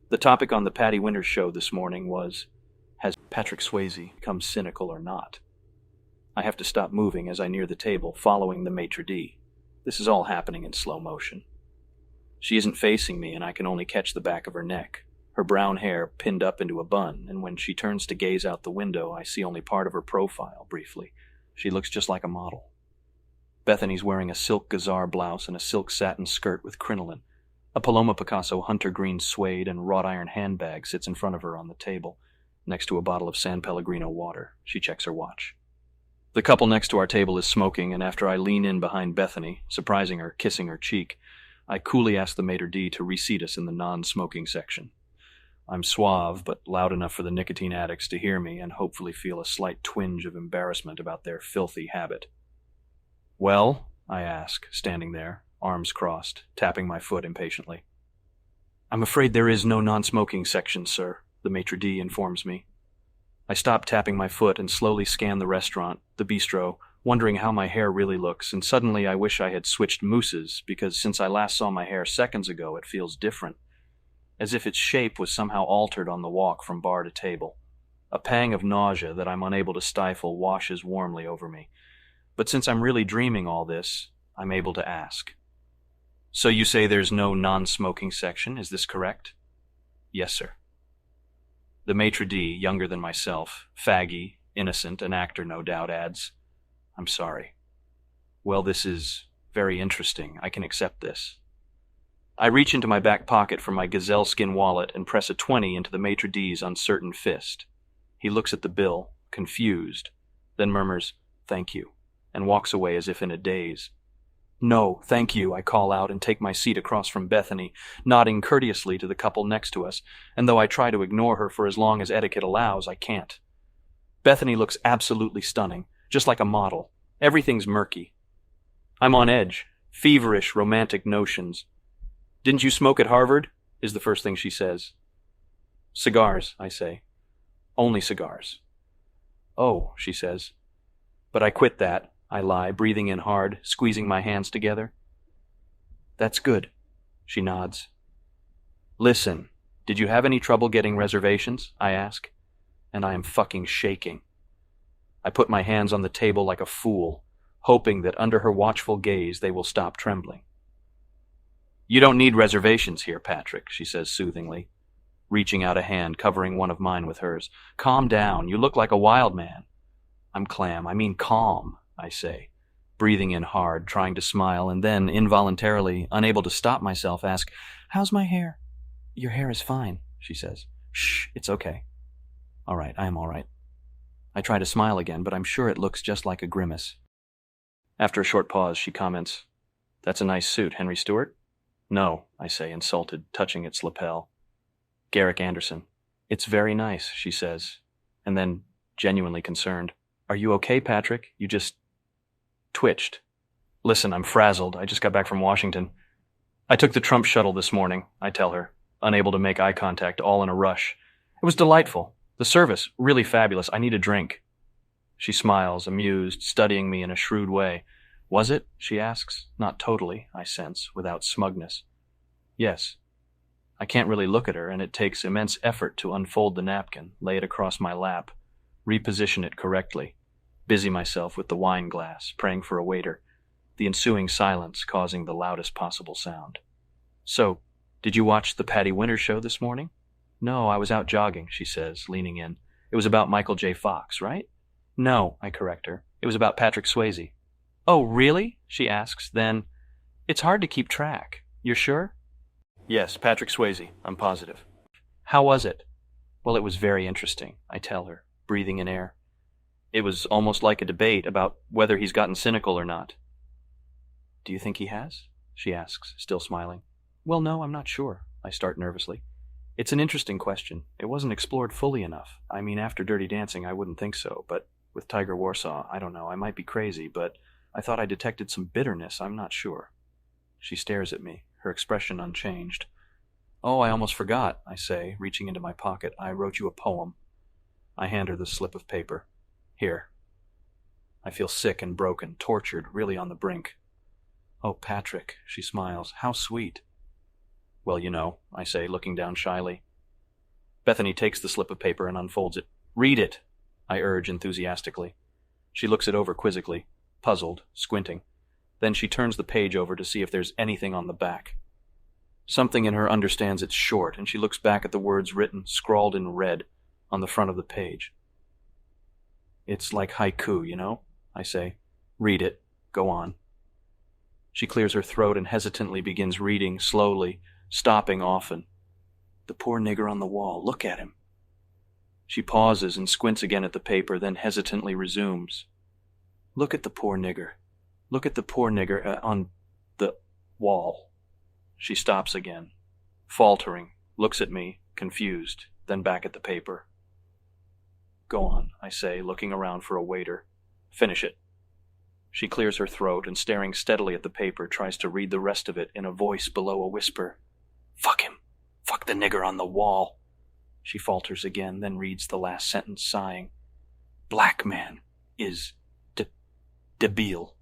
A: The topic on the Patty Winters show this morning was, has Patrick Swayze become cynical or not? I have to stop moving as I near the table, following the maitre d'. This is all happening in slow motion. She isn't facing me, and I can only catch the back of her neck, her brown hair pinned up into a bun, and when she turns to gaze out the window, I see only part of her profile, briefly. She looks just like a model. Bethany's wearing a silk gazar blouse and a silk satin skirt with crinoline. A Paloma Picasso hunter green suede and wrought iron handbag sits in front of her on the table, next to a bottle of San Pellegrino water. She checks her watch. The couple next to our table is smoking, and after I lean in behind Bethany, surprising her, kissing her cheek, I coolly ask the maitre d' to reseat us in the non-smoking section. I'm suave, but loud enough for the nicotine addicts to hear me and hopefully feel a slight twinge of embarrassment about their filthy habit. "Well?" I ask, standing there, arms crossed, tapping my foot impatiently. "I'm afraid there is no non-smoking section, sir," the maitre d' informs me. I stop tapping my foot and slowly scan the restaurant, the bistro, wondering how my hair really looks, and suddenly I wish I had switched mousses, because since I last saw my hair seconds ago, it feels different, as if its shape was somehow altered on the walk from bar to table. A pang of nausea that I'm unable to stifle washes warmly over me. But since I'm really dreaming all this, I'm able to ask. "So you say there's no non-smoking section, is this correct?" "Yes, sir." The maitre d', younger than myself, faggy, innocent, an actor no doubt, adds, "I'm sorry." "Well, this is very interesting. I can accept this." I reach into my back pocket for my gazelle skin wallet and press a 20 into the maitre d's uncertain fist. He looks at the bill, confused, then murmurs, "Thank you," and walks away as if in a daze. "No, thank you," I call out and take my seat across from Bethany, nodding courteously to the couple next to us, and though I try to ignore her for as long as etiquette allows, I can't. Bethany looks absolutely stunning, just like a model. Everything's murky. I'm on edge, feverish, romantic notions. "Didn't you smoke at Harvard?" is the first thing she says. "Cigars," I say. "Only cigars." "Oh," she says. "But I quit that," I lie, breathing in hard, squeezing my hands together. "That's good," she nods. "Listen, did you have any trouble getting reservations?" I ask, and I am fucking shaking. I put my hands on the table like a fool, hoping that under her watchful gaze they will stop trembling. "You don't need reservations here, Patrick," she says soothingly, reaching out a hand, covering one of mine with hers. "Calm down, you look like a wild man." "I'm calm," I say, breathing in hard, trying to smile, and then, involuntarily, unable to stop myself, ask, "How's my hair?" "Your hair is fine," she says. "Shh, it's okay." "All right, I am all right." I try to smile again, but I'm sure it looks just like a grimace. After a short pause, she comments, "That's a nice suit, Henry Stewart?" "No," I say, insulted, touching its lapel. "Garrick Anderson." "It's very nice," she says, and then genuinely concerned. Are you okay, Patrick? You just twitched. Listen, I'm frazzled. I just got back from Washington. I took the Trump shuttle this morning, I tell her, unable to make eye contact, all in a rush. It was delightful. The service, really fabulous. I need a drink. She smiles, amused, studying me in a shrewd way. Was it? She asks. Not totally, I sense, without smugness. Yes. I can't really look at her, and it takes immense effort to unfold the napkin, lay it across my lap, reposition it correctly, busy myself with the wine glass, praying for a waiter, the ensuing silence causing the loudest possible sound. So, did you watch the Patty Winters show this morning? No, I was out jogging, she says, leaning in. It was about Michael J. Fox, right? No, I correct her. It was about Patrick Swayze. Oh, really? She asks. Then, it's hard to keep track. You're sure? Yes, Patrick Swayze. I'm positive. How was it? Well, it was very interesting, I tell her, breathing in air. It was almost like a debate about whether he's gotten cynical or not. Do you think he has? She asks, still smiling. Well, no, I'm not sure, I start nervously. It's an interesting question. It wasn't explored fully enough. I mean, after Dirty Dancing, I wouldn't think so, but with Tiger Warsaw, I don't know, I might be crazy, but I thought I detected some bitterness, I'm not sure. She stares at me, her expression unchanged. Oh, I almost forgot, I say, reaching into my pocket. I wrote you a poem. I hand her the slip of paper. Here. I feel sick and broken, tortured, really on the brink. Oh, Patrick, she smiles. How sweet. Well, you know, I say, looking down shyly. Bethany takes the slip of paper and unfolds it. Read it, I urge enthusiastically. She looks it over quizzically, puzzled, squinting. Then she turns the page over to see if there's anything on the back. Something in her understands it's short, and she looks back at the words written, scrawled in red, on the front of the page. It's like haiku, you know, I say. Read it. Go on. She clears her throat and hesitantly begins reading, slowly, stopping often. The poor nigger on the wall. Look at him. She pauses and squints again at the paper, then hesitantly resumes. Look at the poor nigger. Look at the poor nigger on the wall. She stops again, faltering, looks at me, confused, then back at the paper. Go on, I say, looking around for a waiter. Finish it. She clears her throat and, staring steadily at the paper, tries to read the rest of it in a voice below a whisper. Fuck him. Fuck the nigger on the wall. She falters again, then reads the last sentence, sighing. Black man is debil.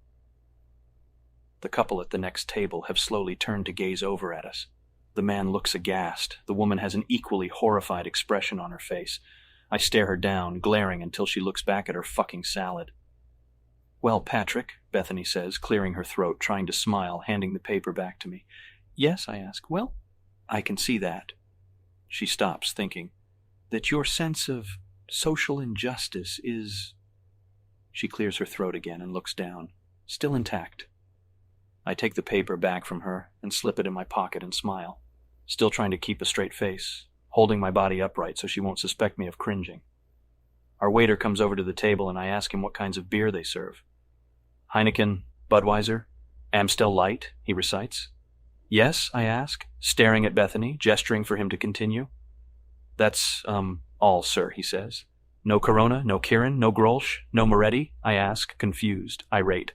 A: The couple at the next table have slowly turned to gaze over at us. The man looks aghast. The woman has an equally horrified expression on her face. I stare her down, glaring until she looks back at her fucking salad. Well, Patrick, Bethany says, clearing her throat, trying to smile, handing the paper back to me. Yes, I ask. Well, I can see that. She stops, thinking. That your sense of social injustice is... She clears her throat again and looks down, still intact. I take the paper back from her and slip it in my pocket and smile, still trying to keep a straight face, holding my body upright so she won't suspect me of cringing. Our waiter comes over to the table and I ask him what kinds of beer they serve. Heineken, Budweiser, Amstel Light, he recites. Yes, I ask, staring at Bethany, gesturing for him to continue. That's, all, sir, he says. No Corona, no Kirin, no Grolsch, no Moretti, I ask, confused, irate.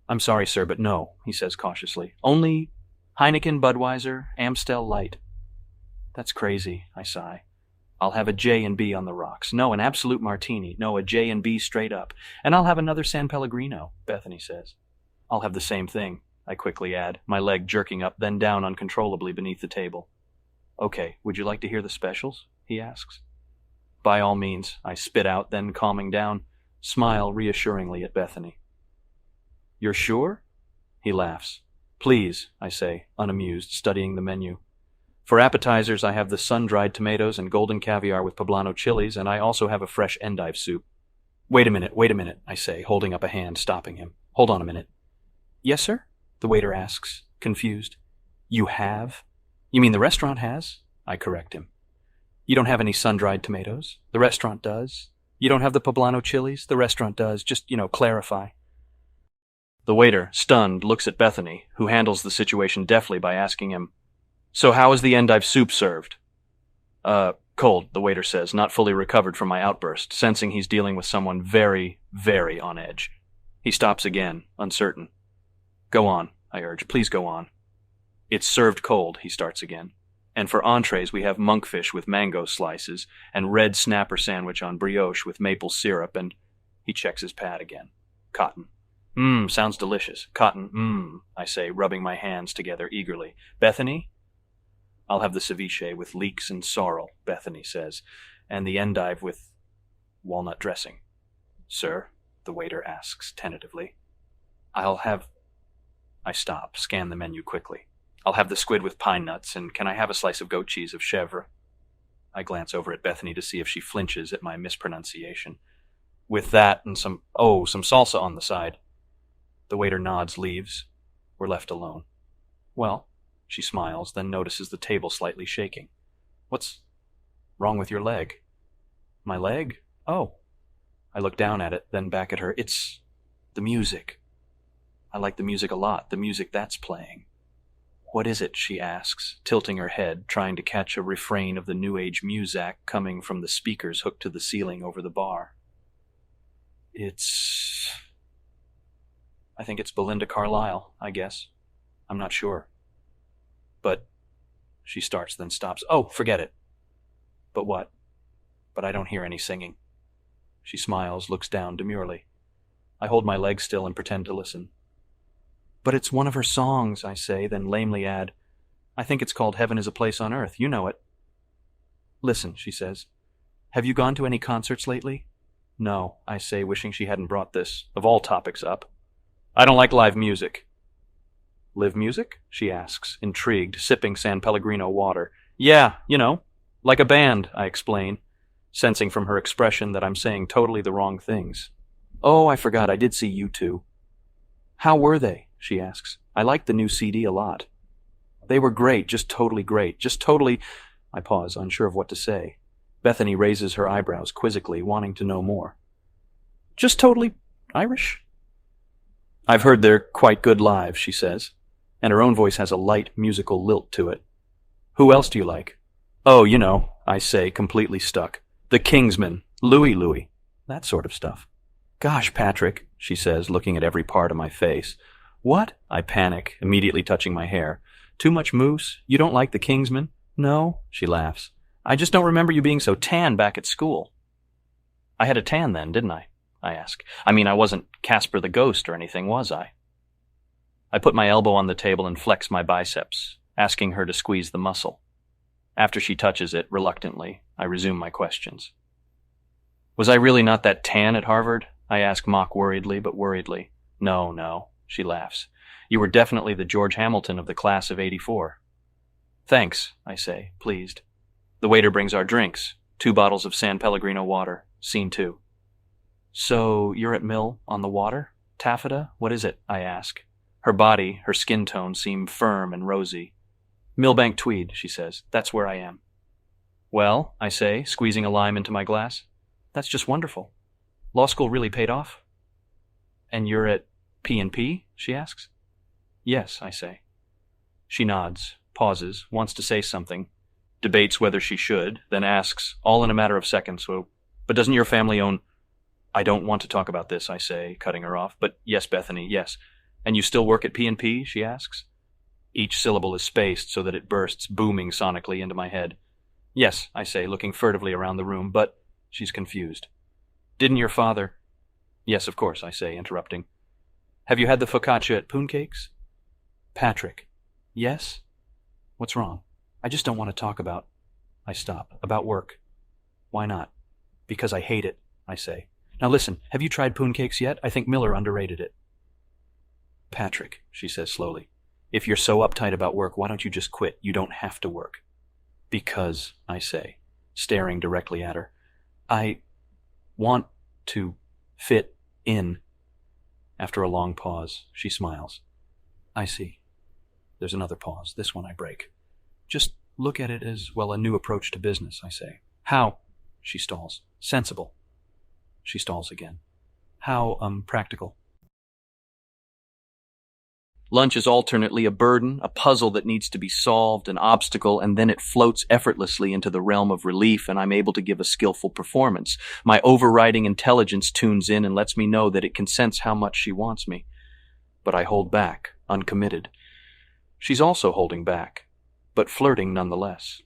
A: I'm sorry, sir, but no, he says cautiously. Only Heineken, Budweiser, Amstel Light. That's crazy, I sigh. I'll have a J&B on the rocks. No, an absolute martini. No, a J&B straight up. And I'll have another San Pellegrino, Bethany says. I'll have the same thing, I quickly add, my leg jerking up, then down uncontrollably beneath the table. Okay, would you like to hear the specials? He asks. By all means, I spit out, then calming down, smile reassuringly at Bethany. You're sure? He laughs. Please, I say, unamused, studying the menu. For appetizers, I have the sun-dried tomatoes and golden caviar with poblano chilies, and I also have a fresh endive soup. Wait a minute, I say, holding up a hand, stopping him. Hold on a minute. Yes, sir? The waiter asks, confused. You have? You mean the restaurant has? I correct him. You don't have any sun-dried tomatoes? The restaurant does. You don't have the poblano chilies? The restaurant does. Just, clarify. The waiter, stunned, looks at Bethany, who handles the situation deftly by asking him, So how is the endive soup served? Cold, the waiter says, not fully recovered from my outburst, sensing he's dealing with someone very, very on edge. He stops again, uncertain. Go on, I urge. Please go on. It's served cold, he starts again. And for entrees we have monkfish with mango slices and red snapper sandwich on brioche with maple syrup and... He checks his pad again. Cotton. Sounds delicious. Cotton, I say, rubbing my hands together eagerly. Bethany? I'll have the ceviche with leeks and sorrel, Bethany says, and the endive with walnut dressing. Sir? The waiter asks tentatively. I'll have... I stop, scan the menu quickly. I'll have the squid with pine nuts, and can I have a slice of goat cheese of chèvre? I glance over at Bethany to see if she flinches at my mispronunciation. With that and some salsa on the side. The waiter nods, leaves. We're left alone. Well, she smiles, then notices the table slightly shaking. What's wrong with your leg? My leg? Oh. I look down at it, then back at her. It's the music. I like the music a lot, the music that's playing. What is it, she asks, tilting her head, trying to catch a refrain of the New Age muzak coming from the speakers hooked to the ceiling over the bar. I think it's Belinda Carlisle, I guess. I'm not sure. But, she starts, then stops. Oh, forget it. But what? But I don't hear any singing. She smiles, looks down demurely. I hold my leg still and pretend to listen. But it's one of her songs, I say, then lamely add, I think it's called Heaven is a Place on Earth. You know it. Listen, she says. Have you gone to any concerts lately? No, I say, wishing she hadn't brought this, of all topics, up. I don't like live music. Live music? She asks, intrigued, sipping San Pellegrino water. Yeah, you know, like a band, I explain, sensing from her expression that I'm saying totally the wrong things. Oh, I forgot, I did see you two. How were they? She asks. I liked the new CD a lot. They were great, just totally great, just totally... I pause, unsure of what to say. Bethany raises her eyebrows quizzically, wanting to know more. Just totally Irish? I've heard they're quite good live, she says, and her own voice has a light musical lilt to it. Who else do you like? Oh, you know, I say, completely stuck. The Kingsmen, Louie, that sort of stuff. Gosh, Patrick, she says, looking at every part of my face. What? I panic, immediately touching my hair. Too much mousse? You don't like the Kingsmen? No, she laughs. I just don't remember you being so tan back at school. I had a tan then, didn't I? I ask. I mean, I wasn't Casper the Ghost or anything, was I? I put my elbow on the table and flex my biceps, asking her to squeeze the muscle. After she touches it, reluctantly, I resume my questions. Was I really not that tan at Harvard? I ask mock-worriedly, but worriedly. No, she laughs. You were definitely the George Hamilton of the class of '84. Thanks, I say, pleased. The waiter brings our drinks, 2 bottles of San Pellegrino water, scene 2. So, you're at Mill, on the water? Taffeta? What is it? I ask. Her body, her skin tone seem firm and rosy. Millbank Tweed, she says. That's where I am. Well, I say, squeezing a lime into my glass. That's just wonderful. Law school really paid off? And you're at P&P? She asks. Yes, I say. She nods, pauses, wants to say something, debates whether she should, then asks, all in a matter of seconds, but doesn't your family own... I don't want to talk about this, I say, cutting her off, but yes, Bethany, yes. And you still work at P&P, she asks. Each syllable is spaced so that it bursts, booming sonically into my head. Yes, I say, looking furtively around the room, but... She's confused. Didn't your father... Yes, of course, I say, interrupting. Have you had the focaccia at Poon Cakes? Patrick. Yes? What's wrong? I just don't want to talk about... I stop. About work. Why not? Because I hate it, I say. Now listen, have you tried Poon Cakes yet? I think Miller underrated it. Patrick, she says slowly, if you're so uptight about work, why don't you just quit? You don't have to work. Because, I say, staring directly at her, I want to fit in. After a long pause, she smiles. I see. There's another pause. This one I break. Just look at it as, well, a new approach to business, I say. How? She stalls. Sensible. She stalls again. How, practical? Lunch is alternately a burden, a puzzle that needs to be solved, an obstacle, and then it floats effortlessly into the realm of relief, and I'm able to give a skillful performance. My overriding intelligence tunes in and lets me know that it can sense how much she wants me. But I hold back, uncommitted. She's also holding back, but flirting nonetheless.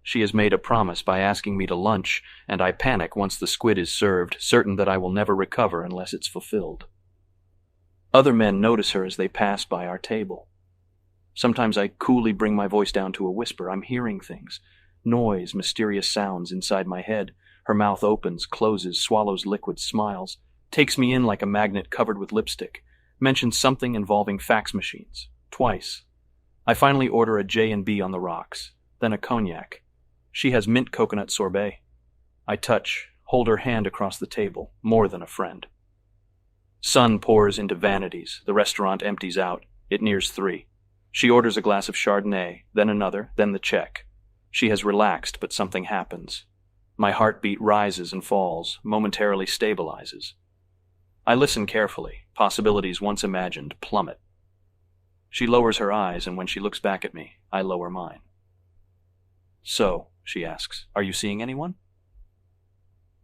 A: She has made a promise by asking me to lunch, and I panic once the squid is served, certain that I will never recover unless it's fulfilled. Other men notice her as they pass by our table. Sometimes I coolly bring my voice down to a whisper. I'm hearing things. Noise, mysterious sounds inside my head. Her mouth opens, closes, swallows liquid, smiles, takes me in like a magnet covered with lipstick, mentions something involving fax machines. Twice. I finally order a J&B on the rocks, then a cognac. She has mint coconut sorbet. I touch, hold her hand across the table, more than a friend. Sun pours into vanities. The restaurant empties out. It nears 3. She orders a glass of Chardonnay, then another, then the check. She has relaxed, but something happens. My heartbeat rises and falls, momentarily stabilizes. I listen carefully. Possibilities once imagined plummet. She lowers her eyes, and when she looks back at me, I lower mine. "So," she asks, "are you seeing anyone?"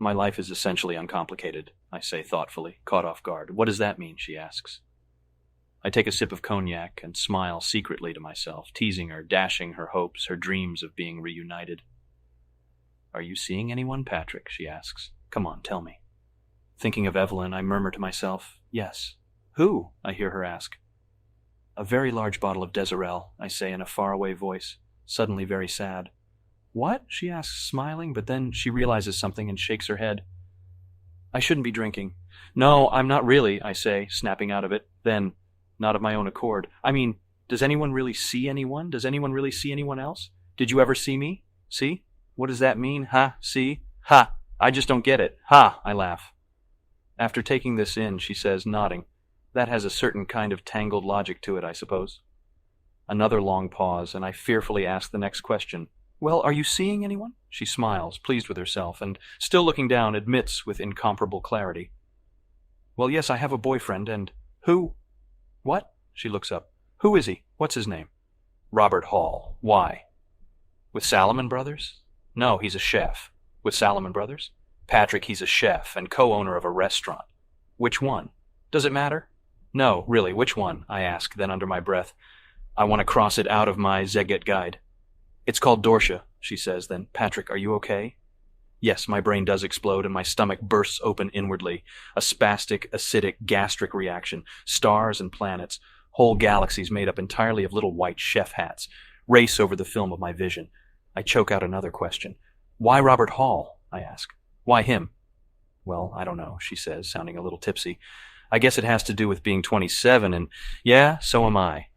A: "My life is essentially uncomplicated," I say thoughtfully, caught off guard. "What does that mean?" she asks. I take a sip of cognac and smile secretly to myself, teasing her, dashing her hopes, her dreams of being reunited. "Are you seeing anyone, Patrick?" she asks. "Come on, tell me." Thinking of Evelyn, I murmur to myself, "Yes." "Who?" I hear her ask. "A very large bottle of Desirel," I say in a faraway voice, suddenly very sad. "What?" she asks, smiling, but then she realizes something and shakes her head. "I shouldn't be drinking." "No, I'm not really," I say, snapping out of it. Then, not of my own accord, "I mean, does anyone really see anyone? Does anyone really see anyone else? Did you ever see me? See? What does that mean? Ha? See? Ha! I just don't get it. Ha!" I laugh. After taking this in, she says, nodding, "That has a certain kind of tangled logic to it, I suppose." Another long pause, and I fearfully ask the next question. "Well, are you seeing anyone?" She smiles, pleased with herself, and, still looking down, admits with incomparable clarity. "Well, yes, I have a boyfriend, and—" "Who?" "What?" She looks up. "Who is he? What's his name?" "Robert Hall." "Why?" "With Salomon Brothers?" "No, he's a chef." "With Salomon Brothers?" "Patrick, he's a chef and co-owner of a restaurant." "Which one?" "Does it matter?" "No, really, which one?" I ask, then under my breath, "I want to cross it out of my Szeged guide." "It's called Dorsia," she says, then, "Patrick, are you okay?" Yes, my brain does explode and my stomach bursts open inwardly. A spastic, acidic, gastric reaction. Stars and planets. Whole galaxies made up entirely of little white chef hats. Race over the film of my vision. I choke out another question. "Why Robert Hall?" I ask. "Why him?" "Well, I don't know," she says, sounding a little tipsy. "I guess it has to do with being 27 and, yeah, so am I.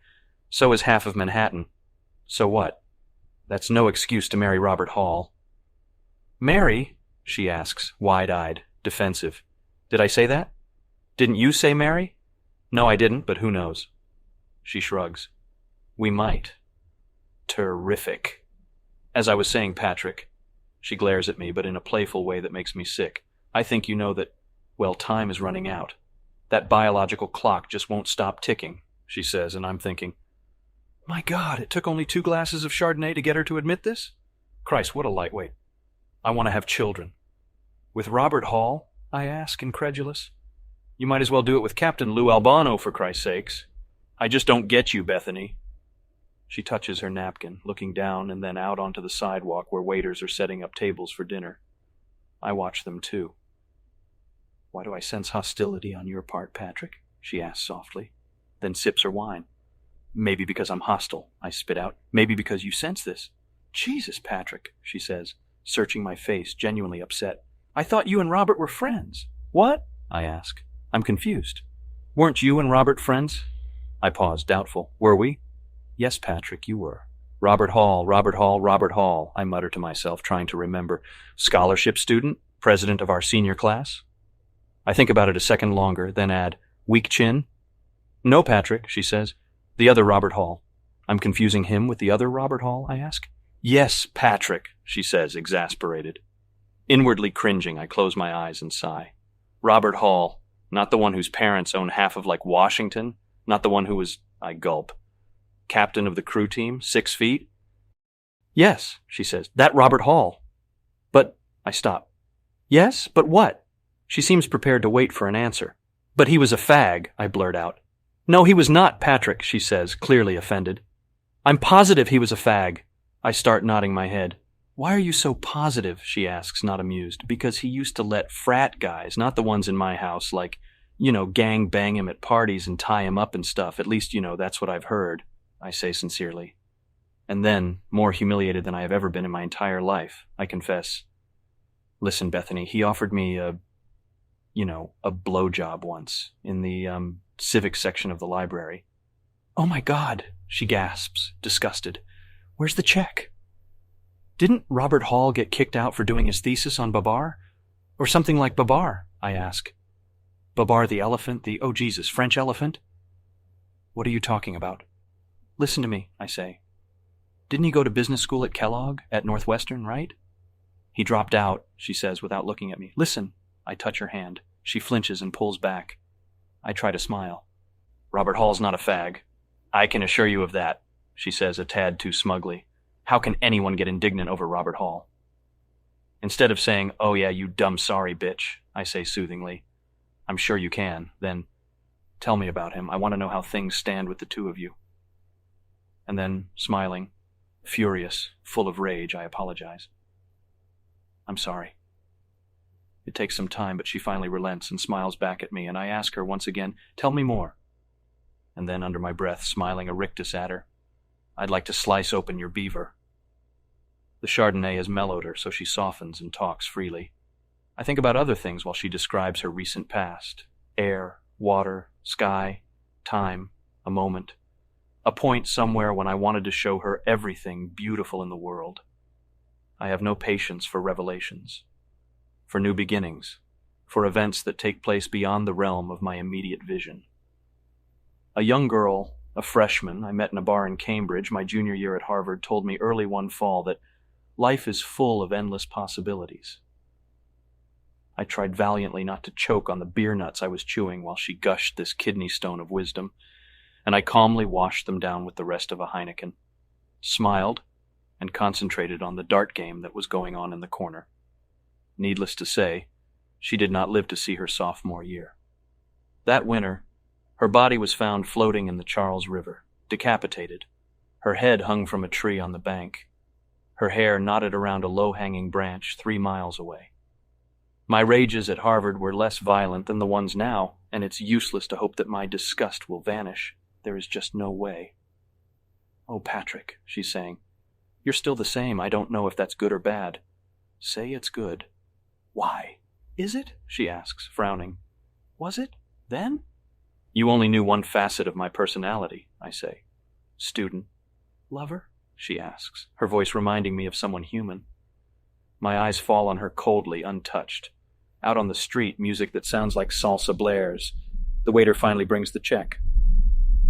A: So is half of Manhattan. So what? That's no excuse to marry Robert Hall." "Marry?" she asks, wide-eyed, defensive. "Did I say that? Didn't you say marry?" "No, I didn't, but who knows?" She shrugs. "We might." Terrific. "As I was saying, Patrick," she glares at me, but in a playful way that makes me sick, "I think you know that, well, time is running out. That biological clock just won't stop ticking," she says, and I'm thinking, my God, it took only 2 glasses of Chardonnay to get her to admit this? Christ, what a lightweight. "I want to have children." "With Robert Hall?" I ask, incredulous. "You might as well do it with Captain Lou Albano, for Christ's sakes." "I just don't get you, Bethany." She touches her napkin, looking down and then out onto the sidewalk where waiters are setting up tables for dinner. I watch them too. "Why do I sense hostility on your part, Patrick?" she asks softly, then sips her wine. "Maybe because I'm hostile," I spit out. "Maybe because you sense this." "Jesus, Patrick," she says, searching my face, genuinely upset. "I thought you and Robert were friends." "What?" I ask. I'm confused. "Weren't you and Robert friends?" I pause, doubtful. "Were we?" "Yes, Patrick, you were." Robert Hall, Robert Hall, Robert Hall," I mutter to myself, trying to remember. "Scholarship student? President of our senior class?" I think about it a second longer, then add, "Weak chin?" "No, Patrick," she says. "The other Robert Hall." "I'm confusing him with the other Robert Hall?" I ask. "Yes, Patrick," she says, exasperated. Inwardly cringing, I close my eyes and sigh. Robert Hall, not the one whose parents own half of, like, Washington, not the one who was I gulp. Captain of the crew team, 6 feet? Yes, she says. That Robert Hall. But, I stop. Yes, but what? She seems prepared to wait for an answer. But he was a fag, I blurt out. No, he was not, Patrick, she says, clearly offended. I'm positive he was a fag. I start nodding my head. Why are you so positive, she asks, not amused. Because he used to let frat guys, not the ones in my house, like, gang bang him at parties and tie him up and stuff. At least, that's what I've heard, I say sincerely. And then, more humiliated than I have ever been in my entire life, I confess. Listen, Bethany, he offered me a blowjob once in the, civics section of the library. Oh my God, she gasps, disgusted. Where's the check? Didn't Robert Hall get kicked out for doing his thesis on Babar? Or something like Babar, I ask. Babar the elephant, oh Jesus, French elephant? What are you talking about? Listen to me, I say. Didn't he go to business school at Kellogg, at Northwestern, right? He dropped out, she says without looking at me. Listen, I touch her hand. She flinches and pulls back. I try to smile. Robert Hall's not a fag. I can assure you of that, she says a tad too smugly. How can anyone get indignant over Robert Hall? Instead of saying, oh yeah, you dumb sorry bitch, I say soothingly. I'm sure you can. Then, tell me about him. I want to know how things stand with the two of you. And then, smiling, furious, full of rage, I apologize. I'm sorry. It takes some time, but she finally relents and smiles back at me, and I ask her once again, tell me more. And then, under my breath, smiling a rictus at her, I'd like to slice open your beaver. The Chardonnay has mellowed her, so she softens and talks freely. I think about other things while she describes her recent past. Air, water, sky, time, a moment. A point somewhere when I wanted to show her everything beautiful in the world. I have no patience for revelations, for new beginnings, for events that take place beyond the realm of my immediate vision. A young girl, a freshman, I met in a bar in Cambridge my junior year at Harvard, told me early one fall that life is full of endless possibilities. I tried valiantly not to choke on the beer nuts I was chewing while she gushed this kidney stone of wisdom, and I calmly washed them down with the rest of a Heineken, smiled, and concentrated on the dart game that was going on in the corner. Needless to say, she did not live to see her sophomore year. That winter, her body was found floating in the Charles River, decapitated. Her head hung from a tree on the bank, her hair knotted around a low-hanging branch 3 miles away. My rages at Harvard were less violent than the ones now, and it's useless to hope that my disgust will vanish. There is just no way. Oh, Patrick, she's saying, you're still the same. I don't know if that's good or bad. Say it's good. Why? Is it? She asks, frowning. Was it? Then? You only knew one facet of my personality, I say. Student. Lover? She asks, her voice reminding me of someone human. My eyes fall on her coldly, untouched. Out on the street, music that sounds like salsa blares. The waiter finally brings the check.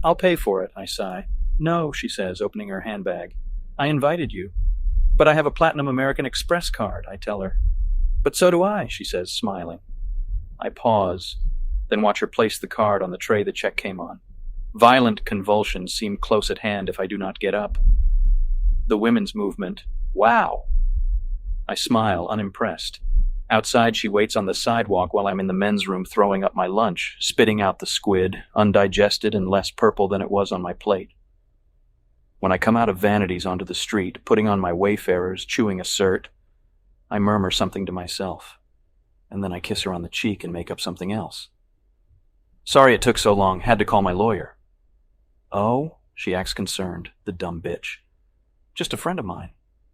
A: I'll pay for it, I sigh. No, she says, opening her handbag. I invited you. But I have a Platinum American Express card, I tell her. But so do I, she says, smiling. I pause, then watch her place the card on the tray the check came on. Violent convulsions seem close at hand if I do not get up. The women's movement. Wow! I smile, unimpressed. Outside, she waits on the sidewalk while I'm in the men's room throwing up my lunch, spitting out the squid, undigested and less purple than it was on my plate. When I come out of Vanity's onto the street, putting on my Wayfarers, chewing a cert, I murmur something to myself, and then I kiss her on the cheek and make up something else. Sorry it took so long, had to call my lawyer. Oh? She acts concerned, the dumb bitch. Just a friend of mine.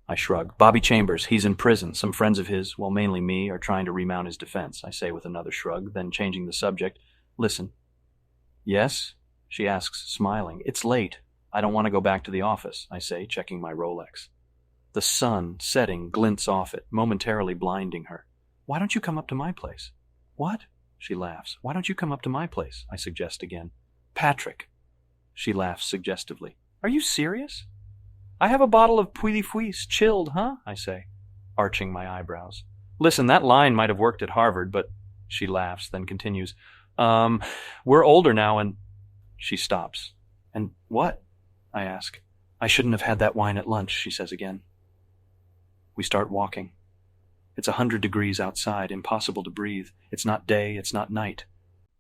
A: I shrug. Bobby Chambers, he's in prison. Some friends of his, well mainly me, are trying to remount his defense, I say with another shrug, then changing the subject. Listen. Yes? She asks, smiling. It's late. I don't want to go back to the office, I say, checking my Rolex. The sun, setting, glints off it, momentarily blinding her. Why don't you come up to my place? What? She laughs. Why don't you come up to my place? I suggest again. Patrick. She laughs suggestively. Are you serious? I have a bottle of Puy Fuis, chilled, huh? I say, arching my eyebrows. Listen, that line might have worked at Harvard, but... She laughs, then continues. We're older now and... She stops. And what? I ask. I shouldn't have had that wine at lunch, she says again. We start walking. It's 100 degrees outside, impossible to breathe. It's not day, it's not night.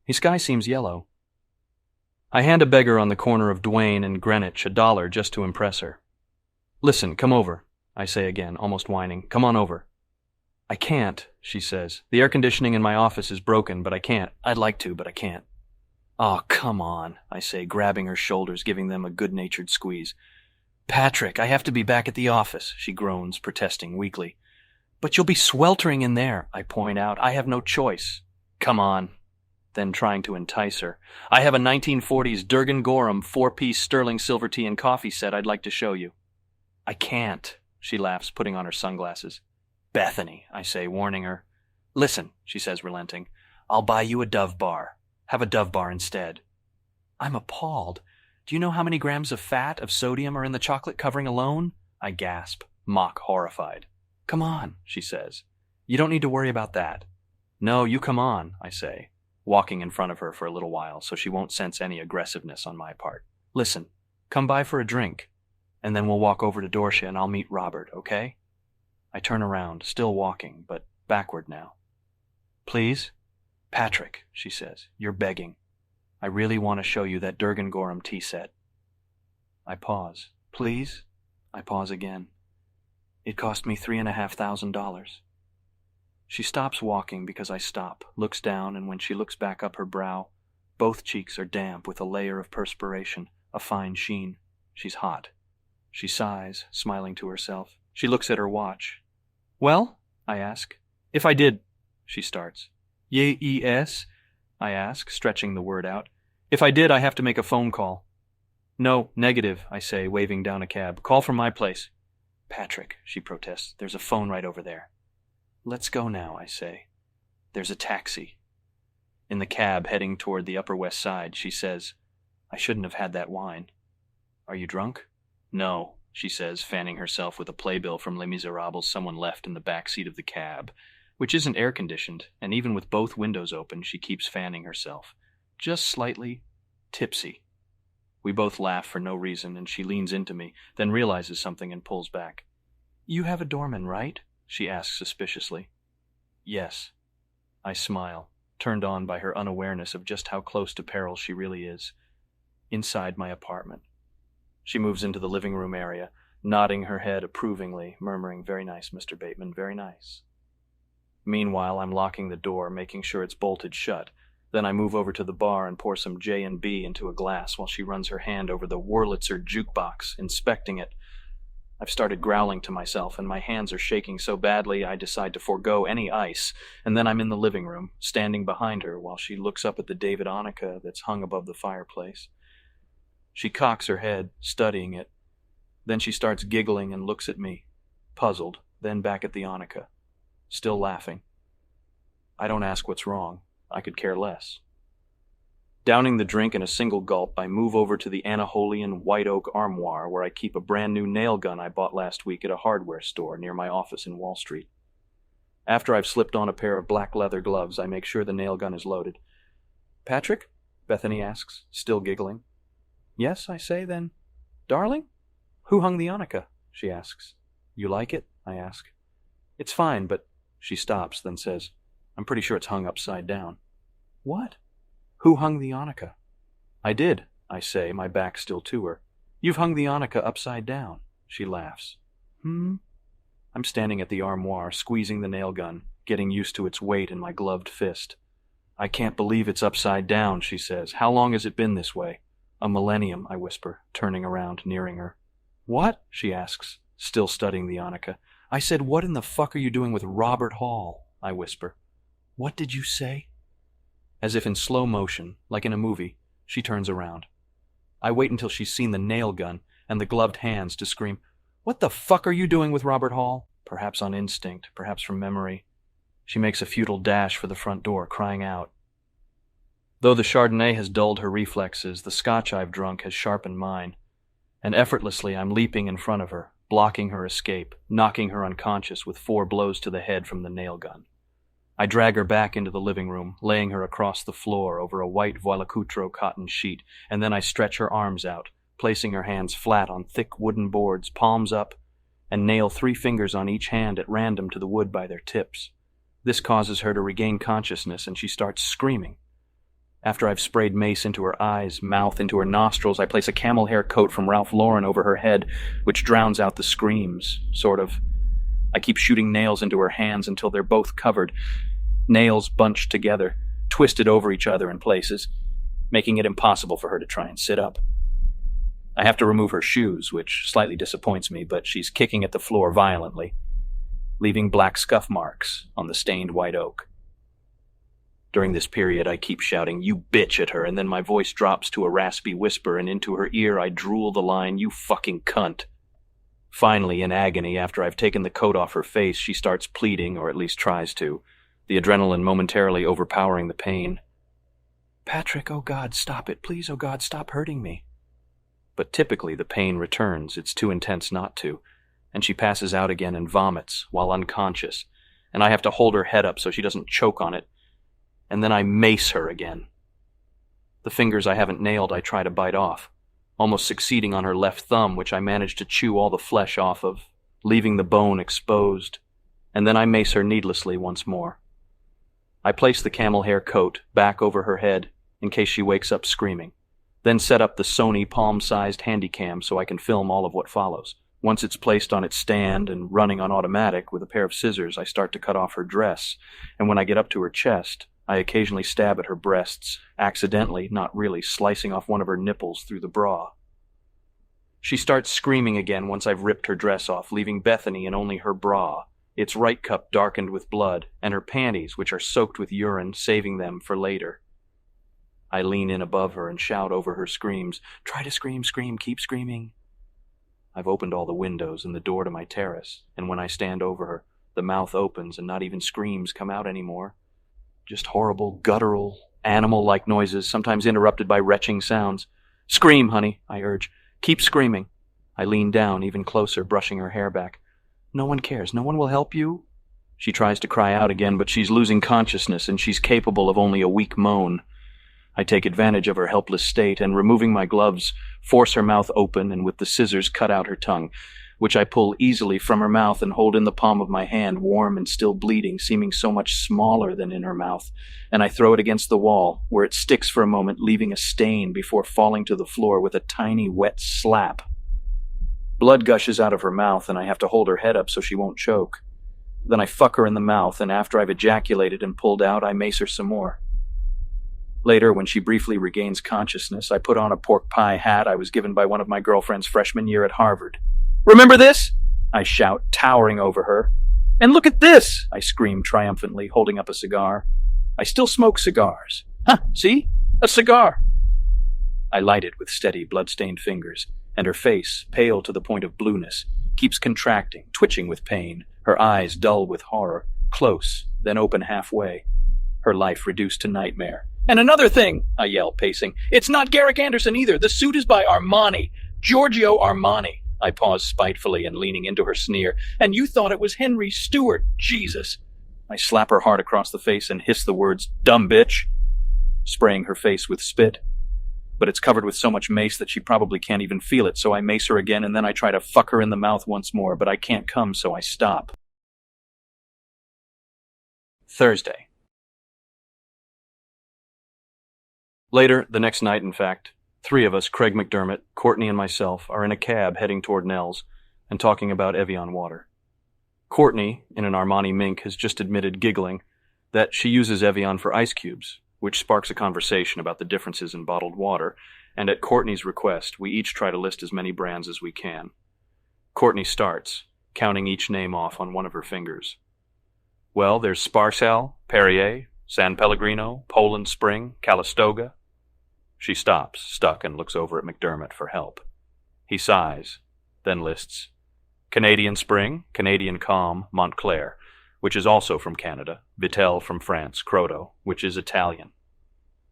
A: The sky seems yellow. I hand a beggar on the corner of Duane and Greenwich $1 just to impress her. Listen, come over, I say again, almost whining. Come on over. I can't, she says. The air conditioning in my office is broken, but I can't. I'd like to, but I can't. Oh, come on, I say, grabbing her shoulders, giving them a good-natured squeeze. Patrick, I have to be back at the office, she groans, protesting weakly. But you'll be sweltering in there, I point out. I have no choice. Come on. Then trying to entice her. I have a 1940s Durgan Gorham 4-piece sterling silver tea and coffee set I'd like to show you. I can't, she laughs, putting on her sunglasses. Bethany, I say, warning her. Listen, she says, relenting. I'll buy you a Dove bar. Have a Dove bar instead. I'm appalled. Do you know how many grams of fat, of sodium, are in the chocolate covering alone? I gasp, mock horrified. Come on, she says. You don't need to worry about that. No, you come on, I say, walking in front of her for a little while so she won't sense any aggressiveness on my part. Listen, come by for a drink, and then we'll walk over to Dorsia and I'll meet Robert, okay? I turn around, still walking, but backward now. Please? Patrick, she says, you're begging. I really want to show you that Durgan Gorham tea set. I pause. Please? I pause again. It cost me $3,500. She stops walking because I stop, looks down, and when she looks back up her brow, both cheeks are damp with a layer of perspiration, a fine sheen. She's hot. She sighs, smiling to herself. She looks at her watch. Well? I ask. If I did, she starts. Yes? I ask, stretching the word out. If I did, I have to make a phone call. No, negative, I say, waving down a cab. Call from my place. Patrick, she protests, there's a phone right over there. Let's go now, I say. There's a taxi. In the cab heading toward the Upper West Side, she says, I shouldn't have had that wine. Are you drunk? No, she says, fanning herself with a playbill from Les Miserables someone left in the back seat of the cab, which isn't air-conditioned, and even with both windows open, she keeps fanning herself. Just slightly tipsy. We both laugh for no reason, and she leans into me, then realizes something and pulls back. You have a doorman, right? She asks suspiciously. Yes. I smile, turned on by her unawareness of just how close to peril she really is. Inside my apartment. She moves into the living room area, nodding her head approvingly, murmuring, Very nice, Mr. Bateman, very nice. Meanwhile, I'm locking the door, making sure it's bolted shut. Then I move over to the bar and pour some J&B into a glass while she runs her hand over the Wurlitzer jukebox, inspecting it. I've started growling to myself, and my hands are shaking so badly I decide to forego any ice, and then I'm in the living room, standing behind her while she looks up at the David Annika that's hung above the fireplace. She cocks her head, studying it. Then she starts giggling and looks at me, puzzled, then back at the Annika, still laughing. I don't ask what's wrong. I could care less. Downing the drink in a single gulp, I move over to the Anaholian white oak armoire where I keep a brand new nail gun I bought last week at a hardware store near my office in Wall Street. After I've slipped on a pair of black leather gloves, I make sure the nail gun is loaded. Patrick? Bethany asks, still giggling. Yes, I say, then. Darling? Who hung the Annika? She asks. You like it? I ask. It's fine, but... She stops, then says, I'm pretty sure it's hung upside down. What? Who hung the Annika? I did, I say, my back still to her. You've hung the Annika upside down. She laughs. I'm standing at the armoire, squeezing the nail gun, getting used to its weight in my gloved fist. I can't believe it's upside down, she says. How long has it been this way? A millennium, I whisper, turning around, nearing her. What? She asks, still studying the Annika. I said, what in the fuck are you doing with Robert Hall? I whisper. What did you say? As if in slow motion, like in a movie, she turns around. I wait until she's seen the nail gun and the gloved hands to scream, What the fuck are you doing with Robert Hall? Perhaps on instinct, perhaps from memory. She makes a futile dash for the front door, crying out. Though the Chardonnay has dulled her reflexes, the scotch I've drunk has sharpened mine, and effortlessly I'm leaping in front of her, blocking her escape, knocking her unconscious with 4 blows to the head from the nail gun. I drag her back into the living room, laying her across the floor over a white voilacutro cotton sheet, and then I stretch her arms out, placing her hands flat on thick wooden boards, palms up, and nail 3 fingers on each hand at random to the wood by their tips. This causes her to regain consciousness, and she starts screaming. After I've sprayed mace into her eyes, mouth, into her nostrils, I place a camel hair coat from Ralph Lauren over her head, which drowns out the screams, sort of. I keep shooting nails into her hands until they're both covered, nails bunched together, twisted over each other in places, making it impossible for her to try and sit up. I have to remove her shoes, which slightly disappoints me, but she's kicking at the floor violently, leaving black scuff marks on the stained white oak. During this period, I keep shouting, "You bitch," at her, and then my voice drops to a raspy whisper, and into her ear I drool the line, "You fucking cunt." Finally, in agony, after I've taken the coat off her face, she starts pleading, or at least tries to, the adrenaline momentarily overpowering the pain. "Patrick, oh God, stop it. Please, oh God, stop hurting me." But typically the pain returns. It's too intense not to, and she passes out again and vomits while unconscious, and I have to hold her head up so she doesn't choke on it, and then I mace her again. The fingers I haven't nailed I try to bite off, almost succeeding on her left thumb, which I manage to chew all the flesh off of, leaving the bone exposed, and then I mace her needlessly once more. I place the camel hair coat back over her head in case she wakes up screaming, then set up the Sony palm-sized handycam so I can film all of what follows. Once it's placed on its stand and running on automatic with a pair of scissors, I start to cut off her dress, and when I get up to her chest, I occasionally stab at her breasts, accidentally, not really, slicing off one of her nipples through the bra. She starts screaming again once I've ripped her dress off, leaving Bethany in only her bra, its right cup darkened with blood, and her panties, which are soaked with urine, saving them for later. I lean in above her and shout over her screams, "Try to scream, scream, keep screaming." I've opened all the windows and the door to my terrace, and when I stand over her, the mouth opens and not even screams come out anymore. Just horrible, guttural, animal-like noises, sometimes interrupted by retching sounds. "Scream, honey," I urge. "Keep screaming." I lean down, even closer, brushing her hair back. "No one cares. No one will help you." She tries to cry out again, but she's losing consciousness, and she's capable of only a weak moan. I take advantage of her helpless state, and removing my gloves, force her mouth open, and with the scissors cut out her tongue, which I pull easily from her mouth and hold in the palm of my hand, warm and still bleeding, seeming so much smaller than in her mouth, and I throw it against the wall, where it sticks for a moment, leaving a stain before falling to the floor with a tiny wet slap. Blood gushes out of her mouth, and I have to hold her head up so she won't choke. Then I fuck her in the mouth, and after I've ejaculated and pulled out, I mace her some more. Later, when she briefly regains consciousness, I put on a pork pie hat I was given by one of my girlfriend's freshman year at Harvard. "Remember this?" I shout, towering over her. "And look at this!" I scream triumphantly, holding up a cigar. I still smoke cigars. "Huh, see? A cigar!" I light it with steady, blood-stained fingers, and her face, pale to the point of blueness, keeps contracting, twitching with pain, her eyes dull with horror, close, then open halfway. Her life reduced to nightmare. "And another thing," I yell, pacing, "it's not Garrick Anderson either. The suit is by Armani. Giorgio Armani." I pause spitefully and leaning into her sneer. "And you thought it was Henry Stewart. Jesus." I slap her hard across the face and hiss the words, "Dumb bitch," spraying her face with spit. But it's covered with so much mace that she probably can't even feel it, so I mace her again, and then I try to fuck her in the mouth once more, but I can't come, so I stop. Thursday. Later, the next night, in fact, 3 of us, Craig McDermott, Courtney, and myself, are in a cab heading toward Nell's and talking about Evian water. Courtney, in an Armani mink, has just admitted, giggling, that she uses Evian for ice cubes, which sparks a conversation about the differences in bottled water, and at Courtney's request, we each try to list as many brands as we can. Courtney starts, counting each name off on one of her fingers. "Well, there's Sparcel, Perrier, San Pellegrino, Poland Spring, Calistoga." She stops, stuck, and looks over at McDermott for help. He sighs, then lists Canadian Spring, Canadian Calm, Montclair, which is also from Canada, Vittel from France, Croto, which is Italian.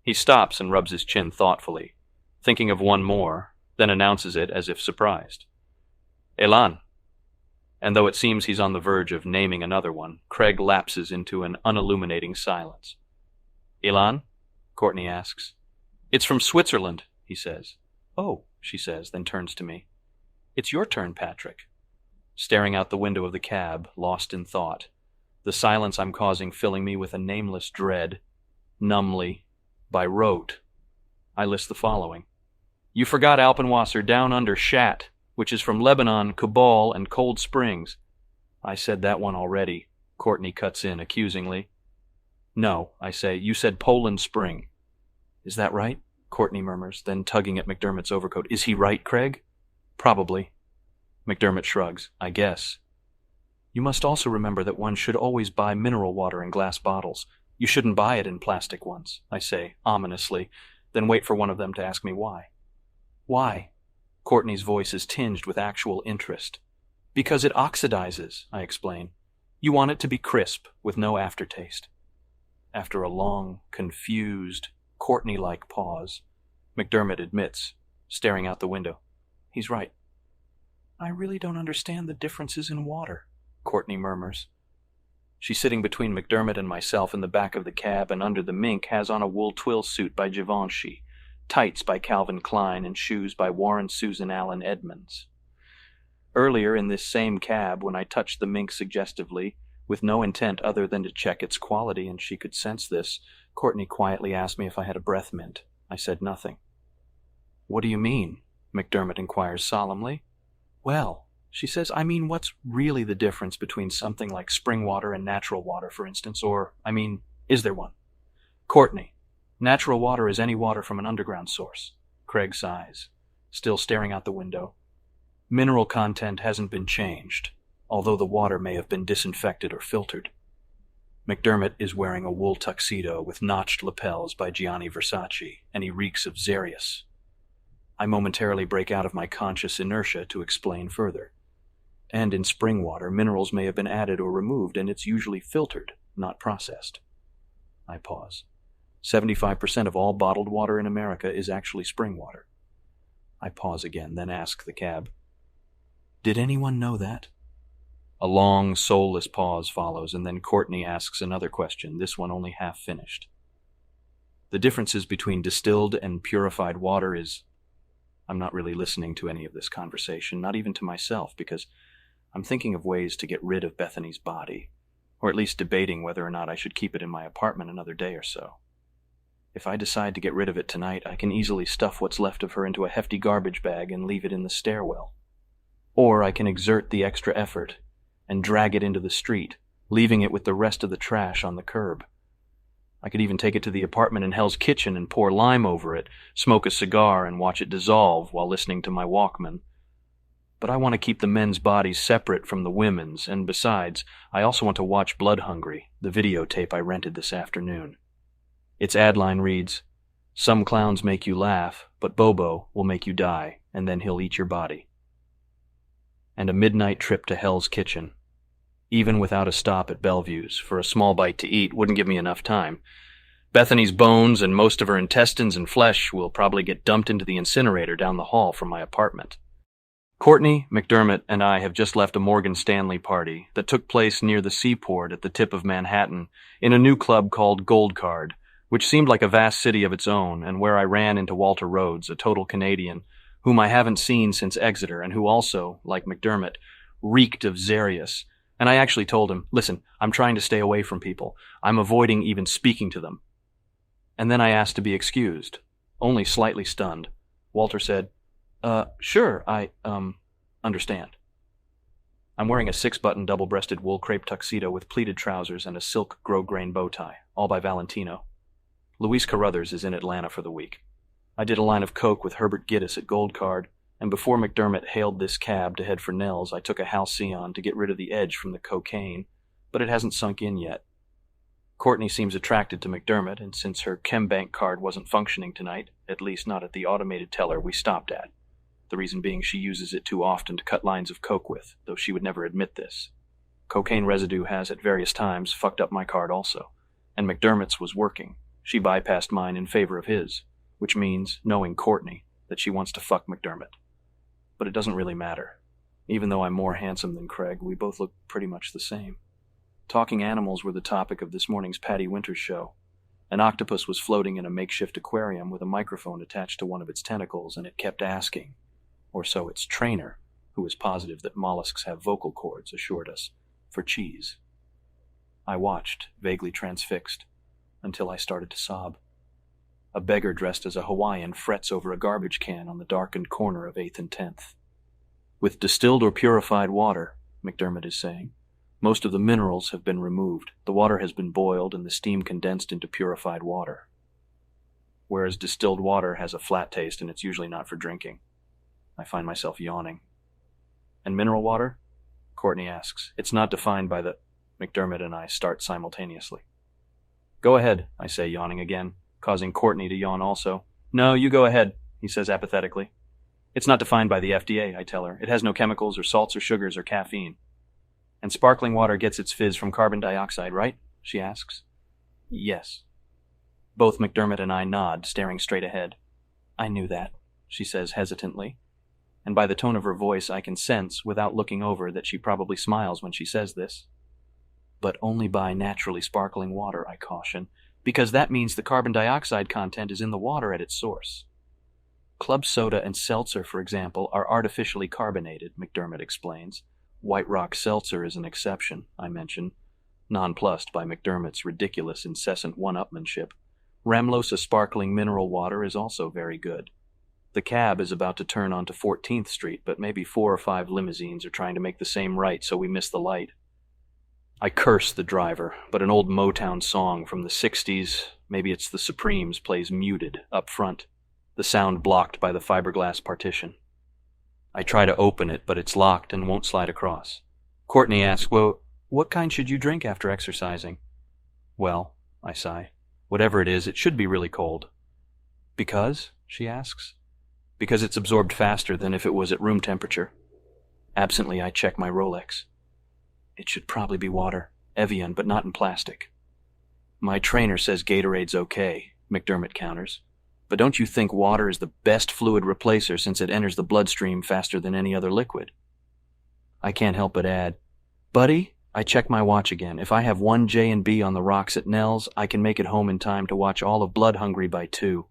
A: He stops and rubs his chin thoughtfully, thinking of one more, then announces it as if surprised. Elan. And though it seems he's on the verge of naming another one, Craig lapses into an unilluminating silence. Ilan? Courtney asks. It's from Switzerland, he says. Oh, she says, then turns to me. It's your turn, Patrick. Staring out the window of the cab, lost in thought, the silence I'm causing filling me with a nameless dread. Numbly, by rote, I list the following. You forgot Alpenwasser down under Shat, which is from Lebanon, Kubal, and Cold Springs. I said that one already, Courtney cuts in accusingly. No, I say, you said Poland Spring. Is that right? Courtney murmurs, then tugging at McDermott's overcoat. Is he right, Craig? Probably. McDermott shrugs. I guess. You must also remember that one should always buy mineral water in glass bottles. You shouldn't buy it in plastic ones, I say, ominously, then wait for one of them to ask me why. Why? Courtney's voice is tinged with actual interest. Because it oxidizes, I explain. You want it to be crisp, with no aftertaste. After a long, confused, Courtney-like pause, McDermott admits, staring out the window. He's right. I really don't understand the differences in water, Courtney murmurs. She's sitting between McDermott and myself in the back of the cab, and under the mink has on a wool twill suit by Givenchy, tights by Calvin Klein, and shoes by Warren Susan Allen Edmonds. Earlier in this same cab, when I touched the mink suggestively, with no intent other than to check its quality, and she could sense this, Courtney quietly asked me if I had a breath mint. I said nothing. What do you mean? McDermott inquires solemnly. Well, she says, I mean, what's really the difference between something like spring water and natural water, for instance? Or, I mean, is there one? Courtney, natural water is any water from an underground source. Craig sighs, still staring out the window. Mineral content hasn't been changed, although the water may have been disinfected or filtered. McDermott is wearing a wool tuxedo with notched lapels by Gianni Versace, and he reeks of Xerius. I momentarily break out of my conscious inertia to explain further. And in spring water, minerals may have been added or removed, and it's usually filtered, not processed. I pause. 75% of all bottled water in America is actually spring water. I pause again, then ask the cab, Did anyone know that? A long, soulless pause follows, and then Courtney asks another question, this one only half finished. The differences between distilled and purified water is... I'm not really listening to any of this conversation, not even to myself, because I'm thinking of ways to get rid of Bethany's body, or at least debating whether or not I should keep it in my apartment another day or so. If I decide to get rid of it tonight, I can easily stuff what's left of her into a hefty garbage bag and leave it in the stairwell. Or I can exert the extra effort and drag it into the street, leaving it with the rest of the trash on the curb. I could even take it to the apartment in Hell's Kitchen and pour lime over it, smoke a cigar, and watch it dissolve while listening to my Walkman. But I want to keep the men's bodies separate from the women's, and besides, I also want to watch Blood Hungry, the videotape I rented this afternoon. Its ad line reads, Some clowns make you laugh, but Bobo will make you die, and then he'll eat your body. And a midnight trip to Hell's Kitchen. Even without a stop at Bellevue's, for a small bite to eat wouldn't give me enough time. Bethany's bones and most of her intestines and flesh will probably get dumped into the incinerator down the hall from my apartment. Courtney, McDermott, and I have just left a Morgan Stanley party that took place near the seaport at the tip of Manhattan in a new club called Gold Card, which seemed like a vast city of its own, and where I ran into Walter Rhodes, a total Canadian, whom I haven't seen since Exeter, and who also, like McDermott, reeked of Xerius. And I actually told him, listen, I'm trying to stay away from people. I'm avoiding even speaking to them. And then I asked to be excused, only slightly stunned. Walter said, sure, I understand. I'm wearing a 6-button double-breasted wool crepe tuxedo with pleated trousers and a silk grosgrain bow tie, all by Valentino. Luis Carruthers is in Atlanta for the week. I did a line of coke with Herbert Gittes at Gold Card, and before McDermott hailed this cab to head for Nell's, I took a Halcyon to get rid of the edge from the cocaine, but it hasn't sunk in yet. Courtney seems attracted to McDermott, and since her ChemBank card wasn't functioning tonight, at least not at the automated teller we stopped at, the reason being she uses it too often to cut lines of coke with, though she would never admit this. Cocaine residue has at various times fucked up my card also, and McDermott's was working. She bypassed mine in favor of his, which means, knowing Courtney, that she wants to fuck McDermott. But it doesn't really matter. Even though I'm more handsome than Craig, we both look pretty much the same. Talking animals were the topic of this morning's Patty Winters show. An octopus was floating in a makeshift aquarium with a microphone attached to one of its tentacles, and it kept asking, or so its trainer, who was positive that mollusks have vocal cords, assured us, for cheese. I watched, vaguely transfixed, until I started to sob. A beggar dressed as a Hawaiian frets over a garbage can on the darkened corner of 8th and 10th. With distilled or purified water, McDermott is saying, most of the minerals have been removed, the water has been boiled, and the steam condensed into purified water. Whereas distilled water has a flat taste and it's usually not for drinking. I find myself yawning. And mineral water? Courtney asks. It's not defined by the... McDermott and I start simultaneously. Go ahead, I say, yawning again, causing Courtney to yawn also. No, you go ahead, he says apathetically. It's not defined by the FDA, I tell her. It has no chemicals or salts or sugars or caffeine. And sparkling water gets its fizz from carbon dioxide, right? She asks. Yes. Both McDermott and I nod, staring straight ahead. I knew that, she says hesitantly. And by the tone of her voice, I can sense, without looking over, that she probably smiles when she says this. But only buy naturally sparkling water, I caution, because that means the carbon dioxide content is in the water at its source. Club soda and seltzer, for example, are artificially carbonated, McDermott explains. White Rock Seltzer is an exception, I mention, nonplussed by McDermott's ridiculous incessant one-upmanship. Ramlosa sparkling mineral water is also very good. The cab is about to turn onto 14th Street, but maybe 4 or 5 limousines are trying to make the same right, so we miss the light. I curse the driver, but an old Motown song from the 60s, maybe it's the Supremes, plays muted up front, the sound blocked by the fiberglass partition. I try to open it, but it's locked and won't slide across. Courtney asks, well, what kind should you drink after exercising? Well, I sigh, whatever it is, it should be really cold. Because? She asks. Because it's absorbed faster than if it was at room temperature. Absently, I check my Rolex. It should probably be water, Evian, but not in plastic. My trainer says Gatorade's okay, McDermott counters. But don't you think water is the best fluid replacer since it enters the bloodstream faster than any other liquid? I can't help but add, Buddy, I check my watch again. If I have 1 J&B on the rocks at Nell's, I can make it home in time to watch all of Blood Hungry by 2.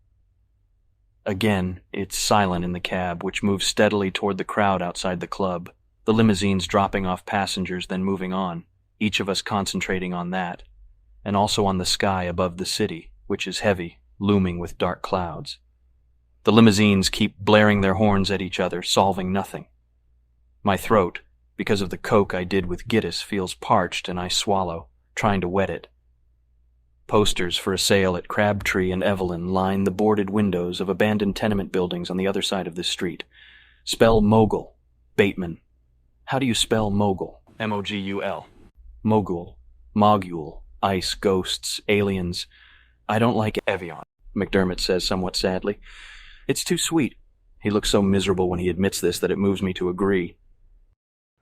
A: Again, it's silent in the cab, which moves steadily toward the crowd outside the club, the limousines dropping off passengers, then moving on, each of us concentrating on that, and also on the sky above the city, which is heavy, looming with dark clouds. The limousines keep blaring their horns at each other, solving nothing. My throat, because of the coke I did with Giddis, feels parched, and I swallow, trying to wet it. Posters for a sale at Crabtree and Evelyn line the boarded windows of abandoned tenement buildings on the other side of this street. Spell mogul. Bateman. How do you spell mogul? M-O-G-U-L. Mogul. Mogul. Ice, ghosts, aliens. I don't like Evian, McDermott says somewhat sadly. It's too sweet. He looks so miserable when he admits this that it moves me to agree.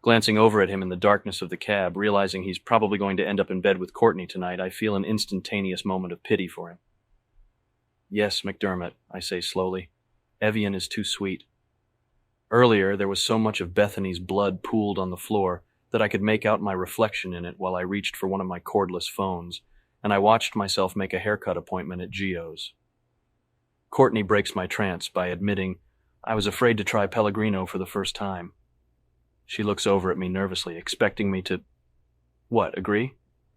A: Glancing over at him in the darkness of the cab, realizing he's probably going to end up in bed with Courtney tonight, I feel an instantaneous moment of pity for him. Yes, McDermott, I say slowly. Evian is too sweet. Earlier, there was so much of Bethany's blood pooled on the floor that I could make out my reflection in it while I reached for one of my cordless phones, and I watched myself make a haircut appointment at Gio's. Courtney breaks my trance by admitting, I was afraid to try Pellegrino for the first time. She looks over at me nervously, expecting me to... What, agree?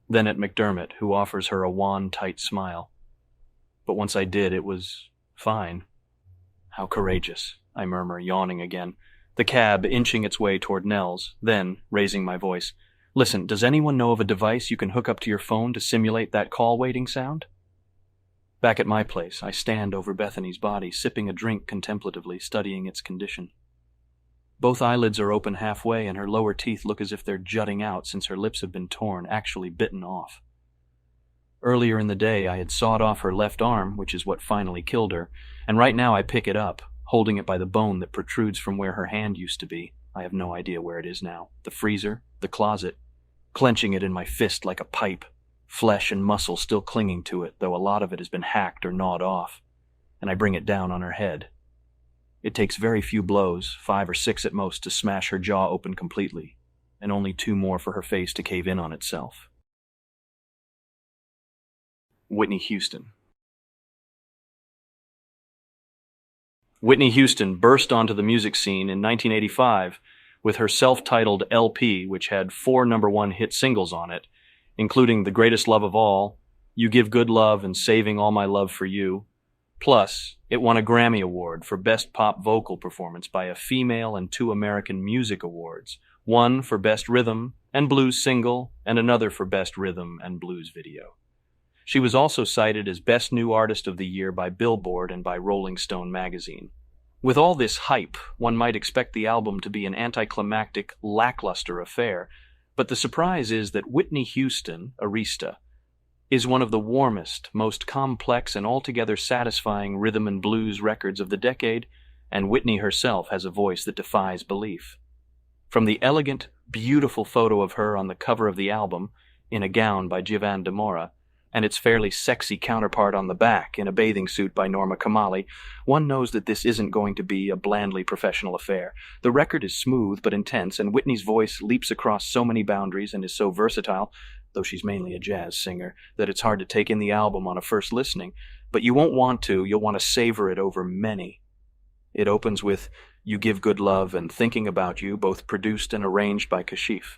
A: Then at McDermott, who offers her a wan, tight smile. But once I did, it was fine. How courageous, I murmur, yawning again. The cab inching its way toward Nell's, then, raising my voice, Listen, does anyone know of a device you can hook up to your phone to simulate that call waiting sound? Back at my place, I stand over Bethany's body, sipping a drink contemplatively, studying its condition. Both eyelids are open halfway, and her lower teeth look as if they're jutting out since her lips have been torn, actually bitten off. Earlier in the day, I had sawed off her left arm, which is what finally killed her, and right now I pick it up, holding it by the bone that protrudes from where her hand used to be. I have no idea where it is now. The freezer, the closet, clenching it in my fist like a pipe, flesh and muscle still clinging to it, though a lot of it has been hacked or gnawed off, and I bring it down on her head. It takes very few blows, 5 or 6 at most, to smash her jaw open completely, and only 2 more for her face to cave in on itself. Whitney Houston. Whitney Houston burst onto the music scene in 1985 with her self-titled LP, which had 4 number-1 hit singles on it, including The Greatest Love of All, You Give Good Love, and Saving All My Love for You. Plus, it won a Grammy Award for Best Pop Vocal Performance by a female and 2 American Music Awards, one for Best Rhythm and Blues Single, and another for Best Rhythm and Blues Video. She was also cited as Best New Artist of the Year by Billboard and by Rolling Stone magazine. With all this hype, one might expect the album to be an anticlimactic, lackluster affair, but the surprise is that Whitney Houston, Arista, is one of the warmest, most complex, and altogether satisfying rhythm and blues records of the decade, and Whitney herself has a voice that defies belief. From the elegant, beautiful photo of her on the cover of the album, in a gown by Giovanni Demora, and its fairly sexy counterpart on the back in a bathing suit by Norma Kamali, one knows that this isn't going to be a blandly professional affair. The record is smooth but intense, and Whitney's voice leaps across so many boundaries and is so versatile, though she's mainly a jazz singer, that it's hard to take in the album on a first listening. But you won't want to, you'll want to savor it over many. It opens with You Give Good Love and Thinking About You, both produced and arranged by Kashif.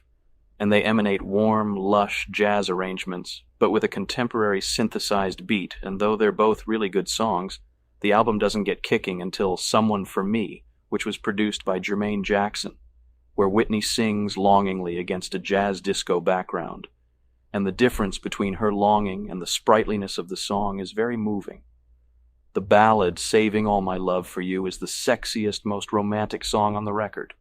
A: And they emanate warm, lush jazz arrangements, but with a contemporary synthesized beat, and though they're both really good songs, the album doesn't get kicking until Someone for Me, which was produced by Jermaine Jackson, where Whitney sings longingly against a jazz disco background. And the difference between her longing and the sprightliness of the song is very moving. The ballad Saving All My Love for You is the sexiest, most romantic song on the record.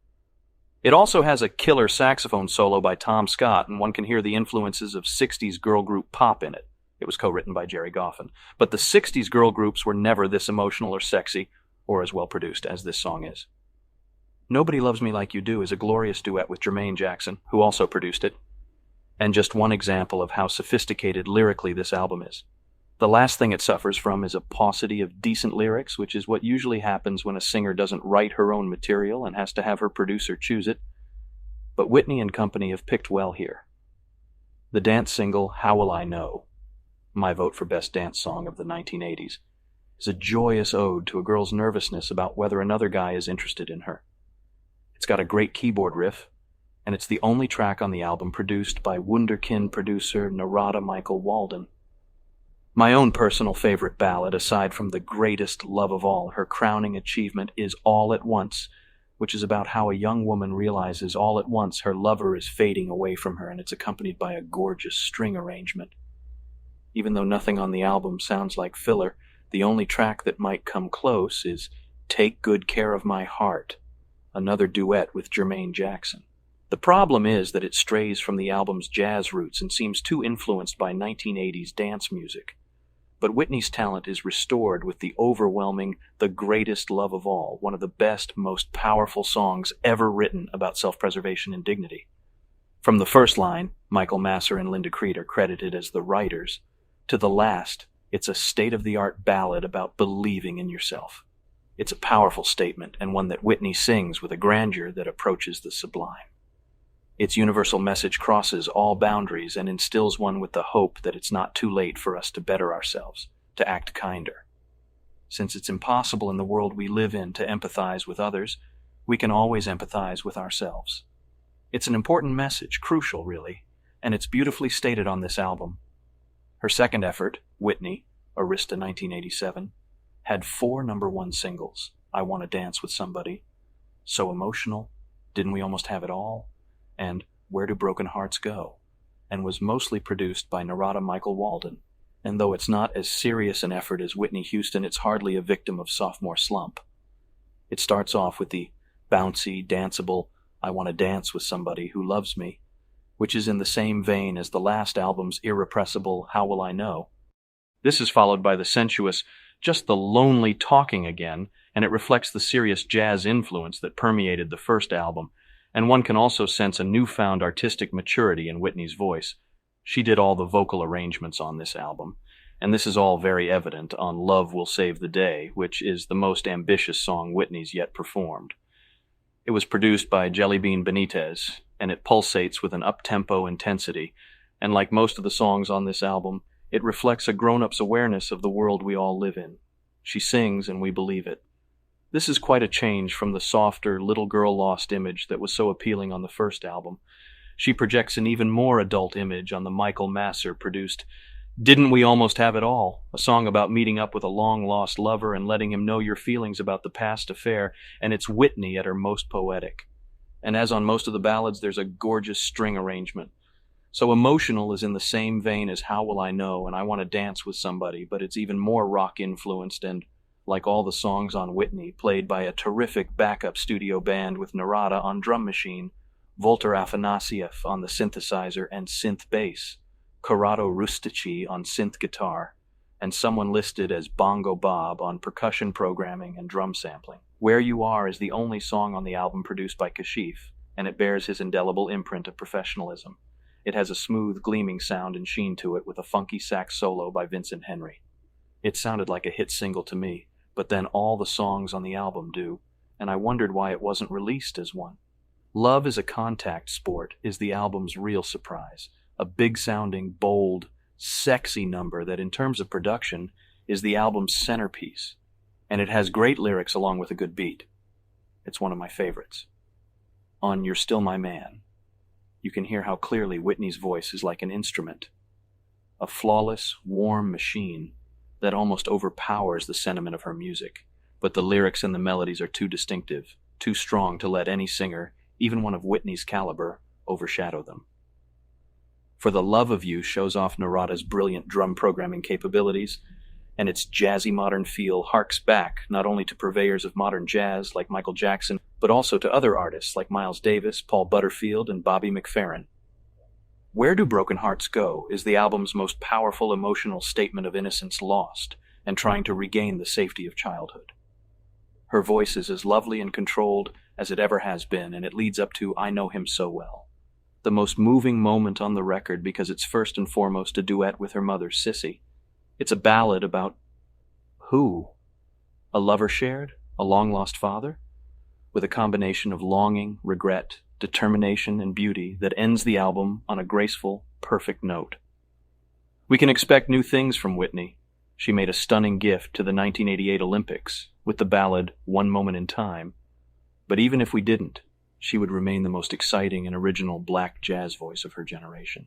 A: It also has a killer saxophone solo by Tom Scott, and one can hear the influences of 60s girl group pop in it. It was co-written by Jerry Goffin. But the 60s girl groups were never this emotional or sexy, or as well produced as this song is. Nobody Loves Me Like You Do is a glorious duet with Jermaine Jackson, who also produced it, and just one example of how sophisticated lyrically this album is. The last thing it suffers from is a paucity of decent lyrics, which is what usually happens when a singer doesn't write her own material and has to have her producer choose it. But Whitney and company have picked well here. The dance single, How Will I Know, my vote for Best Dance Song of the 1980s, is a joyous ode to a girl's nervousness about whether another guy is interested in her. It's got a great keyboard riff, and it's the only track on the album produced by wunderkind producer Narada Michael Walden. My own personal favorite ballad, aside from The Greatest Love of All, her crowning achievement, is All at Once, which is about how a young woman realizes all at once her lover is fading away from her, and it's accompanied by a gorgeous string arrangement. Even though nothing on the album sounds like filler, the only track that might come close is Take Good Care of My Heart, another duet with Jermaine Jackson. The problem is that it strays from the album's jazz roots and seems too influenced by 1980s dance music. But Whitney's talent is restored with the overwhelming The Greatest Love of All, one of the best, most powerful songs ever written about self-preservation and dignity. From the first line, Michael Masser and Linda Creed are credited as the writers, to the last, it's a state-of-the-art ballad about believing in yourself. It's a powerful statement, and one that Whitney sings with a grandeur that approaches the sublime. Its universal message crosses all boundaries and instills one with the hope that it's not too late for us to better ourselves, to act kinder. Since it's impossible in the world we live in to empathize with others, we can always empathize with ourselves. It's an important message, crucial really, and it's beautifully stated on this album. Her second effort, Whitney, Arista 1987, had 4 number-1 singles, I Want to Dance with Somebody, So Emotional, Didn't We Almost Have It All, and Where Do Broken Hearts Go, and was mostly produced by Narada Michael Walden, and though it's not as serious an effort as Whitney Houston, it's hardly a victim of sophomore slump. It starts off with the bouncy, danceable, I Want to Dance with Somebody Who Loves Me, which is in the same vein as the last album's irrepressible How Will I Know. This is followed by the sensuous, just the lonely talking again, and it reflects the serious jazz influence that permeated the first album, and one can also sense a newfound artistic maturity in Whitney's voice. She did all the vocal arrangements on this album, And this is all very evident on Love Will Save the Day, which is the most ambitious song Whitney's yet performed. It was produced by Jellybean Benitez, and it pulsates with an up-tempo intensity, and like most of the songs on this album, it reflects a grown-up's awareness of the world we all live in. She sings and we believe it. This is quite a change from the softer, little girl lost image that was so appealing on the first album. She projects an even more adult image on the Michael Masser-produced Didn't We Almost Have It All, a song about meeting up with a long-lost lover and letting him know your feelings about the past affair, and it's Whitney at her most poetic. And as on most of the ballads, there's a gorgeous string arrangement. So Emotional is in the same vein as How Will I Know and I Want to Dance with Somebody, but it's even more rock-influenced and, like all the songs on Whitney, played by a terrific backup studio band with Narada on drum machine, Volter Afanasieff on the synthesizer and synth bass, Corrado Rustici on synth guitar, and someone listed as Bongo Bob on percussion programming and drum sampling. Where You Are is the only song on the album produced by Kashif, and it bears his indelible imprint of professionalism. It has a smooth, gleaming sound and sheen to it with a funky sax solo by Vincent Henry. It sounded like a hit single to me, but then all the songs on the album do, and I wondered why it wasn't released as one. Love is a Contact Sport is the album's real surprise, a big-sounding, bold, sexy number that in terms of production is the album's centerpiece, and it has great lyrics along with a good beat. It's one of my favorites. On You're Still My Man, you can hear how clearly Whitney's voice is like an instrument, a flawless, warm machine that almost overpowers the sentiment of her music, but the lyrics and the melodies are too distinctive, too strong to let any singer, even one of Whitney's caliber, overshadow them. For the Love of You shows off Narada's brilliant drum programming capabilities, and its jazzy modern feel harks back not only to purveyors of modern jazz like Michael Jackson, but also to other artists like Miles Davis, Paul Butterfield, and Bobby McFerrin. Where Do Broken Hearts Go is the album's most powerful emotional statement of innocence lost and trying to regain the safety of childhood. Her voice is as lovely and controlled as it ever has been, and it leads up to I Know Him So Well, the most moving moment on the record because it's first and foremost a duet with her mother, Sissy. It's a ballad about who? A lover shared? A long-lost father? With a combination of longing, regret, determination, and beauty that ends the album on a graceful, perfect note. We can expect new things from Whitney. She made a stunning gift to the 1988 Olympics with the ballad One Moment in Time. But even if we didn't, she would remain the most exciting and original black jazz voice of her generation.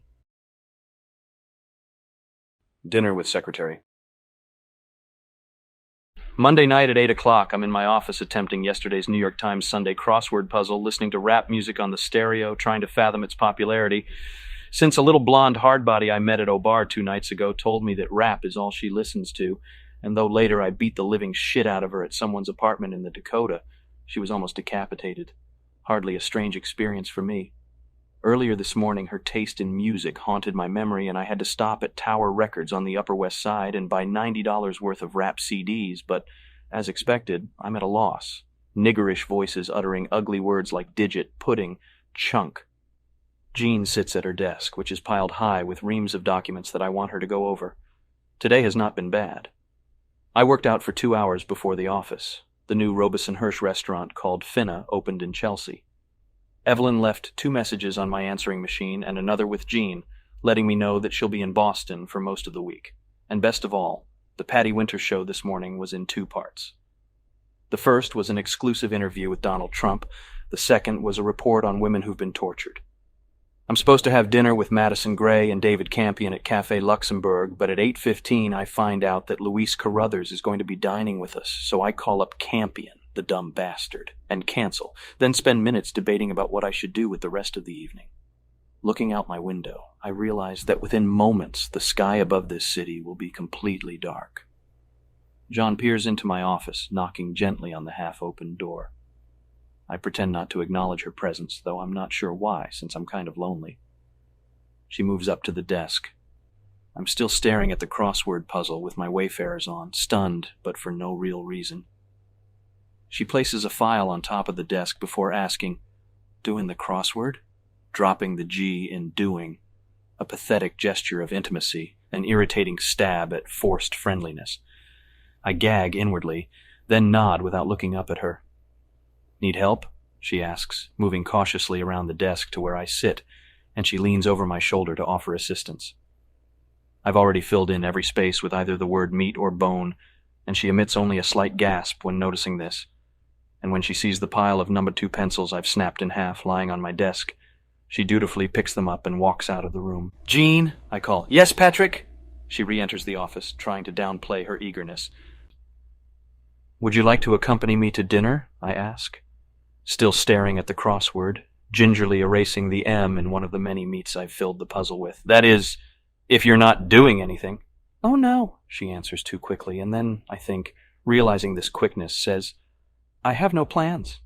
A: Dinner with Secretary. Monday night at 8 o'clock, I'm in my office attempting yesterday's New York Times Sunday crossword puzzle, listening to rap music on the stereo, trying to fathom its popularity, since a little blonde hardbody I met at O'Bar 2 nights ago told me that rap is all she listens to, and though later I beat the living shit out of her at someone's apartment in the Dakota, she was almost decapitated. Hardly a strange experience for me. Earlier this morning, her taste in music haunted my memory, and I had to stop at Tower Records on the Upper West Side and buy $90 worth of rap CDs, but, as expected, I'm at a loss. Niggerish voices uttering ugly words like digit, pudding, chunk. Jean sits at her desk, which is piled high with reams of documents that I want her to go over. Today has not been bad. I worked out for 2 hours before the office. The new Robeson Hirsch restaurant called Finna opened in Chelsea. Evelyn left 2 messages on my answering machine and another with Jean, letting me know that she'll be in Boston for most of the week. And best of all, the Patty Winter show this morning was in 2 parts. The first was an exclusive interview with Donald Trump. The second was a report on women who've been tortured. I'm supposed to have dinner with Madison Gray and David Campion at Café Luxembourg, but at 8:15 I find out that Luis Carruthers is going to be dining with us, so I call up Campion, the dumb bastard, and cancel, then spend minutes debating about what I should do with the rest of the evening. Looking out my window, I realize that within moments the sky above this city will be completely dark. John peers into my office, knocking gently on the half-opened door. I pretend not to acknowledge her presence, though I'm not sure why, since I'm kind of lonely. She moves up to the desk. I'm still staring at the crossword puzzle with my Wayfarers on, stunned, but for no real reason. She places a file on top of the desk before asking, "Doing the crossword?" dropping the G in doing, a pathetic gesture of intimacy, an irritating stab at forced friendliness. I gag inwardly, then nod without looking up at her. "Need help?" she asks, moving cautiously around the desk to where I sit, and she leans over my shoulder to offer assistance. I've already filled in every space with either the word meat or bone, and she emits only a slight gasp when noticing this. And when she sees the pile of number 2 pencils I've snapped in half lying on my desk, she dutifully picks them up and walks out of the room. "Jean," I call. "Yes, Patrick?" She re-enters the office, trying to downplay her eagerness. "Would you like to accompany me to dinner?" I ask, still staring at the crossword, gingerly erasing the M in one of the many meats I've filled the puzzle with. "That is, if you're not doing anything." "Oh, no," she answers too quickly, and then, I think, realizing this quickness, says, "I have no plans."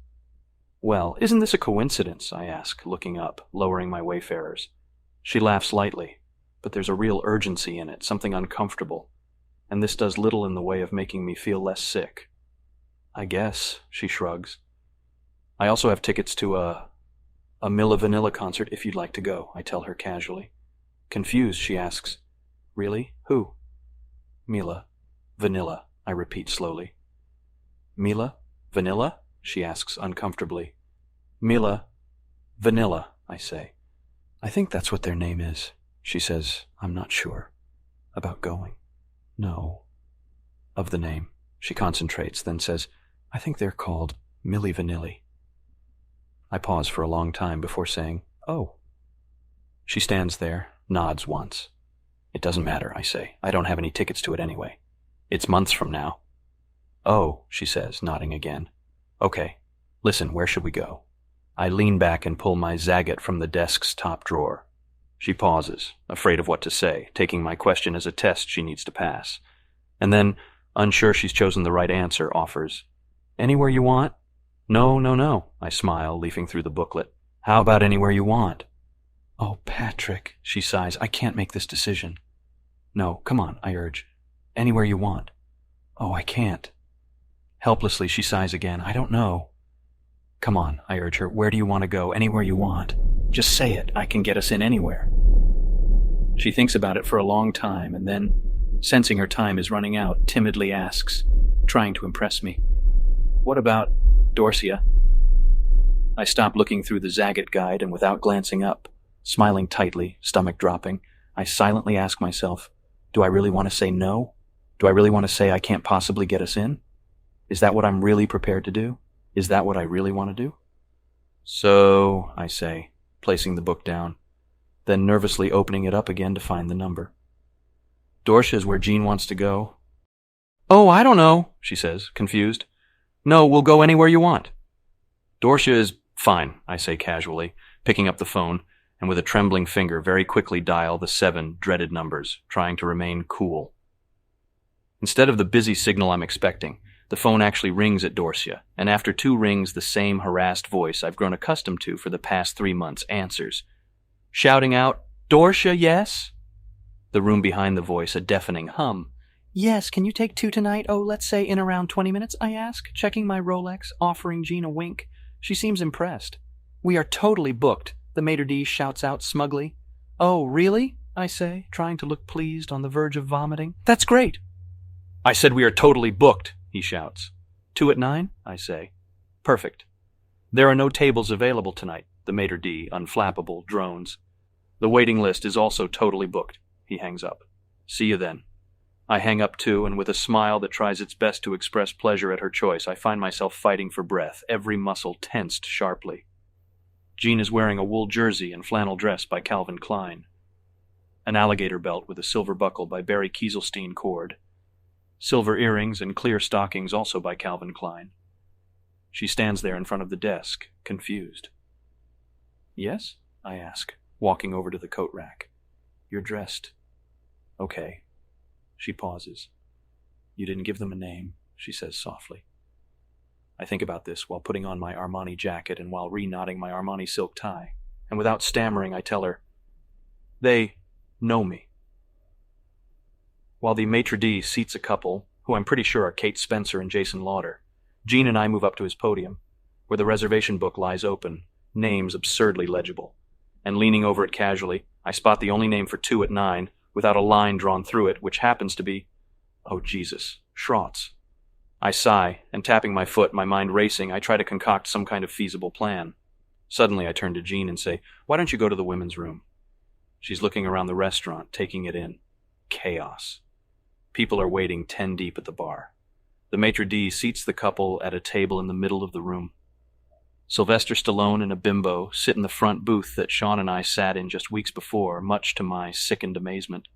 A: "Well, isn't this a coincidence?" I ask, looking up, lowering my wayfarers. She laughs lightly, but there's a real urgency in it, something uncomfortable, and this does little in the way of making me feel less sick. "I guess," she shrugs. "I also have tickets to a Mila Vanilla concert if you'd like to go," I tell her casually. Confused, she asks, "Really? Who?" "Mila Vanilla," I repeat slowly. "Mila Vanilla?" she asks uncomfortably. "Mila Vanilla," I say. "I think that's what their name is," she says. "I'm not sure about going." "No." Of the name. She concentrates, then says, "I think they're called Milli Vanilli." I pause for a long time before saying, "Oh." She stands there, nods once. "It doesn't matter," I say. "I don't have any tickets to it anyway. It's months from now." "Oh," she says, nodding again. "Okay. Listen, where should we go?" I lean back and pull my Zagat from the desk's top drawer. She pauses, afraid of what to say, taking my question as a test she needs to pass. And then, unsure she's chosen the right answer, offers, "Anywhere you want?" No, I smile, leafing through the booklet. "How about anywhere you want?" "Oh, Patrick," she sighs, "I can't make this decision." "No, come on," I urge. "Anywhere you want." "Oh, I can't." Helplessly, she sighs again. "I don't know." "Come on," I urge her. "Where do you want to go? Anywhere you want. Just say it. I can get us in anywhere." She thinks about it for a long time, and then, sensing her time is running out, timidly asks, trying to impress me, "What about Dorsia?" I stop looking through the Zagat guide, and without glancing up, smiling tightly, stomach dropping, I silently ask myself, do I really want to say no? Do I really want to say I can't possibly get us in? Is that what I'm really prepared to do? Is that what I really want to do? "So," I say, placing the book down, then nervously opening it up again to find the number. "Dorsia's where Jean wants to go." "Oh, I don't know," she says, confused. "No, we'll go anywhere you want." "Dorsia is fine," I say casually, picking up the phone, and with a trembling finger very quickly dial the 7 dreaded numbers, trying to remain cool. Instead of the busy signal I'm expecting, the phone actually rings at Dorsia, and after 2 rings, the same harassed voice I've grown accustomed to for the past 3 months answers, shouting out, "Dorsia, yes?" The room behind the voice, a deafening hum. "Yes, can you take 2 tonight? Oh, let's say in around 20 minutes, I ask, checking my Rolex, offering Jean a wink. She seems impressed. "We are totally booked," the maitre d' shouts out smugly. "Oh, really?" I say, trying to look pleased, on the verge of vomiting. "That's great." "I said we are totally booked," he shouts. 2 at 9, I say. "Perfect." "There are no tables available tonight," the maitre d', unflappable, drones. "The waiting list is also totally booked," he hangs up. "See you then." I hang up too, and with a smile that tries its best to express pleasure at her choice, I find myself fighting for breath, every muscle tensed sharply. Jean is wearing a wool jersey and flannel dress by Calvin Klein, an alligator belt with a silver buckle by Barry Kieselstein cord, silver earrings and clear stockings also by Calvin Klein. She stands there in front of the desk, confused. "Yes?" I ask, walking over to the coat rack. "You're dressed." "Okay." She pauses. "You didn't give them a name," she says softly. I think about this while putting on my Armani jacket and while re-knotting my Armani silk tie, and without stammering I tell her, "They know me." While the maitre d' seats a couple, who I'm pretty sure are Kate Spencer and Jason Lauder, Jean and I move up to his podium, where the reservation book lies open, names absurdly legible, and leaning over it casually, I spot the only name for 2 at 9, without a line drawn through it, which happens to be, oh Jesus, Schrott's. I sigh, and tapping my foot, my mind racing, I try to concoct some kind of feasible plan. Suddenly I turn to Jean and say, "Why don't you go to the women's room?" She's looking around the restaurant, taking it in. Chaos. People are waiting 10 deep at the bar. The maitre d' seats the couple at a table in the middle of the room. Sylvester Stallone and a bimbo sit in the front booth that Sean and I sat in just weeks before, much to my sickened amazement.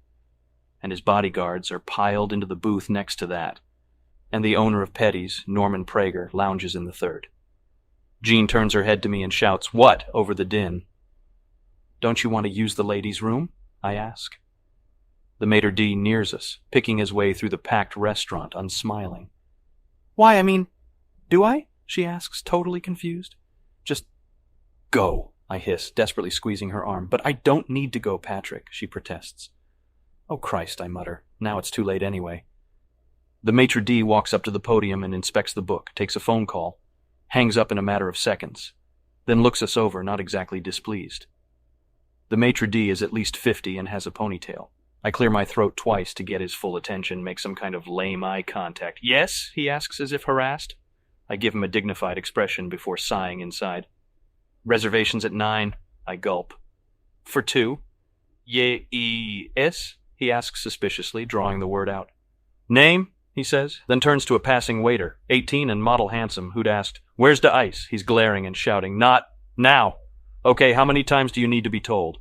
A: And his bodyguards are piled into the booth next to that. And the owner of Petty's, Norman Prager, lounges in the third. Jean turns her head to me and shouts, "What?" over the din. "Don't you want to use the ladies' room?" I ask. The maitre d' nears us, picking his way through the packed restaurant, unsmiling. "Why, do I?" she asks, totally confused. "Just go," I hiss, desperately squeezing her arm. "But I don't need to go, Patrick," she protests. "Oh, Christ," I mutter. Now it's too late anyway. The maitre d' walks up to the podium and inspects the book, takes a phone call, hangs up in a matter of seconds, then looks us over, not exactly displeased. The maitre d' is at least 50 and has a ponytail. I clear my throat twice to get his full attention, make some kind of lame eye contact. "Yes?" he asks as if harassed. I give him a dignified expression before sighing inside. "Reservations at 9. I gulp. "For 2? Yes? He asks suspiciously, drawing the word out. "Name?" he says, then turns to a passing waiter, 18 and model handsome, who'd asked, "Where's the ice?" He's glaring and shouting, "Not now." "Okay, how many times do you need to be told?"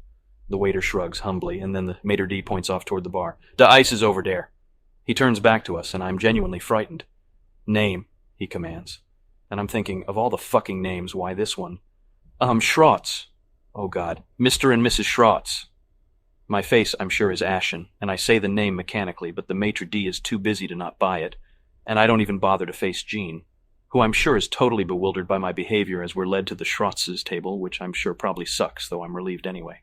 A: The waiter shrugs humbly, and then the maitre d' points off toward the bar. "The ice is over there." He turns back to us, and I'm genuinely frightened. "Name," he commands. And I'm thinking, of all the fucking names, why this one? Schrott's. Oh God, Mr. and Mrs. Schrott's. My face, I'm sure, is ashen, and I say the name mechanically, but the maitre d' is too busy to not buy it, and I don't even bother to face Jean, who I'm sure is totally bewildered by my behavior as we're led to the Schrott's table, which I'm sure probably sucks, though I'm relieved anyway.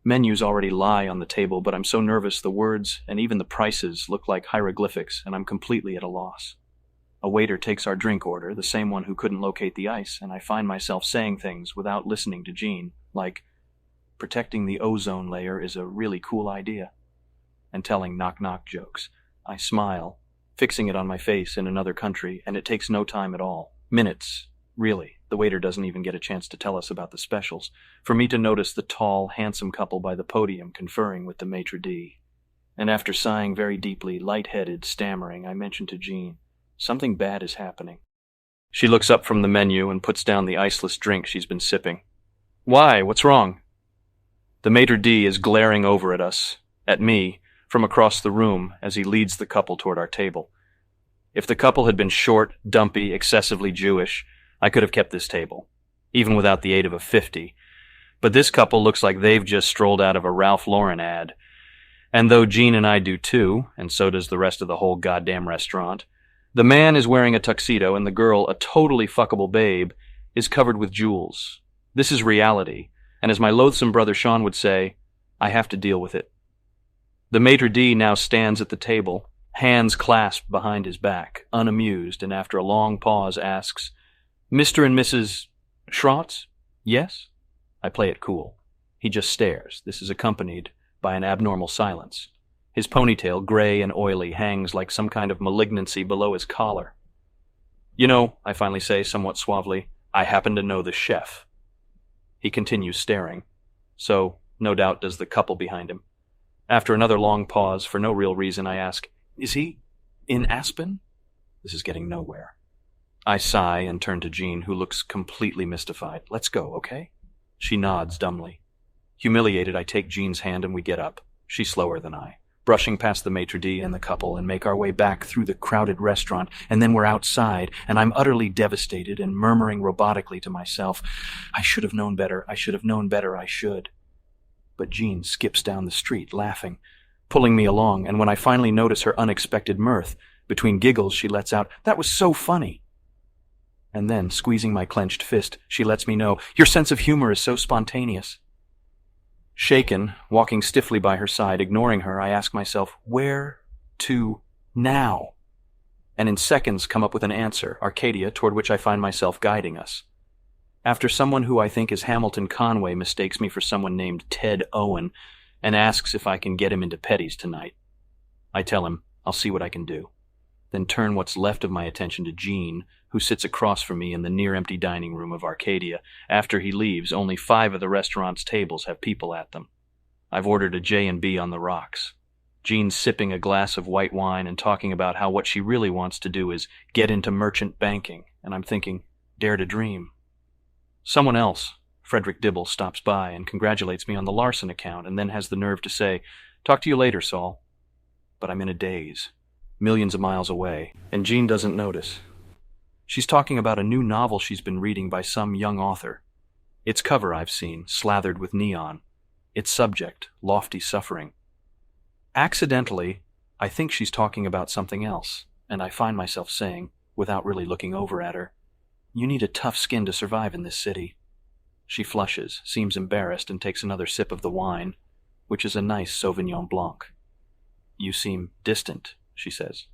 A: Menus already lie on the table, but I'm so nervous the words and even the prices look like hieroglyphics, and I'm completely at a loss. A waiter takes our drink order, the same one who couldn't locate the ice, and I find myself saying things without listening to Jean, like, "Protecting the ozone layer is a really cool idea," and telling knock-knock jokes. I smile, fixing it on my face in another country, and it takes no time at all. Minutes, really. The waiter doesn't even get a chance to tell us about the specials, for me to notice the tall, handsome couple by the podium conferring with the maitre d'. And after sighing very deeply, light-headed, stammering, I mention to Jean, "Something bad is happening." She looks up from the menu and puts down the iceless drink she's been sipping. "Why? What's wrong?" The maitre d' is glaring over at us, at me, from across the room as he leads the couple toward our table. If the couple had been short, dumpy, excessively Jewish, I could have kept this table, even without the aid of a 50. But this couple looks like they've just strolled out of a Ralph Lauren ad. And though Jean and I do too, and so does the rest of the whole goddamn restaurant, the man is wearing a tuxedo and the girl, a totally fuckable babe, is covered with jewels. This is reality, and as my loathsome brother Sean would say, I have to deal with it. The maitre d' now stands at the table, hands clasped behind his back, unamused, and after a long pause asks, "Mr. and Mrs. Schrott's? Yes?" I play it cool. He just stares. This is accompanied by an abnormal silence. His ponytail, gray and oily, hangs like some kind of malignancy below his collar. "You know," I finally say, somewhat suavely, "I happen to know the chef." He continues staring. So, no doubt, does the couple behind him. After another long pause, for no real reason, I ask, "Is he in Aspen?" This is getting nowhere. I sigh and turn to Jean, who looks completely mystified. "Let's go, okay?" She nods dumbly. Humiliated, I take Jean's hand and we get up. She's slower than I, brushing past the maitre d' and the couple, and make our way back through the crowded restaurant, and then we're outside, and I'm utterly devastated and murmuring robotically to myself, "I should have known better, I should have known better, I should." But Jean skips down the street, laughing, pulling me along, and when I finally notice her unexpected mirth, between giggles she lets out, "That was so funny." And then, squeezing my clenched fist, she lets me know, "Your sense of humor is so spontaneous." Shaken, walking stiffly by her side, ignoring her, I ask myself, where to now? And in seconds come up with an answer, Arcadia, toward which I find myself guiding us. After someone who I think is Hamilton Conway mistakes me for someone named Ted Owen, and asks if I can get him into Petty's tonight. I tell him I'll see what I can do, then turn what's left of my attention to Jean, who sits across from me in the near-empty dining room of Arcadia. After he leaves, only 5 of the restaurant's tables have people at them. I've ordered a J&B on the rocks. Jean's sipping a glass of white wine and talking about how what she really wants to do is get into merchant banking, and I'm thinking, dare to dream. Someone else, Frederick Dibble, stops by and congratulates me on the Larson account and then has the nerve to say, "Talk to you later, Saul." But I'm in a daze, millions of miles away, and Jean doesn't notice. She's talking about a new novel she's been reading by some young author. Its cover I've seen, slathered with neon. Its subject, lofty suffering. Accidentally, I think she's talking about something else, and I find myself saying, without really looking over at her, "You need a tough skin to survive in this city." She flushes, seems embarrassed, and takes another sip of the wine, which is a nice Sauvignon Blanc. "You seem distant," she says.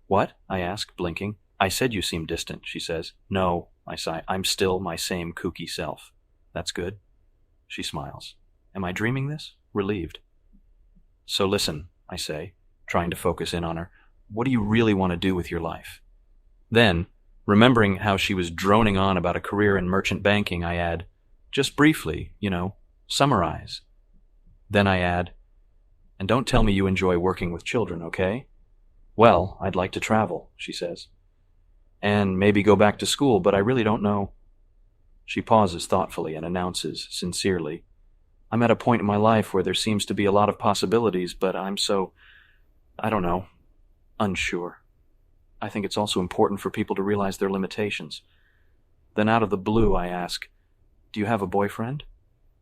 A: "What?" I ask, blinking. "I said you seem distant," she says. "No," I sigh. "I'm still my same kooky self." "That's good." She smiles. Am I dreaming this? Relieved. "So listen," I say, trying to focus in on her. "What do you really want to do with your life?" Then, remembering how she was droning on about a career in merchant banking, I add, "Just briefly, summarize." Then I add, "And don't tell me you enjoy working with children, okay?" "Well, I'd like to travel," she says. "And maybe go back to school, but I really don't know." She pauses thoughtfully and announces, sincerely, "I'm at a point in my life where there seems to be a lot of possibilities, but I'm so, I don't know, unsure. I think it's also important for people to realize their limitations." Then out of the blue I ask, "Do you have a boyfriend?"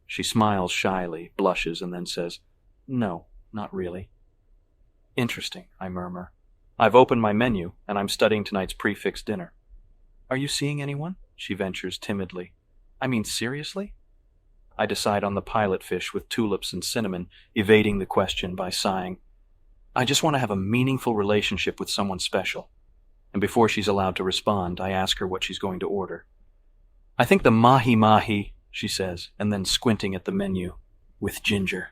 A: She smiles shyly, blushes, and then says, "No, not really." "Interesting," I murmur. "I've opened my menu, and I'm studying tonight's prix-fixe dinner." "Are you seeing anyone?" she ventures timidly. "I mean, seriously?" I decide on the pilot fish with tulips and cinnamon, evading the question by sighing. I just want to have a meaningful relationship with someone special. And before she's allowed to respond, I ask her what she's going to order. "I think the mahi-mahi," she says, and then squinting at the menu, "with ginger."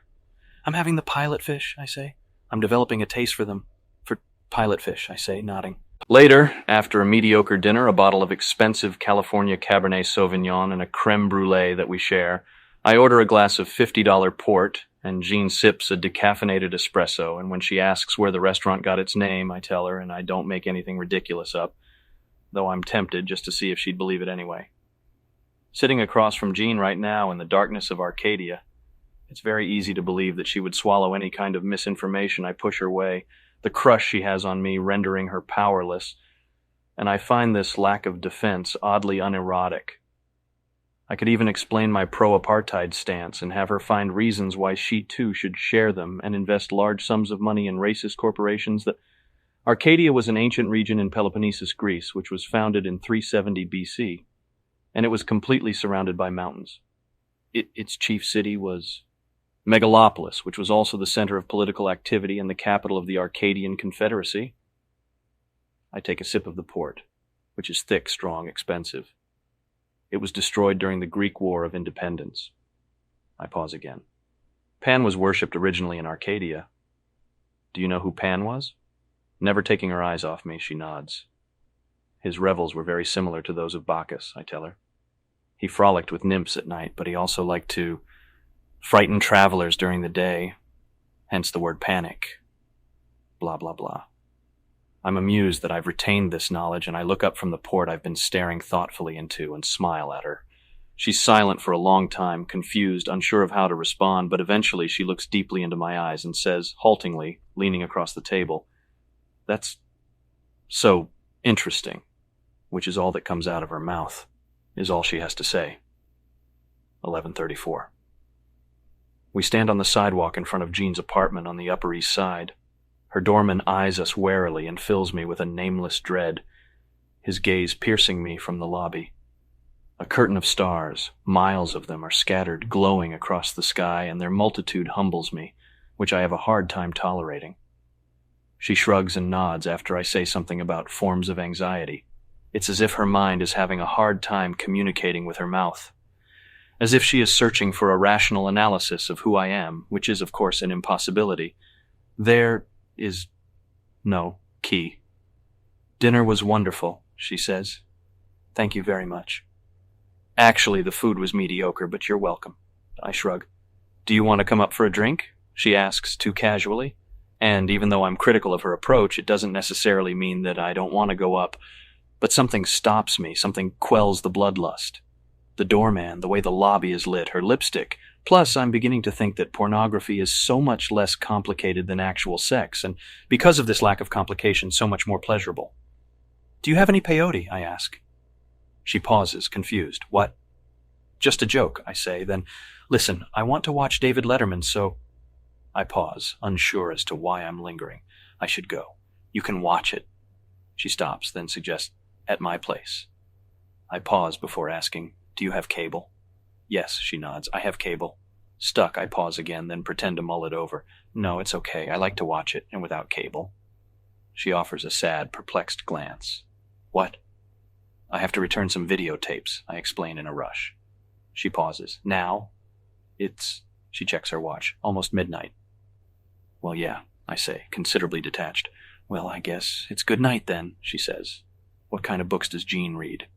A: "I'm having the pilot fish," I say. "I'm developing a taste for them." "For pilot fish," I say, nodding. Later, after a mediocre dinner, a bottle of expensive California Cabernet Sauvignon, and a creme brulee that we share, I order a glass of $50 port, and Jean sips a decaffeinated espresso, and when she asks where the restaurant got its name, I tell her, and I don't make anything ridiculous up, though I'm tempted just to see if she'd believe it anyway. Sitting across from Jean right now in the darkness of Arcadia, it's very easy to believe that she would swallow any kind of misinformation I push her way, the crush she has on me rendering her powerless, and I find this lack of defense oddly unerotic. I could even explain my pro-apartheid stance and have her find reasons why she too should share them and invest large sums of money in racist corporations that... Arcadia was an ancient region in Peloponnesus, Greece, which was founded in 370 BC, and it was completely surrounded by mountains. Its chief city was Megalopolis, which was also the center of political activity and the capital of the Arcadian Confederacy. I take a sip of the port, which is thick, strong, expensive. It was destroyed during the Greek War of Independence. I pause again. Pan was worshipped originally in Arcadia. Do you know who Pan was? Never taking her eyes off me, she nods. His revels were very similar to those of Bacchus, I tell her. He frolicked with nymphs at night, but he also liked to frighten travelers during the day, hence the word panic. Blah, blah, blah. I'm amused that I've retained this knowledge, and I look up from the port I've been staring thoughtfully into and smile at her. She's silent for a long time, confused, unsure of how to respond, but eventually she looks deeply into my eyes and says, haltingly, leaning across the table, "That's so interesting," which is all that comes out of her mouth, is all she has to say. 11:34. We stand on the sidewalk in front of Jean's apartment on the Upper East Side. Her doorman eyes us warily and fills me with a nameless dread, his gaze piercing me from the lobby. A curtain of stars, miles of them, are scattered, glowing across the sky, and their multitude humbles me, which I have a hard time tolerating. She shrugs and nods after I say something about forms of anxiety. It's as if her mind is having a hard time communicating with her mouth. as if she is searching for a rational analysis of who I am, which is, of course, an impossibility. There is no key. Dinner was wonderful, she says. Thank you very much. Actually, the food was mediocre, but you're welcome. I shrug. Do you want to come up for a drink? She asks, too casually. And even though I'm critical of her approach, it doesn't necessarily mean that I don't want to go up. But something stops me, something quells the bloodlust. The doorman, the way the lobby is lit, her lipstick. Plus, I'm beginning to think that pornography is so much less complicated than actual sex, and because of this lack of complication, so much more pleasurable. Do you have any peyote? I ask. She pauses, confused. What? Just a joke, I say. Then, listen, I want to watch David Letterman, so... I pause, unsure as to why I'm lingering. I should go. You can watch it. She stops, then suggests, at my place. I pause before asking, do you have cable? Yes, she nods. I have cable. Stuck, I pause again, then pretend to mull it over. No, it's okay. I like to watch it, and without cable. She offers a sad, perplexed glance. What? I have to return some videotapes, I explain in a rush. She pauses. Now? She checks her watch. Almost midnight. Well, yeah, I say, considerably detached. Well, I guess it's good night then, she says. What kind of books does Jean read?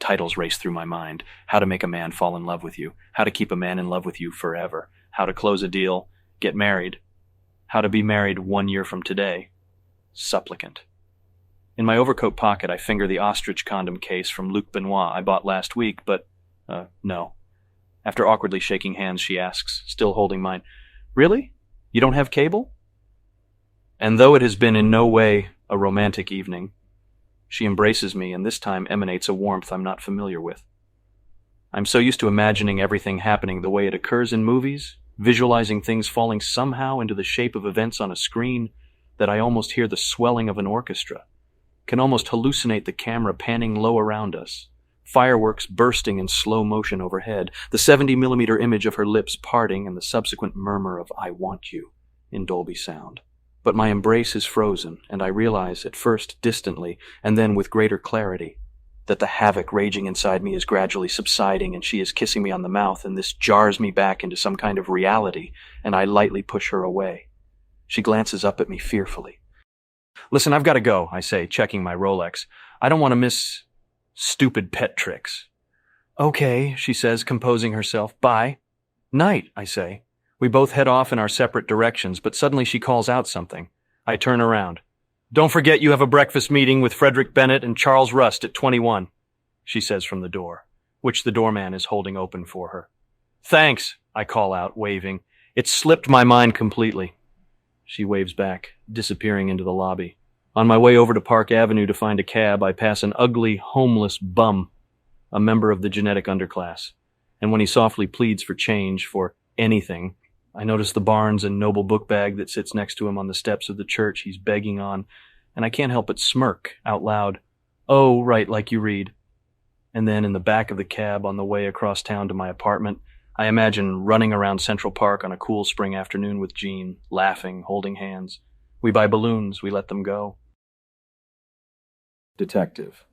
A: Titles race through my mind. How to make a man fall in love with you. How to keep a man in love with you forever. How to close a deal. Get married. How to be married 1 year from today. Supplicant. In my overcoat pocket, I finger the ostrich condom case from Luc Benoit I bought last week, but, no. After awkwardly shaking hands, she asks, still holding mine, Really? You don't have cable? And though it has been in no way a romantic evening, she embraces me and this time emanates a warmth I'm not familiar with. I'm so used to imagining everything happening the way it occurs in movies, visualizing things falling somehow into the shape of events on a screen, that I almost hear the swelling of an orchestra, can almost hallucinate the camera panning low around us, fireworks bursting in slow motion overhead, the 70mm image of her lips parting and the subsequent murmur of I want you in Dolby sound. But my embrace is frozen, and I realize, at first distantly, and then with greater clarity, that the havoc raging inside me is gradually subsiding and she is kissing me on the mouth, and this jars me back into some kind of reality, and I lightly push her away. She glances up at me fearfully. Listen, I've got to go, I say, checking my Rolex. I don't want to miss stupid pet tricks. Okay, she says, composing herself. Bye. Night, I say. We both head off in our separate directions, but suddenly she calls out something. I turn around. Don't forget you have a breakfast meeting with Frederick Bennett and Charles Rust at 21, she says from the door, which the doorman is holding open for her. Thanks, I call out, waving. It slipped my mind completely. She waves back, disappearing into the lobby. On my way over to Park Avenue to find a cab, I pass an ugly, homeless bum, a member of the genetic underclass. And when he softly pleads for change, for anything, I notice the Barnes and Noble book bag that sits next to him on the steps of the church he's begging on, and I can't help but smirk out loud. Oh, right, like you read. And then in the back of the cab on the way across town to my apartment, I imagine running around Central Park on a cool spring afternoon with Jean, laughing, holding hands. We buy balloons, we let them go. Detective.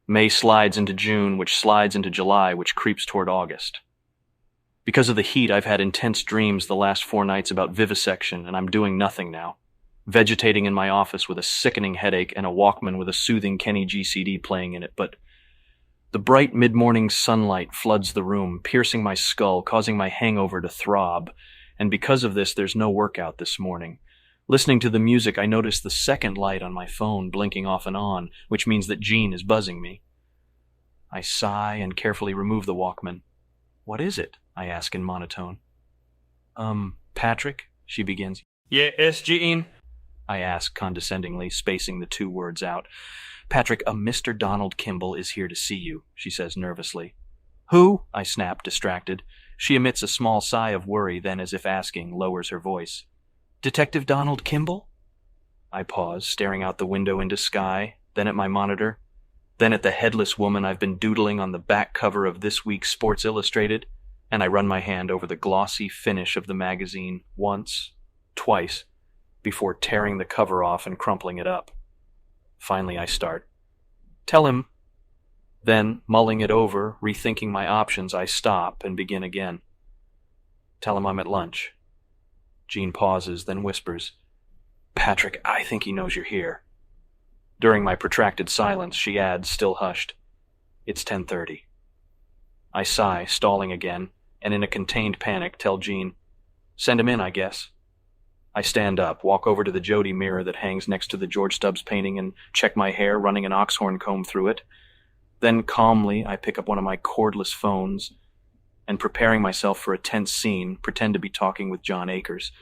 A: May slides into June, which slides into July, which creeps toward August. Because of the heat, I've had intense dreams the last 4 nights about vivisection, and I'm doing nothing now. Vegetating in my office with a sickening headache and a Walkman with a soothing Kenny G CD playing in it, but the bright mid-morning sunlight floods the room, piercing my skull, causing my hangover to throb, and because of this, there's no workout this morning. Listening to the music, I notice the second light on my phone blinking off and on, which means that Jean is buzzing me. I sigh and carefully remove the Walkman. What is it? I ask in monotone. Patrick? She begins. Yes, Jean? I ask condescendingly, spacing the 2 words out. Patrick, a Mr. Donald Kimball is here to see you, she says nervously. Who? I snap, distracted. She emits a small sigh of worry, then, as if asking, lowers her voice. Detective Donald Kimball? I pause, staring out the window into sky, then at my monitor, then at the headless woman I've been doodling on the back cover of this week's Sports Illustrated, and I run my hand over the glossy finish of the magazine once, twice, before tearing the cover off and crumpling it up. Finally, I start. Tell him. Then, mulling it over, rethinking my options, I stop and begin again. Tell him I'm at lunch. Jean pauses, then whispers, Patrick, I think he knows you're here. During my protracted silence, she adds, still hushed, It's 10:30. I sigh, stalling again, and in a contained panic tell Jean, Send him in, I guess. I stand up, walk over to the Jody mirror that hangs next to the George Stubbs painting and check my hair, running an oxhorn comb through it. Then calmly, I pick up one of my cordless phones and, preparing myself for a tense scene, pretend to be talking with John Akers,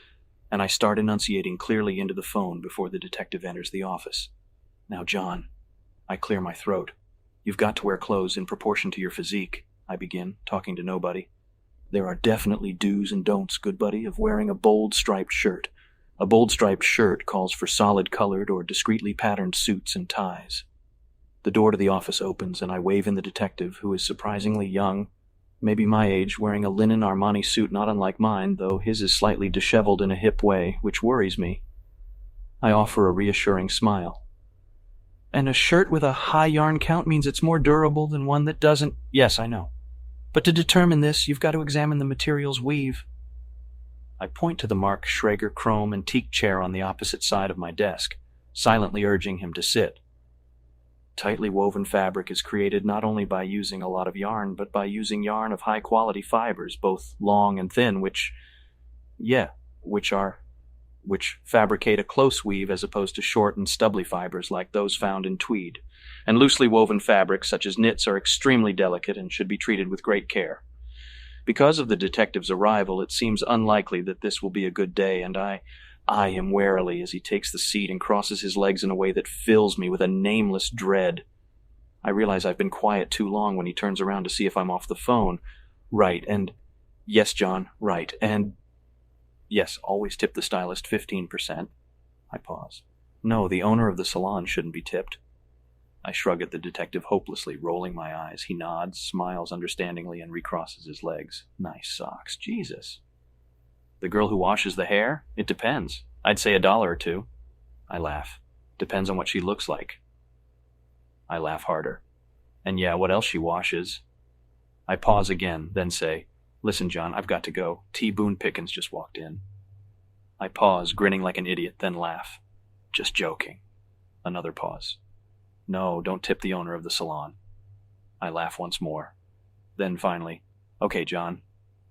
A: and I start enunciating clearly into the phone before the detective enters the office. Now, John, I clear my throat. You've got to wear clothes in proportion to your physique, I begin, talking to nobody. There are definitely do's and don'ts, good buddy, of wearing a bold striped shirt. A bold striped shirt calls for solid colored or discreetly patterned suits and ties. The door to the office opens, and I wave in the detective, who is surprisingly young, maybe my age, wearing a linen Armani suit not unlike mine, though his is slightly disheveled in a hip way, which worries me. I offer a reassuring smile. And a shirt with a high yarn count means it's more durable than one that doesn't. Yes, I know. But to determine this, you've got to examine the material's weave. I point to the Mark Schrager chrome antique chair on the opposite side of my desk, silently urging him to sit. Tightly woven fabric is created not only by using a lot of yarn, but by using yarn of high-quality fibers, both long and thin, which fabricate a close weave as opposed to short and stubbly fibers like those found in tweed. And loosely woven fabrics, such as knits, are extremely delicate and should be treated with great care. Because of the detective's arrival, it seems unlikely that this will be a good day, and I eye him warily as he takes the seat and crosses his legs in a way that fills me with a nameless dread. I realize I've been quiet too long when he turns around to see if I'm off the phone. Right, and yes, John, right, and yes, always tip the stylist 15%. I pause. No, the owner of the salon shouldn't be tipped. I shrug at the detective hopelessly, rolling my eyes. He nods, smiles understandingly, and recrosses his legs. Nice socks. Jesus. The girl who washes the hair? It depends. I'd say $1 or $2. I laugh. Depends on what she looks like. I laugh harder. And yeah, what else she washes? I pause again, then say, Listen, John, I've got to go. T. Boone Pickens just walked in. I pause, grinning like an idiot, then laugh. Just joking. Another pause. No, don't tip the owner of the salon. I laugh once more. Then finally, Okay, John.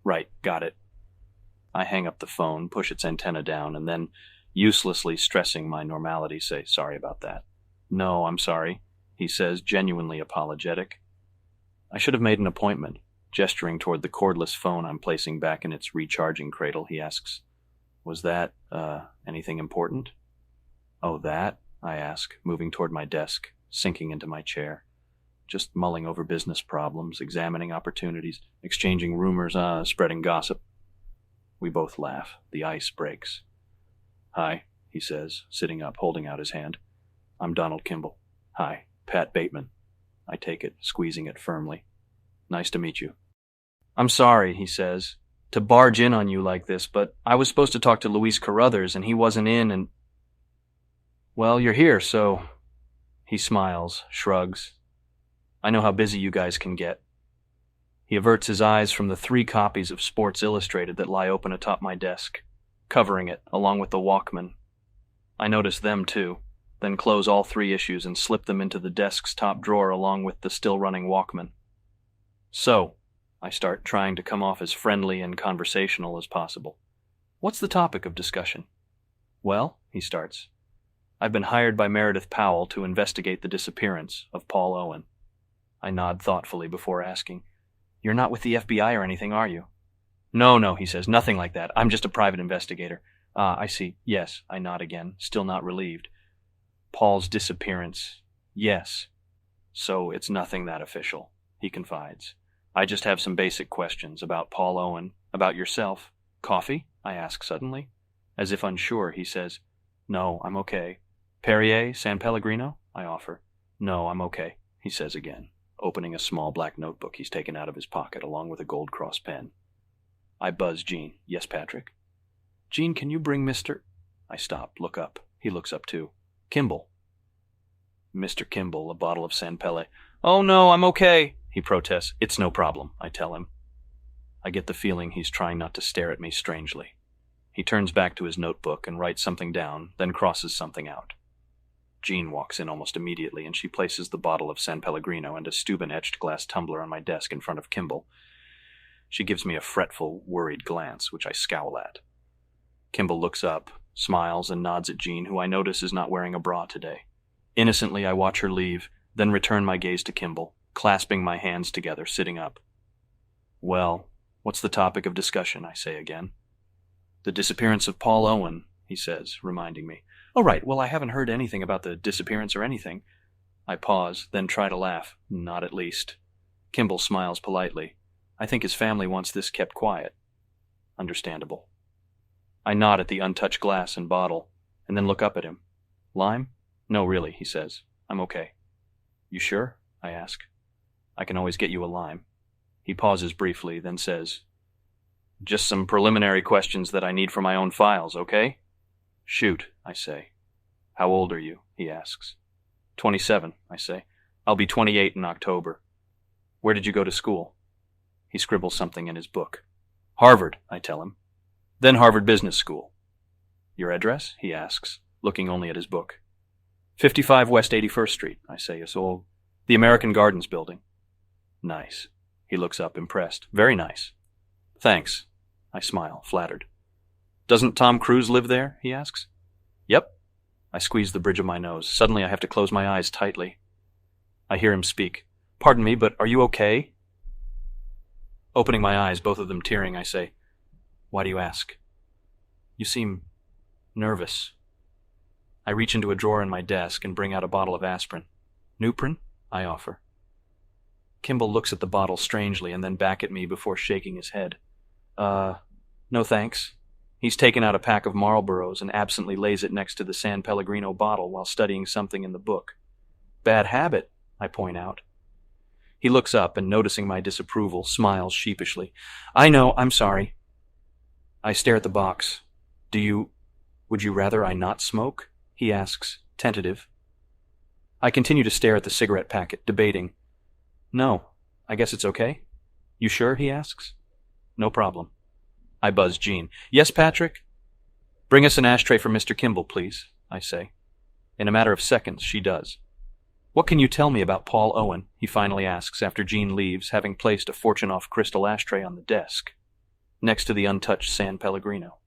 A: Right, got it. I hang up the phone, push its antenna down, and then, uselessly stressing my normality, say, Sorry about that. No, I'm sorry, he says, genuinely apologetic. I should have made an appointment. Gesturing toward the cordless phone I'm placing back in its recharging cradle, he asks, Was that, anything important? Oh, that? I ask, moving toward my desk, sinking into my chair. Just mulling over business problems, examining opportunities, exchanging rumors, spreading gossip. We both laugh. The ice breaks. Hi, he says, sitting up, holding out his hand. I'm Donald Kimball. Hi, Pat Bateman. I take it, squeezing it firmly. Nice to meet you. I'm sorry, he says, to barge in on you like this, but I was supposed to talk to Luis Carruthers, and he wasn't in, and... Well, you're here, so... He smiles, shrugs. I know how busy you guys can get. He averts his eyes from the 3 copies of Sports Illustrated that lie open atop my desk, covering it, along with the Walkman. I notice them, too, then close all 3 issues and slip them into the desk's top drawer along with the still-running Walkman. So, I start, trying to come off as friendly and conversational as possible. What's the topic of discussion? Well, he starts, I've been hired by Meredith Powell to investigate the disappearance of Paul Owen. I nod thoughtfully before asking, You're not with the FBI or anything, are you? No, he says, nothing like that. I'm just a private investigator. I see. Yes, I nod again, still not relieved. Paul's disappearance. Yes. So it's nothing that official, he confides. I just have some basic questions about Paul Owen, about yourself. Coffee? I ask suddenly. As if unsure, he says, No, I'm okay. Perrier, San Pellegrino? I offer. No, I'm okay, he says again, opening a small black notebook he's taken out of his pocket along with a gold cross pen. I buzz Jean. Yes, Patrick? Jean, can you bring Mr. I stop, look up. He looks up too. Kimball. Mr. Kimball, a bottle of San Pelle. "Oh no, I'm okay," he protests. "It's no problem," I tell him. I get the feeling he's trying not to stare at me strangely. He turns back to his notebook and writes something down, then crosses something out. Jean walks in almost immediately, and she places the bottle of San Pellegrino and a Steuben-etched glass tumbler on my desk in front of Kimball. She gives me a fretful, worried glance, which I scowl at. Kimball looks up, smiles, and nods at Jean, who I notice is not wearing a bra today. Innocently, I watch her leave, then return my gaze to Kimball, clasping my hands together, sitting up. "Well, what's the topic of discussion?" I say again. "The disappearance of Paul Owen," he says, reminding me. "Oh, right. Well, I haven't heard anything about the disappearance or anything." I pause, then try to laugh. "Not at least." Kimball smiles politely. "I think his family wants this kept quiet." Understandable. I nod at the untouched glass and bottle, and then look up at him. "Lime?" "No, really," he says. "I'm okay." "You sure?" I ask. "I can always get you a lime." He pauses briefly, then says, "Just some preliminary questions that I need for my own files, okay?" "Shoot," I say. "How old are you?" he asks. 27, I say. "I'll be 28 in October." "Where did you go to school?" He scribbles something in his book. "Harvard," I tell him. "Then Harvard Business School." "Your address?" he asks, looking only at his book. 55 West 81st Street, I say, so the American Gardens building. "Nice." He looks up, impressed. "Very nice." "Thanks." I smile, flattered. "Doesn't Tom Cruise live there?" he asks. "Yep." I squeeze the bridge of my nose. Suddenly I have to close my eyes tightly. I hear him speak. "Pardon me, but are you okay?" Opening my eyes, both of them tearing, I say, "Why do you ask?" "You seem nervous." I reach into a drawer in my desk and bring out a bottle of aspirin. "Nuprin?" I offer. Kimball looks at the bottle strangely and then back at me before shaking his head. No thanks." He's taken out a pack of Marlboros and absently lays it next to the San Pellegrino bottle while studying something in the book. "Bad habit," I point out. He looks up and, noticing my disapproval, smiles sheepishly. "I know, I'm sorry." I stare at the box. Would you rather I not smoke?" he asks, tentative. I continue to stare at the cigarette packet, debating. "No, I guess it's okay." "You sure?" he asks. "No problem." I buzz Jean. "Yes, Patrick?" "Bring us an ashtray for Mr. Kimball, please," I say. In a matter of seconds, she does. "What can you tell me about Paul Owen?" he finally asks after Jean leaves, having placed a fortune-off crystal ashtray on the desk, next to the untouched San Pellegrino.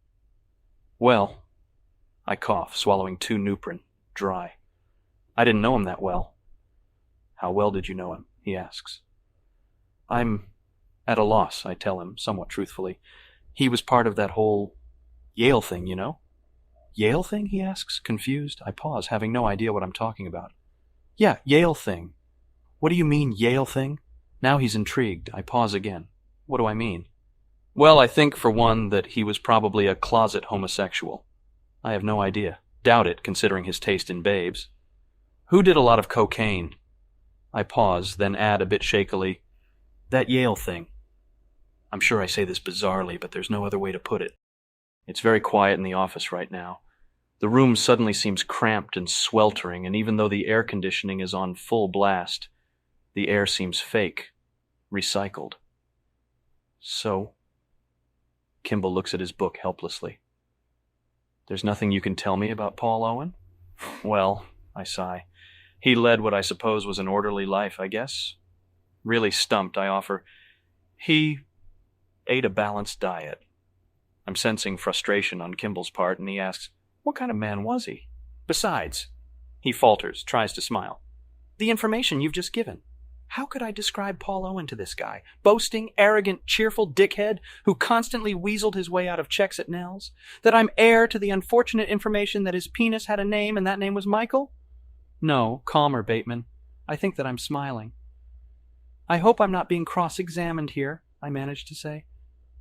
A: "Well," I cough, swallowing 2 Nuprin, dry. "I didn't know him that well." "How well did you know him?" he asks. "I'm at a loss," I tell him, somewhat truthfully. "He was part of that whole Yale thing, you know." "Yale thing?" he asks, confused. I pause, having no idea what I'm talking about. "Yeah, Yale thing." "What do you mean, Yale thing?" Now he's intrigued. I pause again. "What do I mean?" "Well, I think, for one, that he was probably a closet homosexual." I have no idea. Doubt it, considering his taste in babes. "Who did a lot of cocaine?" I pause, then add a bit shakily, "That Yale thing." I'm sure I say this bizarrely, but there's no other way to put it. It's very quiet in the office right now. The room suddenly seems cramped and sweltering, and even though the air conditioning is on full blast, the air seems fake, recycled. "So?" Kimball looks at his book helplessly. "There's nothing you can tell me about Paul Owen?" "Well," I sigh, "he led what I suppose was an orderly life, I guess." Really stumped, I offer, "He ate a balanced diet." I'm sensing frustration on Kimball's part, and he asks, "What kind of man was he?" "Besides," he falters, tries to smile, "the information you've just given. How could I describe Paul Owen to this guy? Boasting, arrogant, cheerful dickhead who constantly weaseled his way out of checks at Nell's? That I'm heir to the unfortunate information that his penis had a name and that name was Michael?" "No, calmer, Bateman. I think that I'm smiling." "I hope I'm not being cross-examined here," I manage to say.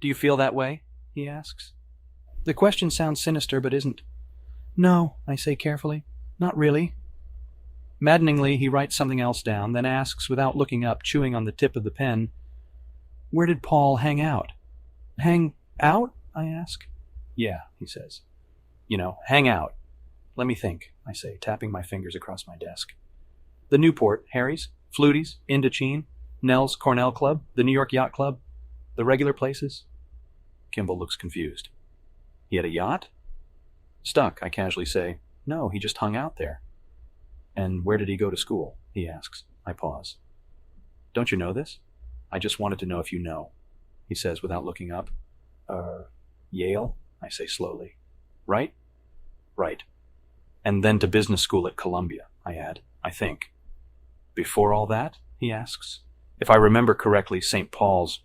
A: "Do you feel that way?" he asks. The question sounds sinister, but isn't. "No," I say carefully. "Not really." Maddeningly, he writes something else down, then asks, without looking up, chewing on the tip of the pen, "Where did Paul hang out?" "Hang out?" I ask. "Yeah," he says. "You know, hang out. Let me think," I say, tapping my fingers across my desk. "The Newport, Harry's. Flutie's, Indochine, Nell's Cornell Club, the New York Yacht Club, the regular places? Kimball looks confused. He had a yacht? Stuck, I casually say. No, he just hung out there. And where did he go to school? He asks. I pause. Don't you know this? I just wanted to know if you know, he says without looking up. Yale? I say slowly. Right? Right. And then to business school at Columbia, I add, I think. Before all that? He asks. If I remember correctly, St. Paul's.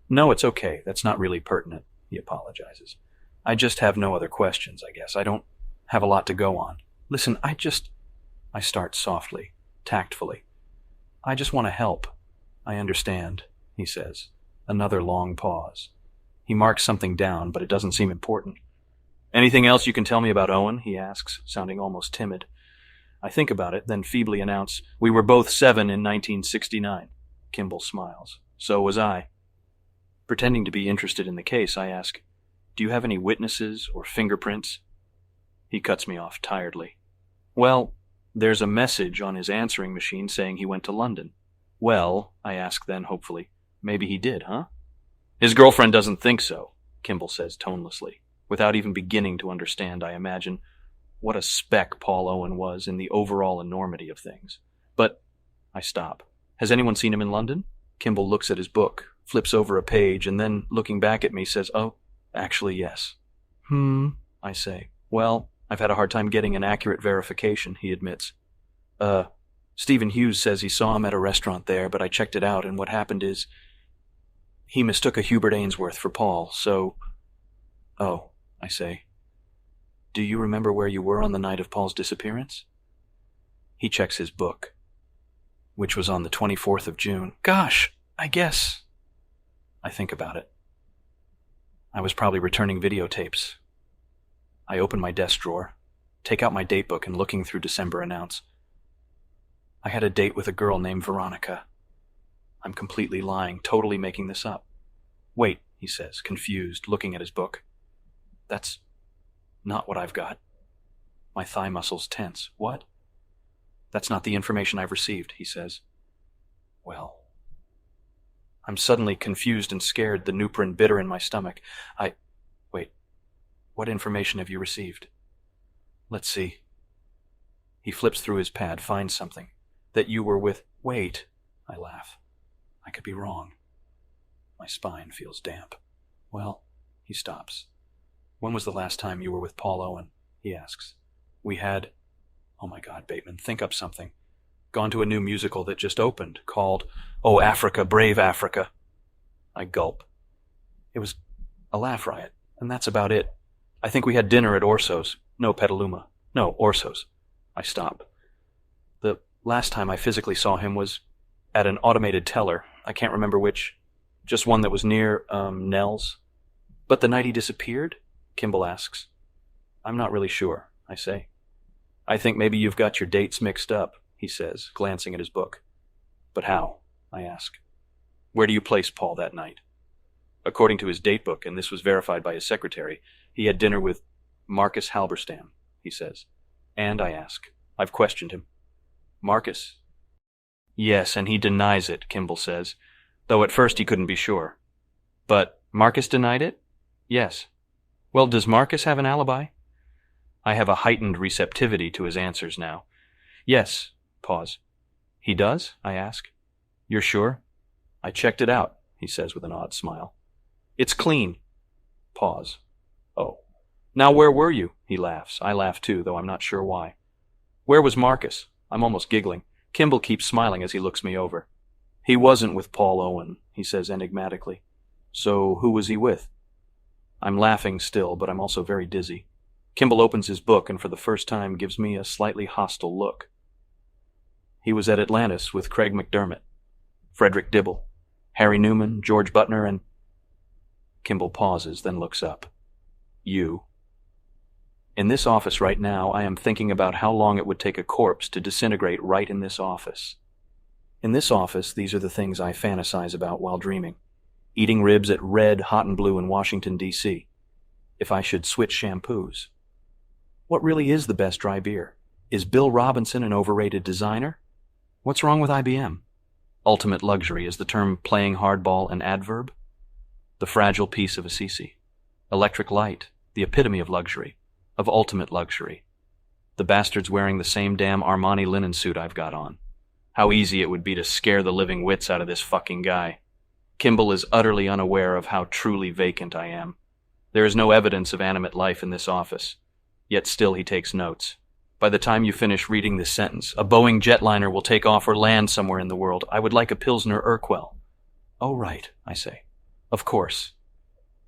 A: No, it's okay. That's not really pertinent, he apologizes. I just have no other questions, I guess. I don't have a lot to go on. Listen, I start softly, tactfully. I just want to help. I understand, he says. Another long pause. He marks something down, but it doesn't seem important. Anything else you can tell me about Owen? He asks, sounding almost timid. I think about it, then feebly announce, we were both 7 in 1969. Kimball smiles. So was I. Pretending to be interested in the case, I ask, do you have any witnesses or fingerprints? He cuts me off tiredly. Well, there's a message on his answering machine saying he went to London. Well, I ask then hopefully, maybe he did, huh? His girlfriend doesn't think so, Kimball says tonelessly. Without even beginning to understand, I imagine, what a speck Paul Owen was in the overall enormity of things. But I stop. Has anyone seen him in London? Kimball looks at his book, flips over a page, and then, looking back at me, says, oh, actually, yes. I say. Well, I've had a hard time getting an accurate verification, he admits. Stephen Hughes says he saw him at a restaurant there, but I checked it out, and what happened is he mistook a Hubert Ainsworth for Paul, so... Oh, I say. Do you remember where you were on the night of Paul's disappearance? He checks his book, which was on the 24th of June. Gosh, I guess. I think about it. I was probably returning videotapes. I open my desk drawer, take out my date book, and looking through December announce. I had a date with a girl named Veronica. I'm completely lying, totally making this up. Wait, he says, confused, looking at his book. That's not what I've got. My thigh muscles tense. What? That's not the information I've received, he says. Well... I'm suddenly confused and scared, the nuprin bitter in my stomach. Wait, what information have you received? Let's see. He flips through his pad, finds something. That you were with... Wait, I laugh. I could be wrong. My spine feels damp. Well, he stops. When was the last time you were with Paul Owen? He asks. We had... Oh my God, Bateman, think up something. Gone to a new musical that just opened, called, Oh, Africa, Brave Africa. I gulp. It was a laugh riot, and that's about it. I think we had dinner at Orso's. No, Petaluma. No, Orso's. I stop. The last time I physically saw him was at an automated teller. I can't remember which. Just one that was near, Nell's. But the night he disappeared? Kimball asks. I'm not really sure, I say. I think maybe you've got your dates mixed up, he says, glancing at his book. But how? I ask. Where do you place Paul that night? According to his date book, and this was verified by his secretary, he had dinner with Marcus Halberstam, he says. And, I ask, I've questioned him. Marcus? Yes, and he denies it, Kimball says, though at first he couldn't be sure. But Marcus denied it? Yes. Well, does Marcus have an alibi? I have a heightened receptivity to his answers now. Yes. Pause. He does? I ask. You're sure? I checked it out, he says with an odd smile. It's clean. Pause. Oh. Now where were you? He laughs. I laugh too, though I'm not sure why. Where was Marcus? I'm almost giggling. Kimball keeps smiling as he looks me over. He wasn't with Paul Owen, he says enigmatically. So who was he with? I'm laughing still, but I'm also very dizzy. Kimball opens his book and for the first time gives me a slightly hostile look. He was at Atlantis with Craig McDermott, Frederick Dibble, Harry Newman, George Butner, and... Kimball pauses, then looks up. You. In this office right now, I am thinking about how long it would take a corpse to disintegrate right in this office. In this office, these are the things I fantasize about while dreaming. Eating ribs at Red, Hot and Blue in Washington, D.C. If I should switch shampoos. What really is the best dry beer? Is Bill Robinson an overrated designer? What's wrong with IBM? Ultimate luxury, is the term playing hardball an adverb? The fragile piece of Assisi. Electric light, the epitome of luxury, of ultimate luxury. The bastard's wearing the same damn Armani linen suit I've got on. How easy it would be to scare the living wits out of this fucking guy. Kimball is utterly unaware of how truly vacant I am. There is no evidence of animate life in this office, yet still he takes notes. By the time you finish reading this sentence, a Boeing jetliner will take off or land somewhere in the world. I would like a Pilsner Urquell. Oh, right, I say. Of course.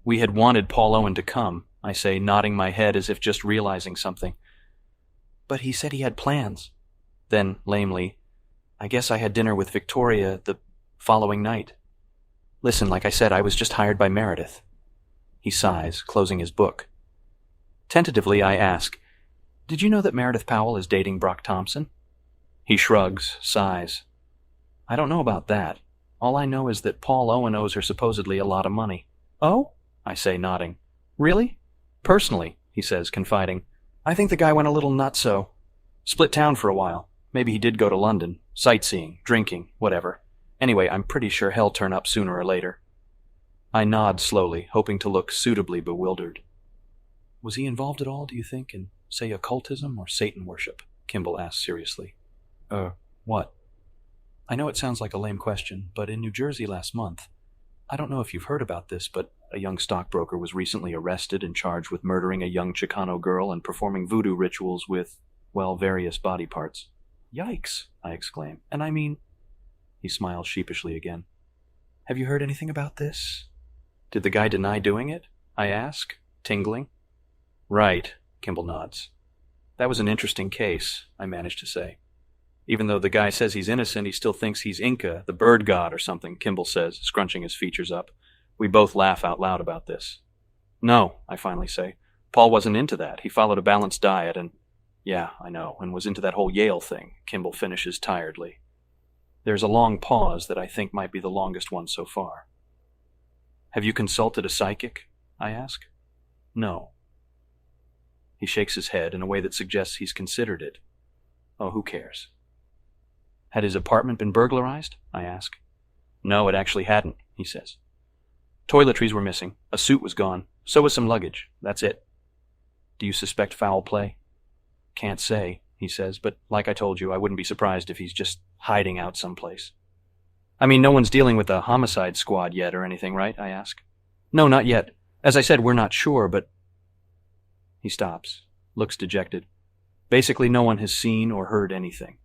A: We had wanted Paul Owen to come, I say, nodding my head as if just realizing something. But he said he had plans. Then, lamely, I guess I had dinner with Victoria the following night. Listen, like I said, I was just hired by Meredith. He sighs, closing his book. Tentatively, I ask, did you know that Meredith Powell is dating Brock Thompson? He shrugs, sighs. I don't know about that. All I know is that Paul Owen owes her supposedly a lot of money. Oh? I say, nodding. Really? Personally, he says, confiding. I think the guy went a little nutso. Split town for a while. Maybe he did go to London. Sightseeing, drinking, whatever. Anyway, I'm pretty sure he'll turn up sooner or later. I nod slowly, hoping to look suitably bewildered. Was he involved at all, do you think, in, say, occultism or Satan worship? Kimball asks seriously. What? I know it sounds like a lame question, but in New Jersey last month, I don't know if you've heard about this, but a young stockbroker was recently arrested and charged with murdering a young Chicano girl and performing voodoo rituals with, well, various body parts. Yikes, I exclaim. And I mean... He smiles sheepishly again. Have you heard anything about this? Did the guy deny doing it? I ask, tingling. Right, Kimball nods. That was an interesting case, I managed to say. Even though the guy says he's innocent, he still thinks he's Inca, the bird god or something, Kimball says, scrunching his features up. We both laugh out loud about this. No, I finally say. Paul wasn't into that. He followed a balanced diet and... Yeah, I know, and was into that whole Yale thing, Kimball finishes tiredly. There's a long pause that I think might be the longest one so far. Have you consulted a psychic? I ask. No. He shakes his head in a way that suggests he's considered it. Oh, who cares? Had his apartment been burglarized? I ask. No, it actually hadn't, he says. Toiletries were missing. A suit was gone. So was some luggage. That's it. Do you suspect foul play? Can't say, he says, but like I told you, I wouldn't be surprised if he's just hiding out someplace. I mean, no one's dealing with a homicide squad yet or anything, right? I ask. No, not yet. As I said, we're not sure, but... He stops, looks dejected. Basically, no one has seen or heard anything.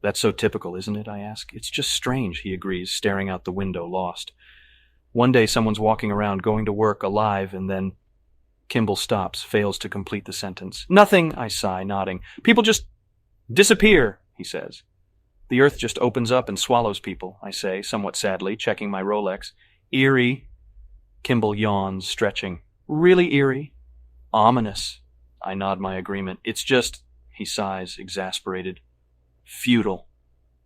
A: That's so typical, isn't it? I ask. It's just strange, he agrees, staring out the window, lost. One day someone's walking around, going to work, alive, and then... Kimball stops, fails to complete the sentence. Nothing, I sigh, nodding. People just disappear, he says. The earth just opens up and swallows people, I say, somewhat sadly, checking my Rolex. Eerie. Kimball yawns, stretching. Really eerie. Ominous. I nod my agreement. It's just, he sighs, exasperated. Futile.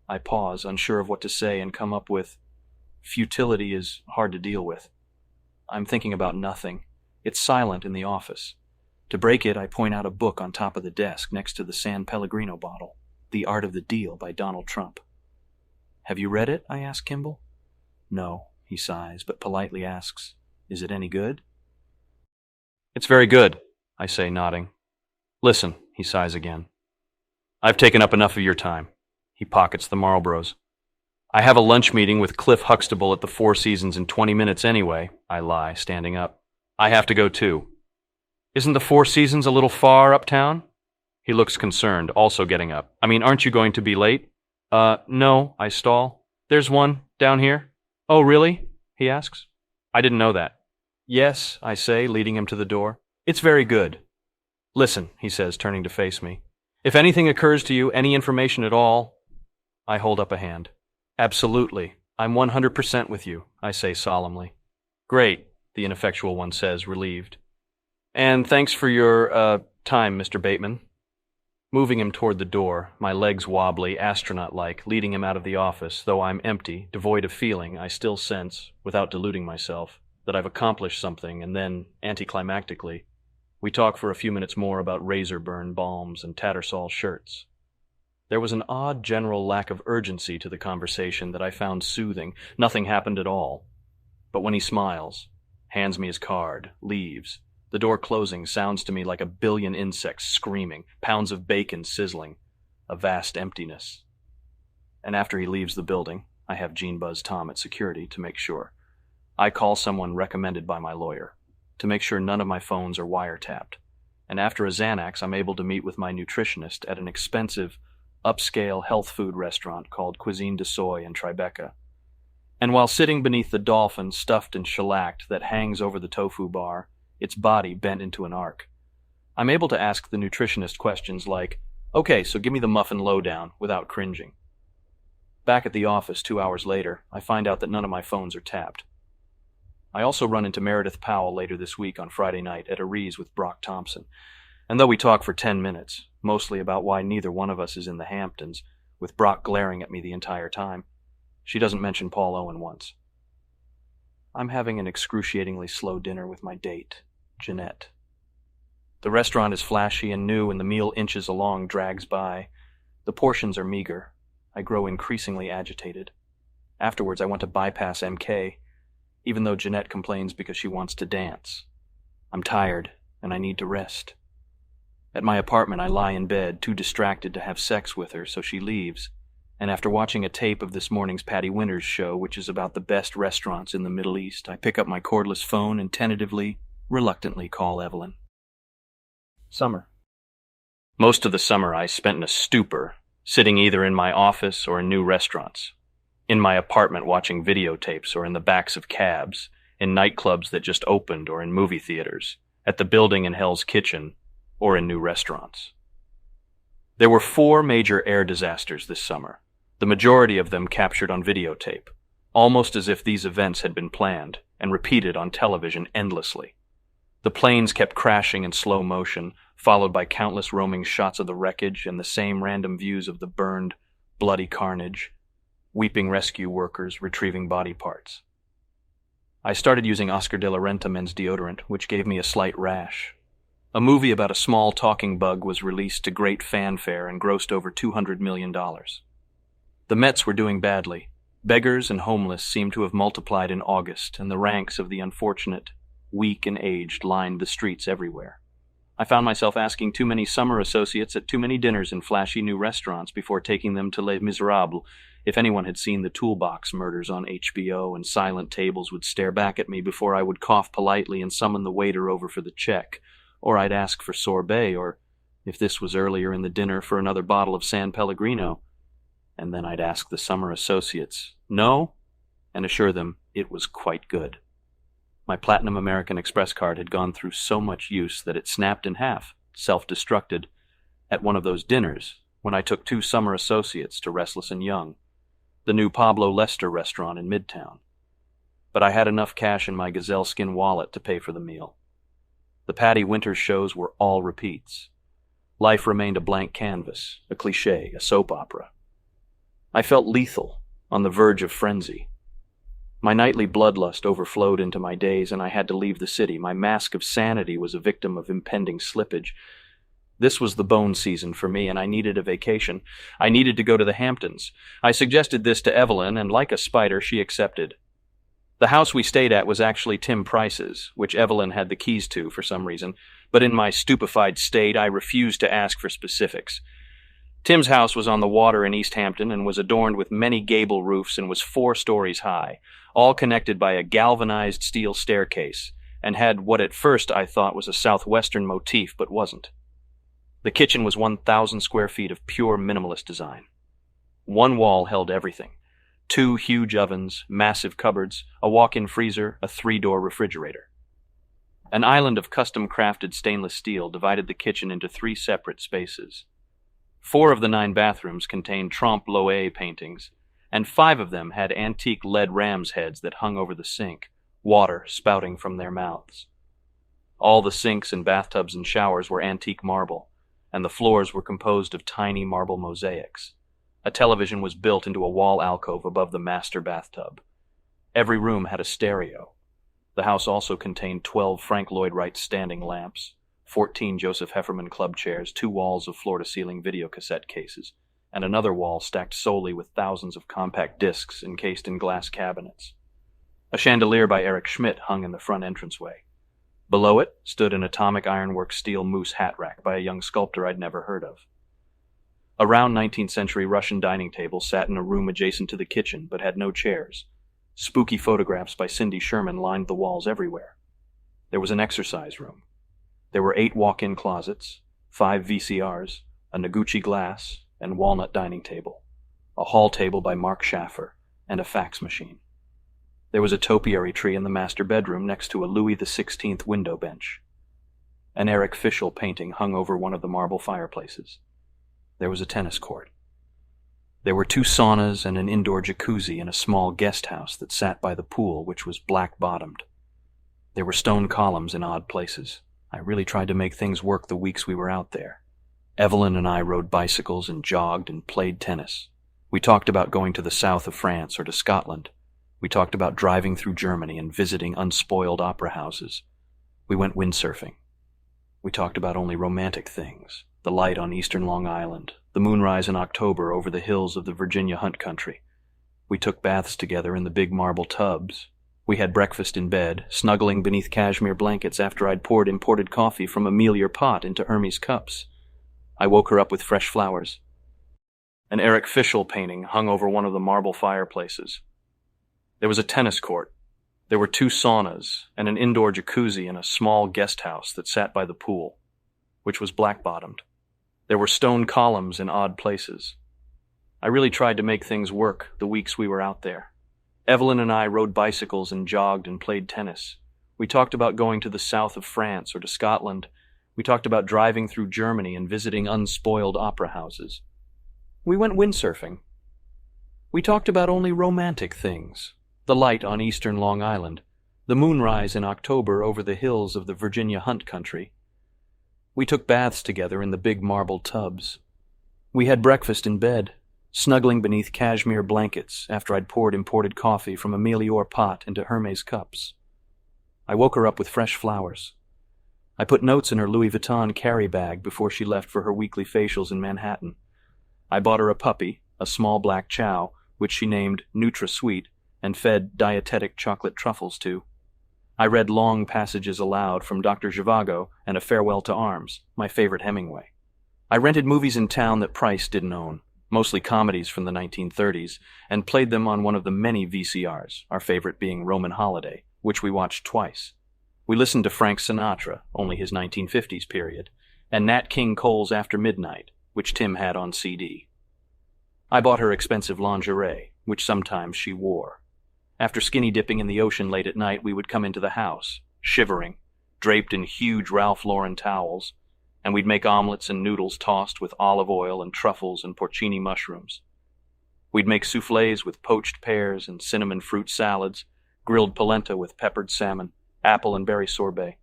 A: I pause, unsure of what to say, and come up with, futility is hard to deal with. I'm thinking about nothing. It's silent in the office. To break it, I point out a book on top of the desk next to the San Pellegrino bottle, The Art of the Deal by Donald Trump. Have you read it? I ask Kimball. No, he sighs, but politely asks, is it any good? It's very good, I say, nodding. Listen, he sighs again. I've taken up enough of your time. He pockets the Marlboros. I have a lunch meeting with Cliff Huxtable at the Four Seasons in 20 minutes anyway, I lie, standing up. I have to go too. Isn't the Four Seasons a little far uptown? He looks concerned, also getting up. I mean, aren't you going to be late? No, I stall. There's one, down here. Oh, really? He asks. I didn't know that. Yes, I say, leading him to the door. It's very good. Listen, he says, turning to face me. If anything occurs to you, any information at all... I hold up a hand. Absolutely. I'm 100% with you, I say solemnly. Great, the ineffectual one says, relieved. And thanks for your, time, Mr. Bateman. Moving him toward the door, my legs wobbly, astronaut-like, leading him out of the office, though I'm empty, devoid of feeling, I still sense, without deluding myself, that I've accomplished something, and then, anticlimactically, we talk for a few minutes more about razor burn balms and Tattersall shirts. There was an odd general lack of urgency to the conversation that I found soothing. Nothing happened at all. But when he smiles, hands me his card, leaves, the door closing sounds to me like a billion insects screaming, pounds of bacon sizzling, a vast emptiness. And after he leaves the building, I have Gene buzz Tom at security to make sure. I call someone recommended by my lawyer to make sure none of my phones are wiretapped. And after a Xanax, I'm able to meet with my nutritionist at an expensive, upscale health food restaurant called Cuisine de Soy in Tribeca. And while sitting beneath the dolphin stuffed and shellacked that hangs over the tofu bar, its body bent into an arc, I'm able to ask the nutritionist questions like, "Okay, so give me the muffin lowdown," without cringing. Back at the office 2 hours later, I find out that none of my phones are tapped. I also run into Meredith Powell later this week on Friday night at Aries with Brock Thompson, and though we talk for 10 minutes, mostly about why neither one of us is in the Hamptons, with Brock glaring at me the entire time, she doesn't mention Paul Owen once. I'm having an excruciatingly slow dinner with my date, Jeanette. The restaurant is flashy and new, and the meal inches along drags by. The portions are meager. I grow increasingly agitated. Afterwards, I want to bypass MK, even though Jeanette complains because she wants to dance. I'm tired, and I need to rest. At my apartment, I lie in bed, too distracted to have sex with her, so she leaves. And after watching a tape of this morning's Patty Winters show, which is about the best restaurants in the Middle East, I pick up my cordless phone and tentatively, reluctantly call Evelyn. Summer. Most of the summer I spent in a stupor, sitting either in my office or in new restaurants, in my apartment watching videotapes or in the backs of cabs, in nightclubs that just opened or in movie theaters, at the building in Hell's Kitchen, or in new restaurants. There were 4 major air disasters this summer, the majority of them captured on videotape, almost as if these events had been planned and repeated on television endlessly. The planes kept crashing in slow motion, followed by countless roaming shots of the wreckage and the same random views of the burned, bloody carnage, weeping rescue workers retrieving body parts. I started using Oscar de la Renta men's deodorant, which gave me a slight rash. A movie about a small talking bug was released to great fanfare and grossed over $200 million. The Mets were doing badly. Beggars and homeless seemed to have multiplied in August, and the ranks of the unfortunate, weak and aged, lined the streets everywhere. I found myself asking too many summer associates at too many dinners in flashy new restaurants before taking them to Les Miserables. If anyone had seen the Toolbox murders on HBO, and silent tables would stare back at me before I would cough politely and summon the waiter over for the check, or I'd ask for sorbet, or, if this was earlier in the dinner, for another bottle of San Pellegrino. And then I'd ask the summer associates, "No?" and assure them it was quite good. My Platinum American Express card had gone through so much use that it snapped in half, self-destructed, at one of those dinners when I took 2 summer associates to Restless and Young, the new Pablo Lester restaurant in Midtown. But I had enough cash in my gazelle skin wallet to pay for the meal. The Patty Winters shows were all repeats. Life remained a blank canvas, a cliché, a soap opera. I felt lethal, on the verge of frenzy. My nightly bloodlust overflowed into my days, and I had to leave the city. My mask of sanity was a victim of impending slippage. This was the bone season for me, and I needed a vacation. I needed to go to the Hamptons. I suggested this to Evelyn, and like a spider, she accepted. The house we stayed at was actually Tim Price's, which Evelyn had the keys to for some reason, but in my stupefied state, I refused to ask for specifics. Tim's house was on the water in East Hampton and was adorned with many gable roofs and was 4 stories high, all connected by a galvanized steel staircase, and had what at first I thought was a southwestern motif, but wasn't. The kitchen was 1,000 square feet of pure minimalist design. One wall held everything: 2 huge ovens, massive cupboards, a walk-in freezer, a 3-door refrigerator. An island of custom-crafted stainless steel divided the kitchen into 3 separate spaces. 4 of the 9 bathrooms contained trompe l'oeil paintings, and 5 of them had antique lead ram's heads that hung over the sink, water spouting from their mouths. All the sinks and bathtubs and showers were antique marble, and the floors were composed of tiny marble mosaics. A television was built into a wall alcove above the master bathtub. Every room had a stereo. The house also contained 12 Frank Lloyd Wright standing lamps, 14 Joseph Hefferman club chairs, 2 walls of floor-to-ceiling videocassette cases, and another wall stacked solely with thousands of compact discs encased in glass cabinets. A chandelier by Eric Schmidt hung in the front entranceway. Below it stood an atomic ironwork steel moose hat rack by a young sculptor I'd never heard of. A round 19th century Russian dining table sat in a room adjacent to the kitchen but had no chairs. Spooky photographs by Cindy Sherman lined the walls everywhere. There was an exercise room. There were 8 walk-in closets, 5 VCRs, a Noguchi glass, and walnut dining table, a hall table by Mark Schaffer, and a fax machine. There was a topiary tree in the master bedroom next to a Louis XVI window bench. An Eric Fischl painting hung over one of the marble fireplaces. There was a tennis court. There were 2 saunas and an indoor jacuzzi in a small guest house that sat by the pool, which was black-bottomed. There were stone columns in odd places. I really tried to make things work the weeks we were out there. Evelyn and I rode bicycles and jogged and played tennis. We talked about going to the south of France or to Scotland. We talked about driving through Germany and visiting unspoiled opera houses. We went windsurfing. We talked about only romantic things. The light on eastern Long Island, the moonrise in October over the hills of the Virginia Hunt Country. We took baths together in the big marble tubs. We had breakfast in bed, snuggling beneath cashmere blankets after I'd poured imported coffee from a mealier pot into Hermes cups. I woke her up with fresh flowers. An Eric Fischl painting hung over one of the marble fireplaces. There was a tennis court. There were 2 saunas and an indoor jacuzzi in a small guest house that sat by the pool, which was black-bottomed. There were stone columns in odd places. I really tried to make things work the weeks we were out there. Evelyn and I rode bicycles and jogged and played tennis. We talked about going to the south of France or to Scotland. We talked about driving through Germany and visiting unspoiled opera houses. We went windsurfing. We talked about only romantic things. The light on eastern Long Island, the moonrise in October over the hills of the Virginia Hunt Country. We took baths together in the big marble tubs. We had breakfast in bed, snuggling beneath cashmere blankets after I'd poured imported coffee from a mealier pot into Hermes cups. I woke her up with fresh flowers. I put notes in her Louis Vuitton carry bag before she left for her weekly facials in Manhattan. I bought her a puppy, a small black chow, which she named Nutra-Sweet, and fed dietetic chocolate truffles to. I read long passages aloud from Dr. Zhivago and A Farewell to Arms, my favorite Hemingway. I rented movies in town that Price didn't own, mostly comedies from the 1930s, and played them on one of the many VCRs, our favorite being Roman Holiday, which we watched twice. We listened to Frank Sinatra, only his 1950s period, and Nat King Cole's After Midnight, which Tim had on CD. I bought her expensive lingerie, which sometimes she wore. After skinny dipping in the ocean late at night, we would come into the house, shivering, draped in huge Ralph Lauren towels, and we'd make omelets and noodles tossed with olive oil and truffles and porcini mushrooms. We'd make soufflés with poached pears and cinnamon fruit salads, grilled polenta with peppered salmon, apple and berry sorbet,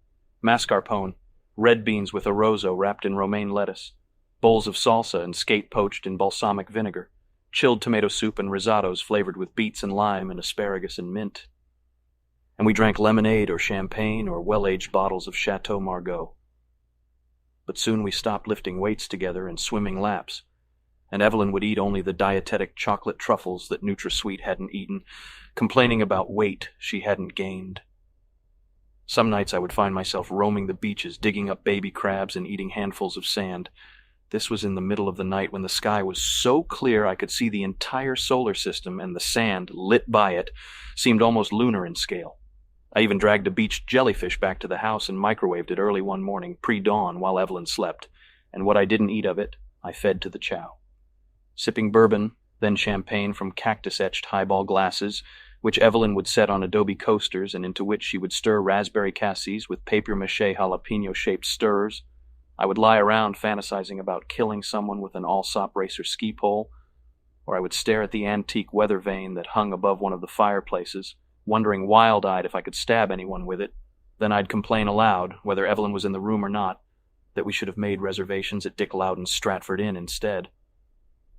A: mascarpone, red beans with arrozo wrapped in romaine lettuce, bowls of salsa and skate poached in balsamic vinegar, chilled tomato soup and risottos flavored with beets and lime and asparagus and mint. And we drank lemonade or champagne or well-aged bottles of Chateau Margaux. But soon we stopped lifting weights together and swimming laps, and Evelyn would eat only the dietetic chocolate truffles that Nutra-Sweet hadn't eaten, complaining about weight she hadn't gained. Some nights I would find myself roaming the beaches, digging up baby crabs and eating handfuls of sand. This was in the middle of the night when the sky was so clear I could see the entire solar system, and the sand, lit by it, seemed almost lunar in scale. I even dragged a beached jellyfish back to the house and microwaved it early one morning, pre-dawn, while Evelyn slept, and what I didn't eat of it, I fed to the chow. Sipping bourbon, then champagne from cactus-etched highball glasses, which Evelyn would set on adobe coasters and into which she would stir raspberry cassis with papier-mâché jalapeno-shaped stirrers, I would lie around fantasizing about killing someone with an Allsop racer ski pole, or I would stare at the antique weather vane that hung above one of the fireplaces, wondering wild-eyed if I could stab anyone with it. Then I'd complain aloud, whether Evelyn was in the room or not, that we should have made reservations at Dick Loudon's Stratford Inn instead.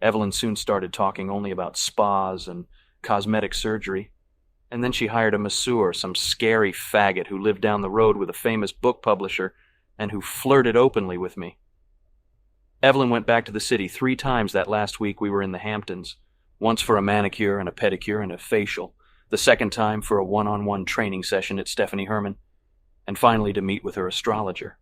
A: Evelyn soon started talking only about spas and cosmetic surgery, and then she hired a masseur, some scary faggot who lived down the road with a famous book publisher and who flirted openly with me. Evelyn went back to the city 3 times that last week we were in the Hamptons, once for a manicure and a pedicure and a facial, the second time for a one-on-one training session at Stephanie Herman, and finally to meet with her astrologer.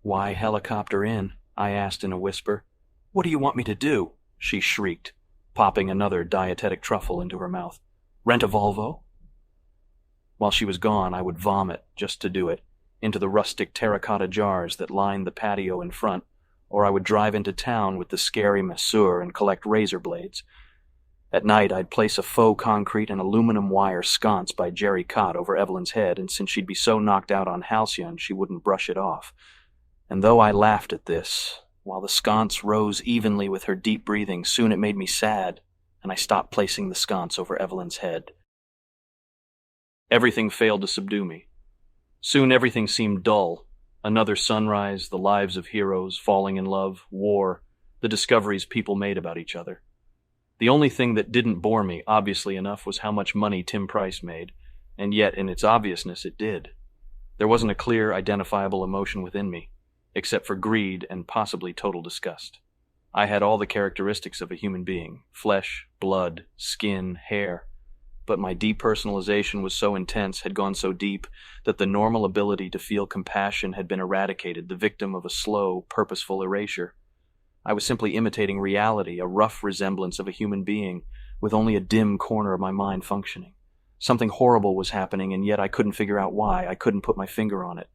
A: "Why helicopter in?" I asked in a whisper. "What do you want me to do?" she shrieked, popping another dietetic truffle into her mouth. "Rent a Volvo?" While she was gone, I would vomit, just to do it, into the rustic terracotta jars that lined the patio in front, or I would drive into town with the scary masseur and collect razor blades. At night, I'd place a faux concrete and aluminum wire sconce by Jerry Cott over Evelyn's head, and since she'd be so knocked out on halcyon, she wouldn't brush it off. And though I laughed at this, while the sconce rose evenly with her deep breathing, soon it made me sad, and I stopped placing the sconce over Evelyn's head. Everything failed to subdue me. Soon everything seemed dull. Another sunrise, the lives of heroes, falling in love, war, the discoveries people made about each other. The only thing that didn't bore me, obviously enough, was how much money Tim Price made, and yet in its obviousness it did. There wasn't a clear, identifiable emotion within me, except for greed and possibly total disgust. I had all the characteristics of a human being: flesh, blood, skin, hair. But my depersonalization was so intense, had gone so deep, that the normal ability to feel compassion had been eradicated, the victim of a slow, purposeful erasure. I was simply imitating reality, a rough resemblance of a human being, with only a dim corner of my mind functioning. Something horrible was happening, and yet I couldn't figure out why. I couldn't put my finger on it.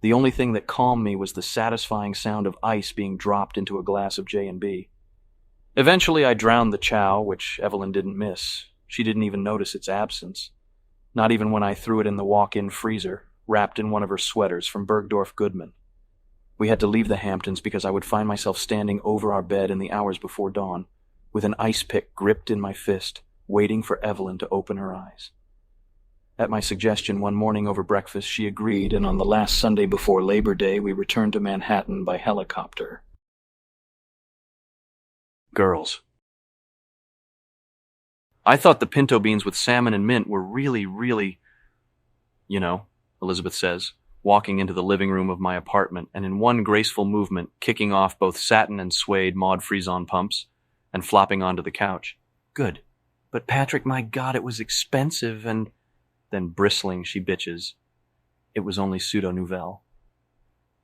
A: The only thing that calmed me was the satisfying sound of ice being dropped into a glass of J&B. Eventually I drowned the chow, which Evelyn didn't miss. She didn't even notice its absence. Not even when I threw it in the walk-in freezer, wrapped in one of her sweaters from Bergdorf Goodman. We had to leave the Hamptons because I would find myself standing over our bed in the hours before dawn, with an ice pick gripped in my fist, waiting for Evelyn to open her eyes. At my suggestion one morning over breakfast, she agreed, and on the last Sunday before Labor Day, we returned to Manhattan by helicopter. Girls. I thought the pinto beans with salmon and mint were really, Elizabeth says, walking into the living room of my apartment and in one graceful movement kicking off both satin and suede Maud Frison pumps and flopping onto the couch. "Good. But Patrick, my God, it was expensive and..." Then bristling, she bitches. It was only pseudo-nouvelle.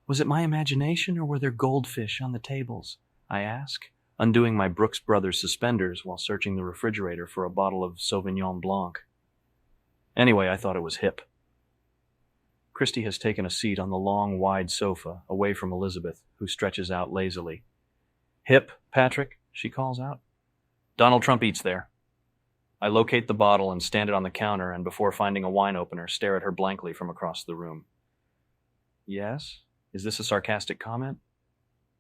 A: "Was it my imagination or were there goldfish on the tables?" I ask, undoing my Brooks Brothers suspenders while searching the refrigerator for a bottle of Sauvignon Blanc. Anyway, I thought it was hip. Christy has taken a seat on the long, wide sofa, away from Elizabeth, who stretches out lazily. "Hip, Patrick?" she calls out. "Donald Trump eats there." I locate the bottle and stand it on the counter, and before finding a wine opener, stare at her blankly from across the room. "Yes? Is this a sarcastic comment?"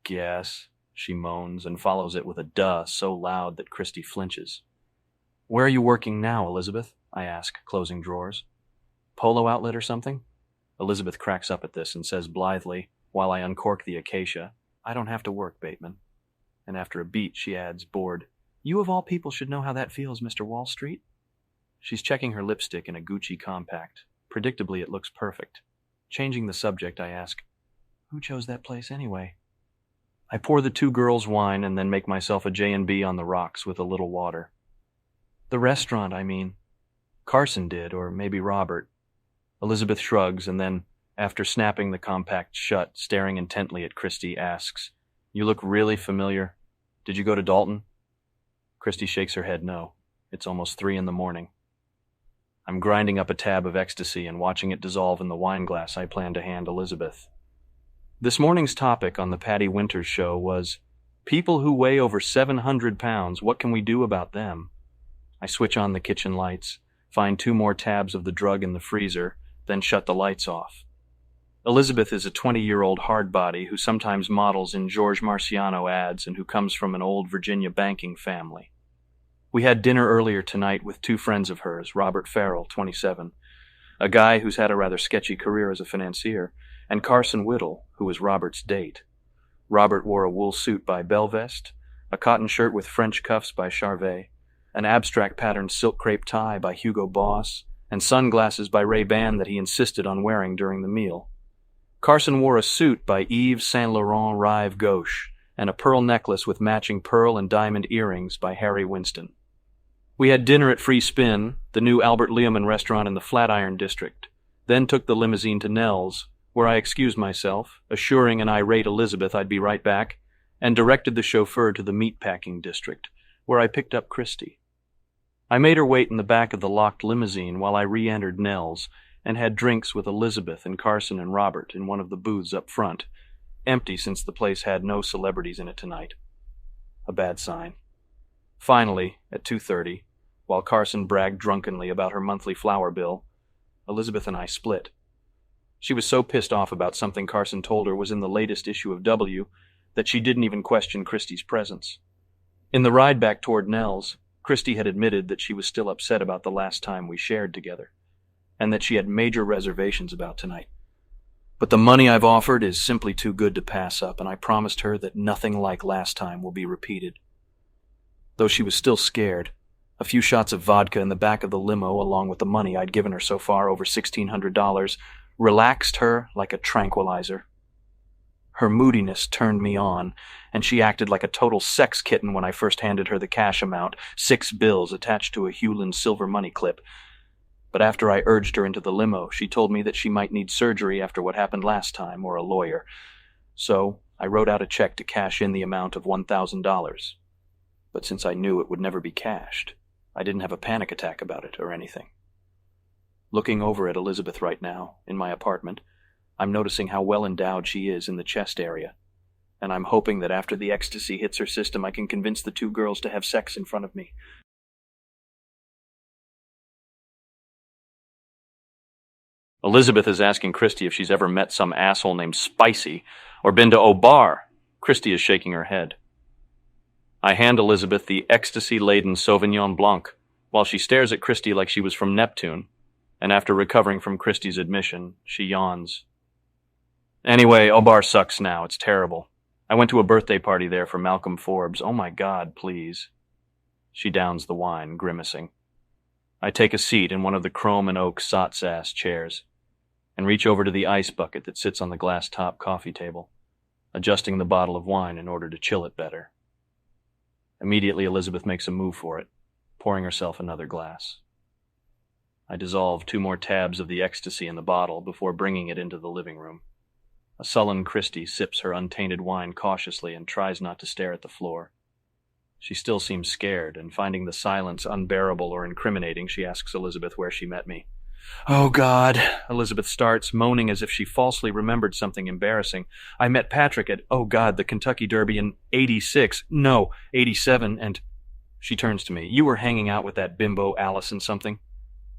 A: "Guess," she moans, and follows it with a duh so loud that Christy flinches. "Where are you working now, Elizabeth?" I ask, closing drawers. "Polo outlet or something?" Elizabeth cracks up at this and says blithely, while I uncork the acacia, "I don't have to work, Bateman." And after a beat, she adds, bored, "You of all people should know how that feels, Mr. Wall Street." She's checking her lipstick in a Gucci compact. Predictably, it looks perfect. Changing the subject, I ask, "Who chose that place anyway?" I pour the 2 girls wine and then make myself a J&B on the rocks with a little water. "The restaurant, I mean. Carson did, or maybe Robert." Elizabeth shrugs and then, after snapping the compact shut, staring intently at Christy, asks, "You look really familiar. Did you go to Dalton?" Christy shakes her head no. It's almost 3 a.m. I'm grinding up a tab of ecstasy and watching it dissolve in the wine glass I plan to hand Elizabeth. This morning's topic on the Patty Winters show was, "People who weigh over 700 pounds, what can we do about them?" I switch on the kitchen lights, find 2 more tabs of the drug in the freezer, then shut the lights off. Elizabeth is a 20-year-old hardbody who sometimes models in George Marciano ads and who comes from an old Virginia banking family. We had dinner earlier tonight with 2 friends of hers, Robert Farrell, 27, a guy who's had a rather sketchy career as a financier, and Carson Whittle, who was Robert's date. Robert wore a wool suit by Belvest, a cotton shirt with French cuffs by Charvet, an abstract-patterned silk crepe tie by Hugo Boss, and sunglasses by Ray-Ban that he insisted on wearing during the meal. Carson wore a suit by Yves Saint Laurent Rive Gauche, and a pearl necklace with matching pearl and diamond earrings by Harry Winston. We had dinner at Free Spin, the new Albert Leoman restaurant in the Flatiron District, then took the limousine to Nell's, where I excused myself, assuring an irate Elizabeth I'd be right back, and directed the chauffeur to the meatpacking district, where I picked up Christy. I made her wait in the back of the locked limousine while I re-entered Nell's and had drinks with Elizabeth and Carson and Robert in one of the booths up front, empty since the place had no celebrities in it tonight. A bad sign. Finally, at 2:30, while Carson bragged drunkenly about her monthly flower bill, Elizabeth and I split. She was so pissed off about something Carson told her was in the latest issue of W that she didn't even question Christy's presence. In the ride back toward Nell's, Christy had admitted that she was still upset about the last time we shared together, and that she had major reservations about tonight. But the money I've offered is simply too good to pass up, and I promised her that nothing like last time will be repeated. Though she was still scared, a few shots of vodka in the back of the limo, along with the money I'd given her so far, over $1,600, relaxed her like a tranquilizer. Her moodiness turned me on, and she acted like a total sex kitten when I first handed her the cash amount, 6 bills attached to a Hewland silver money clip. But after I urged her into the limo, she told me that she might need surgery after what happened last time, or a lawyer. So I wrote out a check to cash in the amount of $1,000. But since I knew it would never be cashed, I didn't have a panic attack about it or anything. Looking over at Elizabeth right now, in my apartment, I'm noticing how well endowed she is in the chest area, and I'm hoping that after the ecstasy hits her system I can convince the 2 girls to have sex in front of me. Elizabeth is asking Christy if she's ever met some asshole named Spicy, or been to O'Bar. Christy is shaking her head. I hand Elizabeth the ecstasy-laden Sauvignon Blanc, while she stares at Christy like she was from Neptune, and after recovering from Christy's admission, she yawns. Anyway, O'Bar sucks now. It's terrible. I went to a birthday party there for Malcolm Forbes. Oh my God, please. She downs the wine, grimacing. I take a seat in one of the chrome and oak Sots-ass chairs, and reach over to the ice bucket that sits on the glass-top coffee table, adjusting the bottle of wine in order to chill it better. Immediately, Elizabeth makes a move for it, pouring herself another glass. I dissolve 2 more tabs of the ecstasy in the bottle before bringing it into the living room. A sullen Christy sips her untainted wine cautiously and tries not to stare at the floor. She still seems scared, and finding the silence unbearable or incriminating, she asks Elizabeth where she met me. Oh, God, Elizabeth starts, moaning as if she falsely remembered something embarrassing. I met Patrick at, oh God, the Kentucky Derby in 86. No, 87, and... She turns to me. You were hanging out with that bimbo Allison something?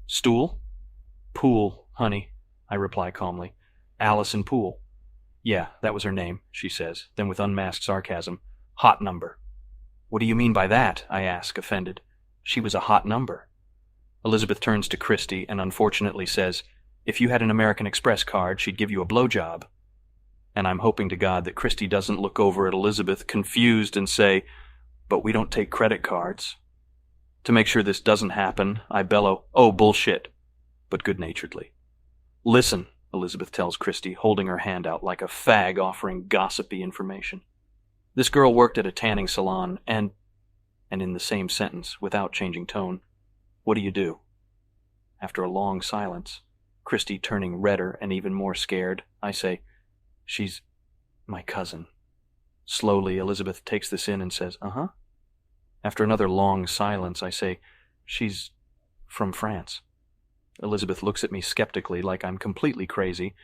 A: Stool? Poole, honey, I reply calmly. Allison Poole. Yeah, that was her name, she says, then with unmasked sarcasm. Hot number. What do you mean by that? I ask, offended. She was a hot number. Elizabeth turns to Christy and unfortunately says, if you had an American Express card, she'd give you a blowjob. And I'm hoping to God that Christy doesn't look over at Elizabeth confused and say, but we don't take credit cards. To make sure this doesn't happen, I bellow, oh, bullshit, but good-naturedly. Listen, Elizabeth tells Christy, holding her hand out like a fag offering gossipy information. This girl worked at a tanning salon and in the same sentence, without changing tone, what do you do? After a long silence, Christy turning redder and even more scared, I say, she's my cousin. Slowly, Elizabeth takes this in and says, uh-huh. After another long silence, I say, she's from France. Elizabeth looks at me skeptically like I'm completely crazy,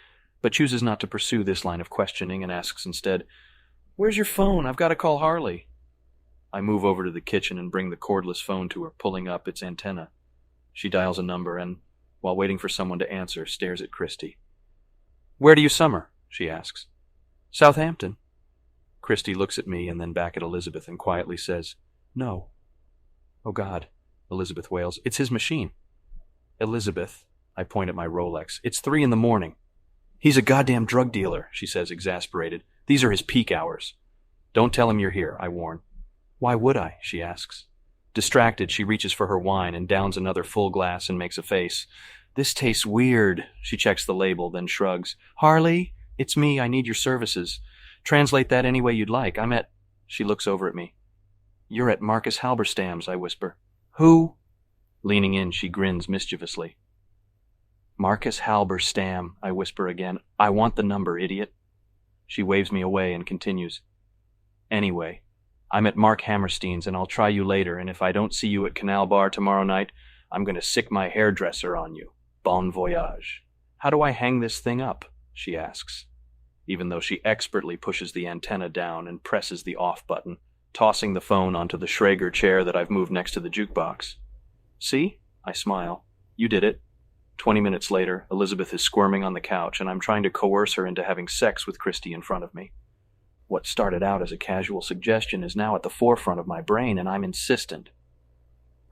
A: but chooses not to pursue this line of questioning and asks instead, where's your phone? I've got to call Harley. I move over to the kitchen and bring the cordless phone to her, pulling up its antenna. She dials a number and, while waiting for someone to answer, stares at Christy. Where do you summer? She asks. Southampton. Christy looks at me and then back at Elizabeth and quietly says, no. Oh, God, Elizabeth wails. It's his machine. Elizabeth, I point at my Rolex. It's 3 a.m. He's a goddamn drug dealer, she says, exasperated. These are his peak hours. Don't tell him you're here, I warn. Why would I? She asks. Distracted, she reaches for her wine and downs another full glass and makes a face. This tastes weird. She checks the label, then shrugs. Harley, it's me. I need your services. Translate that any way you'd like. I'm at... She looks over at me. "You're at Marcus Halberstam's," I whisper. "Who?" Leaning in, she grins mischievously. "Marcus Halberstam," I whisper again. "I want the number, idiot." She waves me away and continues. "Anyway, I'm at Mark Hammerstein's and I'll try you later, and if I don't see you at Canal Bar tomorrow night, I'm going to sick my hairdresser on you. Bon voyage." "How do I hang this thing up?" she asks, even though she expertly pushes the antenna down and presses the off button, tossing the phone onto the Schrager chair that I've moved next to the jukebox. "See?" I smile. "You did it." 20 minutes later, Elizabeth is squirming on the couch, and I'm trying to coerce her into having sex with Christy in front of me. What started out as a casual suggestion is now at the forefront of my brain, and I'm insistent.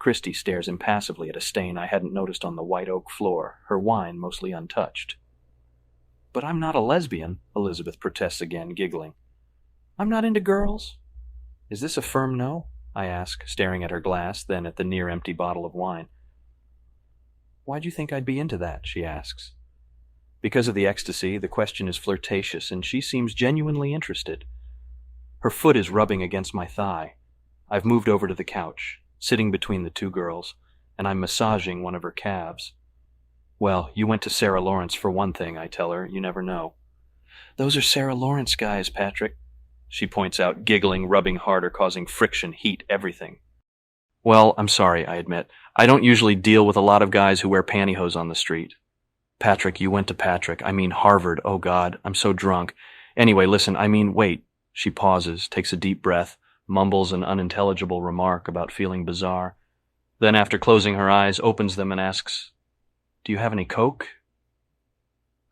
A: Christy stares impassively at a stain I hadn't noticed on the white oak floor, her wine mostly untouched. "But I'm not a lesbian," Elizabeth protests again, giggling. "I'm not into girls." "Is this a firm no?" I ask, staring at her glass, then at the near-empty bottle of wine. "Why'd you think I'd be into that?" she asks. Because of the ecstasy, the question is flirtatious, and she seems genuinely interested. Her foot is rubbing against my thigh. I've moved over to the couch, sitting between the two girls, and I'm massaging one of her calves. "Well, you went to Sarah Lawrence for one thing," I tell her. "You never know." "Those are Sarah Lawrence guys, Patrick," she points out, giggling, rubbing harder, causing friction, heat, everything. "Well, I'm sorry," I admit. "I don't usually deal with a lot of guys who wear pantyhose on the street." "Patrick, you went to Harvard, oh God, I'm so drunk. Anyway, listen, wait." She pauses, takes a deep breath, mumbles an unintelligible remark about feeling bizarre. Then, after closing her eyes, opens them and asks, "Do you have any Coke?"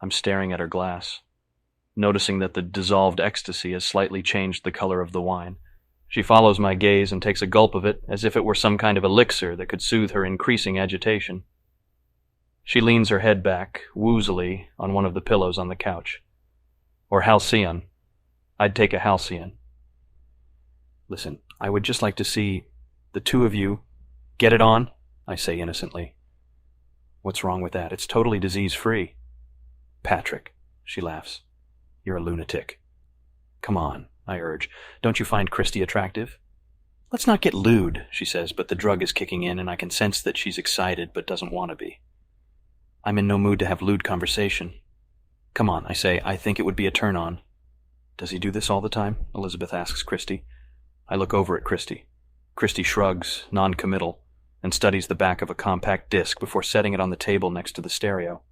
A: I'm staring at her glass, noticing that the dissolved ecstasy has slightly changed the color of the wine. She follows my gaze and takes a gulp of it, as if it were some kind of elixir that could soothe her increasing agitation. She leans her head back, woozily, on one of the pillows on the couch. "Or Halcyon. I'd take a Halcyon." "Listen, I would just like to see the two of you get it on," I say innocently. "What's wrong with that? It's totally disease-free." "Patrick," she laughs. "You're a lunatic." "Come on," I urge. "Don't you find Christy attractive?" "Let's not get lewd," she says, but the drug is kicking in and I can sense that she's excited but doesn't want to be. I'm in no mood to have lewd conversation. "Come on," I say. "I think it would be a turn-on." "Does he do this all the time?" Elizabeth asks Christy. I look over at Christy. Christy shrugs, non-committal, and studies the back of a compact disc before setting it on the table next to the stereo.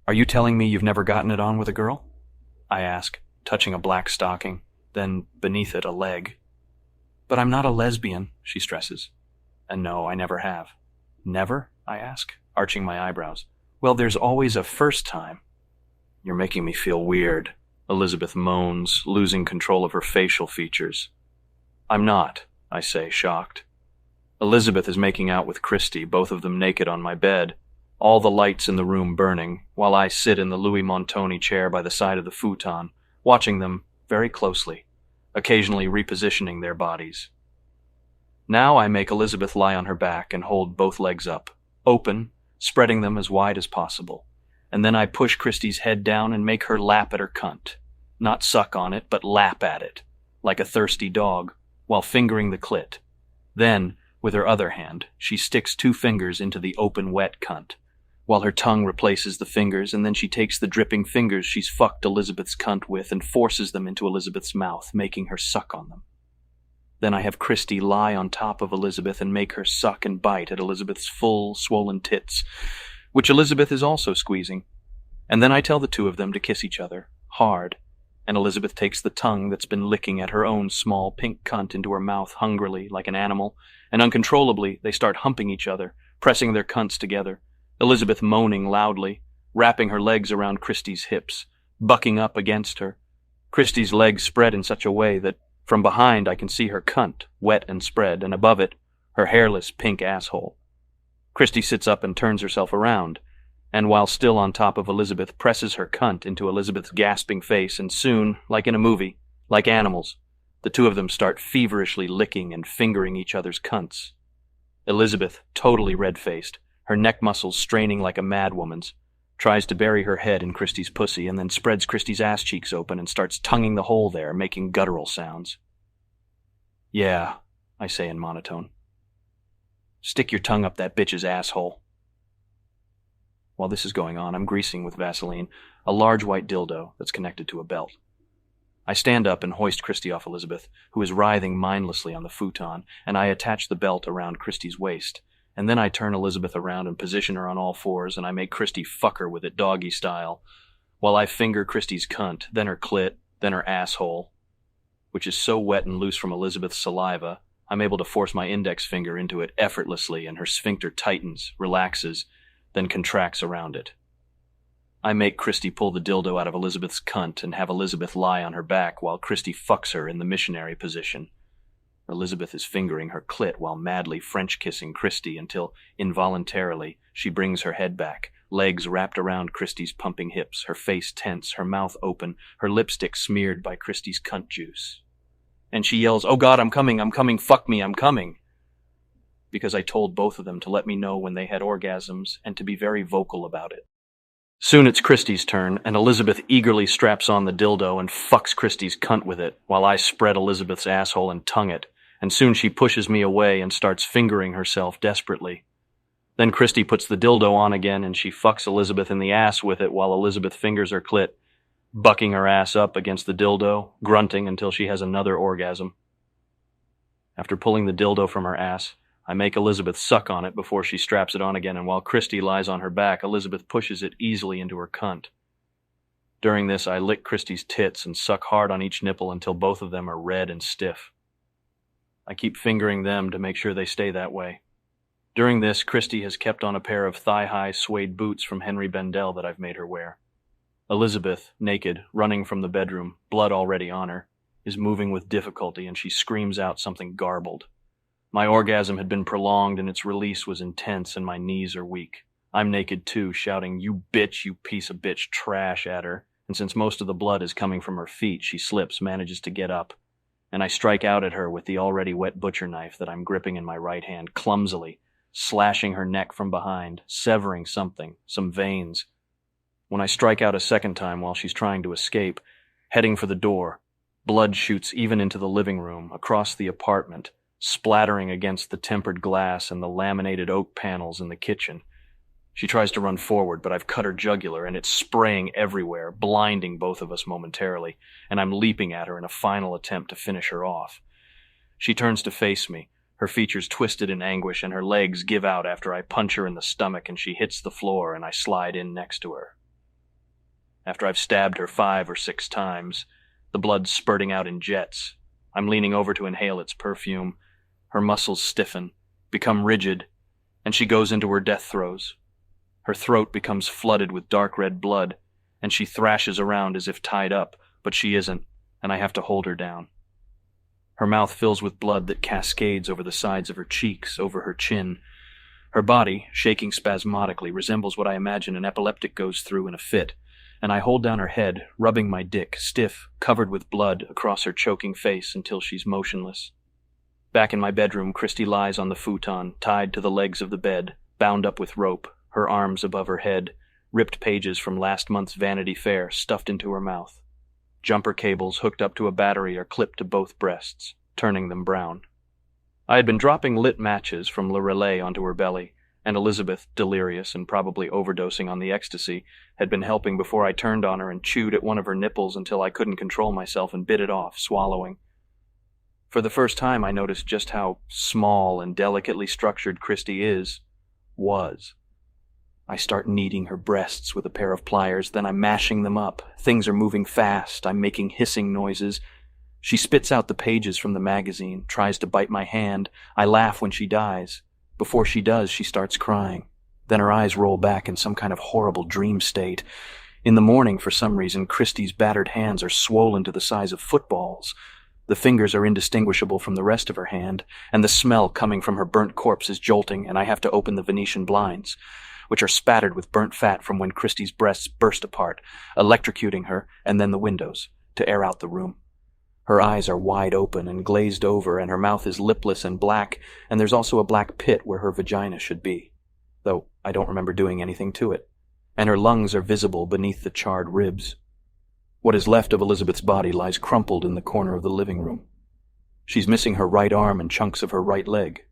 A: "Are you telling me you've never gotten it on with a girl?" I ask, touching a black stocking, then beneath it a leg. "But I'm not a lesbian," she stresses. "And no, I never have." "Never?" I ask, arching my eyebrows. "Well, there's always a first time." "You're making me feel weird," Elizabeth moans, losing control of her facial features. "I'm not," I say, shocked. Elizabeth is making out with Christy, both of them naked on my bed, all the lights in the room burning, while I sit in the Louis Montoni chair by the side of the futon, watching them very closely, occasionally repositioning their bodies. Now I make Elizabeth lie on her back and hold both legs up, open, spreading them as wide as possible, and then I push Christy's head down and make her lap at her cunt. Not suck on it, but lap at it, like a thirsty dog, while fingering the clit. Then, with her other hand, she sticks 2 fingers into the open, wet cunt, while her tongue replaces the fingers, and then she takes the dripping fingers she's fucked Elizabeth's cunt with and forces them into Elizabeth's mouth, making her suck on them. Then I have Christy lie on top of Elizabeth and make her suck and bite at Elizabeth's full, swollen tits, which Elizabeth is also squeezing. And then I tell the two of them to kiss each other, hard, and Elizabeth takes the tongue that's been licking at her own small pink cunt into her mouth hungrily, like an animal, and uncontrollably they start humping each other, pressing their cunts together, Elizabeth moaning loudly, wrapping her legs around Christy's hips, bucking up against her. Christy's legs spread in such a way that from behind I can see her cunt, wet and spread, and above it, her hairless pink asshole. Christy sits up and turns herself around, and while still on top of Elizabeth, presses her cunt into Elizabeth's gasping face, and soon, like in a movie, like animals, the two of them start feverishly licking and fingering each other's cunts. Elizabeth, totally red-faced, her neck muscles straining like a madwoman's, tries to bury her head in Christy's pussy and then spreads Christy's ass cheeks open and starts tonguing the hole there, making guttural sounds. Yeah, I say in monotone. Stick your tongue up that bitch's asshole. While this is going on, I'm greasing with Vaseline a large white dildo that's connected to a belt. I stand up and hoist Christy off Elizabeth, who is writhing mindlessly on the futon, and I attach the belt around Christy's waist. And then I turn Elizabeth around and position her on all fours, and I make Christy fuck her with it doggy style, while I finger Christy's cunt, then her clit, then her asshole, which is so wet and loose from Elizabeth's saliva, I'm able to force my index finger into it effortlessly, and her sphincter tightens, relaxes, then contracts around it. I make Christy pull the dildo out of Elizabeth's cunt and have Elizabeth lie on her back while Christy fucks her in the missionary position. Elizabeth is fingering her clit while madly French-kissing Christy until, involuntarily, she brings her head back, legs wrapped around Christy's pumping hips, her face tense, her mouth open, her lipstick smeared by Christy's cunt juice. And she yells, "Oh God, I'm coming, fuck me, I'm coming." Because I told both of them to let me know when they had orgasms and to be very vocal about it. Soon it's Christy's turn, and Elizabeth eagerly straps on the dildo and fucks Christy's cunt with it, while I spread Elizabeth's asshole and tongue it, and soon she pushes me away and starts fingering herself desperately. Then Christy puts the dildo on again, and she fucks Elizabeth in the ass with it while Elizabeth fingers her clit, bucking her ass up against the dildo, grunting until she has another orgasm. After pulling the dildo from her ass, I make Elizabeth suck on it before she straps it on again, and while Christy lies on her back, Elizabeth pushes it easily into her cunt. During this, I lick Christy's tits and suck hard on each nipple until both of them are red and stiff. I keep fingering them to make sure they stay that way. During this, Christy has kept on a pair of thigh-high suede boots from Henry Bendel that I've made her wear. Elizabeth, naked, running from the bedroom, blood already on her, is moving with difficulty, and she screams out something garbled. My orgasm had been prolonged and its release was intense, and my knees are weak. I'm naked too, shouting, "You bitch, you piece of bitch trash," at her, and since most of the blood is coming from her feet, she slips, manages to get up, and I strike out at her with the already wet butcher knife that I'm gripping in my right hand, clumsily, slashing her neck from behind, severing something, some veins. When I strike out a second time while she's trying to escape, heading for the door, blood shoots even into the living room, across the apartment, splattering against the tempered glass and the laminated oak panels in the kitchen. She tries to run forward, but I've cut her jugular, and it's spraying everywhere, blinding both of us momentarily, and I'm leaping at her in a final attempt to finish her off. She turns to face me, her features twisted in anguish, and her legs give out after I punch her in the stomach, and she hits the floor, and I slide in next to her. After I've stabbed her 5 or 6 times, the blood spurting out in jets, I'm leaning over to inhale its perfume. Her muscles stiffen, become rigid, and she goes into her death throes. Her throat becomes flooded with dark red blood, and she thrashes around as if tied up, but she isn't, and I have to hold her down. Her mouth fills with blood that cascades over the sides of her cheeks, over her chin. Her body, shaking spasmodically, resembles what I imagine an epileptic goes through in a fit, and I hold down her head, rubbing my dick, stiff, covered with blood, across her choking face until she's motionless. Back in my bedroom, Christy lies on the futon, tied to the legs of the bed, bound up with rope, her arms above her head, ripped pages from last month's Vanity Fair stuffed into her mouth. Jumper cables hooked up to a battery are clipped to both breasts, turning them brown. I had been dropping lit matches from Le Relais onto her belly, and Elizabeth, delirious and probably overdosing on the ecstasy, had been helping before I turned on her and chewed at one of her nipples until I couldn't control myself and bit it off, swallowing. For the first time, I noticed just how small and delicately structured Christy was. I start kneading her breasts with a pair of pliers, then I'm mashing them up. Things are moving fast, I'm making hissing noises. She spits out the pages from the magazine, tries to bite my hand. I laugh when she dies. Before she does, she starts crying. Then her eyes roll back in some kind of horrible dream state. In the morning, for some reason, Christy's battered hands are swollen to the size of footballs. The fingers are indistinguishable from the rest of her hand, and the smell coming from her burnt corpse is jolting, and I have to open the Venetian blinds, which are spattered with burnt fat from when Christy's breasts burst apart, electrocuting her, and then the windows, to air out the room. Her eyes are wide open and glazed over, and her mouth is lipless and black, and there's also a black pit where her vagina should be, though I don't remember doing anything to it, and her lungs are visible beneath the charred ribs. What is left of Elizabeth's body lies crumpled in the corner of the living room. She's missing her right arm and chunks of her right leg.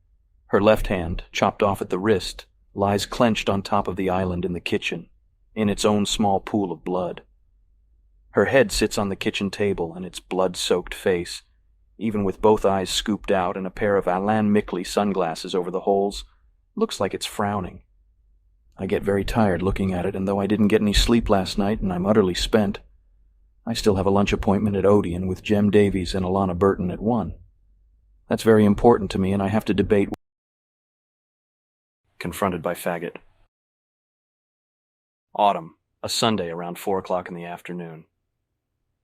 A: Her left hand, chopped off at the wrist, lies clenched on top of the island in the kitchen, in its own small pool of blood. Her head sits on the kitchen table and its blood-soaked face, even with both eyes scooped out and a pair of Alain Mickley sunglasses over the holes, looks like it's frowning. I get very tired looking at it, and though I didn't get any sleep last night and I'm utterly spent, I still have a lunch appointment at Odeon with Jem Davies and Alana Burton at 1. That's very important to me, and I have to debate. Confronted by faggot. Autumn, a Sunday around 4 o'clock in the afternoon.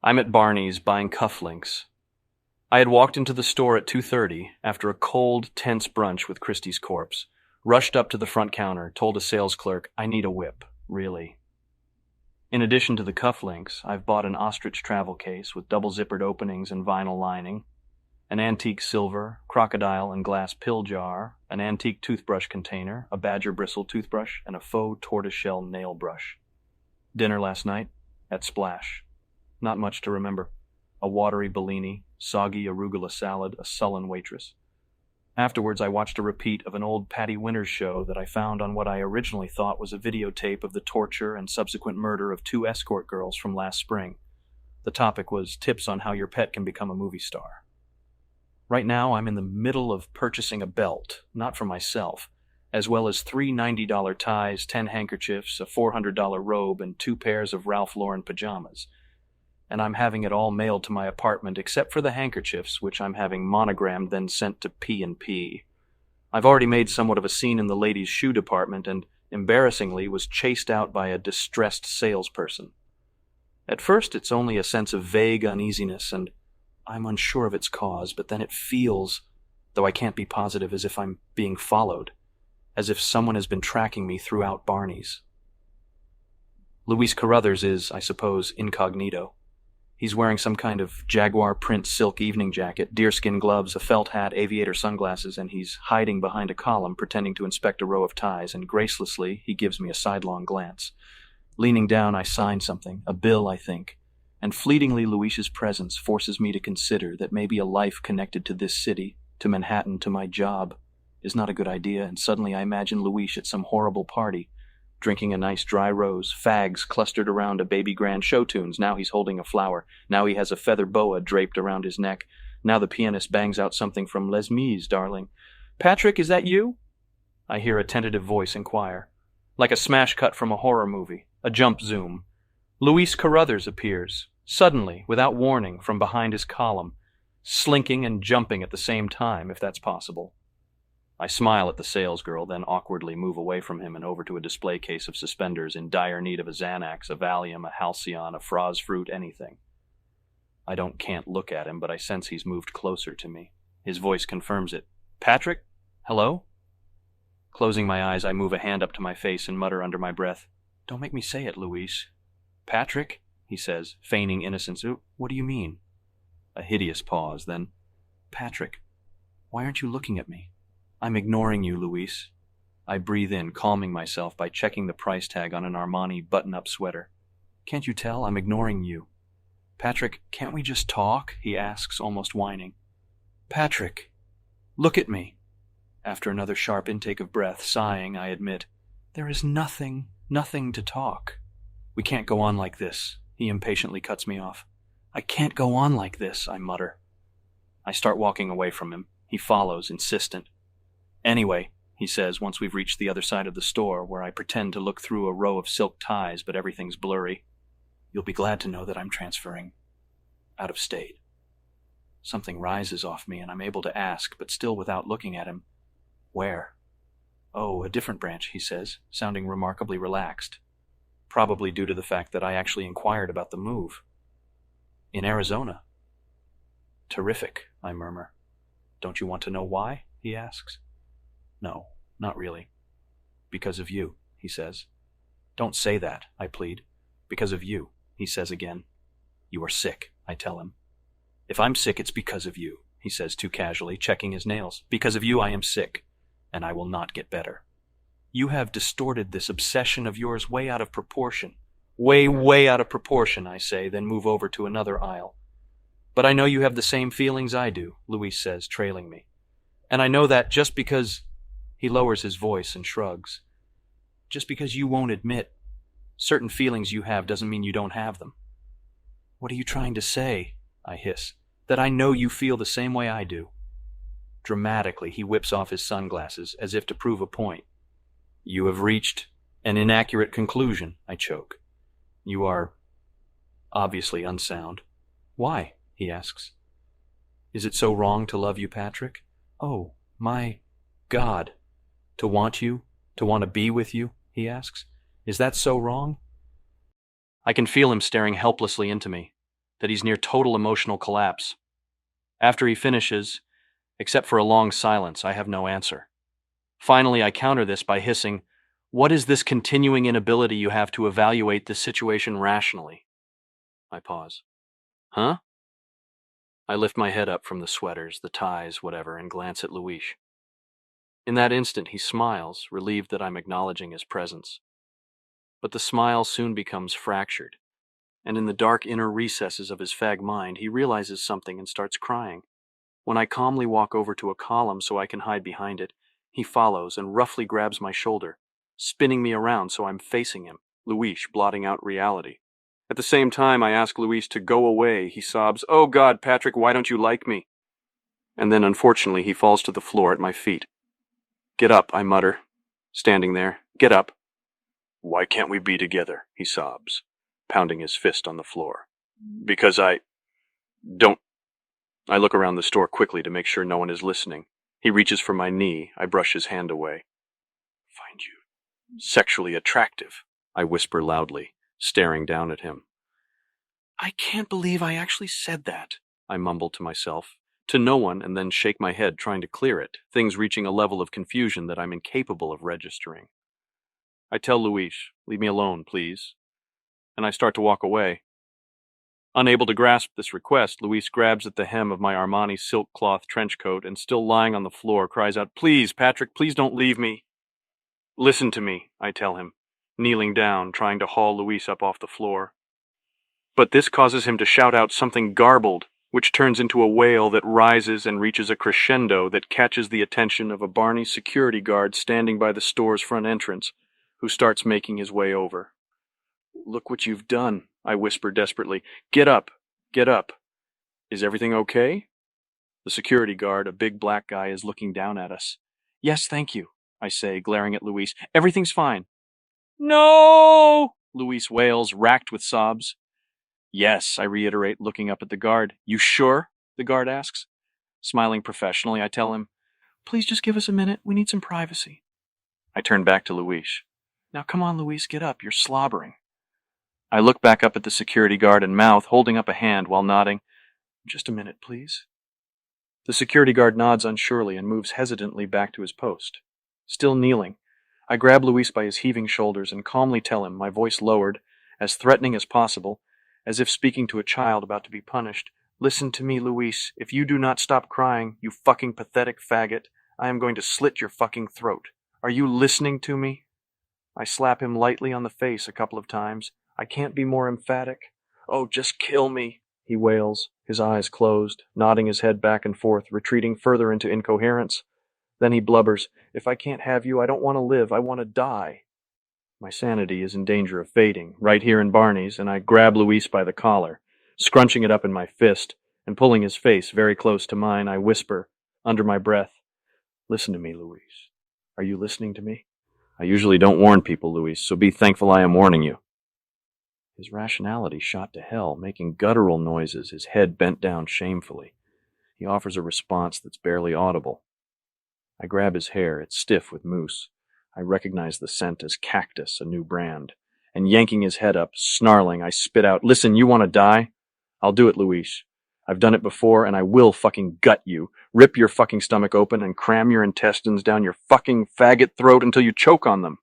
A: I'm at Barney's buying cufflinks. I had walked into the store at 2:30 after a cold, tense brunch with Christie's corpse, rushed up to the front counter, told a sales clerk, I need a whip, really. In addition to the cufflinks, I've bought an ostrich travel case with double-zippered openings and vinyl lining, an antique silver, crocodile, and glass pill jar, an antique toothbrush container, a badger bristle toothbrush, and a faux tortoiseshell nail brush. Dinner last night? At Splash. Not much to remember. A watery Bellini, soggy arugula salad, a sullen waitress. Afterwards, I watched a repeat of an old Patty Winters show that I found on what I originally thought was a videotape of the torture and subsequent murder of 2 escort girls from last spring. The topic was tips on how your pet can become a movie star. Right now, I'm in the middle of purchasing a belt, not for myself, as well as 3 $90 ties, 10 handkerchiefs, a $400 robe, and 2 pairs of Ralph Lauren pajamas. And I'm having it all mailed to my apartment except for the handkerchiefs, which I'm having monogrammed then sent to P&P. I've already made somewhat of a scene in the ladies' shoe department and, embarrassingly, was chased out by a distressed salesperson. At first, it's only a sense of vague uneasiness, and I'm unsure of its cause, but then it feels, though I can't be positive, as if I'm being followed, as if someone has been tracking me throughout Barney's. Luis Carruthers is, I suppose, incognito. He's wearing some kind of jaguar print silk evening jacket, deerskin gloves, a felt hat, aviator sunglasses, and he's hiding behind a column, pretending to inspect a row of ties, and gracelessly he gives me a sidelong glance. Leaning down, I sign something, a bill, I think, and fleetingly Luis's presence forces me to consider that maybe a life connected to this city, to Manhattan, to my job, is not a good idea, and suddenly I imagine Luis at some horrible party, drinking a nice dry rose, fags clustered around a baby grand show tunes. Now he's holding a flower. Now he has a feather boa draped around his neck. Now the pianist bangs out something from Les Mis, darling. Patrick, is that you? I hear a tentative voice inquire. Like a smash cut from a horror movie, a jump zoom. Luis Carruthers appears, suddenly, without warning, from behind his column, slinking and jumping at the same time, if that's possible. I smile at the salesgirl, then awkwardly move away from him and over to a display case of suspenders in dire need of a Xanax, a Valium, a Halcyon, a Froz fruit, anything. I can't look at him, but I sense he's moved closer to me. His voice confirms it. Patrick? Hello? Closing my eyes, I move a hand up to my face and mutter under my breath, Don't make me say it, Luis. Patrick? He says, feigning innocence. What do you mean? A hideous pause, then, Patrick, why aren't you looking at me? I'm ignoring you, Luis. I breathe in, calming myself by checking the price tag on an Armani button-up sweater. Can't you tell I'm ignoring you? Patrick, can't we just talk? He asks, almost whining. Patrick, look at me. After another sharp intake of breath, sighing, I admit, there is nothing to talk. We can't go on like this. He impatiently cuts me off. I can't go on like this, I mutter. I start walking away from him. He follows, insistent. Anyway, he says once we've reached the other side of the store, where I pretend to look through a row of silk ties, but everything's blurry. You'll be glad to know that I'm transferring out of state. Something rises off me, and I'm able to ask, but still without looking at him, where? Oh, a different branch, he says, sounding remarkably relaxed. Probably due to the fact that I actually inquired about the move. In Arizona. Terrific, I murmur. Don't you want to know why? He asks. No, not really. Because of you, he says. Don't say that, I plead. Because of you, he says again. You are sick, I tell him. If I'm sick, it's because of you, he says too casually, checking his nails. Because of you, I am sick, and I will not get better. You have distorted this obsession of yours way out of proportion. Way out of proportion, I say, then move over to another aisle. But I know you have the same feelings I do, Luis says, trailing me. And I know that just because... He lowers his voice and shrugs. Just because you won't admit certain feelings you have doesn't mean you don't have them. What are you trying to say? I hiss. That I know you feel the same way I do. Dramatically, he whips off his sunglasses as if to prove a point. You have reached an inaccurate conclusion, I choke. You are obviously unsound. Why? He asks. Is it so wrong to love you, Patrick? Oh, my God. To want you? To want to be with you? He asks. Is that so wrong? I can feel him staring helplessly into me, that he's near total emotional collapse. After he finishes, except for a long silence, I have no answer. Finally, I counter this by hissing, "What is this continuing inability you have to evaluate this situation rationally?" I pause. Huh? I lift my head up from the sweaters, the ties, whatever, and glance at Luis. In that instant, he smiles, relieved that I'm acknowledging his presence. But the smile soon becomes fractured, and in the dark inner recesses of his fag mind, he realizes something and starts crying. When I calmly walk over to a column so I can hide behind it, he follows and roughly grabs my shoulder, spinning me around so I'm facing him, Luis blotting out reality. At the same time, I ask Luis to go away. He sobs, "Oh God, Patrick, why don't you like me?" And then, unfortunately, he falls to the floor at my feet. "Get up," I mutter, standing there. "Get up." "Why can't we be together?" he sobs, pounding his fist on the floor. "Because don't." I look around the store quickly to make sure no one is listening. He reaches for my knee. I brush his hand away. "Find you sexually attractive," I whisper loudly, staring down at him. "I can't believe I actually said that," I mumble to myself, to no one, and then shake my head trying to clear it, things reaching a level of confusion that I'm incapable of registering. I tell Luis, "Leave me alone, please," and I start to walk away. Unable to grasp this request, Luis grabs at the hem of my Armani silk cloth trench coat and, still lying on the floor, cries out, "Please, Patrick, please don't leave me." "Listen to me," I tell him, kneeling down, trying to haul Luis up off the floor. But this causes him to shout out something garbled, which turns into a wail that rises and reaches a crescendo that catches the attention of a Barney security guard standing by the store's front entrance, who starts making his way over. "Look what you've done," I whisper desperately. "Get up! Get up! Is everything okay?" The security guard, a big black guy, is looking down at us. "Yes, thank you," I say, glaring at Luis. "Everything's fine." "No!" Luis wails, racked with sobs. "Yes," I reiterate, looking up at the guard. "You sure?" the guard asks. Smiling professionally, I tell him, "Please just give us a minute. We need some privacy." I turn back to Luis. "Now come on, Luis, get up. You're slobbering." I look back up at the security guard and mouth, holding up a hand while nodding, "Just a minute, please." The security guard nods unsurely and moves hesitantly back to his post. Still kneeling, I grab Luis by his heaving shoulders and calmly tell him, my voice lowered, as threatening as possible, as if speaking to a child about to be punished, "Listen to me, Luis. If you do not stop crying, you fucking pathetic faggot, I am going to slit your fucking throat. Are you listening to me?" I slap him lightly on the face a couple of times. I can't be more emphatic. "Oh, just kill me," he wails, his eyes closed, nodding his head back and forth, retreating further into incoherence. Then he blubbers, "If I can't have you, I don't want to live. I want to die." My sanity is in danger of fading, right here in Barney's, and I grab Luis by the collar, scrunching it up in my fist, and pulling his face very close to mine, I whisper, under my breath, "Listen to me, Luis. Are you listening to me? I usually don't warn people, Luis, so be thankful I am warning you." His rationality shot to hell, making guttural noises, his head bent down shamefully. He offers a response that's barely audible. I grab his hair, it's stiff with mousse. I recognize the scent as Cactus, a new brand. And yanking his head up, snarling, I spit out, "Listen, you want to die? I'll do it, Luis. I've done it before, and I will fucking gut you, rip your fucking stomach open, and cram your intestines down your fucking faggot throat until you choke on them."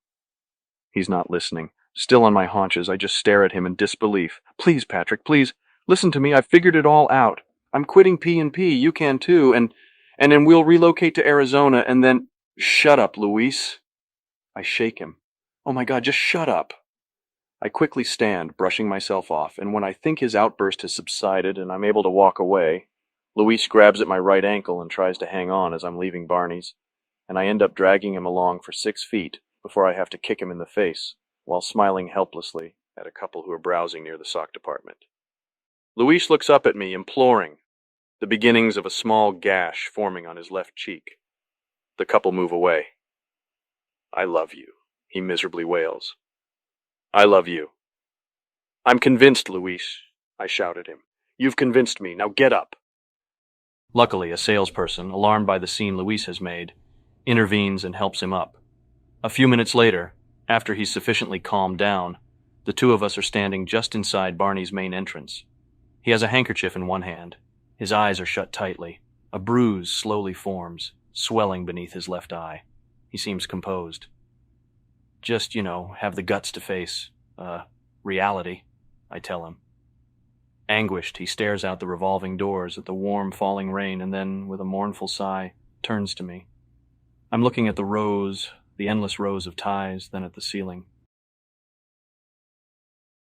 A: He's not listening. Still on my haunches, I just stare at him in disbelief. "Please, Patrick, please, listen to me. I've figured it all out. I'm quitting P&P, you can too, and then we'll relocate to Arizona, and then—" "Shut up, Luis." I shake him. "Oh my God, just shut up." I quickly stand, brushing myself off, and when I think his outburst has subsided and I'm able to walk away, Luis grabs at my right ankle and tries to hang on as I'm leaving Barney's, and I end up dragging him along for 6 feet before I have to kick him in the face, while smiling helplessly at a couple who are browsing near the sock department. Luis looks up at me, imploring, the beginnings of a small gash forming on his left cheek. The couple move away. "I love you," he miserably wails. "I love you." "I'm convinced, Luis," I shout at him. "You've convinced me. Now get up." Luckily, a salesperson, alarmed by the scene Luis has made, intervenes and helps him up. A few minutes later, after he's sufficiently calmed down, the two of us are standing just inside Barney's main entrance. He has a handkerchief in one hand. His eyes are shut tightly. A bruise slowly forms, swelling beneath his left eye. He seems composed. "Just, have the guts to face, reality," I tell him. Anguished, he stares out the revolving doors at the warm falling rain and then, with a mournful sigh, turns to me. I'm looking at the endless rows of ties, then at the ceiling.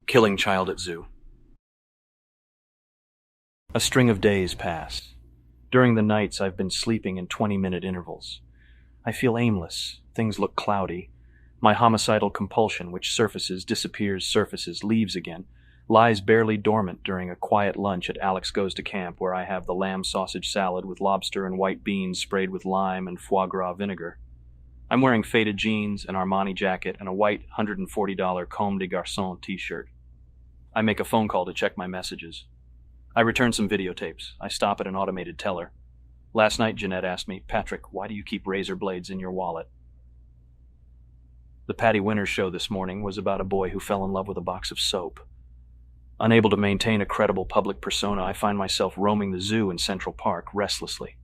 A: Killing child at zoo. A string of days pass. During the nights, I've been sleeping in 20-minute intervals. I feel aimless. Things look cloudy. My homicidal compulsion, which surfaces, disappears, surfaces, leaves again, lies barely dormant during a quiet lunch at Alex Goes to Camp, where I have the lamb sausage salad with lobster and white beans sprayed with lime and foie gras vinegar. I'm wearing faded jeans, an Armani jacket, and a white $140 Comme des Garçons t-shirt. I make a phone call to check my messages. I return some videotapes. I stop at an automated teller. Last night, Jeanette asked me, "Patrick, why do you keep razor blades in your wallet?" The Patty Winters show this morning was about a boy who fell in love with a box of soap. Unable to maintain a credible public persona, I find myself roaming the zoo in Central Park restlessly.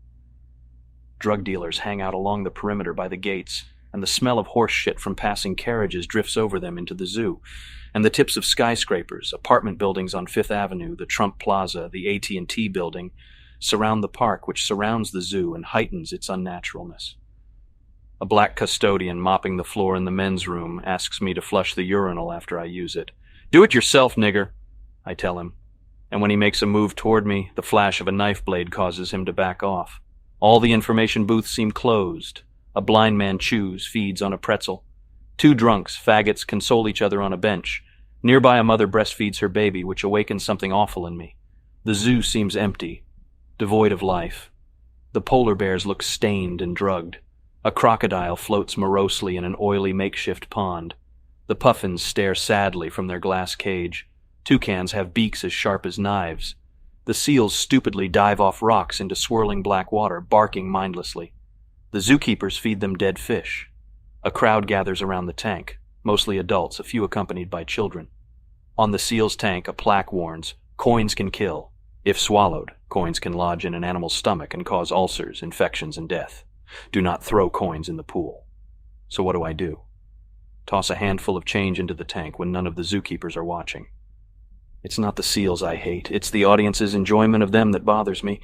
A: Drug dealers hang out along the perimeter by the gates, and the smell of horse shit from passing carriages drifts over them into the zoo, and the tips of skyscrapers, apartment buildings on Fifth Avenue, the Trump Plaza, the AT&T building, surround the park which surrounds the zoo and heightens its unnaturalness. A black custodian mopping the floor in the men's room asks me to flush the urinal after I use it. "Do it yourself, nigger," I tell him, and when he makes a move toward me, the flash of a knife blade causes him to back off. All the information booths seem closed. A blind man chews, feeds on a pretzel. Two drunks, faggots, console each other on a bench. Nearby, a mother breastfeeds her baby, which awakens something awful in me. The zoo seems empty, devoid of life. The polar bears look stained and drugged. A crocodile floats morosely in an oily makeshift pond. The puffins stare sadly from their glass cage. Toucans have beaks as sharp as knives. The seals stupidly dive off rocks into swirling black water, barking mindlessly. The zookeepers feed them dead fish. A crowd gathers around the tank, mostly adults, a few accompanied by children. On the seal's tank, a plaque warns, "Coins can kill. If swallowed, coins can lodge in an animal's stomach and cause ulcers, infections, and death. Do not throw coins in the pool." So what do? Toss a handful of change into the tank when none of the zookeepers are watching. It's not the seals I hate. It's the audience's enjoyment of them that bothers me.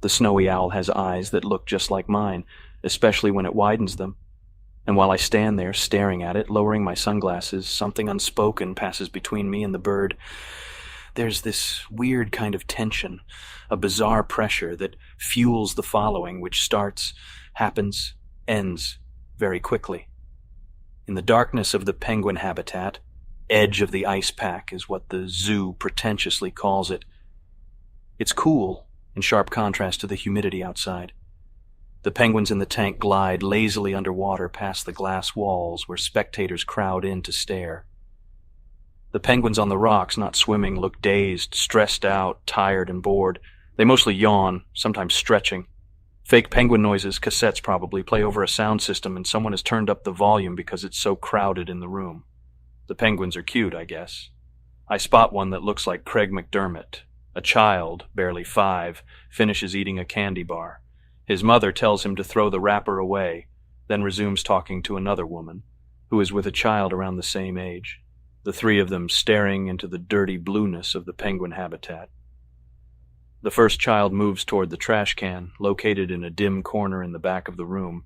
A: The snowy owl has eyes that look just like mine, especially when it widens them. And while I stand there staring at it, lowering my sunglasses, something unspoken passes between me and the bird. There's this weird kind of tension, a bizarre pressure that fuels the following, which starts, happens, ends very quickly. In the darkness of the penguin habitat, edge of the ice pack is what the zoo pretentiously calls it. It's cool, in sharp contrast to the humidity outside. The penguins in the tank glide lazily underwater past the glass walls where spectators crowd in to stare. The penguins on the rocks, not swimming, look dazed, stressed out, tired, and bored. They mostly yawn, sometimes stretching. Fake penguin noises, cassettes probably, play over a sound system, and someone has turned up the volume because it's so crowded in the room. The penguins are cute, I guess. I spot one that looks like Craig McDermott. A child, barely 5, finishes eating a candy bar. His mother tells him to throw the wrapper away, then resumes talking to another woman, who is with a child around the same age, the three of them staring into the dirty blueness of the penguin habitat. The first child moves toward the trash can, located in a dim corner in the back of the room,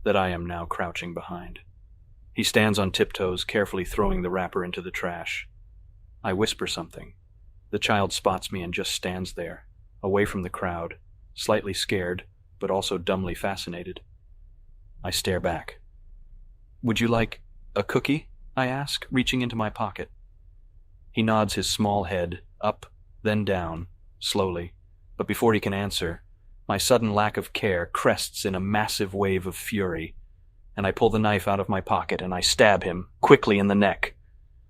A: that I am now crouching behind. He stands on tiptoes, carefully throwing the wrapper into the trash. I whisper something. The child spots me and just stands there, away from the crowd, slightly scared, but also dumbly fascinated. I stare back. "Would you like a cookie?" I ask, reaching into my pocket. He nods his small head, up, then down, slowly, but before he can answer, my sudden lack of care crests in a massive wave of fury, and I pull the knife out of my pocket and I stab him, quickly in the neck.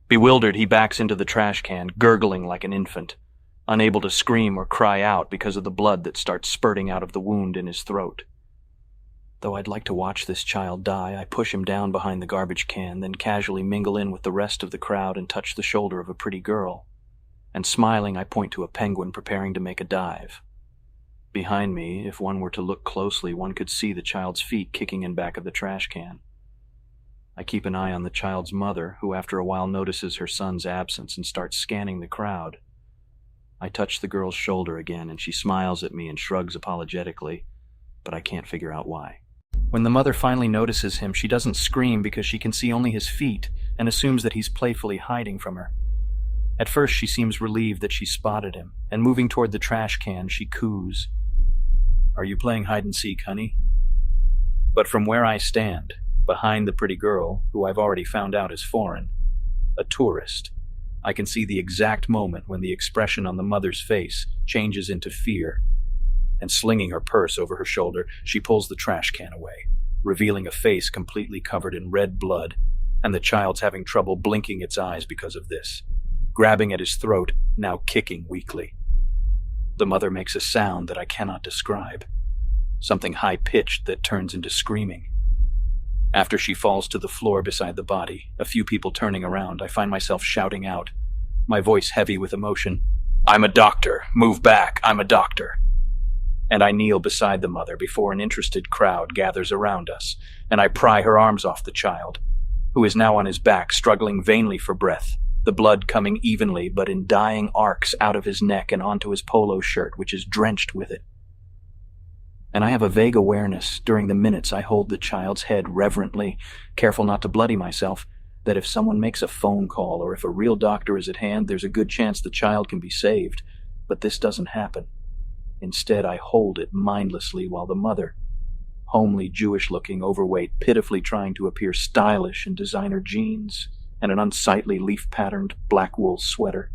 A: Bewildered, he backs into the trash can, gurgling like an infant, unable to scream or cry out because of the blood that starts spurting out of the wound in his throat. Though I'd like to watch this child die, I push him down behind the garbage can, then casually mingle in with the rest of the crowd and touch the shoulder of a pretty girl. And smiling, I point to a penguin preparing to make a dive. Behind me, if one were to look closely, one could see the child's feet kicking in back of the trash can. I keep an eye on the child's mother, who after a while notices her son's absence and starts scanning the crowd. I touch the girl's shoulder again, and she smiles at me and shrugs apologetically, but I can't figure out why. When the mother finally notices him, she doesn't scream because she can see only his feet and assumes that he's playfully hiding from her. At first, she seems relieved that she spotted him, and moving toward the trash can, she coos, "Are you playing hide-and-seek, honey?" But from where I stand, behind the pretty girl, who I've already found out is foreign, a tourist, I can see the exact moment when the expression on the mother's face changes into fear, and slinging her purse over her shoulder, she pulls the trash can away, revealing a face completely covered in red blood, and the child's having trouble blinking its eyes because of this, grabbing at his throat, now kicking weakly. The mother makes a sound that I cannot describe, something high-pitched that turns into screaming. After she falls to the floor beside the body, a few people turning around, I find myself shouting out, my voice heavy with emotion, "I'm a doctor! Move back! I'm a doctor!" And I kneel beside the mother before an interested crowd gathers around us, and I pry her arms off the child, who is now on his back, struggling vainly for breath, the blood coming evenly but in dying arcs out of his neck and onto his polo shirt, which is drenched with it. And I have a vague awareness, during the minutes I hold the child's head reverently, careful not to bloody myself, that if someone makes a phone call or if a real doctor is at hand, there's a good chance the child can be saved. But this doesn't happen. Instead, I hold it mindlessly while the mother, homely, Jewish-looking, overweight, pitifully trying to appear stylish in designer jeans and an unsightly leaf-patterned black wool sweater,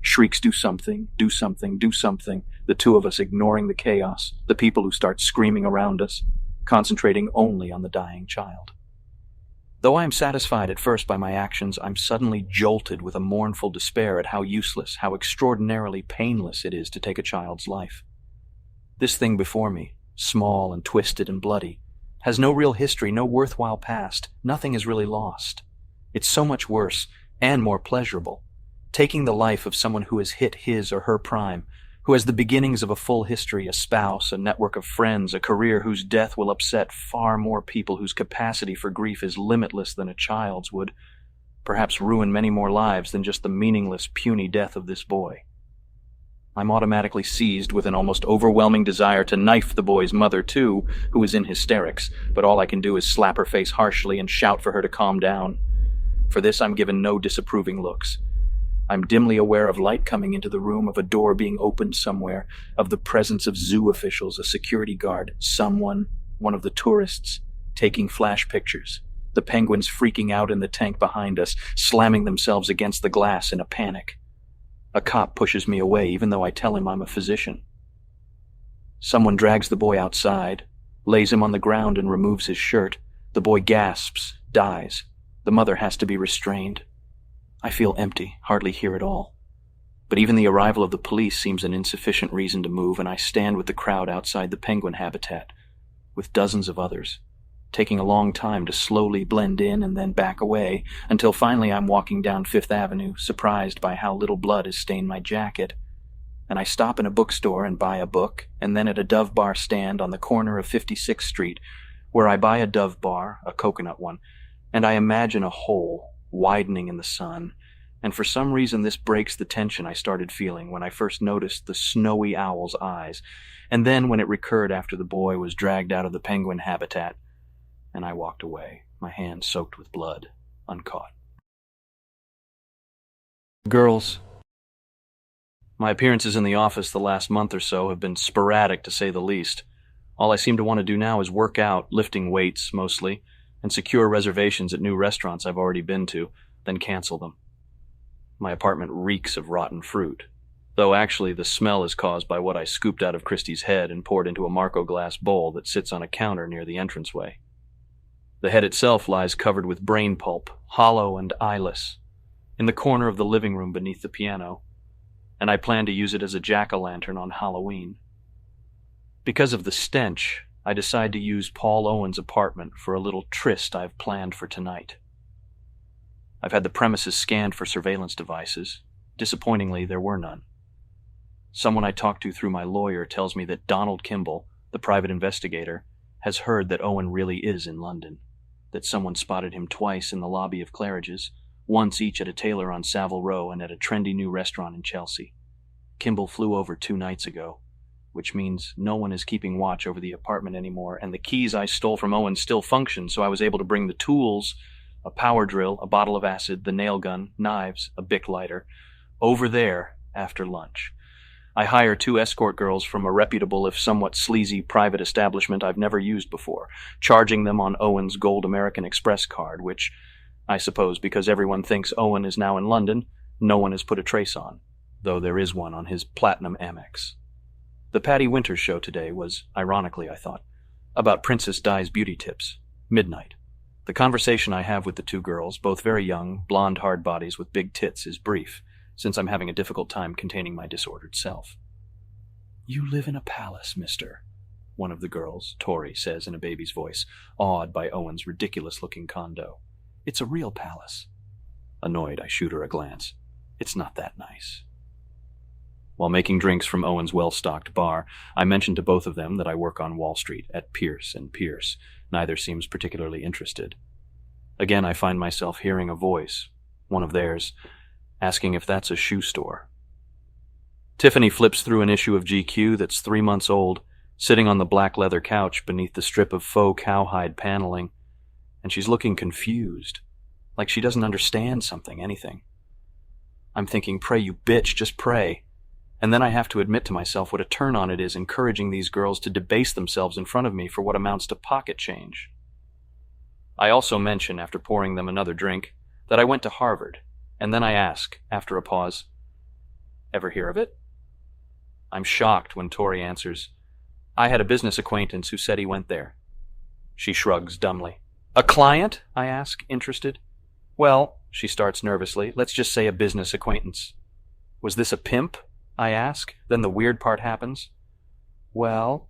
A: shrieks, "Do something, do something, do something," the two of us ignoring the chaos, the people who start screaming around us, concentrating only on the dying child. Though I am satisfied at first by my actions, I'm suddenly jolted with a mournful despair at how useless, how extraordinarily painless it is to take a child's life. This thing before me, small and twisted and bloody, has no real history, no worthwhile past. Nothing is really lost. It's so much worse and more pleasurable, taking the life of someone who has hit his or her prime, who has the beginnings of a full history, a spouse, a network of friends, a career whose death will upset far more people, whose capacity for grief is limitless than a child's would, perhaps ruin many more lives than just the meaningless, puny death of this boy. I'm automatically seized with an almost overwhelming desire to knife the boy's mother too, who is in hysterics, but all I can do is slap her face harshly and shout for her to calm down. For this I'm given no disapproving looks. I'm dimly aware of light coming into the room, of a door being opened somewhere, of the presence of zoo officials, a security guard, someone, one of the tourists, taking flash pictures, the penguins freaking out in the tank behind us, slamming themselves against the glass in a panic. A cop pushes me away, even though I tell him I'm a physician. Someone drags the boy outside, lays him on the ground and removes his shirt. The boy gasps, dies. The mother has to be restrained. I feel empty, hardly hear it all. But even the arrival of the police seems an insufficient reason to move, and I stand with the crowd outside the penguin habitat, with dozens of others, taking a long time to slowly blend in and then back away, until finally I'm walking down Fifth Avenue, surprised by how little blood has stained my jacket. And I stop in a bookstore and buy a book, and then at a Dove Bar stand on the corner of 56th Street, where I buy a Dove Bar, a coconut one, and I imagine a hole widening in the sun, and for some reason this breaks the tension I started feeling when I first noticed the snowy owl's eyes, and then when it recurred after the boy was dragged out of the penguin habitat, and I walked away. my hand soaked with blood, uncaught. Girls. My appearances in the office the last month or so have been sporadic, to say the least. All I seem to want to do now is work out, lifting weights mostly, and secure reservations at new restaurants I've already been to, then cancel them. My apartment reeks of rotten fruit, though actually the smell is caused by what I scooped out of Christie's head and poured into a Marco glass bowl that sits on a counter near the entranceway. The head itself lies covered with brain pulp, hollow and eyeless, in the corner of the living room beneath the piano, and I plan to use it as a jack-o'-lantern on Halloween. Because of the stench, I decide to use Paul Owen's apartment for a little tryst I've planned for tonight. I've had the premises scanned for surveillance devices. Disappointingly, there were none. Someone I talked to through my lawyer tells me that Donald Kimball, the private investigator, has heard that Owen really is in London, that someone spotted him twice in the lobby of Claridge's, once each at a tailor on Savile Row and at a trendy new restaurant in Chelsea. Kimball flew over 2 nights ago, which means no one is keeping watch over the apartment anymore, and the keys I stole from Owen still function, so I was able to bring the tools, a power drill, a bottle of acid, the nail gun, knives, a Bic lighter, over there after lunch. I hire 2 escort girls from a reputable, if somewhat sleazy, private establishment I've never used before, charging them on Owen's gold American Express card, which, I suppose because everyone thinks Owen is now in London, no one has put a trace on, though there is one on his Platinum Amex. The Patty Winters show today was, ironically I thought, about Princess Di's beauty tips. Midnight. The conversation I have with the 2 girls, both very young, blonde hard bodies with big tits, is brief, since I'm having a difficult time containing my disordered self. "You live in a palace, mister," one of the girls, Tori, says in a baby's voice, awed by Owen's ridiculous-looking condo. "It's a real palace." Annoyed, I shoot her a glance. It's not that nice. While making drinks from Owen's well-stocked bar, I mention to both of them that I work on Wall Street at Pierce & Pierce. Neither seems particularly interested. Again, I find myself hearing a voice, one of theirs, asking if that's a shoe store. Tiffany flips through an issue of GQ that's 3 months old, sitting on the black leather couch beneath the strip of faux cowhide paneling, and she's looking confused, like she doesn't understand anything. I'm thinking, pray you bitch, just pray. And then I have to admit to myself what a turn-on it is encouraging these girls to debase themselves in front of me for what amounts to pocket change. I also mention, after pouring them another drink, that I went to Harvard, and then I ask, after a pause, "Ever hear of it?" I'm shocked when Tori answers, "I had a business acquaintance who said he went there." She shrugs dumbly. "A client?" I ask, interested. "Well," she starts nervously, "let's just say a business acquaintance." "Was this a pimp?" I ask. Then the weird part happens. "Well,"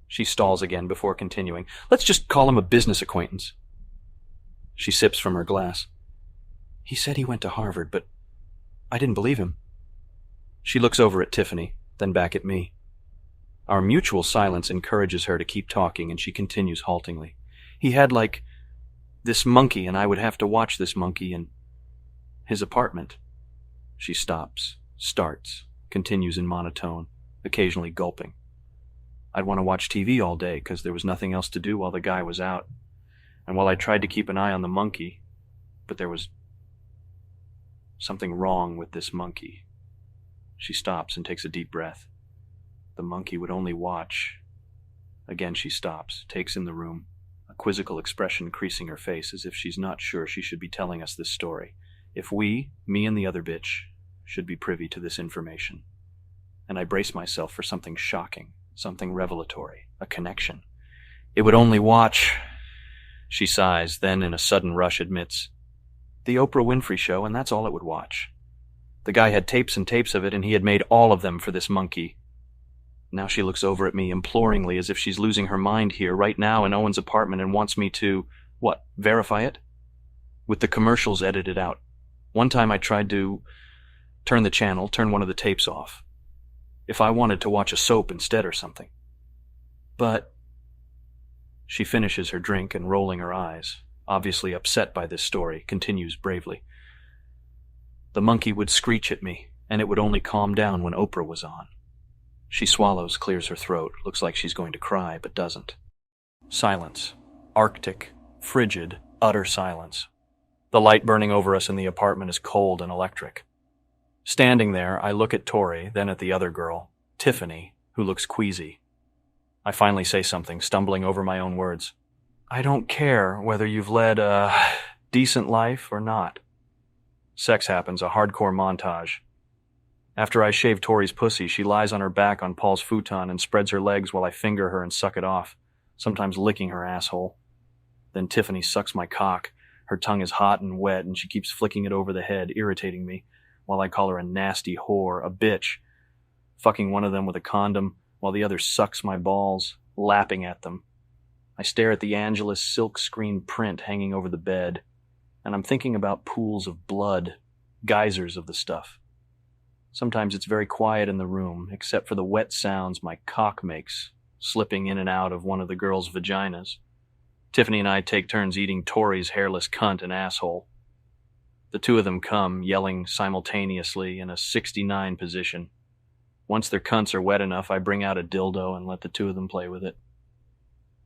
A: she stalls again before continuing, "let's just call him a business acquaintance." She sips from her glass. "He said he went to Harvard, but I didn't believe him." She looks over at Tiffany, then back at me. Our mutual silence encourages her to keep talking, and she continues haltingly. "He had, this monkey, and I would have to watch this monkey in his apartment." She stops, starts, continues in monotone, occasionally gulping. "I'd want to watch TV all day because there was nothing else to do while the guy was out. And while I tried to keep an eye on the monkey, but there was something wrong with this monkey." She stops and takes a deep breath. "The monkey would only watch." Again she stops, takes in the room, a quizzical expression creasing her face as if she's not sure she should be telling us this story. If we, me and the other bitch, should be privy to this information. And I brace myself for something shocking, something revelatory, a connection. "It would only watch," she sighs, then in a sudden rush admits, "the Oprah Winfrey Show, and that's all it would watch. The guy had tapes and tapes of it, and he had made all of them for this monkey." Now she looks over at me imploringly as if she's losing her mind here, right now in Owen's apartment, and wants me to, verify it? With the commercials edited out. One time I tried to turn the channel, turn one of the tapes off. If I wanted to watch a soap instead or something. But she finishes her drink and, rolling her eyes, obviously upset by this story, continues bravely. "The monkey would screech at me, and it would only calm down when Oprah was on." She swallows, clears her throat, looks like she's going to cry, but doesn't. Silence. Arctic, frigid, Utter silence. The light burning over us in the apartment is cold and electric. Standing there, I look at Tori, then at the other girl, Tiffany, who looks queasy. I finally say something, stumbling over my own words. I don't care whether you've led a decent life or not. Sex happens, a hardcore montage. After I shave Tori's pussy, she lies on her back on Paul's futon and spreads her legs while I finger her and suck it off, sometimes licking her asshole. Then Tiffany sucks my cock. Her tongue is hot and wet, and she keeps flicking it over the head, irritating me, while I call her a nasty whore, a bitch, fucking one of them with a condom, while the other sucks my balls, lapping at them. I stare at the Angelus silk screen print hanging over the bed, and I'm thinking about pools of blood, geysers of the stuff. Sometimes it's very quiet in the room, except for the wet sounds my cock makes, slipping in and out of one of the girls' vaginas. Tiffany and I take turns eating Tori's hairless cunt and asshole. The two of them come, yelling simultaneously in a 69 position. Once their cunts are wet enough, I bring out a dildo and let the two of them play with it.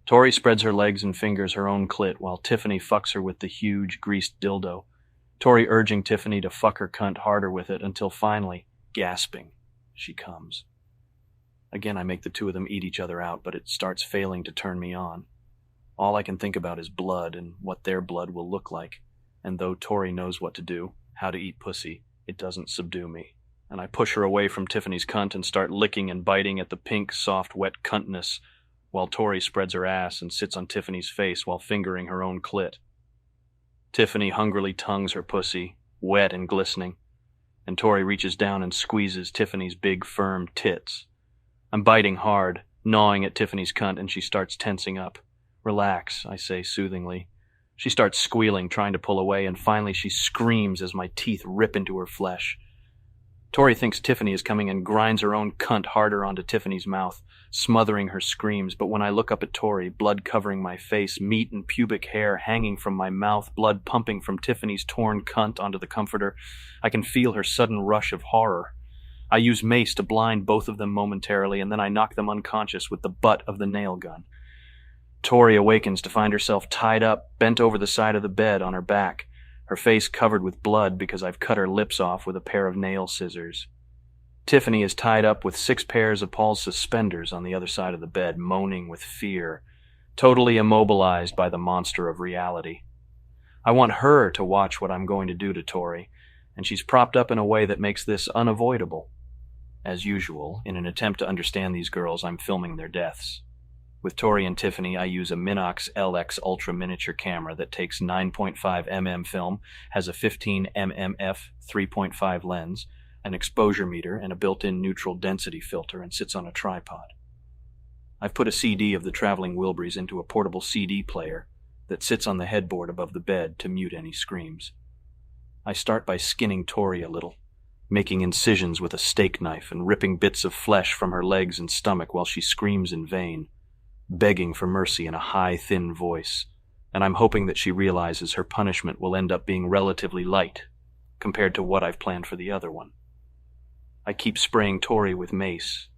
A: Tori spreads her legs and fingers her own clit, while Tiffany fucks her with the huge, greased dildo, Tori urging Tiffany to fuck her cunt harder with it until finally, gasping, she comes. Again, I make the two of them eat each other out, but it starts failing to turn me on. All I can think about is blood and what their blood will look like, and though Tori knows what to do, how to eat pussy, it doesn't subdue me. And I push her away from Tiffany's cunt and start licking and biting at the pink, soft, wet cuntness, while Tori spreads her ass and sits on Tiffany's face while fingering her own clit. Tiffany hungrily tongues her pussy, wet and glistening, and Tori reaches down and squeezes Tiffany's big, firm tits. I'm biting hard, gnawing at Tiffany's cunt, and she starts tensing up. Relax, I say soothingly. She starts squealing, trying to pull away, and finally she screams as my teeth rip into her flesh. Tori thinks Tiffany is coming and grinds her own cunt harder onto Tiffany's mouth, smothering her screams, but when I look up at Tori, blood covering my face, meat and pubic hair hanging from my mouth, blood pumping from Tiffany's torn cunt onto the comforter, I can feel her sudden rush of horror. I use mace to blind both of them momentarily, and then I knock them unconscious with the butt of the nail gun. Tori awakens to find herself tied up, bent over the side of the bed on her back, her face covered with blood because I've cut her lips off with a pair of nail scissors. Tiffany is tied up with 6 pairs of Paul's suspenders on the other side of the bed, moaning with fear, totally immobilized by the monster of reality. I want her to watch what I'm going to do to Tori, and she's propped up in a way that makes this unavoidable. As usual, in an attempt to understand these girls, I'm filming their deaths. With Tori and Tiffany, I use a Minox LX Ultra miniature camera that takes 9.5mm film, has a 15mm f3.5 lens, an exposure meter, and a built-in neutral density filter, and sits on a tripod. I've put a CD of the Traveling Wilburys into a portable CD player that sits on the headboard above the bed to mute any screams. I start by skinning Tori a little, making incisions with a steak knife and ripping bits of flesh from her legs and stomach while she screams in vain, begging for mercy in a high, thin voice, and I'm hoping that she realizes her punishment will end up being relatively light compared to what I've planned for the other one. I keep spraying Tori with mace,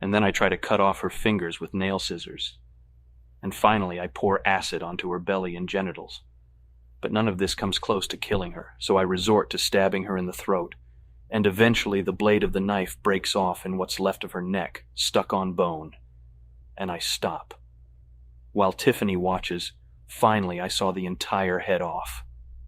A: and then I try to cut off her fingers with nail scissors, and finally I pour acid onto her belly and genitals. But none of this comes close to killing her, so I resort to stabbing her in the throat, and eventually the blade of the knife breaks off in what's left of her neck, stuck on bone, and I stop. While Tiffany watches, finally I saw the entire head off.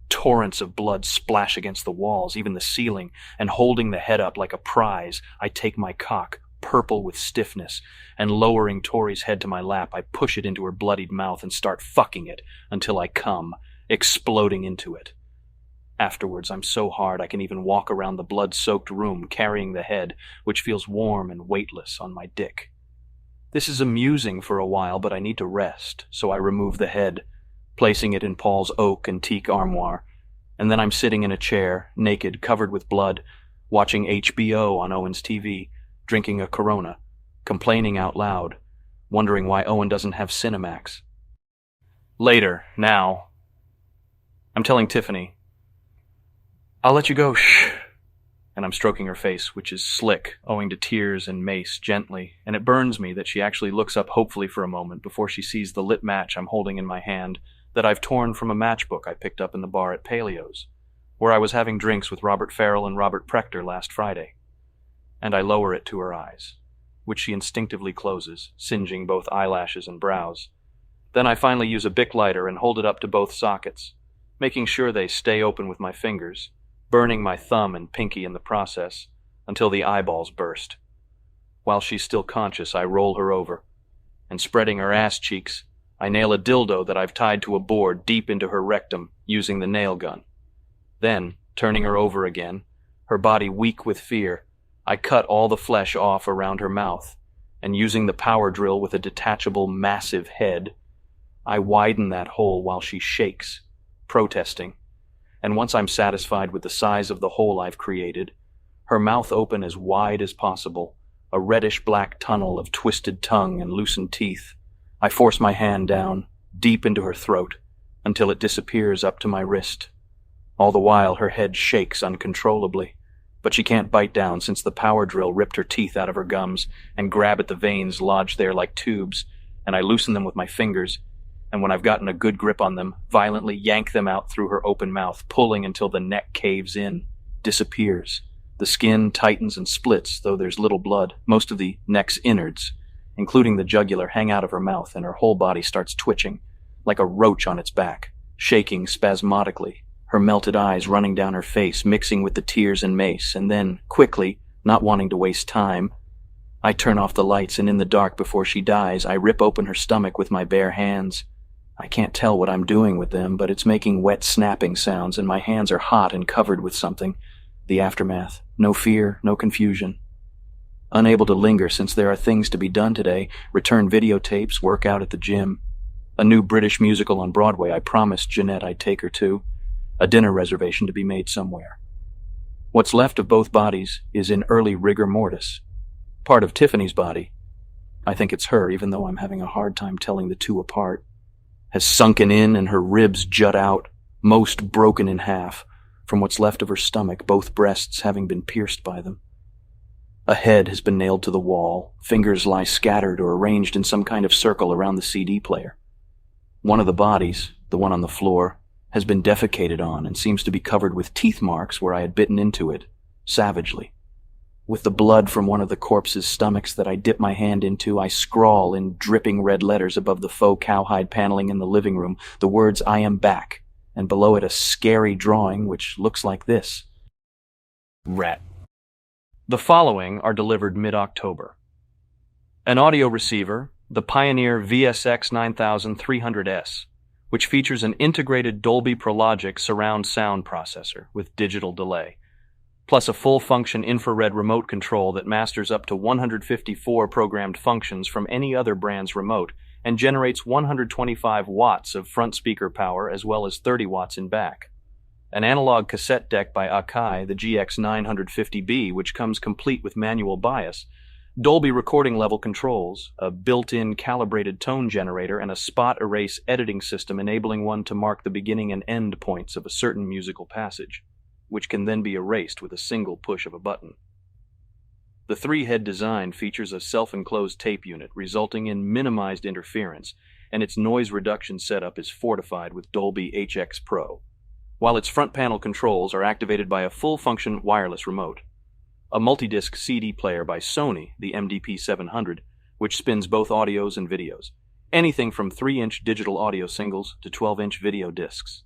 A: Torrents of blood splash against the walls, even the ceiling, and holding the head up like a prize, I take my cock, purple with stiffness, and lowering Tori's head to my lap, I push it into her bloodied mouth and start fucking it until I come, exploding into it. Afterwards, I'm so hard I can even walk around the blood-soaked room carrying the head, which feels warm and weightless on my dick. This is amusing for a while, but I need to rest, so I remove the head, placing it in Paul's oak and teak armoire, and then I'm sitting in a chair, naked, covered with blood, watching HBO on Owen's TV, drinking a Corona, complaining out loud, wondering why Owen doesn't have Cinemax. Later, now, I'm telling Tiffany, "I'll let you go, shh," and I'm stroking her face, which is slick, owing to tears and mace, gently, and it burns me that she actually looks up hopefully for a moment before she sees the lit match I'm holding in my hand, that I've torn from a matchbook I picked up in the bar at Paleo's, where I was having drinks with Robert Farrell and Robert Prechter last Friday. And I lower it to her eyes, which she instinctively closes, singeing both eyelashes and brows. Then I finally use a Bic lighter and hold it up to both sockets, making sure they stay open with my fingers, burning my thumb and pinky in the process, until the eyeballs burst. While she's still conscious, I roll her over, and spreading her ass cheeks, I nail a dildo that I've tied to a board deep into her rectum using the nail gun. Then, turning her over again, her body weak with fear, I cut all the flesh off around her mouth, and using the power drill with a detachable, massive head, I widen that hole while she shakes, protesting, and once I'm satisfied with the size of the hole I've created, her mouth open as wide as possible, a reddish-black tunnel of twisted tongue and loosened teeth, I force my hand down, deep into her throat, until it disappears up to my wrist. All the while, her head shakes uncontrollably, but she can't bite down since the power drill ripped her teeth out of her gums and grab at the veins lodged there like tubes, and I loosen them with my fingers, and when I've gotten a good grip on them, violently yank them out through her open mouth, pulling until the neck caves in, disappears. The skin tightens and splits, though there's little blood. Most of the neck's innards, including the jugular, hang out of her mouth, and her whole body starts twitching, like a roach on its back, shaking spasmodically, her melted eyes running down her face, mixing with the tears and mace, and then, quickly, not wanting to waste time, I turn off the lights, and in the dark before she dies, I rip open her stomach with my bare hands. I can't tell what I'm doing with them, but it's making wet snapping sounds, and my hands are hot and covered with something. The aftermath. No fear, no confusion. Unable to linger since there are things to be done today, return videotapes, work out at the gym. A new British musical on Broadway I promised Jeanette I'd take her to. A dinner reservation to be made somewhere. What's left of both bodies is in early rigor mortis. Part of Tiffany's body, I think it's her even though I'm having a hard time telling the two apart, has sunken in and her ribs jut out, most broken in half, from what's left of her stomach, both breasts having been pierced by them. A head has been nailed to the wall, fingers lie scattered or arranged in some kind of circle around the CD player. One of the bodies, the one on the floor, has been defecated on and seems to be covered with teeth marks where I had bitten into it, savagely. With the blood from one of the corpse's stomachs that I dip my hand into, I scrawl in dripping red letters above the faux cowhide paneling in the living room the words "I am back," and below it a scary drawing which looks like this. Rat. The following are delivered mid-October. An audio receiver, the Pioneer VSX 9300S, which features an integrated Dolby Prologic surround sound processor with digital delay, plus a full-function infrared remote control that masters up to 154 programmed functions from any other brand's remote and generates 125 watts of front speaker power as well as 30 watts in back. An analog cassette deck by Akai, the GX950B, which comes complete with manual bias, Dolby recording level controls, a built-in calibrated tone generator, and a spot erase editing system enabling one to mark the beginning and end points of a certain musical passage, which can then be erased with a single push of a button. The three-head design features a self-enclosed tape unit, resulting in minimized interference, and its noise reduction setup is fortified with Dolby HX Pro, while its front panel controls are activated by a full-function wireless remote. A multi-disc CD player by Sony, the MDP-700, which spins both audios and videos, anything from 3-inch digital audio singles to 12-inch video discs.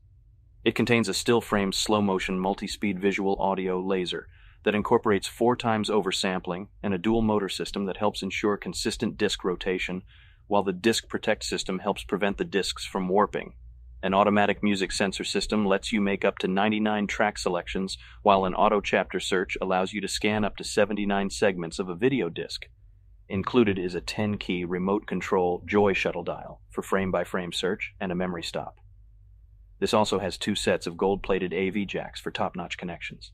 A: It contains a still-frame slow-motion multi-speed visual audio laser that incorporates 4 times oversampling and a dual motor system that helps ensure consistent disc rotation, while the disc protect system helps prevent the discs from warping. An automatic music sensor system lets you make up to 99 track selections, while an auto chapter search allows you to scan up to 79 segments of a video disc. Included is a 10-key remote control Joy shuttle dial for frame-by-frame search and a memory stop. This also has 2 sets of gold-plated AV jacks for top-notch connections.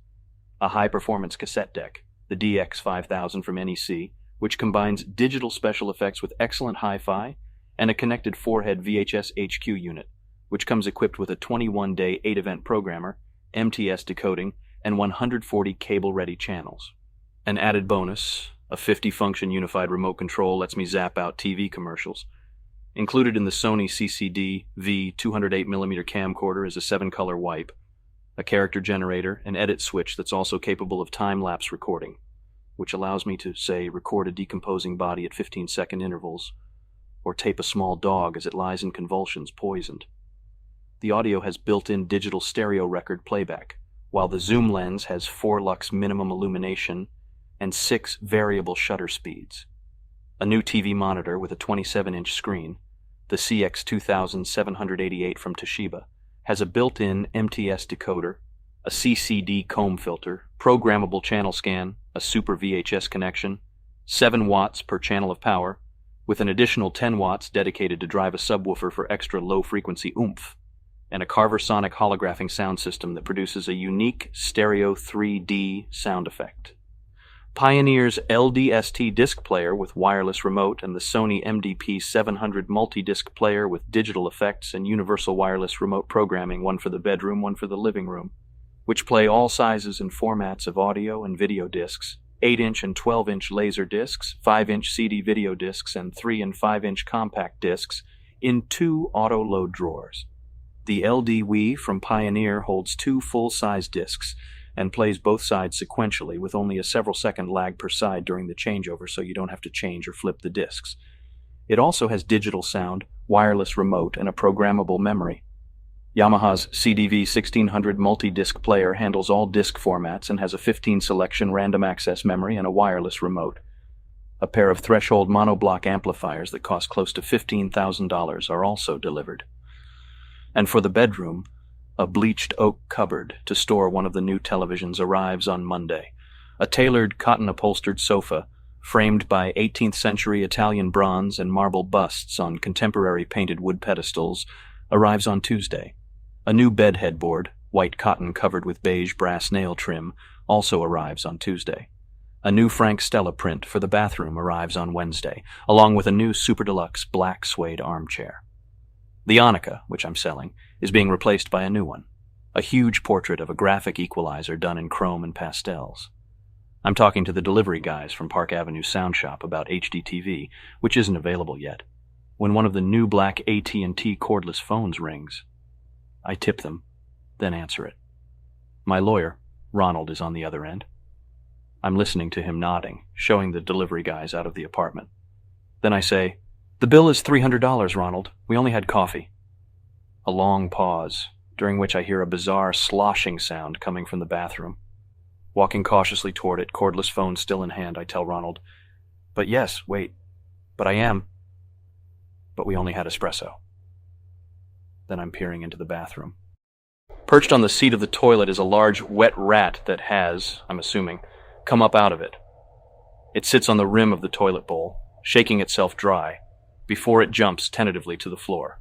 A: A high-performance cassette deck, the DX5000 from NEC, which combines digital special effects with excellent hi-fi, and a connected 4-head VHS HQ unit, which comes equipped with a 21-day 8-event programmer, MTS decoding, and 140 cable-ready channels. An added bonus, a 50-function unified remote control lets me zap out TV commercials. Included in the Sony CCD V 208mm camcorder is a 7-color wipe, a character generator, an edit switch that's also capable of time-lapse recording, which allows me to, say, record a decomposing body at 15-second intervals, or tape a small dog as it lies in convulsions poisoned. The audio has built-in digital stereo record playback, while the zoom lens has 4 lux minimum illumination and 6 variable shutter speeds. A new TV monitor with a 27-inch screen, the CX2788 from Toshiba, has a built-in MTS decoder, a CCD comb filter, programmable channel scan, a super VHS connection, 7 watts per channel of power, with an additional 10 watts dedicated to drive a subwoofer for extra low-frequency oomph, and a Carver Sonic holographing sound system that produces a unique stereo 3D sound effect. Pioneer's LDST disc player with wireless remote and the Sony MDP 700 multi-disc player with digital effects and universal wireless remote programming, one for the bedroom, one for the living room, which play all sizes and formats of audio and video discs, 8-inch and 12-inch laser discs, 5-inch CD video discs, and 3 and 5-inch compact discs in 2 auto-load drawers. The LD Wii from Pioneer holds 2 full-size discs and plays both sides sequentially with only a several-second lag per side during the changeover, so you don't have to change or flip the discs. It also has digital sound, wireless remote, and a programmable memory. Yamaha's CDV 1600 multi-disc player handles all disc formats and has a 15-selection random access memory and a wireless remote. A pair of threshold monoblock amplifiers that cost close to $15,000 are also delivered. And for the bedroom, a bleached oak cupboard to store one of the new televisions arrives on Monday. A tailored cotton-upholstered sofa, framed by 18th century Italian bronze and marble busts on contemporary painted wood pedestals, arrives on Tuesday. A new bed headboard, white cotton covered with beige brass nail trim, also arrives on Tuesday. A new Frank Stella print for the bathroom arrives on Wednesday, along with a new super deluxe black suede armchair. The Onica, which I'm selling, is being replaced by a new one, a huge portrait of a graphic equalizer done in chrome and pastels. I'm talking to the delivery guys from Park Avenue Sound Shop about HDTV, which isn't available yet, when one of the new black AT&T cordless phones rings. I tip them, then answer it. My lawyer, Ronald, is on the other end. I'm listening to him nodding, showing the delivery guys out of the apartment. Then I say, "The bill is $300, Ronald. We only had coffee." A long pause, during which I hear a bizarre sloshing sound coming from the bathroom. Walking cautiously toward it, cordless phone still in hand, I tell Ronald, "But yes, wait. But I am. But we only had espresso." Then I'm peering into the bathroom. Perched on the seat of the toilet is a large wet rat that has, I'm assuming, come up out of it. It sits on the rim of the toilet bowl, shaking itself dry, before it jumps tentatively to the floor.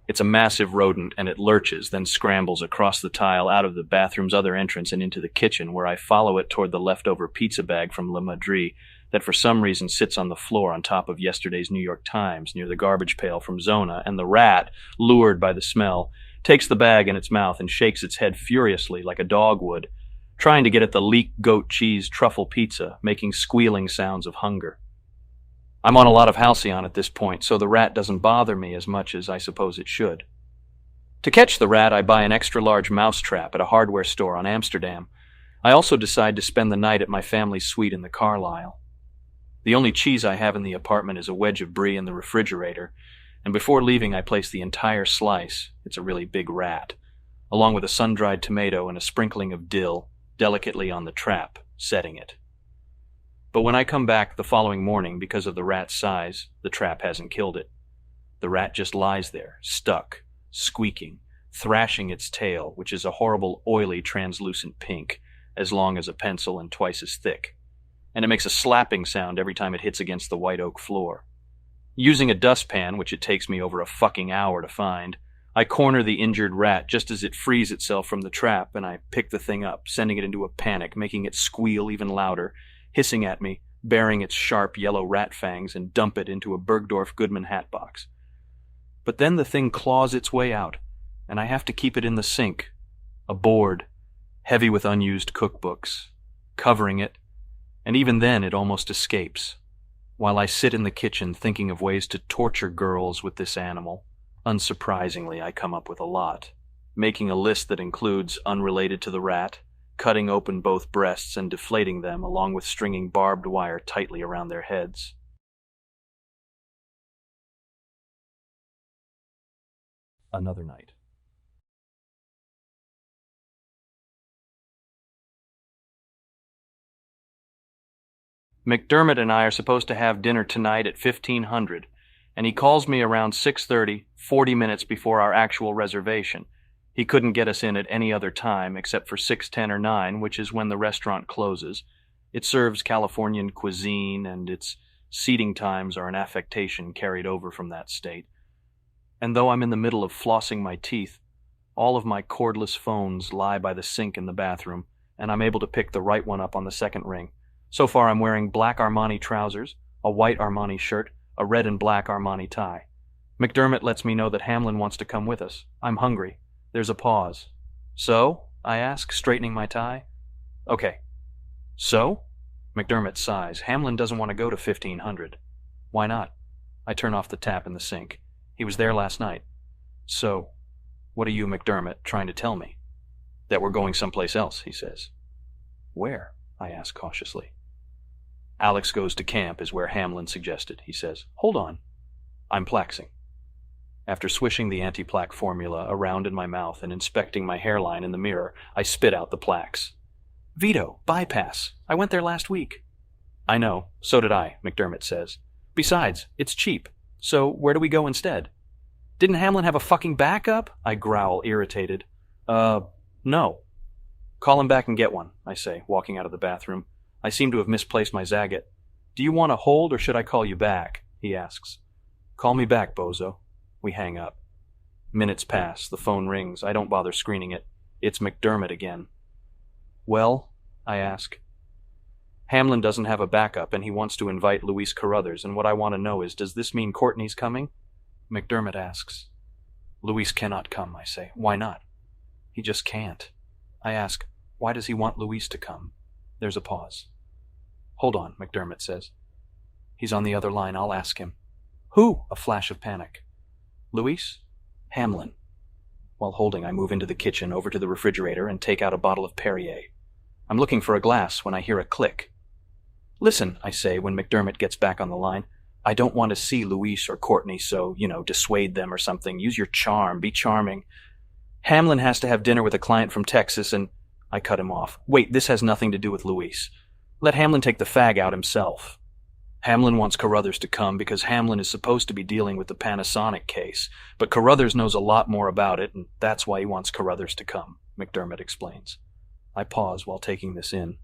A: It's a massive rodent, and it lurches, then scrambles across the tile out of the bathroom's other entrance and into the kitchen, where I follow it toward the leftover pizza bag from La Madrid that for some reason sits on the floor on top of yesterday's New York Times near the garbage pail from Zona, and the rat, lured by the smell, takes the bag in its mouth and shakes its head furiously like a dog would, trying to get at the leek goat cheese truffle pizza, making squealing sounds of hunger. I'm on a lot of Halcyon at this point, so the rat doesn't bother me as much as I suppose it should. To catch the rat, I buy an extra-large mousetrap at a hardware store on Amsterdam. I also decide to spend the night at my family's suite in the Carlisle. The only cheese I have in the apartment is a wedge of brie in the refrigerator, and before leaving I place the entire slice, it's a really big rat, along with a sun-dried tomato and a sprinkling of dill, delicately on the trap, setting it. But when I come back the following morning, because of the rat's size, the trap hasn't killed it. The rat just lies there, stuck, squeaking, thrashing its tail, which is a horrible, oily, translucent pink, as long as a pencil and twice as thick. And it makes a slapping sound every time it hits against the white oak floor. Using a dustpan, which it takes me over a fucking hour to find, I corner the injured rat just as it frees itself from the trap, and I pick the thing up, sending it into a panic, making it squeal even louder, hissing at me, baring its sharp yellow rat fangs, and dump it into a Bergdorf Goodman hat box. But then the thing claws its way out, and I have to keep it in the sink, a board, heavy with unused cookbooks, covering it, and even then it almost escapes. While I sit in the kitchen thinking of ways to torture girls with this animal, unsurprisingly I come up with a lot, making a list that includes, unrelated to the rat, cutting open both breasts and deflating them along with stringing barbed wire tightly around their heads. Another night. McDermott and I are supposed to have dinner tonight at 1500, and he calls me around 6:30, 40 minutes before our actual reservation. He couldn't get us in at any other time except for 6:10 or 9, which is when the restaurant closes. It serves Californian cuisine, and its seating times are an affectation carried over from that state. And though I'm in the middle of flossing my teeth, all of my cordless phones lie by the sink in the bathroom, and I'm able to pick the right one up on the second ring. So far I'm wearing black Armani trousers, a white Armani shirt, a red and black Armani tie. McDermott lets me know that Hamlin wants to come with us. I'm hungry. There's a pause. So? I ask, straightening my tie. Okay. So? McDermott sighs. Hamlin doesn't want to go to 1500. Why not? I turn off the tap in the sink. He was there last night. So, what are you, McDermott, trying to tell me? That we're going someplace else, he says. Where? I ask cautiously. Alex Goes to Camp is where Hamlin suggested, he says. Hold on. I'm plaxing. After swishing the anti-plaque formula around in my mouth and inspecting my hairline in the mirror, I spit out the plaques. Veto, bypass. I went there last week. I know, so did I, McDermott says. Besides, it's cheap. So where do we go instead? Didn't Hamlin have a fucking backup? I growl, irritated. No. Call him back and get one, I say, walking out of the bathroom. I seem to have misplaced my Zagat. Do you want to hold or should I call you back? He asks. Call me back, bozo. We hang up. Minutes pass. The phone rings. I don't bother screening it. It's McDermott again. Well? I ask. Hamlin doesn't have a backup and he wants to invite Luis Carruthers, and what I want to know is, does this mean Courtney's coming? McDermott asks. Luis cannot come, I say. Why not? He just can't. I ask, why does he want Luis to come? There's a pause. Hold on, McDermott says. He's on the other line. I'll ask him. Who? A flash of panic. Luis? Hamlin. While holding, I move into the kitchen, over to the refrigerator, and take out a bottle of Perrier. I'm looking for a glass when I hear a click. Listen, I say when McDermott gets back on the line. I don't want to see Luis or Courtney, so, dissuade them or something. Use your charm. Be charming. Hamlin has to have dinner with a client from Texas, and I cut him off. Wait, this has nothing to do with Luis. Let Hamlin take the fag out himself. Hamlin wants Carruthers to come because Hamlin is supposed to be dealing with the Panasonic case, but Carruthers knows a lot more about it, and that's why he wants Carruthers to come, McDermott explains. I pause while taking this in.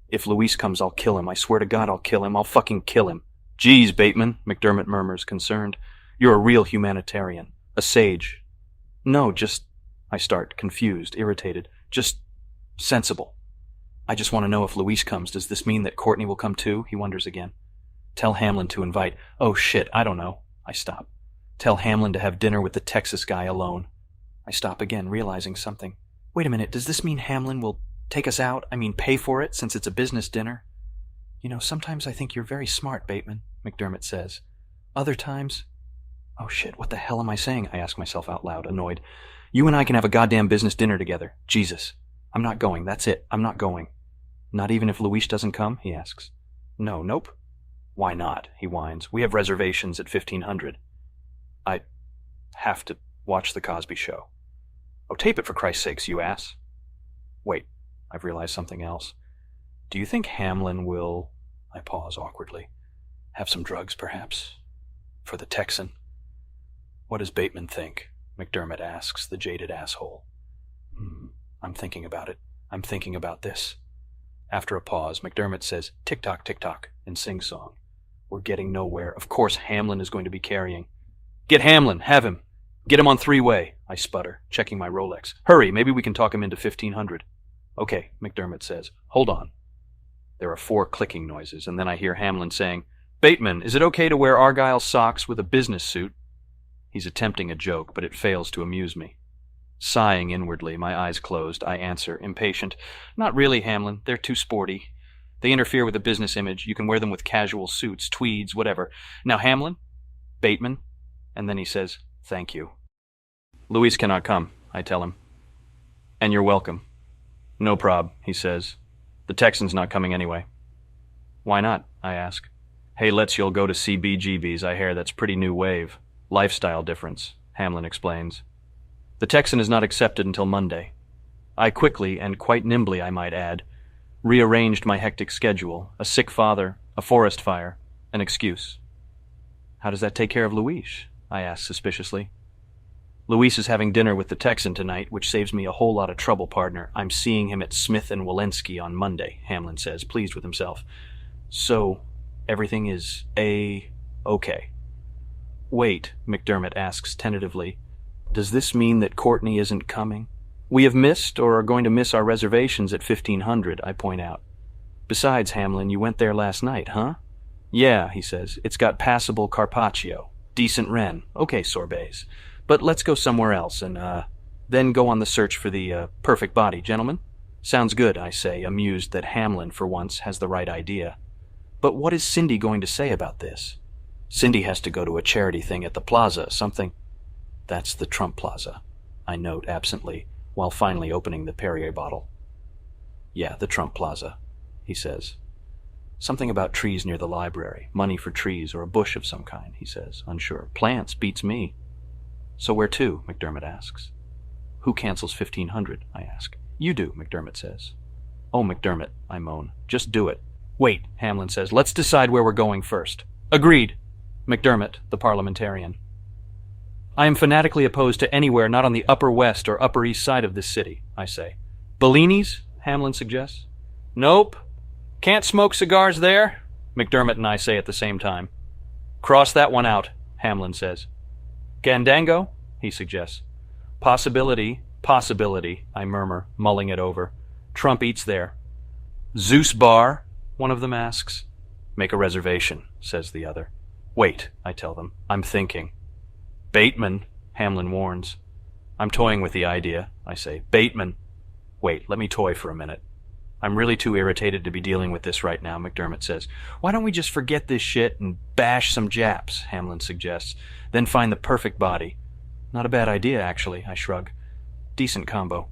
A: If Luis comes, I'll kill him. I swear to God I'll kill him. I'll fucking kill him. Geez, Bateman, McDermott murmurs, concerned. You're a real humanitarian. A sage. No, just... I start, confused, irritated. Just sensible. I just want to know if Luis comes. Does this mean that Courtney will come too? He wonders again. Tell Hamlin to invite. Oh shit, I don't know. I stop. Tell Hamlin to have dinner with the Texas guy alone. I stop again, realizing something. Wait a minute, does this mean Hamlin will take us out? I mean, pay for it, since it's a business dinner? Sometimes I think you're very smart, Bateman, McDermott says. Other times... Oh shit, what the hell am I saying? I ask myself out loud, annoyed. You and I can have a goddamn business dinner together. Jesus. I'm not going, that's it. I'm not going. Not even if Luis doesn't come? He asks. No, nope. Why not? He whines. We have reservations at 1500. I have to watch The Cosby Show. Oh, tape it for Christ's sakes, you ass. Wait, I've realized something else. Do you think Hamlin will... I pause awkwardly. Have some drugs, perhaps? For the Texan? What does Bateman think? McDermott asks, the jaded asshole. I'm thinking about it. I'm thinking about this. After a pause, McDermott says, tick-tock, tick-tock, in sing-song. We're getting nowhere. Of course Hamlin is going to be carrying. Get Hamlin, have him. Get him on three-way, I sputter, checking my Rolex. Hurry, maybe we can talk him into 1500. Okay, McDermott says. Hold on. There are 4 clicking noises, and then I hear Hamlin saying, Bateman, is it okay to wear Argyle socks with a business suit? He's attempting a joke, but it fails to amuse me. Sighing inwardly, my eyes closed, I answer, impatient, Not really, Hamlin. They're too sporty. They interfere with the business image. You can wear them with casual suits, tweeds, whatever. Now, Hamlin, Bateman, and then he says, thank you. Luis cannot come, I tell him. And you're welcome. No prob, he says. The Texan's not coming anyway. Why not, I ask. Hey, you'll go to CBGB's, I hear that's pretty new wave. Lifestyle difference, Hamlin explains. The Texan is not accepted until Monday. I quickly, and quite nimbly I might add, rearranged my hectic schedule, a sick father, a forest fire, an excuse. How does that take care of Luis? I ask suspiciously. Luis is having dinner with the Texan tonight, which saves me a whole lot of trouble, partner. I'm seeing him at Smith and Walensky on Monday, Hamlin says, pleased with himself. So, everything is okay. Wait, McDermott asks tentatively. Does this mean that Courtney isn't coming? We have missed or are going to miss our reservations at 1500, I point out. Besides, Hamlin, you went there last night, huh? Yeah, he says. It's got passable carpaccio, decent Ren, okay sorbets. But let's go somewhere else and, then go on the search for the, perfect body, gentlemen. Sounds good, I say, amused that Hamlin, for once, has the right idea. But what is Cindy going to say about this? Cindy has to go to a charity thing at the plaza, something. That's the Trump Plaza, I note absently, while finally opening the Perrier bottle. Yeah, the Trump Plaza, he says. Something about trees near the library, money for trees or a bush of some kind, he says, unsure. Plants beats me. So where to? McDermott asks. Who cancels 1500? I ask. You do, McDermott says. Oh, McDermott, I moan. Just do it. Wait, Hamlin says. Let's decide where we're going first. Agreed. McDermott, the parliamentarian. I am fanatically opposed to anywhere not on the Upper West or Upper East side of this city, I say. Bellini's? Hamlin suggests. Nope. Can't smoke cigars there, McDermott and I say at the same time. Cross that one out, Hamlin says. Gandango? He suggests. Possibility, I murmur, mulling it over. Trump eats there. Zeus Bar? One of them asks. Make a reservation, says the other. Wait, I tell them. I'm thinking. Bateman, Hamlin warns. I'm toying with the idea, I say. Bateman. Wait, let me toy for a minute. I'm really too irritated to be dealing with this right now, McDermott says. Why don't we just forget this shit and bash some Japs, Hamlin suggests, then find the perfect body. Not a bad idea, actually, I shrug. Decent combo.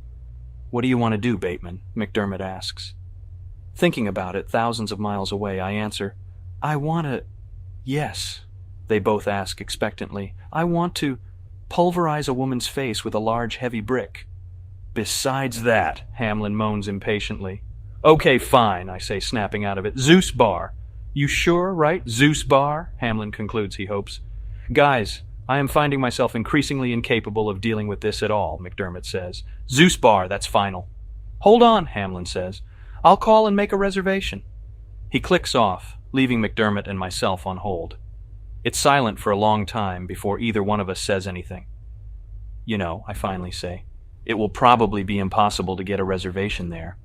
A: What do you want to do, Bateman? McDermott asks. Thinking about it, thousands of miles away, I answer, I want to... Yes, they both ask expectantly. I want to pulverize a woman's face with a large, heavy brick. Besides that, Hamlin moans impatiently. Okay, fine, I say, snapping out of it. Zeus Bar. You sure, right? Zeus Bar? Hamlin concludes he hopes. Guys, I am finding myself increasingly incapable of dealing with this at all, McDermott says. Zeus Bar, that's final. Hold on, Hamlin says. I'll call and make a reservation. He clicks off, leaving McDermott and myself on hold. It's silent for a long time before either one of us says anything. You know, I finally say, it will probably be impossible to get a reservation there.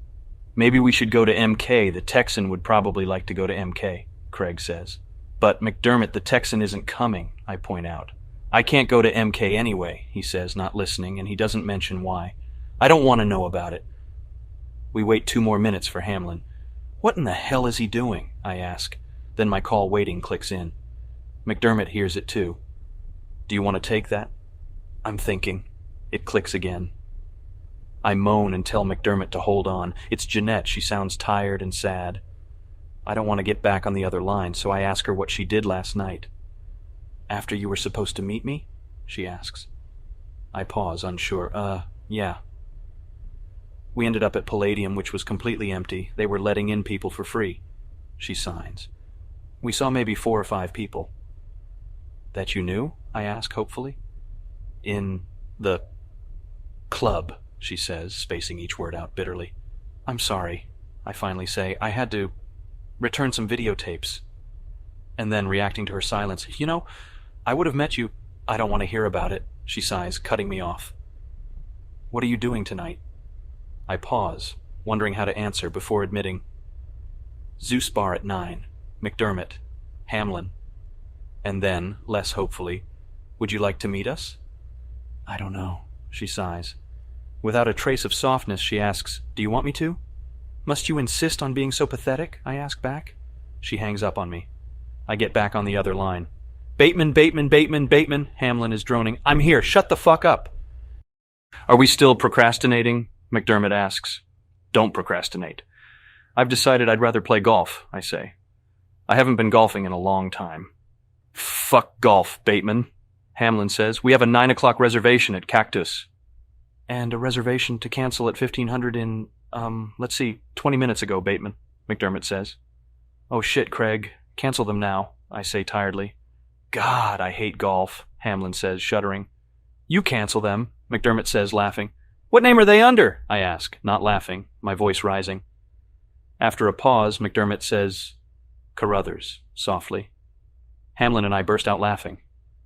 A: Maybe we should go to MK. The Texan would probably like to go to MK, Craig says. But McDermott, the Texan isn't coming, I point out. I can't go to MK anyway, he says, not listening, and he doesn't mention why. I don't want to know about it. We wait 2 more minutes for Hamlin. What in the hell is he doing? I ask. Then my call waiting clicks in. McDermott hears it too. Do you want to take that? I'm thinking. It clicks again. I moan and tell McDermott to hold on. It's Jeanette. She sounds tired and sad. I don't want to get back on the other line, so I ask her what she did last night. After you were supposed to meet me? She asks. I pause, unsure. Yeah. We ended up at Palladium, which was completely empty. They were letting in people for free. She signs. We saw maybe 4 or 5 people. That you knew? I ask, hopefully. In the club, she says, spacing each word out bitterly. I'm sorry, I finally say. I had to return some videotapes. And then, reacting to her silence, you know, I would have met you. I don't want to hear about it, she sighs, cutting me off. What are you doing tonight? I pause, wondering how to answer before admitting. Zeus Bar at 9. McDermott. Hamlin. And then, less hopefully, would you like to meet us? I don't know, she sighs. Without a trace of softness, she asks, do you want me to? Must you insist on being so pathetic? I ask back. She hangs up on me. I get back on the other line. Bateman, Bateman, Bateman, Bateman, Hamlin is droning. I'm here, shut the fuck up. Are we still procrastinating? McDermott asks. Don't procrastinate. I've decided I'd rather play golf, I say. I haven't been golfing in a long time. Fuck golf, Bateman, Hamlin says. We have a 9 o'clock reservation at Cactus. And a reservation to cancel at 1500 in, 20 minutes ago, Bateman, McDermott says. Oh shit, Craig. Cancel them now, I say tiredly. God, I hate golf, Hamlin says, shuddering. You cancel them, McDermott says, laughing. What name are they under? I ask, not laughing, my voice rising. After a pause, McDermott says, Carruthers, softly. Hamlin and I burst out laughing.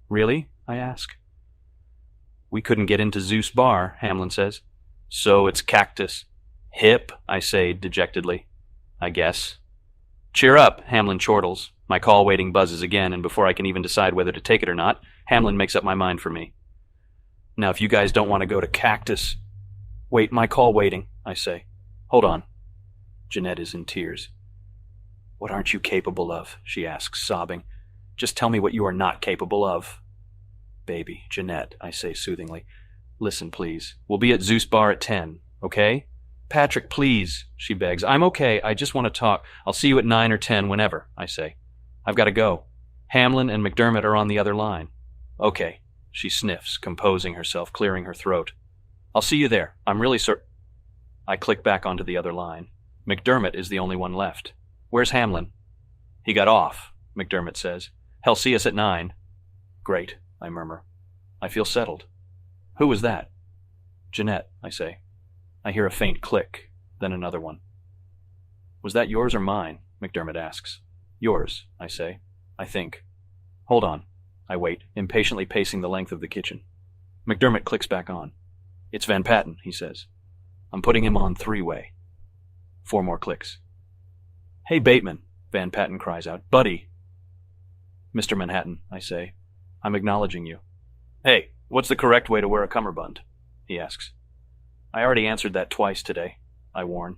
A: Really? I ask. We couldn't get into Zeus Bar, Hamlin says. So it's Cactus. Hip, I say dejectedly. I guess. Cheer up, Hamlin chortles. My call waiting buzzes again, and before I can even decide whether to take it or not, Hamlin makes up my mind for me. Now, if you guys don't want to go to Cactus... Wait, my call waiting, I say. Hold on. Jeanette is in tears. What aren't you capable of? She asks, sobbing. Just tell me what you are not capable of. Baby, Jeanette, I say soothingly. Listen, please. We'll be at Zeus Bar at 10, okay? Patrick, please, she begs. I'm okay. I just want to talk. I'll see you at 9 or 10 whenever, I say. I've got to go. Hamlin and McDermott are on the other line. Okay, she sniffs, composing herself, clearing her throat. I'll see you there. I'm really I click back onto the other line. McDermott is the only one left. Where's Hamlin? He got off, McDermott says. He'll see us at 9. Great, I murmur. I feel settled. Who was that? Jeanette, I say. I hear a faint click, then another one. Was that yours or mine? McDermott asks. Yours, I say. I think. Hold on. I wait, impatiently pacing the length of the kitchen. McDermott clicks back on. It's Van Patten, he says. I'm putting him on 3-way. 4 more clicks. Hey, Bateman, Van Patten cries out. Buddy. Mr. Manhattan, I say. I'm acknowledging you. Hey, what's the correct way to wear a cummerbund? He asks. I already answered that twice today, I warn.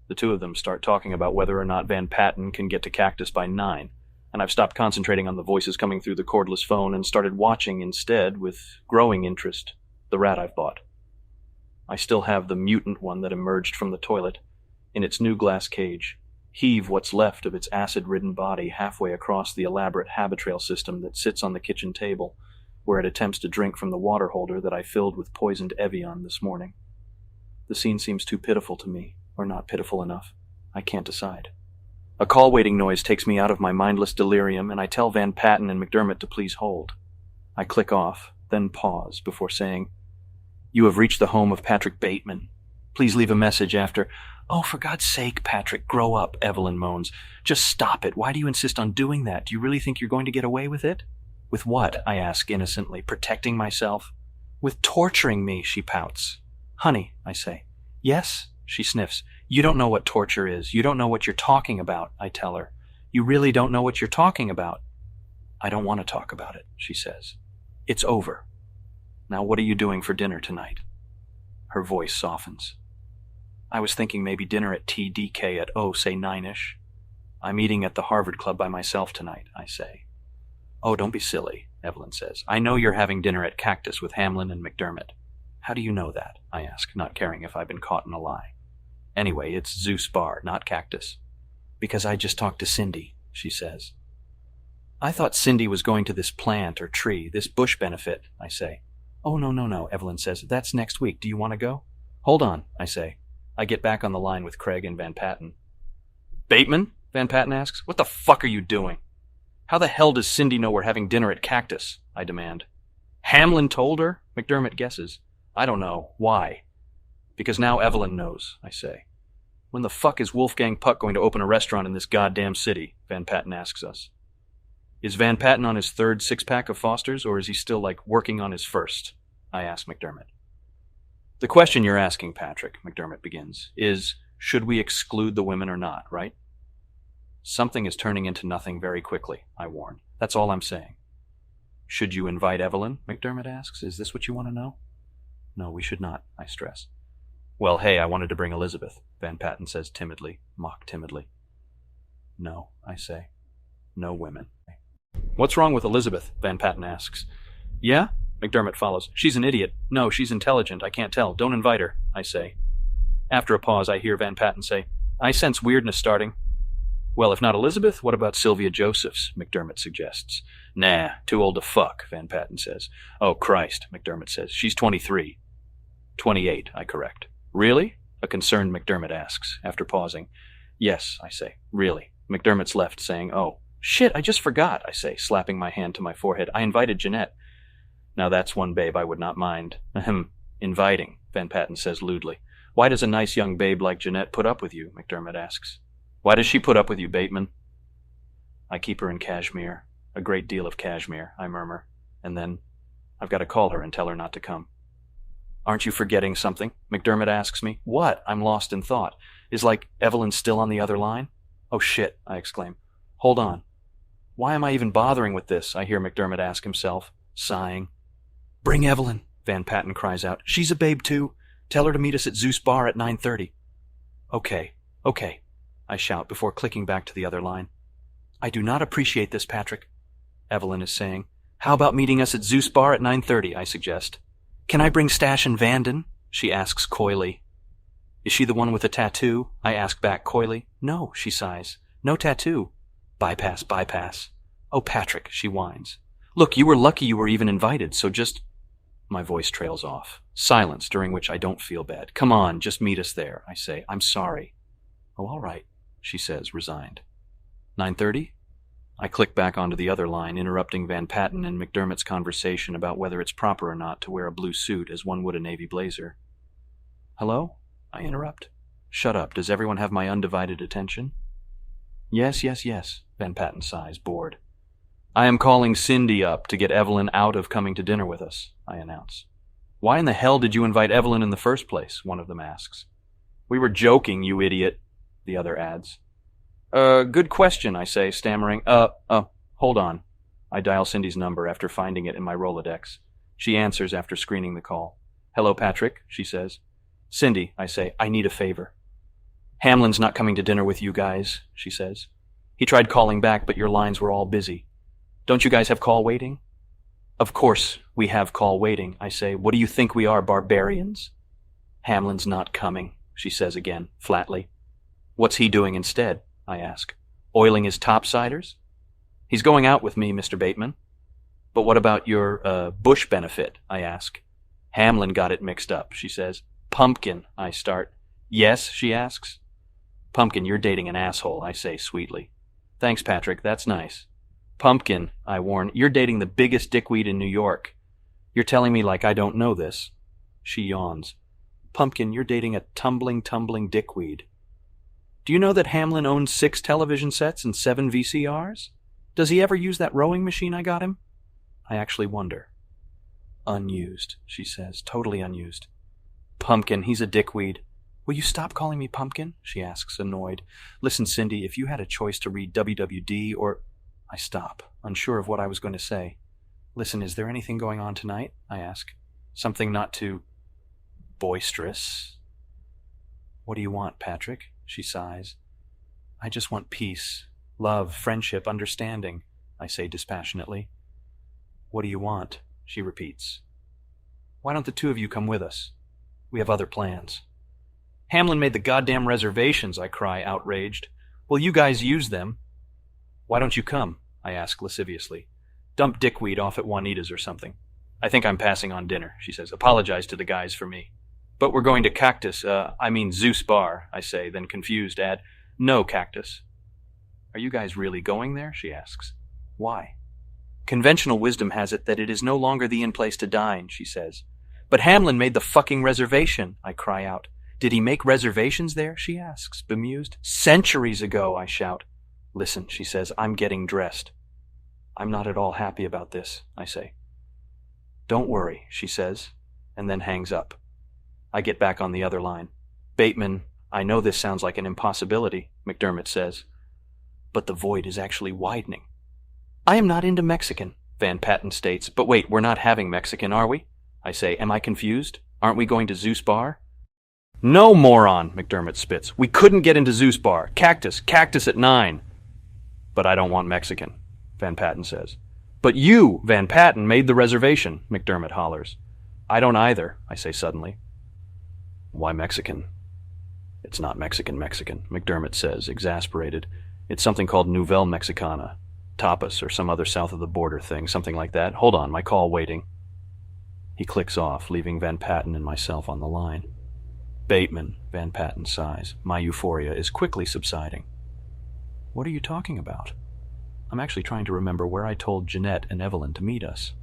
A: The two of them start talking about whether or not Van Patten can get to Cactus by 9, and I've stopped concentrating on the voices coming through the cordless phone and started watching instead, with growing interest, the rat I've bought. I still have the mutant one that emerged from the toilet, in its new glass cage, heave what's left of its acid-ridden body halfway across the elaborate Habitrail system that sits on the kitchen table, where it attempts to drink from the water holder that I filled with poisoned Evian this morning. The scene seems too pitiful to me, or not pitiful enough. I can't decide. A call-waiting noise takes me out of my mindless delirium, and I tell Van Patten and McDermott to please hold. I click off, then pause before saying, You have reached the home of Patrick Bateman. Please leave a message after... Oh, for God's sake, Patrick, grow up, Evelyn moans. Just stop it. Why do you insist on doing that? Do you really think you're going to get away with it? With what? I ask innocently. Protecting myself? With torturing me, she pouts. Honey, I say. Yes? She sniffs. You don't know what torture is. You don't know what you're talking about, I tell her. You really don't know what you're talking about. I don't want to talk about it, she says. It's over. Now what are you doing for dinner tonight? Her voice softens. I was thinking maybe dinner at TDK at, say 9-ish. I'm eating at the Harvard Club by myself tonight, I say. Oh, don't be silly, Evelyn says. I know you're having dinner at Cactus with Hamlin and McDermott. How do you know that? I ask, not caring if I've been caught in a lie. Anyway, it's Zeus Bar, not Cactus. Because I just talked to Cindy, she says. I thought Cindy was going to this plant or tree, this bush benefit, I say. Oh, no, Evelyn says. That's next week. Do you want to go? Hold on, I say. I get back on the line with Craig and Van Patten. Bateman? Van Patten asks. What the fuck are you doing? How the hell does Cindy know we're having dinner at Cactus? I demand. Hamlin told her? McDermott guesses. I don't know. Why? Because now Evelyn knows, I say. When the fuck is Wolfgang Puck going to open a restaurant in this goddamn city? Van Patten asks us. Is Van Patten on his 3rd 6-pack of Foster's, or is he still, working on his 1st? I ask McDermott. The question you're asking, Patrick, McDermott begins, is, should we exclude the women or not, right? Something is turning into nothing very quickly, I warn. That's all I'm saying. Should you invite Evelyn? McDermott asks. Is this what you want to know? No, we should not, I stress. Well, hey, I wanted to bring Elizabeth, Van Patten says timidly, mock timidly. No, I say. No women. What's wrong with Elizabeth? Van Patten asks. Yeah? McDermott follows. She's an idiot. No, she's intelligent. I can't tell. Don't invite her, I say. After a pause, I hear Van Patten say, I sense weirdness starting. Well, if not Elizabeth, what about Sylvia Josephs? McDermott suggests. Nah, too old to fuck, Van Patten says. Oh, Christ, McDermott says. She's 23. 28, I correct. Really? A concerned McDermott asks, after pausing. Yes, I say. Really. McDermott's left, saying, oh. Shit, I just forgot, I say, slapping my hand to my forehead. I invited Jeanette. Now that's one babe I would not mind. Inviting, Van Patten says lewdly. Why does a nice young babe like Jeanette put up with you? McDermott asks. Why does she put up with you, Bateman? I keep her in cashmere. A great deal of cashmere, I murmur. And then, I've got to call her and tell her not to come. Aren't you forgetting something? McDermott asks me. What? I'm lost in thought. Is Evelyn still on the other line? Oh shit, I exclaim. Hold on. Why am I even bothering with this? I hear McDermott ask himself, sighing. Bring Evelyn, Van Patten cries out. She's a babe too. Tell her to meet us at Zeus Bar at 9:30. Okay, I shout before clicking back to the other line. I do not appreciate this, Patrick, Evelyn is saying. How about meeting us at Zeus Bar at 9:30, I suggest. Can I bring Stash and Vanden? She asks coyly. Is she the one with the tattoo? I ask back coyly. No, she sighs. No tattoo. Bypass. Oh, Patrick, she whines. Look, you were lucky you were even invited, so just... My voice trails off. Silence, during which I don't feel bad. Come on, just meet us there, I say. I'm sorry. Oh, all right, she says, resigned. 9:30? I click back onto the other line, interrupting Van Patten and McDermott's conversation about whether it's proper or not to wear a blue suit as one would a navy blazer. Hello? I interrupt. Shut up. Does everyone have my undivided attention? Yes, Van Patten sighs, bored. I am calling Cindy up to get Evelyn out of coming to dinner with us, I announce. Why in the hell did you invite Evelyn in the first place? One of them asks. We were joking, you idiot, the other adds. Good question, I say, stammering. Hold on. I dial Cindy's number after finding it in my Rolodex. She answers after screening the call. Hello, Patrick, she says. Cindy, I say, I need a favor. Hamlin's not coming to dinner with you guys, she says. He tried calling back, but your lines were all busy. Don't you guys have call waiting? Of course we have call waiting, I say. What do you think we are, barbarians? Hamlin's not coming, she says again, flatly. What's he doing instead? I ask. Oiling his topsiders? He's going out with me, Mr. Bateman. But what about your, bush benefit? I ask. Hamlin got it mixed up, she says. Pumpkin, I start. Yes, she asks. Pumpkin, you're dating an asshole, I say sweetly. Thanks, Patrick, that's nice. Pumpkin, I warn, you're dating the biggest dickweed in New York. You're telling me like I don't know this. She yawns. Pumpkin, you're dating a tumbling dickweed. Do you know that Hamlin owns 6 television sets and 7 VCRs? Does he ever use that rowing machine I got him? I actually wonder. Unused, she says, totally unused. Pumpkin, he's a dickweed. Will you stop calling me Pumpkin? She asks, annoyed. Listen, Cindy, if you had a choice to read WWD or... I stop, unsure of what I was going to say. Listen, is there anything going on tonight? I ask. Something not too... boisterous? What do you want, Patrick? She sighs. I just want peace, love, friendship, understanding, I say dispassionately. What do you want? She repeats. Why don't the two of you come with us? We have other plans. Hamlin made the goddamn reservations, I cry, outraged. Will you guys use them? Why don't you come? I ask lasciviously. Dump dickweed off at Juanita's or something. I think I'm passing on dinner, she says. Apologize to the guys for me. But we're going to Zeus Bar, I say, then confused add, no, Cactus. Are you guys really going there? She asks. Why? Conventional wisdom has it that it is no longer the in-place to dine, she says. But Hamlin made the fucking reservation, I cry out. Did he make reservations there? She asks, bemused. Centuries ago, I shout. Listen, she says, I'm getting dressed. I'm not at all happy about this, I say. Don't worry, she says, and then hangs up. I get back on the other line. Bateman, I know this sounds like an impossibility, McDermott says, but the void is actually widening. I am not into Mexican, Van Patten states, but wait, we're not having Mexican, are we? I say, am I confused? Aren't we going to Zeus Bar? No, moron, McDermott spits. We couldn't get into Zeus Bar. Cactus at 9. But I don't want Mexican, Van Patten says. But you, Van Patten, made the reservation, McDermott hollers. I don't either, I say suddenly. Why Mexican? It's not Mexican, McDermott says, exasperated. It's something called Nouvelle Mexicana. Tapas or some other south of the border thing, something like that. Hold on, my call waiting. He clicks off, leaving Van Patten and myself on the line. Bateman, Van Patten sighs. My euphoria is quickly subsiding. What are you talking about? I'm actually trying to remember where I told Jeanette and Evelyn to meet us.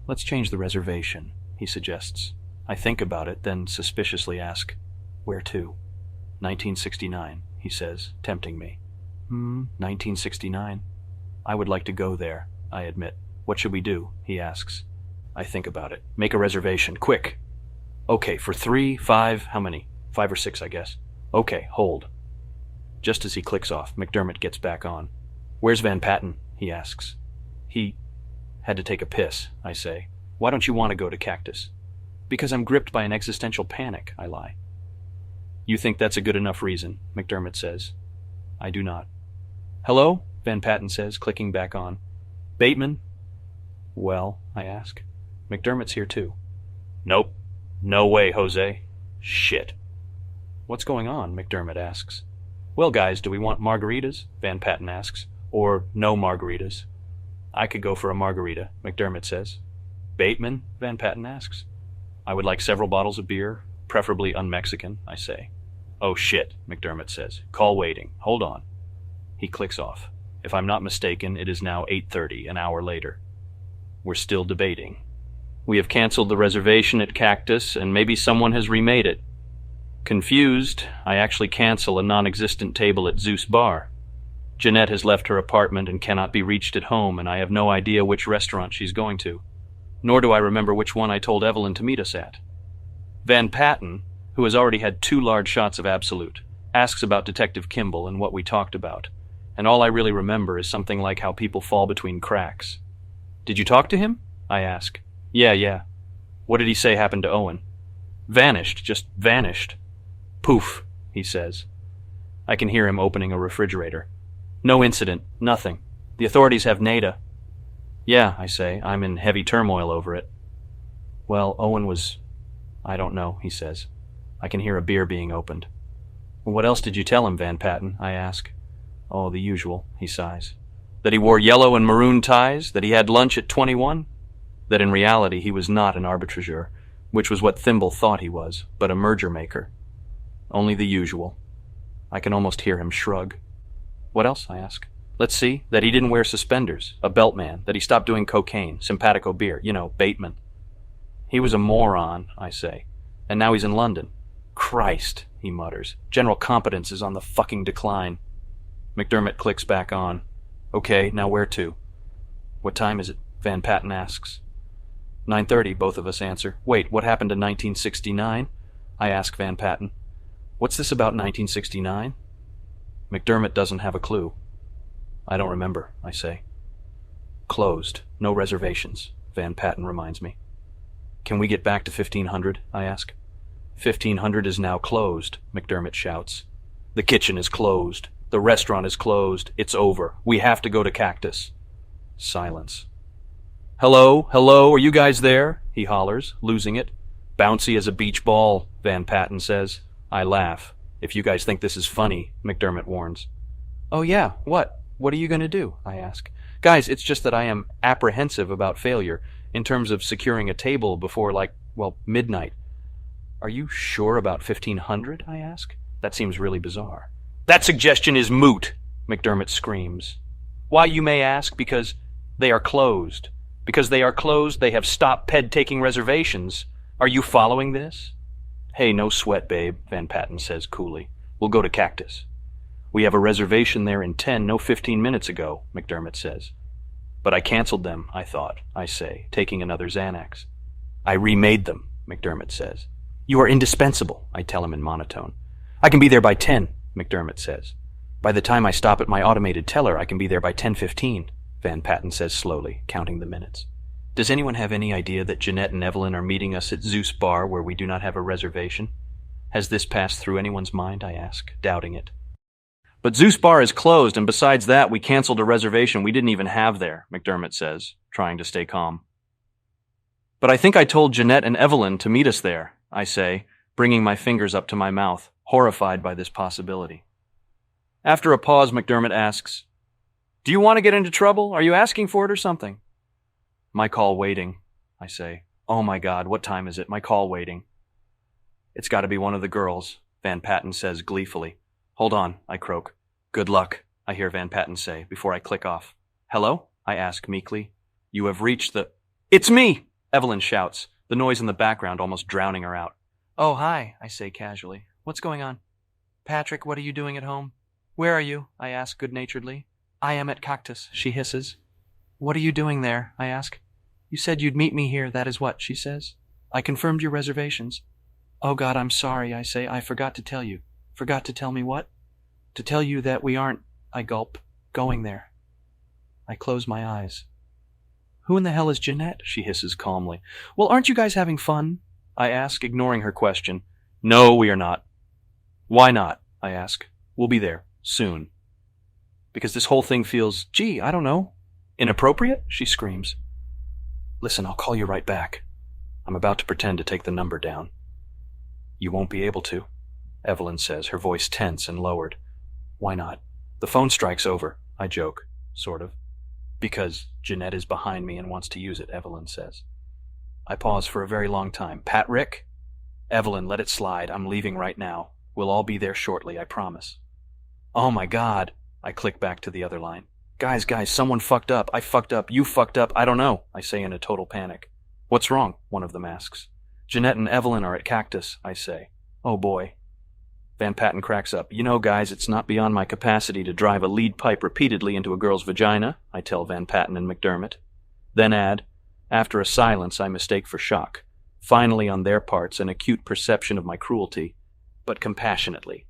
A: Let's change the reservation, he suggests. I think about it, then suspiciously ask, where to? 1969, he says, tempting me. 1969. I would like to go there, I admit. What should we do? He asks. I think about it. Make a reservation, quick. Okay, for 3, 5, how many? 5 or 6, I guess. Okay, hold. Just as he clicks off, McDermott gets back on. Where's Van Patten? He asks. He had to take a piss, I say. Why don't you want to go to Cactus? Because I'm gripped by an existential panic, I lie. You think that's a good enough reason, McDermott says. I do not. Hello? Van Patten says, clicking back on. Bateman? Well, I ask. McDermott's here too. Nope. No way, Jose. Shit. What's going on? McDermott asks. Well, guys, do we want margaritas? Van Patten asks. Or no margaritas? I could go for a margarita, McDermott says. Bateman? Van Patten asks. I would like several bottles of beer, preferably un-Mexican, I say. Oh shit, McDermott says. Call waiting. Hold on. He clicks off. If I'm not mistaken, it is now 8:30, an hour later. We're still debating. We have canceled the reservation at Cactus, and maybe someone has remade it. Confused, I actually cancel a non-existent table at Zeus Bar. Jeanette has left her apartment and cannot be reached at home, and I have no idea which restaurant she's going to. Nor do I remember which one I told Evelyn to meet us at. Van Patten, who has already had 2 large shots of Absolute, asks about Detective Kimball and what we talked about, and all I really remember is something like how people fall between cracks. Did you talk to him? I ask. Yeah. What did he say happened to Owen? Vanished, just vanished. Poof, he says. I can hear him opening a refrigerator. No incident, nothing. The authorities have nada. Yeah, I say, I'm in heavy turmoil over it. Well, Owen was... I don't know, he says. I can hear a beer being opened. Well, what else did you tell him, Van Patten? I ask. Oh, the usual, he sighs. That he wore yellow and maroon ties? That he had lunch at 21? That in reality he was not an arbitrageur, which was what Thimble thought he was, but a merger maker. Only the usual. I can almost hear him shrug. What else? I ask. Let's see. That he didn't wear suspenders, a belt man, that he stopped doing cocaine, simpatico beer, Bateman. He was a moron, I say, and now he's in London. Christ, he mutters. General competence is on the fucking decline. McDermott clicks back on. Okay, now where to? What time is it? Van Patten asks. 9:30, both of us answer. Wait, what happened in 1969? I ask Van Patten. What's this about 1969? McDermott doesn't have a clue. I don't remember, I say. Closed. No reservations, Van Patten reminds me. Can we get back to 1500? I ask. 1500 is now closed, McDermott shouts. The kitchen is closed. The restaurant is closed. It's over. We have to go to Cactus. Silence. Hello, are you guys there? He hollers, losing it. Bouncy as a beach ball, Van Patten says. I laugh. If you guys think this is funny, McDermott warns. Oh yeah, what? What are you going to do? I ask. Guys, it's just that I am apprehensive about failure in terms of securing a table before, midnight. Are you sure about 1500? I ask. That seems really bizarre. That suggestion is moot, McDermott screams. Why, you may ask? Because they are closed. Because they are closed, they have stopped taking reservations. Are you following this? Hey, no sweat, babe, Van Patten says coolly. We'll go to Cactus. We have a reservation there in 10, no 15 minutes ago, McDermott says. But I canceled them, I thought, I say, taking another Xanax. I remade them, McDermott says. You are indispensable, I tell him in monotone. I can be there by 10, McDermott says. By the time I stop at my automated teller, I can be there by 10:15, Van Patten says slowly, counting the minutes. Does anyone have any idea that Jeanette and Evelyn are meeting us at Zeus Bar where we do not have a reservation? Has this passed through anyone's mind? I ask, doubting it. But Zeus Bar is closed, and besides that, we canceled a reservation we didn't even have there, McDermott says, trying to stay calm. But I think I told Jeanette and Evelyn to meet us there, I say, bringing my fingers up to my mouth, horrified by this possibility. After a pause, McDermott asks, "Do you want to get into trouble? Are you asking for it or something?" "My call waiting," I say. "Oh my God, what time is it? My call waiting." "It's got to be one of the girls," Van Patten says gleefully. "Hold on," I croak. "Good luck," I hear Van Patten say before I click off. "Hello?" I ask meekly. "You have reached the—" "It's me!" Evelyn shouts, the noise in the background almost drowning her out. "Oh, hi," I say casually. "What's going on?" "Patrick, what are you doing at home?" "Where are you?" I ask good-naturedly. "I am at Cactus," she hisses. "What are you doing there?" I ask. "You said you'd meet me here, that is what," she says. "I confirmed your reservations." "Oh God, I'm sorry," I say. "I forgot to tell you." "Forgot to tell me what?" "To tell you that we aren't," I gulp, "going there." I close my eyes. "Who in the hell is Jeanette?" she hisses calmly. "Well, aren't you guys having fun?" I ask, ignoring her question. "No, we are not." "Why not?" I ask. "We'll be there. Soon." "Because this whole thing feels, gee, I don't know, inappropriate?" she screams. "Listen, I'll call you right back. I'm about to pretend to take the number down." "You won't be able to," Evelyn says, her voice tense and lowered. "Why not?" "The phone strike's over," I joke, sort of. "Because Jeanette is behind me and wants to use it," Evelyn says. I pause for a very long time. "Pat, Rick?" "Evelyn, let it slide. I'm leaving right now. We'll all be there shortly, I promise." "Oh my God!" I click back to the other line. Guys, someone fucked up. I fucked up. You fucked up. I don't know," I say in a total panic. "What's wrong?" one of them asks. "Jeanette and Evelyn are at Cactus," I say. "Oh boy." Van Patten cracks up. "You know, guys, it's not beyond my capacity to drive a lead pipe repeatedly into a girl's vagina," I tell Van Patten and McDermott. Then add, after a silence I mistake for shock, finally on their parts an acute perception of my cruelty, but compassionately.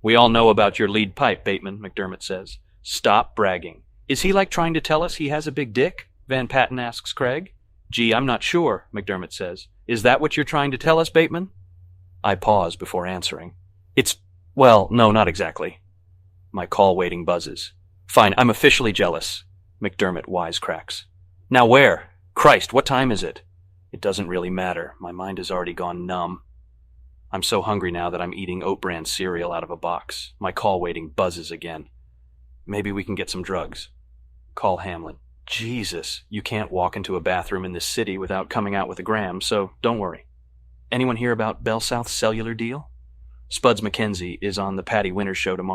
A: "We all know about your lead pipe, Bateman," McDermott says. "Stop bragging." "Is he like trying to tell us he has a big dick?" Van Patten asks Craig. "Gee, I'm not sure," McDermott says. "Is that what you're trying to tell us, Bateman?" I pause before answering. Well, no, not exactly." My call waiting buzzes. "Fine, I'm officially jealous," McDermott wisecracks. "Now where? Christ, what time is it?" It doesn't really matter. My mind has already gone numb. I'm so hungry now that I'm eating oat bran cereal out of a box. My call waiting buzzes again. "Maybe we can get some drugs." Call Hamlin. "Jesus, you can't walk into a bathroom in this city without coming out with a gram, so don't worry." "Anyone hear about Bell South's cellular deal?" "Spuds McKenzie is on the Patty Winters show tomorrow."